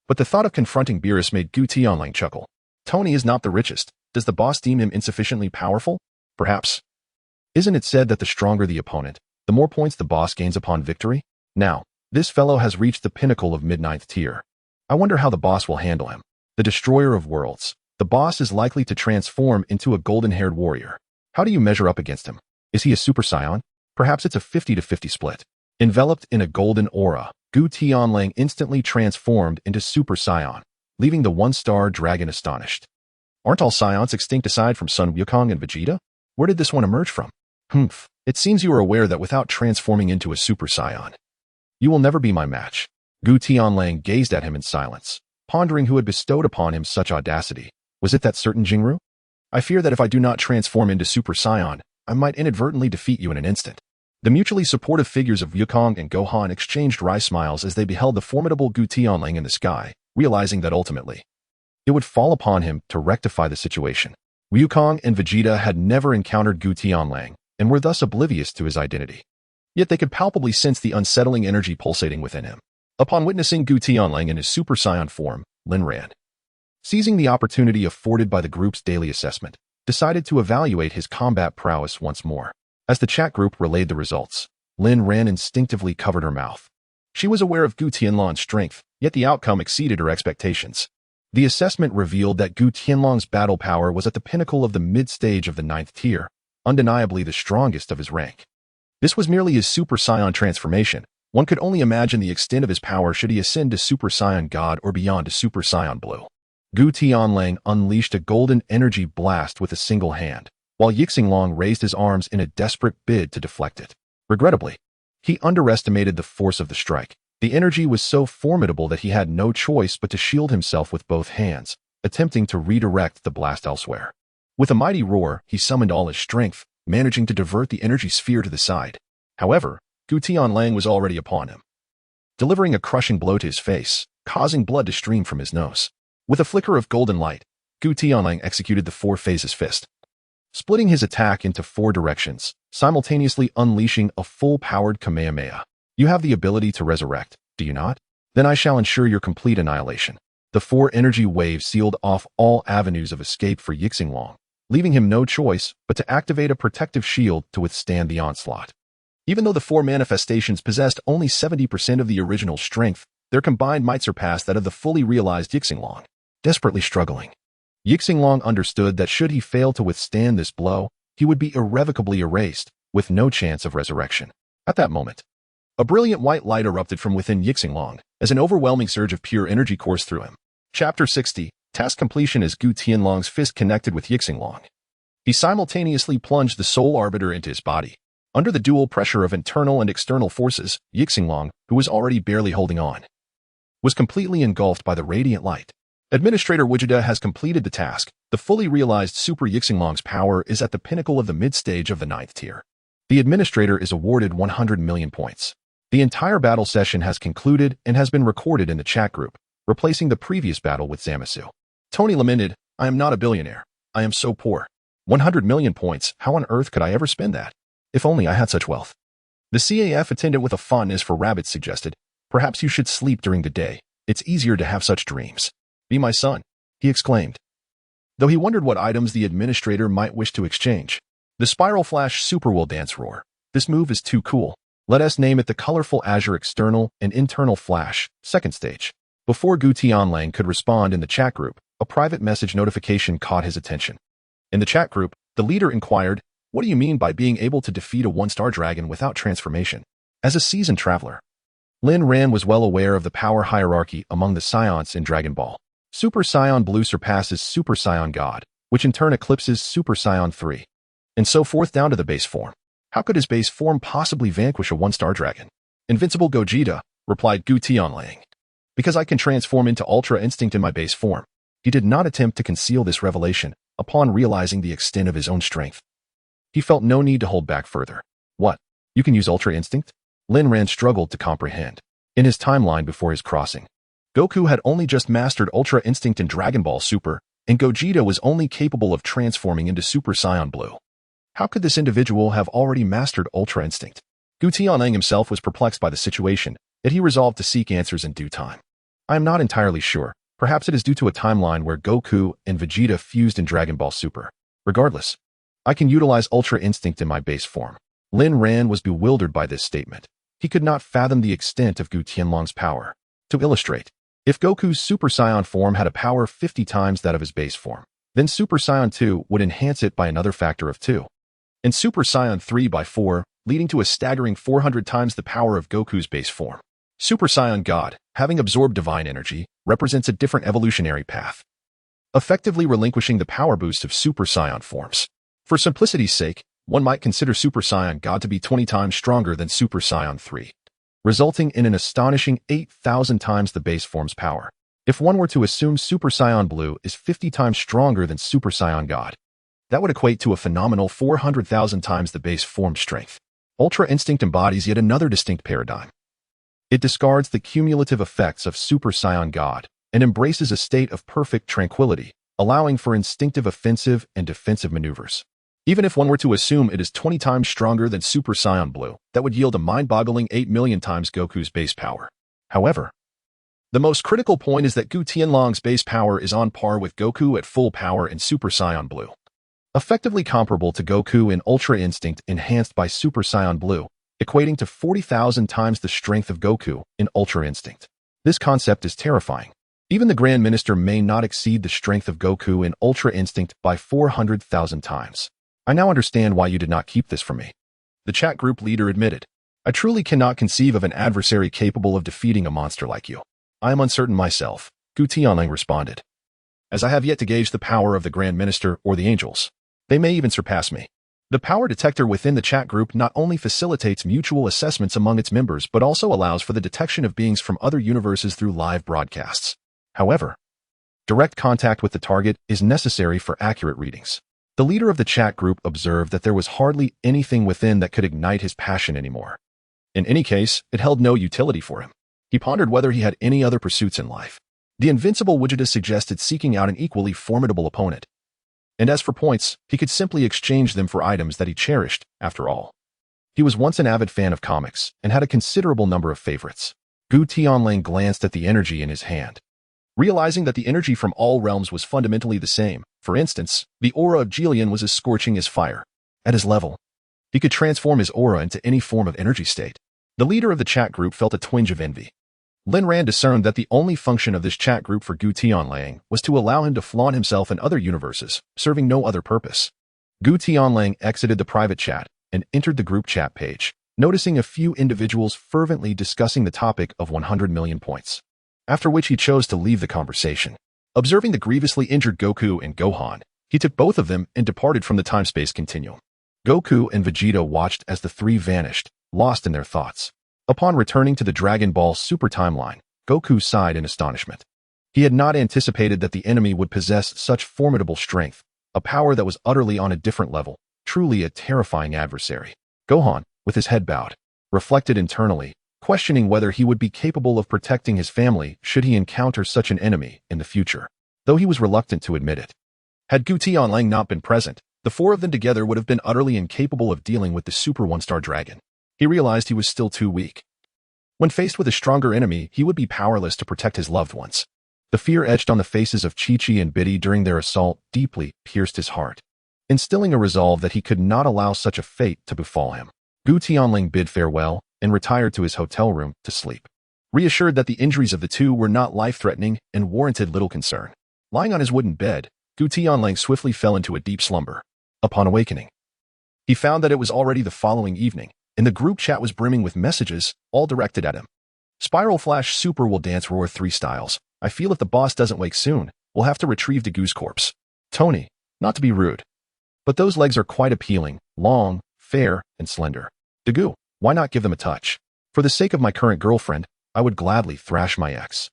But the thought of confronting Beerus made Gutian Wolf chuckle. Tony is not the richest. Does the boss deem him insufficiently powerful? Perhaps. Isn't it said that the stronger the opponent, the more points the boss gains upon victory? Now, this fellow has reached the pinnacle of mid-9th tier. I wonder how the boss will handle him. The destroyer of worlds. The boss is likely to transform into a golden-haired warrior. How do you measure up against him? Is he a Super Saiyan? Perhaps it's a 50 to 50 split. Enveloped in a golden aura, Gutian Wolf instantly transformed into Super Saiyan, leaving the 1-star dragon astonished. Aren't all Saiyans extinct aside from Sun Wukong and Vegeta? Where did this one emerge from? It seems you are aware that without transforming into a Super Saiyan, you will never be my match. Gutian Wolf gazed at him in silence, pondering who had bestowed upon him such audacity. Was it that certain Jingru? I fear that if I do not transform into Super Saiyan, I might inadvertently defeat you in an instant. The mutually supportive figures of Wukong and Gohan exchanged wry smiles as they beheld the formidable Gutian Wolf in the sky, realizing that ultimately, it would fall upon him to rectify the situation. Wukong and Vegeta had never encountered Gutian Wolf, and were thus oblivious to his identity. Yet they could palpably sense the unsettling energy pulsating within him. Upon witnessing Gutian Wolf in his Super Saiyan form, Lin ran. Seizing the opportunity afforded by the group's daily assessment, decided to evaluate his combat prowess once more. As the chat group relayed the results, Lin Ran instinctively covered her mouth. She was aware of Gutian Wolf's strength, yet the outcome exceeded her expectations. The assessment revealed that Gutian Wolf's battle power was at the pinnacle of the mid-stage of the 9th tier, undeniably the strongest of his rank. This was merely his Super Saiyan transformation. One could only imagine the extent of his power should he ascend to Super Saiyan God or beyond to Super Saiyan Blue. Gutian Wolf unleashed a golden energy blast with a single hand, while Yixinglong raised his arms in a desperate bid to deflect it. Regrettably, he underestimated the force of the strike. The energy was so formidable that he had no choice but to shield himself with both hands, attempting to redirect the blast elsewhere. With a mighty roar, he summoned all his strength, managing to divert the energy sphere to the side. However, Gutian Wolf was already upon him, delivering a crushing blow to his face, causing blood to stream from his nose. With a flicker of golden light, Gutian Wolf executed the 4 phases fist, splitting his attack into 4 directions, simultaneously unleashing a full-powered Kamehameha. You have the ability to resurrect, do you not? Then I shall ensure your complete annihilation. The 4 energy waves sealed off all avenues of escape for Yixinglong, leaving him no choice but to activate a protective shield to withstand the onslaught. Even though the 4 manifestations possessed only 70% of the original strength, their combined might surpass that of the fully realized Yixinglong. Desperately struggling, Yixinglong understood that should he fail to withstand this blow, he would be irrevocably erased, with no chance of resurrection. At that moment, a brilliant white light erupted from within Yixinglong, as an overwhelming surge of pure energy coursed through him. Chapter 60, Task Completion. As Gutian Long's fist connected with Yixinglong, he simultaneously plunged the Soul Arbiter into his body. Under the dual pressure of internal and external forces, Yixinglong, who was already barely holding on, was completely engulfed by the radiant light. Administrator Gogeta has completed the task. The fully realized Super Yixinglong's power is at the pinnacle of the mid-stage of the 9th tier. The administrator is awarded 100 million points. The entire battle session has concluded and has been recorded in the chat group, replacing the previous battle with Zamasu. Tony lamented, I am not a billionaire. I am so poor. 100 million points, how on earth could I ever spend that? If only I had such wealth. The CAF attendant with a fondness for rabbits suggested, perhaps you should sleep during the day. It's easier to have such dreams. Be my son, he exclaimed, though he wondered what items the administrator might wish to exchange. The Spiral Flash Super Will Dance Roar. This move is too cool. Let us name it the Colorful Azure External and Internal Flash, second stage. Before Gutian could respond in the chat group, a private message notification caught his attention. In the chat group, the leader inquired, "What do you mean by being able to defeat a one-star dragon without transformation?" As a seasoned traveler, Lin Ran was well aware of the power hierarchy among the Saiyans in Dragon Ball. Super Saiyan Blue surpasses Super Saiyan God, which in turn eclipses Super Saiyan 3. And so forth down to the base form. How could his base form possibly vanquish a one-star dragon? "Invincible Gogeta," replied Gutian. "Because I can transform into Ultra Instinct in my base form." He did not attempt to conceal this revelation upon realizing the extent of his own strength. He felt no need to hold back further. "What? You can use Ultra Instinct?" Lin Ran struggled to comprehend. In his timeline before his crossing, Goku had only just mastered Ultra Instinct in Dragon Ball Super, and Gogeta was only capable of transforming into Super Saiyan Blue. How could this individual have already mastered Ultra Instinct? Gutian himself was perplexed by the situation, yet he resolved to seek answers in due time. "I am not entirely sure. Perhaps it is due to a timeline where Goku and Vegeta fused in Dragon Ball Super. Regardless, I can utilize Ultra Instinct in my base form." Lin Ran was bewildered by this statement. He could not fathom the extent of Gutian's power. To illustrate, if Goku's Super Saiyan form had a power 50 times that of his base form, then Super Saiyan 2 would enhance it by another factor of 2. And Super Saiyan 3 by 4, leading to a staggering 400 times the power of Goku's base form. Super Saiyan God, having absorbed divine energy, represents a different evolutionary path, effectively relinquishing the power boost of Super Saiyan forms. For simplicity's sake, one might consider Super Saiyan God to be 20 times stronger than Super Saiyan 3, resulting in an astonishing 8,000 times the base form's power. If one were to assume Super Saiyan Blue is 50 times stronger than Super Saiyan God, that would equate to a phenomenal 400,000 times the base form's strength. Ultra Instinct embodies yet another distinct paradigm. It discards the cumulative effects of Super Saiyan God and embraces a state of perfect tranquility, allowing for instinctive offensive and defensive maneuvers. Even if one were to assume it is 20 times stronger than Super Saiyan Blue, that would yield a mind-boggling 8 million times Goku's base power. However, the most critical point is that Gutian's base power is on par with Goku at full power in Super Saiyan Blue, effectively comparable to Goku in Ultra Instinct enhanced by Super Saiyan Blue, equating to 40,000 times the strength of Goku in Ultra Instinct. This concept is terrifying. Even the Grand Minister may not exceed the strength of Goku in Ultra Instinct by 400,000 times. "I now understand why you did not keep this from me," the chat group leader admitted. "I truly cannot conceive of an adversary capable of defeating a monster like you." "I am uncertain myself," Gutian responded, "as I have yet to gauge the power of the Grand Minister or the angels. They may even surpass me." The power detector within the chat group not only facilitates mutual assessments among its members but also allows for the detection of beings from other universes through live broadcasts. However, direct contact with the target is necessary for accurate readings. The leader of the chat group observed that there was hardly anything within that could ignite his passion anymore. In any case, it held no utility for him. He pondered whether he had any other pursuits in life. The invincible Gogeta suggested seeking out an equally formidable opponent. And as for points, he could simply exchange them for items that he cherished, after all. He was once an avid fan of comics and had a considerable number of favorites. Gutian glanced at the energy in his hand, realizing that the energy from all realms was fundamentally the same. For instance, the aura of Gillian was as scorching as fire. At his level, he could transform his aura into any form of energy state. The leader of the chat group felt a twinge of envy. Lin Ran discerned that the only function of this chat group for Gutian was to allow him to flaunt himself in other universes, serving no other purpose. Gutian exited the private chat and entered the group chat page, noticing a few individuals fervently discussing the topic of 100 million points, after which he chose to leave the conversation. Observing the grievously injured Goku and Gohan, he took both of them and departed from the time-space continuum. Goku and Vegeta watched as the three vanished, lost in their thoughts. Upon returning to the Dragon Ball Super timeline, Goku sighed in astonishment. He had not anticipated that the enemy would possess such formidable strength, a power that was utterly on a different level, truly a terrifying adversary. Gohan, with his head bowed, reflected internally, questioning whether he would be capable of protecting his family should he encounter such an enemy in the future, though he was reluctant to admit it. Had Gutian not been present, the four of them together would have been utterly incapable of dealing with the Super One-Star Dragon. He realized he was still too weak. When faced with a stronger enemy, he would be powerless to protect his loved ones. The fear etched on the faces of Chi-Chi and Biddy during their assault deeply pierced his heart. instilling a resolve that he could not allow such a fate to befall him. Gutian bid farewell and retired to his hotel room to sleep, reassured that the injuries of the two were not life-threatening and warranted little concern. Lying on his wooden bed, Gutian swiftly fell into a deep slumber. Upon awakening, he found that it was already the following evening, and the group chat was brimming with messages, all directed at him. Spiral Flash Super will dance Roar 3 styles. I feel if the boss doesn't wake soon, we'll have to retrieve Degu's corpse. Tony, not to be rude, but those legs are quite appealing, long, fair, and slender. Degu, why not give them a touch? For the sake of my current girlfriend, I would gladly thrash my ex.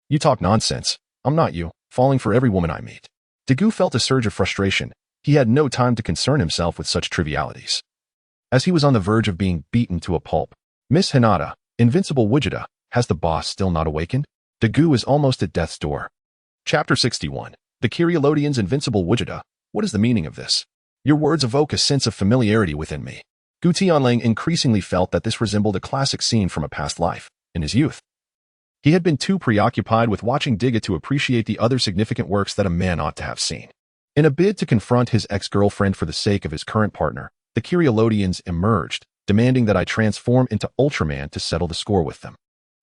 You talk nonsense. I'm not you, falling for every woman I meet. Degu felt a surge of frustration. He had no time to concern himself with such trivialities. As he was on the verge of being beaten to a pulp, Miss Hinata, Invincible Gogeta, has the boss still not awakened? Degu is almost at death's door. Chapter 61. The Kyrielodian's Invincible Gogeta. What is the meaning of this? Your words evoke a sense of familiarity within me. Gutian increasingly felt that this resembled a classic scene from a past life, in his youth. He had been too preoccupied with watching Diga to appreciate the other significant works that a man ought to have seen. In a bid to confront his ex-girlfriend for the sake of his current partner, the Kyrielodians emerged, demanding that I transform into Ultraman to settle the score with them.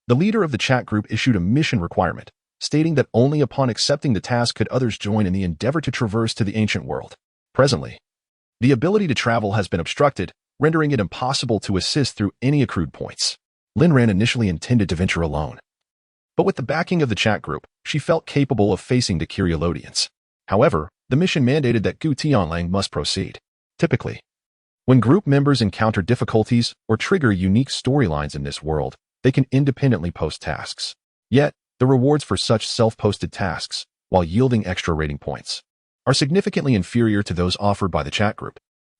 The leader of the chat group issued a mission requirement, stating that only upon accepting the task could others join in the endeavor to traverse to the ancient world. Presently, the ability to travel has been obstructed, rendering it impossible to assist through any accrued points. Linran initially intended to venture alone, but with the backing of the chat group, she felt capable of facing the Kyrielodians. However, the mission mandated that Gutian must proceed. Typically, when group members encounter difficulties or trigger unique storylines in this world, they can independently post tasks. Yet, the rewards for such self-posted tasks, while yielding extra rating points, are significantly inferior to those offered by the chat group.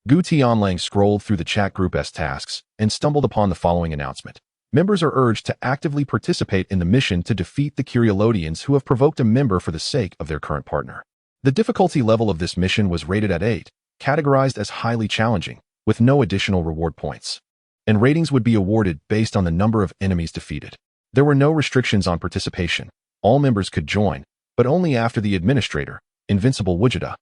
Gutian scrolled through the chat group's tasks and stumbled upon the following announcement. Members are urged to actively participate in the mission to defeat the Kyrielodians who have provoked a member for the sake of their current partner. The difficulty level of this mission was rated at 8, categorized as highly challenging, with no additional reward points, and ratings would be awarded based on the number of enemies defeated. There were no restrictions on participation. All members could join, but only after the administrator, Invincible Gogeta,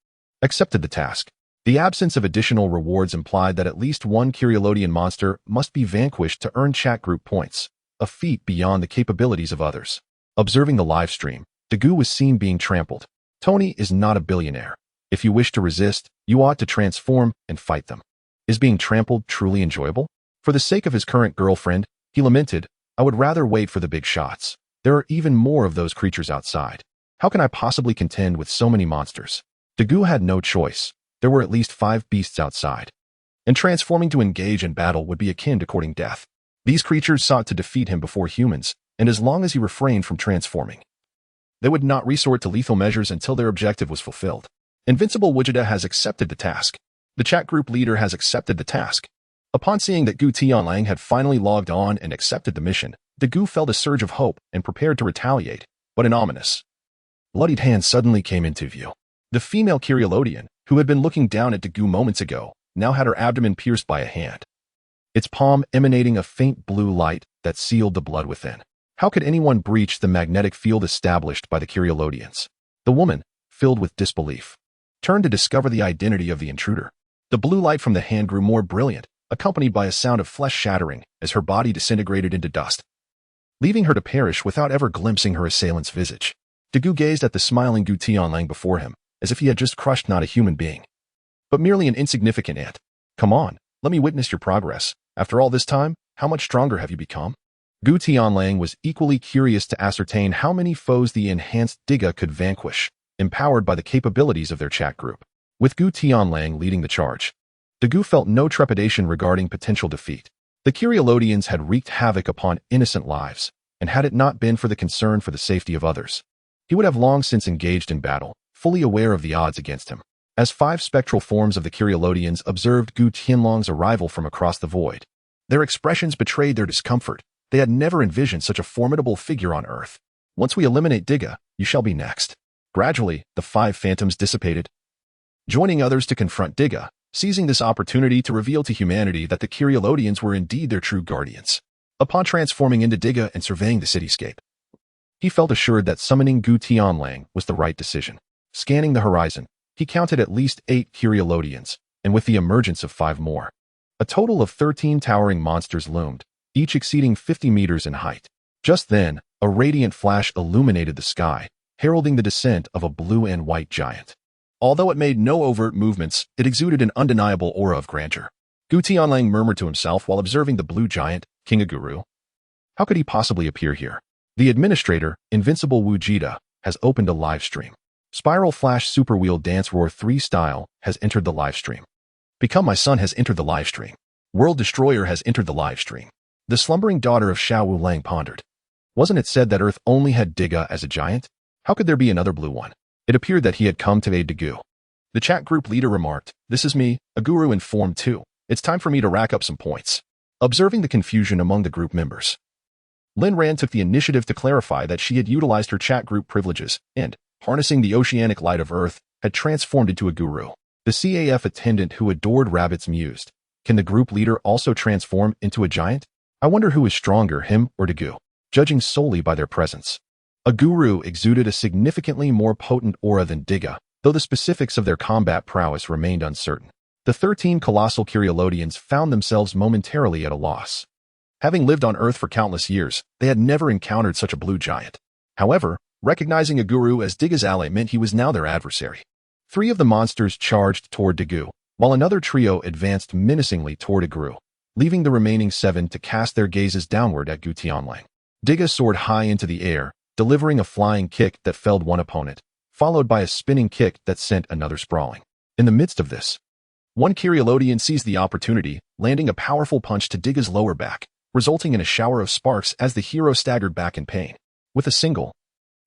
accepted the task. The absence of additional rewards implied that at least one Kyrielodian monster must be vanquished to earn chat group points, a feat beyond the capabilities of others. Observing the live stream, Degu was seen being trampled. Tony is not a billionaire. If you wish to resist, you ought to transform and fight them. Is being trampled truly enjoyable? For the sake of his current girlfriend, he lamented, I would rather wait for the big shots. There are even more of those creatures outside. How can I possibly contend with so many monsters? Degu had no choice. There were at least 5 beasts outside, and transforming to engage in battle would be akin to courting death. These creatures sought to defeat him before humans, and as long as he refrained from transforming, they would not resort to lethal measures until their objective was fulfilled. Invincible Gogeta has accepted the task. The chat group leader has accepted the task. Upon seeing that Gutian had finally logged on and accepted the mission, Degu felt a surge of hope and prepared to retaliate, but an ominous, bloodied hand suddenly came into view. The female Kyrielodian, who had been looking down at Degu moments ago, now had her abdomen pierced by a hand, its palm emanating a faint blue light that sealed the blood within. How could anyone breach the magnetic field established by the Kyrielodians? The woman, filled with disbelief, turned to discover the identity of the intruder. The blue light from the hand grew more brilliant, accompanied by a sound of flesh shattering as her body disintegrated into dust, leaving her to perish without ever glimpsing her assailant's visage. Degu gazed at the smiling Gutian before him, as if he had just crushed not a human being, but merely an insignificant ant. Come on, let me witness your progress. After all this time, how much stronger have you become? Gutian was equally curious to ascertain how many foes the enhanced Diga could vanquish, empowered by the capabilities of their chat group. With Gutian leading the charge, Degu felt no trepidation regarding potential defeat. The Kyrielodians had wreaked havoc upon innocent lives, and had it not been for the concern for the safety of others, he would have long since engaged in battle, fully aware of the odds against him. As 5 spectral forms of the Kyrielodians observed Gutian's arrival from across the void, their expressions betrayed their discomfort. They had never envisioned such a formidable figure on Earth. Once we eliminate Diga, you shall be next. Gradually, the 5 phantoms dissipated, joining others to confront Diga, seizing this opportunity to reveal to humanity that the Kyrielodians were indeed their true guardians. Upon transforming into Diga and surveying the cityscape, he felt assured that summoning Gutian was the right decision. Scanning the horizon, He counted at least 8 Kyrielodians, and with the emergence of 5 more, a total of 13 towering monsters loomed, each exceeding 50 meters in height. Just then, a radiant flash illuminated the sky, heralding the descent of a blue and white giant. Although it made no overt movements, it exuded an undeniable aura of grandeur. Gutian Wolf murmured to himself while observing the blue giant, King Aguru. How could he possibly appear here? The administrator, Invincible Gogeta, has opened a live stream. Spiral Flash Super Wheel Dance Roar 3 style has entered the live stream. Become My Son has entered the live stream. World Destroyer has entered the live stream. The slumbering daughter of Xiao Wulang pondered. Wasn't it said that Earth only had Diga as a giant? How could there be another blue one? It appeared that he had come to aid Dagu. The chat group leader remarked, "This is me, Aguru in Form 2. It's time for me to rack up some points." Observing the confusion among the group members, Lin Ran took the initiative to clarify that she had utilized her chat group privileges and, harnessing the oceanic light of Earth, had transformed into a guru. The CAF attendant who adored rabbits mused, "Can the group leader also transform into a giant? I wonder who is stronger, him or Dagu?" Judging solely by their presence, a guru exuded a significantly more potent aura than Diga, though the specifics of their combat prowess remained uncertain. The 13 colossal Kyrielodians found themselves momentarily at a loss. Having lived on Earth for countless years, they had never encountered such a blue giant. However, recognizing a guru as Diga's ally meant he was now their adversary. 3 of the monsters charged toward Dagu, while another trio advanced menacingly toward Aguru, leaving the remaining 7 to cast their gazes downward at Gutian Wolf. Diga soared high into the air, delivering a flying kick that felled one opponent, followed by a spinning kick that sent another sprawling. In the midst of this, one Kyrielodian seized the opportunity, landing a powerful punch to Diga's lower back, resulting in a shower of sparks as the hero staggered back in pain. With a single,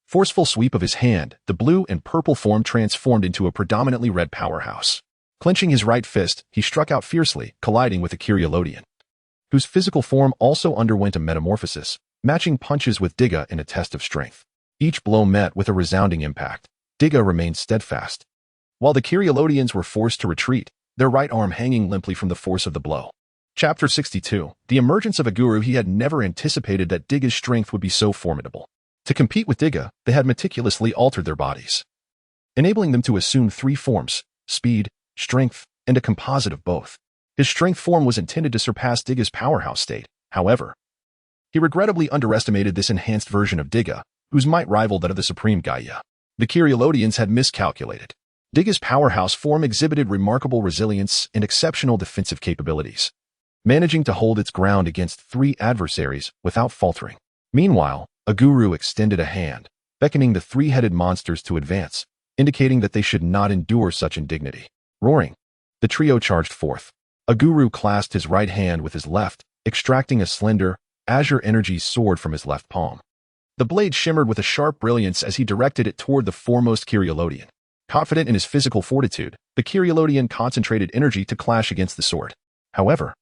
forceful sweep of his hand, the blue and purple form transformed into a predominantly red powerhouse. Clenching his right fist, he struck out fiercely, colliding with a Kyrielodian, whose physical form also underwent a metamorphosis, matching punches with Diga in a test of strength. Each blow met with a resounding impact. Diga remained steadfast, while the Kyrielodians were forced to retreat, their right arm hanging limply from the force of the blow. Chapter 62. The emergence of a guru. He had never anticipated that Diga's strength would be so formidable. To compete with Diga, they had meticulously altered their bodies, enabling them to assume 3 forms: speed, strength, and a composite of both. His strength form was intended to surpass Diga's powerhouse state. However, he regrettably underestimated this enhanced version of Diga, whose might rivaled that of the Supreme Gaia. The Kyrielodians had miscalculated. Diga's powerhouse form exhibited remarkable resilience and exceptional defensive capabilities, managing to hold its ground against 3 adversaries without faltering. Meanwhile, a guru extended a hand, beckoning the 3-headed monsters to advance, indicating that they should not endure such indignity. Roaring, the trio charged forth. A guru clasped his right hand with his left, extracting a slender, azure energy sword from his left palm. The blade shimmered with a sharp brilliance as he directed it toward the foremost Kyrielodian. Confident in his physical fortitude, the Kyrielodian concentrated energy to clash against the sword. However,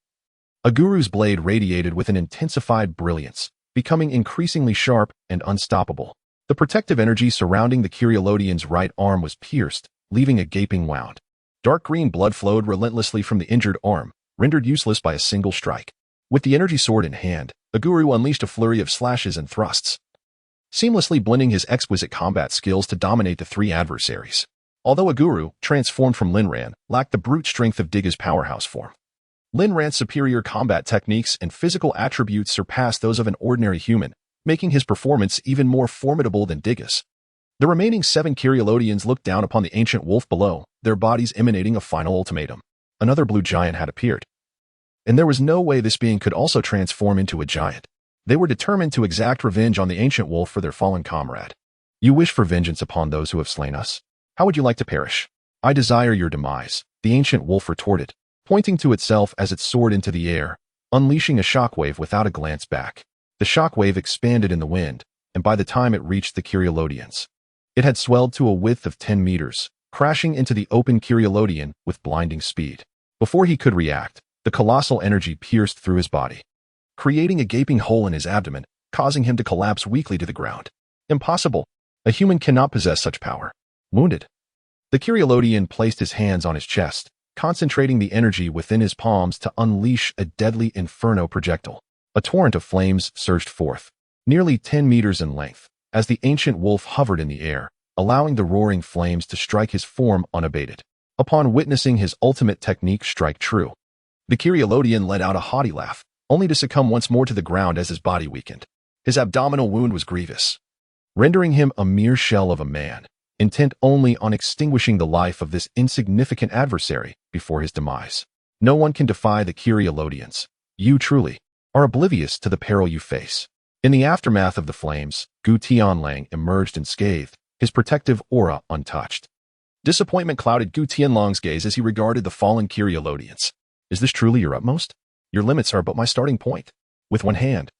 a guru's blade radiated with an intensified brilliance, becoming increasingly sharp and unstoppable. The protective energy surrounding the Kyrielodian's right arm was pierced, leaving a gaping wound. Dark green blood flowed relentlessly from the injured arm, rendered useless by a single strike. With the energy sword in hand, the guru unleashed a flurry of slashes and thrusts, seamlessly blending his exquisite combat skills to dominate the 3 adversaries. Although a guru, transformed from Linran, lacked the brute strength of Diga's powerhouse form, Linran's superior combat techniques and physical attributes surpassed those of an ordinary human, making his performance even more formidable than Diga's. The remaining 7 Kyrielodians looked down upon the ancient wolf below, their bodies emanating a final ultimatum. Another blue giant had appeared, and there was no way this being could also transform into a giant. They were determined to exact revenge on the ancient wolf for their fallen comrade. "You wish for vengeance upon those who have slain us? How would you like to perish?" "I desire your demise," the ancient wolf retorted, pointing to itself as it soared into the air, unleashing a shockwave without a glance back. The shockwave expanded in the wind, and by the time it reached the Kyrielodians, it had swelled to a width of 10 meters, crashing into the open Kyrielodian with blinding speed. Before he could react, the colossal energy pierced through his body, creating a gaping hole in his abdomen, causing him to collapse weakly to the ground. Impossible. A human cannot possess such power. Wounded, the Kyrielodian placed his hands on his chest, concentrating the energy within his palms to unleash a deadly inferno projectile. A torrent of flames surged forth, nearly 10 meters in length, as the ancient wolf hovered in the air, allowing the roaring flames to strike his form unabated. Upon witnessing his ultimate technique strike true, the Kyrielodian let out a haughty laugh, only to succumb once more to the ground as his body weakened. His abdominal wound was grievous, rendering him a mere shell of a man, intent only on extinguishing the life of this insignificant adversary before his demise. No one can defy the Kyrielodians. You truly are oblivious to the peril you face. In the aftermath of the flames, Gutian emerged unscathed, his protective aura untouched. Disappointment clouded Gutian's gaze as he regarded the fallen Kyrielodians. Is this truly your utmost? Your limits are but my starting point. With one hand,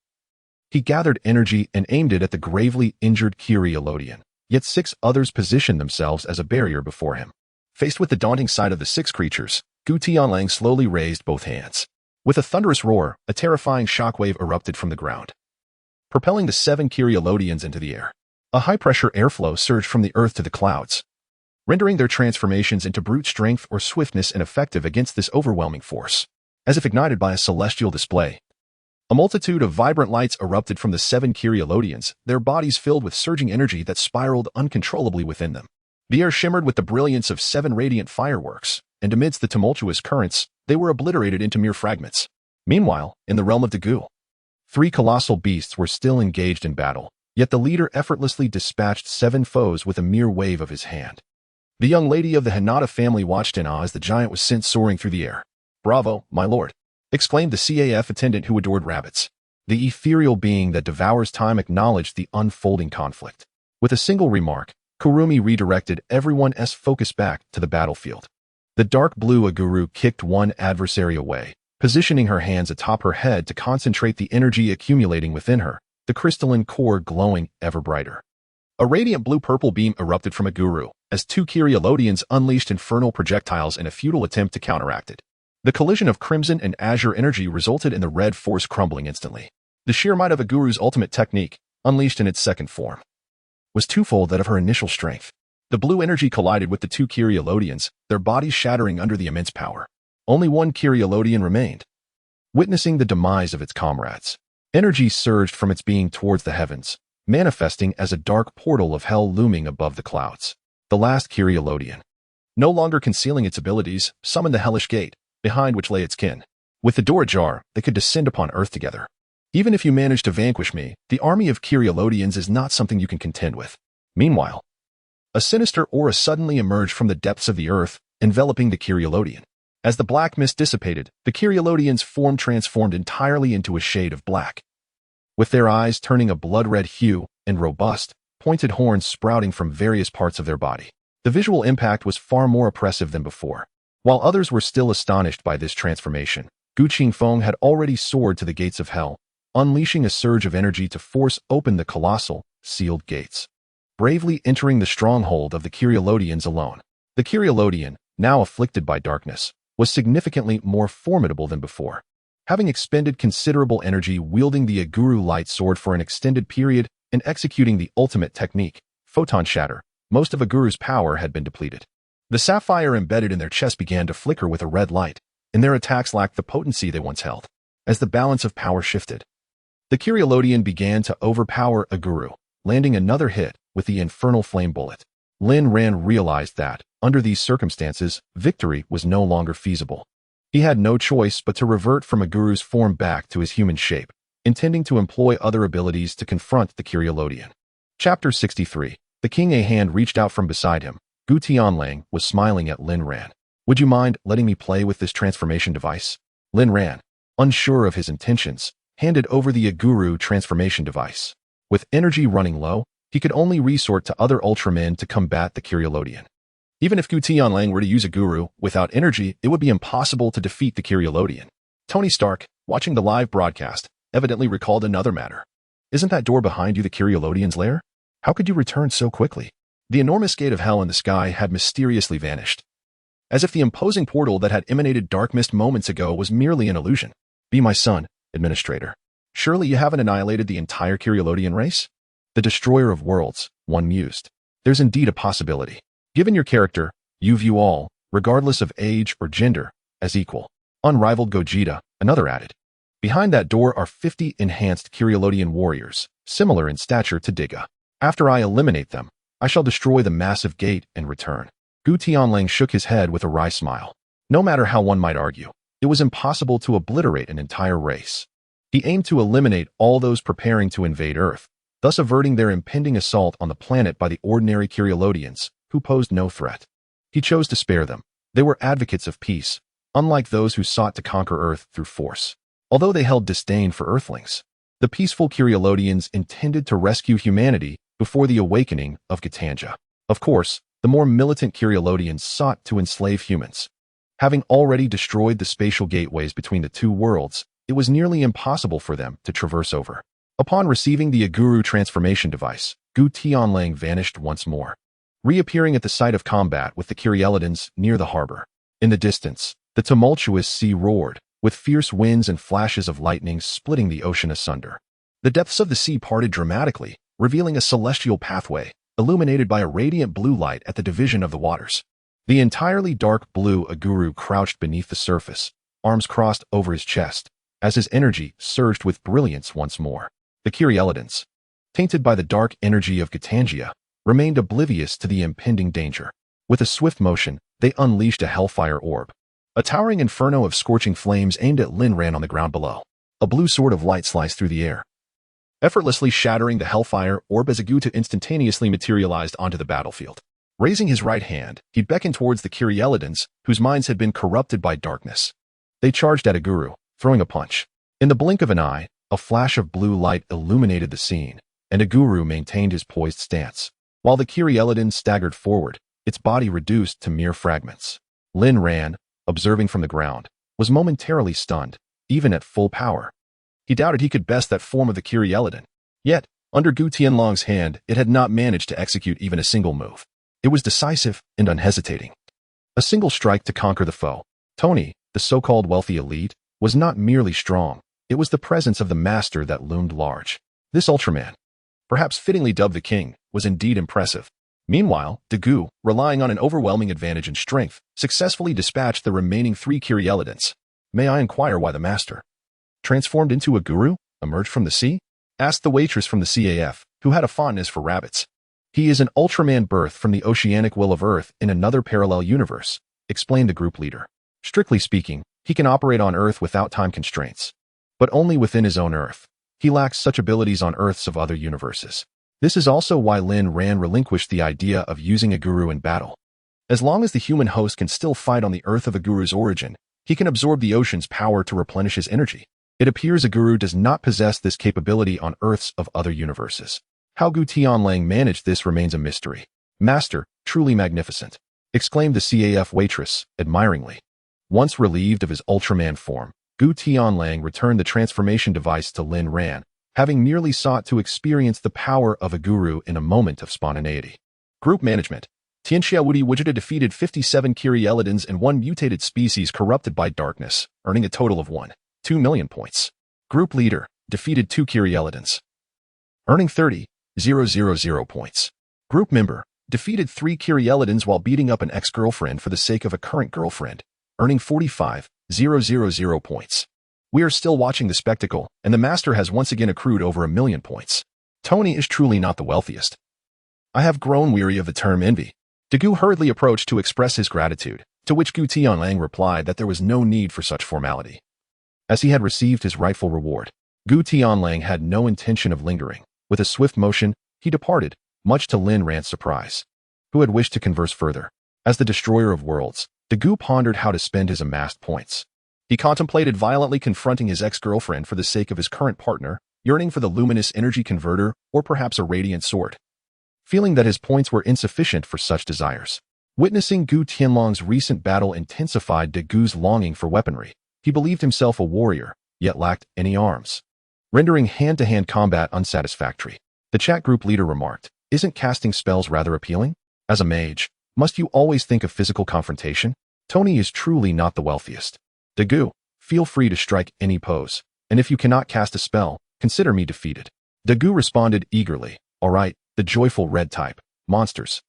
he gathered energy and aimed it at the gravely injured Kyrielodian, yet 6 others positioned themselves as a barrier before him. Faced with the daunting sight of the 6 creatures, Gutian slowly raised both hands. With a thunderous roar, a terrifying shockwave erupted from the ground, propelling the 7 Kyrielodians into the air. A high-pressure airflow surged from the earth to the clouds, rendering their transformations into brute strength or swiftness ineffective against this overwhelming force. As if ignited by a celestial display, a multitude of vibrant lights erupted from the 7 Kyrielodians, their bodies filled with surging energy that spiraled uncontrollably within them. The air shimmered with the brilliance of 7 radiant fireworks, and amidst the tumultuous currents, they were obliterated into mere fragments. Meanwhile, in the realm of Dagu, 3 colossal beasts were still engaged in battle, yet the leader effortlessly dispatched 7 foes with a mere wave of his hand. The young lady of the Hinata family watched in awe as the giant was sent soaring through the air. "Bravo, my lord!" exclaimed the CAF attendant who adored rabbits. The ethereal being that devours time acknowledged the unfolding conflict. With a single remark, Kurumi redirected everyone's focus back to the battlefield. The dark blue Aguru kicked one adversary away, positioning her hands atop her head to concentrate the energy accumulating within her, the crystalline core glowing ever brighter. A radiant blue-purple beam erupted from Aguru, as 2 Kyrielodians unleashed infernal projectiles in a futile attempt to counteract it. The collision of crimson and azure energy resulted in the red force crumbling instantly. The sheer might of Aguru's ultimate technique, unleashed in its second form, was twofold that of her initial strength. The blue energy collided with the 2 Kyrielodians, their bodies shattering under the immense power. Only one Kyrielodian remained, witnessing the demise of its comrades. Energy surged from its being towards the heavens, manifesting as a dark portal of hell looming above the clouds. The last Kyrielodian, no longer concealing its abilities, summoned the hellish gate, behind which lay its kin. With the door ajar, they could descend upon earth together. Even if you manage to vanquish me, the army of Kyrielodians is not something you can contend with. Meanwhile, a sinister aura suddenly emerged from the depths of the earth, enveloping the Kyrielodian. As the black mist dissipated, the Kyrielodian's form transformed entirely into a shade of black, with their eyes turning a blood-red hue and robust, pointed horns sprouting from various parts of their body. The visual impact was far more oppressive than before. While others were still astonished by this transformation, Gu Qingfeng had already soared to the gates of hell, unleashing a surge of energy to force open the colossal, sealed gates, bravely entering the stronghold of the Kyrielodians alone. The Kyrielodian, now afflicted by darkness, was significantly more formidable than before. Having expended considerable energy wielding the Aguru light sword for an extended period and executing the ultimate technique, Photon Shatter, most of Aguru's power had been depleted. The sapphire embedded in their chest began to flicker with a red light, and their attacks lacked the potency they once held. As the balance of power shifted, the Kyrielodian began to overpower Aguru, landing another hit with the infernal flame bullet. Lin Ran realized that, under these circumstances, victory was no longer feasible. He had no choice but to revert from Aguru's form back to his human shape, intending to employ other abilities to confront the Kyrielodian. Chapter 63. The king. A hand reached out from beside him. Gutian was smiling at Lin Ran. "Would you mind letting me play with this transformation device?" Lin Ran, unsure of his intentions, handed over the Aguru transformation device. With energy running low, he could only resort to other Ultramen to combat the Kyrielodian. Even if Gutian were to use Aguru without energy, it would be impossible to defeat the Kyrielodian. Tony Stark, watching the live broadcast, evidently recalled another matter. "Isn't that door behind you the Kyrielodian's lair? How could you return so quickly?" The enormous gate of hell in the sky had mysteriously vanished, as if the imposing portal that had emanated dark mist moments ago was merely an illusion. "Be my son, Administrator. Surely you haven't annihilated the entire Kyrielodian race?" The destroyer of worlds, one mused. "There's indeed a possibility. Given your character, you view all, regardless of age or gender, as equal." Unrivaled Gogeta, another added. "Behind that door are 50 enhanced Kyrielodian warriors, similar in stature to Diga. After I eliminate them, I shall destroy the massive gate and return. Gu Tianlang shook his head with a wry smile. No matter how one might argue, it was impossible to obliterate an entire race. He aimed to eliminate all those preparing to invade Earth, thus averting their impending assault on the planet by the ordinary Kyrielodians, who posed no threat. He chose to spare them. They were advocates of peace, unlike those who sought to conquer Earth through force. Although they held disdain for Earthlings, the peaceful Kyrielodians intended to rescue humanity before the awakening of Gotanja. Of course, the more militant Kyrielodians sought to enslave humans. Having already destroyed the spatial gateways between the two worlds, it was nearly impossible for them to traverse over. Upon receiving the Aguru transformation device, Gu Tianlang vanished once more, reappearing at the site of combat with the Kyrielodians near the harbor. In the distance, the tumultuous sea roared, with fierce winds and flashes of lightning splitting the ocean asunder. The depths of the sea parted dramatically, revealing a celestial pathway, illuminated by a radiant blue light at the division of the waters. The entirely dark blue Aguru crouched beneath the surface, arms crossed over his chest, as his energy surged with brilliance once more. The Kyrielodians, tainted by the dark energy of Gotanja, remained oblivious to the impending danger. With a swift motion, they unleashed a hellfire orb. A towering inferno of scorching flames aimed at Lin Ran on the ground below. A blue sword of light sliced through the air, effortlessly shattering the hellfire orb as Gogeta instantaneously materialized onto the battlefield. Raising his right hand, he beckoned towards the Kyrielodians, whose minds had been corrupted by darkness. They charged at Aguru, throwing a punch. In the blink of an eye, a flash of blue light illuminated the scene, and Aguru maintained his poised stance. While the Kyrielodian staggered forward, its body reduced to mere fragments. Lin Ran, observing from the ground, was momentarily stunned, even at full power. He doubted he could best that form of the Kyrielodian. Yet, under Gu Tianlong's hand, it had not managed to execute even a single move. It was decisive and unhesitating. A single strike to conquer the foe. Tony, the so-called wealthy elite, was not merely strong. It was the presence of the master that loomed large. This Ultraman, perhaps fittingly dubbed the king, was indeed impressive. Meanwhile, Dagu, relying on an overwhelming advantage in strength, successfully dispatched the remaining 3 Kyrielodians. May I inquire why the master, transformed into a guru, emerged from the sea? Asked the waitress from the CAF, who had a fondness for rabbits. He is an Ultraman birthed from the oceanic will of Earth in another parallel universe, explained the group leader. Strictly speaking, he can operate on Earth without time constraints, but only within his own Earth. He lacks such abilities on Earths of other universes. This is also why Lin Ran relinquished the idea of using a guru in battle. As long as the human host can still fight on the Earth of a guru's origin, he can absorb the ocean's power to replenish his energy. It appears a guru does not possess this capability on Earths of other universes. How Gu Tianlang managed this remains a mystery. Master, truly magnificent, exclaimed the CAF waitress, admiringly. Once relieved of his Ultraman form, Gu Tianlang returned the transformation device to Lin Ran, having merely sought to experience the power of a guru in a moment of spontaneity. Group management. Tianxiaowudi Wujita defeated 57 Kyrielodians and 1 mutated species corrupted by darkness, earning a total of 1.2 million points. Group leader defeated 2 Kyrielodians, earning 30,000 points. Group member defeated 3 Kyrielodians while beating up an ex-girlfriend for the sake of a current girlfriend, earning 45,000 points. We are still watching the spectacle, and the master has once again accrued over 1 million points. Tony is truly not the wealthiest. I have grown weary of the term envy. Dagu hurriedly approached to express his gratitude, to which Gu Tianlang replied that there was no need for such formality, as he had received his rightful reward. Gu Tianlang had no intention of lingering. With a swift motion, he departed, much to Lin Ran's surprise, who had wished to converse further. As the destroyer of worlds, Dagu pondered how to spend his amassed points. He contemplated violently confronting his ex-girlfriend for the sake of his current partner, yearning for the luminous energy converter or perhaps a radiant sword, feeling that his points were insufficient for such desires. Witnessing Gu Tianlong's recent battle intensified Dagu's longing for weaponry. He believed himself a warrior, yet lacked any arms, rendering hand-to-hand combat unsatisfactory. The chat group leader remarked, "Isn't casting spells rather appealing? As a mage, must you always think of physical confrontation? Tony is truly not the wealthiest. Dagu, feel free to strike any pose, and if you cannot cast a spell, consider me defeated." Dagu responded eagerly, "All right, the joyful red type, monsters,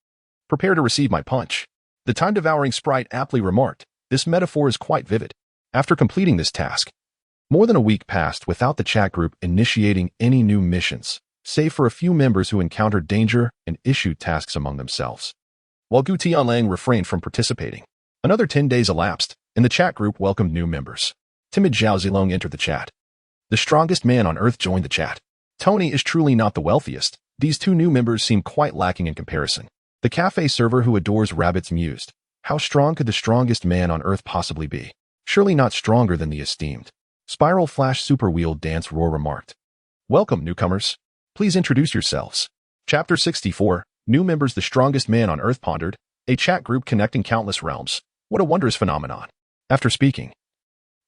prepare to receive my punch." The time-devouring sprite aptly remarked, "This metaphor is quite vivid." After completing this task, more than a week passed without the chat group initiating any new missions. save for a few members who encountered danger and issued tasks among themselves. While Gutian refrained from participating, another 10 days elapsed, and the chat group welcomed new members. Timid Zhao Zilong entered the chat. The strongest man on Earth joined the chat. Tony is truly not the wealthiest. These two new members seem quite lacking in comparison. The cafe server who adores rabbits mused. How strong could the strongest man on Earth possibly be? Surely not stronger than the esteemed Spiral Flash Super Wheel Dance Roar remarked. Welcome, newcomers. Please introduce yourselves. Chapter 64, New Members. The strongest man on Earth pondered, a chat group connecting countless realms. What a wondrous phenomenon. After speaking,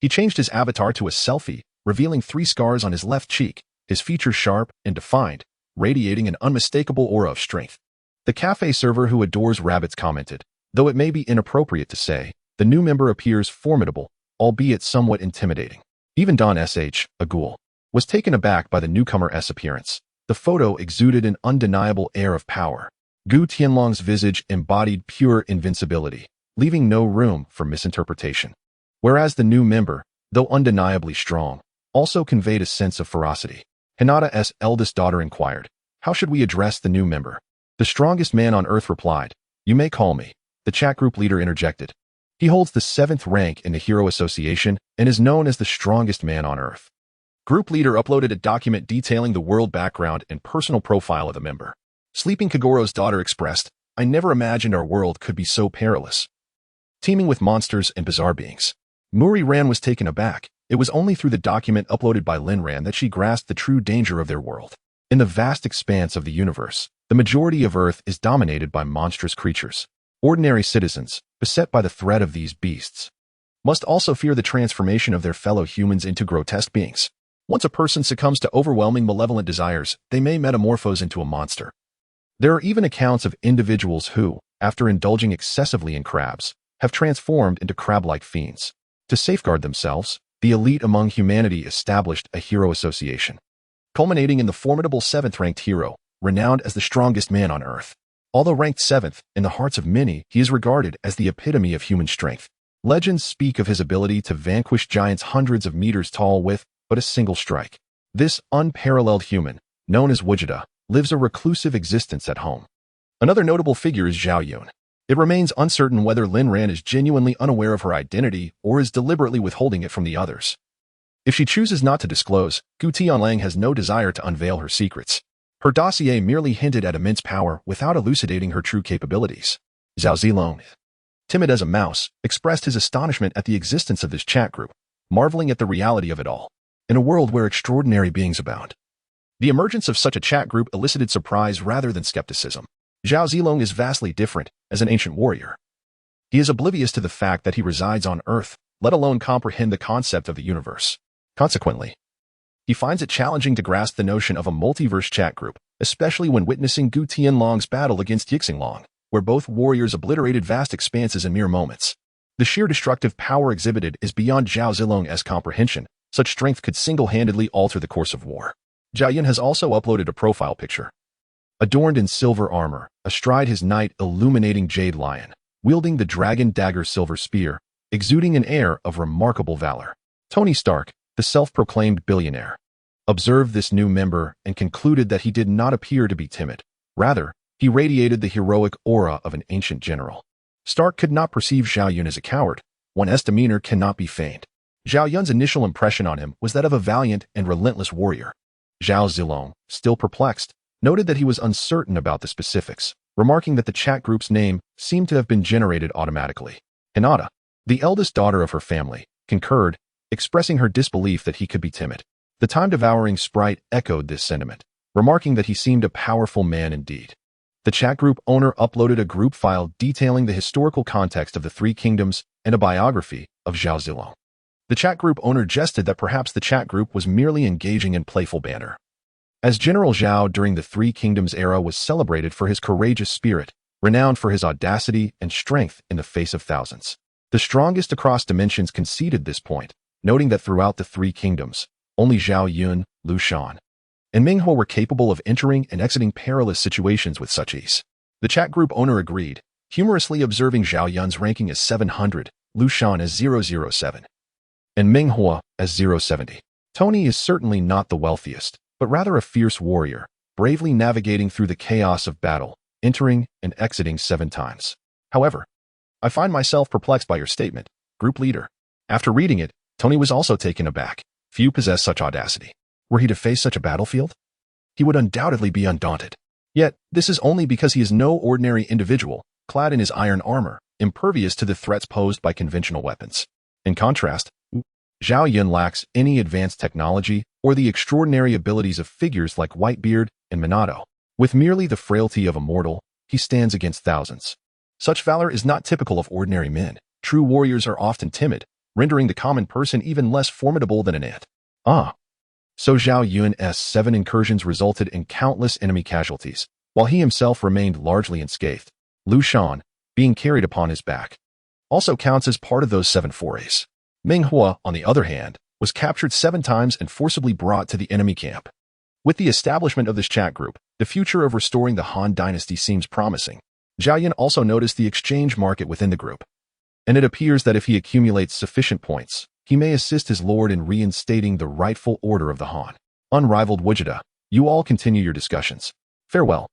he changed his avatar to a selfie, revealing 3 scars on his left cheek, his features sharp and defined, radiating an unmistakable aura of strength. The cafe server who adores rabbits commented, though it may be inappropriate to say, the new member appears formidable, albeit somewhat intimidating. Even Don S.H., a ghoul, was taken aback by the newcomer's appearance. The photo exuded an undeniable air of power. Gu Tianlong's visage embodied pure invincibility, leaving no room for misinterpretation. Whereas the new member, though undeniably strong, also conveyed a sense of ferocity. Hinata's eldest daughter inquired, how should we address the new member? The strongest man on Earth replied, you may call me. The chat group leader interjected. He holds the 7th rank in the Hero Association and is known as the strongest man on Earth. Group leader uploaded a document detailing the world background and personal profile of the member. Sleeping Kagoro's daughter expressed, I never imagined our world could be so perilous, teeming with monsters and bizarre beings. Muri Ran was taken aback. It was only through the document uploaded by Lin Ran that she grasped the true danger of their world. In the vast expanse of the universe, the majority of Earth is dominated by monstrous creatures. Ordinary citizens, beset by the threat of these beasts, must also fear the transformation of their fellow humans into grotesque beings. Once a person succumbs to overwhelming malevolent desires, they may metamorphose into a monster. There are even accounts of individuals who, after indulging excessively in crabs, have transformed into crab-like fiends. To safeguard themselves, the elite among humanity established a hero association, culminating in the formidable 7th-ranked hero, renowned as the strongest man on Earth. Although ranked 7th, in the hearts of many, he is regarded as the epitome of human strength. Legends speak of his ability to vanquish giants hundreds of meters tall with but a single strike. This unparalleled human, known as Gogeta, lives a reclusive existence at home. Another notable figure is Zhao Yun. It remains uncertain whether Lin Ran is genuinely unaware of her identity or is deliberately withholding it from the others. If she chooses not to disclose, Gu Tianlang has no desire to unveil her secrets. Her dossier merely hinted at immense power without elucidating her true capabilities. Zhao Zilong, timid as a mouse, expressed his astonishment at the existence of this chat group, marveling at the reality of it all. In a world where extraordinary beings abound, the emergence of such a chat group elicited surprise rather than skepticism. Zhao Zilong is vastly different as an ancient warrior. He is oblivious to the fact that he resides on Earth, let alone comprehend the concept of the universe. Consequently, he finds it challenging to grasp the notion of a multiverse chat group, especially when witnessing Gu Tianlong's battle against Yixinglong, where both warriors obliterated vast expanses in mere moments. The sheer destructive power exhibited is beyond Zhao Zilong's comprehension. Such strength could single-handedly alter the course of war. Zhao Yun has also uploaded a profile picture. Adorned in silver armor, astride his knight illuminating jade lion, wielding the dragon dagger silver spear, exuding an air of remarkable valor. Tony Stark, the self-proclaimed billionaire, observed this new member and concluded that he did not appear to be timid. Rather, he radiated the heroic aura of an ancient general. Stark could not perceive Zhao Yun as a coward. One's demeanor cannot be feigned. Zhao Yun's initial impression on him was that of a valiant and relentless warrior. Zhao Zilong, still perplexed, noted that he was uncertain about the specifics, remarking that the chat group's name seemed to have been generated automatically. Hinata, the eldest daughter of her family, concurred, expressing her disbelief that he could be timid. The time-devouring sprite echoed this sentiment, remarking that he seemed a powerful man indeed. The chat group owner uploaded a group file detailing the historical context of the 3 kingdoms and a biography of Zhao Zilong. The chat group owner jested that perhaps the chat group was merely engaging in playful banter. As General Zhao during the 3 Kingdoms era was celebrated for his courageous spirit, renowned for his audacity and strength in the face of thousands. The strongest across dimensions conceded this point, noting that throughout the 3 Kingdoms, only Zhao Yun, Lu Shan, and Ming He were capable of entering and exiting perilous situations with such ease. The chat group owner agreed, humorously observing Zhao Yun's ranking as 700, Lu Shan as 007. And Ming He as 070. Tony is certainly not the wealthiest, but rather a fierce warrior, bravely navigating through the chaos of battle, entering and exiting 7 times. However, I find myself perplexed by your statement, group leader. After reading it, Tony was also taken aback. Few possess such audacity. Were he to face such a battlefield, he would undoubtedly be undaunted. Yet, this is only because he is no ordinary individual, clad in his iron armor, impervious to the threats posed by conventional weapons. In contrast, Zhao Yun lacks any advanced technology or the extraordinary abilities of figures like Whitebeard and Minato. With merely the frailty of a mortal, he stands against thousands. Such valor is not typical of ordinary men. True warriors are often timid, rendering the common person even less formidable than an ant. So Zhao Yun's 7 incursions resulted in countless enemy casualties, while he himself remained largely unscathed. Lu Shan, being carried upon his back, also counts as part of those 7 forays. Meng Hua, on the other hand, was captured 7 times and forcibly brought to the enemy camp. With the establishment of this chat group, the future of restoring the Han dynasty seems promising. Zhao Yun also noticed the exchange market within the group, and it appears that if he accumulates sufficient points, he may assist his lord in reinstating the rightful order of the Han. Unrivaled Gogeta, you all continue your discussions. Farewell.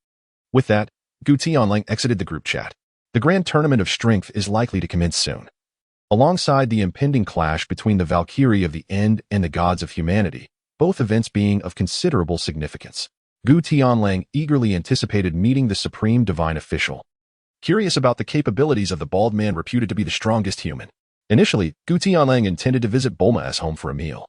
With that, Gutian Wolf exited the group chat. The grand tournament of strength is likely to commence soon. Alongside the impending clash between the Valkyrie of the End and the gods of humanity, both events being of considerable significance, Gutian Wolf eagerly anticipated meeting the supreme divine official. Curious about the capabilities of the bald man reputed to be the strongest human. Initially, Gutian Wolf intended to visit Bulma's home for a meal.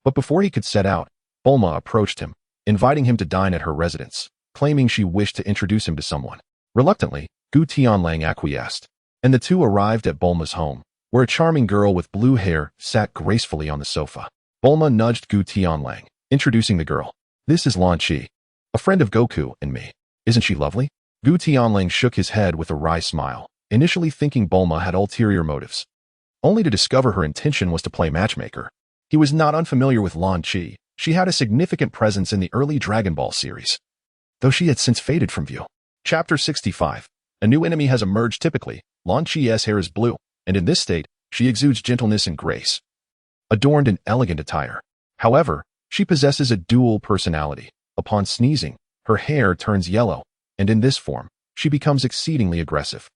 But before he could set out, Bulma approached him, inviting him to dine at her residence, claiming she wished to introduce him to someone. Reluctantly, Gutian Wolf acquiesced, and the two arrived at Bulma's home, where a charming girl with blue hair sat gracefully on the sofa. Bulma nudged Gutian Wolf, introducing the girl. This is Lan Qi, a friend of Goku and me. Isn't she lovely? Gutian Wolf shook his head with a wry smile, initially thinking Bulma had ulterior motives, only to discover her intention was to play matchmaker. He was not unfamiliar with Lan Qi. She had a significant presence in the early Dragon Ball series, though she had since faded from view. Chapter 65. A new enemy has emerged. Typically, Lan Qi's hair is blue, and in this state, she exudes gentleness and grace, adorned in elegant attire. However, she possesses a dual personality. Upon sneezing, her hair turns yellow, and in this form, she becomes exceedingly aggressive.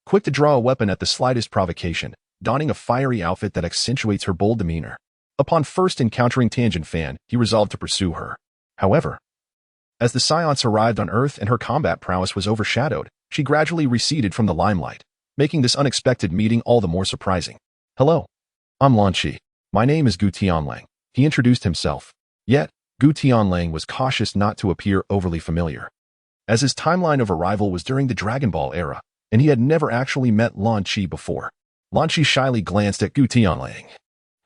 Quick to draw a weapon at the slightest provocation, donning a fiery outfit that accentuates her bold demeanor. Upon first encountering Tangent Fan, he resolved to pursue her. However, as the Science arrived on Earth and her combat prowess was overshadowed, she gradually receded from the limelight, making this unexpected meeting all the more surprising. Hello, I'm Lan Qi. My name is Gutian Wolf. He introduced himself. Yet, Gutian Wolf was cautious not to appear overly familiar, as his timeline of arrival was during the Dragon Ball era, and he had never actually met Lan Qi before. Lan Qi shyly glanced at Gutian Wolf,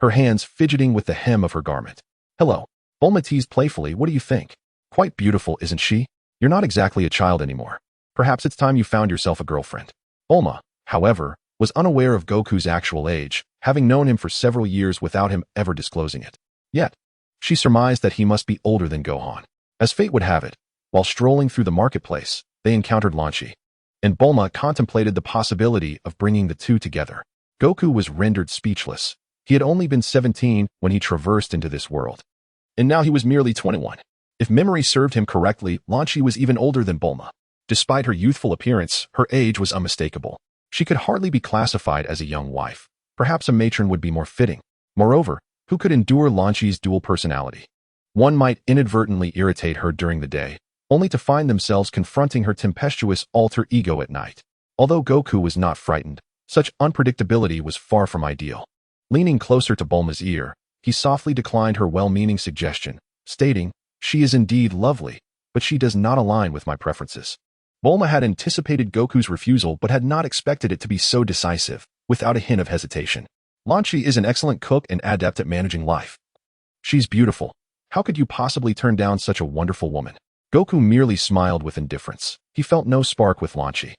her hands fidgeting with the hem of her garment. Hello. Bulma teased playfully. What do you think? Quite beautiful, isn't she? You're not exactly a child anymore. Perhaps it's time you found yourself a girlfriend. Bulma, however, was unaware of Goku's actual age, having known him for several years without him ever disclosing it. Yet, she surmised that he must be older than Gohan. As fate would have it, while strolling through the marketplace, they encountered Lan Qi, and Bulma contemplated the possibility of bringing the two together. Goku was rendered speechless. He had only been 17 when he traversed into this world, and now he was merely 21. If memory served him correctly, Lan Qi was even older than Bulma. Despite her youthful appearance, her age was unmistakable. She could hardly be classified as a young wife. Perhaps a matron would be more fitting. Moreover, who could endure Lan Qi's dual personality? One might inadvertently irritate her during the day, only to find themselves confronting her tempestuous alter ego at night. Although Goku was not frightened, such unpredictability was far from ideal. Leaning closer to Bulma's ear, he softly declined her well-meaning suggestion, stating, "She is indeed lovely, but she does not align with my preferences." Bulma had anticipated Goku's refusal but had not expected it to be so decisive, without a hint of hesitation. Lan Qi is an excellent cook and adept at managing life. She's beautiful. How could you possibly turn down such a wonderful woman? Goku merely smiled with indifference. He felt no spark with Lan Qi,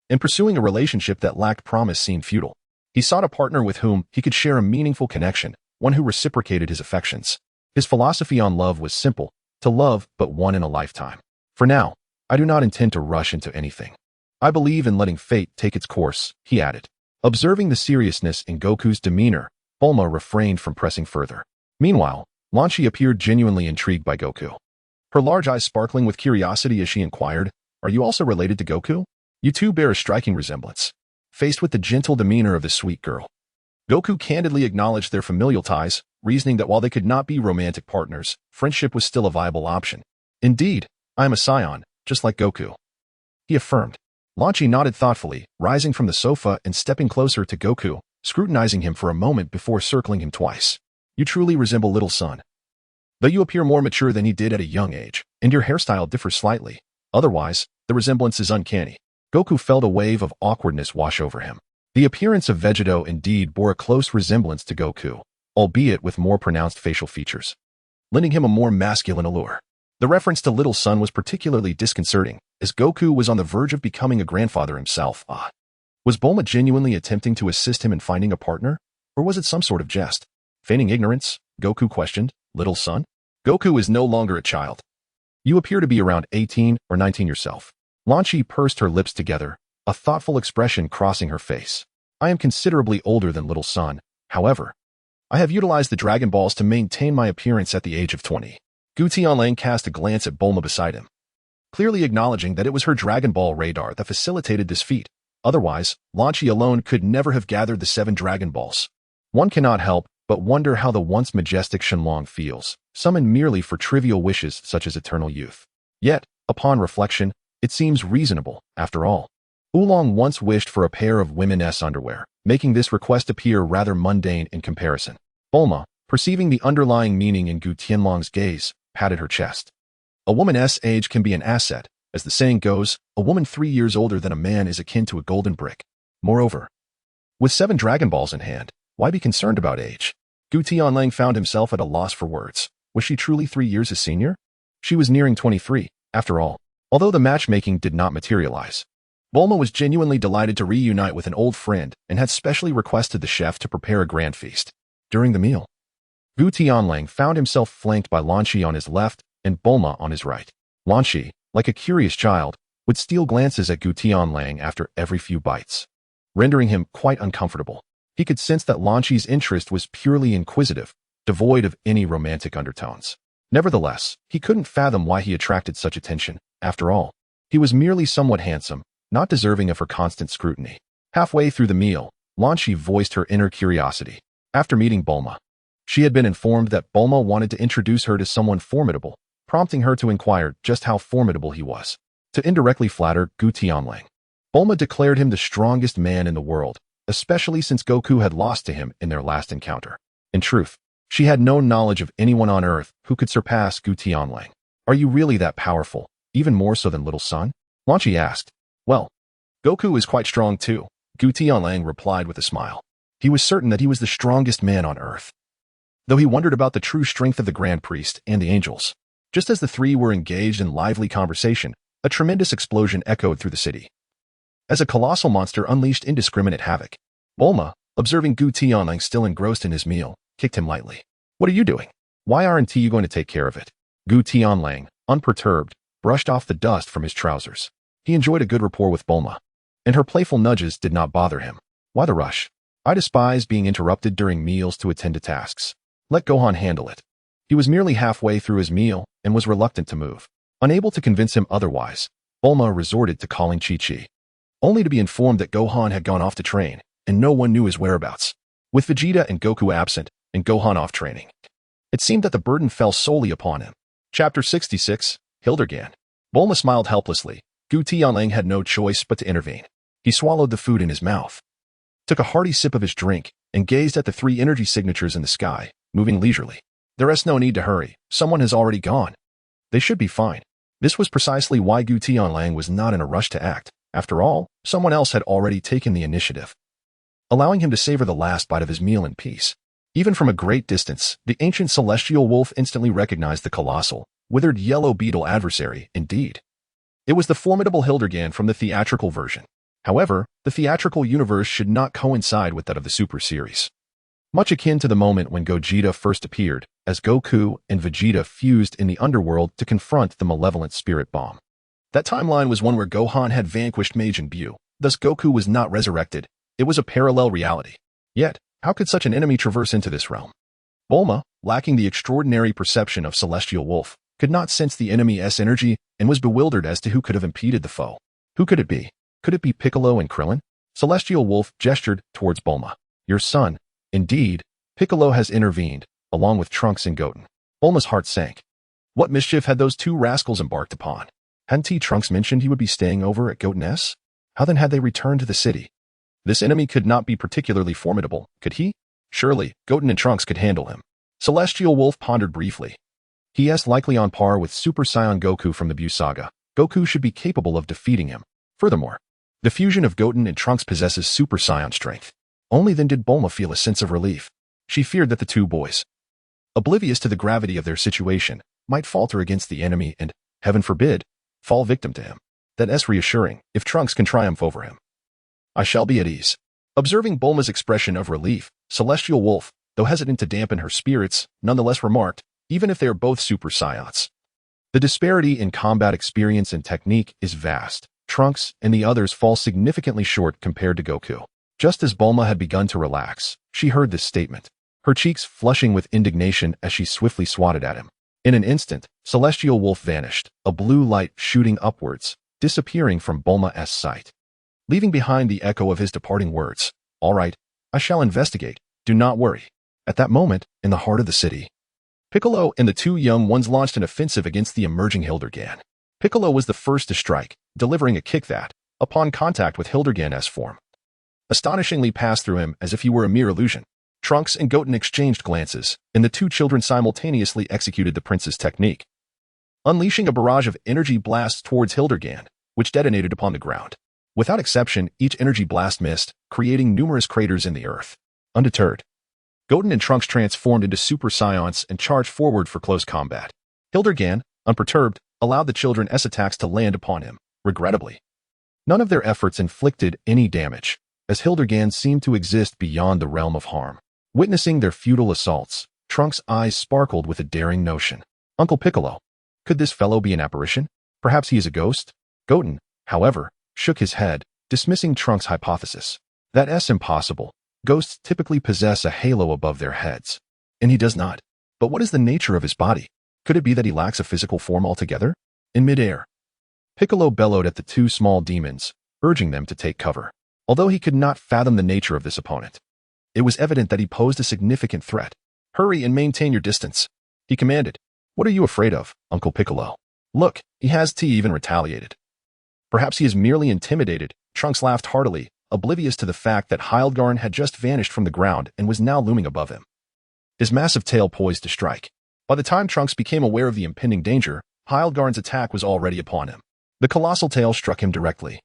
and pursuing a relationship that lacked promise seemed futile. He sought a partner with whom he could share a meaningful connection, one who reciprocated his affections. His philosophy on love was simple: to love but one in a lifetime. For now, I do not intend to rush into anything. I believe in letting fate take its course, he added. Observing the seriousness in Goku's demeanor, Bulma refrained from pressing further. Meanwhile, Lan Qi appeared genuinely intrigued by Goku. her large eyes sparkling with curiosity as she inquired, "Are you also related to Goku? You two bear a striking resemblance." Faced with the gentle demeanor of the sweet girl, Goku candidly acknowledged their familial ties, reasoning that while they could not be romantic partners, friendship was still a viable option. "Indeed, I am a Saiyan, just like Goku," he affirmed. Lanchi nodded thoughtfully, rising from the sofa and stepping closer to Goku, scrutinizing him for a moment before circling him twice. "You truly resemble little son. Though you appear more mature than he did at a young age, and your hairstyle differs slightly. Otherwise, the resemblance is uncanny." Goku felt a wave of awkwardness wash over him. The appearance of Vegito indeed bore a close resemblance to Goku, albeit with more pronounced facial features, lending him a more masculine allure. The reference to little son was particularly disconcerting, as Goku was on the verge of becoming a grandfather himself. Was Bulma genuinely attempting to assist him in finding a partner, or was it some sort of jest? Feigning ignorance, Goku questioned, "Little son? Goku is no longer a child. You appear to be around 18 or 19 yourself." Lanchi pursed her lips together, a thoughtful expression crossing her face. "I am considerably older than little son. However, I have utilized the Dragon Balls to maintain my appearance at the age of 20. Gutian cast a glance at Bulma beside him, clearly acknowledging that it was her Dragon Ball radar that facilitated this feat. Otherwise, Lanchi alone could never have gathered the 7 Dragon Balls. One cannot help but wonder how the once majestic Shenlong feels, summoned merely for trivial wishes such as eternal youth. Yet, upon reflection, it seems reasonable, after all. Oolong once wished for a pair of women's underwear, making this request appear rather mundane in comparison. Bulma, perceiving the underlying meaning in Gutianlong's gaze, patted her chest. A woman's age can be an asset. As the saying goes, a woman 3 years older than a man is akin to a golden brick. Moreover, with 7 Dragon Balls in hand, why be concerned about age? Gutian found himself at a loss for words. Was she truly 3 years his senior? She was nearing 23, after all. Although the matchmaking did not materialize, Bulma was genuinely delighted to reunite with an old friend and had specially requested the chef to prepare a grand feast. During the meal, Gutian found himself flanked by Lanchi on his left and Bulma on his right. Lanchi, like a curious child, would steal glances at Gutian after every few bites, rendering him quite uncomfortable. He could sense that Lanchi's interest was purely inquisitive, devoid of any romantic undertones. Nevertheless, he couldn't fathom why he attracted such attention. After all, he was merely somewhat handsome, not deserving of her constant scrutiny. Halfway through the meal, Lanchi voiced her inner curiosity. After meeting Bulma, she had been informed that Bulma wanted to introduce her to someone formidable, prompting her to inquire just how formidable he was. To indirectly flatter Gutian, Bulma declared him the strongest man in the world, especially since Goku had lost to him in their last encounter. In truth, she had no knowledge of anyone on Earth who could surpass Gutian. "Are you really that powerful, even more so than little son?" Lanchi asked. "Well, Goku is quite strong too," Gutian replied with a smile. He was certain that he was the strongest man on Earth, though he wondered about the true strength of the Grand Priest and the angels. Just as the three were engaged in lively conversation, a tremendous explosion echoed through the city, as a colossal monster unleashed indiscriminate havoc. Bulma, observing Gutian still engrossed in his meal, kicked him lightly. "What are you doing? Why aren't you going to take care of it?" Gutian, unperturbed, brushed off the dust from his trousers. He enjoyed a good rapport with Bulma, and her playful nudges did not bother him. "Why the rush? I despise being interrupted during meals to attend to tasks. Let Gohan handle it." He was merely halfway through his meal and was reluctant to move. Unable to convince him otherwise, Bulma resorted to calling Chi-Chi, only to be informed that Gohan had gone off to train, and no one knew his whereabouts. With Vegeta and Goku absent, and Gohan off training, it seemed that the burden fell solely upon him. Chapter 66, Hildergan. Bulma smiled helplessly. Gutian had no choice but to intervene. He swallowed the food in his mouth, took a hearty sip of his drink, and gazed at the 3 energy signatures in the sky, moving leisurely. "There is no need to hurry. Someone has already gone. They should be fine." This was precisely why Gutian was not in a rush to act. After all, someone else had already taken the initiative, allowing him to savor the last bite of his meal in peace. Even from a great distance, the ancient celestial wolf instantly recognized the colossal, withered yellow beetle adversary. Indeed, it was the formidable Hildergan from the theatrical version. However, the theatrical universe should not coincide with that of the Super series. Much akin to the moment when Gogeta first appeared, as Goku and Vegeta fused in the underworld to confront the malevolent spirit bomb. That timeline was one where Gohan had vanquished Majin Buu, thus Goku was not resurrected. It was a parallel reality. Yet, how could such an enemy traverse into this realm? Bulma, lacking the extraordinary perception of Celestial Wolf, could not sense the enemy's energy and was bewildered as to who could have impeded the foe. Who could it be? Could it be Piccolo and Krillin? Celestial Wolf gestured towards Bulma. Your son. Indeed, Piccolo has intervened, along with Trunks and Goten. Bulma's heart sank. What mischief had those two rascals embarked upon? Hadn't Trunks mentioned he would be staying over at Goten's? How then had they returned to the city? This enemy could not be particularly formidable, could he? Surely, Goten and Trunks could handle him. Celestial Wolf pondered briefly. He is likely on par with Super Saiyan Goku from the Buu saga. Goku should be capable of defeating him. Furthermore, the fusion of Goten and Trunks possesses Super Saiyan strength. Only then did Bulma feel a sense of relief. She feared that the two boys, oblivious to the gravity of their situation, might falter against the enemy and, heaven forbid, fall victim to him. That's reassuring, if Trunks can triumph over him. I shall be at ease. Observing Bulma's expression of relief, Celestial Wolf, though hesitant to dampen her spirits, nonetheless remarked, even if they are both Super Saiyans, the disparity in combat experience and technique is vast. Trunks and the others fall significantly short compared to Goku. Just as Bulma had begun to relax, she heard this statement, her cheeks flushing with indignation as she swiftly swatted at him. In an instant, Celestial Wolf vanished, a blue light shooting upwards, disappearing from Bulma's sight, leaving behind the echo of his departing words. All right, I shall investigate, do not worry. At that moment, in the heart of the city, Piccolo and the two young ones launched an offensive against the emerging Hildergan. Piccolo was the first to strike, delivering a kick that, upon contact with Hildergan's form, astonishingly passed through him as if he were a mere illusion. Trunks and Goten exchanged glances, and the two children simultaneously executed the prince's technique, unleashing a barrage of energy blasts towards Hildergan, which detonated upon the ground. Without exception, each energy blast missed, creating numerous craters in the earth. Undeterred, Goten and Trunks transformed into Super Saiyans and charged forward for close combat. Hildergan, unperturbed, allowed the children's attacks to land upon him. Regrettably, none of their efforts inflicted any damage, as Hildergan seemed to exist beyond the realm of harm. Witnessing their futile assaults, Trunks' eyes sparkled with a daring notion. Uncle Piccolo, could this fellow be an apparition? Perhaps he is a ghost? Goten, however, shook his head, dismissing Trunks' hypothesis. That's impossible. Ghosts typically possess a halo above their heads. And he does not. But what is the nature of his body? Could it be that he lacks a physical form altogether? In midair, Piccolo bellowed at the two small demons, urging them to take cover. Although he could not fathom the nature of this opponent, it was evident that he posed a significant threat. Hurry and maintain your distance, he commanded. What are you afraid of, Uncle Piccolo? Look, he has even retaliated. Perhaps he is merely intimidated. Trunks laughed heartily, oblivious to the fact that Hildergan had just vanished from the ground and was now looming above him, his massive tail poised to strike. By the time Trunks became aware of the impending danger, Hildergan's attack was already upon him. The colossal tail struck him directly,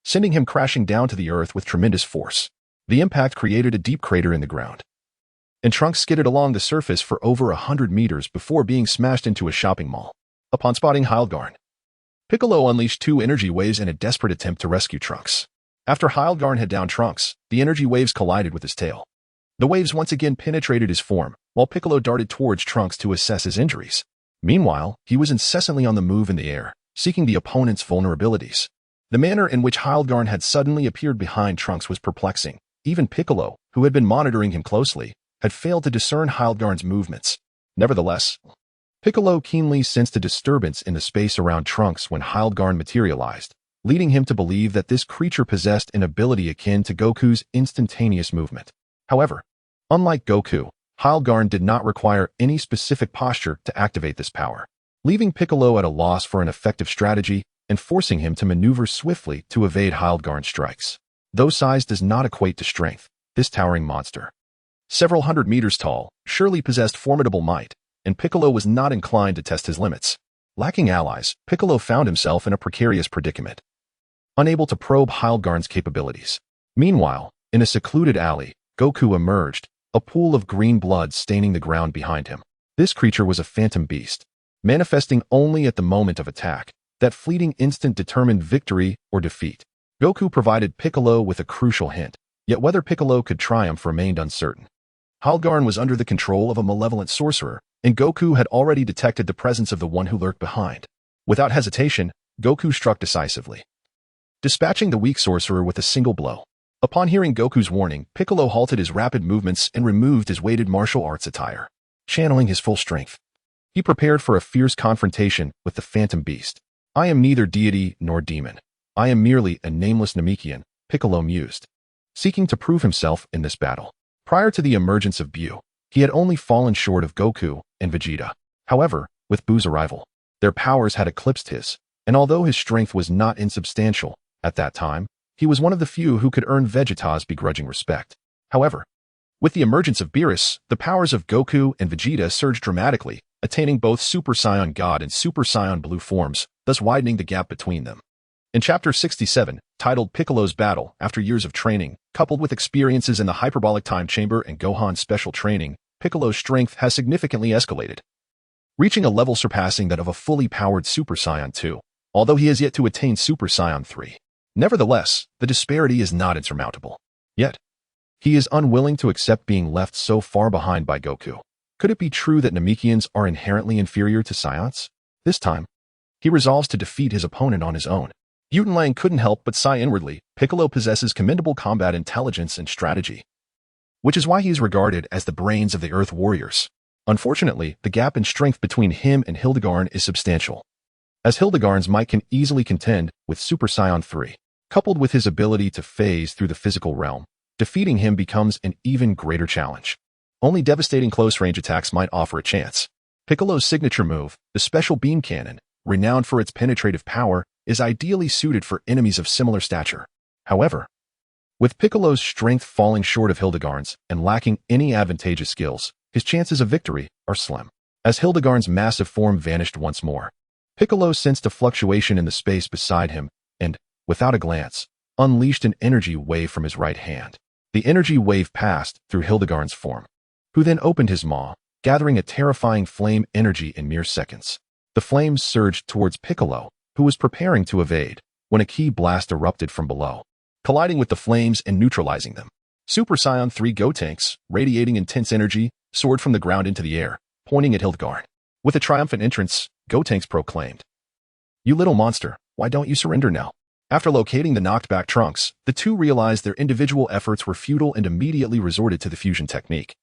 sending him crashing down to the earth with tremendous force. The impact created a deep crater in the ground, and Trunks skidded along the surface for over 100 meters before being smashed into a shopping mall. Upon spotting Hildergan, Piccolo unleashed two energy waves in a desperate attempt to rescue Trunks. After Hildergan had downed Trunks, the energy waves collided with his tail. The waves once again penetrated his form, while Piccolo darted towards Trunks to assess his injuries. Meanwhile, he was incessantly on the move in the air, seeking the opponent's vulnerabilities. The manner in which Hildergan had suddenly appeared behind Trunks was perplexing. Even Piccolo, who had been monitoring him closely, had failed to discern Hildergan's movements. Nevertheless, Piccolo keenly sensed a disturbance in the space around Trunks when Hildergan materialized, leading him to believe that this creature possessed an ability akin to Goku's instantaneous movement. However, unlike Goku, Hildergan did not require any specific posture to activate this power, leaving Piccolo at a loss for an effective strategy and forcing him to maneuver swiftly to evade Hildergan's strikes. Though size does not equate to strength, this towering monster, several hundred meters tall, surely possessed formidable might, and Piccolo was not inclined to test his limits. Lacking allies, Piccolo found himself in a precarious predicament, unable to probe Hildergan's capabilities. Meanwhile, in a secluded alley, Goku emerged, a pool of green blood staining the ground behind him. This creature was a phantom beast, manifesting only at the moment of attack. That fleeting instant determined victory or defeat. Goku provided Piccolo with a crucial hint, yet whether Piccolo could triumph remained uncertain. Hildergan was under the control of a malevolent sorcerer, and Goku had already detected the presence of the one who lurked behind. Without hesitation, Goku struck decisively, dispatching the weak sorcerer with a single blow. Upon hearing Goku's warning, Piccolo halted his rapid movements and removed his weighted martial arts attire. Channeling his full strength, He prepared for a fierce confrontation with the Phantom Beast. I am neither deity nor demon. I am merely a nameless Namekian, Piccolo mused, seeking to prove himself in this battle. Prior to the emergence of Buu, he had only fallen short of Goku and Vegeta. However, with Buu's arrival, their powers had eclipsed his, and although his strength was not insubstantial at that time, he was one of the few who could earn Vegeta's begrudging respect. However, with the emergence of Beerus, the powers of Goku and Vegeta surged dramatically, attaining both Super Saiyan God and Super Saiyan Blue forms, thus widening the gap between them. In Chapter 67, titled Piccolo's Battle, after years of training, coupled with experiences in the Hyperbolic Time Chamber and Gohan's special training, Piccolo's strength has significantly escalated, reaching a level surpassing that of a fully powered Super Saiyan 2, although he has yet to attain Super Saiyan 3. Nevertheless, the disparity is not insurmountable. Yet, he is unwilling to accept being left so far behind by Goku. Could it be true that Namekians are inherently inferior to Saiyans? This time, he resolves to defeat his opponent on his own. Gutian couldn't help but sigh inwardly. Piccolo possesses commendable combat intelligence and strategy, which is why he is regarded as the brains of the Earth Warriors. Unfortunately, the gap in strength between him and Hildegard is substantial, as Hildegard's might can easily contend with Super Saiyan 3. Coupled with his ability to phase through the physical realm, defeating him becomes an even greater challenge. Only devastating close-range attacks might offer a chance. Piccolo's signature move, the Special Beam Cannon, renowned for its penetrative power, is ideally suited for enemies of similar stature. However, with Piccolo's strength falling short of Hildegard's and lacking any advantageous skills, his chances of victory are slim. As Hildegard's massive form vanished once more, Piccolo sensed a fluctuation in the space beside him and, without a glance, unleashed an energy wave from his right hand. The energy wave passed through Hildegard's form, who then opened his maw, gathering a terrifying flame energy in mere seconds. The flames surged towards Piccolo, who was preparing to evade, when a ki blast erupted from below, colliding with the flames and neutralizing them. Super Saiyan 3 Gotenks, radiating intense energy, soared from the ground into the air, pointing at Hildegard. With a triumphant entrance, Gotenks proclaimed, "You little monster, why don't you surrender now?" After locating the knocked-back Trunks, the two realized their individual efforts were futile and immediately resorted to the fusion technique.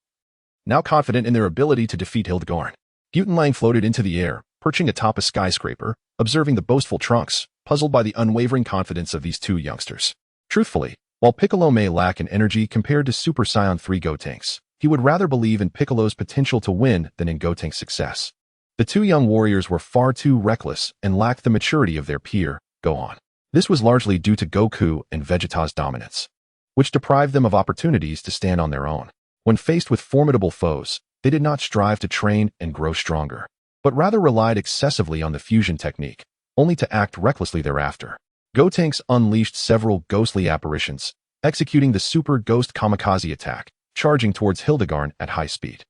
Now confident in their ability to defeat Hildegard, Gutian floated into the air, perching atop a skyscraper, observing the boastful Trunks, puzzled by the unwavering confidence of these two youngsters. Truthfully, while Piccolo may lack in energy compared to Super Saiyan 3 Gotenks, he would rather believe in Piccolo's potential to win than in Gotenks' success. The two young warriors were far too reckless and lacked the maturity of their peer, Gohan. This was largely due to Goku and Vegeta's dominance, which deprived them of opportunities to stand on their own. When faced with formidable foes, they did not strive to train and grow stronger, but rather relied excessively on the fusion technique, only to act recklessly thereafter. Gotenks unleashed several ghostly apparitions, executing the Super Ghost Kamikaze attack, charging towards Hildegard at high speed.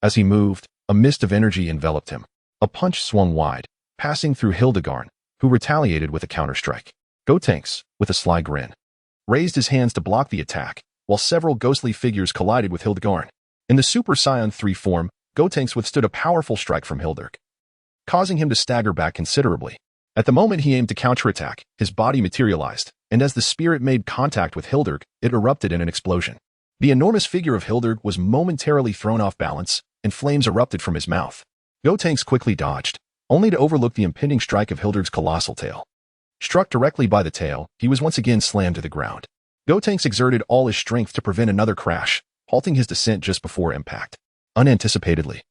As he moved, a mist of energy enveloped him. A punch swung wide, passing through Hildegard, who retaliated with a counterstrike. Gotenks, with a sly grin, raised his hands to block the attack, while several ghostly figures collided with Hildegard. In the Super Saiyan 3 form, Gotenks withstood a powerful strike from Hildegard, causing him to stagger back considerably. At the moment he aimed to counterattack, his body materialized, and as the spirit made contact with Hildegard, it erupted in an explosion. The enormous figure of Hildegard was momentarily thrown off balance, and flames erupted from his mouth. Gotenks quickly dodged, only to overlook the impending strike of Hildegard's colossal tail. Struck directly by the tail, he was once again slammed to the ground. Gotenks exerted all his strength to prevent another crash, halting his descent just before impact. Unanticipatedly,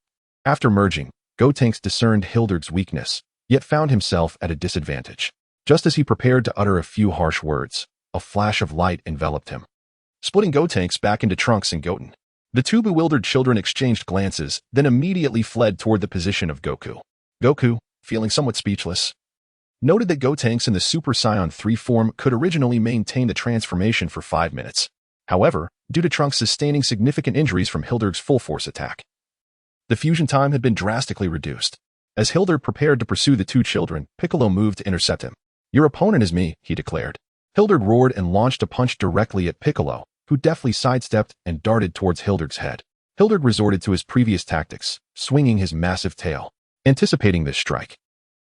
after merging, Gotenks discerned Hildegard's weakness, yet found himself at a disadvantage. Just as he prepared to utter a few harsh words, a flash of light enveloped him, splitting Gotenks back into Trunks and Goten. The two bewildered children exchanged glances, then immediately fled toward the position of Goku. Goku, feeling somewhat speechless, noted that Gotenks in the Super Saiyan 3 form could originally maintain the transformation for 5 minutes. However, due to Trunks sustaining significant injuries from Hildegard's full-force attack, the fusion time had been drastically reduced. As Hildegard prepared to pursue the two children, Piccolo moved to intercept him. "Your opponent is me," he declared. Hildegard roared and launched a punch directly at Piccolo, who deftly sidestepped and darted towards Hildegard's head. Hildegard resorted to his previous tactics, swinging his massive tail. Anticipating this strike,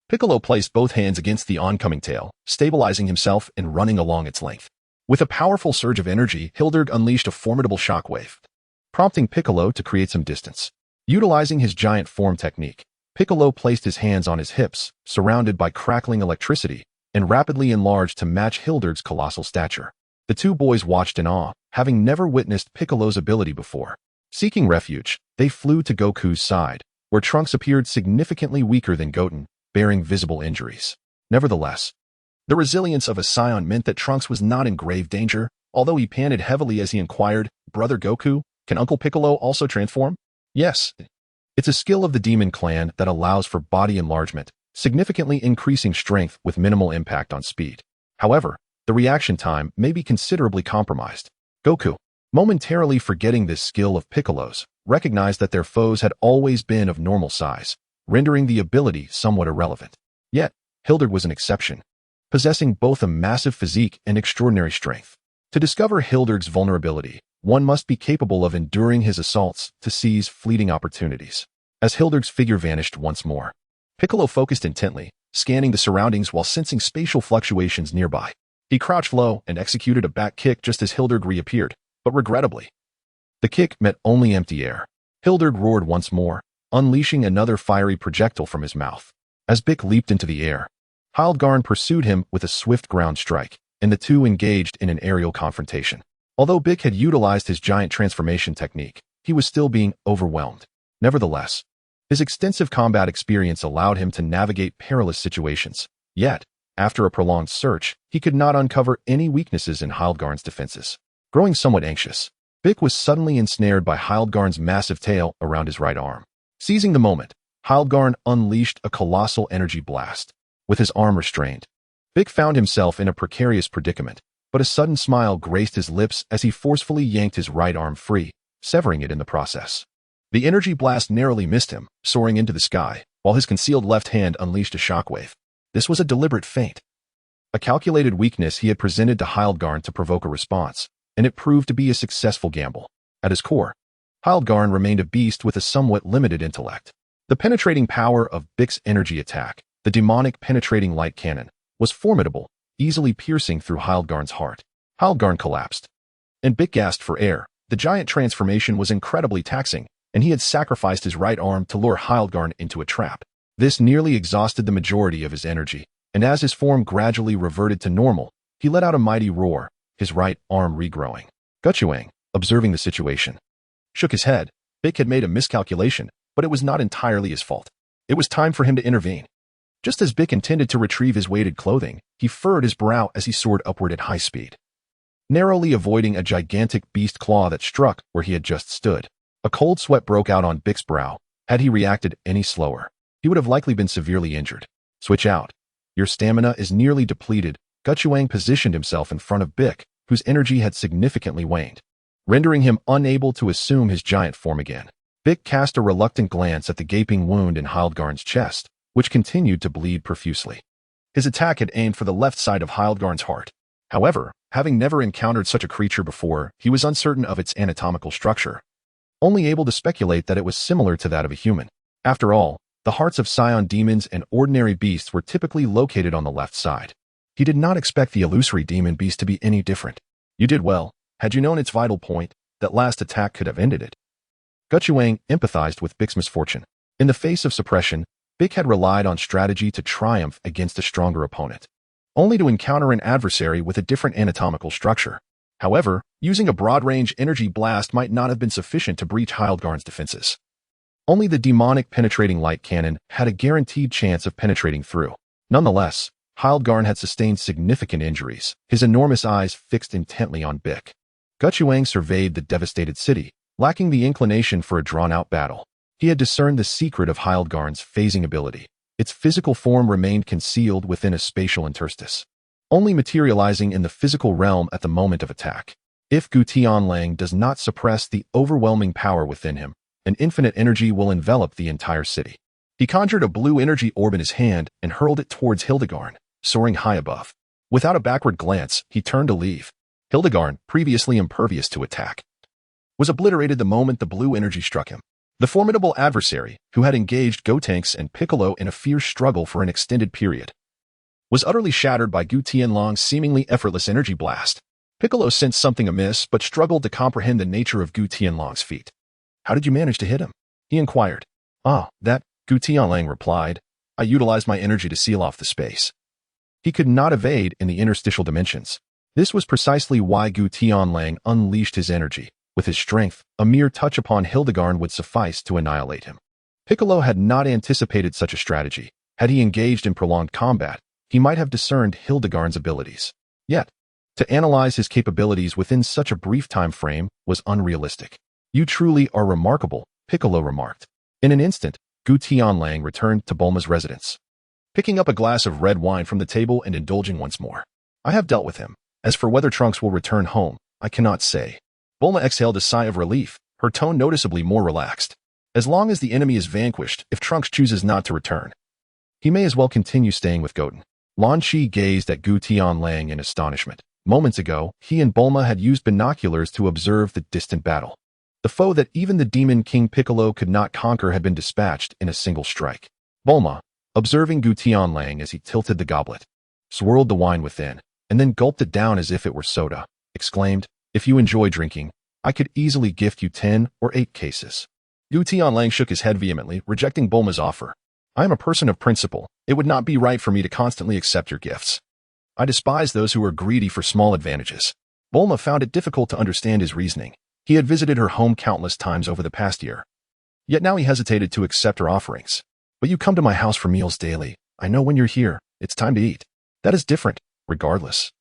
Piccolo placed both hands against the oncoming tail, stabilizing himself and running along its length. With a powerful surge of energy, Hildegard unleashed a formidable shockwave, prompting Piccolo to create some distance. Utilizing his giant form technique, Piccolo placed his hands on his hips, surrounded by crackling electricity, and rapidly enlarged to match Hildegard's colossal stature. The two boys watched in awe, having never witnessed Piccolo's ability before. Seeking refuge, they flew to Goku's side, where Trunks appeared significantly weaker than Goten, bearing visible injuries. Nevertheless, the resilience of a Saiyan meant that Trunks was not in grave danger, although he panted heavily as he inquired, "Brother Goku, can Uncle Piccolo also transform?" "Yes. It's a skill of the Demon Clan that allows for body enlargement, significantly increasing strength with minimal impact on speed. However, the reaction time may be considerably compromised." Goku, momentarily forgetting this skill of Piccolo's, recognized that their foes had always been of normal size, rendering the ability somewhat irrelevant. Yet, Hildegard was an exception, possessing both a massive physique and extraordinary strength. To discover Hildegard's vulnerability, one must be capable of enduring his assaults to seize fleeting opportunities. As Hildegard's figure vanished once more, Piccolo focused intently, scanning the surroundings while sensing spatial fluctuations nearby. He crouched low and executed a back kick just as Hildegard reappeared, but regrettably, the kick met only empty air. Hildegard roared once more, unleashing another fiery projectile from his mouth. As Bick leaped into the air, Hildegard pursued him with a swift ground strike, and the two engaged in an aerial confrontation. Although Bick had utilized his giant transformation technique, he was still being overwhelmed. Nevertheless, his extensive combat experience allowed him to navigate perilous situations. Yet, after a prolonged search, he could not uncover any weaknesses in Hildegard's defenses. Growing somewhat anxious, Bick was suddenly ensnared by Hildegard's massive tail around his right arm. Seizing the moment, Hildegard unleashed a colossal energy blast. With his arm restrained, Bick found himself in a precarious predicament, but a sudden smile graced his lips as he forcefully yanked his right arm free, severing it in the process. The energy blast narrowly missed him, soaring into the sky, while his concealed left hand unleashed a shockwave. This was a deliberate feint, a calculated weakness he had presented to Hildegard to provoke a response, and it proved to be a successful gamble. At his core, Hildegard remained a beast with a somewhat limited intellect. The penetrating power of Bick's energy attack, the demonic penetrating light cannon, was formidable, easily piercing through Hildegard's heart. Hildegard collapsed, and Bick gasped for air. The giant transformation was incredibly taxing, and he had sacrificed his right arm to lure Hildegard into a trap. This nearly exhausted the majority of his energy, and as his form gradually reverted to normal, he let out a mighty roar, his right arm regrowing. Gutian, observing the situation, shook his head. Bick had made a miscalculation, but it was not entirely his fault. It was time for him to intervene. Just as Bick intended to retrieve his weighted clothing, he furrowed his brow as he soared upward at high speed, narrowly avoiding a gigantic beast claw that struck where he had just stood. A cold sweat broke out on Bick's brow. Had he reacted any slower, he would have likely been severely injured. "Switch out. Your stamina is nearly depleted." Gutian positioned himself in front of Bick, whose energy had significantly waned, rendering him unable to assume his giant form again. Bick cast a reluctant glance at the gaping wound in Hildegard's chest, which continued to bleed profusely. His attack had aimed for the left side of Hildegard's heart. However, having never encountered such a creature before, he was uncertain of its anatomical structure, only able to speculate that it was similar to that of a human. After all, the hearts of Saiyan demons and ordinary beasts were typically located on the left side. He did not expect the illusory demon beast to be any different. "You did well. Had you known its vital point, that last attack could have ended it." Gutian empathized with Bick's misfortune. In the face of suppression, Bick had relied on strategy to triumph against a stronger opponent, only to encounter an adversary with a different anatomical structure. However, using a broad-range energy blast might not have been sufficient to breach Hildegard's defenses. Only the demonic penetrating light cannon had a guaranteed chance of penetrating through. Nonetheless, Hildegard had sustained significant injuries, his enormous eyes fixed intently on Bick. Gutian surveyed the devastated city, lacking the inclination for a drawn-out battle. He had discerned the secret of Hildegard's phasing ability. Its physical form remained concealed within a spatial interstice, only materializing in the physical realm at the moment of attack. If Gutian does not suppress the overwhelming power within him, an infinite energy will envelop the entire city. He conjured a blue energy orb in his hand and hurled it towards Hildegard, soaring high above. Without a backward glance, he turned to leave. Hildegard, previously impervious to attack, was obliterated the moment the blue energy struck him. The formidable adversary, who had engaged Gotenks and Piccolo in a fierce struggle for an extended period, was utterly shattered by Gutian Long's seemingly effortless energy blast. Piccolo sensed something amiss but struggled to comprehend the nature of Gutian Long's feat. "How did you manage to hit him?" he inquired. "Ah, that," Gutian replied. I utilized my energy to seal off the space. He could not evade in the interstitial dimensions. This was precisely why Gutian unleashed his energy. With his strength, a mere touch upon Hildegard would suffice to annihilate him. Piccolo had not anticipated such a strategy. Had he engaged in prolonged combat, he might have discerned Hildegard's abilities. Yet, to analyze his capabilities within such a brief time frame was unrealistic. You truly are remarkable, Piccolo remarked. In an instant, Gutian returned to Bulma's residence, picking up a glass of red wine from the table and indulging once more. I have dealt with him. As for whether Trunks will return home, I cannot say. Bulma exhaled a sigh of relief, her tone noticeably more relaxed. As long as the enemy is vanquished, if Trunks chooses not to return, he may as well continue staying with Goten. Lan Chi gazed at Gutian in astonishment. Moments ago, he and Bulma had used binoculars to observe the distant battle. The foe that even the Demon King Piccolo could not conquer had been dispatched in a single strike. Bulma, observing Gutian as he tilted the goblet, swirled the wine within, and then gulped it down as if it were soda, exclaimed, If you enjoy drinking, I could easily gift you 10 or 8 cases. Gutian shook his head vehemently, rejecting Bulma's offer. I am a person of principle. It would not be right for me to constantly accept your gifts. I despise those who are greedy for small advantages. Bulma found it difficult to understand his reasoning. He had visited her home countless times over the past year. Yet now he hesitated to accept her offerings. But you come to my house for meals daily. I know when you're here, it's time to eat. That is different, regardless.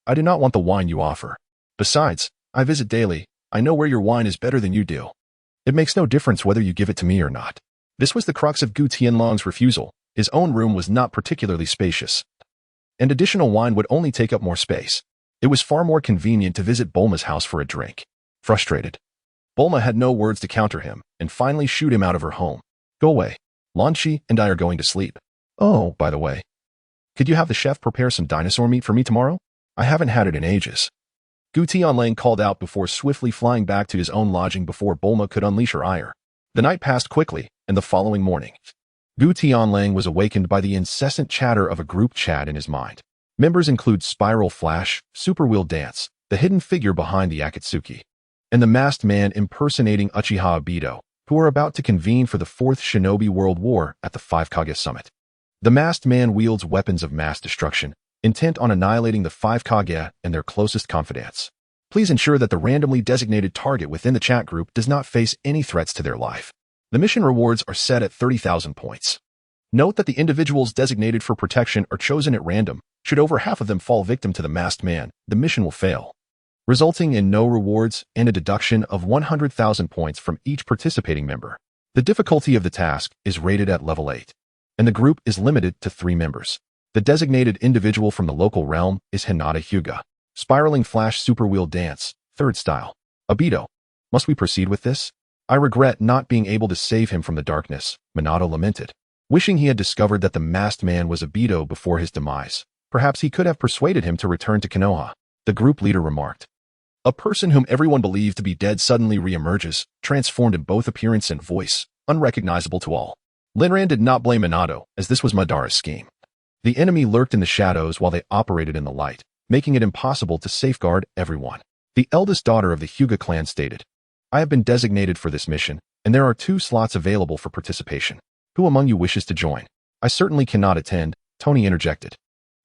I do not want the wine you offer. Besides, I visit daily. I know where your wine is better than you do. It makes no difference whether you give it to me or not. This was the crux of Gutian's refusal. His own room was not particularly spacious, and additional wine would only take up more space. It was far more convenient to visit Bulma's house for a drink. Frustrated, Bulma had no words to counter him, and finally shooed him out of her home. Go away. Lan Chi and I are going to sleep. Oh, by the way, could you have the chef prepare some dinosaur meat for me tomorrow? I haven't had it in ages. Gutian called out before swiftly flying back to his own lodging before Bulma could unleash her ire. The night passed quickly, and the following morning, Gutian was awakened by the incessant chatter of a group chat in his mind. Members include Spiral Flash, Super Wheel Dance, the hidden figure behind the Akatsuki, and the masked man impersonating Uchiha Obito, who are about to convene for the 4th Shinobi World War at the 5 Kage Summit. The masked man wields weapons of mass destruction, intent on annihilating the 5 Kage and their closest confidants. Please ensure that the randomly designated target within the chat group does not face any threats to their life. The mission rewards are set at 30,000 points. Note that the individuals designated for protection are chosen at random. Should over half of them fall victim to the masked man, the mission will fail, resulting in no rewards and a deduction of 100,000 points from each participating member. The difficulty of the task is rated at level 8, and the group is limited to 3 members. The designated individual from the local realm is Hinata Hyuga. Spiraling Flash Super Wheel Dance, 3rd style. Obito. Must we proceed with this? I regret not being able to save him from the darkness, Minato lamented, wishing he had discovered that the masked man was Obito before his demise. Perhaps he could have persuaded him to return to Konoha, the group leader remarked. A person whom everyone believed to be dead suddenly reemerges, transformed in both appearance and voice, unrecognizable to all. Linran did not blame Minato, as this was Madara's scheme. The enemy lurked in the shadows while they operated in the light, making it impossible to safeguard everyone. The eldest daughter of the Hyuga clan stated, I have been designated for this mission, and there are 2 slots available for participation. Who among you wishes to join? I certainly cannot attend, Tony interjected.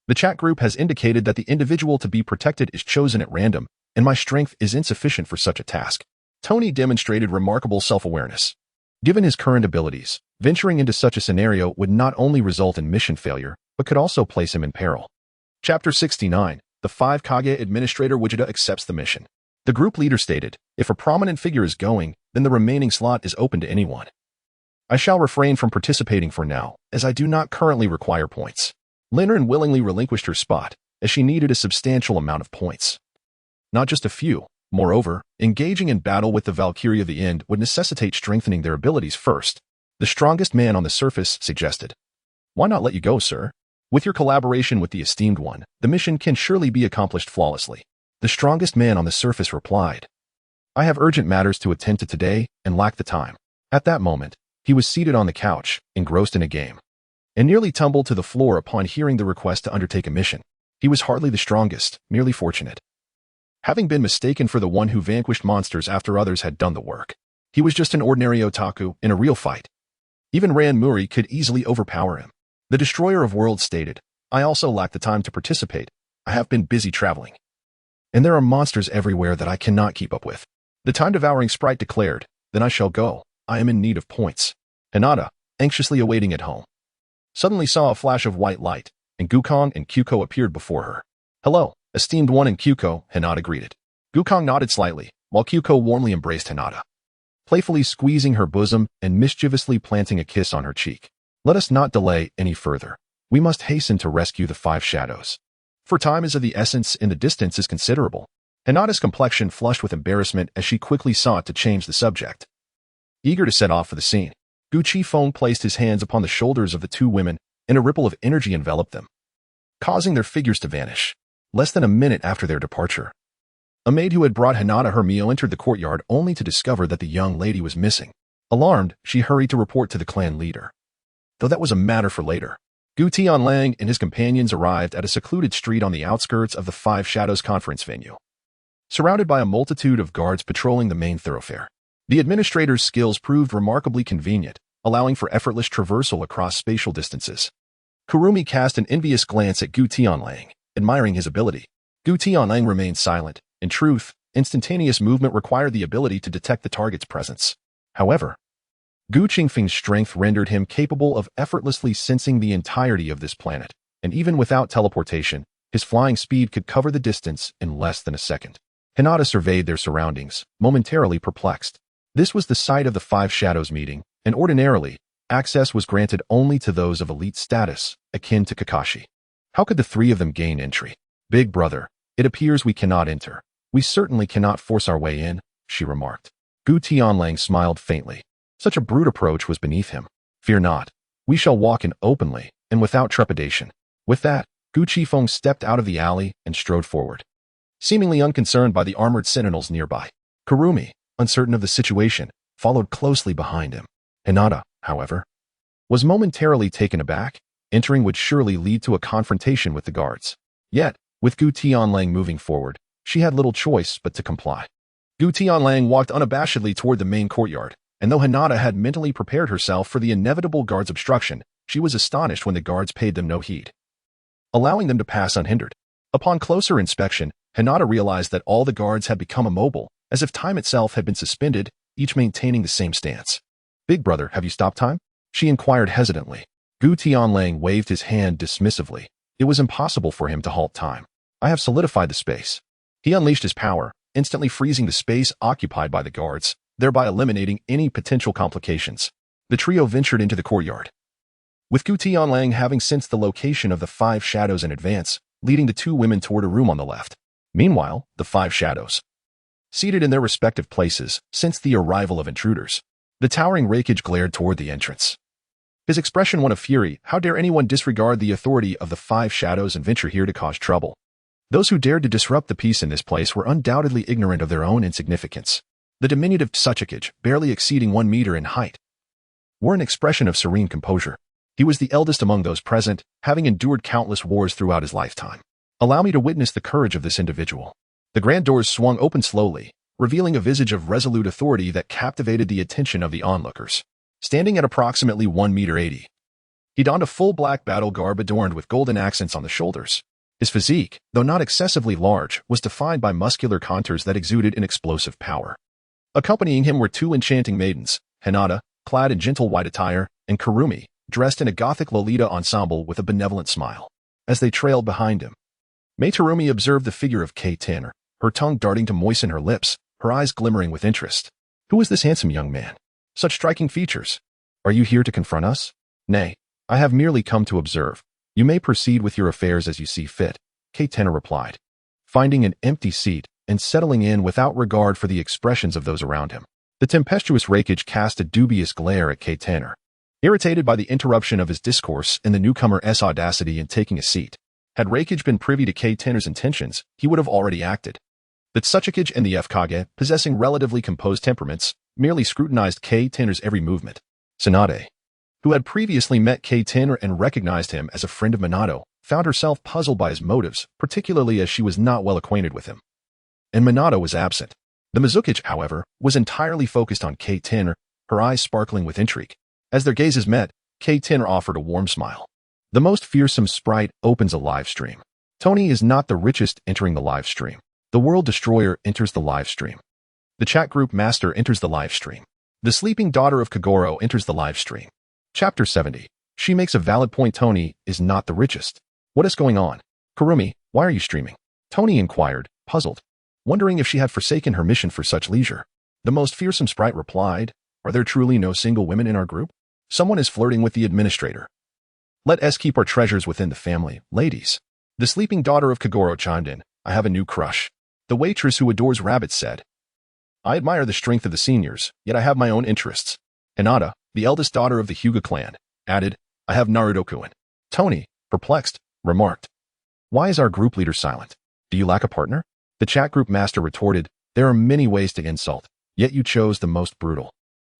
The chat group has indicated that the individual to be protected is chosen at random, and my strength is insufficient for such a task. Tony demonstrated remarkable self-awareness. Given his current abilities, venturing into such a scenario would not only result in mission failure, but could also place him in peril. Chapter 69. The 5 Kage Administrator Gogeta accepts the mission. The group leader stated, if a prominent figure is going, then the remaining slot is open to anyone. I shall refrain from participating for now, as I do not currently require points. Linran willingly relinquished her spot, as she needed a substantial amount of points. Not just a few. Moreover, engaging in battle with the Valkyrie of the End would necessitate strengthening their abilities first. The strongest man on the surface suggested. Why not let you go, sir? With your collaboration with the esteemed one, the mission can surely be accomplished flawlessly. The strongest man on the surface replied. I have urgent matters to attend to today and lack the time. At that moment, he was seated on the couch, engrossed in a game, and nearly tumbled to the floor upon hearing the request to undertake a mission. He was hardly the strongest, merely fortunate, having been mistaken for the one who vanquished monsters after others had done the work. He was just an ordinary otaku in a real fight. Even Ranmuri could easily overpower him. The Destroyer of Worlds stated, "I also lack the time to participate. I have been busy traveling. And there are monsters everywhere that I cannot keep up with." The time-devouring sprite declared, "Then I shall go. I am in need of points." Hinata, anxiously awaiting at home, suddenly saw a flash of white light, and Gukong and Kyuko appeared before her. "Hello, esteemed one," and Kyuko, Hinata greeted. Gukong nodded slightly, while Kyuko warmly embraced Hinata, playfully squeezing her bosom and mischievously planting a kiss on her cheek. "Let us not delay any further. We must hasten to rescue the five shadows. For time is of the essence and the distance is considerable." Hinata's complexion flushed with embarrassment as she quickly sought to change the subject. Eager to set off for the scene, Gutian placed his hands upon the shoulders of the two women, and a ripple of energy enveloped them, causing their figures to vanish. Less than a minute after their departure, a maid who had brought Hinata her meal entered the courtyard only to discover that the young lady was missing. Alarmed, she hurried to report to the clan leader. Though that was a matter for later. Gutian Lang and his companions arrived at a secluded street on the outskirts of the Five Shadows conference venue, surrounded by a multitude of guards patrolling the main thoroughfare. The administrator's skills proved remarkably convenient, allowing for effortless traversal across spatial distances. Kurumi cast an envious glance at Gutian Lang, admiring his ability. Gutian Lang remained silent. In truth, instantaneous movement required the ability to detect the target's presence. However, Gu Qingfeng's strength rendered him capable of effortlessly sensing the entirety of this planet, and even without teleportation, his flying speed could cover the distance in less than a second. Hinata surveyed their surroundings, momentarily perplexed. This was the site of the Five Shadows meeting, and ordinarily, access was granted only to those of elite status, akin to Kakashi. How could the three of them gain entry? "Big brother, it appears we cannot enter. We certainly cannot force our way in," she remarked. Gutian Lang smiled faintly. Such a brute approach was beneath him. "Fear not. We shall walk in openly, and without trepidation." With that, Gu Qifeng stepped out of the alley and strode forward, seemingly unconcerned by the armored sentinels nearby. Kurumi, uncertain of the situation, followed closely behind him. Hinata, however, was momentarily taken aback. Entering would surely lead to a confrontation with the guards. Yet, with Gutian Lang moving forward, she had little choice but to comply. Gutian Lang walked unabashedly toward the main courtyard, and though Hinata had mentally prepared herself for the inevitable guards' obstruction, she was astonished when the guards paid them no heed, allowing them to pass unhindered. Upon closer inspection, Hinata realized that all the guards had become immobile, as if time itself had been suspended, each maintaining the same stance. "Big brother, have you stopped time?" she inquired hesitantly. Gutian Lang waved his hand dismissively. It was impossible for him to halt time. "I have solidified the space." He unleashed his power, instantly freezing the space occupied by the guards, thereby eliminating any potential complications. The trio ventured into the courtyard, with Gutian Lang having sensed the location of the Five Shadows in advance, leading the two women toward a room on the left. Meanwhile, the Five Shadows, seated in their respective places, sensed the arrival of intruders. The towering Reikage glared toward the entrance, his expression one of fury. How dare anyone disregard the authority of the Five Shadows and venture here to cause trouble? Those who dared to disrupt the peace in this place were undoubtedly ignorant of their own insignificance. The diminutive Tsuchikage, barely exceeding 1 meter in height, wore an expression of serene composure. He was the eldest among those present, having endured countless wars throughout his lifetime. "Allow me to witness the courage of this individual." The grand doors swung open slowly, revealing a visage of resolute authority that captivated the attention of the onlookers. Standing at approximately 1.80 meters, he donned a full black battle garb adorned with golden accents on the shoulders. His physique, though not excessively large, was defined by muscular contours that exuded an explosive power. Accompanying him were two enchanting maidens, Hinata, clad in gentle white attire, and Kurumi, dressed in a gothic Lolita ensemble with a benevolent smile. As they trailed behind him, Materumi observed the figure of Kaioken, her tongue darting to moisten her lips, her eyes glimmering with interest. Who is this handsome young man? Such striking features. Are you here to confront us? Nay, I have merely come to observe. You may proceed with your affairs as you see fit, Kaioken replied, finding an empty seat and settling in without regard for the expressions of those around him. The tempestuous Reikage cast a dubious glare at Kaioken, irritated by the interruption of his discourse and the newcomer's audacity in taking a seat. Had Reikage been privy to Kaioken's intentions, he would have already acted. The Tsuchikage and the Fkage, possessing relatively composed temperaments, merely scrutinized Kaioken's every movement. Tsunade, who had previously met Kaioken and recognized him as a friend of Minato, found herself puzzled by his motives, particularly as she was not well acquainted with him. And Minato was absent. The Mizukage, however, was entirely focused on Kaioken, her eyes sparkling with intrigue. As their gazes met, K-Tin offered a warm smile. The most fearsome sprite opens a live stream. Tony is not the richest entering the live stream. The World Destroyer enters the live stream. The chat group master enters the live stream. The sleeping daughter of Kagoro enters the live stream. Chapter 70. She makes a valid point. Tony is not the richest. What is going on? Kurumi, why are you streaming? Tony inquired, puzzled, wondering if she had forsaken her mission for such leisure. The most fearsome sprite replied, are there truly no single women in our group? Someone is flirting with the administrator. Let us keep our treasures within the family, ladies. The sleeping daughter of Kagoro chimed in, I have a new crush. The waitress who adores rabbits said, I admire the strength of the seniors, yet I have my own interests. Hinata, the eldest daughter of the Hyuga clan, added, I have Naruto-kun. Tony, perplexed, remarked, why is our group leader silent? Do you lack a partner? The chat group master retorted, there are many ways to insult, yet you chose the most brutal.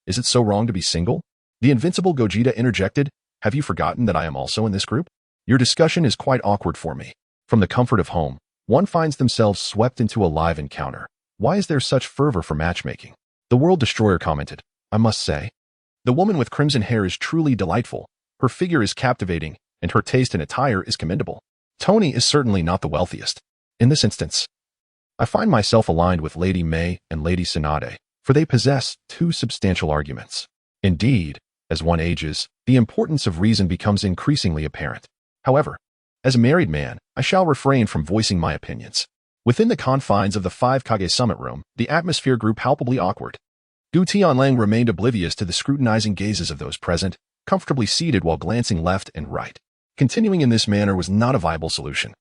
Is it so wrong to be single? The invincible Gogeta interjected, have you forgotten that I am also in this group? Your discussion is quite awkward for me. From the comfort of home, one finds themselves swept into a live encounter. Why is there such fervor for matchmaking? The World Destroyer commented, I must say, the woman with crimson hair is truly delightful. Her figure is captivating, and her taste in attire is commendable. Tony is certainly not the wealthiest. In this instance, I find myself aligned with Lady May and Lady Tsunade, for they possess two substantial arguments. Indeed, as one ages, the importance of reason becomes increasingly apparent. However, as a married man, I shall refrain from voicing my opinions. Within the confines of the 5 Kage Summit Room, the atmosphere grew palpably awkward. Gutian Lang remained oblivious to the scrutinizing gazes of those present, comfortably seated while glancing left and right. Continuing in this manner was not a viable solution.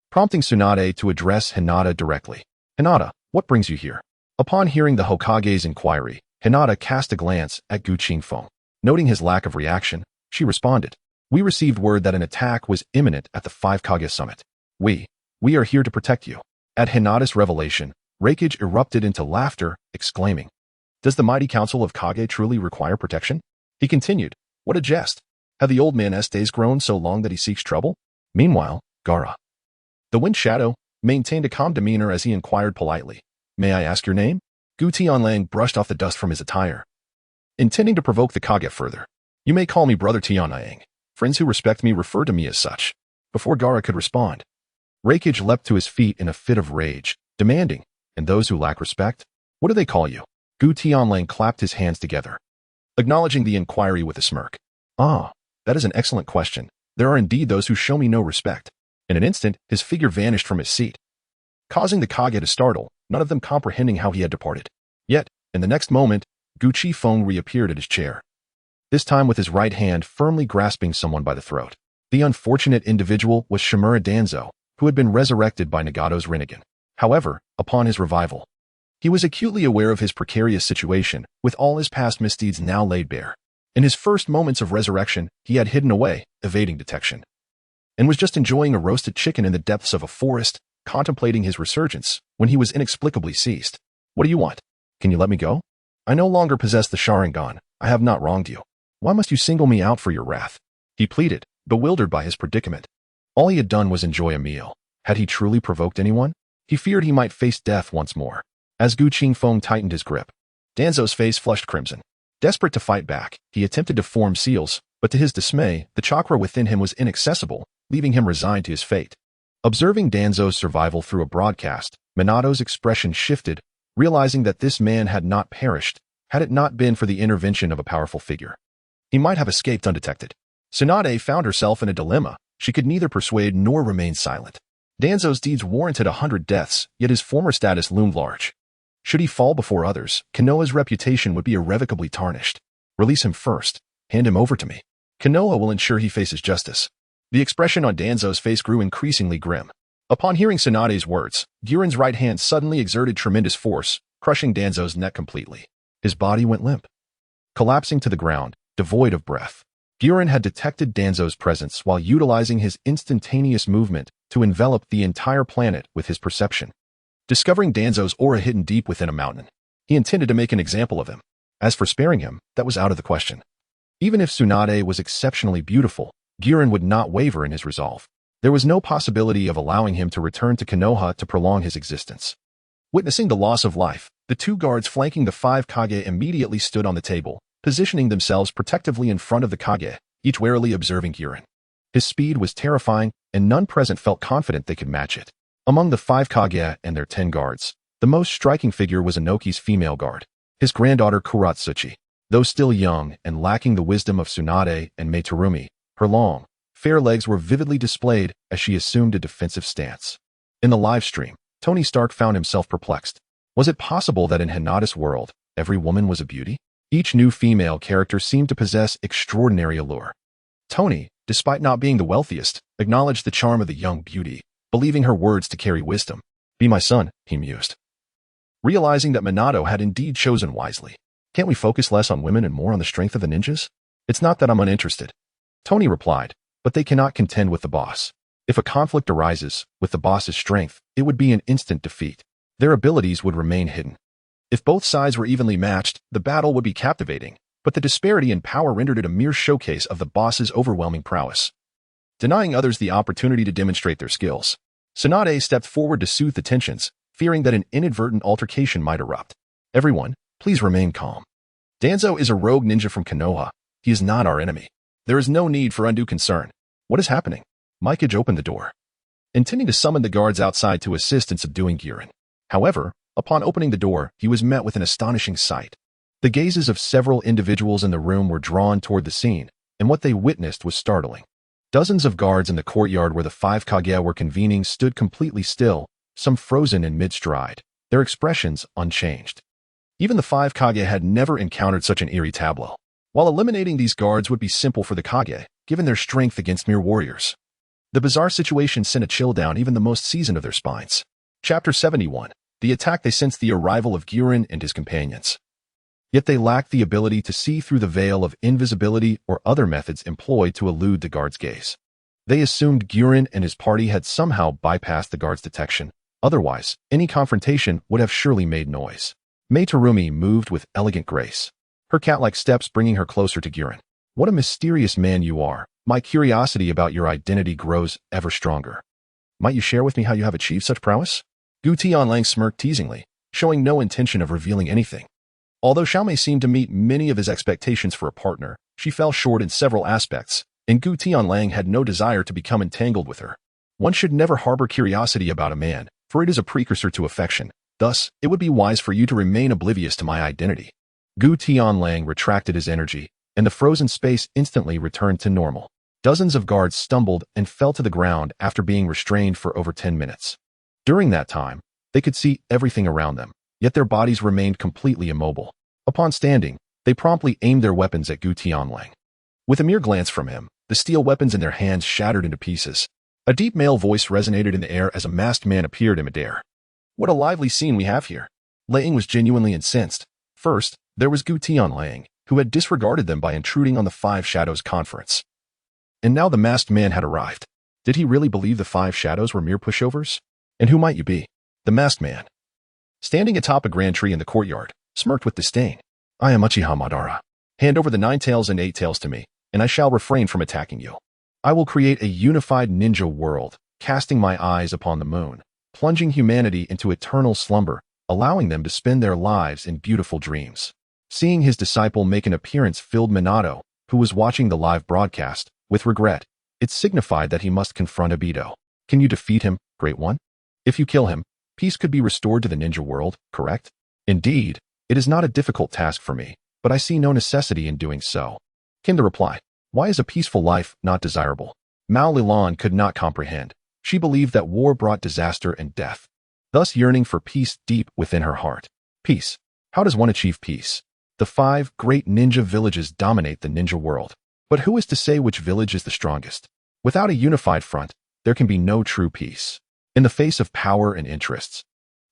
Prompting Tsunade to address Hinata directly. Hinata, what brings you here? Upon hearing the Hokage's inquiry, Hinata cast a glance at Gu Qingfeng. Noting his lack of reaction, she responded, we received word that an attack was imminent at the 5 Kage Summit. We are here to protect you. At Hinata's revelation, Reikage erupted into laughter, exclaiming, does the mighty council of Kage truly require protection? He continued, what a jest. Have the old man's days grown so long that he seeks trouble? Meanwhile, Gaara, the Wind Shadow, maintained a calm demeanor as he inquired politely, may I ask your name? Gutian Lang brushed off the dust from his attire, intending to provoke the Kage further. You may call me Brother Tianayang. Friends who respect me refer to me as such. Before Gaara could respond, Reikage leapt to his feet in a fit of rage, demanding, and those who lack respect, what do they call you? Gutian Lang clapped his hands together, acknowledging the inquiry with a smirk. Ah, that is an excellent question. There are indeed those who show me no respect. In an instant, his figure vanished from his seat, causing the Kage to startle, none of them comprehending how he had departed. Yet, in the next moment, Gu Qifeng reappeared at his chair, this time with his right hand firmly grasping someone by the throat. The unfortunate individual was Shimura Danzo, who had been resurrected by Nagato's Rinnegan. However, upon his revival, he was acutely aware of his precarious situation, with all his past misdeeds now laid bare. In his first moments of resurrection, he had hidden away, evading detection, and was just enjoying a roasted chicken in the depths of a forest, contemplating his resurgence, when he was inexplicably seized. What do you want? Can you let me go? I no longer possess the Sharingan. I have not wronged you. Why must you single me out for your wrath? He pleaded, bewildered by his predicament. All he had done was enjoy a meal. Had he truly provoked anyone? He feared he might face death once more. As Gu Qingfeng tightened his grip, Danzo's face flushed crimson. Desperate to fight back, he attempted to form seals, but to his dismay, the chakra within him was inaccessible, leaving him resigned to his fate. Observing Danzo's survival through a broadcast, Minato's expression shifted, realizing that this man had not perished, had it not been for the intervention of a powerful figure. He might have escaped undetected. Tsunade found herself in a dilemma. She could neither persuade nor remain silent. Danzo's deeds warranted 100 deaths, yet his former status loomed large. Should he fall before others, Konoha's reputation would be irrevocably tarnished. Release him first. Hand him over to me. Konoha will ensure he faces justice. The expression on Danzo's face grew increasingly grim. Upon hearing Tsunade's words, Guren's right hand suddenly exerted tremendous force, crushing Danzo's neck completely. His body went limp, collapsing to the ground, devoid of breath. Guren had detected Danzo's presence while utilizing his instantaneous movement to envelop the entire planet with his perception. Discovering Danzo's aura hidden deep within a mountain, he intended to make an example of him. As for sparing him, that was out of the question. Even if Tsunade was exceptionally beautiful, Guren would not waver in his resolve. There was no possibility of allowing him to return to Konoha to prolong his existence. Witnessing the loss of life, the two guards flanking the 5 Kage immediately stood on the table, positioning themselves protectively in front of the Kage, each warily observing Gurren. His speed was terrifying, and none present felt confident they could match it. Among the 5 Kage and their 10 guards, the most striking figure was Inoki's female guard, his granddaughter Kuratsuchi. Though still young and lacking the wisdom of Tsunade and Meitarumi, her long, fair legs were vividly displayed as she assumed a defensive stance. In the live stream, Tony Stark found himself perplexed. Was it possible that in Hinata's world, every woman was a beauty? Each new female character seemed to possess extraordinary allure. Tony, despite not being the wealthiest, acknowledged the charm of the young beauty, believing her words to carry wisdom. Be my son, he mused. Realizing that Minato had indeed chosen wisely. Can't we focus less on women and more on the strength of the ninjas? It's not that I'm uninterested, Tony replied, but they cannot contend with the boss. If a conflict arises, with the boss's strength, it would be an instant defeat. Their abilities would remain hidden. If both sides were evenly matched, the battle would be captivating, but the disparity in power rendered it a mere showcase of the boss's overwhelming prowess. Denying others the opportunity to demonstrate their skills, Tsunade stepped forward to soothe the tensions, fearing that an inadvertent altercation might erupt. Everyone, please remain calm. Danzo is a rogue ninja from Konoha. He is not our enemy. There is no need for undue concern. What is happening? Mikage opened the door, intending to summon the guards outside to assist in subduing Gurren. However, upon opening the door, he was met with an astonishing sight. The gazes of several individuals in the room were drawn toward the scene, and what they witnessed was startling. Dozens of guards in the courtyard where the 5 Kage were convening stood completely still, some frozen in mid-stride, their expressions unchanged. Even the 5 Kage had never encountered such an eerie tableau. While eliminating these guards would be simple for the Kage, given their strength against mere warriors, the bizarre situation sent a chill down even the most seasoned of their spines. Chapter 71. The attack. They sensed the arrival of Gurren and his companions. Yet they lacked the ability to see through the veil of invisibility or other methods employed to elude the guards' gaze. They assumed Gurren and his party had somehow bypassed the guards' detection. Otherwise, any confrontation would have surely made noise. Meitarumi moved with elegant grace, her cat-like steps bringing her closer to Gurren. What a mysterious man you are. My curiosity about your identity grows ever stronger. Might you share with me how you have achieved such prowess? Gutian Wolf smirked teasingly, showing no intention of revealing anything. Although Xiaomei seemed to meet many of his expectations for a partner, she fell short in several aspects, and Gutian Wolf had no desire to become entangled with her. One should never harbor curiosity about a man, for it is a precursor to affection. Thus, it would be wise for you to remain oblivious to my identity. Gutian Wolf retracted his energy, and the frozen space instantly returned to normal. Dozens of guards stumbled and fell to the ground after being restrained for over 10 minutes. During that time, they could see everything around them, yet their bodies remained completely immobile. Upon standing, they promptly aimed their weapons at Gutian Wolf. With a mere glance from him, the steel weapons in their hands shattered into pieces. A deep male voice resonated in the air as a masked man appeared in midair. What a lively scene we have here. Lang was genuinely incensed. First, there was Gutian Wolf, who had disregarded them by intruding on the 5 Shadows conference. And now the masked man had arrived. Did he really believe the 5 Shadows were mere pushovers? And who might you be? The masked man, standing atop a grand tree in the courtyard, smirked with disdain. I am Uchiha Madara. Hand over the 9 tails and 8 tails to me, and I shall refrain from attacking you. I will create a unified ninja world, casting my eyes upon the moon, plunging humanity into eternal slumber, allowing them to spend their lives in beautiful dreams. Seeing his disciple make an appearance filled Minato, who was watching the live broadcast, with regret. It signified that he must confront Obito. Can you defeat him, Great One? If you kill him, peace could be restored to the ninja world, correct? Indeed, it is not a difficult task for me, but I see no necessity in doing so. Came the reply. Why is a peaceful life not desirable? Mao Lilan could not comprehend. She believed that war brought disaster and death, thus yearning for peace deep within her heart. Peace. How does one achieve peace? The 5 great ninja villages dominate the ninja world. But who is to say which village is the strongest? Without a unified front, there can be no true peace. In the face of power and interests,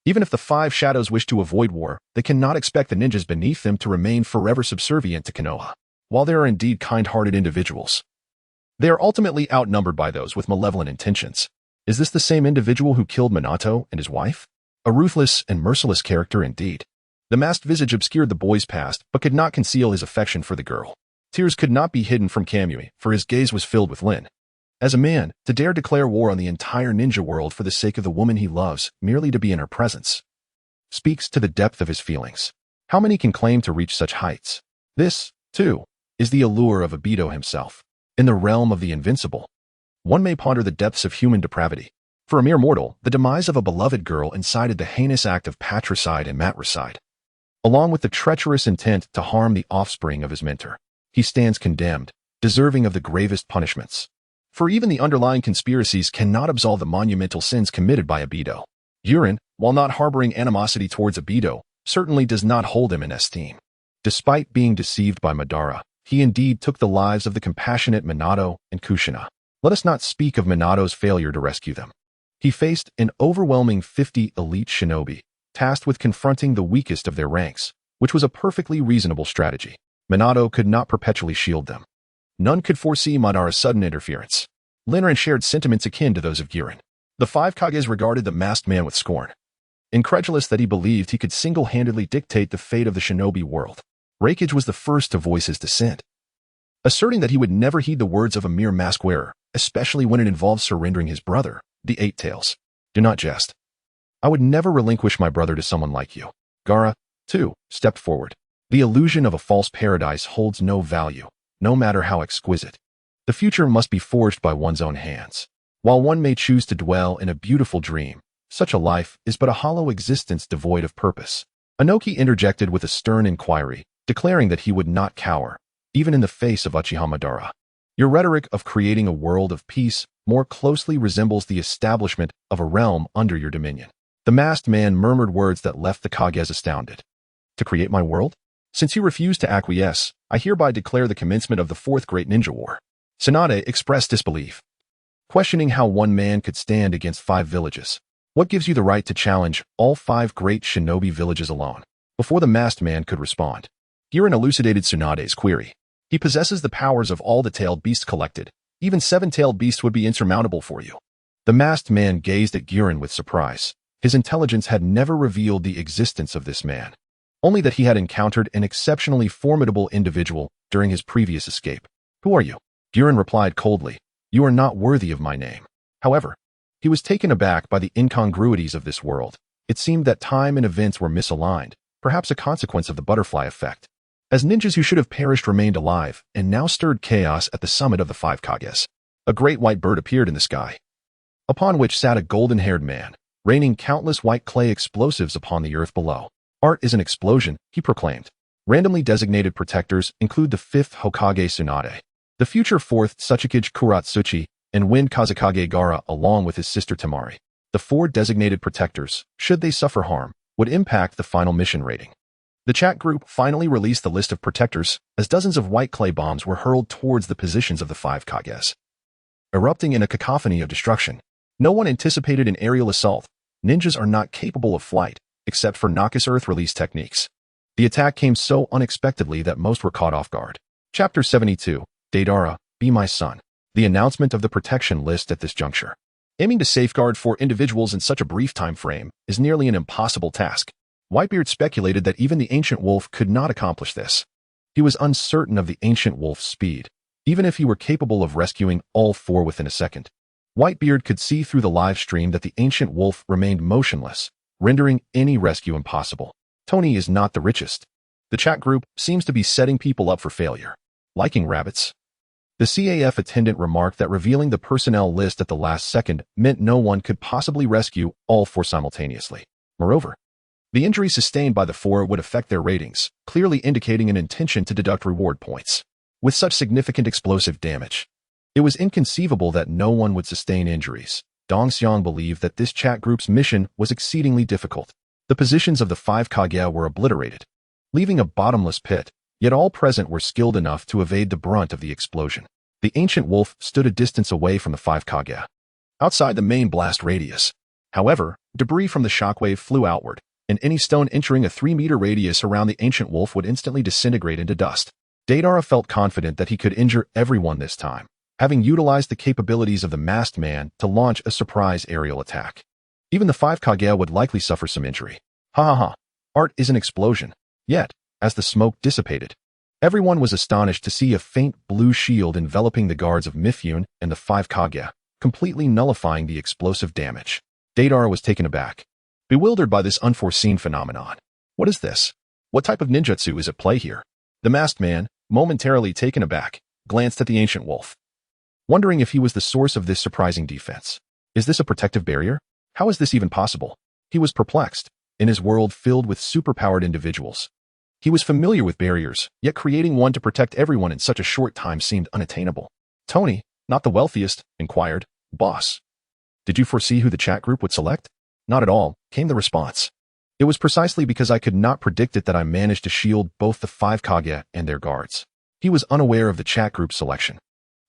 even if the 5 Shadows wish to avoid war, they cannot expect the ninjas beneath them to remain forever subservient to Konoha. While they are indeed kind-hearted individuals, they are ultimately outnumbered by those with malevolent intentions. Is this the same individual who killed Minato and his wife? A ruthless and merciless character indeed. The masked visage obscured the boy's past, but could not conceal his affection for the girl. Tears could not be hidden from Kamui, for his gaze was filled with Lin. As a man, to dare declare war on the entire ninja world for the sake of the woman he loves, merely to be in her presence, speaks to the depth of his feelings. How many can claim to reach such heights? This, 2. Is the allure of Abido himself. In the realm of the invincible, one may ponder the depths of human depravity. For a mere mortal, the demise of a beloved girl incited the heinous act of patricide and matricide, along with the treacherous intent to harm the offspring of his mentor. He stands condemned, deserving of the gravest punishments. For even the underlying conspiracies cannot absolve the monumental sins committed by Abido. Gurren, while not harboring animosity towards Abido, certainly does not hold him in esteem. Despite being deceived by Madara, he indeed took the lives of the compassionate Minato and Kushina. Let us not speak of Minato's failure to rescue them. He faced an overwhelming 50 elite shinobi, tasked with confronting the weakest of their ranks, which was a perfectly reasonable strategy. Minato could not perpetually shield them. None could foresee Madara's sudden interference. Linren shared sentiments akin to those of Gurren. The five Kages regarded the masked man with scorn, incredulous that he believed he could single-handedly dictate the fate of the shinobi world. Reikage was the first to voice his dissent, asserting that he would never heed the words of a mere mask-wearer, especially when it involved surrendering his brother, the Eight Tails. Do not jest. I would never relinquish my brother to someone like you. Gaara, too, stepped forward. The illusion of a false paradise holds no value, no matter how exquisite. The future must be forged by one's own hands. While one may choose to dwell in a beautiful dream, such a life is but a hollow existence devoid of purpose. Inoki interjected with a stern inquiry, declaring that he would not cower, even in the face of Uchiha Madara. Your rhetoric of creating a world of peace more closely resembles the establishment of a realm under your dominion. The masked man murmured words that left the Kages astounded. To create my world? Since you refuse to acquiesce, I hereby declare the commencement of the Fourth Great Ninja War. Tsunade expressed disbelief, questioning how one man could stand against 5 villages. What gives you the right to challenge all 5 great shinobi villages alone? Before the masked man could respond, Gurren elucidated Tsunade's query. He possesses the powers of all the tailed beasts collected. Even 7-tailed beasts would be insurmountable for you. The masked man gazed at Gurren with surprise. His intelligence had never revealed the existence of this man, only that he had encountered an exceptionally formidable individual during his previous escape. Who are you? Gurren replied coldly. You are not worthy of my name. However, he was taken aback by the incongruities of this world. It seemed that time and events were misaligned, perhaps a consequence of the butterfly effect, as ninjas who should have perished remained alive and now stirred chaos at the summit of the 5 Kages. A great white bird appeared in the sky, upon which sat a golden-haired man, raining countless white clay explosives upon the earth below. Art is an explosion, he proclaimed. Randomly designated protectors include the 5th Hokage Tsunade, the future 4th Tsuchikage Kuratsuchi, and Wind Kazekage Gaara along with his sister Temari. The 4 designated protectors, should they suffer harm, would impact the final mission rating. The chat group finally released the list of protectors as dozens of white clay bombs were hurled towards the positions of the 5 Kages, erupting in a cacophony of destruction. No one anticipated an aerial assault. Ninjas are not capable of flight, except for Naka's earth release techniques. The attack came so unexpectedly that most were caught off guard. Chapter 72, Deidara, Be My Son. The announcement of the protection list at this juncture. Aiming to safeguard 4 individuals in such a brief time frame is nearly an impossible task. Whitebeard speculated that even the Ancient Wolf could not accomplish this. He was uncertain of the Ancient Wolf's speed, even if he were capable of rescuing all 4 within a second. Whitebeard could see through the live stream that the Ancient Wolf remained motionless, rendering any rescue impossible. Tony is not the richest. The chat group seems to be setting people up for failure. Liking rabbits. The CAF attendant remarked that revealing the personnel list at the last second meant no one could possibly rescue all 4 simultaneously. Moreover, the injuries sustained by the 4 would affect their ratings, clearly indicating an intention to deduct reward points. With such significant explosive damage, it was inconceivable that no one would sustain injuries. Dong Xiang believed that this chat group's mission was exceedingly difficult. The positions of the 5 Kage were obliterated, leaving a bottomless pit, yet all present were skilled enough to evade the brunt of the explosion. The Ancient Wolf stood a distance away from the 5 Kage, outside the main blast radius. However, debris from the shockwave flew outward, and any stone entering a 3-meter radius around the Ancient Wolf would instantly disintegrate into dust. Deidara felt confident that he could injure everyone this time, having utilized the capabilities of the masked man to launch a surprise aerial attack. Even the 5 Kage would likely suffer some injury. Ha ha ha. Art is an explosion. Yet, as the smoke dissipated, everyone was astonished to see a faint blue shield enveloping the guards of Mifune and the 5 Kage, completely nullifying the explosive damage. Deidara was taken aback, bewildered by this unforeseen phenomenon. What is this? What type of ninjutsu is at play here? The masked man, momentarily taken aback, glanced at the ancient wolf, wondering if he was the source of this surprising defense. Is this a protective barrier? How is this even possible? He was perplexed. In his world filled with superpowered individuals, he was familiar with barriers, yet creating one to protect everyone in such a short time seemed unattainable. Tony, not the wealthiest, inquired, "Boss, did you foresee who the chat group would select?" "Not at all," came the response. "It was precisely because I could not predict it that I managed to shield both the 5 Kage and their guards." He was unaware of the chat group selection.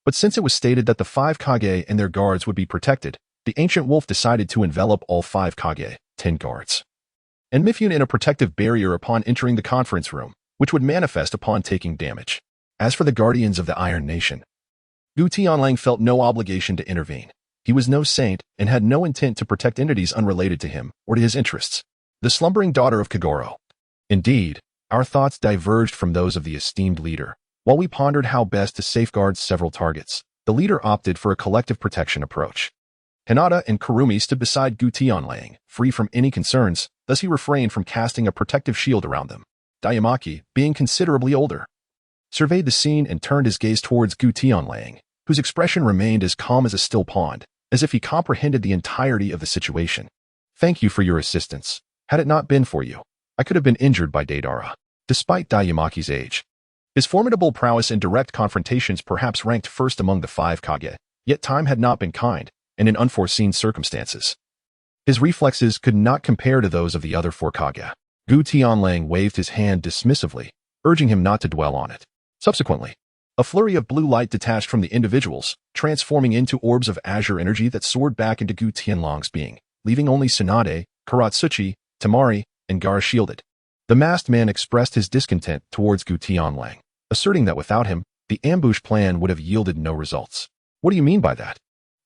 But since it was stated that the 5 Kage and their guards would be protected, the ancient wolf decided to envelop all 5 Kage, 10 guards, and Mifune in a protective barrier upon entering the conference room, which would manifest upon taking damage. As for the guardians of the Iron Nation, Gutian felt no obligation to intervene. He was no saint and had no intent to protect entities unrelated to him or to his interests. The slumbering daughter of Kogoro. Indeed, our thoughts diverged from those of the esteemed leader. While we pondered how best to safeguard several targets, the leader opted for a collective protection approach. Hinata and Kurumi stood beside Gutian, free from any concerns, thus he refrained from casting a protective shield around them. Dayamaki, being considerably older, surveyed the scene and turned his gaze towards Gutian, whose expression remained as calm as a still pond, as if he comprehended the entirety of the situation. "Thank you for your assistance. Had it not been for you, I could have been injured by Deidara." Despite Dayamaki's age, his formidable prowess in direct confrontations perhaps ranked first among the 5 Kage, yet time had not been kind, and in unforeseen circumstances, his reflexes could not compare to those of the other 4 Kage. Gutian waved his hand dismissively, urging him not to dwell on it. Subsequently, a flurry of blue light detached from the individuals, transforming into orbs of azure energy that soared back into Gutian's being, leaving only Tsunade, Karatsuchi, Tamari, and Gara shielded. The masked man expressed his discontent towards Gutian, asserting that without him, the ambush plan would have yielded no results. "What do you mean by that?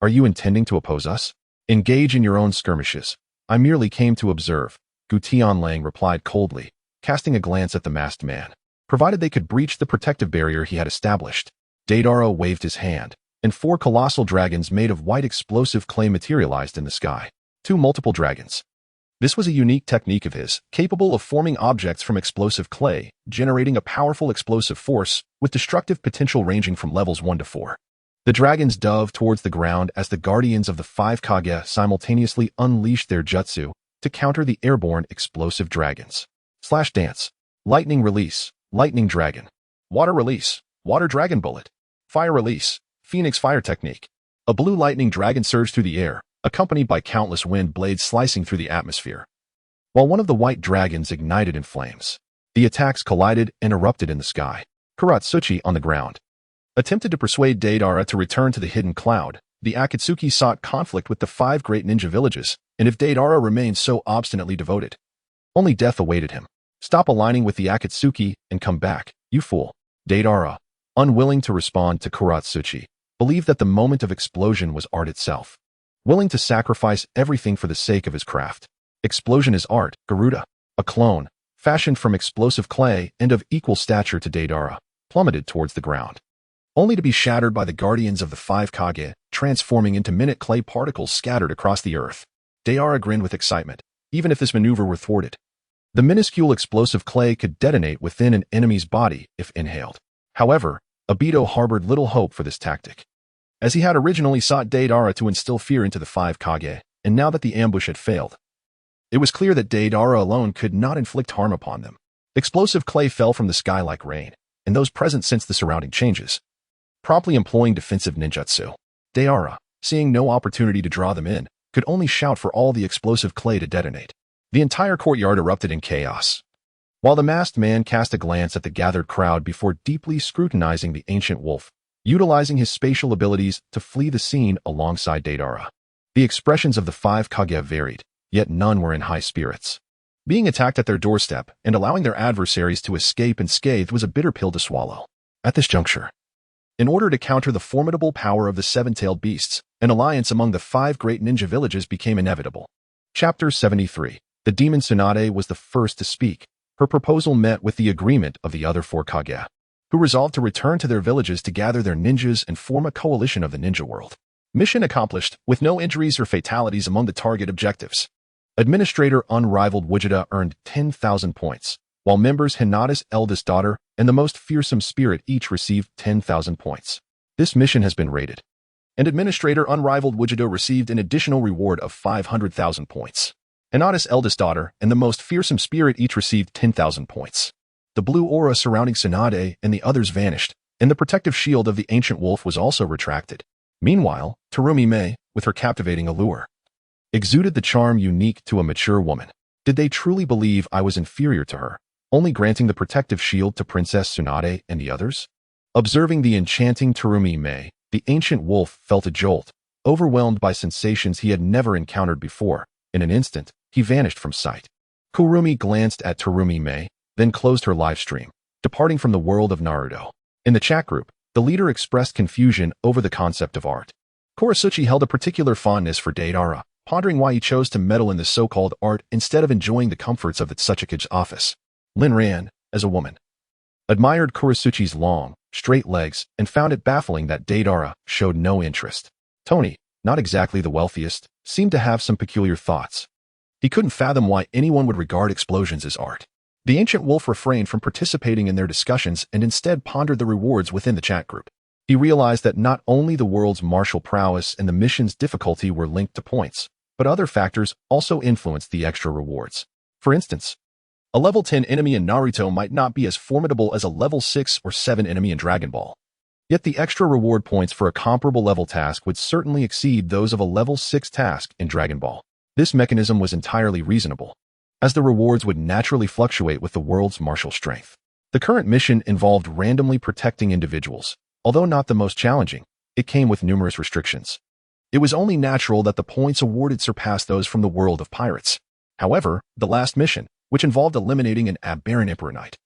Are you intending to oppose us? Engage in your own skirmishes. I merely came to observe," Gutian replied coldly, casting a glance at the masked man. Provided they could breach the protective barrier he had established. Deidara waved his hand, and 4 colossal dragons made of white explosive clay materialized in the sky. 2 multiple dragons. This was a unique technique of his, capable of forming objects from explosive clay, generating a powerful explosive force, with destructive potential ranging from levels 1 to 4. The dragons dove towards the ground as the guardians of the 5 Kage simultaneously unleashed their jutsu to counter the airborne explosive dragons. Slash dance. Lightning release. Lightning dragon. Water release. Water dragon bullet. Fire release. Phoenix fire technique. A blue lightning dragon surged through the air, accompanied by countless wind blades slicing through the atmosphere, while one of the white dragons ignited in flames. The attacks collided and erupted in the sky. Karatsuchi, on the ground, attempted to persuade Deidara to return to the hidden cloud. The Akatsuki sought conflict with the 5 great ninja villages, and if Deidara remained so obstinately devoted, only death awaited him. "Stop aligning with the Akatsuki and come back, you fool." Deidara, unwilling to respond to Karatsuchi, believed that the moment of explosion was art itself, willing to sacrifice everything for the sake of his craft. Explosion is art. Garuda, a clone, fashioned from explosive clay and of equal stature to Deidara, plummeted towards the ground, only to be shattered by the guardians of the 5 Kage, transforming into minute clay particles scattered across the earth. Deidara grinned with excitement. Even if this maneuver were thwarted, the minuscule explosive clay could detonate within an enemy's body if inhaled. However, Obito harbored little hope for this tactic, as he had originally sought Deidara to instill fear into the 5 Kage, and now that the ambush had failed, it was clear that Deidara alone could not inflict harm upon them. Explosive clay fell from the sky like rain, and those present sensed the surrounding changes, promptly employing defensive ninjutsu. Deidara, seeing no opportunity to draw them in, could only shout for all the explosive clay to detonate. The entire courtyard erupted in chaos, while the masked man cast a glance at the gathered crowd before deeply scrutinizing the ancient wolf, utilizing his spatial abilities to flee the scene alongside Deidara. The expressions of the 5 Kage varied, yet none were in high spirits. Being attacked at their doorstep and allowing their adversaries to escape unscathed was a bitter pill to swallow. At this juncture, in order to counter the formidable power of the 7-tailed beasts, an alliance among the 5 great ninja villages became inevitable. Chapter 73. The demon Tsunade was the first to speak. Her proposal met with the agreement of the other 4 Kage, who resolved to return to their villages to gather their ninjas and form a coalition of the ninja world. Mission accomplished, with no injuries or fatalities among the target objectives. Administrator Unrivaled Gogeta earned 10,000 points, while members Hinata's eldest daughter, and the most fearsome spirit each received 10,000 points. This mission has been rated. And Administrator Unrivaled Wujido received an additional reward of 500,000 points. Hinata's eldest daughter and the most fearsome spirit each received 10,000 points. The blue aura surrounding Tsunade and the others vanished, and the protective shield of the ancient wolf was also retracted. Meanwhile, Terumi Mei, with her captivating allure, exuded the charm unique to a mature woman. Did they truly believe I was inferior to her, only granting the protective shield to Princess Tsunade and the others? Observing the enchanting Terumi Mei, the ancient wolf felt a jolt, overwhelmed by sensations he had never encountered before. In an instant, he vanished from sight. Kurumi glanced at Terumi Mei, then closed her live stream, departing from the world of Naruto. In the chat group, the leader expressed confusion over the concept of art. Kurasuchi held a particular fondness for Deidara, pondering why he chose to meddle in the so-called art instead of enjoying the comforts of the Tsuchikage's office. Lin Ran, as a woman, admired Kurasuchi's long, straight legs and found it baffling that Deidara showed no interest. Tony, not exactly the wealthiest, seemed to have some peculiar thoughts. He couldn't fathom why anyone would regard explosions as art. The ancient wolf refrained from participating in their discussions and instead pondered the rewards within the chat group. He realized that not only the world's martial prowess and the mission's difficulty were linked to points, but other factors also influenced the extra rewards. For instance, a level 10 enemy in Naruto might not be as formidable as a level 6 or 7 enemy in Dragon Ball. Yet the extra reward points for a comparable level task would certainly exceed those of a level 6 task in Dragon Ball. This mechanism was entirely reasonable, as the rewards would naturally fluctuate with the world's martial strength. The current mission involved randomly protecting individuals. Although not the most challenging, it came with numerous restrictions. It was only natural that the points awarded surpassed those from the world of pirates. However, the last mission, which involved eliminating an aberrant Emperor Knight,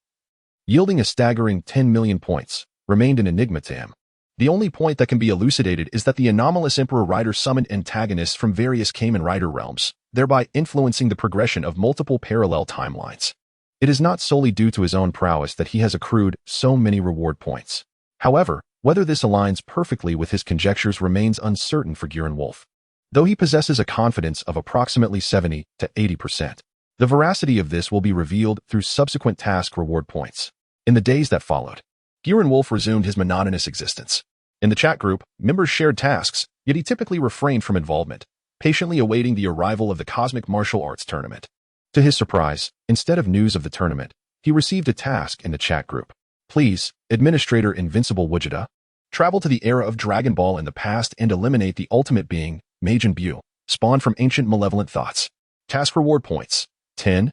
yielding a staggering 10 million points, remained an enigma to him. The only point that can be elucidated is that the anomalous Emperor Rider summoned antagonists from various Kamen Rider realms, thereby influencing the progression of multiple parallel timelines. It is not solely due to his own prowess that he has accrued so many reward points. However, whether this aligns perfectly with his conjectures remains uncertain for Gutian Wolf. Though he possesses a confidence of approximately 70 to 80%, the veracity of this will be revealed through subsequent task reward points. In the days that followed, Gutian Wolf resumed his monotonous existence. In the chat group, members shared tasks, yet he typically refrained from involvement, patiently awaiting the arrival of the Cosmic Martial Arts Tournament. To his surprise, instead of news of the tournament, he received a task in the chat group. Please, Administrator Invincible Wujida, travel to the era of Dragon Ball in the past and eliminate the ultimate being, Majin Buu, spawned from ancient malevolent thoughts. Task reward points, 10,000.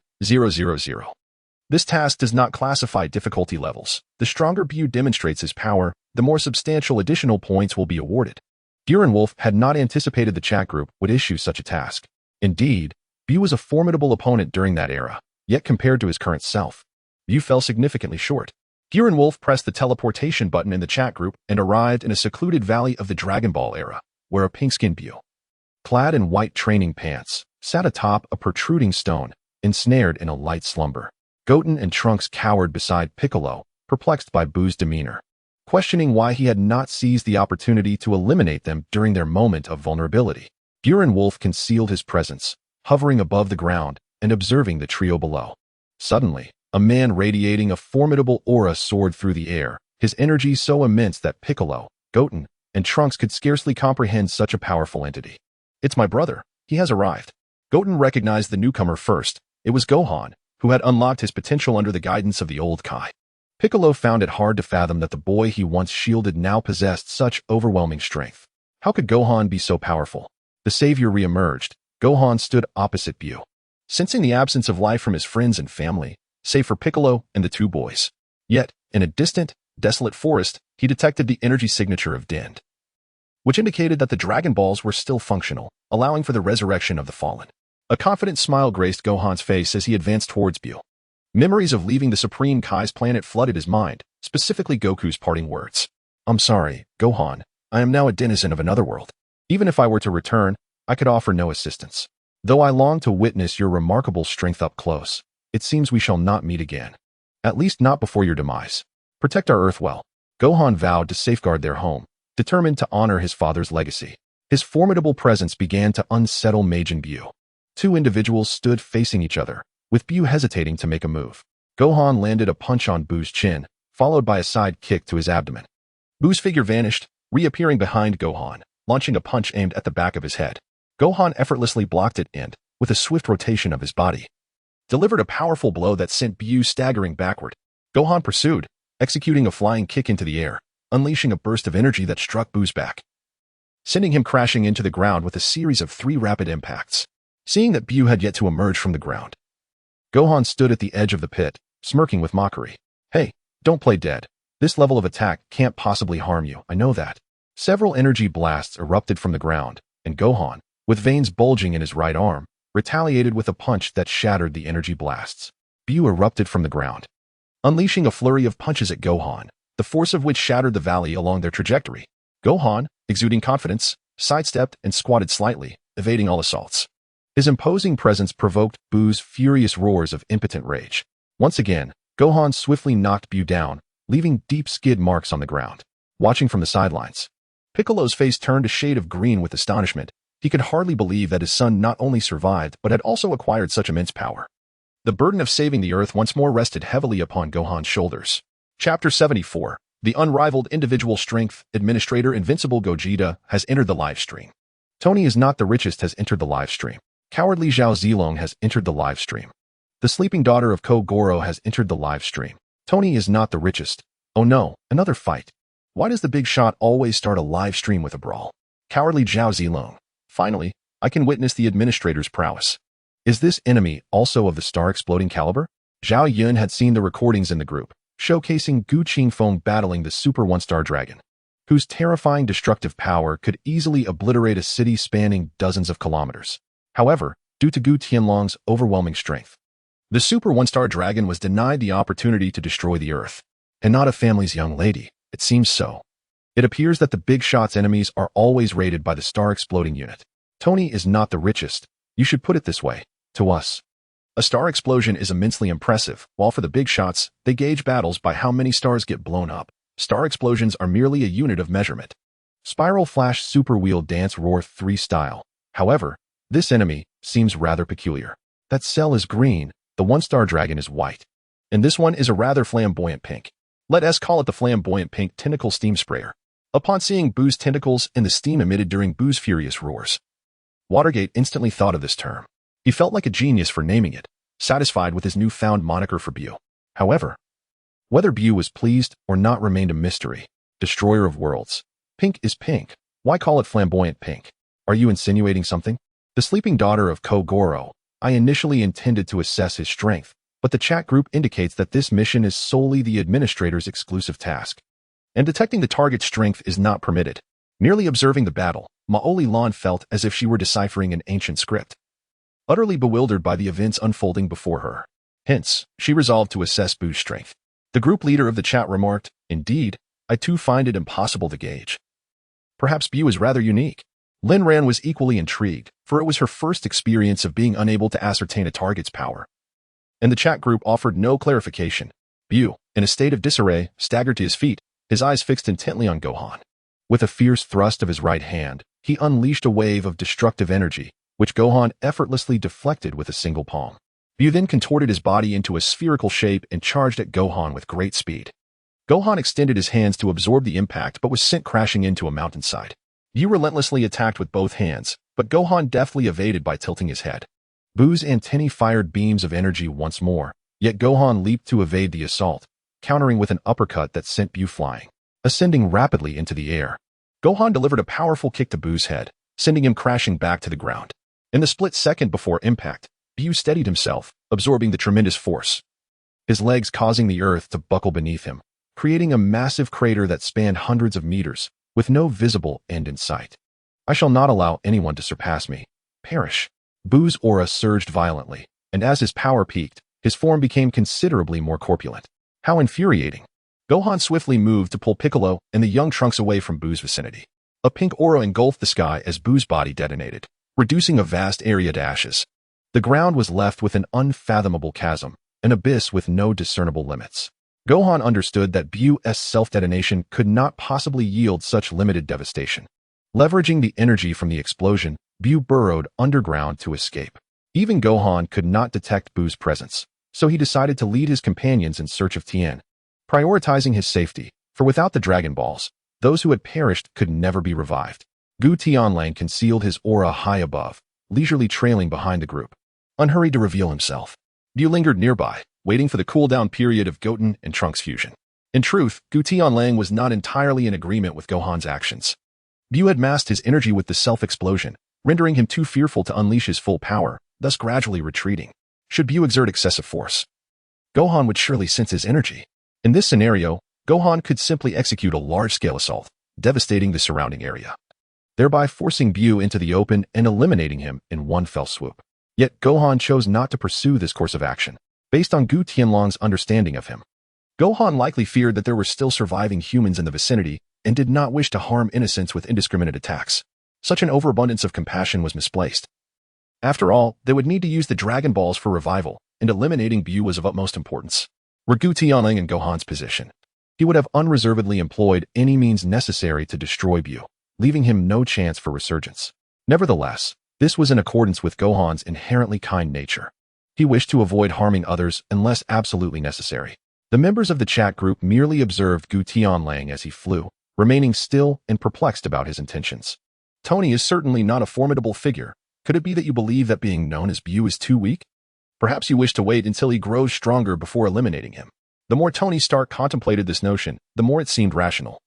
This task does not classify difficulty levels. The stronger Buu demonstrates his power, the more substantial additional points will be awarded. Gutian Wolf had not anticipated the chat group would issue such a task. Indeed, Buu was a formidable opponent during that era, yet compared to his current self, Buu fell significantly short. Gutian Wolf pressed the teleportation button in the chat group and arrived in a secluded valley of the Dragon Ball era, where a pink-skinned Buu, clad in white training pants, sat atop a protruding stone, ensnared in a light slumber. Goten and Trunks cowered beside Piccolo, perplexed by Buu's demeanor, questioning why he had not seized the opportunity to eliminate them during their moment of vulnerability. Gutian Wolf concealed his presence, hovering above the ground and observing the trio below. Suddenly, a man radiating a formidable aura soared through the air, his energy so immense that Piccolo, Goten, and Trunks could scarcely comprehend such a powerful entity. It's my brother. He has arrived. Goten recognized the newcomer first. It was Gohan, who had unlocked his potential under the guidance of the old Kai. Piccolo found it hard to fathom that the boy he once shielded now possessed such overwhelming strength. How could Gohan be so powerful? The savior re-emerged. Gohan stood opposite Buu, sensing the absence of life from his friends and family, save for Piccolo and the two boys. Yet, in a distant, desolate forest, he detected the energy signature of Dend, which indicated that the Dragon Balls were still functional, allowing for the resurrection of the fallen. A confident smile graced Gohan's face as he advanced towards Buu. Memories of leaving the Supreme Kai's planet flooded his mind, specifically Goku's parting words. I'm sorry, Gohan. I am now a denizen of another world. Even if I were to return, I could offer no assistance. Though I long to witness your remarkable strength up close, it seems we shall not meet again. At least not before your demise. Protect our Earth well. Gohan vowed to safeguard their home, determined to honor his father's legacy. His formidable presence began to unsettle Majin Buu. Two individuals stood facing each other, with Buu hesitating to make a move. Gohan landed a punch on Buu's chin, followed by a side kick to his abdomen. Buu's figure vanished, reappearing behind Gohan, launching a punch aimed at the back of his head. Gohan effortlessly blocked it and, with a swift rotation of his body, delivered a powerful blow that sent Buu staggering backward. Gohan pursued, executing a flying kick into the air, unleashing a burst of energy that struck Buu's back, sending him crashing into the ground with a series of 3 rapid impacts. Seeing that Buu had yet to emerge from the ground, Gohan stood at the edge of the pit, smirking with mockery. Hey, don't play dead. This level of attack can't possibly harm you, I know that. Several energy blasts erupted from the ground, and Gohan, with veins bulging in his right arm, retaliated with a punch that shattered the energy blasts. Buu erupted from the ground, unleashing a flurry of punches at Gohan, the force of which shattered the valley along their trajectory. Gohan, exuding confidence, sidestepped and squatted slightly, evading all assaults. His imposing presence provoked Buu's furious roars of impotent rage. Once again, Gohan swiftly knocked Buu down, leaving deep skid marks on the ground. Watching from the sidelines, Piccolo's face turned a shade of green with astonishment. He could hardly believe that his son not only survived but had also acquired such immense power. The burden of saving the Earth once more rested heavily upon Gohan's shoulders. Chapter 74. The unrivaled individual strength administrator Invincible Gogeta has entered the live stream. Tony is not the richest has entered the live stream. Cowardly Zhao Zilong has entered the live stream. The sleeping daughter of Kogoro has entered the live stream. Tony is not the richest. Oh no, another fight. Why does the big shot always start a live stream with a brawl? Cowardly Zhao Zilong. Finally, I can witness the administrator's prowess. Is this enemy also of the star-exploding caliber? Zhao Yun had seen the recordings in the group, showcasing Gu Qingfeng battling the Super One-Star Dragon, whose terrifying destructive power could easily obliterate a city spanning dozens of kilometers. However, due to Gu Tianlong's overwhelming strength, the Super One-Star Dragon was denied the opportunity to destroy the Earth. And not a family's young lady, it seems so. It appears that the big shot's enemies are always raided by the star-exploding unit. Tony is not the richest. You should put it this way, to us. A star explosion is immensely impressive, while for the big shots, they gauge battles by how many stars get blown up. Star explosions are merely a unit of measurement. Spiral Flash Super Wheel Dance Roar 3 style. However, this enemy seems rather peculiar. That cell is green, the One-Star Dragon is white. And this one is a rather flamboyant pink. Let us call it the flamboyant pink tentacle steam sprayer. Upon seeing Buu's tentacles and the steam emitted during Buu's furious roars, Watergate instantly thought of this term. He felt like a genius for naming it, satisfied with his newfound moniker for Buu. However, whether Buu was pleased or not remained a mystery. Destroyer of worlds. Pink is pink. Why call it flamboyant pink? Are you insinuating something? The sleeping daughter of Kogoro. I initially intended to assess his strength, but the chat group indicates that this mission is solely the administrator's exclusive task, and detecting the target's strength is not permitted. Merely observing the battle, Maoli Lan felt as if she were deciphering an ancient script, utterly bewildered by the events unfolding before her. Hence, she resolved to assess Buu's strength. The group leader of the chat remarked, "Indeed, I too find it impossible to gauge. Perhaps Buu is rather unique." Lin Ran was equally intrigued, for it was her first experience of being unable to ascertain a target's power. And the chat group offered no clarification. Buu, in a state of disarray, staggered to his feet, his eyes fixed intently on Gohan. With a fierce thrust of his right hand, he unleashed a wave of destructive energy, which Gohan effortlessly deflected with a single palm. Buu then contorted his body into a spherical shape and charged at Gohan with great speed. Gohan extended his hands to absorb the impact but was sent crashing into a mountainside. Buu relentlessly attacked with both hands, but Gohan deftly evaded by tilting his head. Buu's antennae fired beams of energy once more, yet Gohan leaped to evade the assault, countering with an uppercut that sent Buu flying. Ascending rapidly into the air, Gohan delivered a powerful kick to Buu's head, sending him crashing back to the ground. In the split second before impact, Buu steadied himself, absorbing the tremendous force, his legs causing the earth to buckle beneath him, creating a massive crater that spanned hundreds of meters, with no visible end in sight. I shall not allow anyone to surpass me. Perish. Buu's aura surged violently, and as his power peaked, his form became considerably more corpulent. How infuriating. Gohan swiftly moved to pull Piccolo and the young Trunks away from Buu's vicinity. A pink aura engulfed the sky as Buu's body detonated, reducing a vast area to ashes. The ground was left with an unfathomable chasm, an abyss with no discernible limits. Gohan understood that Buu's self-detonation could not possibly yield such limited devastation. Leveraging the energy from the explosion, Buu burrowed underground to escape. Even Gohan could not detect Buu's presence, so he decided to lead his companions in search of Tien. prioritizing his safety, for without the Dragon Balls, those who had perished could never be revived. Gutian Wolf concealed his aura high above, leisurely trailing behind the group, unhurried to reveal himself. Bu lingered nearby, waiting for the cooldown period of Goten and Trunks fusion. In truth, Gutian Wolf was not entirely in agreement with Gohan's actions. Bu had masked his energy with the self-explosion, rendering him too fearful to unleash his full power, thus gradually retreating. Should Bu exert excessive force, Gohan would surely sense his energy. In this scenario, Gohan could simply execute a large-scale assault, devastating the surrounding area, thereby forcing Bu into the open and eliminating him in one fell swoop. Yet Gohan chose not to pursue this course of action, based on Gutian Wolf's understanding of him. Gohan likely feared that there were still surviving humans in the vicinity and did not wish to harm innocents with indiscriminate attacks. Such an overabundance of compassion was misplaced. After all, they would need to use the Dragon Balls for revival, and eliminating Bu was of utmost importance. Were Gutian Wolf in Gohan's position, he would have unreservedly employed any means necessary to destroy Bu, leaving him no chance for resurgence. Nevertheless, this was in accordance with Gohan's inherently kind nature. He wished to avoid harming others unless absolutely necessary. The members of the chat group merely observed Gutian Wolf as he flew, remaining still and perplexed about his intentions. Tony is certainly not a formidable figure. Could it be that you believe that being known as Bu is too weak? Perhaps you wish to wait until he grows stronger before eliminating him. The more Tony Stark contemplated this notion, the more it seemed rational.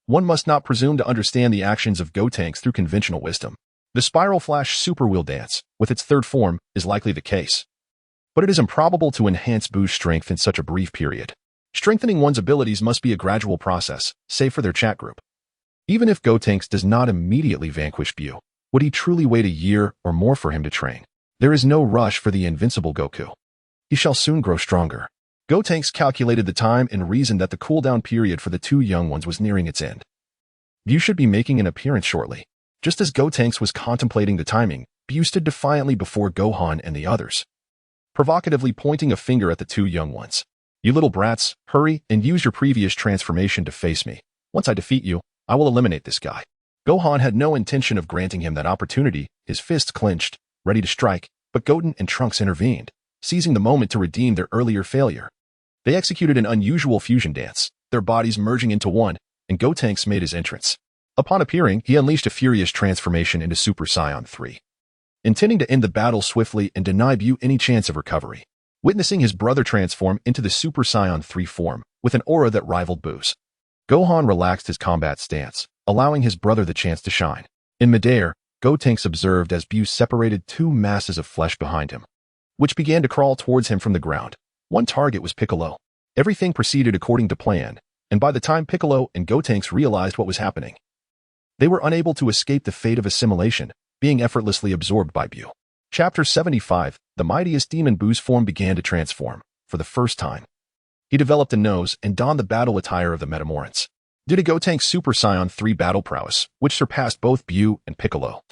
One must not presume to understand the actions of Gotenks through conventional wisdom. The Spiral Flash Super Wheel Dance, with its third form, is likely the case. But it is improbable to enhance Bu's strength in such a brief period. Strengthening one's abilities must be a gradual process, save for their chat group. Even if Gotenks does not immediately vanquish Bu, would he truly wait a year or more for him to train? There is no rush for the invincible Goku. He shall soon grow stronger. Gotenks calculated the time and reasoned that the cooldown period for the two young ones was nearing its end. Bu should be making an appearance shortly. Just as Gotenks was contemplating the timing, Bu stood defiantly before Gohan and the others, provocatively pointing a finger at the two young ones. You little brats, hurry and use your previous transformation to face me. Once I defeat you, I will eliminate this guy. Gohan had no intention of granting him that opportunity, his fists clenched, ready to strike, but Goten and Trunks intervened, seizing the moment to redeem their earlier failure. They executed an unusual fusion dance, their bodies merging into one, and Gotenks made his entrance. Upon appearing, he unleashed a furious transformation into Super Saiyan 3, intending to end the battle swiftly and deny Bu any chance of recovery. Witnessing his brother transform into the Super Saiyan 3 form, with an aura that rivaled Bu's, Gohan relaxed his combat stance, allowing his brother the chance to shine. In midair, Gotenks observed as Bu separated two masses of flesh behind him, which began to crawl towards him from the ground. One target was Piccolo. Everything proceeded according to plan, and by the time Piccolo and Gotenks realized what was happening, they were unable to escape the fate of assimilation, being effortlessly absorbed by Bu. Chapter 75, the mightiest demon Bu's form began to transform, for the first time. He developed a nose and donned the battle attire of the Metamorphs. Due to Gotenks' Super Saiyan 3 battle prowess, which surpassed both Bu and Piccolo,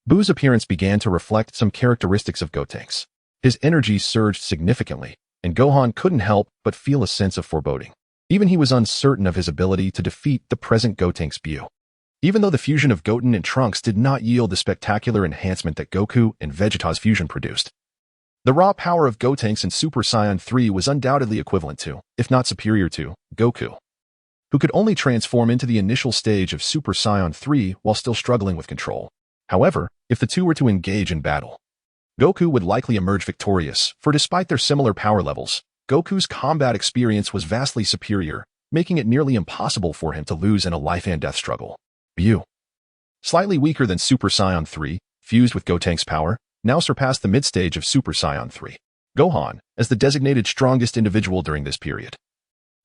Bu's appearance began to reflect some characteristics of Gotenks. His energy surged significantly, and Gohan couldn't help but feel a sense of foreboding. Even he was uncertain of his ability to defeat the present Gotenks Bu. Even though the fusion of Goten and Trunks did not yield the spectacular enhancement that Goku and Vegeta's fusion produced, the raw power of Gotenks in Super Saiyan 3 was undoubtedly equivalent to, if not superior to, Goku, who could only transform into the initial stage of Super Saiyan 3 while still struggling with control. However, if the two were to engage in battle, Goku would likely emerge victorious, for despite their similar power levels, Goku's combat experience was vastly superior, making it nearly impossible for him to lose in a life-and-death struggle. Bu, slightly weaker than Super Saiyan 3, fused with Gotenks' power, now surpassed the mid-stage of Super Saiyan 3. Gohan, as the designated strongest individual during this period,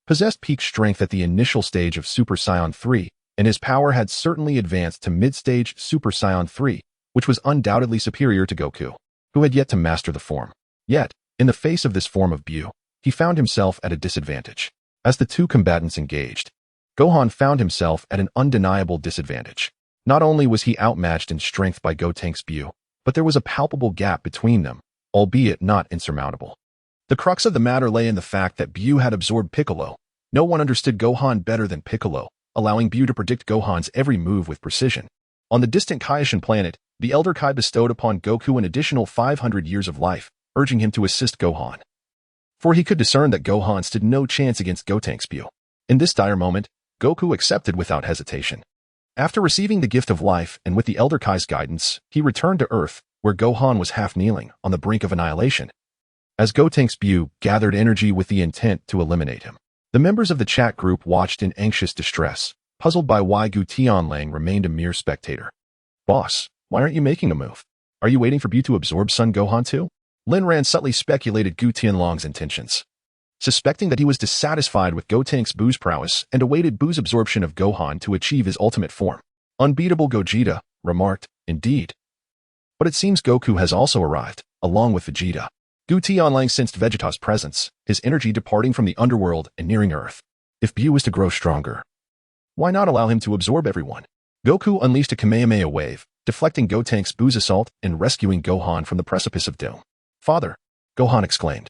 possessed peak strength at the initial stage of Super Saiyan 3, and his power had certainly advanced to mid-stage Super Saiyan 3, which was undoubtedly superior to Goku, who had yet to master the form. Yet, in the face of this form of Bu, he found himself at a disadvantage. As the two combatants engaged, Gohan found himself at an undeniable disadvantage. Not only was he outmatched in strength by Gotenks' Bu, but there was a palpable gap between them, albeit not insurmountable. The crux of the matter lay in the fact that Bu had absorbed Piccolo. No one understood Gohan better than Piccolo, allowing Bu to predict Gohan's every move with precision. On the distant Kaioken planet, the Elder Kai bestowed upon Goku an additional 500 years of life, urging him to assist Gohan. for he could discern that Gohan stood no chance against Gotenks Bu. In this dire moment, Goku accepted without hesitation. After receiving the gift of life and with the Elder Kai's guidance, he returned to Earth, where Gohan was half kneeling, on the brink of annihilation. As Gotenks Bu gathered energy with the intent to eliminate him, the members of the chat group watched in anxious distress, puzzled by why Gutian Wolf remained a mere spectator. Boss, why aren't you making a move? Are you waiting for Bu to absorb Son Gohan too? Lin Ran subtly speculated Gutian Wolf's intentions. Suspecting that he was dissatisfied with Gotenks Bu's prowess and awaited Bu's absorption of Gohan to achieve his ultimate form. Unbeatable Gogeta remarked, indeed. But it seems Goku has also arrived, along with Vegeta. Gutian Wolf sensed Vegeta's presence, his energy departing from the underworld and nearing Earth. If Bu is to grow stronger, why not allow him to absorb everyone? Goku unleashed a Kamehameha wave, deflecting Gotenks Bu's assault and rescuing Gohan from the precipice of doom. Father, Gohan exclaimed,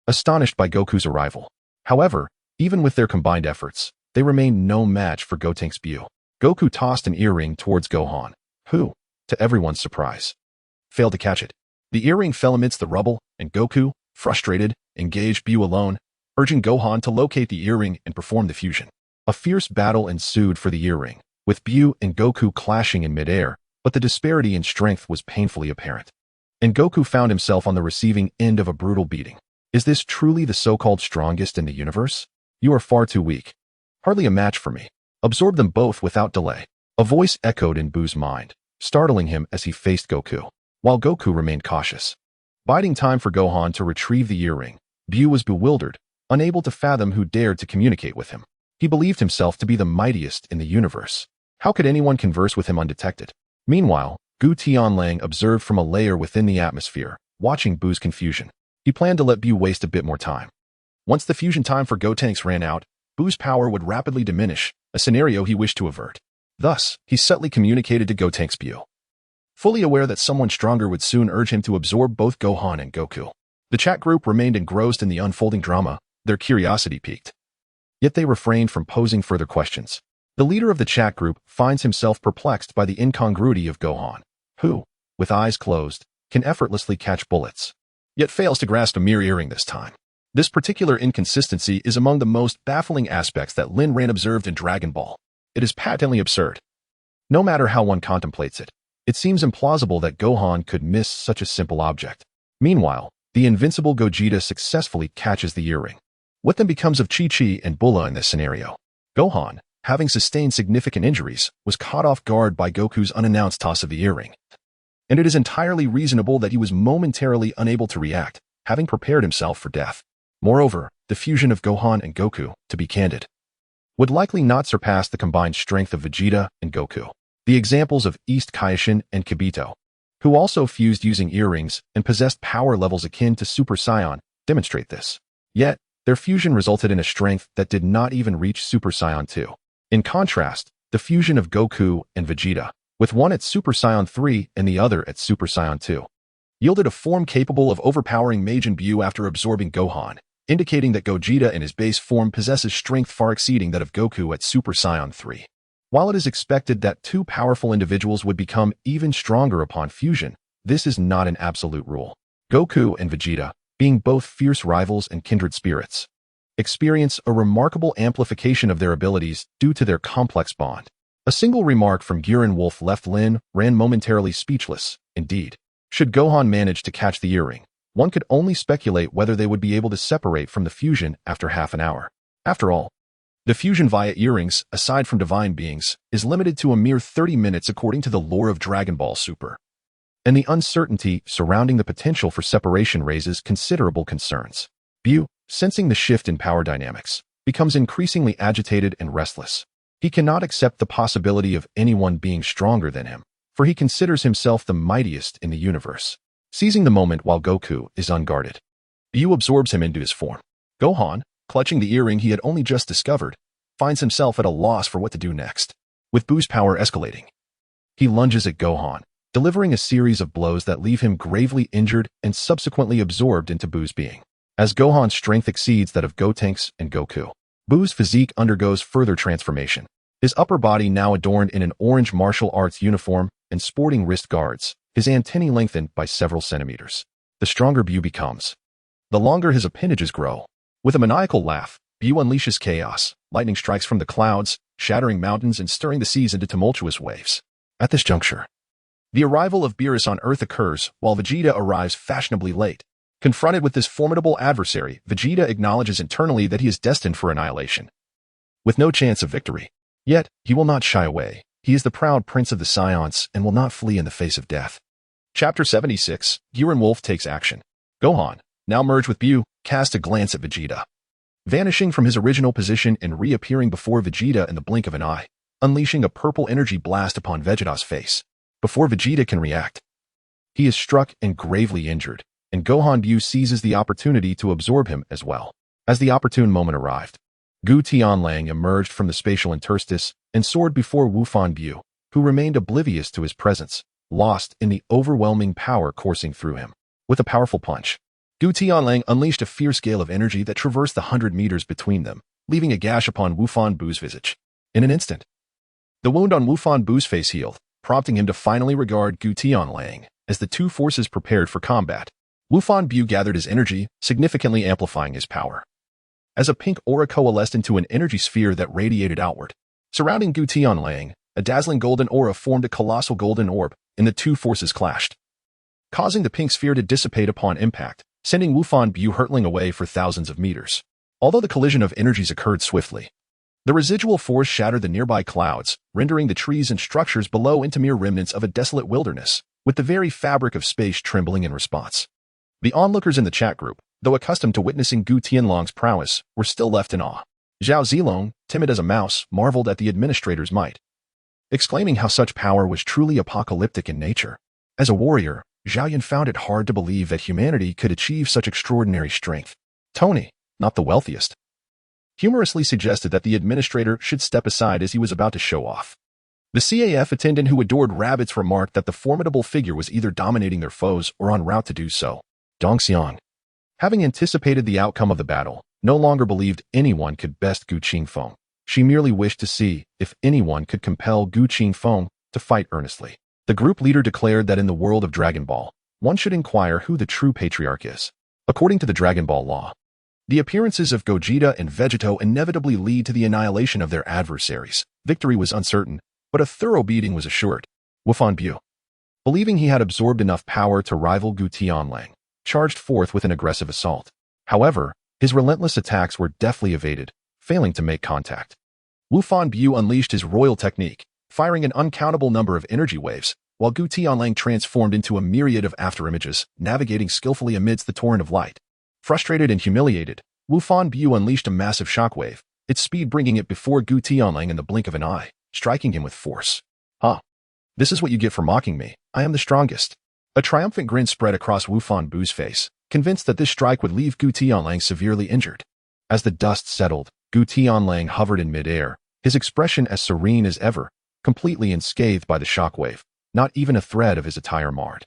astonished by Goku's arrival. However, even with their combined efforts, they remained no match for Gotenks Bu. Goku tossed an earring towards Gohan, who, to everyone's surprise, failed to catch it. The earring fell amidst the rubble, and Goku, frustrated, engaged Bu alone, urging Gohan to locate the earring and perform the fusion. A fierce battle ensued for the earring, with Bu and Goku clashing in midair, but the disparity in strength was painfully apparent. And Goku found himself on the receiving end of a brutal beating. Is this truly the so-called strongest in the universe? You are far too weak. Hardly a match for me. Absorb them both without delay. A voice echoed in Bu's mind, startling him as he faced Goku, while Goku remained cautious. Biding time for Gohan to retrieve the earring, Bu was bewildered, unable to fathom who dared to communicate with him. He believed himself to be the mightiest in the universe. How could anyone converse with him undetected? Meanwhile, Gutian Wolf observed from a layer within the atmosphere, watching Bu's confusion. He planned to let Bu waste a bit more time. Once the fusion time for Gotenks ran out, Bu's power would rapidly diminish, a scenario he wished to avert. Thus, he subtly communicated to Gotenks Bu, fully aware that someone stronger would soon urge him to absorb both Gohan and Goku. The chat group remained engrossed in the unfolding drama, their curiosity piqued. Yet they refrained from posing further questions. The leader of the chat group finds himself perplexed by the incongruity of Gohan, who, with eyes closed, can effortlessly catch bullets, yet fails to grasp a mere earring this time. This particular inconsistency is among the most baffling aspects that Lin Ran observed in Dragon Ball. It is patently absurd. No matter how one contemplates it, it seems implausible that Gohan could miss such a simple object. Meanwhile, the invincible Gogeta successfully catches the earring. What then becomes of Chi-Chi and Bulla in this scenario? Gohan, having sustained significant injuries, was caught off guard by Goku's unannounced toss of the earring. And it is entirely reasonable that he was momentarily unable to react, having prepared himself for death. Moreover, the fusion of Gohan and Goku, to be candid, would likely not surpass the combined strength of Vegeta and Goku. The examples of East Kaioken and Kibito, who also fused using earrings and possessed power levels akin to Super Saiyan, demonstrate this. Yet, their fusion resulted in a strength that did not even reach Super Saiyan 2. In contrast, the fusion of Goku and Vegeta, with one at Super Saiyan 3 and the other at Super Saiyan 2, yielded a form capable of overpowering Majin Buu after absorbing Gohan, indicating that Gogeta in his base form possesses strength far exceeding that of Goku at Super Saiyan 3. While it is expected that two powerful individuals would become even stronger upon fusion, this is not an absolute rule. Goku and Vegeta, being both fierce rivals and kindred spirits, experience a remarkable amplification of their abilities due to their complex bond. A single remark from Gutian Wolf left Lin Ran momentarily speechless. Indeed, should Gohan manage to catch the earring, one could only speculate whether they would be able to separate from the fusion after half an hour. After all, the fusion via earrings, aside from divine beings, is limited to a mere 30 minutes according to the lore of Dragon Ball Super. And the uncertainty surrounding the potential for separation raises considerable concerns. Bu, sensing the shift in power dynamics, becomes increasingly agitated and restless. He cannot accept the possibility of anyone being stronger than him, for he considers himself the mightiest in the universe. Seizing the moment while Goku is unguarded, Bu absorbs him into his form. Gohan, clutching the earring he had only just discovered, finds himself at a loss for what to do next. With Bu's power escalating, he lunges at Gohan, delivering a series of blows that leave him gravely injured and subsequently absorbed into Bu's being. As Gohan's strength exceeds that of Gotenks and Goku, Bu's physique undergoes further transformation. His upper body now adorned in an orange martial arts uniform and sporting wrist guards, his antennae lengthened by several centimeters. The stronger Bu becomes, the longer his appendages grow. With a maniacal laugh, Bu unleashes chaos. Lightning strikes from the clouds, shattering mountains and stirring the seas into tumultuous waves. At this juncture, the arrival of Beerus on Earth occurs while Vegeta arrives fashionably late. Confronted with this formidable adversary, Vegeta acknowledges internally that he is destined for annihilation, with no chance of victory. Yet, he will not shy away. He is the proud prince of the Saiyans and will not flee in the face of death. Chapter 76, Gutian Wolf takes action. Gohan, now merged with Bu, cast a glance at Vegeta. Vanishing from his original position and reappearing before Vegeta in the blink of an eye, unleashing a purple energy blast upon Vegeta's face. Before Vegeta can react, he is struck and gravely injured, and Gohan Bu seizes the opportunity to absorb him as well. As the opportune moment arrived, Gutian Lang emerged from the spatial interstice and soared before Wufan Bu, who remained oblivious to his presence, lost in the overwhelming power coursing through him. With a powerful punch, Gutian Lang unleashed a fierce gale of energy that traversed the 100 meters between them, leaving a gash upon Wufan Bu's visage. In an instant, the wound on Wufan Bu's face healed, prompting him to finally regard Gutian Lang as the two forces prepared for combat. Wufan Bu gathered his energy, significantly amplifying his power, as a pink aura coalesced into an energy sphere that radiated outward. Surrounding Gutian Lang, a dazzling golden aura formed a colossal golden orb, and the two forces clashed, causing the pink sphere to dissipate upon impact, sending Wufan Bu hurtling away for thousands of meters. Although the collision of energies occurred swiftly, the residual force shattered the nearby clouds, rendering the trees and structures below into mere remnants of a desolate wilderness, with the very fabric of space trembling in response. The onlookers in the chat group, though accustomed to witnessing Gutian Lang's prowess, were still left in awe. Zhao Zilong, timid as a mouse, marveled at the administrator's might, exclaiming how such power was truly apocalyptic in nature. As a warrior, Zhao Yan found it hard to believe that humanity could achieve such extraordinary strength. Tony, not the wealthiest, humorously suggested that the administrator should step aside as he was about to show off. The CAF attendant who adored rabbits remarked that the formidable figure was either dominating their foes or en route to do so. Dong Xiang, having anticipated the outcome of the battle, no longer believed anyone could best Gu Qingfeng. She merely wished to see if anyone could compel Gu Qingfeng to fight earnestly. The group leader declared that in the world of Dragon Ball, one should inquire who the true patriarch is. According to the Dragon Ball law, the appearances of Gogeta and Vegeto inevitably lead to the annihilation of their adversaries. Victory was uncertain, but a thorough beating was assured. Wufan Bu, believing he had absorbed enough power to rival Gutian Lang, charged forth with an aggressive assault. However, his relentless attacks were deftly evaded, failing to make contact. Wufan Bu unleashed his royal technique, firing an uncountable number of energy waves, while Gutian Lang transformed into a myriad of afterimages, navigating skillfully amidst the torrent of light. Frustrated and humiliated, Wufan Bu unleashed a massive shockwave, its speed bringing it before Gutian Lang in the blink of an eye, striking him with force. Huh. This is what you get for mocking me. I am the strongest. A triumphant grin spread across Wufan Bu's face, convinced that this strike would leave Gutian Lang severely injured. As the dust settled, Gutian Lang hovered in midair, his expression as serene as ever, completely unscathed by the shockwave, not even a thread of his attire marred.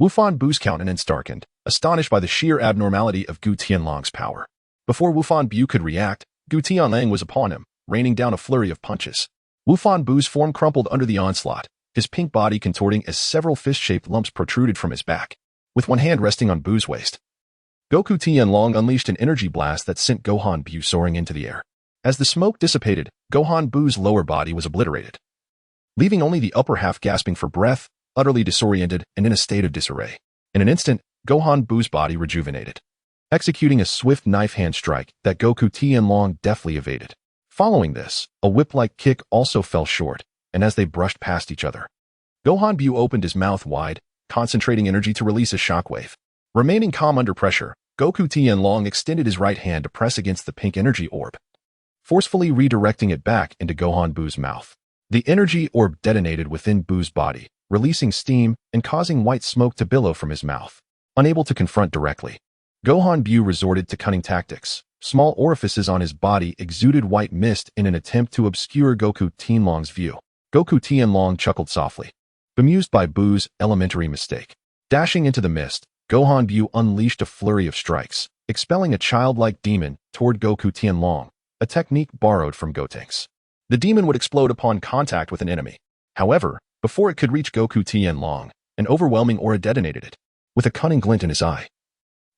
Wufan Bu's countenance darkened, astonished by the sheer abnormality of Gutian Lang's power. Before Wufan Bu could react, Gutian Lang was upon him, raining down a flurry of punches. Wufan Bu's form crumpled under the onslaught, his pink body contorting as several fist-shaped lumps protruded from his back, with one hand resting on Bu's waist. Goku Tianlong unleashed an energy blast that sent Gohan Bu soaring into the air. As the smoke dissipated, Gohan Bu's lower body was obliterated, leaving only the upper half gasping for breath, utterly disoriented and in a state of disarray. In an instant, Gohan Bu's body rejuvenated, executing a swift knife hand strike that Goku Tianlong deftly evaded. Following this, a whip-like kick also fell short, and as they brushed past each other, Gohan Bu opened his mouth wide, concentrating energy to release a shockwave. Remaining calm under pressure, Goku Tianlong extended his right hand to press against the pink energy orb, forcefully redirecting it back into Gohan Bu's mouth. The energy orb detonated within Bu's body, releasing steam and causing white smoke to billow from his mouth. Unable to confront directly, Gohan Bu resorted to cunning tactics. Small orifices on his body exuded white mist in an attempt to obscure Goku Tianlong's view. Goku Tianlong chuckled softly, bemused by Bu's elementary mistake. Dashing into the mist, Gohan Bu unleashed a flurry of strikes, expelling a childlike demon toward Goku Tianlong, a technique borrowed from Gotenks. The demon would explode upon contact with an enemy. However, before it could reach Goku Tianlong, an overwhelming aura detonated it, with a cunning glint in his eye.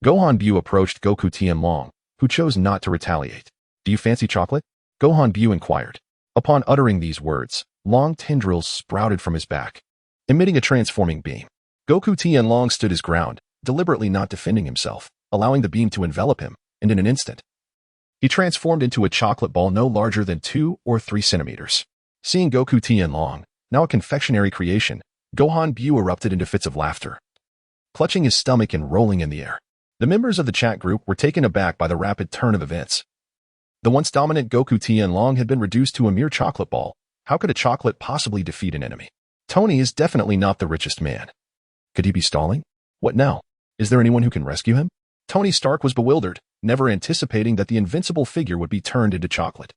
Gohan Bu approached Goku Tianlong, who chose not to retaliate. Do you fancy chocolate? Gohan Bu inquired. Upon uttering these words, long tendrils sprouted from his back, emitting a transforming beam. Goku Tianlong stood his ground, deliberately not defending himself, allowing the beam to envelop him, and in an instant, he transformed into a chocolate ball no larger than 2 or 3 centimeters. Seeing Goku Tianlong, now a confectionery creation, Gohan Bu erupted into fits of laughter, clutching his stomach and rolling in the air. The members of the chat group were taken aback by the rapid turn of events. The once dominant Goku Tianlong had been reduced to a mere chocolate ball. How could a chocolate possibly defeat an enemy? Tony is definitely not the richest man. Could he be stalling? What now? Is there anyone who can rescue him? Tony Stark was bewildered, never anticipating that the invincible figure would be turned into chocolate.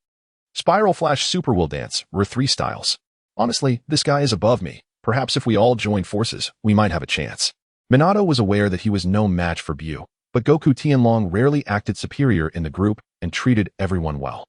Spiral Flash Super Will Dance were 3 styles. Honestly, this guy is above me. Perhaps if we all join forces, we might have a chance. Minato was aware that he was no match for Bu, but Goku Tianlong rarely acted superior in the group and treated everyone well.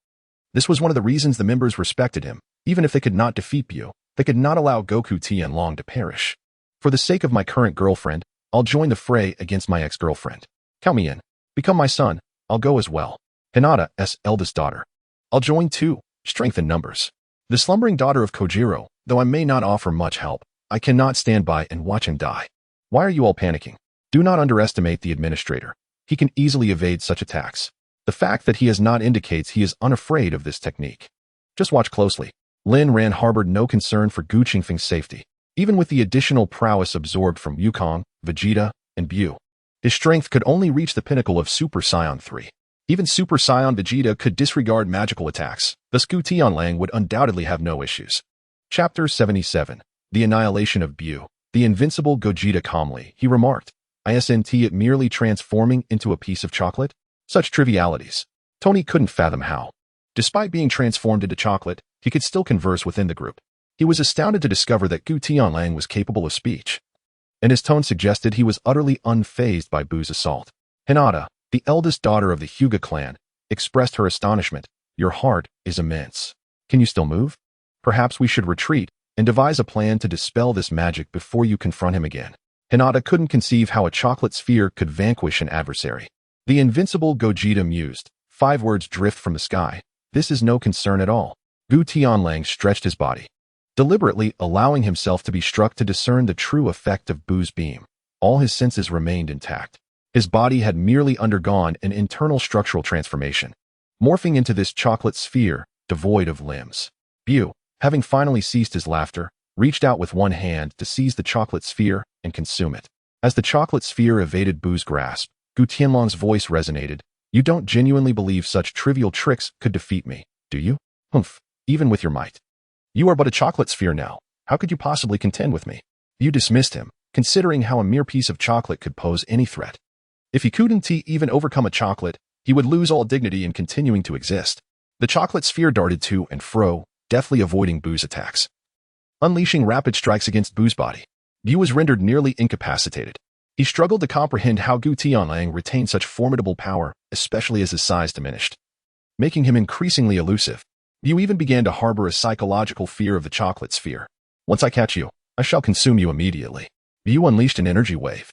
This was one of the reasons the members respected him. Even if they could not defeat Bu, they could not allow Goku Tianlong to perish. For the sake of my current girlfriend, I'll join the fray against my ex-girlfriend. Count me in. Become my son. I'll go as well. Hinata's eldest daughter. I'll join too. Strength in numbers. The slumbering daughter of Kojiro, though I may not offer much help, I cannot stand by and watch him die. Why are you all panicking? Do not underestimate the administrator. He can easily evade such attacks. The fact that he has not indicates he is unafraid of this technique. Just watch closely. Lin Ran harbored no concern for Gu Qingfeng's safety, even with the additional prowess absorbed from Wukong, Vegeta, and Bu. His strength could only reach the pinnacle of Super Saiyan 3. Even Super Saiyan Vegeta could disregard magical attacks, thus Gu Tianlang would undoubtedly have no issues. Chapter 77. The Annihilation of Bu. The invincible Gogeta calmly, he remarked. Isn't it merely transforming into a piece of chocolate? Such trivialities. Tony couldn't fathom how. Despite being transformed into chocolate, he could still converse within the group. He was astounded to discover that Gu Tianlang was capable of speech, and his tone suggested he was utterly unfazed by Bu's assault. Hinata, the eldest daughter of the Hyuga clan, expressed her astonishment. Your heart is immense. Can you still move? Perhaps we should retreat and devise a plan to dispel this magic before you confront him again. Hinata couldn't conceive how a chocolate sphere could vanquish an adversary. The invincible Gogeta mused. 5 words drift from the sky. This is no concern at all. Gu Tianlang stretched his body, deliberately allowing himself to be struck to discern the true effect of Bu's beam. All his senses remained intact. His body had merely undergone an internal structural transformation, morphing into this chocolate sphere, devoid of limbs. Bu, having finally ceased his laughter, reached out with one hand to seize the chocolate sphere and consume it. As the chocolate sphere evaded Bu's grasp, Gu Tianlong's voice resonated. You don't genuinely believe such trivial tricks could defeat me, do you? Humph, even with your might. You are but a chocolate sphere now. How could you possibly contend with me? You dismissed him, considering how a mere piece of chocolate could pose any threat. If he couldn't even overcome a chocolate, he would lose all dignity in continuing to exist. The chocolate sphere darted to and fro, deftly avoiding Bu's attacks, unleashing rapid strikes against Bu's body. Bu was rendered nearly incapacitated. He struggled to comprehend how Gu Tianlang retained such formidable power, especially as his size diminished, making him increasingly elusive. Bu even began to harbor a psychological fear of the chocolate sphere. Once I catch you, I shall consume you immediately. Bu unleashed an energy wave.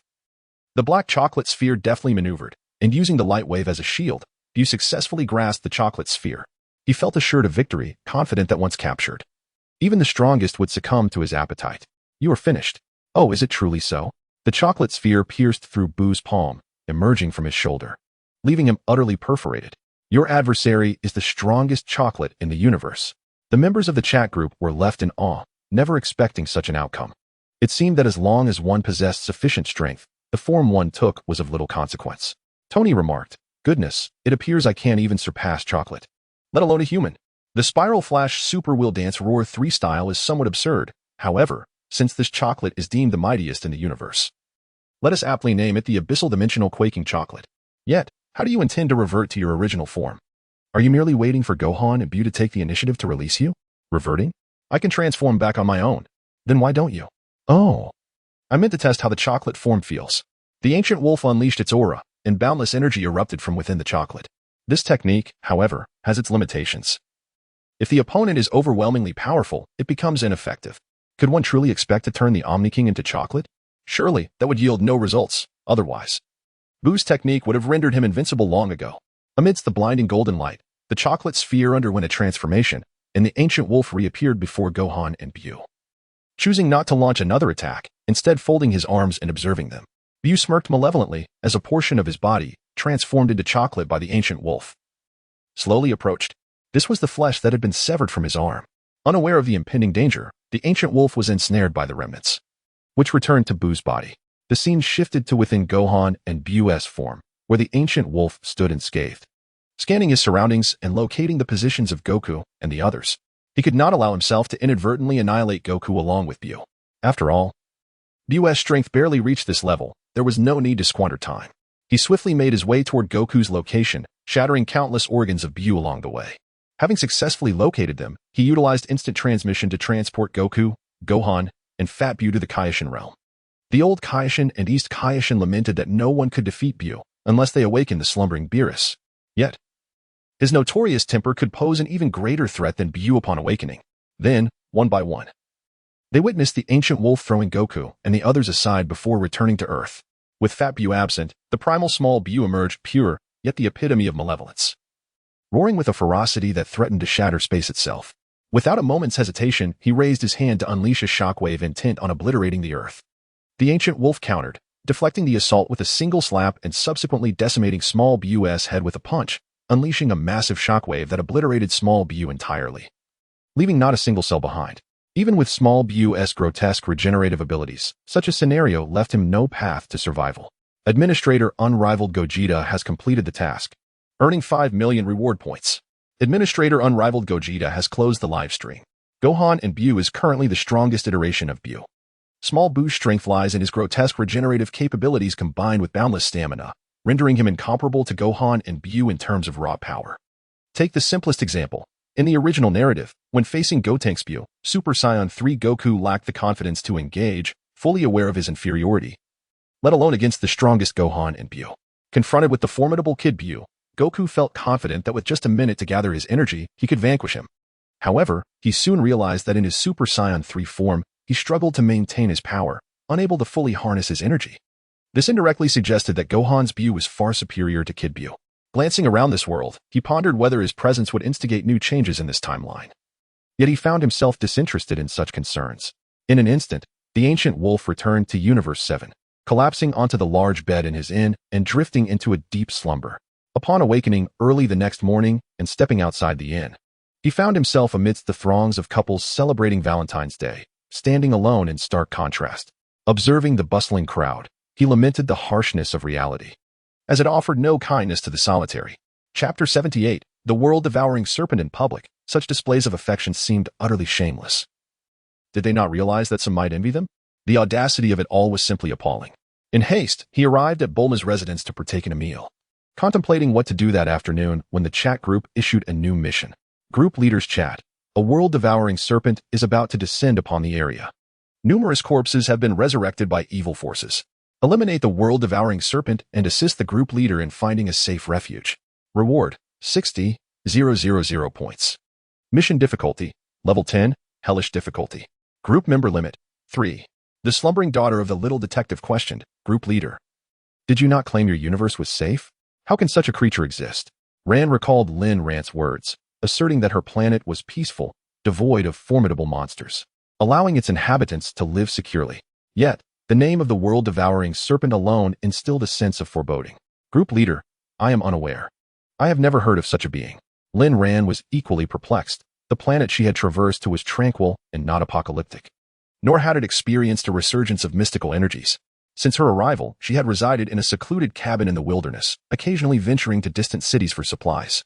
The black chocolate sphere deftly maneuvered, and using the light wave as a shield, Bu successfully grasped the chocolate sphere. He felt assured of victory, confident that once captured, even the strongest would succumb to his appetite. You are finished. Oh, is it truly so? The chocolate sphere pierced through Bu's palm, emerging from his shoulder, leaving him utterly perforated. Your adversary is the strongest chocolate in the universe. The members of the chat group were left in awe, never expecting such an outcome. It seemed that as long as one possessed sufficient strength, the form one took was of little consequence. Tony remarked, Goodness, it appears I can't even surpass chocolate, let alone a human. The Spiral Flash Super Will Dance Roar 3 style is somewhat absurd, however, since this chocolate is deemed the mightiest in the universe. Let us aptly name it the Abyssal Dimensional Quaking Chocolate. Yet, how do you intend to revert to your original form? Are you merely waiting for Gohan and Bu to take the initiative to release you? Reverting? I can transform back on my own. Then why don't you? Oh. I meant to test how the chocolate form feels. The ancient wolf unleashed its aura, and boundless energy erupted from within the chocolate. This technique, however, has its limitations. If the opponent is overwhelmingly powerful, it becomes ineffective. Could one truly expect to turn the Omni King into chocolate? Surely, that would yield no results, otherwise. Boo's technique would have rendered him invincible long ago. Amidst the blinding golden light, the chocolate sphere underwent a transformation, and the ancient wolf reappeared before Gohan and Bu. Choosing not to launch another attack, instead folding his arms and observing them, Bu smirked malevolently as a portion of his body transformed into chocolate by the ancient wolf. Slowly approached. This was the flesh that had been severed from his arm. Unaware of the impending danger, the ancient wolf was ensnared by the remnants, which returned to Bu's body. The scene shifted to within Gohan and Bu's form, where the ancient wolf stood unscathed. Scanning his surroundings and locating the positions of Goku and the others, he could not allow himself to inadvertently annihilate Goku along with Bu. After all, Bu's strength barely reached this level. There was no need to squander time. He swiftly made his way toward Goku's location, shattering countless organs of Bu along the way. Having successfully located them, he utilized instant transmission to transport Goku, Gohan, and Fat Bu to the Kaioken realm. The old Kaioken and East Kaioken lamented that no one could defeat Bu unless they awakened the slumbering Beerus. Yet, his notorious temper could pose an even greater threat than Bu upon awakening. Then, one by one, they witnessed the ancient wolf throwing Goku and the others aside before returning to Earth. With Fat Bu absent, the primal small Bu emerged pure, yet the epitome of malevolence, roaring with a ferocity that threatened to shatter space itself. Without a moment's hesitation, he raised his hand to unleash a shockwave intent on obliterating the Earth. The ancient wolf countered, deflecting the assault with a single slap and subsequently decimating small Bu's head with a punch, unleashing a massive shockwave that obliterated small Bu entirely, leaving not a single cell behind. Even with small Bu's grotesque regenerative abilities, such a scenario left him no path to survival. Administrator Unrivaled Gogeta has completed the task, earning 5 million reward points. Administrator Unrivaled Gogeta has closed the live stream. Gohan and Bu is currently the strongest iteration of Bu. Small Bu's strength lies in his grotesque regenerative capabilities combined with boundless stamina, rendering him incomparable to Gohan and Bu in terms of raw power. Take the simplest example. In the original narrative, when facing Gotenks Bu, Super Saiyan 3 Goku lacked the confidence to engage, fully aware of his inferiority, let alone against the strongest Gohan and Bu. Confronted with the formidable Kid Bu, Goku felt confident that with just a minute to gather his energy, he could vanquish him. However, he soon realized that in his Super Saiyan 3 form, he struggled to maintain his power, unable to fully harness his energy. This indirectly suggested that Gohan's Bu was far superior to Kid Bu. Glancing around this world, he pondered whether his presence would instigate new changes in this timeline. Yet he found himself disinterested in such concerns. In an instant, the ancient wolf returned to Universe 7, collapsing onto the large bed in his inn and drifting into a deep slumber. Upon awakening early the next morning and stepping outside the inn, he found himself amidst the throngs of couples celebrating Valentine's Day, standing alone in stark contrast. Observing the bustling crowd, he lamented the harshness of reality, as it offered no kindness to the solitary. Chapter 78, The World-Devouring Serpent in Public. Such displays of affection seemed utterly shameless. Did they not realize that some might envy them? The audacity of it all was simply appalling. In haste, he arrived at Bulma's residence to partake in a meal, contemplating what to do that afternoon when the chat group issued a new mission. Group Leaders Chat. A world-devouring serpent is about to descend upon the area. Numerous corpses have been resurrected by evil forces. Eliminate the world-devouring serpent and assist the group leader in finding a safe refuge. Reward, 60,000 points. Mission difficulty, level 10, hellish difficulty. Group member limit, 3. The slumbering daughter of the little detective questioned, group leader. Did you not claim your universe was safe? How can such a creature exist? Ran recalled Lin Rant's words, asserting that her planet was peaceful, devoid of formidable monsters, allowing its inhabitants to live securely. Yet, the name of the world-devouring serpent alone instilled a sense of foreboding. Group leader, I am unaware. I have never heard of such a being. Lin Ran was equally perplexed. The planet she had traversed was tranquil and not apocalyptic, nor had it experienced a resurgence of mystical energies. Since her arrival, she had resided in a secluded cabin in the wilderness, occasionally venturing to distant cities for supplies,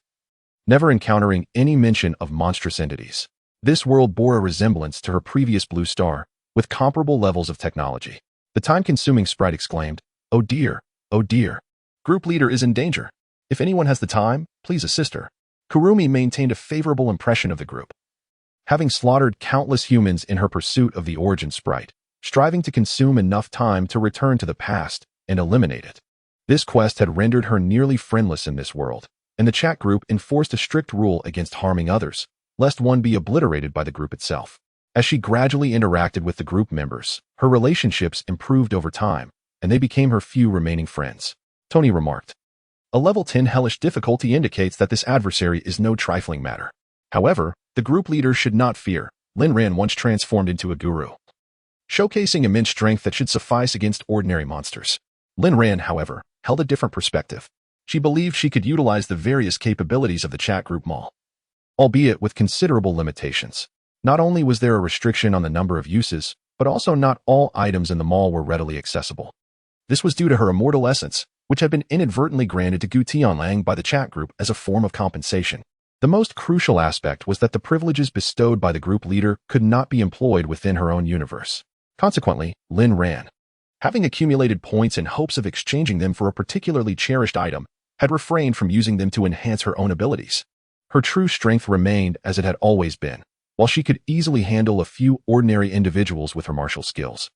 never encountering any mention of monstrous entities. This world bore a resemblance to her previous blue star, with comparable levels of technology. The time-consuming sprite exclaimed, "Oh dear, oh dear. Group leader is in danger. If anyone has the time, please assist her." Kurumi maintained a favorable impression of the group, having slaughtered countless humans in her pursuit of the origin sprite, striving to consume enough time to return to the past and eliminate it. This quest had rendered her nearly friendless in this world, and the chat group enforced a strict rule against harming others, lest one be obliterated by the group itself. As she gradually interacted with the group members, her relationships improved over time, and they became her few remaining friends. Tony remarked. A level 10 hellish difficulty indicates that this adversary is no trifling matter. However, the group leader should not fear. Lin Ran once transformed into a guru, showcasing immense strength that should suffice against ordinary monsters. Lin Ran, however, held a different perspective. She believed she could utilize the various capabilities of the chat group mall, albeit with considerable limitations. Not only was there a restriction on the number of uses, but also not all items in the mall were readily accessible. This was due to her immortal essence, which had been inadvertently granted to Gutian Lang by the chat group as a form of compensation. The most crucial aspect was that the privileges bestowed by the group leader could not be employed within her own universe. Consequently, Lin Ran, having accumulated points in hopes of exchanging them for a particularly cherished item, had refrained from using them to enhance her own abilities. Her true strength remained as it had always been, while she could easily handle a few ordinary individuals with her martial skills.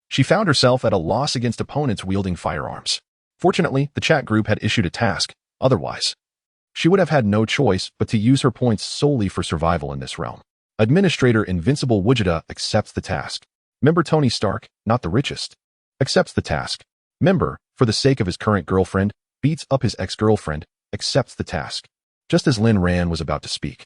She found herself at a loss against opponents wielding firearms. Fortunately, the chat group had issued a task. Otherwise, she would have had no choice but to use her points solely for survival in this realm. Administrator Invincible Gogeta accepts the task. Member Tony Stark, not the richest, accepts the task. Member, for the sake of his current girlfriend, beats up his ex-girlfriend, accepts the task. Just as Lin Ran was about to speak,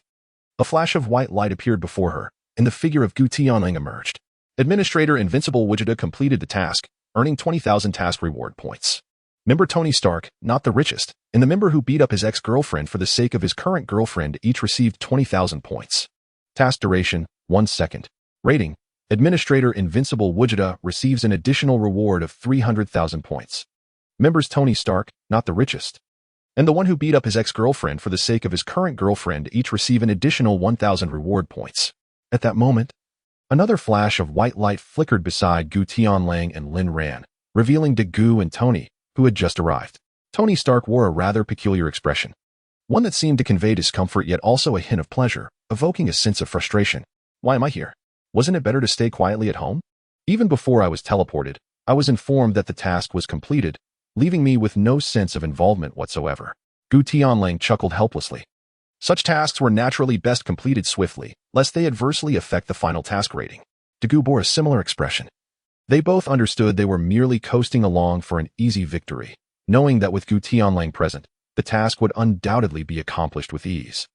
a flash of white light appeared before her, and the figure of Gutian Lang emerged. Administrator Invincible Gogeta completed the task, earning 20,000 task reward points. Member Tony Stark, not the richest, and the member who beat up his ex-girlfriend for the sake of his current girlfriend each received 20,000 points. Task duration, 1 second. Rating, Administrator Invincible Gogeta receives an additional reward of 300,000 points. Members Tony Stark, not the richest, and the one who beat up his ex-girlfriend for the sake of his current girlfriend each receive an additional 1,000 reward points. At that moment, another flash of white light flickered beside Gutian Lang and Lin Ran, revealing Dagu and Tony, who had just arrived. Tony Stark wore a rather peculiar expression, one that seemed to convey discomfort yet also a hint of pleasure, evoking a sense of frustration. Why am I here? Wasn't it better to stay quietly at home? Even before I was teleported, I was informed that the task was completed, leaving me with no sense of involvement whatsoever. Gutian Lang chuckled helplessly. Such tasks were naturally best completed swiftly, lest they adversely affect the final task rating. Dagu bore a similar expression. They both understood they were merely coasting along for an easy victory, knowing that with Gutian Lang present, the task would undoubtedly be accomplished with ease.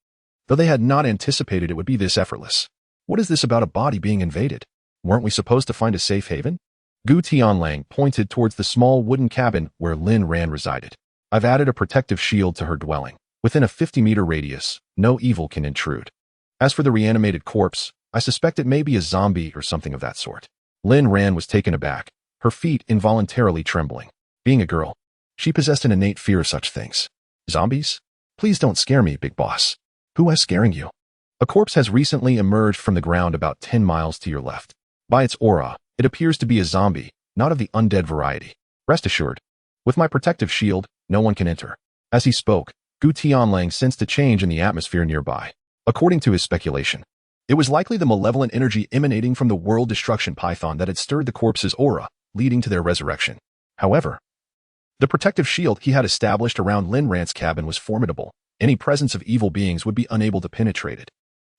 Though they had not anticipated it would be this effortless. What is this about a body being invaded? Weren't we supposed to find a safe haven? Gutian Lang pointed towards the small wooden cabin where Lin Ran resided. I've added a protective shield to her dwelling. Within a 50-meter radius, no evil can intrude. As for the reanimated corpse, I suspect it may be a zombie or something of that sort. Lin Ran was taken aback, her feet involuntarily trembling. Being a girl, she possessed an innate fear of such things. Zombies? Please don't scare me, big boss. Who is scaring you? A corpse has recently emerged from the ground about 10 miles to your left. By its aura, it appears to be a zombie, not of the undead variety. Rest assured, with my protective shield, no one can enter. As he spoke, Gutian Lang sensed a change in the atmosphere nearby. According to his speculation, it was likely the malevolent energy emanating from the world destruction python that had stirred the corpse's aura, leading to their resurrection. However, the protective shield he had established around Lin Ran's cabin was formidable. Any presence of evil beings would be unable to penetrate it.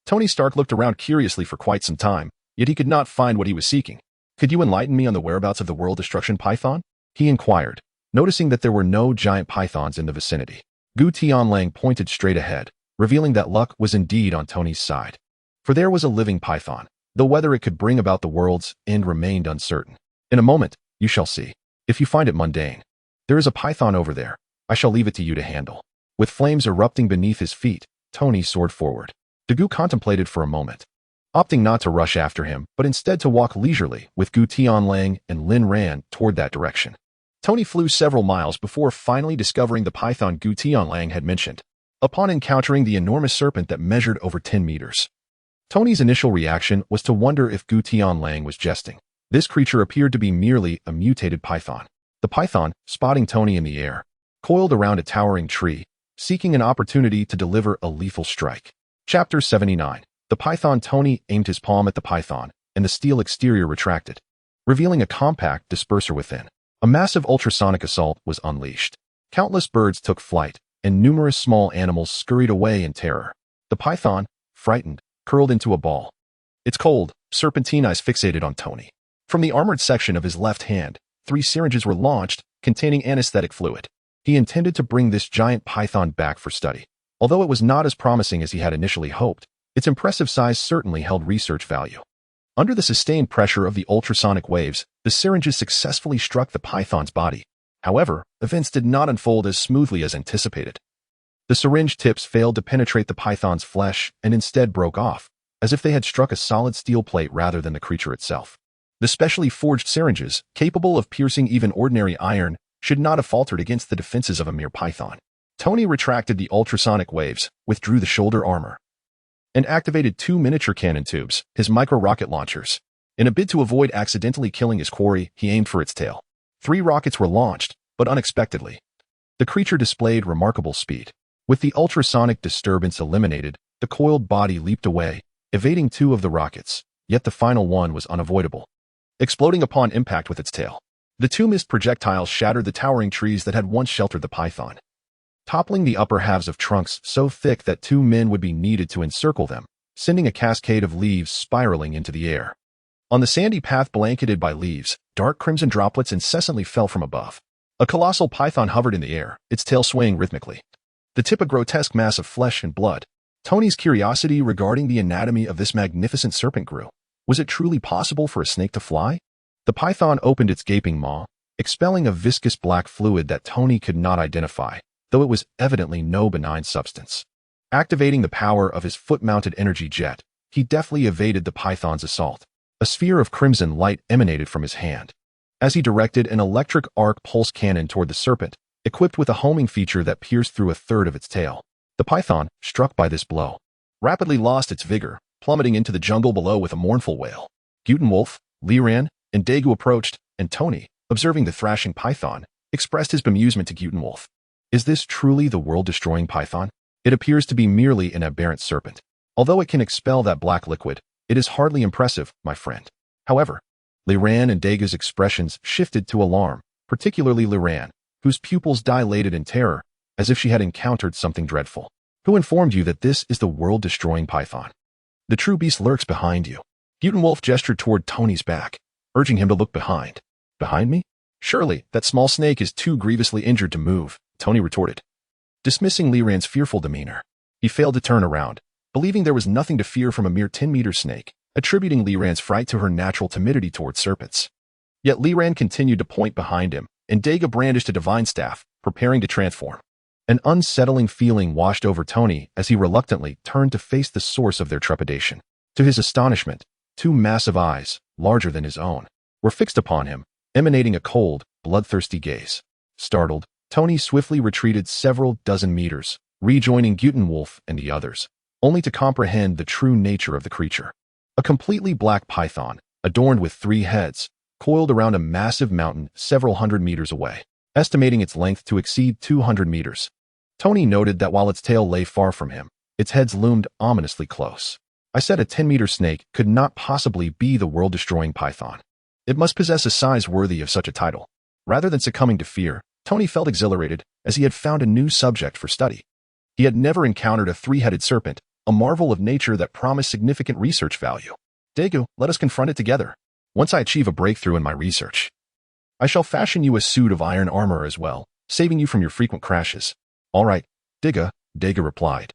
Tony Stark looked around curiously for quite some time, yet he could not find what he was seeking. Could you enlighten me on the whereabouts of the world destruction python? He inquired, noticing that there were no giant pythons in the vicinity. Gutian Lang pointed straight ahead, revealing that luck was indeed on Tony's side. For there was a living python, though whether it could bring about the world's end remained uncertain. In a moment, you shall see. If you find it mundane, there is a python over there. I shall leave it to you to handle. With flames erupting beneath his feet, Tony soared forward. Dagu contemplated for a moment, opting not to rush after him, but instead to walk leisurely with Gutian Lang and Lin Ran toward that direction. Tony flew several miles before finally discovering the python Gutian Lang had mentioned. Upon encountering the enormous serpent that measured over 10 meters, Tony's initial reaction was to wonder if Gutian Lang was jesting. This creature appeared to be merely a mutated python. The python, spotting Tony in the air, coiled around a towering tree, seeking an opportunity to deliver a lethal strike. Chapter 79. The python. Tony aimed his palm at the python, and the steel exterior retracted, revealing a compact disperser within. A massive ultrasonic assault was unleashed. Countless birds took flight, and numerous small animals scurried away in terror. The python, frightened, curled into a ball. Its cold, serpentine eyes fixated on Tony. From the armored section of his left hand, 3 syringes were launched, containing anesthetic fluid. He intended to bring this giant python back for study. Although it was not as promising as he had initially hoped, its impressive size certainly held research value. Under the sustained pressure of the ultrasonic waves, the syringes successfully struck the python's body. However, events did not unfold as smoothly as anticipated. The syringe tips failed to penetrate the python's flesh and instead broke off, as if they had struck a solid steel plate rather than the creature itself. The specially forged syringes, capable of piercing even ordinary iron, should not have faltered against the defenses of a mere python. Tony retracted the ultrasonic waves, withdrew the shoulder armor, and activated 2 miniature cannon tubes, his micro-rocket launchers. In a bid to avoid accidentally killing his quarry, he aimed for its tail. 3 rockets were launched, but unexpectedly. The creature displayed remarkable speed. With the ultrasonic disturbance eliminated, the coiled body leaped away, evading 2 of the rockets, yet the final one was unavoidable, exploding upon impact with its tail. The 2 missed projectiles shattered the towering trees that had once sheltered the python, toppling the upper halves of trunks so thick that 2 men would be needed to encircle them, sending a cascade of leaves spiraling into the air. On the sandy path blanketed by leaves, dark crimson droplets incessantly fell from above. A colossal python hovered in the air, its tail swaying rhythmically. The tip a grotesque mass of flesh and blood. Tony's curiosity regarding the anatomy of this magnificent serpent grew. Was it truly possible for a snake to fly? The python opened its gaping maw, expelling a viscous black fluid that Tony could not identify, though it was evidently no benign substance. Activating the power of his foot-mounted energy jet, he deftly evaded the python's assault. A sphere of crimson light emanated from his hand, as he directed an electric arc pulse cannon toward the serpent, equipped with a homing feature that pierced through a third of its tail. The python, struck by this blow, rapidly lost its vigor, plummeting into the jungle below with a mournful wail. Gutian Wolf, Liran, and Daegu approached, and Tony, observing the thrashing python, expressed his bemusement to Gutian Wolf. Is this truly the world-destroying python? It appears to be merely an aberrant serpent. Although it can expel that black liquid, it is hardly impressive, my friend. However, Liran and Daegu's expressions shifted to alarm, particularly Liran, whose pupils dilated in terror, as if she had encountered something dreadful. Who informed you that this is the world-destroying python? The true beast lurks behind you. Gutian Wolf gestured toward Tony's back, urging him to look behind. Behind me? Surely, that small snake is too grievously injured to move, Tony retorted. Dismissing Liran's fearful demeanor, he failed to turn around, believing there was nothing to fear from a mere 10-meter snake, attributing Liran's fright to her natural timidity toward serpents. Yet Liran continued to point behind him, and Daegu brandished a divine staff, preparing to transform. An unsettling feeling washed over Tony as he reluctantly turned to face the source of their trepidation. To his astonishment, 2 massive eyes, larger than his own, were fixed upon him, emanating a cold, bloodthirsty gaze. Startled, Tony swiftly retreated several dozen meters, rejoining Gutian Wolf and the others, only to comprehend the true nature of the creature. A completely black python, adorned with 3 heads, coiled around a massive mountain several hundred meters away, estimating its length to exceed 200 meters. Tony noted that while its tail lay far from him, its heads loomed ominously close. I said a 10-meter snake could not possibly be the world-destroying python. It must possess a size worthy of such a title. Rather than succumbing to fear, Tony felt exhilarated as he had found a new subject for study. He had never encountered a 3-headed serpent, a marvel of nature that promised significant research value. Daegu, let us confront it together. Once I achieve a breakthrough in my research, I shall fashion you a suit of iron armor as well, saving you from your frequent crashes. All right, Daegu replied,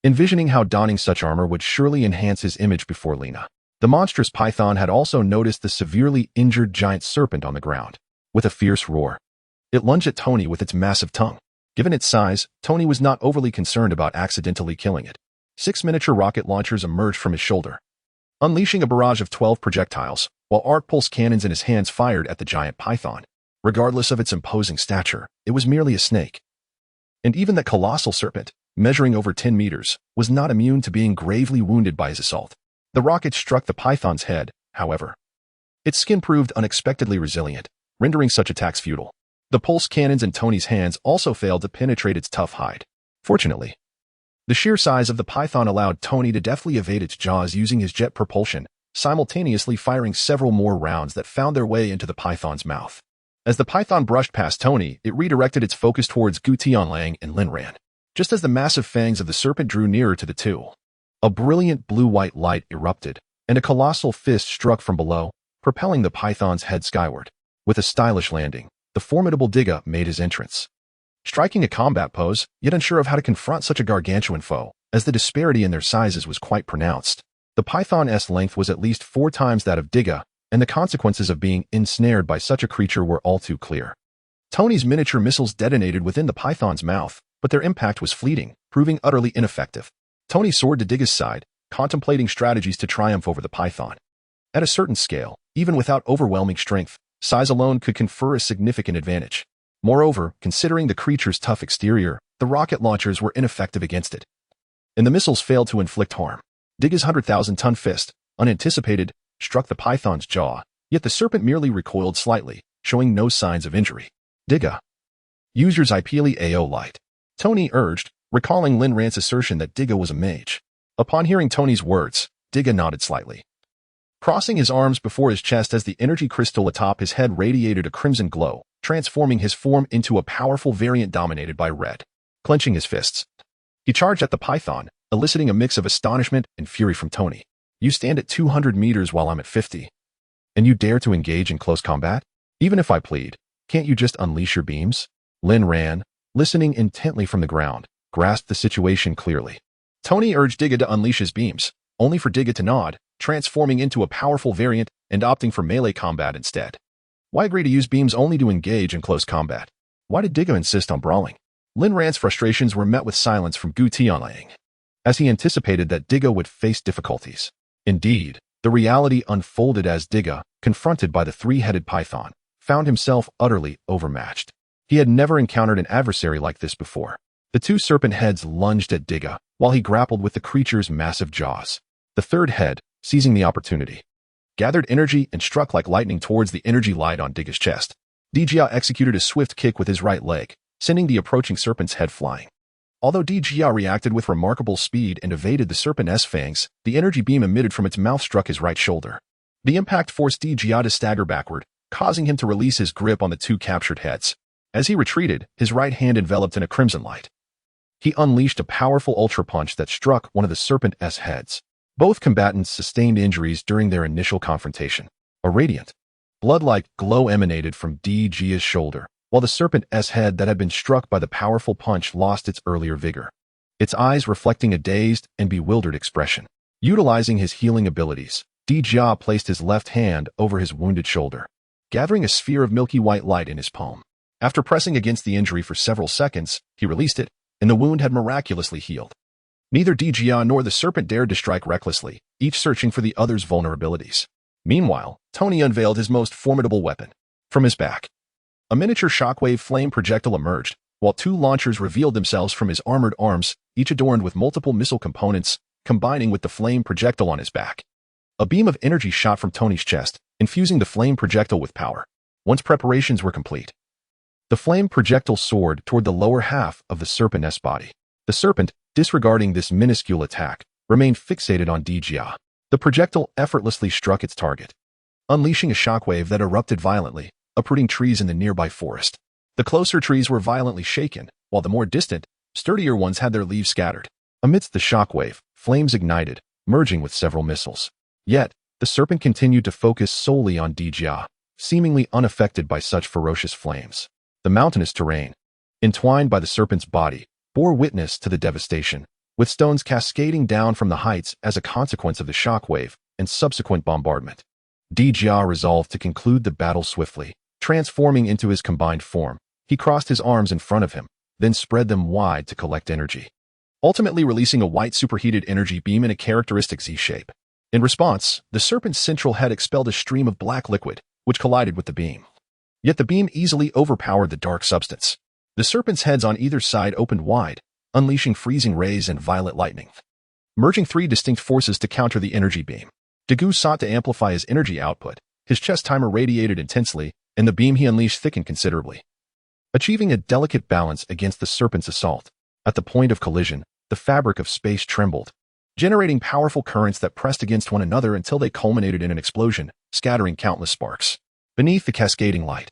envisioning how donning such armor would surely enhance his image before Lena. The monstrous python had also noticed the severely injured giant serpent on the ground. With a fierce roar, it lunged at Tony with its massive tongue. Given its size, Tony was not overly concerned about accidentally killing it. 6 miniature rocket launchers emerged from his shoulder, unleashing a barrage of 12 projectiles, while arc pulse cannons in his hands fired at the giant python. Regardless of its imposing stature, it was merely a snake. And even that colossal serpent, measuring over 10 meters, was not immune to being gravely wounded by his assault. The rocket struck the python's head, however. Its skin proved unexpectedly resilient, rendering such attacks futile. The pulse cannons in Tony's hands also failed to penetrate its tough hide. Fortunately, the sheer size of the python allowed Tony to deftly evade its jaws using his jet propulsion, simultaneously firing several more rounds that found their way into the python's mouth. As the python brushed past Tony, it redirected its focus towards Gutian Lang and Linran. Just as the massive fangs of the serpent drew nearer to the two, a brilliant blue-white light erupted, and a colossal fist struck from below, propelling the python's head skyward. With a stylish landing, the formidable Daegu made his entrance. striking a combat pose, yet unsure of how to confront such a gargantuan foe, as the disparity in their sizes was quite pronounced. The python's length was at least 4 times that of Diga, and the consequences of being ensnared by such a creature were all too clear. Tony's miniature missiles detonated within the python's mouth, but their impact was fleeting, proving utterly ineffective. Tony soared to Diga's side, contemplating strategies to triumph over the python. At a certain scale, even without overwhelming strength, size alone could confer a significant advantage. Moreover, considering the creature's tough exterior, the rocket launchers were ineffective against it, and the missiles failed to inflict harm. Diga's 100,000-ton fist, unanticipated, struck the python's jaw, yet the serpent merely recoiled slightly, showing no signs of injury. Diga. Use your Zypili AO light. Tony urged, recalling Lin Rant's assertion that Diga was a mage. Upon hearing Tony's words, Diga nodded slightly, crossing his arms before his chest as the energy crystal atop his head radiated a crimson glow, transforming his form into a powerful variant dominated by red. Clenching his fists, he charged at the python, eliciting a mix of astonishment and fury from Tony. You stand at 200 meters while I'm at 50. And you dare to engage in close combat? Even if I plead, can't you just unleash your beams? Lin Ran, listening intently from the ground, grasped the situation clearly. Tony urged Diga to unleash his beams, only for Diga to nod, transforming into a powerful variant and opting for melee combat instead. Why agree to use beams only to engage in close combat? Why did Diga insist on brawling? Lin Ran's frustrations were met with silence from Gutian Wolf, as he anticipated that Diga would face difficulties. Indeed, the reality unfolded as Diga, confronted by the 3-headed python, found himself utterly overmatched. He had never encountered an adversary like this before. The 2 serpent heads lunged at Diga, while he grappled with the creature's massive jaws. The 3rd head, seizing the opportunity, gathered energy and struck like lightning towards the energy light on Diga's chest. Diga executed a swift kick with his right leg, sending the approaching serpent's head flying. Although Diga reacted with remarkable speed and evaded the serpent's fangs, the energy beam emitted from its mouth struck his right shoulder. The impact forced Diga to stagger backward, causing him to release his grip on the 2 captured heads. As he retreated, his right hand enveloped in a crimson light. He unleashed a powerful ultra punch that struck one of the serpent's heads. Both combatants sustained injuries during their initial confrontation. A radiant, blood-like glow emanated from Diga's shoulder, while the serpent's head that had been struck by the powerful punch lost its earlier vigor, its eyes reflecting a dazed and bewildered expression. Utilizing his healing abilities, Diga placed his left hand over his wounded shoulder, gathering a sphere of milky white light in his palm. After pressing against the injury for several seconds, he released it, and the wound had miraculously healed. Neither Diga nor the serpent dared to strike recklessly, each searching for the other's vulnerabilities. Meanwhile, Tony unveiled his most formidable weapon. From his back, a miniature shockwave flame projectile emerged, while 2 launchers revealed themselves from his armored arms, each adorned with multiple missile components, combining with the flame projectile on his back. A beam of energy shot from Tony's chest, infusing the flame projectile with power. Once preparations were complete, the flame projectile soared toward the lower half of the serpent's body. The serpent, disregarding this minuscule attack, remained fixated on Diga. The projectile effortlessly struck its target, unleashing a shockwave that erupted violently, uprooting trees in the nearby forest. The closer trees were violently shaken, while the more distant, sturdier ones had their leaves scattered. Amidst the shockwave, flames ignited, merging with several missiles. Yet, the serpent continued to focus solely on Diga, seemingly unaffected by such ferocious flames. The mountainous terrain, entwined by the serpent's body, bore witness to the devastation, with stones cascading down from the heights as a consequence of the shockwave and subsequent bombardment. Diga resolved to conclude the battle swiftly. Transforming into his combined form, he crossed his arms in front of him, then spread them wide to collect energy, ultimately releasing a white superheated energy beam in a characteristic Z-shape. In response, the serpent's central head expelled a stream of black liquid, which collided with the beam. Yet the beam easily overpowered the dark substance. The serpent's heads on either side opened wide, unleashing freezing rays and violet lightning, merging 3 distinct forces to counter the energy beam. Diga sought to amplify his energy output. His chest timer radiated intensely, and the beam he unleashed thickened considerably, achieving a delicate balance against the serpent's assault. At the point of collision, the fabric of space trembled, generating powerful currents that pressed against one another until they culminated in an explosion, scattering countless sparks. Beneath the cascading light,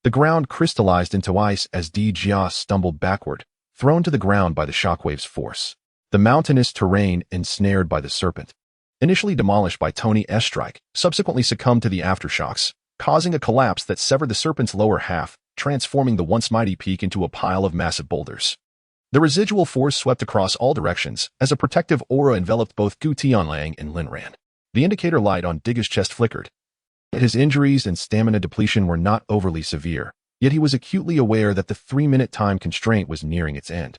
the ground crystallized into ice as Diga stumbled backward, thrown to the ground by the shockwave's force. The mountainous terrain ensnared by the serpent, initially demolished by Tony's strike, subsequently succumbed to the aftershocks, causing a collapse that severed the serpent's lower half, transforming the once mighty peak into a pile of massive boulders. The residual force swept across all directions as a protective aura enveloped both Gutian and Linran. The indicator light on Digga's chest flickered. His injuries and stamina depletion were not overly severe, yet he was acutely aware that the 3-minute time constraint was nearing its end.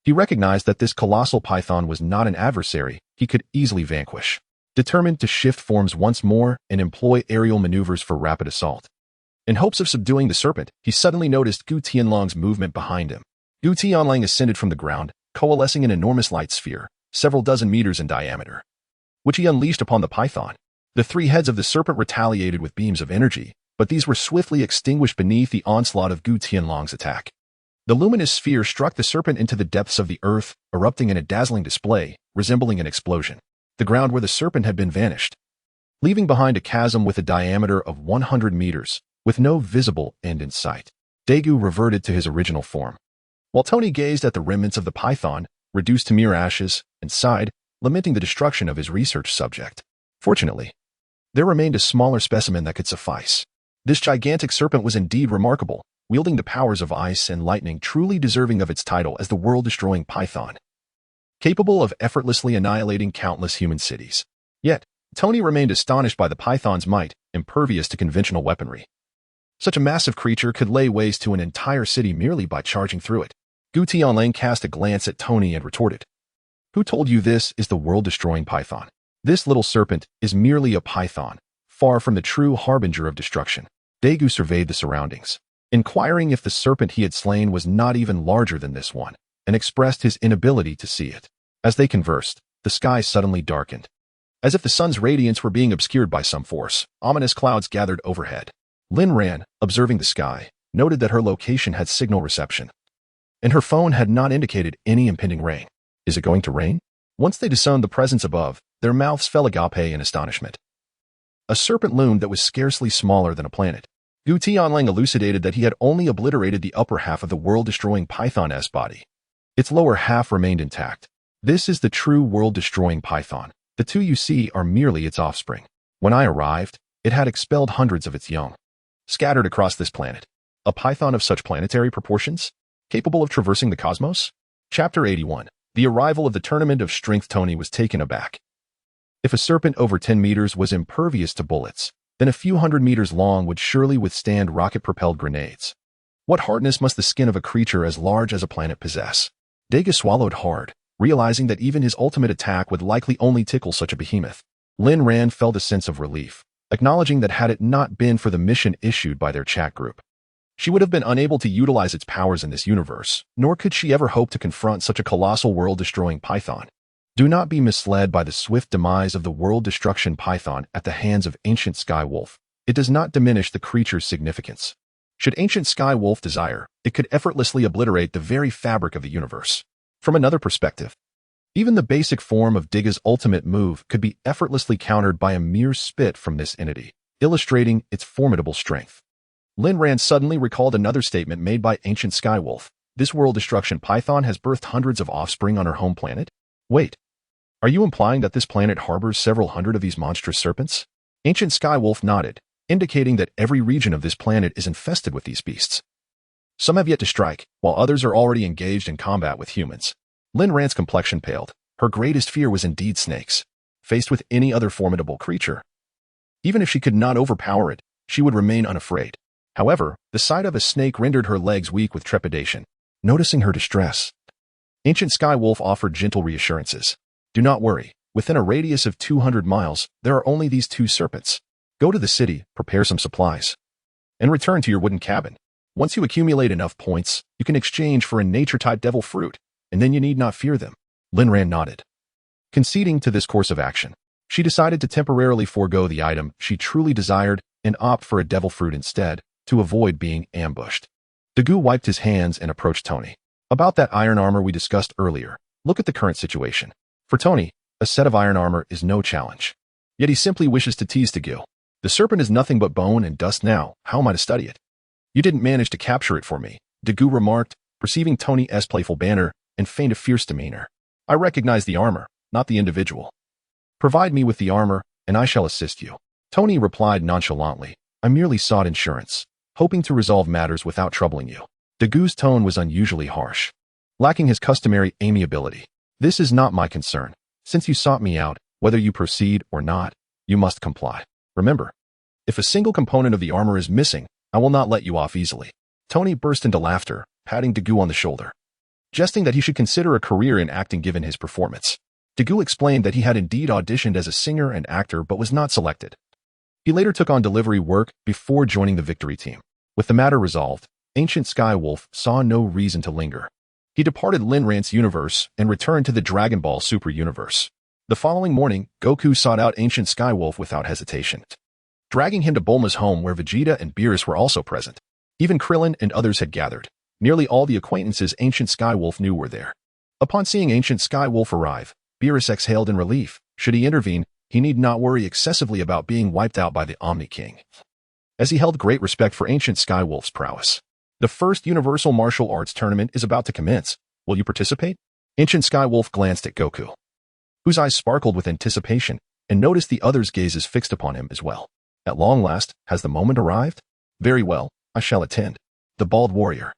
He recognized that this colossal python was not an adversary he could easily vanquish. Determined to shift forms once more and employ aerial maneuvers for rapid assault. In hopes of subduing the serpent, he suddenly noticed Gutianlong's movement behind him. Gutianlang ascended from the ground, coalescing an enormous light sphere, several dozen meters in diameter, which he unleashed upon the python. The 3 heads of the serpent retaliated with beams of energy, but these were swiftly extinguished beneath the onslaught of Gutianlong's attack. The luminous sphere struck the serpent into the depths of the earth, erupting in a dazzling display, resembling an explosion. The ground where the serpent had been vanished, leaving behind a chasm with a diameter of 100 meters, with no visible end in sight. Daegu reverted to his original form. While Tony gazed at the remnants of the python, reduced to mere ashes, and sighed, lamenting the destruction of his research subject. Fortunately, there remained a smaller specimen that could suffice. This gigantic serpent was indeed remarkable, wielding the powers of ice and lightning, truly deserving of its title as the world-destroying python, capable of effortlessly annihilating countless human cities. Yet, Tony remained astonished by the python's might, impervious to conventional weaponry. Such a massive creature could lay waste to an entire city merely by charging through it. Gutianlang cast a glance at Tony and retorted, "Who told you this is the world-destroying python? This little serpent is merely a python, far from the true harbinger of destruction." Daegu surveyed the surroundings, inquiring if the serpent he had slain was not even larger than this one, and expressed his inability to see it. As they conversed, the sky suddenly darkened. As if the sun's radiance were being obscured by some force, ominous clouds gathered overhead. Linran, observing the sky, noted that her location had signal reception, and her phone had not indicated any impending rain. Is it going to rain? Once they discerned the presence above, their mouths fell agape in astonishment. A serpent loomed that was scarcely smaller than a planet. Gutianlang elucidated that he had only obliterated the upper half of the world-destroying python's body. Its lower half remained intact. This is the true world-destroying python. The 2 you see are merely its offspring. When I arrived, it had expelled hundreds of its young, scattered across this planet. A python of such planetary proportions? Capable of traversing the cosmos? Chapter 81. The arrival of the Tournament of Strength. Tony was taken aback. If a serpent over 10 meters was impervious to bullets, then a few hundred meters long would surely withstand rocket-propelled grenades. What hardness must the skin of a creature as large as a planet possess? Daegu swallowed hard, realizing that even his ultimate attack would likely only tickle such a behemoth. Linran felt a sense of relief, acknowledging that had it not been for the mission issued by their chat group, she would have been unable to utilize its powers in this universe, nor could she ever hope to confront such a colossal world-destroying python. Do not be misled by the swift demise of the world-destruction python at the hands of ancient Sky Wolf. It does not diminish the creature's significance. Should ancient Sky Wolf desire, it could effortlessly obliterate the very fabric of the universe. From another perspective, even the basic form of Digga's ultimate move could be effortlessly countered by a mere spit from this entity, illustrating its formidable strength. Linran suddenly recalled another statement made by ancient Sky Wolf. This world-destruction python has birthed hundreds of offspring on her home planet? Wait, are you implying that this planet harbors several hundred of these monstrous serpents? Ancient Sky Wolf nodded, indicating that every region of this planet is infested with these beasts. Some have yet to strike, while others are already engaged in combat with humans. Linran's complexion paled. Her greatest fear was indeed snakes. Faced with any other formidable creature, even if she could not overpower it, she would remain unafraid. However, the sight of a snake rendered her legs weak with trepidation. Noticing her distress, Ancient Sky Wolf offered gentle reassurances. Do not worry. Within a radius of 200 miles, there are only these 2 serpents. Go to the city, prepare some supplies, and return to your wooden cabin. Once you accumulate enough points, you can exchange for a nature-type devil fruit, and then you need not fear them. Linran nodded. Conceding to this course of action, she decided to temporarily forego the item she truly desired and opt for a devil fruit instead, to avoid being ambushed. Daegu wiped his hands and approached Tony. About that iron armor we discussed earlier, look at the current situation. For Tony, a set of iron armor is no challenge. Yet he simply wishes to tease Daegu. The serpent is nothing but bone and dust now. How am I to study it? You didn't manage to capture it for me, Daegu remarked, perceiving Tony's playful banter and feigned a fierce demeanor. I recognize the armor, not the individual. Provide me with the armor, and I shall assist you. Tony replied nonchalantly. I merely sought insurance. hoping to resolve matters without troubling you. Dagu's tone was unusually harsh, lacking his customary amiability. This is not my concern. Since you sought me out, whether you proceed or not, you must comply. Remember, if a single component of the armor is missing, I will not let you off easily. Tony burst into laughter, patting Dagu on the shoulder, jesting that he should consider a career in acting given his performance. Dagu explained that he had indeed auditioned as a singer and actor but was not selected. He later took on delivery work before joining the victory team. With the matter resolved, Ancient Sky Wolf saw no reason to linger. He departed Linrant's universe and returned to the Dragon Ball Super Universe. The following morning, Goku sought out Ancient Sky Wolf without hesitation, dragging him to Bulma's home where Vegeta and Beerus were also present. Even Krillin and others had gathered. Nearly all the acquaintances Ancient Sky Wolf knew were there. Upon seeing Ancient Sky Wolf arrive, Beerus exhaled in relief. Should he intervene, he need not worry excessively about being wiped out by the Omni King, as he held great respect for Ancient Sky Wolf's prowess. The first Universal Martial Arts Tournament is about to commence. Will you participate? Ancient Sky Wolf glanced at Goku, whose eyes sparkled with anticipation, and noticed the others' gazes fixed upon him as well. At long last, has the moment arrived? Very well, I shall attend. The bald warrior,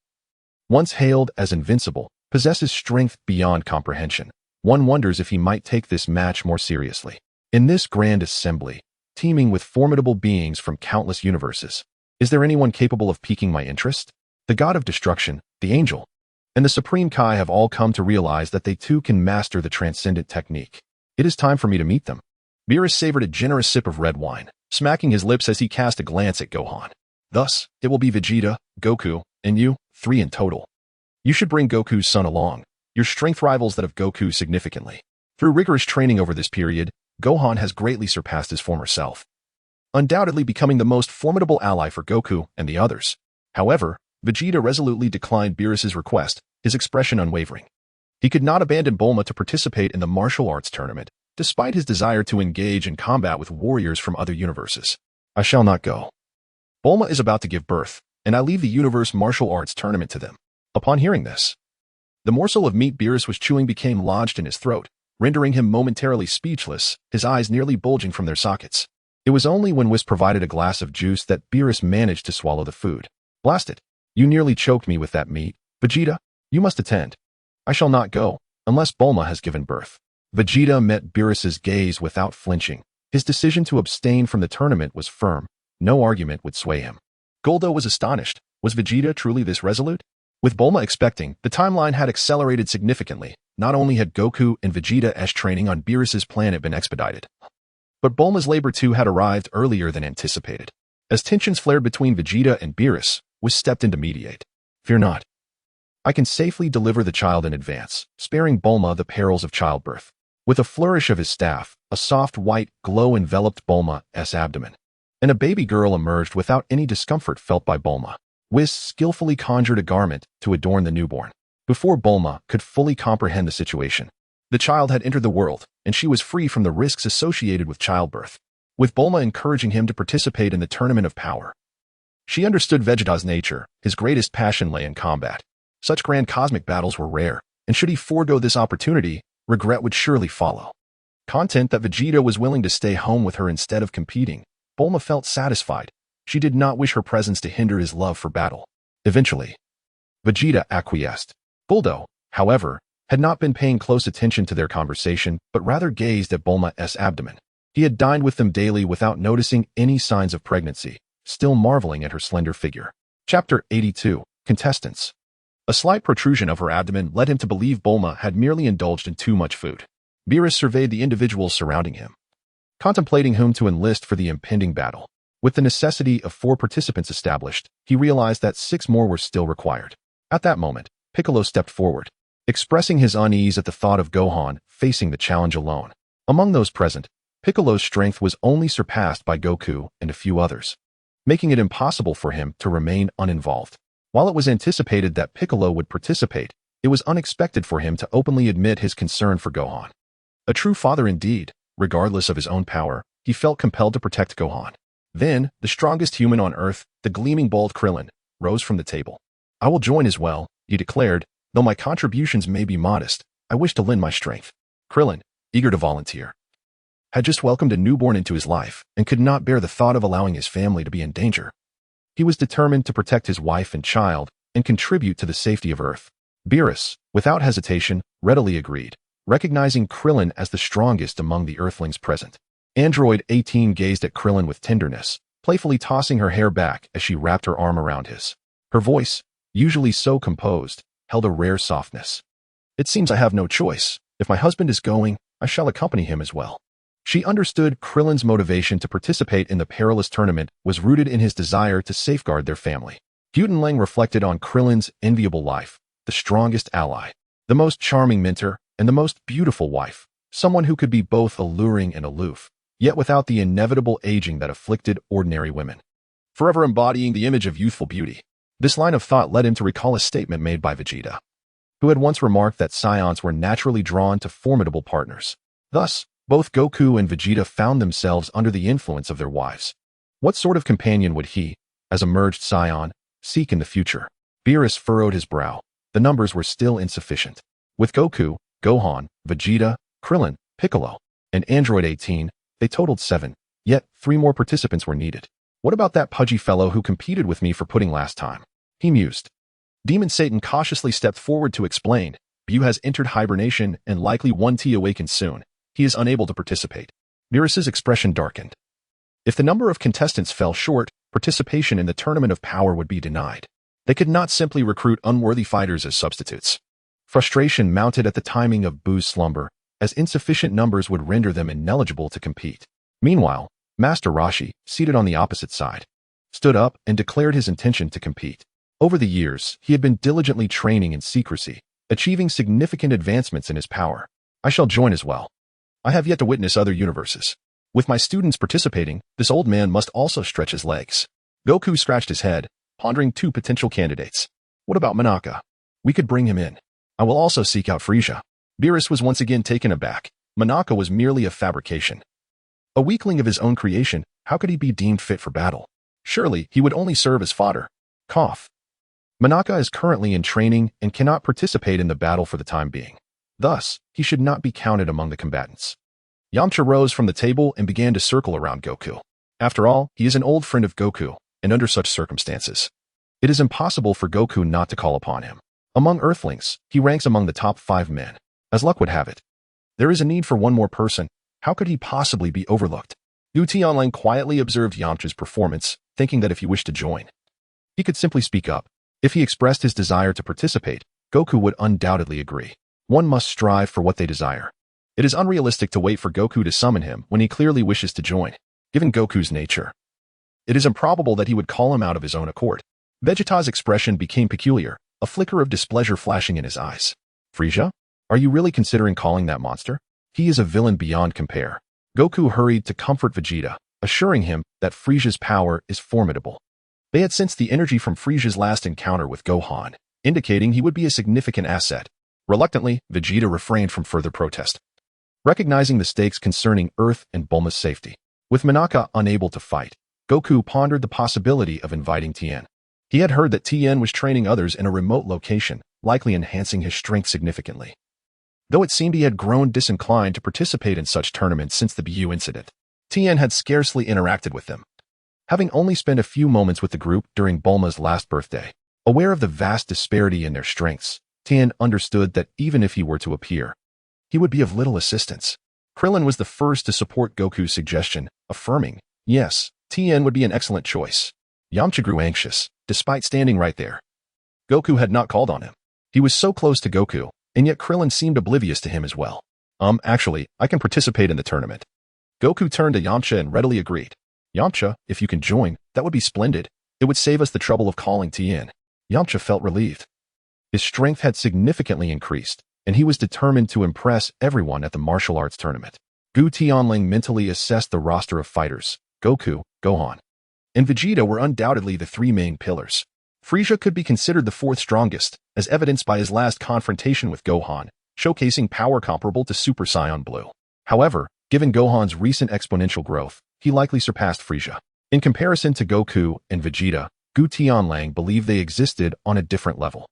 once hailed as invincible, possesses strength beyond comprehension. One wonders if he might take this match more seriously. In this grand assembly, teeming with formidable beings from countless universes, is there anyone capable of piquing my interest? The god of destruction, the angel, and the Supreme Kai have all come to realize that they too can master the transcendent technique. It is time for me to meet them. Beerus savored a generous sip of red wine, smacking his lips as he cast a glance at Gohan. Thus, it will be Vegeta, Goku, and you, 3 in total. You should bring Goku's son along. Your strength rivals that of Goku significantly. Through rigorous training over this period, Gohan has greatly surpassed his former self, undoubtedly becoming the most formidable ally for Goku and the others. However, Vegeta resolutely declined Beerus's request, his expression unwavering. He could not abandon Bulma to participate in the martial arts tournament, despite his desire to engage in combat with warriors from other universes. I shall not go. Bulma is about to give birth, and I leave the universe martial arts tournament to them. Upon hearing this, the morsel of meat Beerus was chewing became lodged in his throat, rendering him momentarily speechless, his eyes nearly bulging from their sockets. It was only when Whis provided a glass of juice that Beerus managed to swallow the food. Blast it! You nearly choked me with that meat. Vegeta, you must attend. I shall not go, unless Bulma has given birth. Vegeta met Beerus's gaze without flinching. His decision to abstain from the tournament was firm. No argument would sway him. Guldo was astonished. Was Vegeta truly this resolute? With Bulma expecting, the timeline had accelerated significantly. Not only had Goku and Vegeta's training on Beerus's planet been expedited, but Bulma's labor too had arrived earlier than anticipated. As tensions flared between Vegeta and Beerus, Whis stepped in to mediate. Fear not. I can safely deliver the child in advance, sparing Bulma the perils of childbirth. With a flourish of his staff, a soft white glow enveloped Bulma's abdomen, and a baby girl emerged without any discomfort felt by Bulma. Whis skillfully conjured a garment to adorn the newborn. Before Bulma could fully comprehend the situation, the child had entered the world, and she was free from the risks associated with childbirth. With Bulma encouraging him to participate in the Tournament of Power, she understood Vegeta's nature. His greatest passion lay in combat. Such grand cosmic battles were rare, and should he forego this opportunity, regret would surely follow. Content that Vegeta was willing to stay home with her instead of competing, Bulma felt satisfied. She did not wish her presence to hinder his love for battle. Eventually, Vegeta acquiesced. Guldo, however, had not been paying close attention to their conversation, but rather gazed at Bulma's abdomen. He had dined with them daily without noticing any signs of pregnancy, still marveling at her slender figure. Chapter 82. Contestants. A slight protrusion of her abdomen led him to believe Bulma had merely indulged in too much food. Beerus surveyed the individuals surrounding him, contemplating whom to enlist for the impending battle. With the necessity of 4 participants established, he realized that 6 more were still required. At that moment, Piccolo stepped forward, expressing his unease at the thought of Gohan facing the challenge alone. Among those present, Piccolo's strength was only surpassed by Goku and a few others, making it impossible for him to remain uninvolved. While it was anticipated that Piccolo would participate, it was unexpected for him to openly admit his concern for Gohan. A true father indeed, regardless of his own power, he felt compelled to protect Gohan. Then, the strongest human on Earth, the gleaming bald Krillin, rose from the table. I will join as well, he declared. Though my contributions may be modest, I wish to lend my strength. Krillin, eager to volunteer, had just welcomed a newborn into his life and could not bear the thought of allowing his family to be in danger. He was determined to protect his wife and child and contribute to the safety of Earth. Beerus, without hesitation, readily agreed, recognizing Krillin as the strongest among the Earthlings present. Android 18 gazed at Krillin with tenderness, playfully tossing her hair back as she wrapped her arm around his. Her voice, usually so composed, held a rare softness. It seems I have no choice. If my husband is going, I shall accompany him as well. She understood Krillin's motivation to participate in the perilous tournament was rooted in his desire to safeguard their family. Gutian reflected on Krillin's enviable life, the strongest ally, the most charming mentor, and the most beautiful wife, someone who could be both alluring and aloof, yet without the inevitable aging that afflicted ordinary women. Forever embodying the image of youthful beauty. This line of thought led him to recall a statement made by Vegeta, who had once remarked that Saiyans were naturally drawn to formidable partners. Thus, both Goku and Vegeta found themselves under the influence of their wives. What sort of companion would he, as a merged Saiyan, seek in the future? Beerus furrowed his brow. The numbers were still insufficient. With Goku, Gohan, Vegeta, Krillin, Piccolo, and Android 18, they totaled 7, yet 3 more participants were needed. What about that pudgy fellow who competed with me for pudding last time? He mused. Demon Satan cautiously stepped forward to explain. Bu has entered hibernation and likely 1T awakens soon. He is unable to participate. Beerus's expression darkened. If the number of contestants fell short, participation in the Tournament of Power would be denied. They could not simply recruit unworthy fighters as substitutes. Frustration mounted at the timing of Bu's slumber, as insufficient numbers would render them ineligible to compete. Meanwhile, Master Roshi, seated on the opposite side, stood up and declared his intention to compete. Over the years, he had been diligently training in secrecy, achieving significant advancements in his power. I shall join as well. I have yet to witness other universes. With my students participating, this old man must also stretch his legs. Goku scratched his head, pondering 2 potential candidates. What about Monaka? We could bring him in. I will also seek out Frieza. Beerus was once again taken aback. Monaka was merely a fabrication. A weakling of his own creation, how could he be deemed fit for battle? Surely, he would only serve as fodder. Cough. Monaka is currently in training and cannot participate in the battle for the time being. Thus, he should not be counted among the combatants. Yamcha rose from the table and began to circle around Goku. After all, he is an old friend of Goku, and under such circumstances, it is impossible for Goku not to call upon him. Among Earthlings, he ranks among the top 5 men. As luck would have it, there is a need for one more person. How could he possibly be overlooked? Gutian quietly observed Yamcha's performance, thinking that if he wished to join, he could simply speak up. If he expressed his desire to participate, Goku would undoubtedly agree. One must strive for what they desire. It is unrealistic to wait for Goku to summon him when he clearly wishes to join. Given Goku's nature, it is improbable that he would call him out of his own accord. Vegeta's expression became peculiar, a flicker of displeasure flashing in his eyes. Frieza? Are you really considering calling that monster? He is a villain beyond compare. Goku hurried to comfort Vegeta, assuring him that Frieza's power is formidable. They had sensed the energy from Frieza's last encounter with Gohan, indicating he would be a significant asset. Reluctantly, Vegeta refrained from further protest, recognizing the stakes concerning Earth and Bulma's safety. With Monaka unable to fight, Goku pondered the possibility of inviting Tien. He had heard that Tien was training others in a remote location, likely enhancing his strength significantly. Though it seemed he had grown disinclined to participate in such tournaments since the Bu incident, Tien had scarcely interacted with them. Having only spent a few moments with the group during Bulma's last birthday, aware of the vast disparity in their strengths, Tien understood that even if he were to appear, he would be of little assistance. Krillin was the first to support Goku's suggestion, affirming, yes, Tien would be an excellent choice. Yamcha grew anxious, despite standing right there. Goku had not called on him. He was so close to Goku, and yet Krillin seemed oblivious to him as well. Actually, I can participate in the tournament. Goku turned to Yamcha and readily agreed. Yamcha, if you can join, that would be splendid. It would save us the trouble of calling Tien. Yamcha felt relieved. His strength had significantly increased, and he was determined to impress everyone at the martial arts tournament. Gutian mentally assessed the roster of fighters. Goku, Gohan, and Vegeta were undoubtedly the 3 main pillars. Frieza could be considered the 4th strongest, as evidenced by his last confrontation with Gohan, showcasing power comparable to Super Saiyan Blue. However, given Gohan's recent exponential growth, he likely surpassed Frieza. In comparison to Goku and Vegeta, Gutian believed they existed on a different level.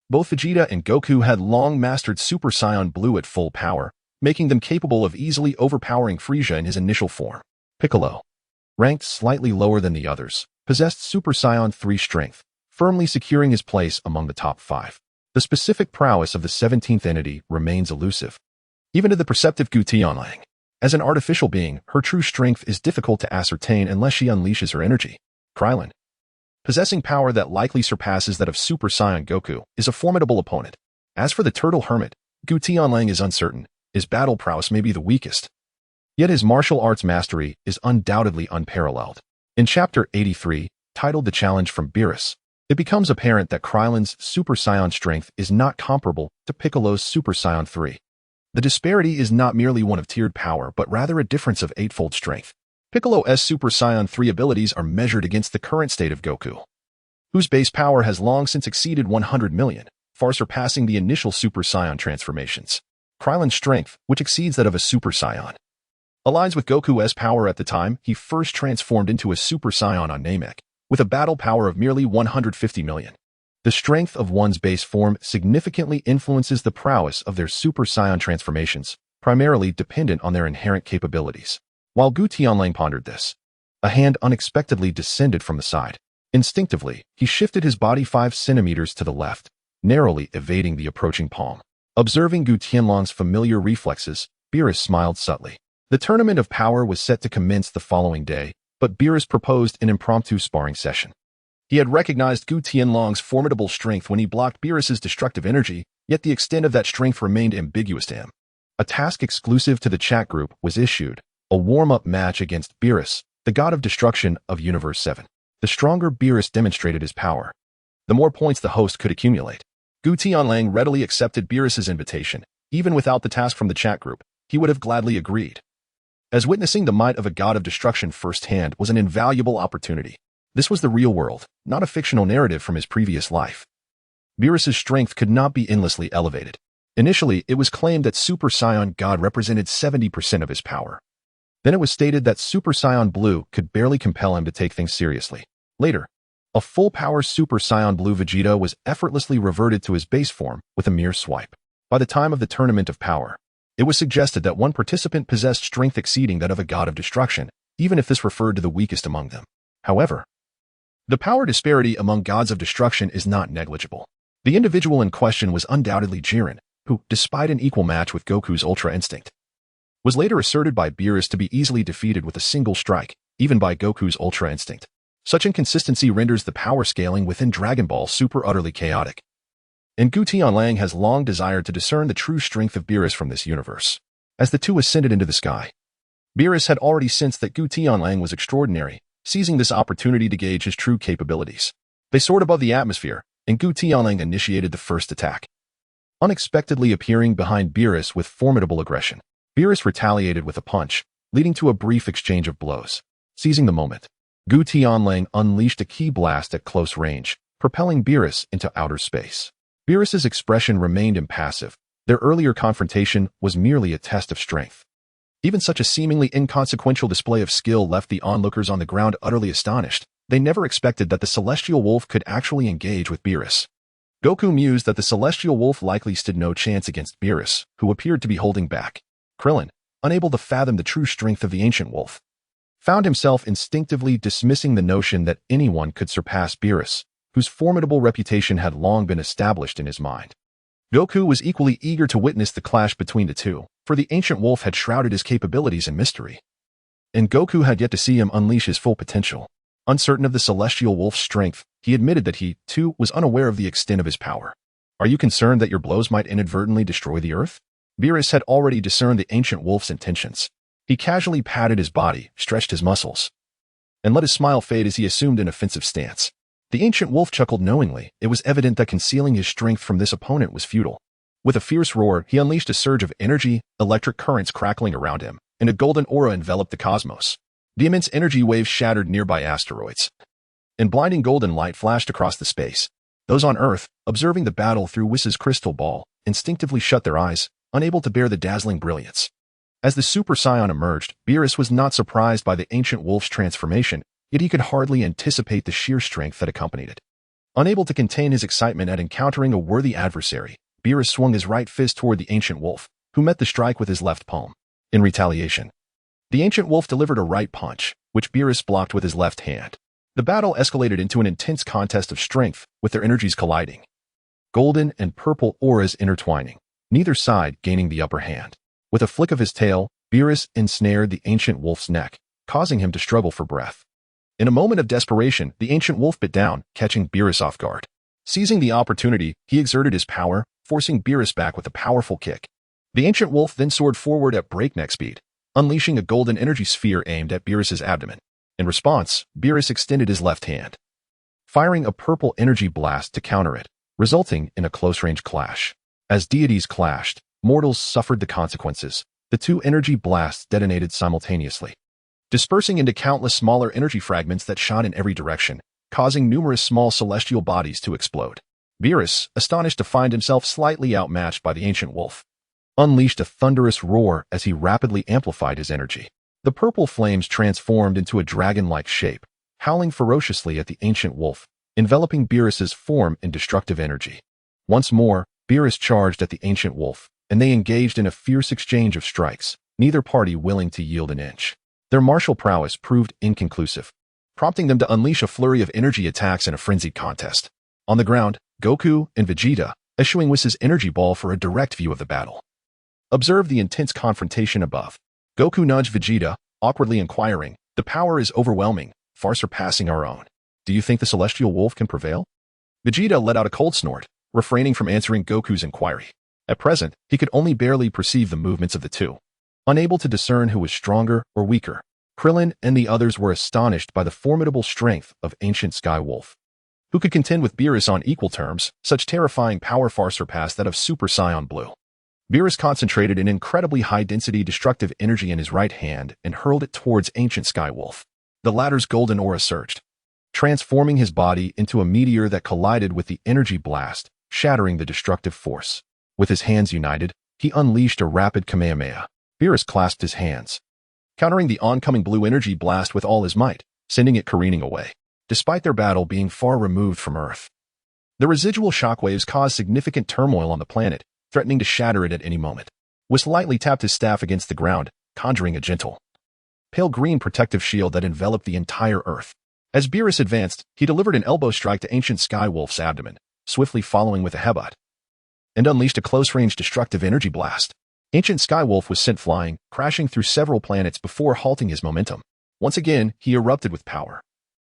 Both Vegeta and Goku had long mastered Super Saiyan Blue at full power, making them capable of easily overpowering Frieza in his initial form. Piccolo, ranked slightly lower than the others, possessed Super Saiyan 3 strength, firmly securing his place among the top 5. The specific prowess of the 17th entity remains elusive, even to the perceptive Gutian Wolf. As an artificial being, her true strength is difficult to ascertain unless she unleashes her energy. Krillin, possessing power that likely surpasses that of Super Saiyan Goku, is a formidable opponent. As for the Turtle Hermit, Gutian Wolf is uncertain. His battle prowess may be the weakest, yet his martial arts mastery is undoubtedly unparalleled. In Chapter 83, titled The Challenge from Beerus, it becomes apparent that Krillin's Super Saiyan strength is not comparable to Piccolo's Super Saiyan 3. The disparity is not merely one of tiered power, but rather a difference of 8-fold strength. Piccolo's Super Saiyan 3 abilities are measured against the current state of Goku, whose base power has long since exceeded 100 million, far surpassing the initial Super Saiyan transformations. Krillin's strength, which exceeds that of a Super Saiyan, aligns with Goku's power at the time he first transformed into a Super Saiyan on Namek, with a battle power of merely 150 million. The strength of one's base form significantly influences the prowess of their Super Saiyan transformations, primarily dependent on their inherent capabilities. While Gutian Wolf pondered this, a hand unexpectedly descended from the side. Instinctively, he shifted his body 5 centimeters to the left, narrowly evading the approaching palm. Observing Gutian Wolf's familiar reflexes, Beerus smiled subtly. The tournament of power was set to commence the following day, but Beerus proposed an impromptu sparring session. He had recognized Gutian Wolf's formidable strength when he blocked Beerus's destructive energy, yet the extent of that strength remained ambiguous to him. A task exclusive to the chat group was issued, a warm-up match against Beerus, the god of destruction of Universe 7. The stronger Beerus demonstrated his power, the more points the host could accumulate. Gutian Wolf readily accepted Beerus's invitation. Even without the task from the chat group, he would have gladly agreed, as witnessing the might of a god of destruction firsthand was an invaluable opportunity. This was the real world, not a fictional narrative from his previous life. Beerus's strength could not be endlessly elevated. Initially, it was claimed that Super Saiyan God represented 70% of his power. Then it was stated that Super Saiyan Blue could barely compel him to take things seriously. Later, a full-power Super Saiyan Blue Vegeta was effortlessly reverted to his base form with a mere swipe. By the time of the Tournament of Power, it was suggested that one participant possessed strength exceeding that of a god of destruction, even if this referred to the weakest among them. However, the power disparity among gods of destruction is not negligible. The individual in question was undoubtedly Jiren, who, despite an equal match with Goku's Ultra Instinct, was later asserted by Beerus to be easily defeated with a single strike, even by Goku's Ultra Instinct. Such inconsistency renders the power scaling within Dragon Ball Super utterly chaotic. And Gutian Wolf has long desired to discern the true strength of Beerus from this universe. As the two ascended into the sky, Beerus had already sensed that Gutian Wolf was extraordinary, seizing this opportunity to gauge his true capabilities. They soared above the atmosphere, and Gutian Wolf initiated the first attack. Unexpectedly appearing behind Beerus with formidable aggression, Beerus retaliated with a punch, leading to a brief exchange of blows. Seizing the moment, Gutian Wolf unleashed a ki blast at close range, propelling Beerus into outer space. Beerus's expression remained impassive. Their earlier confrontation was merely a test of strength. Even such a seemingly inconsequential display of skill left the onlookers on the ground utterly astonished. They never expected that the Celestial Wolf could actually engage with Beerus. Goku mused that the Celestial Wolf likely stood no chance against Beerus, who appeared to be holding back. Krillin, unable to fathom the true strength of the ancient wolf, found himself instinctively dismissing the notion that anyone could surpass Beerus, whose formidable reputation had long been established in his mind. Goku was equally eager to witness the clash between the two, for the ancient wolf had shrouded his capabilities in mystery, and Goku had yet to see him unleash his full potential. Uncertain of the Celestial Wolf's strength, he admitted that he, too, was unaware of the extent of his power. "Are you concerned that your blows might inadvertently destroy the Earth?" Beerus had already discerned the ancient wolf's intentions. He casually patted his body, stretched his muscles, and let his smile fade as he assumed an offensive stance. The ancient wolf chuckled knowingly. It was evident that concealing his strength from this opponent was futile. With a fierce roar, he unleashed a surge of energy, electric currents crackling around him, and a golden aura enveloped the cosmos. The immense energy waves shattered nearby asteroids, and blinding golden light flashed across the space. Those on Earth, observing the battle through Whis' crystal ball, instinctively shut their eyes, unable to bear the dazzling brilliance. As the Super Saiyan emerged, Beerus was not surprised by the ancient wolf's transformation, yet he could hardly anticipate the sheer strength that accompanied it. Unable to contain his excitement at encountering a worthy adversary, Beerus swung his right fist toward the ancient wolf, who met the strike with his left palm. In retaliation, the ancient wolf delivered a right punch, which Beerus blocked with his left hand. The battle escalated into an intense contest of strength, with their energies colliding. Golden and purple auras intertwining, neither side gaining the upper hand. With a flick of his tail, Beerus ensnared the ancient wolf's neck, causing him to struggle for breath. In a moment of desperation, the ancient wolf bit down, catching Beerus off guard. Seizing the opportunity, he exerted his power, forcing Beerus back with a powerful kick. The ancient wolf then soared forward at breakneck speed, unleashing a golden energy sphere aimed at Beerus's abdomen. In response, Beerus extended his left hand, firing a purple energy blast to counter it, resulting in a close-range clash. As deities clashed, mortals suffered the consequences. The two energy blasts detonated simultaneously, dispersing into countless smaller energy fragments that shot in every direction, causing numerous small celestial bodies to explode. Beerus, astonished to find himself slightly outmatched by the ancient wolf, unleashed a thunderous roar as he rapidly amplified his energy. The purple flames transformed into a dragon-like shape, howling ferociously at the ancient wolf, enveloping Beerus's form in destructive energy. Once more, Beerus charged at the ancient wolf, and they engaged in a fierce exchange of strikes, neither party willing to yield an inch. Their martial prowess proved inconclusive, prompting them to unleash a flurry of energy attacks in a frenzied contest. On the ground, Goku and Vegeta, eschewing Whis' energy ball for a direct view of the battle. Observe the intense confrontation above. Goku nudged Vegeta, awkwardly inquiring, "The power is overwhelming, far surpassing our own. Do you think the celestial wolf can prevail?" Vegeta let out a cold snort, refraining from answering Goku's inquiry. At present, he could only barely perceive the movements of the two, unable to discern who was stronger or weaker. Krillin and the others were astonished by the formidable strength of ancient Sky Wolf, who could contend with Beerus on equal terms. Such terrifying power far surpassed that of Super Saiyan Blue. Beerus concentrated an incredibly high-density destructive energy in his right hand and hurled it towards ancient Sky Wolf. The latter's golden aura surged, transforming his body into a meteor that collided with the energy blast, shattering the destructive force. With his hands united, he unleashed a rapid Kamehameha. Beerus clasped his hands, countering the oncoming blue energy blast with all his might, sending it careening away. Despite their battle being far removed from Earth, the residual shockwaves caused significant turmoil on the planet, threatening to shatter it at any moment. Whis lightly tapped his staff against the ground, conjuring a gentle, pale green protective shield that enveloped the entire Earth. As Beerus advanced, he delivered an elbow strike to ancient Sky Wolf's abdomen, swiftly following with a headbutt, and unleashed a close-range destructive energy blast. Ancient Sky Wolf was sent flying, crashing through several planets before halting his momentum. Once again, he erupted with power,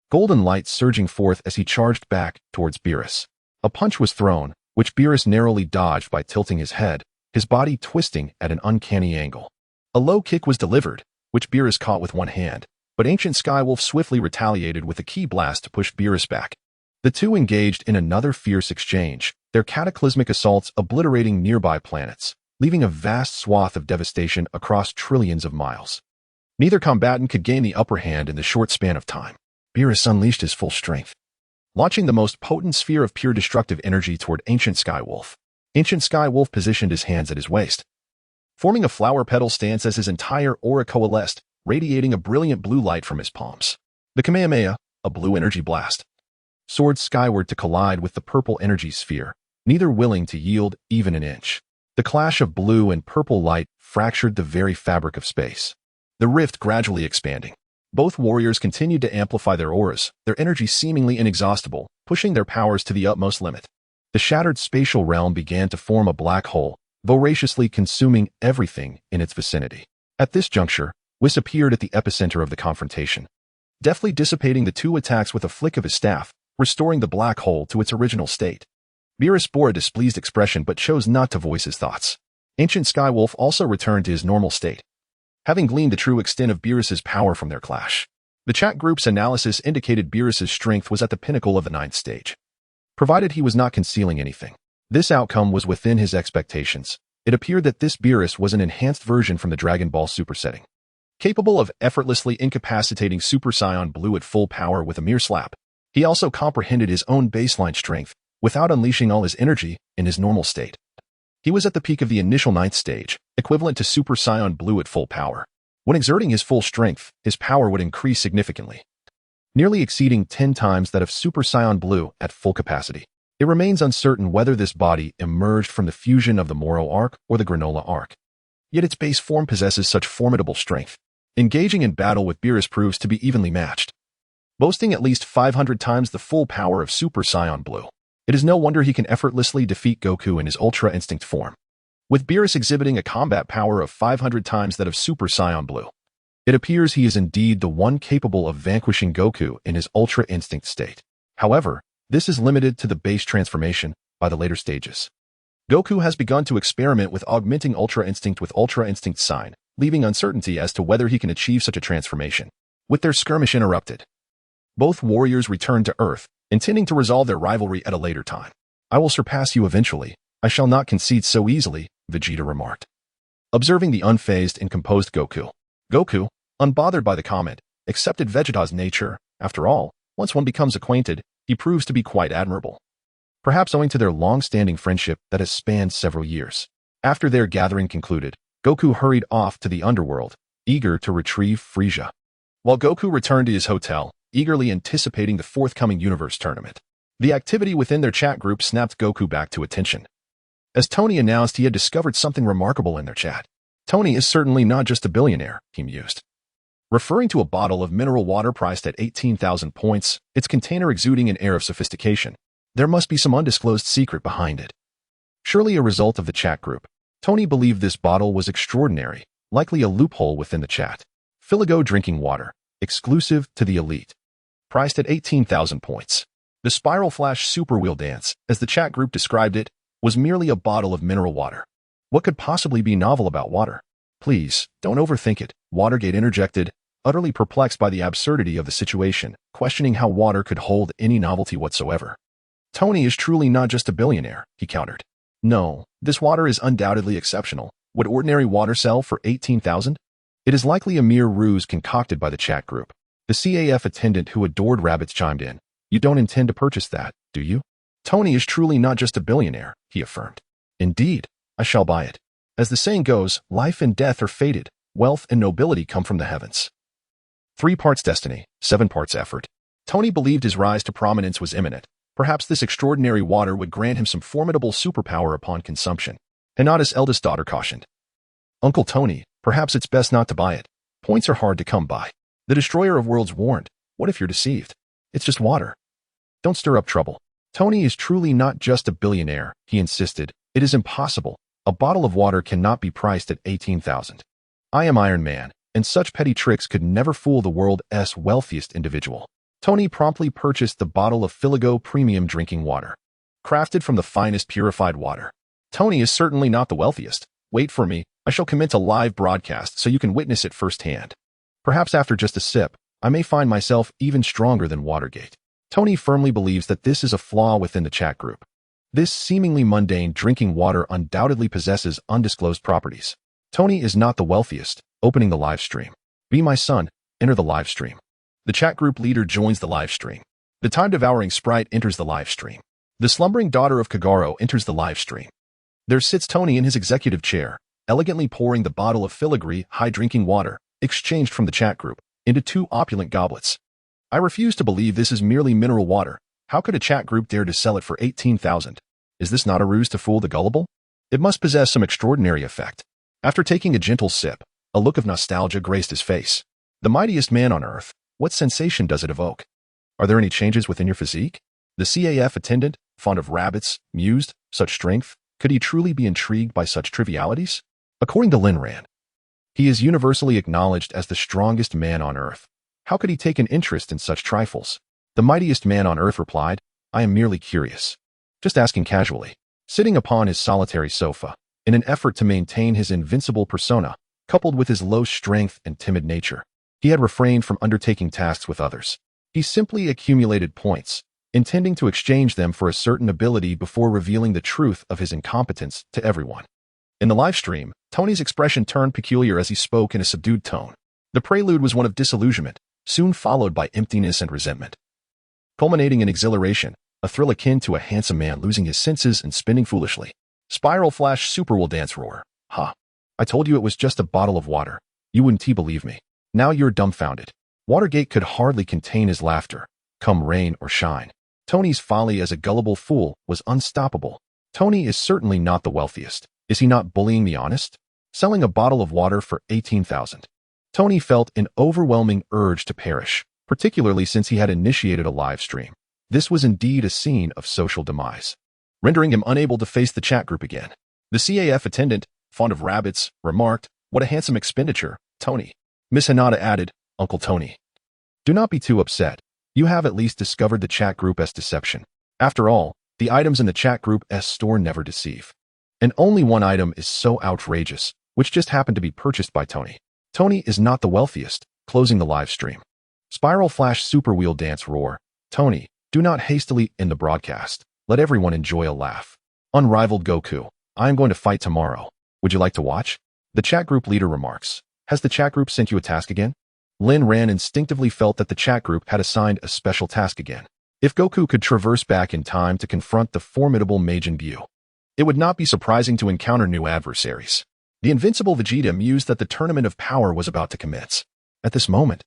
golden light surging forth as he charged back towards Beerus. A punch was thrown, which Beerus narrowly dodged by tilting his head, his body twisting at an uncanny angle. A low kick was delivered, which Beerus caught with one hand, but ancient Sky Wolf swiftly retaliated with a ki blast to push Beerus back. The two engaged in another fierce exchange, their cataclysmic assaults obliterating nearby planets, leaving a vast swath of devastation across trillions of miles. Neither combatant could gain the upper hand in the short span of time. Beerus unleashed his full strength, launching the most potent sphere of pure destructive energy toward ancient Sky Wolf. Ancient Sky Wolf positioned his hands at his waist, forming a flower petal stance as his entire aura coalesced, radiating a brilliant blue light from his palms. The Kamehameha, a blue energy blast, soared skyward to collide with the purple energy sphere, neither willing to yield even an inch. The clash of blue and purple light fractured the very fabric of space, the rift gradually expanding. Both warriors continued to amplify their auras, their energy seemingly inexhaustible, pushing their powers to the utmost limit. The shattered spatial realm began to form a black hole, voraciously consuming everything in its vicinity. At this juncture, Whis appeared at the epicenter of the confrontation, deftly dissipating the two attacks with a flick of his staff, restoring the black hole to its original state. Beerus bore a displeased expression but chose not to voice his thoughts. Ancient Sky Wolf also returned to his normal state, having gleaned the true extent of Beerus's power from their clash. The chat group's analysis indicated Beerus's strength was at the pinnacle of the 9th stage, provided he was not concealing anything. This outcome was within his expectations. It appeared that this Beerus was an enhanced version from the Dragon Ball Super setting, capable of effortlessly incapacitating Super Saiyan Blue at full power with a mere slap. He also comprehended his own baseline strength, without unleashing all his energy in his normal state. He was at the peak of the initial 9th stage, equivalent to Super Saiyan Blue at full power. When exerting his full strength, his power would increase significantly, nearly exceeding 10 times that of Super Saiyan Blue at full capacity. It remains uncertain whether this body emerged from the fusion of the Moro arc or the Granola arc. Yet its base form possesses such formidable strength. Engaging in battle with Beerus proves to be evenly matched. boasting at least 500 times the full power of Super Saiyan Blue. It is no wonder he can effortlessly defeat Goku in his Ultra Instinct form, with Beerus exhibiting a combat power of 500 times that of Super Saiyan Blue. It appears he is indeed the one capable of vanquishing Goku in his Ultra Instinct state. However, this is limited to the base transformation by the later stages. Goku has begun to experiment with augmenting Ultra Instinct with Ultra Instinct Sign, leaving uncertainty as to whether he can achieve such a transformation. With their skirmish interrupted, both warriors return to Earth, intending to resolve their rivalry at a later time. I will surpass you eventually. I shall not concede so easily, Vegeta remarked, observing the unfazed and composed Goku. Goku, unbothered by the comment, accepted Vegeta's nature. After all, once one becomes acquainted, he proves to be quite admirable. Perhaps owing to their long-standing friendship that has spanned several years. After their gathering concluded, Goku hurried off to the underworld, eager to retrieve Frieza. While Goku returned to his hotel, eagerly anticipating the forthcoming Universe tournament, the activity within their chat group snapped Goku back to attention. As Tony announced he had discovered something remarkable in their chat. Tony is certainly not just a billionaire, he mused, referring to a bottle of mineral water priced at 18,000 points, its container exuding an air of sophistication. There must be some undisclosed secret behind it. Surely a result of the chat group. Tony believed this bottle was extraordinary, likely a loophole within the chat. Filigo drinking water, exclusive to the elite. Priced at 18,000 points. The Spiral Flash Super Wheel Dance, as the chat group described it, was merely a bottle of mineral water. What could possibly be novel about water? Please, don't overthink it, Watergate interjected, utterly perplexed by the absurdity of the situation, questioning how water could hold any novelty whatsoever. Tony is truly not just a billionaire, he countered. No, this water is undoubtedly exceptional. Would ordinary water sell for 18,000? It is likely a mere ruse concocted by the chat group. The CAF attendant who adored rabbits chimed in. You don't intend to purchase that, do you? Tony is truly not just a billionaire, he affirmed. Indeed, I shall buy it. As the saying goes, life and death are fated, wealth and nobility come from the heavens. 3 parts destiny, 7 parts effort. Tony believed his rise to prominence was imminent. Perhaps this extraordinary water would grant him some formidable superpower upon consumption. Hinata's eldest daughter cautioned. Uncle Tony, perhaps it's best not to buy it. Points are hard to come by. The destroyer of worlds warned. What if you're deceived? It's just water. Don't stir up trouble. Tony is truly not just a billionaire, he insisted. It is impossible. A bottle of water cannot be priced at 18,000. I am Iron Man, and such petty tricks could never fool the world's wealthiest individual. Tony promptly purchased the bottle of Filigo Premium Drinking Water, crafted from the finest purified water. Tony is certainly not the wealthiest. Wait for me, I shall commence a live broadcast so you can witness it firsthand. Perhaps after just a sip, I may find myself even stronger than Watergate. Tony firmly believes that this is a flaw within the chat group. This seemingly mundane drinking water undoubtedly possesses undisclosed properties. Tony is not the wealthiest. Opening the live stream. Be my son, enter the live stream. The chat group leader joins the live stream. The time-devouring sprite enters the live stream. The slumbering daughter of Kagaro enters the live stream. There sits Tony in his executive chair, elegantly pouring the bottle of filigree high drinking water, exchanged from the chat group, into 2 opulent goblets. I refuse to believe this is merely mineral water. How could a chat group dare to sell it for 18,000? Is this not a ruse to fool the gullible? It must possess some extraordinary effect. After taking a gentle sip, a look of nostalgia graced his face. The mightiest man on earth, what sensation does it evoke? Are there any changes within your physique? The CAF attendant, fond of rabbits, mused, such strength, could he truly be intrigued by such trivialities? According to Lin Ran, he is universally acknowledged as the strongest man on earth. How could he take an interest in such trifles? The mightiest man on earth replied, I am merely curious. Just asking casually. Sitting upon his solitary sofa, in an effort to maintain his invincible persona, coupled with his low strength and timid nature, he had refrained from undertaking tasks with others. He simply accumulated points, intending to exchange them for a certain ability before revealing the truth of his incompetence to everyone. In the live stream, Tony's expression turned peculiar as he spoke in a subdued tone. The prelude was one of disillusionment, soon followed by emptiness and resentment, culminating in exhilaration, a thrill akin to a handsome man losing his senses and spinning foolishly. Spiral Flash Super Will Dance roar. Ha! I told you it was just a bottle of water. You wouldn't believe me. Now you're dumbfounded. Watergate could hardly contain his laughter, come rain or shine. Tony's folly as a gullible fool was unstoppable. Tony is certainly not the wealthiest. Is he not bullying the honest? Selling a bottle of water for 18,000. Tony felt an overwhelming urge to perish. particularly since he had initiated a live stream. This was indeed a scene of social demise, rendering him unable to face the chat group again. The CAF attendant, fond of rabbits, remarked, "What a handsome expenditure, Tony." Miss Hinata added, "Uncle Tony, do not be too upset. You have at least discovered the chat group's deception. After all, the items in the chat group's store never deceive. And only one item is so outrageous, which just happened to be purchased by Tony. Tony is not the wealthiest," closing the live stream. Spiral Flash Super Wheel Dance roar, "Tony, do not hastily end the broadcast. Let everyone enjoy a laugh. Unrivaled Goku, I am going to fight tomorrow. Would you like to watch?" The chat group leader remarks, "Has the chat group sent you a task again?" Lin Ran instinctively felt that the chat group had assigned a special task again. If Goku could traverse back in time to confront the formidable Majin Buu, it would not be surprising to encounter new adversaries. The invincible Vegeta mused that the tournament of power was about to commence. At this moment,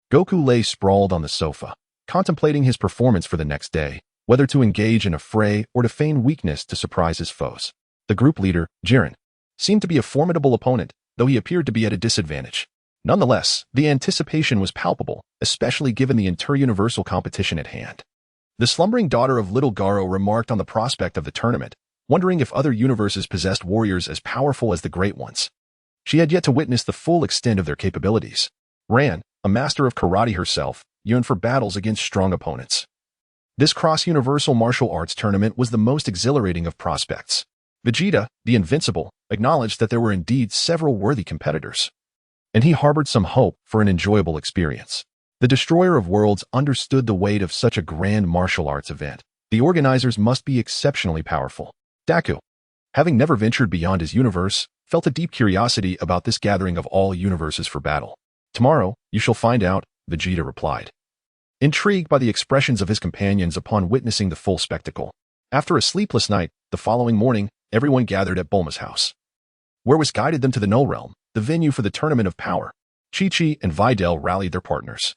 Goku lay sprawled on the sofa, contemplating his performance for the next day, whether to engage in a fray or to feign weakness to surprise his foes. The group leader, Jiren, seemed to be a formidable opponent, though he appeared to be at a disadvantage. Nonetheless, the anticipation was palpable, especially given the inter-universal competition at hand. The slumbering daughter of Little Garo remarked on the prospect of the tournament, wondering if other universes possessed warriors as powerful as the Great Ones. She had yet to witness the full extent of their capabilities. Ran, a master of karate herself, yearned for battles against strong opponents. This cross-universal martial arts tournament was the most exhilarating of prospects. Vegeta, the invincible, acknowledged that there were indeed several worthy competitors, and he harbored some hope for an enjoyable experience. The Destroyer of Worlds understood the weight of such a grand martial arts event. The organizers must be exceptionally powerful. Daku, having never ventured beyond his universe, felt a deep curiosity about this gathering of all universes for battle. "Tomorrow, you shall find out," Vegeta replied, intrigued by the expressions of his companions upon witnessing the full spectacle. After a sleepless night, the following morning, everyone gathered at Bulma's house, where was guided them to the Null Realm, the venue for the Tournament of Power. Chi-Chi and Videl rallied their partners,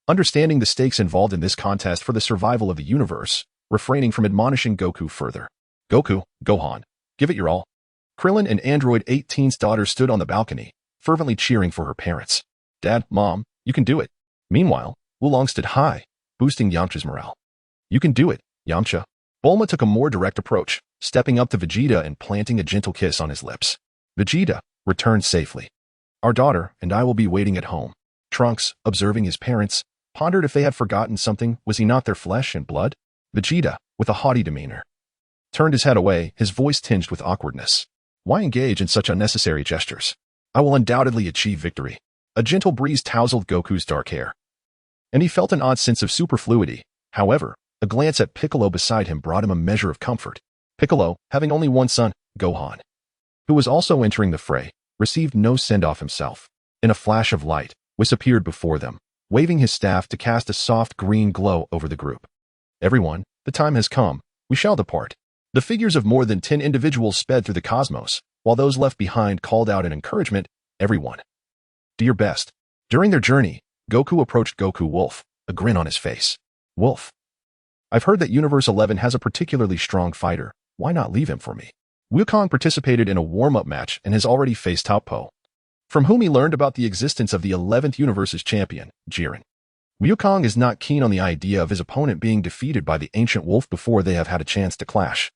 understanding the stakes involved in this contest for the survival of the universe, refraining from admonishing Goku further. "Goku, Gohan, give it your all." Krillin and Android 18's daughter stood on the balcony, fervently cheering for her parents. "Dad, Mom, you can do it." Meanwhile, Wulong stood high, boosting Yamcha's morale. "You can do it, Yamcha." Bulma took a more direct approach, stepping up to Vegeta and planting a gentle kiss on his lips. Vegeta returned safely. "Our daughter and I will be waiting at home." Trunks, observing his parents, pondered if they had forgotten something. Was he not their flesh and blood? Vegeta, with a haughty demeanor, turned his head away, his voice tinged with awkwardness. "Why engage in such unnecessary gestures? I will undoubtedly achieve victory." A gentle breeze tousled Goku's dark hair, and he felt an odd sense of superfluity. However, a glance at Piccolo beside him brought him a measure of comfort. Piccolo, having only one son, Gohan, who was also entering the fray, received no send-off himself. In a flash of light, Whis appeared before them, waving his staff to cast a soft green glow over the group. "Everyone, the time has come. We shall depart." The figures of more than 10 individuals sped through the cosmos, while those left behind called out in encouragement, "Everyone, do your best." During their journey, Goku approached Goku Wolf, a grin on his face. "Wolf, I've heard that Universe 11 has a particularly strong fighter. Why not leave him for me?" Wukong participated in a warm-up match and has already faced Toppo, from whom he learned about the existence of the 11th Universe's champion, Jiren. Wukong is not keen on the idea of his opponent being defeated by the ancient wolf before they have had a chance to clash,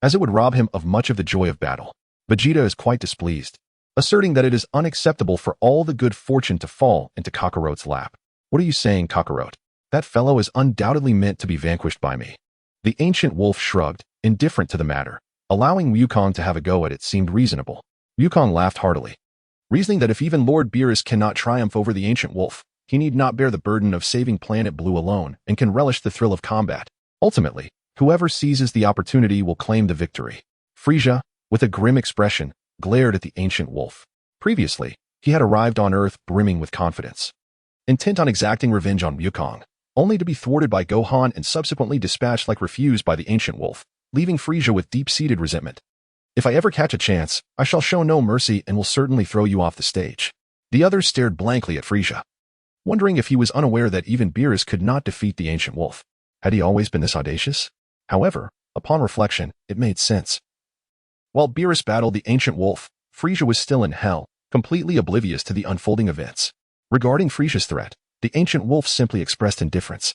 as it would rob him of much of the joy of battle. Vegeta is quite displeased, asserting that it is unacceptable for all the good fortune to fall into Kakarot's lap. "What are you saying, Kakarot? That fellow is undoubtedly meant to be vanquished by me." The ancient wolf shrugged, indifferent to the matter. Allowing Wukong to have a go at it seemed reasonable. Wukong laughed heartily, reasoning that if even Lord Beerus cannot triumph over the ancient wolf, he need not bear the burden of saving Planet Blue alone and can relish the thrill of combat. Ultimately, whoever seizes the opportunity will claim the victory. Frieza, with a grim expression, glared at the ancient wolf. Previously, he had arrived on Earth brimming with confidence, intent on exacting revenge on Wukong, only to be thwarted by Gohan and subsequently dispatched like refuse by the ancient wolf, leaving Frieza with deep-seated resentment. "If I ever catch a chance, I shall show no mercy and will certainly throw you off the stage." The others stared blankly at Frieza, wondering if he was unaware that even Beerus could not defeat the ancient wolf. Had he always been this audacious? However, upon reflection, it made sense. While Beerus battled the ancient wolf, Frieza was still in hell, completely oblivious to the unfolding events. Regarding Frieza's threat, the ancient wolf simply expressed indifference.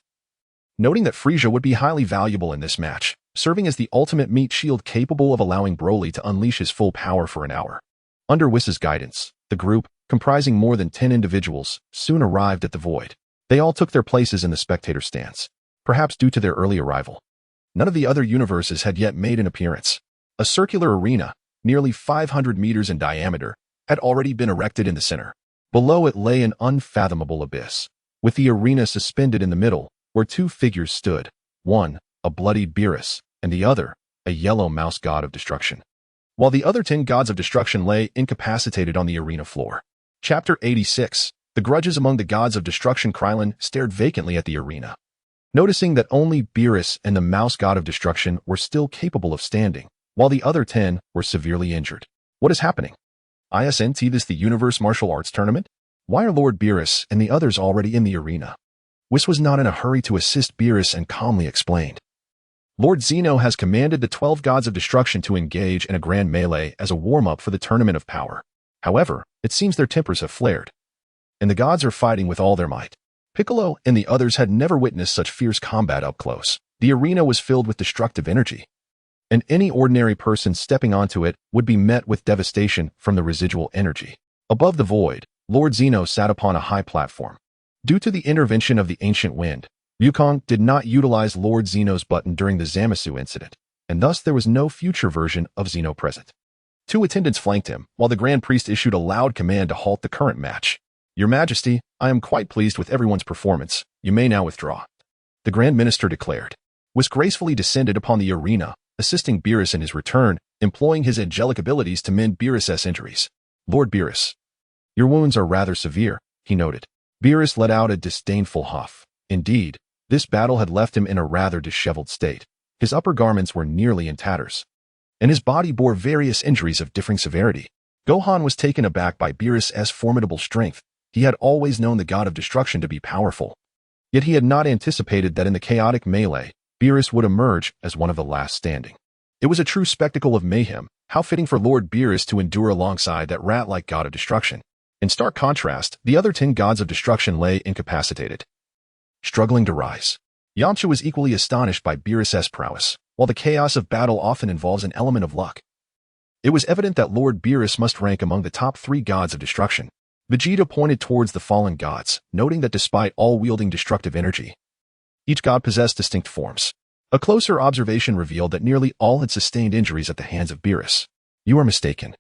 Noting that Frieza would be highly valuable in this match, serving as the ultimate meat shield capable of allowing Broly to unleash his full power for an hour. Under Whist's guidance, the group, comprising more than 10 individuals, soon arrived at the void. They all took their places in the spectator stands, perhaps due to their early arrival. None of the other universes had yet made an appearance. A circular arena, nearly 500 meters in diameter, had already been erected in the center. Below it lay an unfathomable abyss, with the arena suspended in the middle, where two figures stood, one, a bloodied Beerus, and the other, a yellow mouse god of destruction. While the other 10 gods of destruction lay incapacitated on the arena floor. Chapter 86. The grudges among the gods of destruction. Krillin stared vacantly at the arena. Noticing that only Beerus and the mouse god of destruction were still capable of standing, while the other 10 were severely injured. What is happening? Isn't this the Universe Martial Arts Tournament? Why are Lord Beerus and the others already in the arena? Whis was not in a hurry to assist Beerus and calmly explained. Lord Zeno has commanded the 12 gods of destruction to engage in a grand melee as a warm-up for the Tournament of Power. However, it seems their tempers have flared, and the gods are fighting with all their might. Piccolo and the others had never witnessed such fierce combat up close. The arena was filled with destructive energy, and any ordinary person stepping onto it would be met with devastation from the residual energy. Above the void, Lord Zeno sat upon a high platform. Due to the intervention of the ancient wind, Wukong did not utilize Lord Zeno's button during the Zamasu incident, and thus there was no future version of Zeno present. 2 attendants flanked him, while the Grand Priest issued a loud command to halt the current match. Your Majesty, I am quite pleased with everyone's performance. You may now withdraw. The Grand Minister declared. Whis gracefully descended upon the arena, assisting Beerus in his return, employing his angelic abilities to mend Beerus' injuries. Lord Beerus, your wounds are rather severe, he noted. Beerus let out a disdainful huff. Indeed, this battle had left him in a rather disheveled state. His upper garments were nearly in tatters, and his body bore various injuries of differing severity. Gohan was taken aback by Beerus' formidable strength. He had always known the god of destruction to be powerful, yet he had not anticipated that in the chaotic melee, Beerus would emerge as one of the last standing. It was a true spectacle of mayhem. How fitting for Lord Beerus to endure alongside that rat-like god of destruction. In stark contrast, the other 10 gods of destruction lay incapacitated, struggling to rise. Yamcha was equally astonished by Beerus' prowess. While the chaos of battle often involves an element of luck, it was evident that Lord Beerus must rank among the top 3 gods of destruction. Vegeta pointed towards the fallen gods, noting that despite all wielding destructive energy, each god possessed distinct forms. A closer observation revealed that nearly all had sustained injuries at the hands of Beerus. You are mistaken.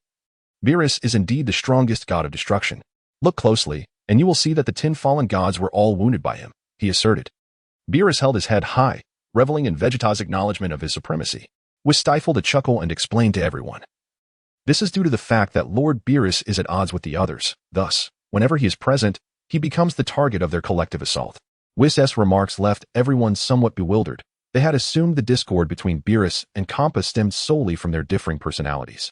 Beerus is indeed the strongest god of destruction. Look closely, and you will see that the 10 fallen gods were all wounded by him, he asserted. Beerus held his head high, reveling in Vegeta's acknowledgement of his supremacy. Whis stifled a chuckle and explained to everyone. This is due to the fact that Lord Beerus is at odds with the others. Thus, whenever he is present, he becomes the target of their collective assault. Whis' remarks left everyone somewhat bewildered. They had assumed the discord between Beerus and Champa stemmed solely from their differing personalities.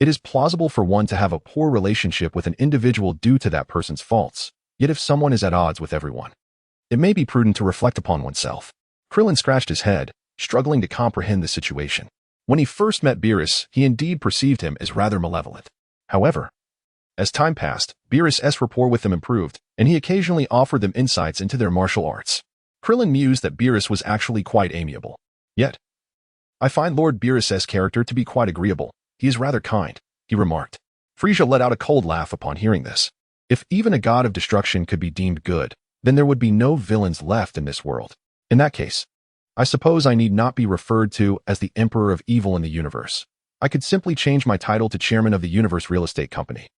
It is plausible for one to have a poor relationship with an individual due to that person's faults, yet if someone is at odds with everyone, it may be prudent to reflect upon oneself. Krillin scratched his head, struggling to comprehend the situation. When he first met Beerus, he indeed perceived him as rather malevolent. However, as time passed, Beerus' rapport with them improved, and he occasionally offered them insights into their martial arts. Krillin mused that Beerus was actually quite amiable. Yet, I find Lord Beerus' character to be quite agreeable. He is rather kind, he remarked. Frieza let out a cold laugh upon hearing this. If even a god of destruction could be deemed good, then there would be no villains left in this world. In that case, I suppose I need not be referred to as the Emperor of Evil in the universe. I could simply change my title to Chairman of the Universe Real Estate Company.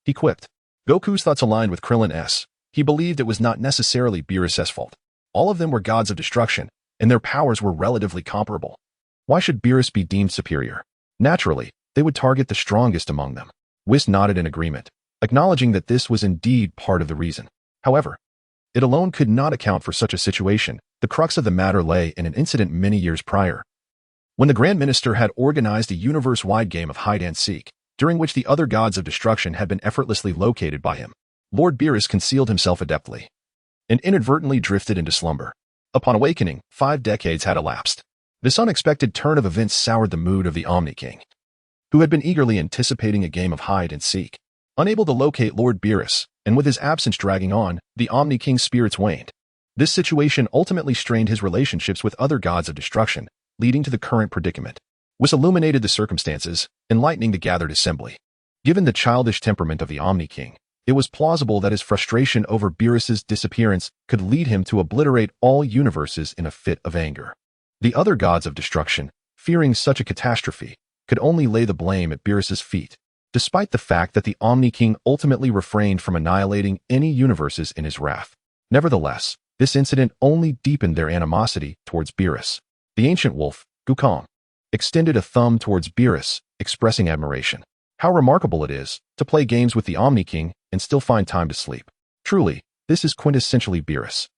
He quipped. Goku's thoughts aligned with Krillin's. He believed it was not necessarily Beerus' fault. All of them were gods of destruction, and their powers were relatively comparable. Why should Beerus be deemed superior? Naturally, they would target the strongest among them. Whis nodded in agreement, acknowledging that this was indeed part of the reason. However, it alone could not account for such a situation. The crux of the matter lay in an incident many years prior, when the Grand Minister had organized a universe-wide game of hide-and-seek, during which the other gods of destruction had been effortlessly located by him. Lord Beerus concealed himself adeptly, and inadvertently drifted into slumber. Upon awakening, 5 decades had elapsed. This unexpected turn of events soured the mood of the Omni King, who had been eagerly anticipating a game of hide-and-seek. Unable to locate Lord Beerus, and with his absence dragging on, the Omni King's spirits waned. This situation ultimately strained his relationships with other gods of destruction, leading to the current predicament. Which illuminated the circumstances, enlightening the gathered assembly. Given the childish temperament of the Omni King, it was plausible that his frustration over Beerus's disappearance could lead him to obliterate all universes in a fit of anger. The other gods of destruction, fearing such a catastrophe, could only lay the blame at Beerus's feet, despite the fact that the Omni King ultimately refrained from annihilating any universes in his wrath. Nevertheless, this incident only deepened their animosity towards Beerus. The ancient wolf, Gukong, extended a thumb towards Beerus, expressing admiration. How remarkable it is to play games with the Omni King and still find time to sleep. Truly, this is quintessentially Beerus.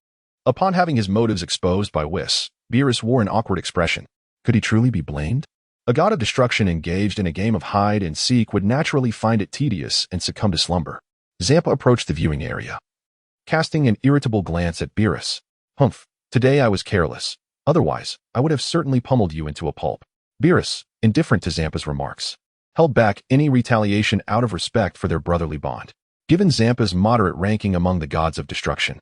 Upon having his motives exposed by Whis, Beerus wore an awkward expression. Could he truly be blamed? A god of destruction engaged in a game of hide and seek would naturally find it tedious and succumb to slumber. Zampa approached the viewing area, casting an irritable glance at Beerus. Humph, today I was careless. Otherwise, I would have certainly pummeled you into a pulp. Beerus, indifferent to Zampa's remarks, held back any retaliation out of respect for their brotherly bond. Given Zampa's moderate ranking among the gods of destruction,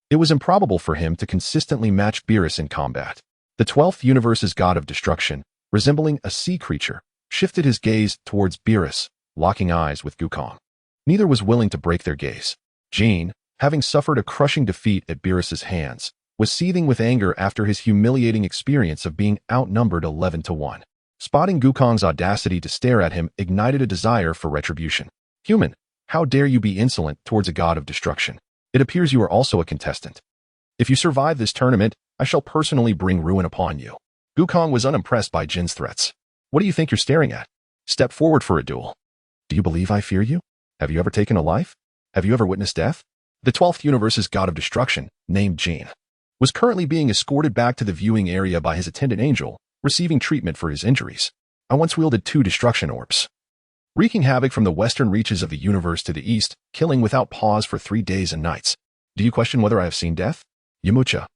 it was improbable for him to consistently match Beerus in combat. The 12th universe's god of destruction, resembling a sea creature, shifted his gaze towards Beerus, locking eyes with Gukong. Neither was willing to break their gaze. Jean, having suffered a crushing defeat at Beerus's hands, was seething with anger after his humiliating experience of being outnumbered 11-1. Spotting Gukong's audacity to stare at him ignited a desire for retribution. Human, how dare you be insolent towards a god of destruction? It appears you are also a contestant. If you survive this tournament, I shall personally bring ruin upon you. Gukong was unimpressed by Jin's threats. What do you think you're staring at? Step forward for a duel. Do you believe I fear you? Have you ever taken a life? Have you ever witnessed death? The 12th universe's god of destruction, named Jin, was currently being escorted back to the viewing area by his attendant angel, receiving treatment for his injuries. I once wielded 2 destruction orbs, wreaking havoc from the western reaches of the universe to the east, killing without pause for 3 days and nights. Do you question whether I have seen death? Yamucha,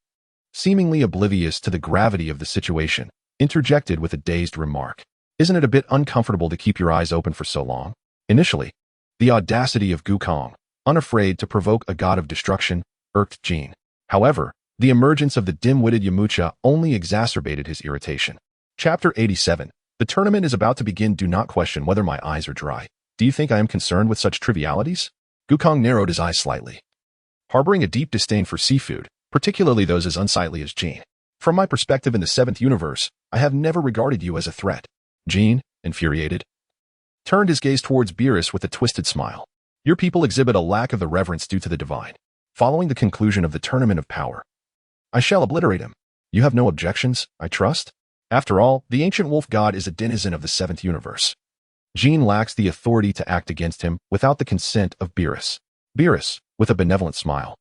seemingly oblivious to the gravity of the situation, interjected with a dazed remark. Isn't it a bit uncomfortable to keep your eyes open for so long? Initially, the audacity of Gukong, unafraid to provoke a god of destruction, irked Jin. However, the emergence of the dim-witted Yamucha only exacerbated his irritation. Chapter 87. The tournament is about to begin. Do not question whether my eyes are dry. Do you think I am concerned with such trivialities? Gukong narrowed his eyes slightly, harboring a deep disdain for seafood, particularly those as unsightly as Jin. From my perspective in the 7th universe, I have never regarded you as a threat. Jin, infuriated, turned his gaze towards Beerus with a twisted smile. Your people exhibit a lack of the reverence due to the divine. Following the conclusion of the Tournament of Power, I shall obliterate him. You have no objections, I trust? After all, the ancient wolf god is a denizen of the 7th universe. Jin lacks the authority to act against him without the consent of Beerus. Beerus, with a benevolent smile,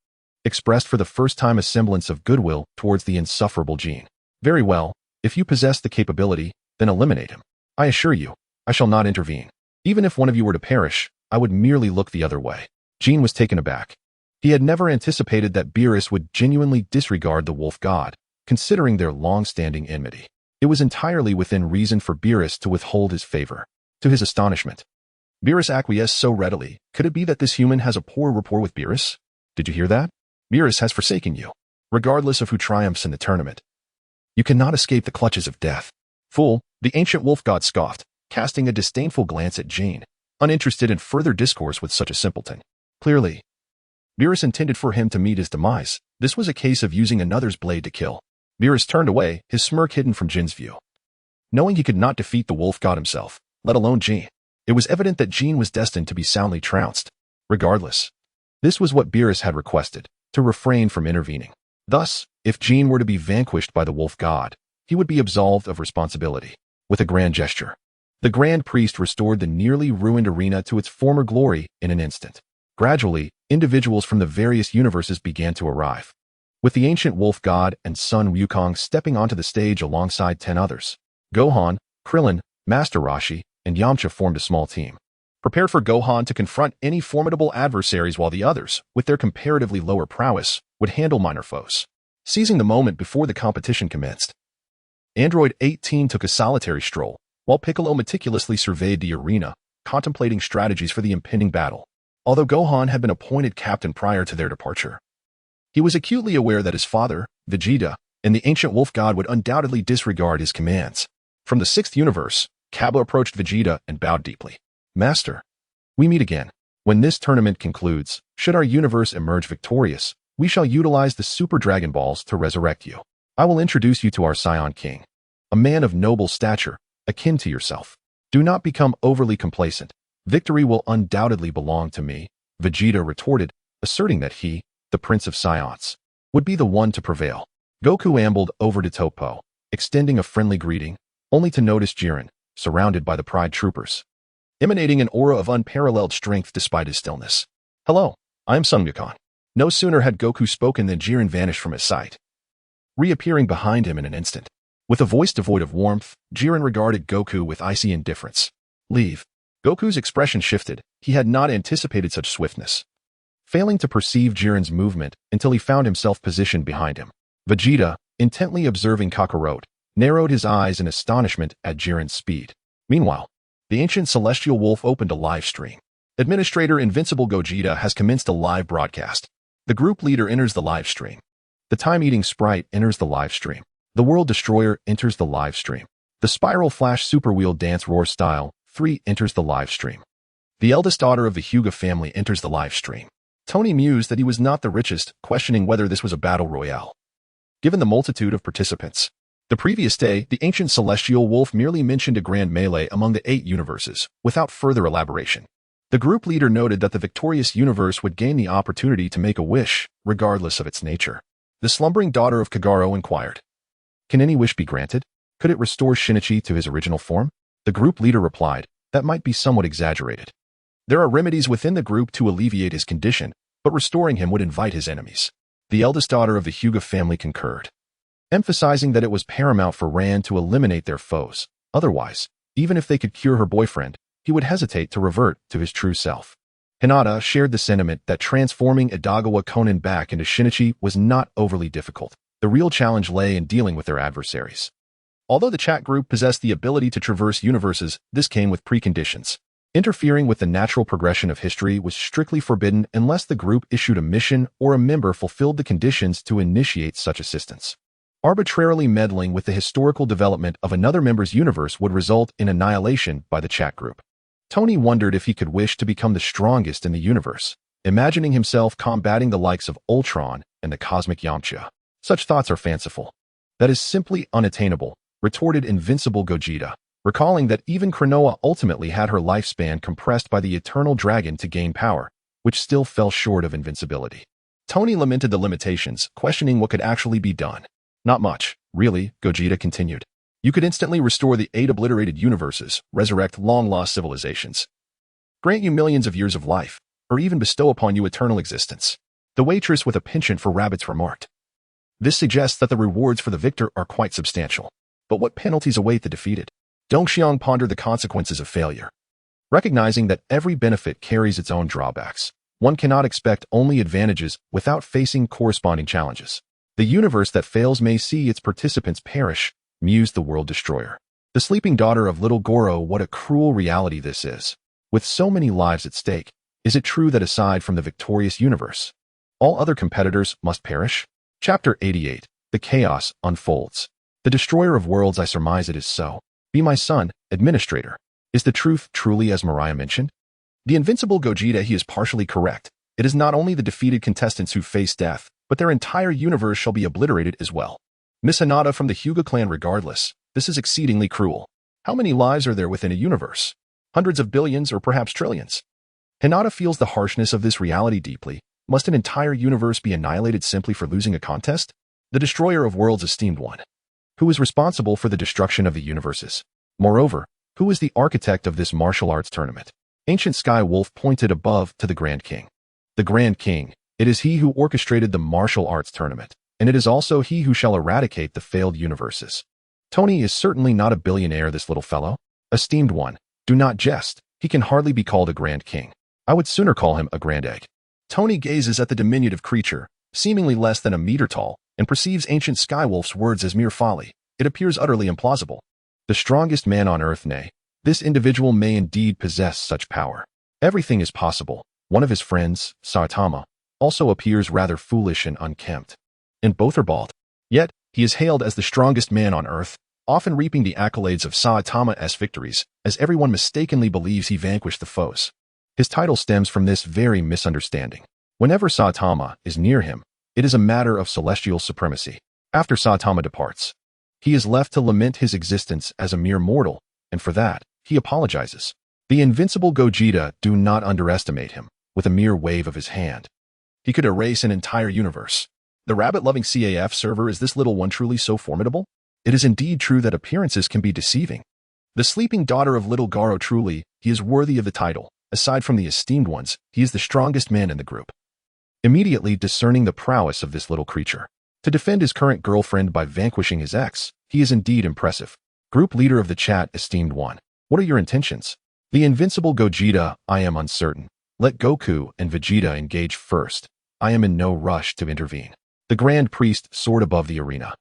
expressed for the first time a semblance of goodwill towards the insufferable Jin. Very well, if you possess the capability, then eliminate him. I assure you, I shall not intervene. Even if one of you were to perish, I would merely look the other way. Jin was taken aback. He had never anticipated that Beerus would genuinely disregard the wolf god, considering their long-standing enmity. It was entirely within reason for Beerus to withhold his favor. To his astonishment, Beerus acquiesced so readily. Could it be that this human has a poor rapport with Beerus? Did you hear that? Beerus has forsaken you, regardless of who triumphs in the tournament. You cannot escape the clutches of death. Fool, the ancient wolf god scoffed, casting a disdainful glance at Jin, uninterested in further discourse with such a simpleton. Clearly, Beerus intended for him to meet his demise. This was a case of using another's blade to kill. Beerus turned away, his smirk hidden from Jin's view. Knowing he could not defeat the wolf god himself, let alone Jin, it was evident that Jin was destined to be soundly trounced. Regardless, this was what Beerus had requested, to refrain from intervening. Thus, if Jin were to be vanquished by the wolf god, he would be absolved of responsibility. With a grand gesture, the Grand Priest restored the nearly ruined arena to its former glory in an instant. Gradually, individuals from the various universes began to arrive, with the ancient wolf god and son Wukong stepping onto the stage alongside 10 others. Gohan, Krillin, Master Roshi, and Yamcha formed a small team, prepared for Gohan to confront any formidable adversaries while the others, with their comparatively lower prowess, would handle minor foes. Seizing the moment before the competition commenced, Android 18 took a solitary stroll, while Piccolo meticulously surveyed the arena, contemplating strategies for the impending battle. although Gohan had been appointed captain prior to their departure. He was acutely aware that his father, Vegeta, and the ancient wolf god would undoubtedly disregard his commands. From the 6th universe, Cabba approached Vegeta and bowed deeply. Master, we meet again. When this tournament concludes, should our universe emerge victorious, we shall utilize the Super Dragon Balls to resurrect you. I will introduce you to our Saiyan King, a man of noble stature, akin to yourself. Do not become overly complacent. Victory will undoubtedly belong to me, Vegeta retorted, asserting that he, the Prince of Saiyans, would be the one to prevail. Goku ambled over to Toppo, extending a friendly greeting, only to notice Jiren, surrounded by the Pride Troopers, emanating an aura of unparalleled strength despite his stillness. Hello, I am Sungyakan. No sooner had Goku spoken than Jiren vanished from his sight, reappearing behind him in an instant. With a voice devoid of warmth, Jiren regarded Goku with icy indifference. Leave. Goku's expression shifted. He had not anticipated such swiftness, failing to perceive Jiren's movement until he found himself positioned behind him. Vegeta, intently observing Kakarot, narrowed his eyes in astonishment at Jiren's speed. Meanwhile, the ancient celestial wolf opened a live stream. Administrator Invincible Gogeta has commenced a live broadcast. The group leader enters the live stream. The time-eating sprite enters the live stream. The World Destroyer enters the live stream. The Spiral Flash Super Wheel Dance Roar Style 3 enters the live stream. The eldest daughter of the Hyuga family enters the live stream. Tony mused that he was not the richest, questioning whether this was a battle royale. Given the multitude of participants, the previous day, the ancient celestial wolf merely mentioned a grand melee among the 8 universes, without further elaboration. The group leader noted that the victorious universe would gain the opportunity to make a wish, regardless of its nature. The slumbering daughter of Kagaro inquired, "Can any wish be granted? Could it restore Shinichi to his original form?" The group leader replied, "That might be somewhat exaggerated. There are remedies within the group to alleviate his condition, but restoring him would invite his enemies." The eldest daughter of the Hyuga family concurred, emphasizing that it was paramount for Ran to eliminate their foes. Otherwise, even if they could cure her boyfriend, he would hesitate to revert to his true self. Hinata shared the sentiment that transforming Edagawa Konan back into Shinichi was not overly difficult. The real challenge lay in dealing with their adversaries. Although the chat group possessed the ability to traverse universes, this came with preconditions. Interfering with the natural progression of history was strictly forbidden unless the group issued a mission or a member fulfilled the conditions to initiate such assistance. Arbitrarily meddling with the historical development of another member's universe would result in annihilation by the chat group. Tony wondered if he could wish to become the strongest in the universe, imagining himself combating the likes of Ultron and the cosmic Yamcha. Such thoughts are fanciful. That is simply unattainable, retorted Invincible Gogeta, recalling that even Kranoa ultimately had her lifespan compressed by the eternal dragon to gain power, which still fell short of invincibility. Tony lamented the limitations, questioning what could actually be done. Not much, really, Gogeta continued. You could instantly restore the 8 obliterated universes, resurrect long-lost civilizations, grant you millions of years of life, or even bestow upon you eternal existence. The waitress with a penchant for rabbits remarked. This suggests that the rewards for the victor are quite substantial. But what penalties await the defeated? Dongxiang pondered the consequences of failure. Recognizing that every benefit carries its own drawbacks, one cannot expect only advantages without facing corresponding challenges. The universe that fails may see its participants perish, mused the World Destroyer. The sleeping daughter of Little Goro, what a cruel reality this is. With so many lives at stake, is it true that aside from the victorious universe, all other competitors must perish? Chapter 88. The Chaos Unfolds. The Destroyer of Worlds, I surmise it is so. Be my son, Administrator. Is the truth truly as Mariah mentioned? The Invincible Gogeta, he is partially correct. It is not only the defeated contestants who face death, but their entire universe shall be obliterated as well. Miss Hinata from the Hyuga clan regardless, this is exceedingly cruel. How many lives are there within a universe? Hundreds of billions or perhaps trillions? Hinata feels the harshness of this reality deeply. Must an entire universe be annihilated simply for losing a contest? The Destroyer of Worlds, esteemed one. Who is responsible for the destruction of the universes? Moreover, who is the architect of this martial arts tournament? Ancient Sky Wolf pointed above to the Grand King. The Grand King, it is he who orchestrated the martial arts tournament, and it is also he who shall eradicate the failed universes. Tony is certainly not a billionaire, this little fellow. Esteemed one, do not jest. He can hardly be called a Grand King. I would sooner call him a Grand Egg. Tony gazes at the diminutive creature, seemingly less than a meter tall, and perceives Ancient Skywolf's words as mere folly. It appears utterly implausible. The strongest man on earth, nay, this individual may indeed possess such power. Everything is possible, One of his friends, Saitama, also appears rather foolish and unkempt. And both are bald. Yet, he is hailed as the strongest man on Earth, often reaping the accolades of Saitama's victories, as everyone mistakenly believes he vanquished the foes. His title stems from this very misunderstanding. Whenever Saitama is near him, it is a matter of celestial supremacy. After Saitama departs, he is left to lament his existence as a mere mortal, and for that, he apologizes. The invincible Gogeta do not underestimate him. With a mere wave of his hand, he could erase an entire universe. The rabbit-loving CAF server, is this little one truly so formidable? It is indeed true that appearances can be deceiving. The sleeping daughter of little Garo, truly, he is worthy of the title. Aside from the esteemed ones, he is the strongest man in the group. Immediately discerning the prowess of this little creature, to defend his current girlfriend by vanquishing his ex, he is indeed impressive. Group leader of the chat, esteemed one. What are your intentions? The invincible Gogeta, I am uncertain. Let Goku and Vegeta engage first. I am in no rush to intervene. The Grand Priest soared above the arena,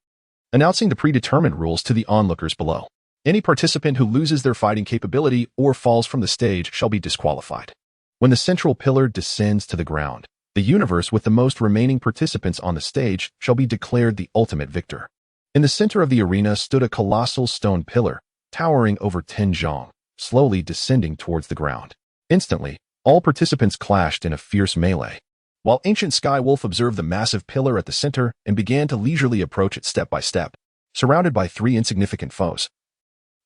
announcing the predetermined rules to the onlookers below. Any participant who loses their fighting capability or falls from the stage shall be disqualified. When the central pillar descends to the ground, the universe with the most remaining participants on the stage shall be declared the ultimate victor. In the center of the arena stood a colossal stone pillar, towering over 10 zhong, slowly descending towards the ground. Instantly, all participants clashed in a fierce melee. While ancient Sky Wolf observed the massive pillar at the center and began to leisurely approach it step by step, surrounded by 3 insignificant foes.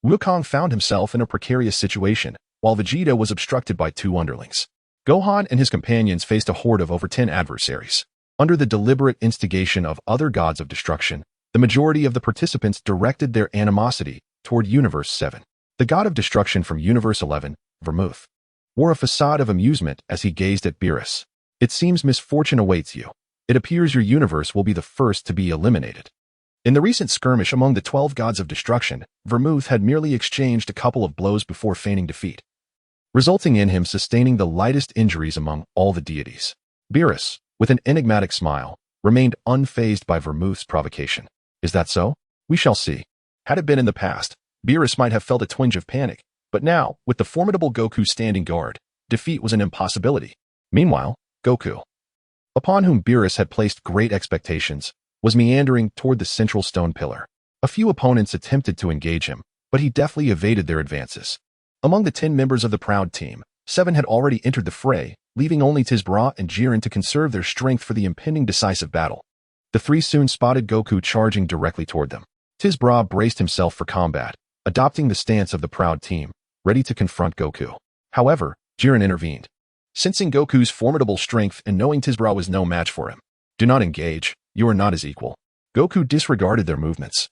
Wukong found himself in a precarious situation, while Vegeta was obstructed by 2 underlings. Gohan and his companions faced a horde of over 10 adversaries. Under the deliberate instigation of other gods of destruction, the majority of the participants directed their animosity toward Universe 7. The god of destruction from Universe 11, Vermouth, wore a facade of amusement as he gazed at Beerus. It seems misfortune awaits you. It appears your universe will be the first to be eliminated. In the recent skirmish among the 12 gods of destruction, Vermouth had merely exchanged a couple of blows before feigning defeat, resulting in him sustaining the lightest injuries among all the deities. Beerus, with an enigmatic smile, remained unfazed by Vermouth's provocation. Is that so? We shall see. Had it been in the past, Beerus might have felt a twinge of panic, but now, with the formidable Goku standing guard, defeat was an impossibility. Meanwhile, Goku, upon whom Beerus had placed great expectations, was meandering toward the central stone pillar. A few opponents attempted to engage him, but he deftly evaded their advances. Among the 10 members of the Proud Team, 7 had already entered the fray, leaving only Brrr and Jiren to conserve their strength for the impending decisive battle. The 3 soon spotted Goku charging directly toward them. Brrr braced himself for combat, adopting the stance of the Proud Team, ready to confront Goku. However, Jiren intervened. Sensing Goku's formidable strength and knowing Brrr was no match for him. Do not engage, you are not his equal. Goku disregarded their movements,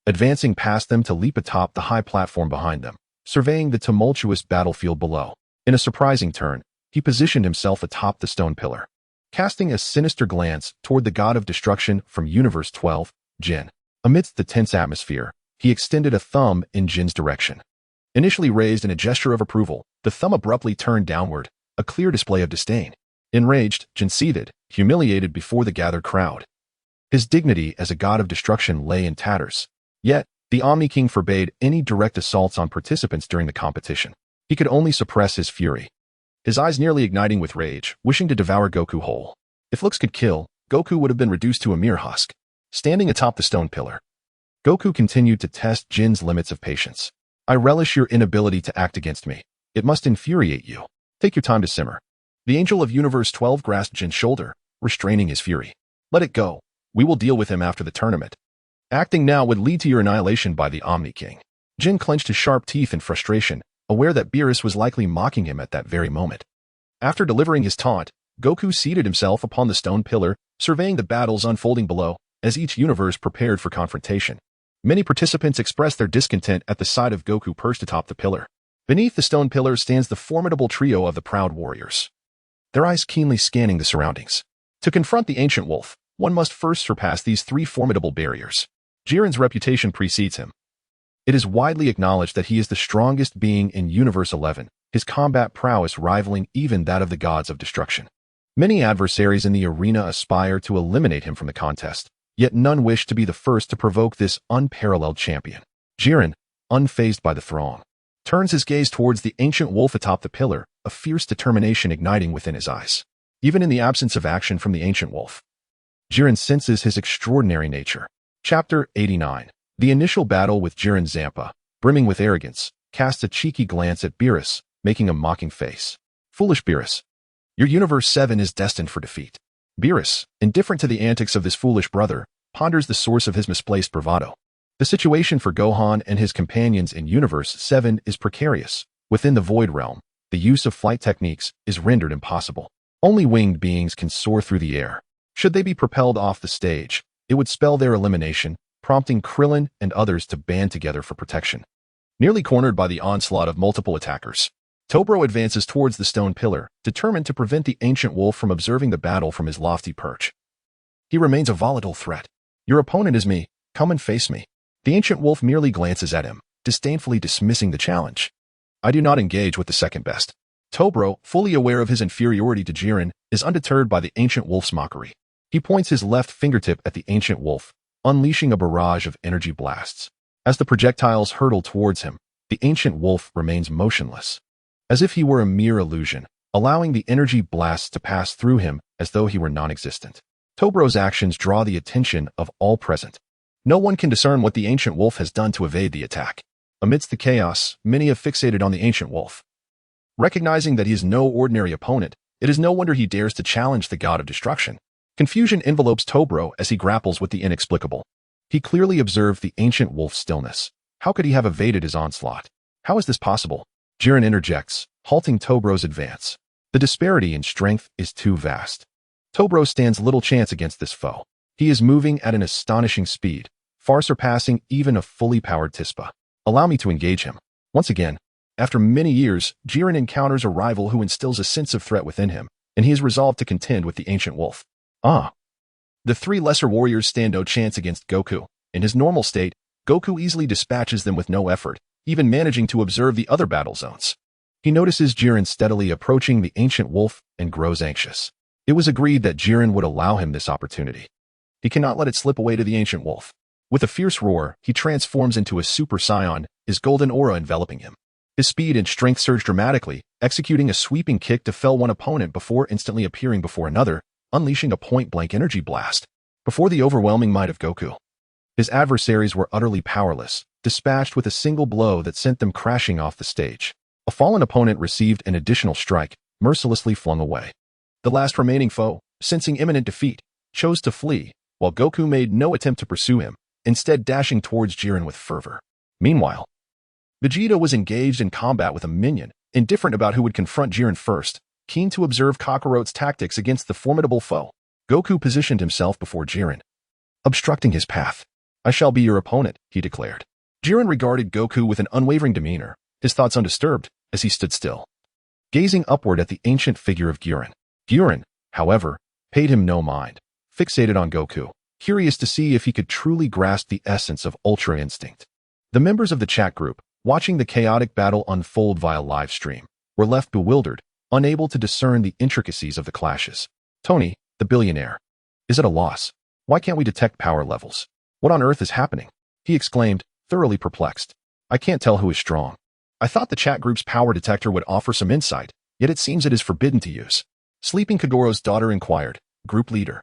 advancing past them to leap atop the high platform behind them, surveying the tumultuous battlefield below. In a surprising turn, he positioned himself atop the stone pillar, casting a sinister glance toward the god of destruction from Universe 12, Jin. Amidst the tense atmosphere, he extended a thumb in Jin's direction. Initially raised in a gesture of approval, the thumb abruptly turned downward, a clear display of disdain. Enraged, Jin seethed, humiliated before the gathered crowd. His dignity as a god of destruction lay in tatters. Yet, the Omni King forbade any direct assaults on participants during the competition. He could only suppress his fury, his eyes nearly igniting with rage, wishing to devour Goku whole. If looks could kill, Goku would have been reduced to a mere husk. Standing atop the stone pillar, Goku continued to test Jin's limits of patience. I relish your inability to act against me. It must infuriate you. Take your time to simmer. The Angel of Universe 12 grasped Jin's shoulder, restraining his fury. Let it go. We will deal with him after the tournament. Acting now would lead to your annihilation by the Omni King. Jin clenched his sharp teeth in frustration, aware that Beerus was likely mocking him at that very moment. After delivering his taunt, Goku seated himself upon the stone pillar, surveying the battles unfolding below, as each universe prepared for confrontation. Many participants expressed their discontent at the sight of Goku perched atop the pillar. Beneath the stone pillar stands the formidable trio of the Proud Warriors, their eyes keenly scanning the surroundings. To confront the ancient wolf, one must first surpass these 3 formidable barriers. Jiren's reputation precedes him. It is widely acknowledged that he is the strongest being in Universe 11, his combat prowess rivaling even that of the gods of destruction. Many adversaries in the arena aspire to eliminate him from the contest, yet none wish to be the first to provoke this unparalleled champion. Jiren, unfazed by the throng, turns his gaze towards the ancient wolf atop the pillar, a fierce determination igniting within his eyes. Even in the absence of action from the ancient wolf, Jiren senses his extraordinary nature. Chapter 89. The initial battle with Jiren. Zampa, brimming with arrogance, casts a cheeky glance at Beerus, making a mocking face. Foolish Beerus. Your Universe 7 is destined for defeat. Beerus, indifferent to the antics of this foolish brother, ponders the source of his misplaced bravado. The situation for Gohan and his companions in Universe 7 is precarious. Within the Void Realm, the use of flight techniques is rendered impossible. Only winged beings can soar through the air. Should they be propelled off the stage, it would spell their elimination, prompting Krillin and others to band together for protection. Nearly cornered by the onslaught of multiple attackers, Tobro advances towards the stone pillar, determined to prevent the ancient wolf from observing the battle from his lofty perch. He remains a volatile threat. Your opponent is me. Come and face me. The ancient wolf merely glances at him, disdainfully dismissing the challenge. I do not engage with the second best. Tobro, fully aware of his inferiority to Jiren, is undeterred by the ancient wolf's mockery. He points his left fingertip at the ancient wolf, unleashing a barrage of energy blasts. As the projectiles hurtle towards him, the ancient wolf remains motionless, as if he were a mere illusion, allowing the energy blasts to pass through him as though he were non-existent. Tobro's actions draw the attention of all present. No one can discern what the ancient wolf has done to evade the attack. Amidst the chaos, many have fixated on the ancient wolf. Recognizing that he is no ordinary opponent, it is no wonder he dares to challenge the god of destruction. Confusion envelopes Tobro as he grapples with the inexplicable. He clearly observed the ancient wolf's stillness. How could he have evaded his onslaught? How is this possible? Jiren interjects, halting Tobro's advance. The disparity in strength is too vast. Tobro stands little chance against this foe. He is moving at an astonishing speed, far surpassing even a fully powered Tispa. Allow me to engage him. Once again, after many years, Jiren encounters a rival who instills a sense of threat within him, and he is resolved to contend with the ancient wolf. The three lesser warriors stand no chance against Goku. In his normal state, Goku easily dispatches them with no effort, even managing to observe the other battle zones. He notices Jiren steadily approaching the ancient wolf and grows anxious. It was agreed that Jiren would allow him this opportunity. He cannot let it slip away to the ancient wolf. With a fierce roar, he transforms into a Super Saiyan, his golden aura enveloping him. His speed and strength surge dramatically, executing a sweeping kick to fell one opponent before instantly appearing before another, unleashing a point-blank energy blast. Before the overwhelming might of Goku, his adversaries were utterly powerless, dispatched with a single blow that sent them crashing off the stage. A fallen opponent received an additional strike, mercilessly flung away. The last remaining foe, sensing imminent defeat, chose to flee, while Goku made no attempt to pursue him, instead dashing towards Jiren with fervor. Meanwhile, Vegeta was engaged in combat with a minion, indifferent about who would confront Jiren first, keen to observe Kakarot's tactics against the formidable foe. Goku positioned himself before Jiren, obstructing his path. I shall be your opponent, he declared. Jiren regarded Goku with an unwavering demeanor, his thoughts undisturbed, as he stood still, gazing upward at the ancient figure of Jiren. Jiren, however, paid him no mind, fixated on Goku, curious to see if he could truly grasp the essence of Ultra Instinct. The members of the chat group, watching the chaotic battle unfold via live stream, were left bewildered, unable to discern the intricacies of the clashes. Tony, the billionaire, is at a loss. Why can't we detect power levels? What on earth is happening? He exclaimed, thoroughly perplexed. I can't tell who is strong. I thought the chat group's power detector would offer some insight, yet it seems it is forbidden to use. Sleeping Kagoro's daughter inquired, group leader.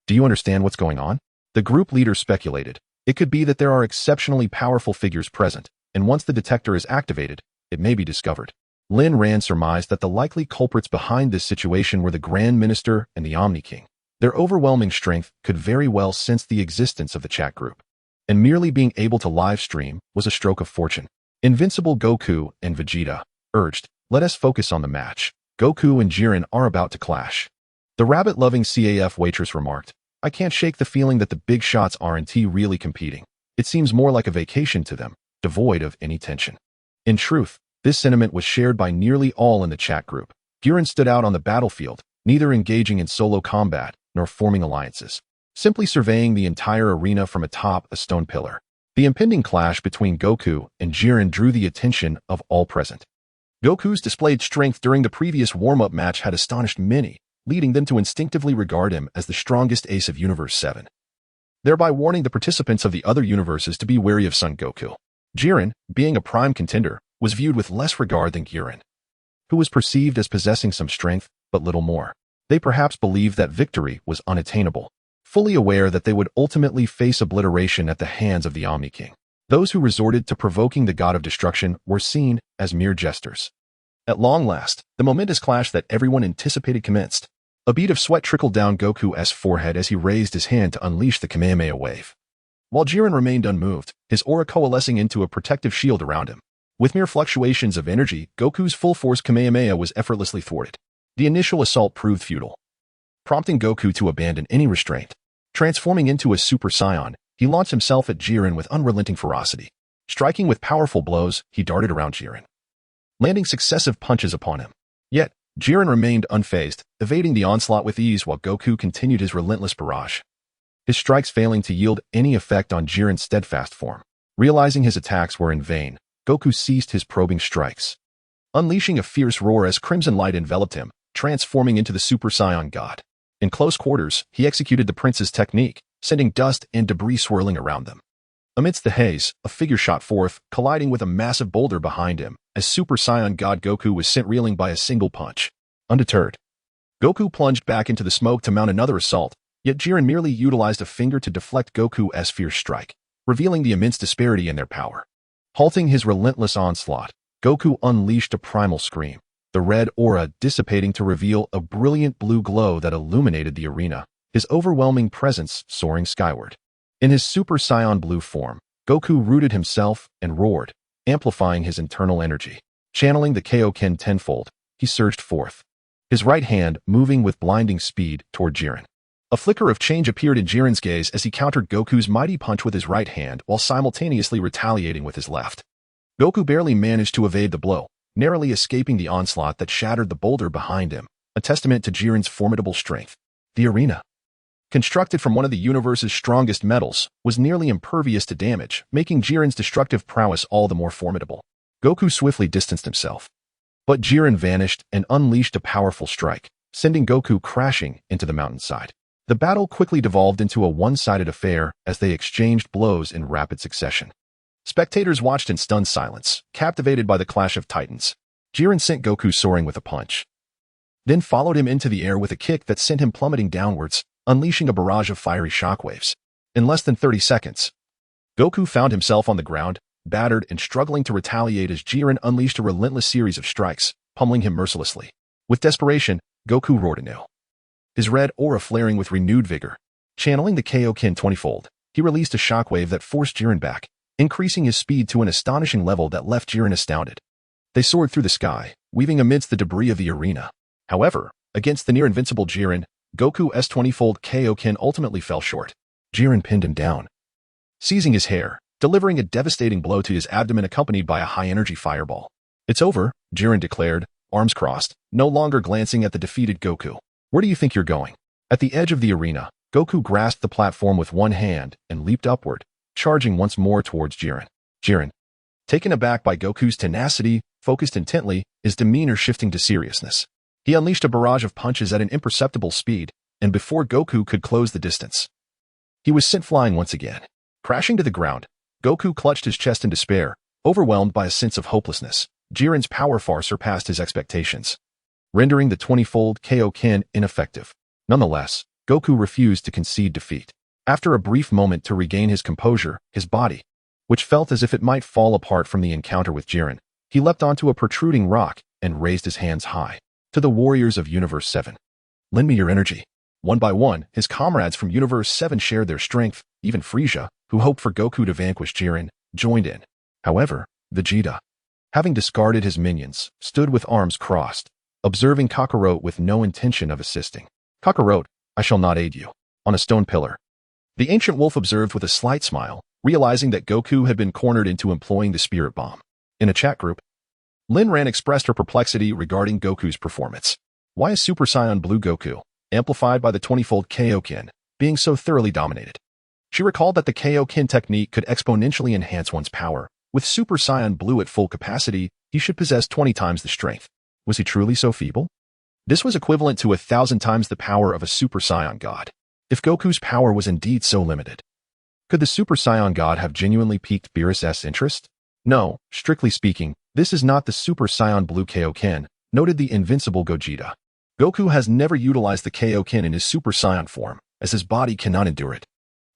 Do you understand what's going on? The group leader speculated. It could be that there are exceptionally powerful figures present, and once the detector is activated, it may be discovered. Lin Ran surmised that the likely culprits behind this situation were the Grand Minister and the Omni King. Their overwhelming strength could very well sense the existence of the chat group, and merely being able to live stream was a stroke of fortune. Invincible Goku and Vegeta urged, let us focus on the match. Goku and Jiren are about to clash. The rabbit-loving CAF waitress remarked, I can't shake the feeling that the big shots aren't really competing. It seems more like a vacation to them, devoid of any tension. In truth, this sentiment was shared by nearly all in the chat group. Jiren stood out on the battlefield, neither engaging in solo combat nor forming alliances, simply surveying the entire arena from atop a stone pillar. The impending clash between Goku and Jiren drew the attention of all present. Goku's displayed strength during the previous warm-up match had astonished many, leading them to instinctively regard him as the strongest ace of Universe 7, thereby warning the participants of the other universes to be wary of Son Goku. Jiren, being a prime contender, was viewed with less regard than Jiren. who was perceived as possessing some strength, but little more. They perhaps believed that victory was unattainable, fully aware that they would ultimately face obliteration at the hands of the Omni King. Those who resorted to provoking the god of destruction were seen as mere jesters. At long last, the momentous clash that everyone anticipated commenced. A bead of sweat trickled down Goku's forehead as he raised his hand to unleash the Kamehameha wave. While Jiren remained unmoved, his aura coalescing into a protective shield around him. With mere fluctuations of energy, Goku's full-force Kamehameha was effortlessly thwarted. The initial assault proved futile, prompting Goku to abandon any restraint. Transforming into a Super Saiyan, he launched himself at Jiren with unrelenting ferocity. Striking with powerful blows, he darted around Jiren, landing successive punches upon him. Yet, Jiren remained unfazed, evading the onslaught with ease while Goku continued his relentless barrage, his strikes failing to yield any effect on Jiren's steadfast form. Realizing his attacks were in vain, Goku ceased his probing strikes, unleashing a fierce roar as crimson light enveloped him, transforming into the Super Saiyan God. In close quarters, he executed the prince's technique, sending dust and debris swirling around them. Amidst the haze, a figure shot forth, colliding with a massive boulder behind him, as Super Saiyan God Goku was sent reeling by a single punch. Undeterred, Goku plunged back into the smoke to mount another assault, yet Jiren merely utilized a finger to deflect Goku's fierce strike, revealing the immense disparity in their power. Halting his relentless onslaught, Goku unleashed a primal scream, the red aura dissipating to reveal a brilliant blue glow that illuminated the arena, his overwhelming presence soaring skyward. In his Super Saiyan blue form, Goku rooted himself and roared, amplifying his internal energy. Channeling the Kaioken tenfold, he surged forth, his right hand moving with blinding speed toward Jiren. A flicker of change appeared in Jiren's gaze as he countered Goku's mighty punch with his right hand while simultaneously retaliating with his left. Goku barely managed to evade the blow, narrowly escaping the onslaught that shattered the boulder behind him, a testament to Jiren's formidable strength. The arena, constructed from one of the universe's strongest metals, was nearly impervious to damage, making Jiren's destructive prowess all the more formidable. Goku swiftly distanced himself, but Jiren vanished and unleashed a powerful strike, sending Goku crashing into the mountainside. The battle quickly devolved into a one-sided affair as they exchanged blows in rapid succession. Spectators watched in stunned silence, captivated by the clash of titans. Jiren sent Goku soaring with a punch, then followed him into the air with a kick that sent him plummeting downwards, unleashing a barrage of fiery shockwaves. In less than 30 seconds, Goku found himself on the ground, battered and struggling to retaliate as Jiren unleashed a relentless series of strikes, pummeling him mercilessly. With desperation, Goku roared anew, his red aura flaring with renewed vigor. Channeling the Kaioken 20-fold, he released a shockwave that forced Jiren back, increasing his speed to an astonishing level that left Jiren astounded. They soared through the sky, weaving amidst the debris of the arena. However, against the near-invincible Jiren, Goku's 20-fold Kaioken ultimately fell short. Jiren pinned him down, seizing his hair, delivering a devastating blow to his abdomen accompanied by a high-energy fireball. "It's over," Jiren declared, arms crossed, no longer glancing at the defeated Goku. "Where do you think you're going?" At the edge of the arena, Goku grasped the platform with one hand and leaped upward, charging once more towards Jiren. Jiren, taken aback by Goku's tenacity, focused intently, his demeanor shifting to seriousness. He unleashed a barrage of punches at an imperceptible speed, and before Goku could close the distance, he was sent flying once again. Crashing to the ground, Goku clutched his chest in despair, overwhelmed by a sense of hopelessness. Jiren's power far surpassed his expectations, rendering the 20-fold Kaioken ineffective. Nonetheless, Goku refused to concede defeat. After a brief moment to regain his composure, his body, which felt as if it might fall apart from the encounter with Jiren, he leapt onto a protruding rock and raised his hands high. To the warriors of Universe 7, "Lend me your energy." One by one, his comrades from Universe 7 shared their strength. Even Frieza, who hoped for Goku to vanquish Jiren, joined in. However, Vegeta, having discarded his minions, stood with arms crossed, observing Kakarot with no intention of assisting. "Kakarot, I shall not aid you." On a stone pillar, the ancient wolf observed with a slight smile, realizing that Goku had been cornered into employing the spirit bomb. In a chat group, Lin Ran expressed her perplexity regarding Goku's performance. Why is Super Saiyan Blue Goku, amplified by the 20-fold Kaioken, being so thoroughly dominated? She recalled that the Kaioken technique could exponentially enhance one's power. With Super Saiyan Blue at full capacity, he should possess 20 times the strength. Was he truly so feeble? This was equivalent to 1,000 times the power of a Super Saiyan God. If Goku's power was indeed so limited, could the Super Saiyan God have genuinely piqued Beerus's interest? No, strictly speaking, this is not the Super Saiyan Blue Kaioken, noted the invincible Gogeta. Goku has never utilized the Kaioken in his Super Saiyan form, as his body cannot endure it.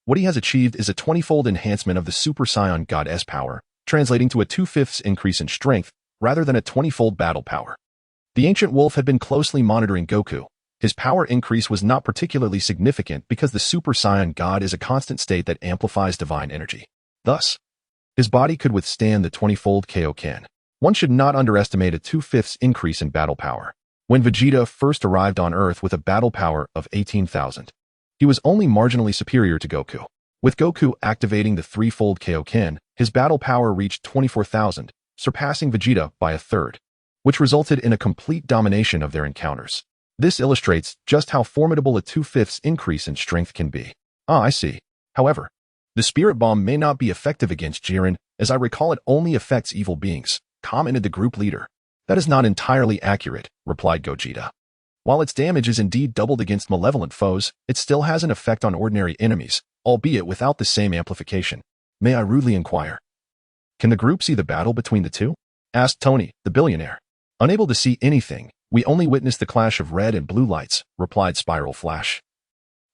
What he has achieved is a 20-fold enhancement of the Super Saiyan God S power, translating to a 2/5 increase in strength, rather than a 20-fold battle power. The ancient wolf had been closely monitoring Goku. His power increase was not particularly significant because the Super Saiyan God is a constant state that amplifies divine energy. Thus, his body could withstand the 20-fold Kaioken. One should not underestimate a 2/5 increase in battle power. When Vegeta first arrived on Earth with a battle power of 18,000, he was only marginally superior to Goku. With Goku activating the 3-fold Kaioken, his battle power reached 24,000, surpassing Vegeta by a third, which resulted in a complete domination of their encounters. This illustrates just how formidable a 2/5 increase in strength can be. I see. However, the Spirit Bomb may not be effective against Jiren, as I recall it only affects evil beings, commented the group leader. That is not entirely accurate, replied Gogeta. While its damage is indeed doubled against malevolent foes, it still has an effect on ordinary enemies, albeit without the same amplification. May I rudely inquire? Can the group see the battle between the two? Asked Tony, the billionaire. Unable to see anything, we only witnessed the clash of red and blue lights, replied Spiral Flash.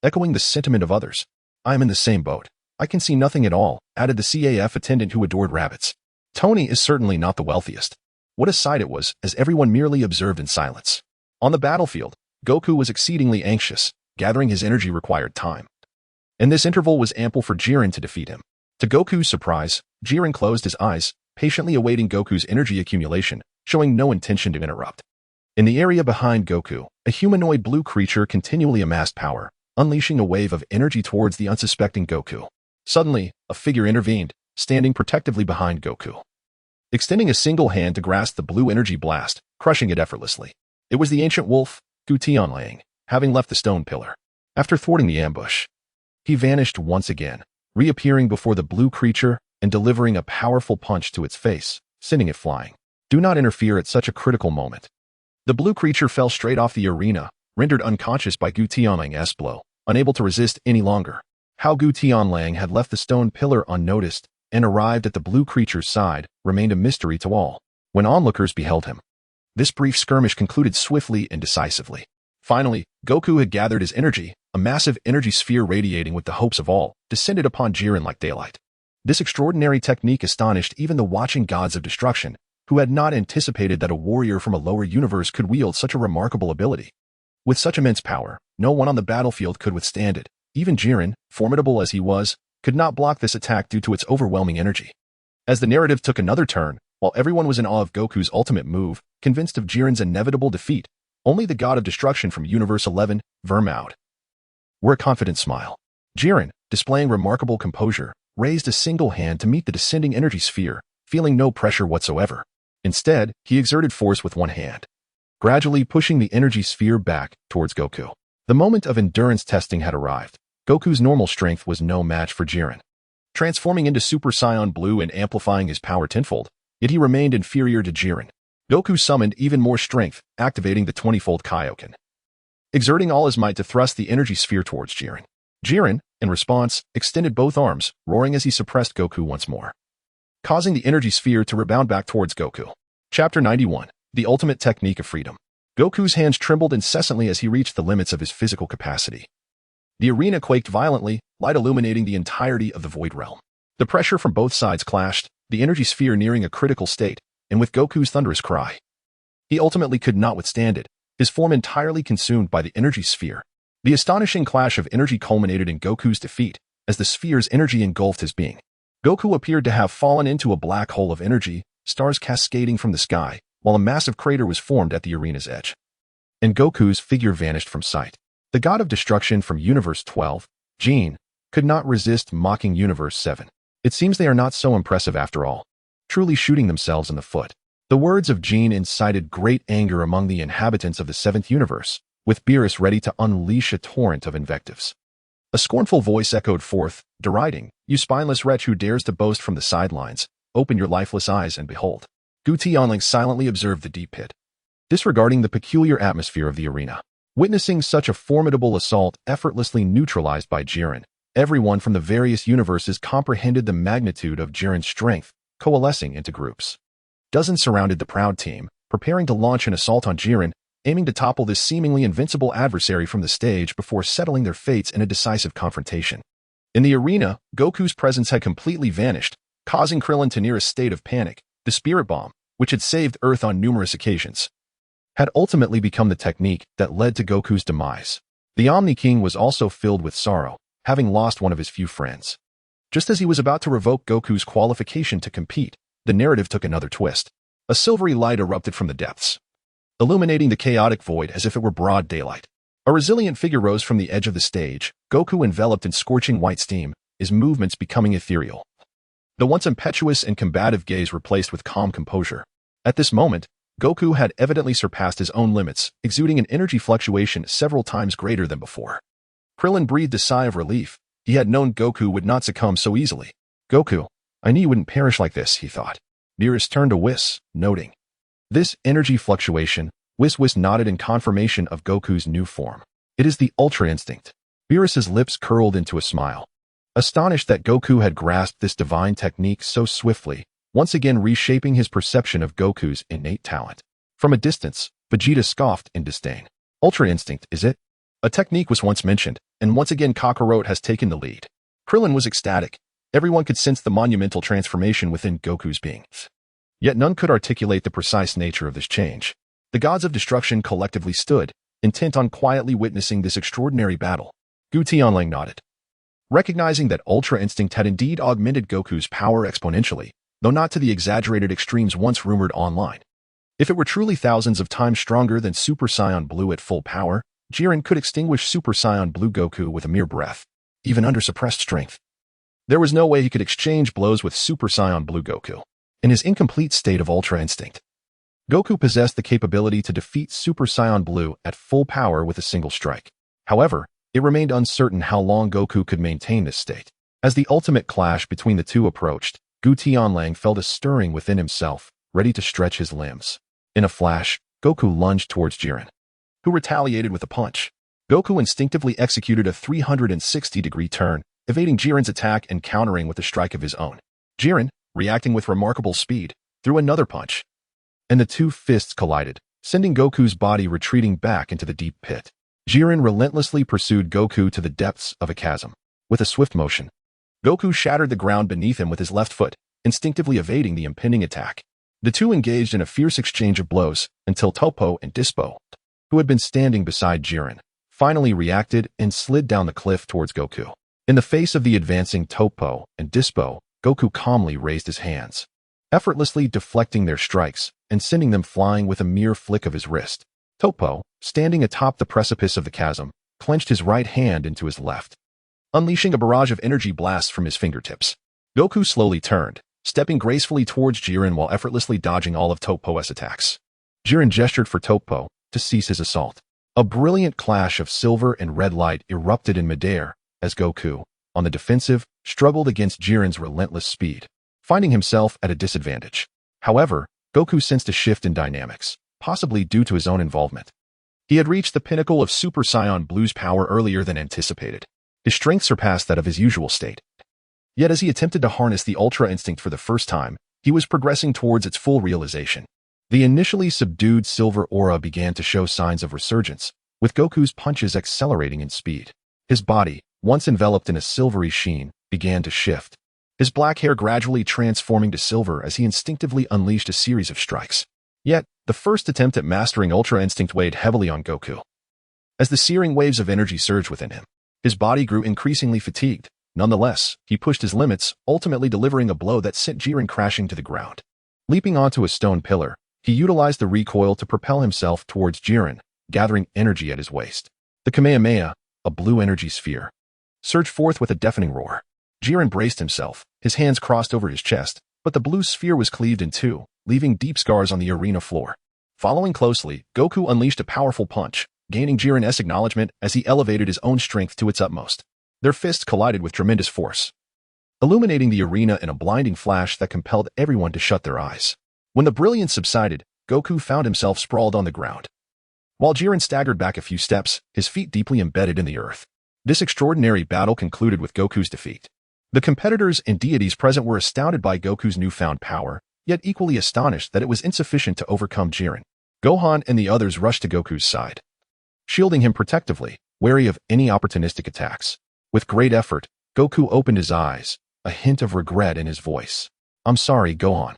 Echoing the sentiment of others, I am in the same boat. I can see nothing at all, added the CAF attendant who adored rabbits. Tony is certainly not the wealthiest. What a sight it was, as everyone merely observed in silence. On the battlefield, Goku was exceedingly anxious, gathering his energy required time. And this interval was ample for Jiren to defeat him. To Goku's surprise, Jiren closed his eyes, patiently awaiting Goku's energy accumulation, showing no intention to interrupt. In the area behind Goku, a humanoid blue creature continually amassed power, unleashing a wave of energy towards the unsuspecting Goku. Suddenly, a figure intervened, standing protectively behind Goku, extending a single hand to grasp the blue energy blast, crushing it effortlessly. It was the ancient wolf, Gutian Wolf, having left the stone pillar. After thwarting the ambush, he vanished once again, reappearing before the blue creature and delivering a powerful punch to its face, sending it flying. Do not interfere at such a critical moment. The blue creature fell straight off the arena, rendered unconscious by Gutian Wolf's blow, unable to resist any longer. How Gutian Wolf had left the stone pillar unnoticed and arrived at the blue creature's side remained a mystery to all. When onlookers beheld him, this brief skirmish concluded swiftly and decisively. Finally, Goku had gathered his energy, a massive energy sphere radiating with the hopes of all, descended upon Jiren like daylight. This extraordinary technique astonished even the watching gods of destruction, who had not anticipated that a warrior from a lower universe could wield such a remarkable ability. With such immense power, no one on the battlefield could withstand it. Even Jiren, formidable as he was, could not block this attack due to its overwhelming energy. As the narrative took another turn, while everyone was in awe of Goku's ultimate move, convinced of Jiren's inevitable defeat, only the god of destruction from Universe 11, Vermoud, wore a confident smile. Jiren, displaying remarkable composure, raised a single hand to meet the descending energy sphere, feeling no pressure whatsoever. Instead, he exerted force with one hand, gradually pushing the energy sphere back towards Goku. The moment of endurance testing had arrived. Goku's normal strength was no match for Jiren. Transforming into Super Saiyan Blue and amplifying his power tenfold, yet he remained inferior to Jiren. Goku summoned even more strength, activating the 20-fold Kaioken, exerting all his might to thrust the energy sphere towards Jiren. Jiren, in response, extended both arms, roaring as he suppressed Goku once more, causing the energy sphere to rebound back towards Goku. Chapter 91. The Ultimate Technique of Freedom. Goku's hands trembled incessantly as he reached the limits of his physical capacity. The arena quaked violently, light illuminating the entirety of the Void Realm. The pressure from both sides clashed, the energy sphere nearing a critical state, and with Goku's thunderous cry, he ultimately could not withstand it, his form entirely consumed by the energy sphere. The astonishing clash of energy culminated in Goku's defeat, as the sphere's energy engulfed his being. Goku appeared to have fallen into a black hole of energy, stars cascading from the sky, while a massive crater was formed at the arena's edge. And Goku's figure vanished from sight. The god of destruction from Universe 12, Gene, could not resist mocking Universe 7. It seems they are not so impressive after all, truly shooting themselves in the foot. The words of Gene incited great anger among the inhabitants of the 7th universe, with Beerus ready to unleash a torrent of invectives. A scornful voice echoed forth, deriding, "You spineless wretch who dares to boast from the sidelines, open your lifeless eyes and behold." Gutian Wolf silently observed the deep pit, disregarding the peculiar atmosphere of the arena. Witnessing such a formidable assault effortlessly neutralized by Jiren, everyone from the various universes comprehended the magnitude of Jiren's strength, coalescing into groups. Dozens surrounded the proud team, preparing to launch an assault on Jiren, aiming to topple this seemingly invincible adversary from the stage before settling their fates in a decisive confrontation. In the arena, Goku's presence had completely vanished, causing Krillin to near a state of panic. The Spirit Bomb, which had saved Earth on numerous occasions, had ultimately become the technique that led to Goku's demise. The Omni King was also filled with sorrow, having lost one of his few friends. Just as he was about to revoke Goku's qualification to compete, the narrative took another twist. A silvery light erupted from the depths, illuminating the chaotic void as if it were broad daylight. A resilient figure rose from the edge of the stage, Goku enveloped in scorching white steam, his movements becoming ethereal. The once impetuous and combative gaze replaced with calm composure. At this moment, Goku had evidently surpassed his own limits, exuding an energy fluctuation several times greater than before. Krillin breathed a sigh of relief. He had known Goku would not succumb so easily. Goku, I knew you wouldn't perish like this, he thought. Beerus turned to Whis, noting this energy fluctuation. Whis nodded in confirmation of Goku's new form. It is the Ultra Instinct. Beerus's lips curled into a smile. Astonished that Goku had grasped this divine technique so swiftly, once again reshaping his perception of Goku's innate talent. From a distance, Vegeta scoffed in disdain. Ultra Instinct, is it? A technique was once mentioned, and once again Kakarot has taken the lead. Krillin was ecstatic. Everyone could sense the monumental transformation within Goku's being. Yet none could articulate the precise nature of this change. The gods of destruction collectively stood, intent on quietly witnessing this extraordinary battle. Gutian Wolf nodded, recognizing that Ultra Instinct had indeed augmented Goku's power exponentially, though not to the exaggerated extremes once rumored online. If it were truly thousands of times stronger than Super Saiyan Blue at full power, Jiren could extinguish Super Saiyan Blue Goku with a mere breath, even under suppressed strength. There was no way he could exchange blows with Super Saiyan Blue Goku. In his incomplete state of Ultra Instinct, Goku possessed the capability to defeat Super Saiyan Blue at full power with a single strike. However, it remained uncertain how long Goku could maintain this state. As the ultimate clash between the two approached, Gutian Wolf felt a stirring within himself, ready to stretch his limbs. In a flash, Goku lunged towards Jiren, who retaliated with a punch. Goku instinctively executed a 360-degree turn, evading Jiren's attack and countering with a strike of his own. Jiren, reacting with remarkable speed, threw another punch, and the two fists collided, sending Goku's body retreating back into the deep pit. Jiren relentlessly pursued Goku to the depths of a chasm. With a swift motion, Goku shattered the ground beneath him with his left foot, instinctively evading the impending attack. The two engaged in a fierce exchange of blows until Toppo and Dispo, who had been standing beside Jiren, finally reacted and slid down the cliff towards Goku. In the face of the advancing Toppo and Dispo, Goku calmly raised his hands, effortlessly deflecting their strikes and sending them flying with a mere flick of his wrist. Toppo, standing atop the precipice of the chasm, clenched his right hand into his left, unleashing a barrage of energy blasts from his fingertips. Goku slowly turned, stepping gracefully towards Jiren while effortlessly dodging all of Toppo's attacks. Jiren gestured for Toppo to cease his assault. A brilliant clash of silver and red light erupted in midair as Goku, on the defensive, struggled against Jiren's relentless speed, finding himself at a disadvantage. However, Goku sensed a shift in dynamics, possibly due to his own involvement. He had reached the pinnacle of Super Saiyan Blue's power earlier than anticipated. His strength surpassed that of his usual state. Yet as he attempted to harness the Ultra Instinct for the first time, he was progressing towards its full realization. The initially subdued silver aura began to show signs of resurgence, with Goku's punches accelerating in speed. His body, once enveloped in a silvery sheen, began to shift, his black hair gradually transforming to silver as he instinctively unleashed a series of strikes. Yet, the first attempt at mastering Ultra Instinct weighed heavily on Goku. As the searing waves of energy surged within him, his body grew increasingly fatigued. Nonetheless, he pushed his limits, ultimately delivering a blow that sent Jiren crashing to the ground. Leaping onto a stone pillar, he utilized the recoil to propel himself towards Jiren, gathering energy at his waist. The Kamehameha, a blue energy sphere, surged forth with a deafening roar. Jiren braced himself, his hands crossed over his chest, but the blue sphere was cleaved in two, leaving deep scars on the arena floor. Following closely, Goku unleashed a powerful punch, gaining Jiren's acknowledgement as he elevated his own strength to its utmost. Their fists collided with tremendous force, illuminating the arena in a blinding flash that compelled everyone to shut their eyes. When the brilliance subsided, Goku found himself sprawled on the ground, while Jiren staggered back a few steps, his feet deeply embedded in the earth. This extraordinary battle concluded with Goku's defeat. The competitors and deities present were astounded by Goku's newfound power, yet equally astonished that it was insufficient to overcome Jiren. Gohan and the others rushed to Goku's side, shielding him protectively, wary of any opportunistic attacks. With great effort, Goku opened his eyes, a hint of regret in his voice. "I'm sorry, Gohan,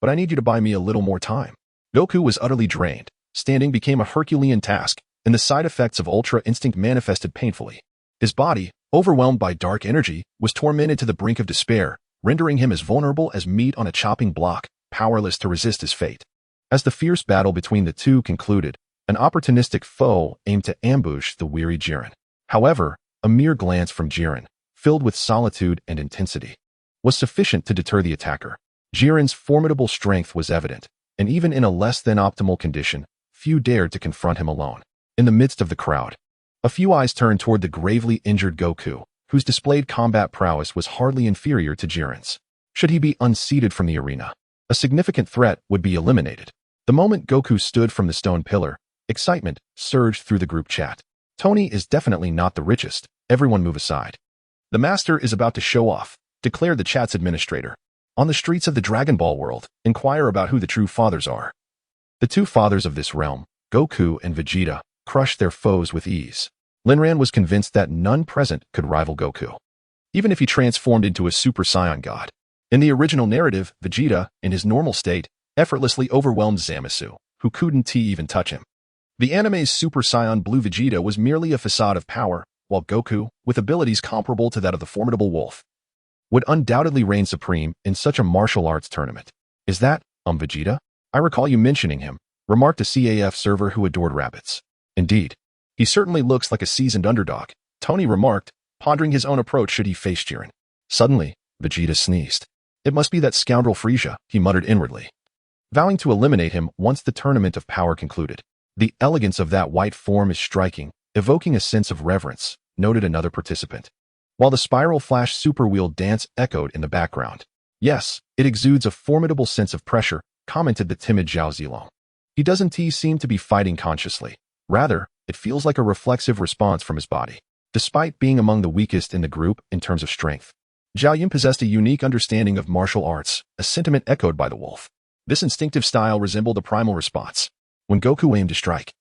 but I need you to buy me a little more time." Goku was utterly drained. Standing became a Herculean task, and the side effects of Ultra Instinct manifested painfully. His body, overwhelmed by dark energy, was tormented to the brink of despair, rendering him as vulnerable as meat on a chopping block, powerless to resist his fate. As the fierce battle between the two concluded, an opportunistic foe aimed to ambush the weary Jiren. However, a mere glance from Jiren, filled with solitude and intensity, was sufficient to deter the attacker. Jiren's formidable strength was evident, and even in a less than optimal condition, few dared to confront him alone. In the midst of the crowd, a few eyes turned toward the gravely injured Goku, whose displayed combat prowess was hardly inferior to Jiren's. Should he be unseated from the arena, a significant threat would be eliminated. The moment Goku stood from the stone pillar, excitement surged through the group chat. "Tony is definitely not the richest. Everyone move aside. The master is about to show off," declared the chat's administrator. "On the streets of the Dragon Ball world, inquire about who the true fathers are." The two fathers of this realm, Goku and Vegeta, crushed their foes with ease. Linran was convinced that none present could rival Goku, even if he transformed into a Super Saiyan god. In the original narrative, Vegeta, in his normal state, effortlessly overwhelmed Zamasu, who couldn't even touch him. The anime's Super Saiyan Blue Vegeta was merely a facade of power, while Goku, with abilities comparable to that of the formidable Wolf, would undoubtedly reign supreme in such a martial arts tournament. "Is that, Vegeta? I recall you mentioning him," remarked a CAF server who adored rabbits. "Indeed. He certainly looks like a seasoned underdog," Tony remarked, pondering his own approach should he face Jiren. Suddenly, Vegeta sneezed. "It must be that scoundrel Frieza," he muttered inwardly, vowing to eliminate him once the tournament of power concluded. "The elegance of that white form is striking, evoking a sense of reverence," noted another participant, while the Spiral Flash Super Wheel dance echoed in the background. "Yes, it exudes a formidable sense of pressure," commented the timid Zhao Zilong. "He doesn't seem to be fighting consciously. Rather, it feels like a reflexive response from his body." Despite being among the weakest in the group in terms of strength, Zhao Yun possessed a unique understanding of martial arts, a sentiment echoed by the wolf. This instinctive style resembled a primal response. When Goku aimed to strike,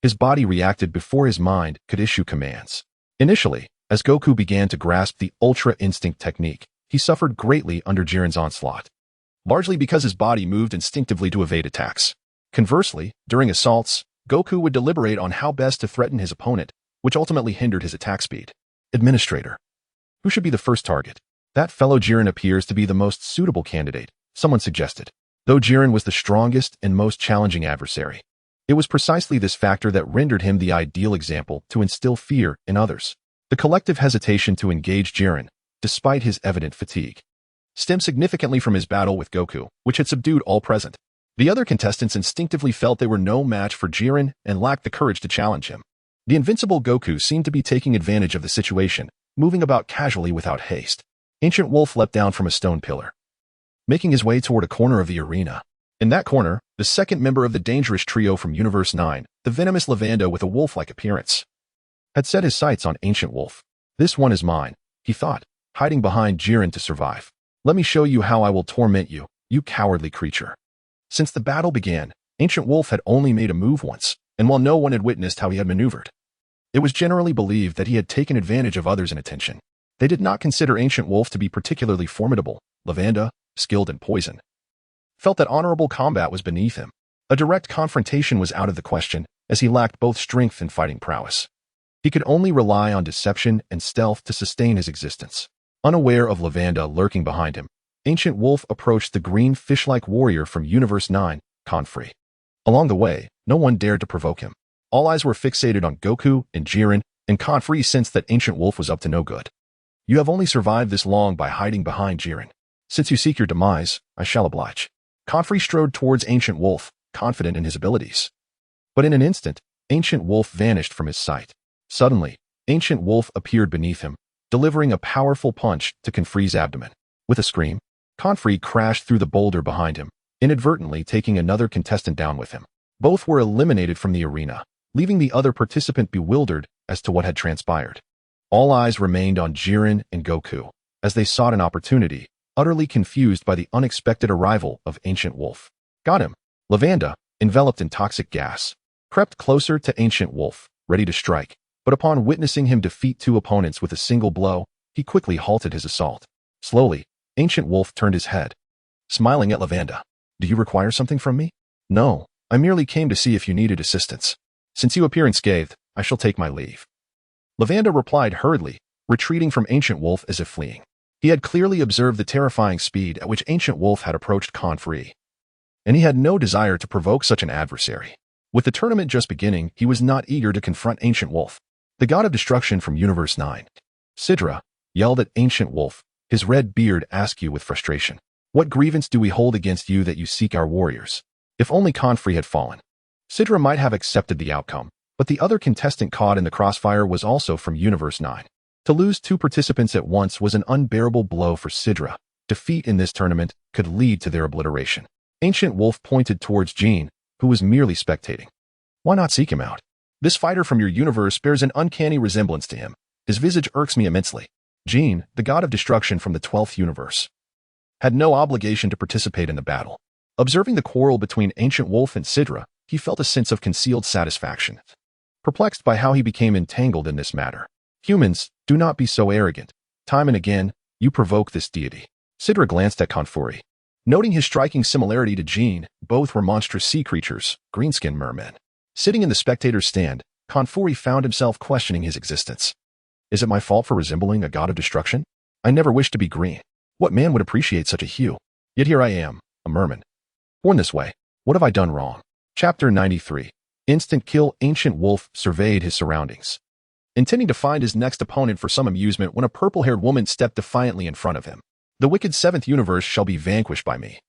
his body reacted before his mind could issue commands. Initially, as Goku began to grasp the Ultra Instinct technique, he suffered greatly under Jiren's onslaught, largely because his body moved instinctively to evade attacks. Conversely, during assaults, Goku would deliberate on how best to threaten his opponent, which ultimately hindered his attack speed. "Administrator, who should be the first target?" "That fellow Jiren appears to be the most suitable candidate," someone suggested. Though Jiren was the strongest and most challenging adversary, it was precisely this factor that rendered him the ideal example to instill fear in others. The collective hesitation to engage Jiren, despite his evident fatigue, stemmed significantly from his battle with Goku, which had subdued all present. The other contestants instinctively felt they were no match for Jiren and lacked the courage to challenge him. The invincible Goku seemed to be taking advantage of the situation, moving about casually without haste. Ancient Wolf leapt down from a stone pillar, making his way toward a corner of the arena. In that corner, the second member of the dangerous trio from Universe 9, the venomous Lavanda with a wolf-like appearance, had set his sights on Ancient Wolf. "This one is mine," he thought, hiding behind Jiren to survive. "Let me show you how I will torment you, you cowardly creature." Since the battle began, Ancient Wolf had only made a move once, and while no one had witnessed how he had maneuvered, it was generally believed that he had taken advantage of others' inattention. They did not consider Ancient Wolf to be particularly formidable. Lavanda, skilled in poison, felt that honorable combat was beneath him. A direct confrontation was out of the question, as he lacked both strength and fighting prowess. He could only rely on deception and stealth to sustain his existence. Unaware of Lavanda lurking behind him, Ancient Wolf approached the green fish-like warrior from Universe 9, Confrey. Along the way, no one dared to provoke him. All eyes were fixated on Goku and Jiren, and Confrey sensed that Ancient Wolf was up to no good. "You have only survived this long by hiding behind Jiren. Since you seek your demise, I shall oblige." Confrey strode towards Ancient Wolf, confident in his abilities. But in an instant, Ancient Wolf vanished from his sight. Suddenly, Ancient Wolf appeared beneath him, delivering a powerful punch to Confrey's abdomen. With a scream, Confrey crashed through the boulder behind him, inadvertently taking another contestant down with him. Both were eliminated from the arena, leaving the other participant bewildered as to what had transpired. All eyes remained on Jiren and Goku, as they sought an opportunity utterly confused by the unexpected arrival of Ancient Wolf. Got him. Lavanda, enveloped in toxic gas, crept closer to Ancient Wolf, ready to strike, but upon witnessing him defeat two opponents with a single blow, he quickly halted his assault. Slowly, Ancient Wolf turned his head, smiling at Lavanda. Do you require something from me? No, I merely came to see if you needed assistance. Since you appear unscathed, I shall take my leave. Lavanda replied hurriedly, retreating from Ancient Wolf as if fleeing. He had clearly observed the terrifying speed at which Ancient Wolf had approached Confrey, and he had no desire to provoke such an adversary. With the tournament just beginning, he was not eager to confront Ancient Wolf. The god of destruction from Universe 9, Sidra, yelled at Ancient Wolf, his red beard askew with frustration. What grievance do we hold against you that you seek our warriors? If only Confrey had fallen. Sidra might have accepted the outcome, but the other contestant caught in the crossfire was also from Universe 9. To lose two participants at once was an unbearable blow for Sidra. Defeat in this tournament could lead to their obliteration. Ancient Wolf pointed towards Jean, who was merely spectating. Why not seek him out? This fighter from your universe bears an uncanny resemblance to him. His visage irks me immensely. Jean, the god of destruction from the 12th universe, had no obligation to participate in the battle. Observing the quarrel between Ancient Wolf and Sidra, he felt a sense of concealed satisfaction, perplexed by how he became entangled in this matter. Humans, do not be so arrogant. Time and again, you provoke this deity. Sidra glanced at Confrey. Noting his striking similarity to Jean, both were monstrous sea creatures, green-skinned mermen. Sitting in the spectator's stand, Confrey found himself questioning his existence. Is it my fault for resembling a god of destruction? I never wished to be green. What man would appreciate such a hue? Yet here I am, a merman. Born this way. What have I done wrong? Chapter 93. Instant kill. Ancient Wolf surveyed his surroundings, intending to find his next opponent for some amusement when a purple-haired woman stepped defiantly in front of him. The wicked 7th universe shall be vanquished by me.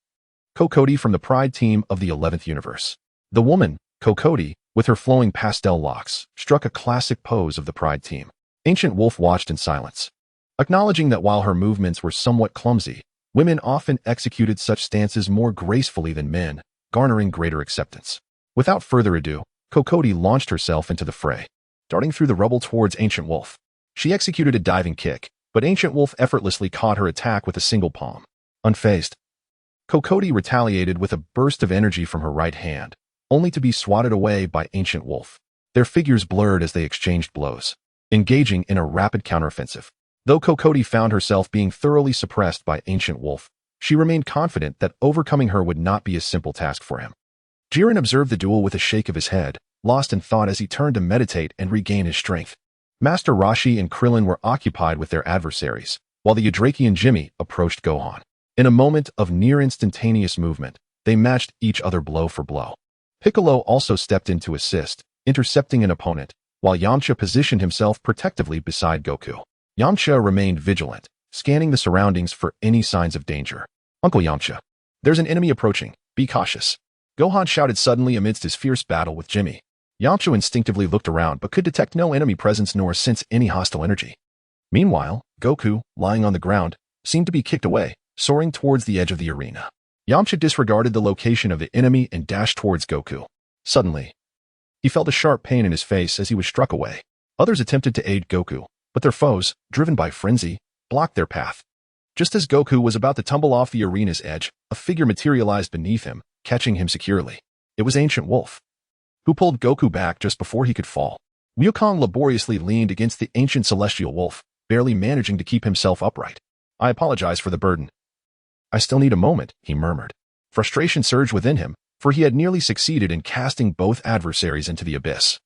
Kokoti from the Pride team of the 11th universe. The woman, Kokoti, with her flowing pastel locks, struck a classic pose of the Pride team. Ancient Wolf watched in silence, acknowledging that while her movements were somewhat clumsy, women often executed such stances more gracefully than men, garnering greater acceptance. Without further ado, Kokoti launched herself into the fray, darting through the rubble towards Ancient Wolf. She executed a diving kick, but Ancient Wolf effortlessly caught her attack with a single palm. Unfazed, Kokoti retaliated with a burst of energy from her right hand, only to be swatted away by Ancient Wolf. Their figures blurred as they exchanged blows, engaging in a rapid counteroffensive. Though Kokoti found herself being thoroughly suppressed by Ancient Wolf, she remained confident that overcoming her would not be a simple task for him. Jiren observed the duel with a shake of his head, lost in thought as he turned to meditate and regain his strength. Master Roshi and Krillin were occupied with their adversaries, while the Yadrakian Jimmy approached Gohan. In a moment of near-instantaneous movement, they matched each other blow for blow. Piccolo also stepped in to assist, intercepting an opponent, while Yamcha positioned himself protectively beside Goku. Yamcha remained vigilant, scanning the surroundings for any signs of danger. Uncle Yamcha, there's an enemy approaching. Be cautious. Gohan shouted suddenly amidst his fierce battle with Jimmy. Yamcha instinctively looked around but could detect no enemy presence nor sense any hostile energy. Meanwhile, Goku, lying on the ground, seemed to be kicked away, soaring towards the edge of the arena. Yamcha disregarded the location of the enemy and dashed towards Goku. Suddenly, he felt a sharp pain in his face as he was struck away. Others attempted to aid Goku, but their foes, driven by frenzy, blocked their path. Just as Goku was about to tumble off the arena's edge, a figure materialized beneath him, catching him securely. It was Ancient Wolf, who pulled Goku back just before he could fall. Wukong laboriously leaned against the ancient celestial wolf, barely managing to keep himself upright. I apologize for the burden. I still need a moment, he murmured. Frustration surged within him, for he had nearly succeeded in casting both adversaries into the abyss.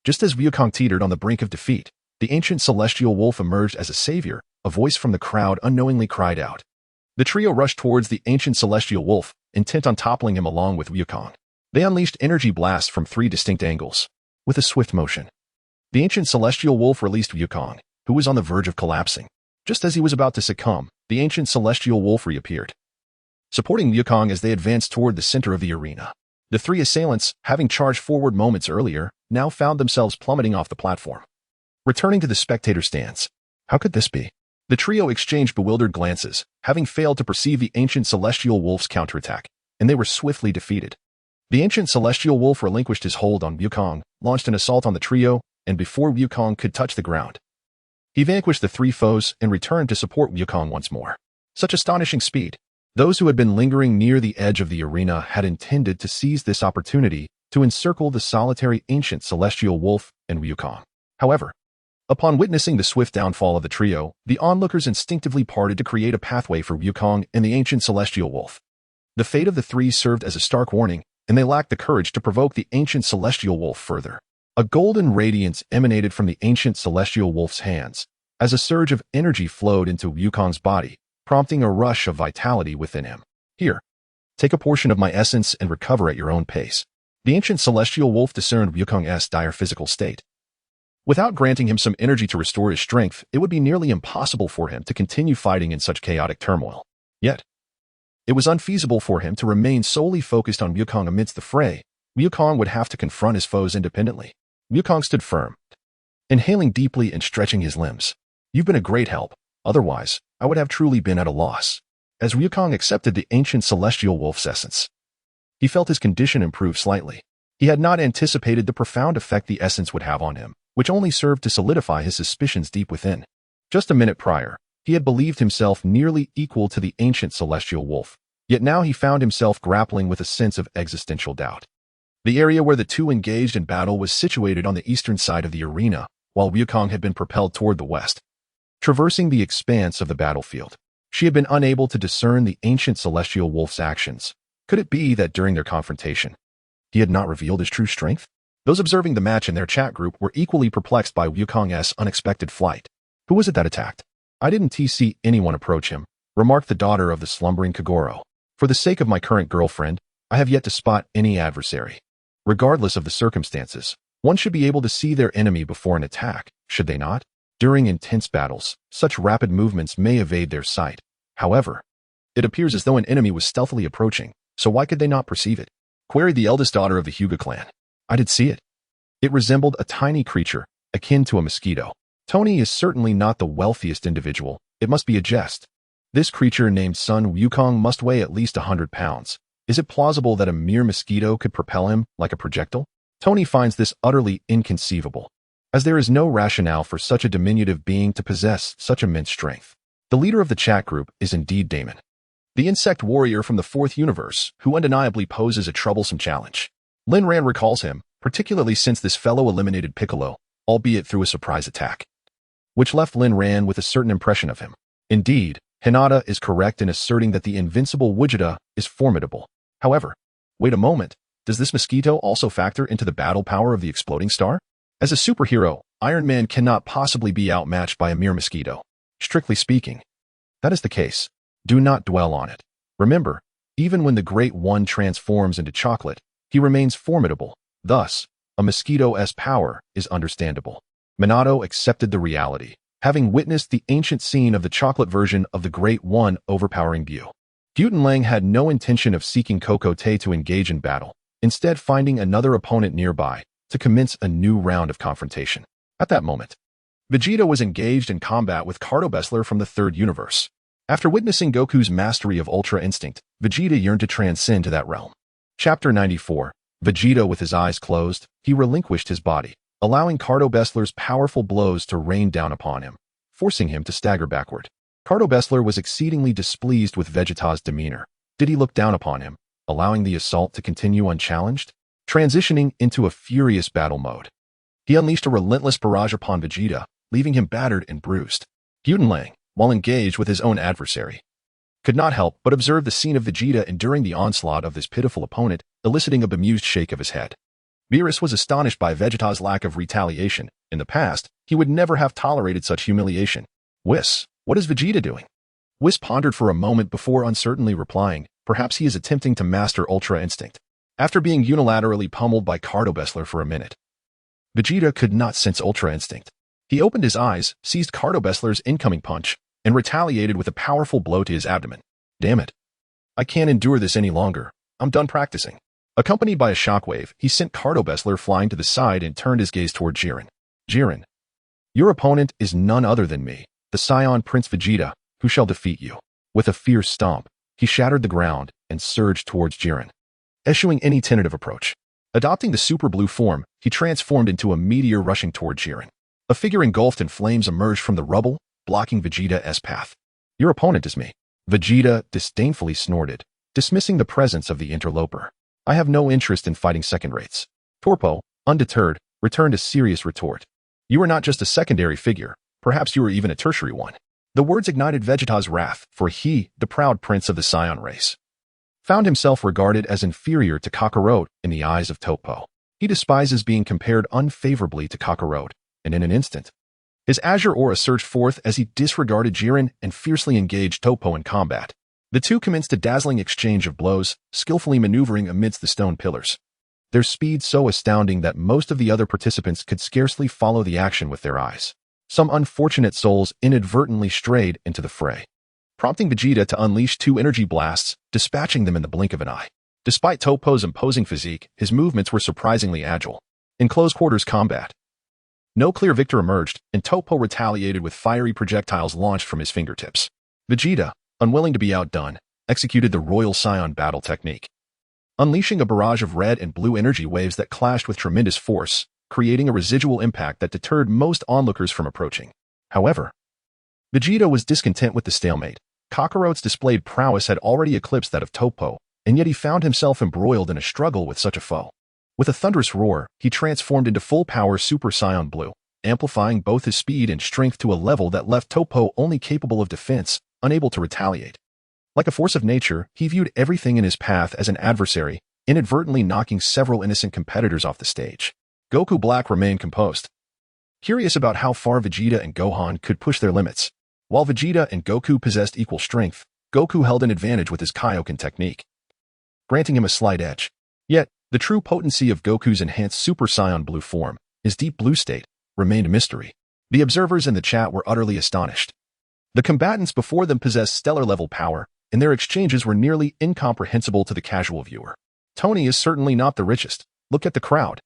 Just as Wukong teetered on the brink of defeat, the ancient celestial wolf emerged as a savior. A voice from the crowd unknowingly cried out. The trio rushed towards the ancient celestial wolf, intent on toppling him along with Wukong. They unleashed energy blasts from 3 distinct angles. With a swift motion, the ancient celestial wolf released Wukong, who was on the verge of collapsing. Just as he was about to succumb, the ancient celestial wolf reappeared, supporting Wukong as they advanced toward the center of the arena. The 3 assailants, having charged forward moments earlier, now found themselves plummeting off the platform. Returning to the spectator stands. How could this be? The trio exchanged bewildered glances, having failed to perceive the ancient celestial wolf's counterattack, and they were swiftly defeated. The ancient celestial wolf relinquished his hold on Wukong, launched an assault on the trio, and before Wukong could touch the ground, he vanquished the 3 foes and returned to support Wukong once more. Such astonishing speed. Those who had been lingering near the edge of the arena had intended to seize this opportunity to encircle the solitary ancient celestial wolf and Wukong. However, upon witnessing the swift downfall of the trio, the onlookers instinctively parted to create a pathway for Wukong and the ancient celestial wolf. The fate of the three served as a stark warning, and they lacked the courage to provoke the ancient celestial wolf further. A golden radiance emanated from the ancient celestial wolf's hands, as a surge of energy flowed into Wukong's body, prompting a rush of vitality within him. Here, take a portion of my essence and recover at your own pace. The ancient celestial wolf discerned Wukong's dire physical state. Without granting him some energy to restore his strength, it would be nearly impossible for him to continue fighting in such chaotic turmoil. Yet, it was unfeasible for him to remain solely focused on Wukong amidst the fray. Wukong would have to confront his foes independently. Wukong stood firm, inhaling deeply and stretching his limbs. You've been a great help. Otherwise, I would have truly been at a loss. As Wukong accepted the ancient celestial wolf's essence, he felt his condition improve slightly. He had not anticipated the profound effect the essence would have on him, which only served to solidify his suspicions deep within. Just a minute prior, he had believed himself nearly equal to the ancient celestial wolf, yet now he found himself grappling with a sense of existential doubt. The area where the two engaged in battle was situated on the eastern side of the arena, while Wukong had been propelled toward the west. Traversing the expanse of the battlefield, she had been unable to discern the ancient celestial wolf's actions. Could it be that during their confrontation, he had not revealed his true strength? Those observing the match in their chat group were equally perplexed by Wukong's unexpected flight. Who was it that attacked? I didn't see anyone approach him, remarked the daughter of the slumbering Kogoro. For the sake of my current girlfriend, I have yet to spot any adversary. Regardless of the circumstances, one should be able to see their enemy before an attack, should they not? During intense battles, such rapid movements may evade their sight. However, it appears as though an enemy was stealthily approaching, so why could they not perceive it? Queried the eldest daughter of the Hyuga clan. I did see it. It resembled a tiny creature, akin to a mosquito. Tony is certainly not the wealthiest individual. It must be a jest. This creature named Sun Wukong must weigh at least 100 pounds. Is it plausible that a mere mosquito could propel him like a projectile? Tony finds this utterly inconceivable, as there is no rationale for such a diminutive being to possess such immense strength. The leader of the chat group is indeed Damon, the insect warrior from the fourth universe, who undeniably poses a troublesome challenge. Lin Ran recalls him, particularly since this fellow eliminated Piccolo, albeit through a surprise attack, which left Lin Ran with a certain impression of him. Indeed, Hinata is correct in asserting that the invincible Gogeta is formidable. However, wait a moment, does this mosquito also factor into the battle power of the exploding star? As a superhero, Iron Man cannot possibly be outmatched by a mere mosquito. Strictly speaking, that is the case. Do not dwell on it. Remember, even when the Great One transforms into chocolate, he remains formidable. Thus, a mosquito's power is understandable. Minato accepted the reality, having witnessed the ancient scene of the chocolate version of the Great One overpowering Buu. Gutian Lang had no intention of seeking Kokote to engage in battle, instead finding another opponent nearby to commence a new round of confrontation. At that moment, Vegeta was engaged in combat with Cardo Bessler from the third universe. After witnessing Goku's mastery of Ultra Instinct, Vegeta yearned to transcend to that realm. Chapter 94. Vegeta with his eyes closed, he relinquished his body, allowing Cardo Bessler's powerful blows to rain down upon him, forcing him to stagger backward. Cardo Bessler was exceedingly displeased with Vegeta's demeanor. Did he look down upon him, allowing the assault to continue unchallenged? Transitioning into a furious battle mode, he unleashed a relentless barrage upon Vegeta, leaving him battered and bruised. Gutian Lang, while engaged with his own adversary, could not help but observe the scene of Vegeta enduring the onslaught of this pitiful opponent, eliciting a bemused shake of his head. Beerus was astonished by Vegeta's lack of retaliation. In the past, he would never have tolerated such humiliation. Whis, what is Vegeta doing? Whis pondered for a moment before uncertainly replying, perhaps he is attempting to master Ultra Instinct. After being unilaterally pummeled by Cardo Bessler for a minute, Vegeta could not sense Ultra Instinct. He opened his eyes, seized Cardo Bessler's incoming punch, and retaliated with a powerful blow to his abdomen. Damn it. I can't endure this any longer. I'm done practicing. Accompanied by a shockwave, he sent Cardo Bessler flying to the side and turned his gaze toward Jiren. Jiren, your opponent is none other than me, the Saiyan Prince Vegeta, who shall defeat you. With a fierce stomp, he shattered the ground and surged towards Jiren, eschewing any tentative approach. Adopting the super blue form, he transformed into a meteor rushing toward Jiren. A figure engulfed in flames emerged from the rubble, blocking Vegeta's path. Your opponent is me. Vegeta disdainfully snorted, dismissing the presence of the interloper. I have no interest in fighting second-rates. Torpo, undeterred, returned a serious retort. You are not just a secondary figure, perhaps you are even a tertiary one. The words ignited Vegeta's wrath, for he, the proud prince of the Saiyan race, found himself regarded as inferior to Kakarot in the eyes of Topo. He despises being compared unfavorably to Kakarot, and in an instant, his azure aura surged forth as he disregarded Jiren and fiercely engaged Topo in combat. The two commenced a dazzling exchange of blows, skillfully maneuvering amidst the stone pillars. Their speed so astounding that most of the other participants could scarcely follow the action with their eyes. Some unfortunate souls inadvertently strayed into the fray, prompting Vegeta to unleash 2 energy blasts, dispatching them in the blink of an eye. Despite Topo's imposing physique, his movements were surprisingly agile. In close-quarters combat, no clear victor emerged, and Topo retaliated with fiery projectiles launched from his fingertips. Vegeta, unwilling to be outdone, executed the Royal Saiyan battle technique, unleashing a barrage of red and blue energy waves that clashed with tremendous force, creating a residual impact that deterred most onlookers from approaching. However, Vegeta was discontent with the stalemate. Kakarot's displayed prowess had already eclipsed that of Topo, and yet he found himself embroiled in a struggle with such a foe. With a thunderous roar, he transformed into full-power Super Saiyan Blue, amplifying both his speed and strength to a level that left Topo only capable of defense, unable to retaliate. Like a force of nature, he viewed everything in his path as an adversary, inadvertently knocking several innocent competitors off the stage. Goku Black remained composed, curious about how far Vegeta and Gohan could push their limits. While Vegeta and Goku possessed equal strength, Goku held an advantage with his Kaioken technique, granting him a slight edge. Yet, the true potency of Goku's enhanced Super Saiyan Blue form, his deep blue state, remained a mystery. The observers in the chat were utterly astonished. The combatants before them possessed stellar-level power, and their exchanges were nearly incomprehensible to the casual viewer. Tony is certainly not the richest. Look at the crowd.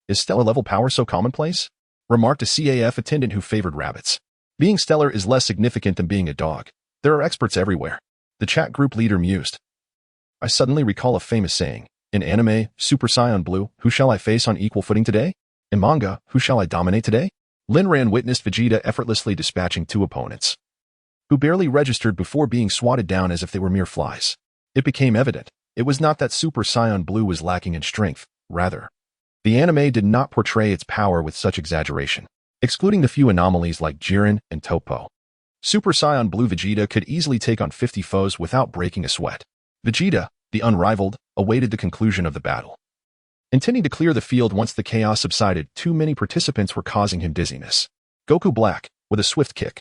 Is stellar-level power so commonplace? Remarked a CAF attendant who favored rabbits. Being stellar is less significant than being a dog. There are experts everywhere. The chat group leader mused. I suddenly recall a famous saying. In anime, Super Saiyan Blue, who shall I face on equal footing today? In manga, who shall I dominate today? Linran witnessed Vegeta effortlessly dispatching 2 opponents, who barely registered before being swatted down as if they were mere flies. It became evident. It was not that Super Saiyan Blue was lacking in strength. Rather, the anime did not portray its power with such exaggeration. Excluding the few anomalies like Jiren and Topo, Super Saiyan Blue Vegeta could easily take on 50 foes without breaking a sweat. Vegeta, the unrivaled, awaited the conclusion of the battle. Intending to clear the field once the chaos subsided, too many participants were causing him dizziness. Goku Black, with a swift kick,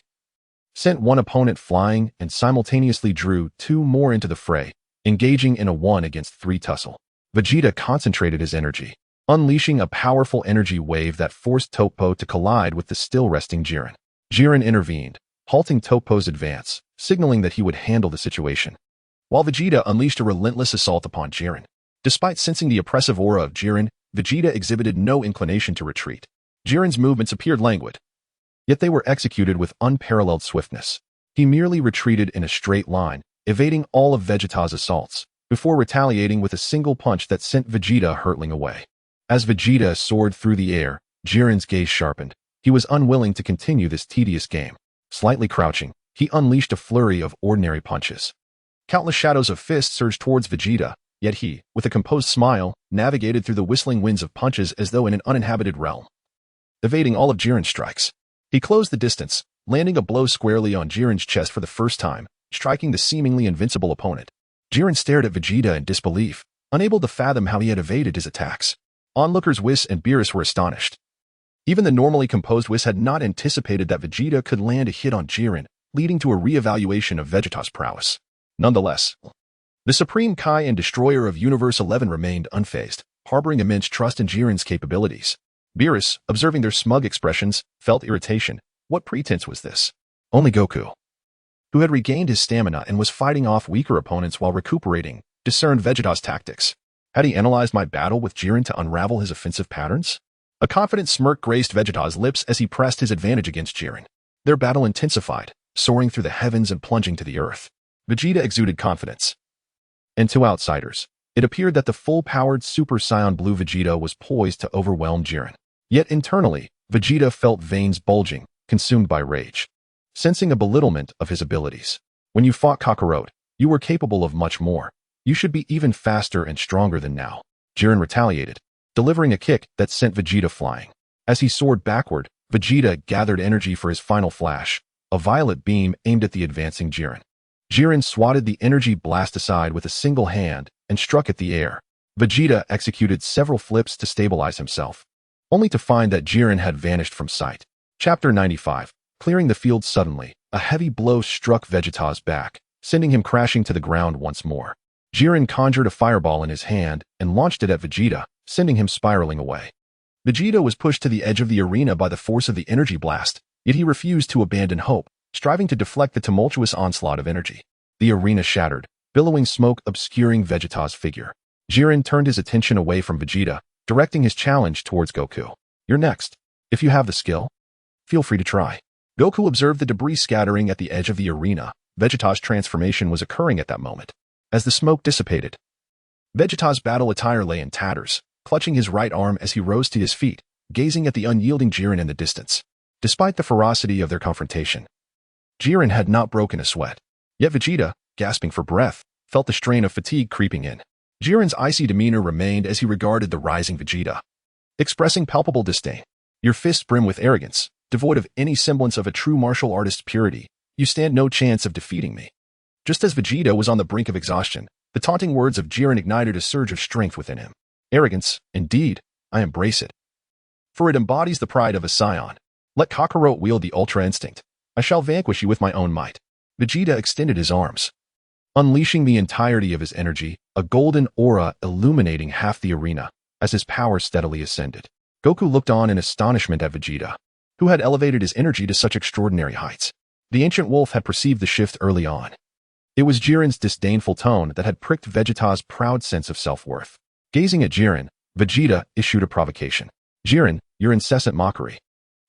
sent one opponent flying and simultaneously drew 2 more into the fray, engaging in a 1-against-3 tussle. Vegeta concentrated his energy, unleashing a powerful energy wave that forced Topo to collide with the still-resting Jiren. Jiren intervened, halting Topo's advance, signaling that he would handle the situation, while Vegeta unleashed a relentless assault upon Jiren. Despite sensing the oppressive aura of Jiren, Vegeta exhibited no inclination to retreat. Jiren's movements appeared languid, yet they were executed with unparalleled swiftness. He merely retreated in a straight line, evading all of Vegeta's assaults, before retaliating with a single punch that sent Vegeta hurtling away. As Vegeta soared through the air, Jiren's gaze sharpened. He was unwilling to continue this tedious game. Slightly crouching, he unleashed a flurry of ordinary punches. Countless shadows of fists surged towards Vegeta, yet he, with a composed smile, navigated through the whistling winds of punches as though in an uninhabited realm, evading all of Jiren's strikes. He closed the distance, landing a blow squarely on Jiren's chest for the first time, striking the seemingly invincible opponent. Jiren stared at Vegeta in disbelief, unable to fathom how he had evaded his attacks. Onlookers Whis and Beerus were astonished. Even the normally composed Whis had not anticipated that Vegeta could land a hit on Jiren, leading to a re-evaluation of Vegeta's prowess. Nonetheless, the Supreme Kai and Destroyer of Universe 11 remained unfazed, harboring immense trust in Jiren's capabilities. Beerus, observing their smug expressions, felt irritation. What pretense was this? Only Goku, who had regained his stamina and was fighting off weaker opponents while recuperating, discerned Vegeta's tactics. Had he analyzed my battle with Jiren to unravel his offensive patterns? A confident smirk graced Vegeta's lips as he pressed his advantage against Jiren. Their battle intensified, soaring through the heavens and plunging to the earth. Vegeta exuded confidence. And to outsiders, it appeared that the full-powered Super Saiyan Blue Vegeta was poised to overwhelm Jiren. Yet internally, Vegeta felt veins bulging, consumed by rage, sensing a belittlement of his abilities. When you fought Kakarot, you were capable of much more. You should be even faster and stronger than now. Jiren retaliated, delivering a kick that sent Vegeta flying. As he soared backward, Vegeta gathered energy for his final flash, a violet beam aimed at the advancing Jiren. Jiren swatted the energy blast aside with a single hand and struck at the air. Vegeta executed several flips to stabilize himself, only to find that Jiren had vanished from sight. Chapter 95. Clearing the field suddenly, a heavy blow struck Vegeta's back, sending him crashing to the ground once more. Jiren conjured a fireball in his hand and launched it at Vegeta, sending him spiraling away. Vegeta was pushed to the edge of the arena by the force of the energy blast, yet he refused to abandon hope, striving to deflect the tumultuous onslaught of energy. The arena shattered, billowing smoke obscuring Vegeta's figure. Jiren turned his attention away from Vegeta, directing his challenge towards Goku. You're next. If you have the skill, feel free to try. Goku observed the debris scattering at the edge of the arena. Vegeta's transformation was occurring at that moment. As the smoke dissipated, Vegeta's battle attire lay in tatters, clutching his right arm as he rose to his feet, gazing at the unyielding Jiren in the distance. Despite the ferocity of their confrontation, Jiren had not broken a sweat. Yet Vegeta, gasping for breath, felt the strain of fatigue creeping in. Jiren's icy demeanor remained as he regarded the rising Vegeta, expressing palpable disdain. Your fists brim with arrogance, devoid of any semblance of a true martial artist's purity. You stand no chance of defeating me. Just as Vegeta was on the brink of exhaustion, the taunting words of Jiren ignited a surge of strength within him. Arrogance, indeed, I embrace it. For it embodies the pride of a Saiyan. Let Kakarot wield the Ultra Instinct. I shall vanquish you with my own might. Vegeta extended his arms, unleashing the entirety of his energy, a golden aura illuminating half the arena, as his power steadily ascended. Goku looked on in astonishment at Vegeta, who had elevated his energy to such extraordinary heights. The ancient wolf had perceived the shift early on. It was Jiren's disdainful tone that had pricked Vegeta's proud sense of self-worth. Gazing at Jiren, Vegeta issued a provocation. Jiren, your incessant mockery.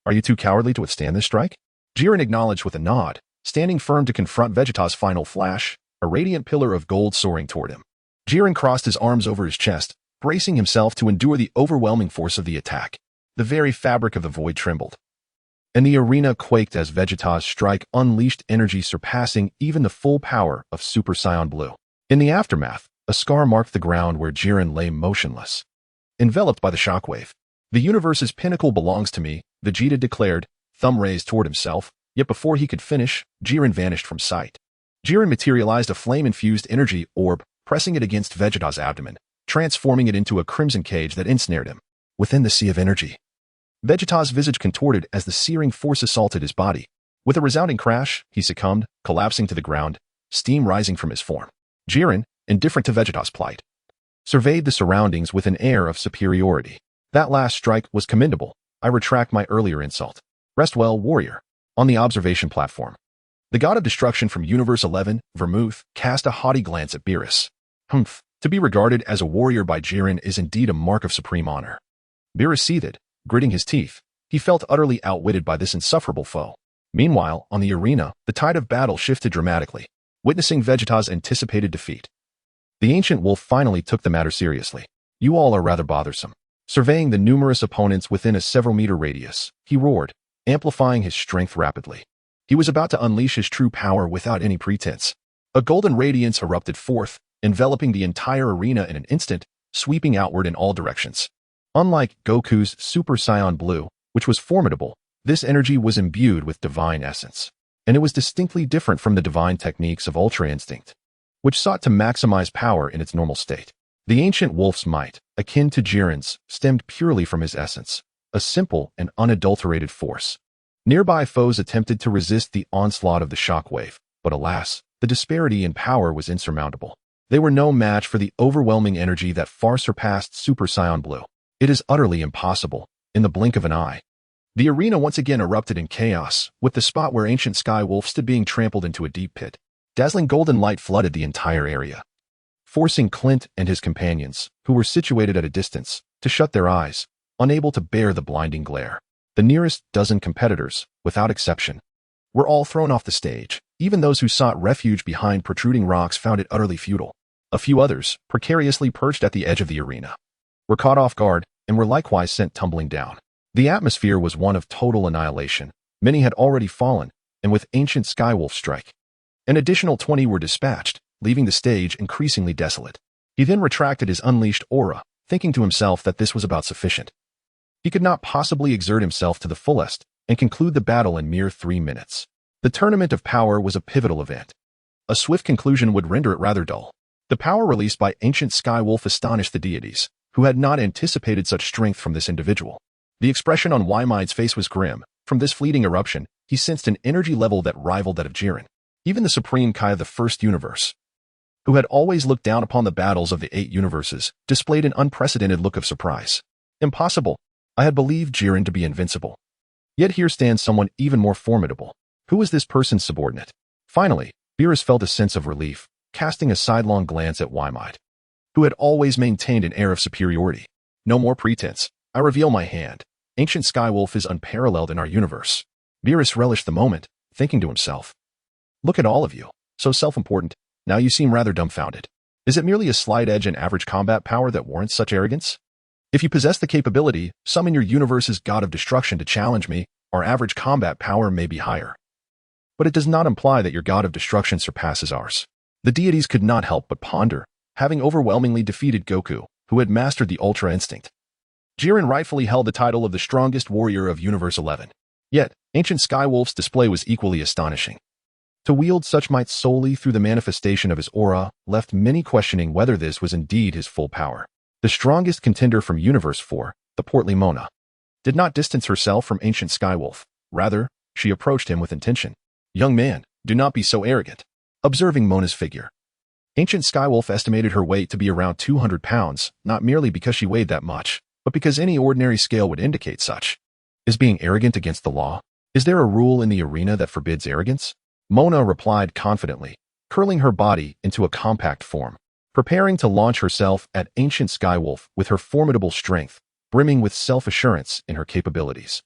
Are you too cowardly to withstand this strike? Jiren acknowledged with a nod, standing firm to confront Vegeta's final flash, a radiant pillar of gold soaring toward him. Jiren crossed his arms over his chest, bracing himself to endure the overwhelming force of the attack. The very fabric of the void trembled, and the arena quaked as Vegeta's strike unleashed energy surpassing even the full power of Super Saiyan Blue. In the aftermath, a scar marked the ground where Jiren lay motionless, enveloped by the shockwave. The universe's pinnacle belongs to me, Vegeta declared, thumb raised toward himself, yet before he could finish, Jiren vanished from sight. Jiren materialized a flame-infused energy orb, pressing it against Vegeta's abdomen, transforming it into a crimson cage that ensnared him. Within the sea of energy, Vegeta's visage contorted as the searing force assaulted his body. With a resounding crash, he succumbed, collapsing to the ground, steam rising from his form. Jiren, indifferent to Vegeta's plight, surveyed the surroundings with an air of superiority. That last strike was commendable. I retract my earlier insult. Rest well, warrior. On the observation platform, the god of destruction from Universe 11, Vermouth, cast a haughty glance at Beerus. Humph. To be regarded as a warrior by Jiren is indeed a mark of supreme honor. Beerus seethed, gritting his teeth. He felt utterly outwitted by this insufferable foe. Meanwhile, on the arena, the tide of battle shifted dramatically, witnessing Vegeta's anticipated defeat. The ancient wolf finally took the matter seriously. You all are rather bothersome. Surveying the numerous opponents within a several-meter radius, he roared, amplifying his strength rapidly. He was about to unleash his true power without any pretense. A golden radiance erupted forth, enveloping the entire arena in an instant, sweeping outward in all directions. Unlike Goku's Super Saiyan Blue, which was formidable, this energy was imbued with divine essence, and it was distinctly different from the divine techniques of Ultra Instinct, which sought to maximize power in its normal state. The ancient wolf's might, akin to Jiren's, stemmed purely from his essence, a simple and unadulterated force. Nearby foes attempted to resist the onslaught of the shockwave, but alas, the disparity in power was insurmountable. They were no match for the overwhelming energy that far surpassed Super Saiyan Blue. It is utterly impossible, in the blink of an eye. The arena once again erupted in chaos, with the spot where ancient Sky Wolf stood being trampled into a deep pit. Dazzling golden light flooded the entire area, forcing Clint and his companions, who were situated at a distance, to shut their eyes, unable to bear the blinding glare. The nearest dozen competitors, without exception, were all thrown off the stage. Even those who sought refuge behind protruding rocks found it utterly futile. A few others, precariously perched at the edge of the arena, were caught off guard and were likewise sent tumbling down. The atmosphere was one of total annihilation. Many had already fallen, and with ancient Skywolf's strike, An additional 20 were dispatched, leaving the stage increasingly desolate. He then retracted his unleashed aura, thinking to himself that this was about sufficient. He could not possibly exert himself to the fullest and conclude the battle in mere 3 minutes. The Tournament of Power was a pivotal event. A swift conclusion would render it rather dull. The power released by Ancient Sky Wolf astonished the deities, who had not anticipated such strength from this individual. The expression on Whitebeard's face was grim. From this fleeting eruption, he sensed an energy level that rivaled that of Jiren. Even the Supreme Kai of the First Universe, who had always looked down upon the battles of the 8 universes, displayed an unprecedented look of surprise. Impossible. I had believed Jiren to be invincible. Yet here stands someone even more formidable. Who is this person's subordinate? Finally, Beerus felt a sense of relief, casting a sidelong glance at Whitebeard, who had always maintained an air of superiority. No more pretense. I reveal my hand. Ancient Sky Wolf is unparalleled in our universe. Beerus relished the moment, thinking to himself, look at all of you, so self-important. Now you seem rather dumbfounded. Is it merely a slight edge in average combat power that warrants such arrogance? If you possess the capability, summon your universe's god of destruction to challenge me, our average combat power may be higher. But it does not imply that your god of destruction surpasses ours. The deities could not help but ponder, having overwhelmingly defeated Goku, who had mastered the Ultra Instinct. Jiren rightfully held the title of the strongest warrior of Universe 11. Yet, Ancient Sky Wolf's display was equally astonishing. To wield such might solely through the manifestation of his aura left many questioning whether this was indeed his full power. The strongest contender from Universe 4, the portly Mona, did not distance herself from Ancient Sky Wolf. Rather, she approached him with intention. Young man, do not be so arrogant. Observing Mona's figure, Ancient Sky Wolf estimated her weight to be around 200 pounds, not merely because she weighed that much, but because any ordinary scale would indicate such. Is being arrogant against the law? Is there a rule in the arena that forbids arrogance? Mona replied confidently, curling her body into a compact form, preparing to launch herself at Ancient Sky Wolf with her formidable strength, brimming with self-assurance in her capabilities.